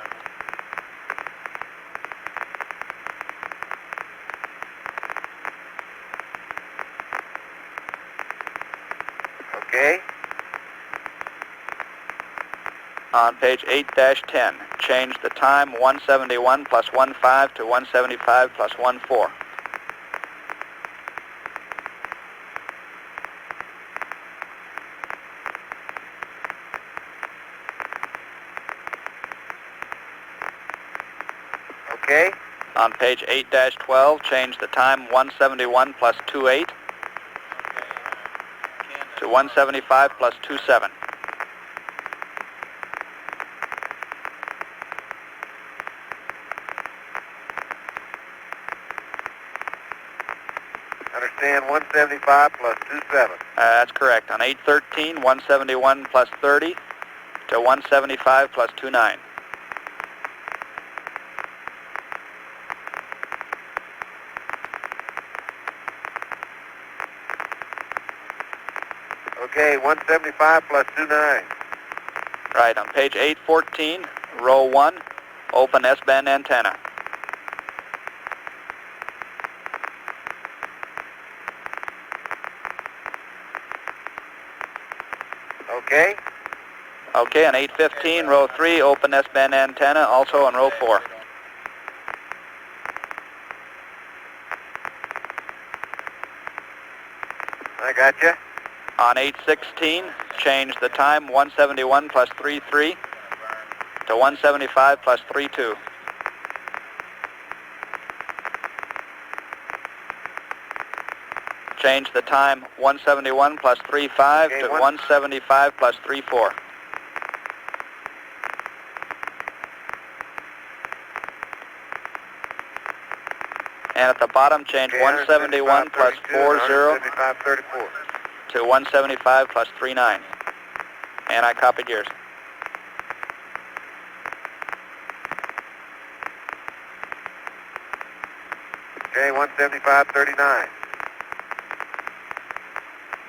Okay. On page 8-10, change the time 171 plus 15 to 175 plus 14. Okay. On page 8-12, change the time 171 plus 28 to 175 plus 27. Understand 175 plus 27. That's correct. On 8-13, 171 plus 30 to 175 plus 29. Okay, 175 plus 29. Right, on page 8-14, row 1, open S-band antenna. Okay. Okay, on 8-15, row 3, open S-band antenna, also on row 4. I got you. On 8-16, change the time 171 plus 33 to 175 plus 32. Change the time 171 plus 35 Okay, to 175 plus 34. And at the bottom, change Okay, 171 plus 40 175, 34. to 175 plus 39. And I copied yours. Okay, 175, 39.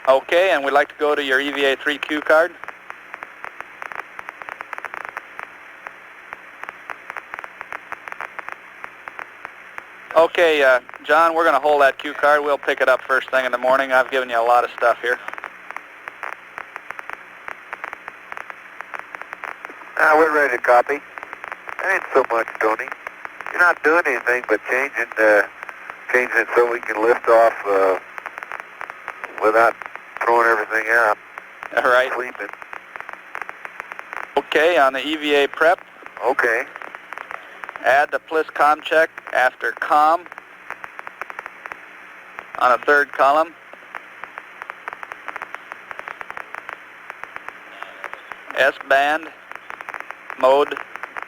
Okay, and we'd like to go to your EVA3 cue card. Okay, John, we're going to hold that cue card. We'll pick it up first thing in the morning. I've given you a lot of stuff here. We're ready to copy. Ain't so much, Tony. You're not doing anything but changing it so we can lift off without throwing everything out. All right. Sleeping. Okay, on the EVA prep, Okay. add the PLIS COM check after COM on a third column. S-band, mode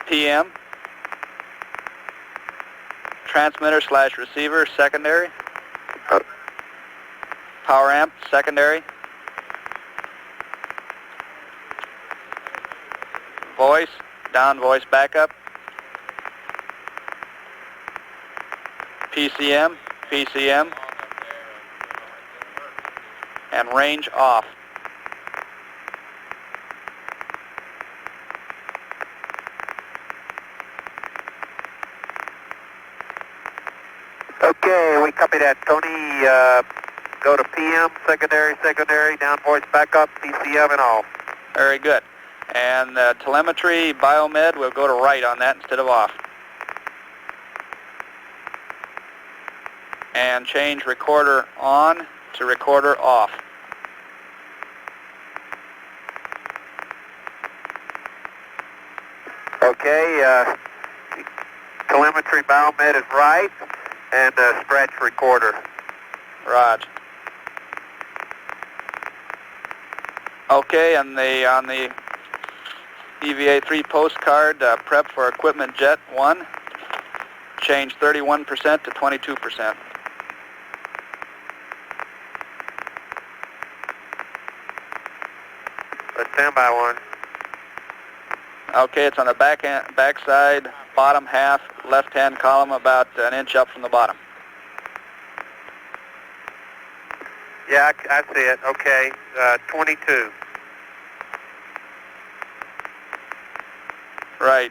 PM, transmitter/receiver secondary, power amp secondary, voice, down voice backup, PCM, PCM, and range off. Okay, we copy that, Tony. Go to PM, secondary, down voice backup, PCM and all. Very good. And telemetry, biomed, we'll go to right on that instead of off. And change recorder on to recorder off. Okay, telemetry biomed is right, and scratch recorder. Roger. Okay, and on the EVA3 postcard, prep for equipment jet 1, change 31% to 22%. Standby 1. Okay, it's on the back side, bottom half, left-hand column, about an inch up from the bottom. Yeah, I see it. Okay, 22. Right,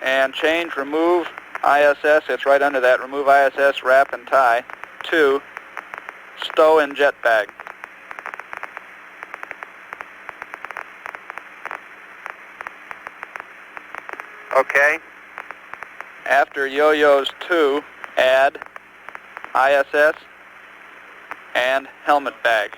and change, remove ISS, it's right under that, remove ISS, wrap and tie, to stow in jet bag. Okay. After yo-yos 2, add ISS and helmet bag.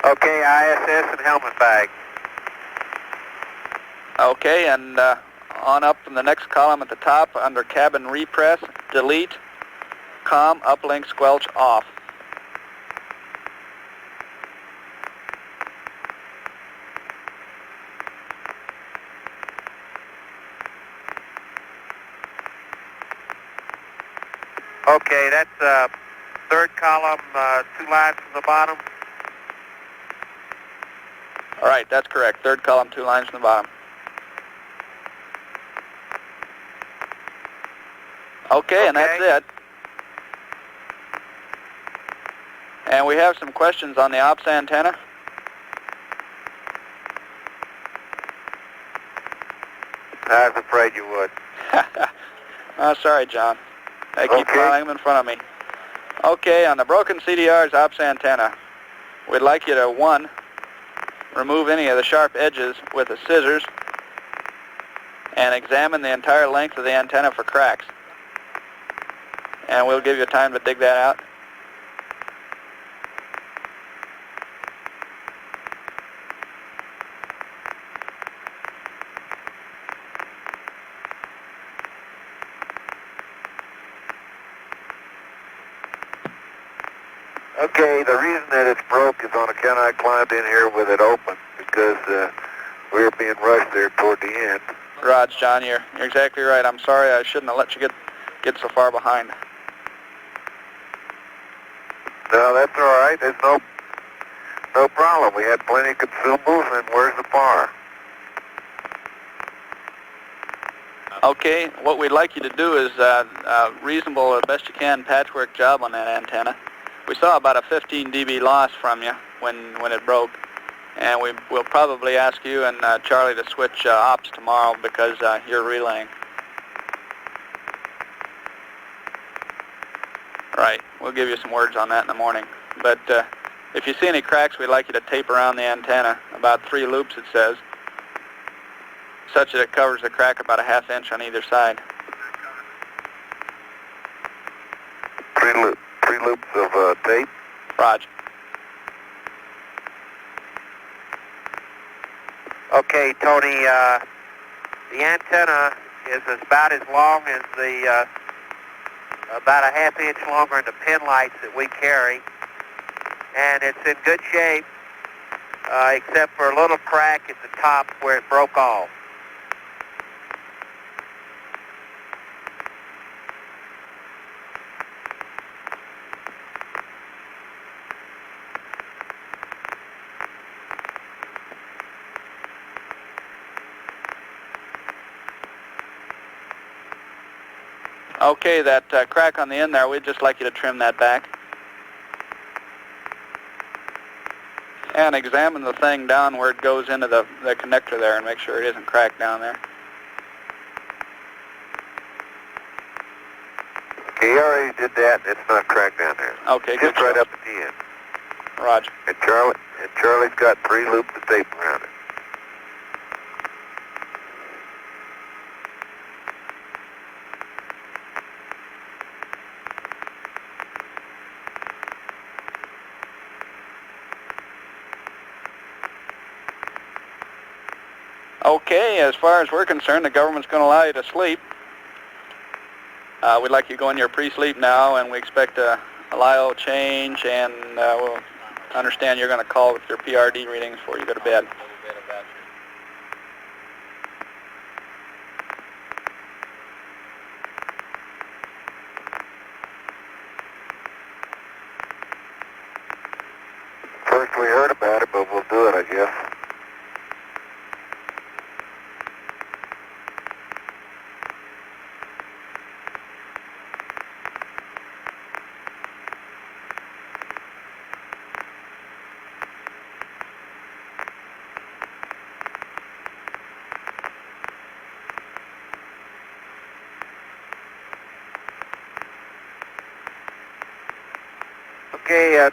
Okay, ISS and helmet bag. Okay, and on up in the next column at the top, under cabin repress, delete, comm, uplink, squelch, off. Okay, that's third column, 2 lines from the bottom. All right, that's correct. Third column, 2 lines from the bottom. Okay, and that's it. And we have some questions on the ops antenna. I was afraid you would. Oh, sorry, John. I keep filing them in front of me. Okay, on the broken CDR's ops antenna, we'd like you to, 1, remove any of the sharp edges with the scissors and examine the entire length of the antenna for cracks. And we'll give you time to dig that out. Okay, the reason that it's broke is on account I climbed in here with it open because we were being rushed there toward the end. Raj, John, you're exactly right. I'm sorry I shouldn't have let you get so far behind. No, that's all right. There's no problem. We had plenty of consumables, and where's the bar? Okay, what we'd like you to do is reasonable, as best you can, patchwork job on that antenna. We saw about a 15 dB loss from you when it broke, and we'll probably ask you and Charlie to switch ops tomorrow because you're relaying. Right, we'll give you some words on that in the morning. But if you see any cracks, we'd like you to tape around the antenna, about 3 loops it says, such that it covers the crack about a ½ inch on either side. 3 loops of tape? Roger. Okay, Tony, the antenna is about as long as the, about a ½ inch longer than the pin lights that we carry, and it's in good shape, except for a little crack at the top where it broke off. Okay, that crack on the end there, we'd just like you to trim that back. And examine the thing down where it goes into the connector there and make sure it isn't cracked down there. He already did that. It's not cracked down there. Okay, good. Just right up at the end. Roger. And Charlie's got 3 loops of tape around it. Okay, as far as we're concerned, the government's going to allow you to sleep. We'd like you to go in your pre-sleep now, and we expect a LIO change, and we'll understand you're going to call with your PRD readings before you go to bed. First we heard about it, but we'll do it, I guess. Okay,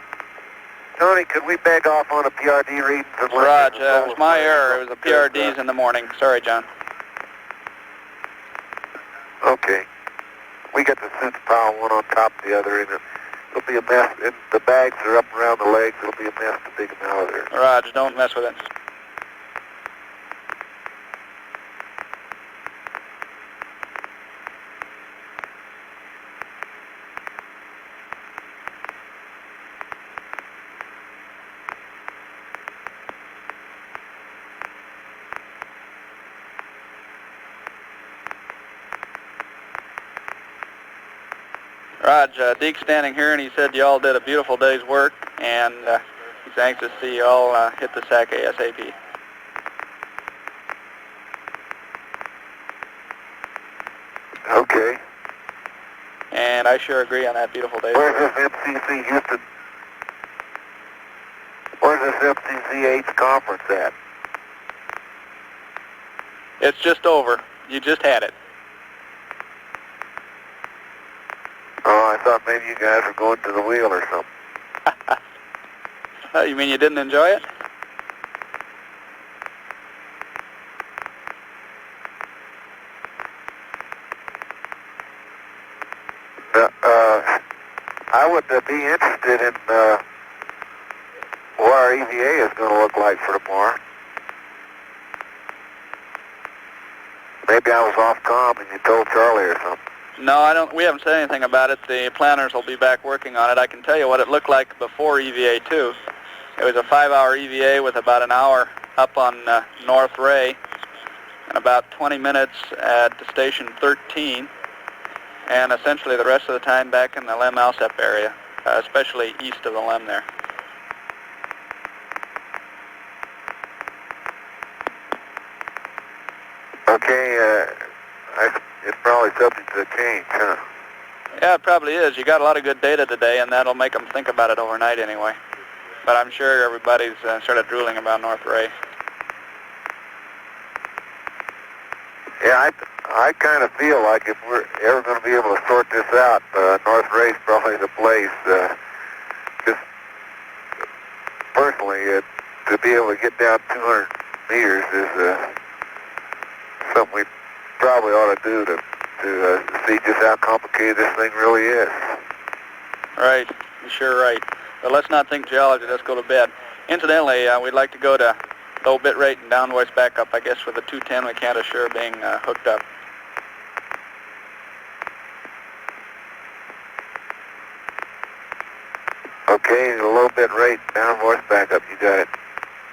Tony, could we beg off on a PRD reading? Raj, it was my error. It was the PRDs in the morning. Sorry, John. Okay. We got the suits piled one on top of the other, and it'll be a mess. And the bags are up around the legs. It'll be a mess to dig them out of there. Raj, don't mess with it. Raj, Deke's standing here, and he said you all did a beautiful day's work, and he's anxious to see you all hit the sack ASAP. Okay. And I sure agree on that beautiful day's Where's work. this MCC Houston? Where's this MCCH conference at? It's just over. You just had it. Oh, I thought maybe you guys were going to the wheel or something. You mean you didn't enjoy it? I would be interested in what our EVA is going to look like for tomorrow. Maybe I was off comm and you told Charlie or something. No, I don't. We haven't said anything about it. The planners will be back working on it. I can tell you what it looked like before EVA2. It was a 5-hour EVA with about an hour up on North Ray and about 20 minutes at Station 13, and essentially the rest of the time back in the LEM ALSEP area, especially east of the LEM there. Okay, it's probably subject to change, huh? Yeah, it probably is. You got a lot of good data today, and that'll make them think about it overnight anyway. But I'm sure everybody's sort of drooling about North Ray. Yeah, I kind of feel like if we're ever going to be able to sort this out, North Ray's probably the place. Just personally, to be able to get down 200 meters is something we probably ought to do to see just how complicated this thing really is. Right, you're sure right. But let's not think geology, let's go to bed. Incidentally, we'd like to go to low bit rate and downvoice backup. I guess with the 210 we can't assure being hooked up. Okay, the low bit rate, downvoice backup, you got it.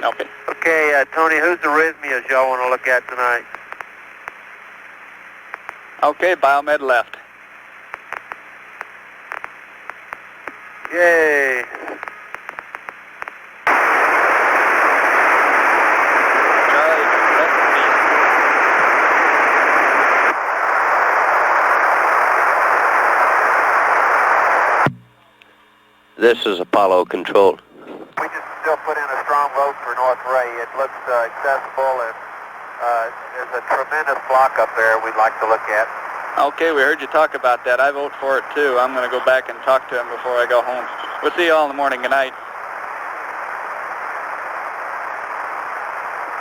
Okay. Okay, Tony, whose arrhythmias y'all want to look at tonight? Okay, Biomed left. Yay! Charlie, rest in peace. This is Apollo Control. We just still put in a strong vote for North Ray. It looks accessible, and there's a tremendous block up there we'd like to look at. Okay, we heard you talk about that. I vote for it too. I'm going to go back and talk to him before I go home. We'll see you all in the morning. Good night.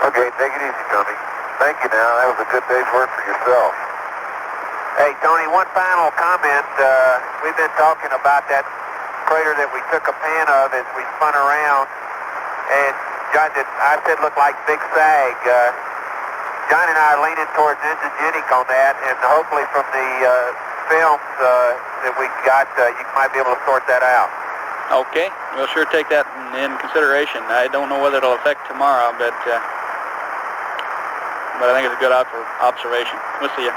Okay, take it easy, Tony. Thank you now. That was a good day's work for yourself. Hey, Tony, one final comment. We've been talking about that crater that we took a pan of as we spun around, and John, I said looked like Big Sag. John and I are leaning towards Indigenic on that, and hopefully from the films that we got, you might be able to sort that out. Okay, we'll sure take that in consideration. I don't know whether it'll affect tomorrow, but I think it's a good observation. We'll see you.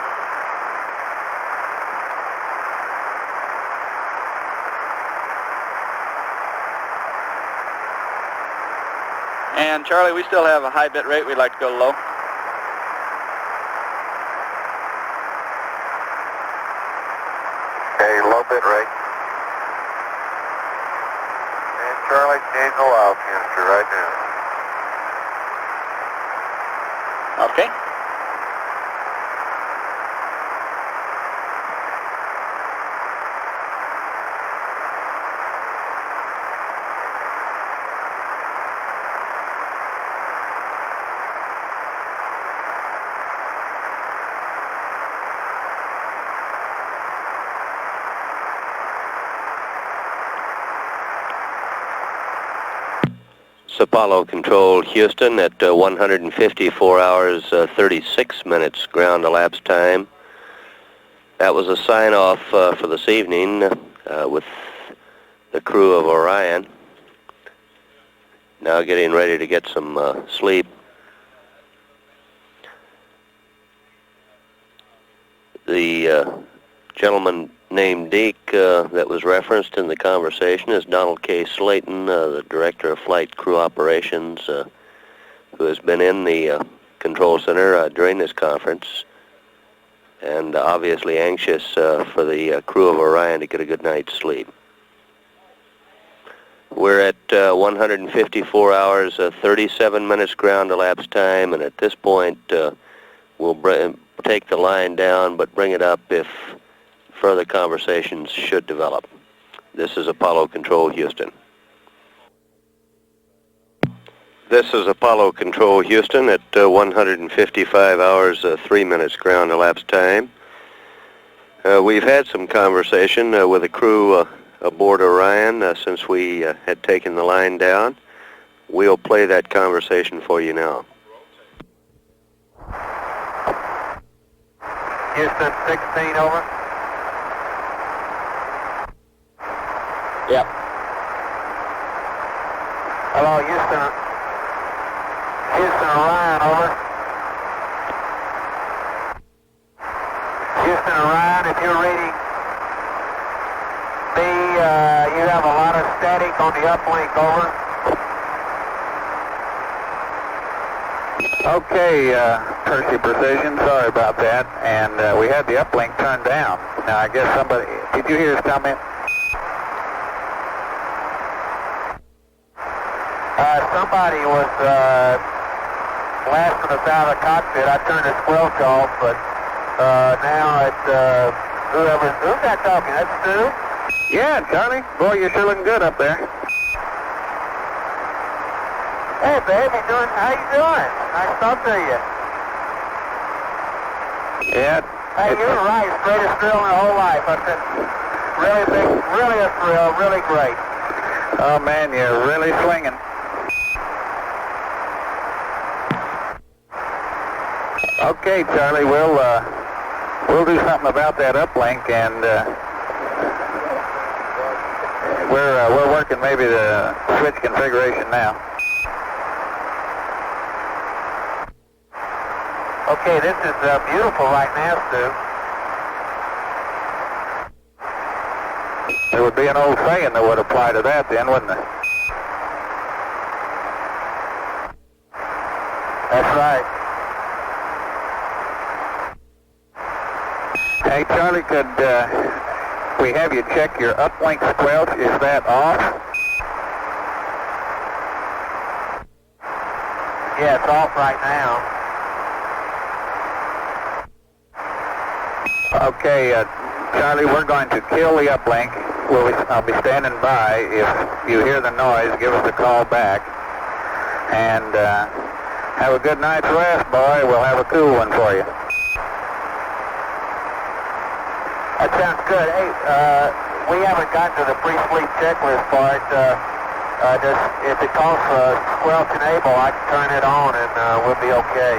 And Charlie, we still have a high bit rate. We'd like to go low. Okay, low bit rate. And Charlie, change the loud canister right now. Okay. Apollo Control Houston at 154 hours 36 minutes ground elapsed time. That was a sign-off for this evening with the crew of Orion. Now getting ready to get some sleep. The gentleman named Deke that was referenced in the conversation is Donald K. Slayton, the Director of Flight Crew Operations, who has been in the control center during this conference, and obviously anxious for the crew of Orion to get a good night's sleep. We're at 154 hours 37 minutes ground elapsed time, and at this point we'll take the line down but bring it up if further conversations should develop. This is Apollo Control Houston. This is Apollo Control Houston at 155 hours 3 minutes ground elapsed time. We've had some conversation with the crew aboard Orion since we had taken the line down. We'll play that conversation for you now. Houston 16, over. Yep. Hello, Houston. Houston, Orion, over. Houston, Orion, if you're reading me, you have a lot of static on the uplink, over. Okay, Percy Precision, sorry about that. And we had the uplink turned down. Now, I guess somebody, did you hear his comment? Somebody was blasting us out of the cockpit. I turned the squelch off, but now it's who's that talking? That's Stu? Yeah, Charlie. Boy, you're sure looking good up there. Hey, babe, how you doing? Nice to talk to you. Yeah. Hey, you're right. Greatest thrill in my whole life. I said, really big, really a thrill, really great. Oh, man, you're really swinging. Okay, Charlie, we'll do something about that uplink, and we're working maybe the switch configuration now. Okay, this is beautiful right now, Stu. There would be an old saying that would apply to that then, wouldn't it? That's right. Hey, Charlie, could we have you check your uplink squelch? Is that off? Yeah, it's off right now. Okay, Charlie, we're going to kill the uplink. I'll be standing by. If you hear the noise, give us a call back. And have a good night's rest, boy. We'll have a cool one for you. That sounds good. Hey, we haven't gotten to the pre-sleep checklist part. If it calls for squelch enable, I can turn it on and we'll be okay.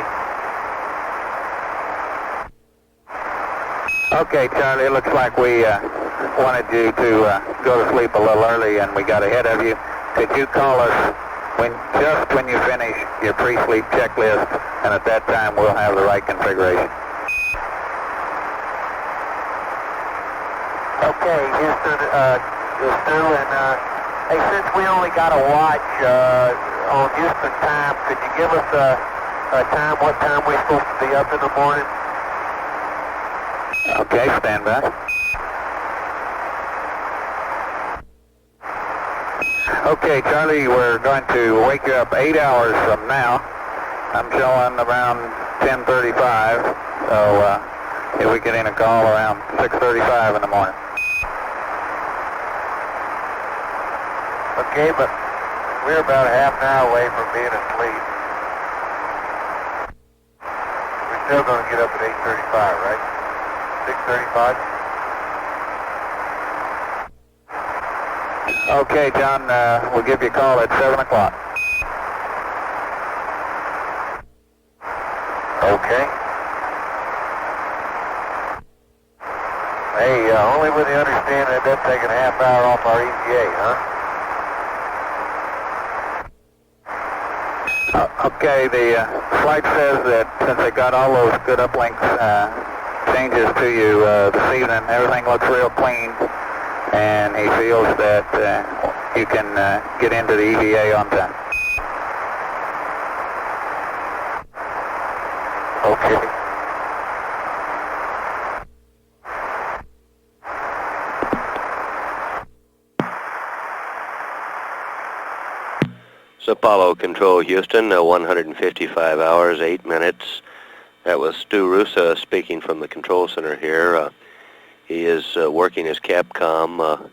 Okay, Charlie, it looks like we wanted you to go to sleep a little early and we got ahead of you. Could you call us just when you finish your pre-sleep checklist, and at that time we'll have the right configuration. Okay, Houston, Stu, and hey, since we only got a watch on Houston time, could you give us a time, what time we're supposed to be up in the morning? Okay, stand by. Okay, Charlie, we're going to wake you up 8 hours from now. I'm showing around 10:35, so if we get in a call around 6:35 in the morning. Okay, but we're about a half an hour away from being asleep. We're still going to get up at 8:35, right? 6:35? Okay, John, we'll give you a call at 7 o'clock. Okay. Hey, only with the understanding that that's taking a half hour off our EVA, huh? Okay, the flight says that since they got all those good uplinks changes to you this evening, everything looks real clean, and he feels that you can get into the EVA on time. Okay. So Apollo Control Houston, 155 hours, 8 minutes. That was Stu Russa speaking from the control center here. He is working as Capcom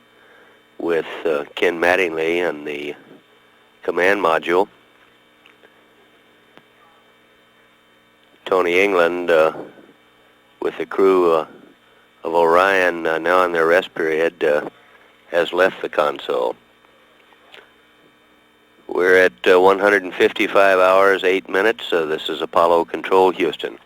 with Ken Mattingly and the command module. Tony England with the crew of Orion now in their rest period has left the console. We're at 155 hours, 8 minutes. This is Apollo Control Houston.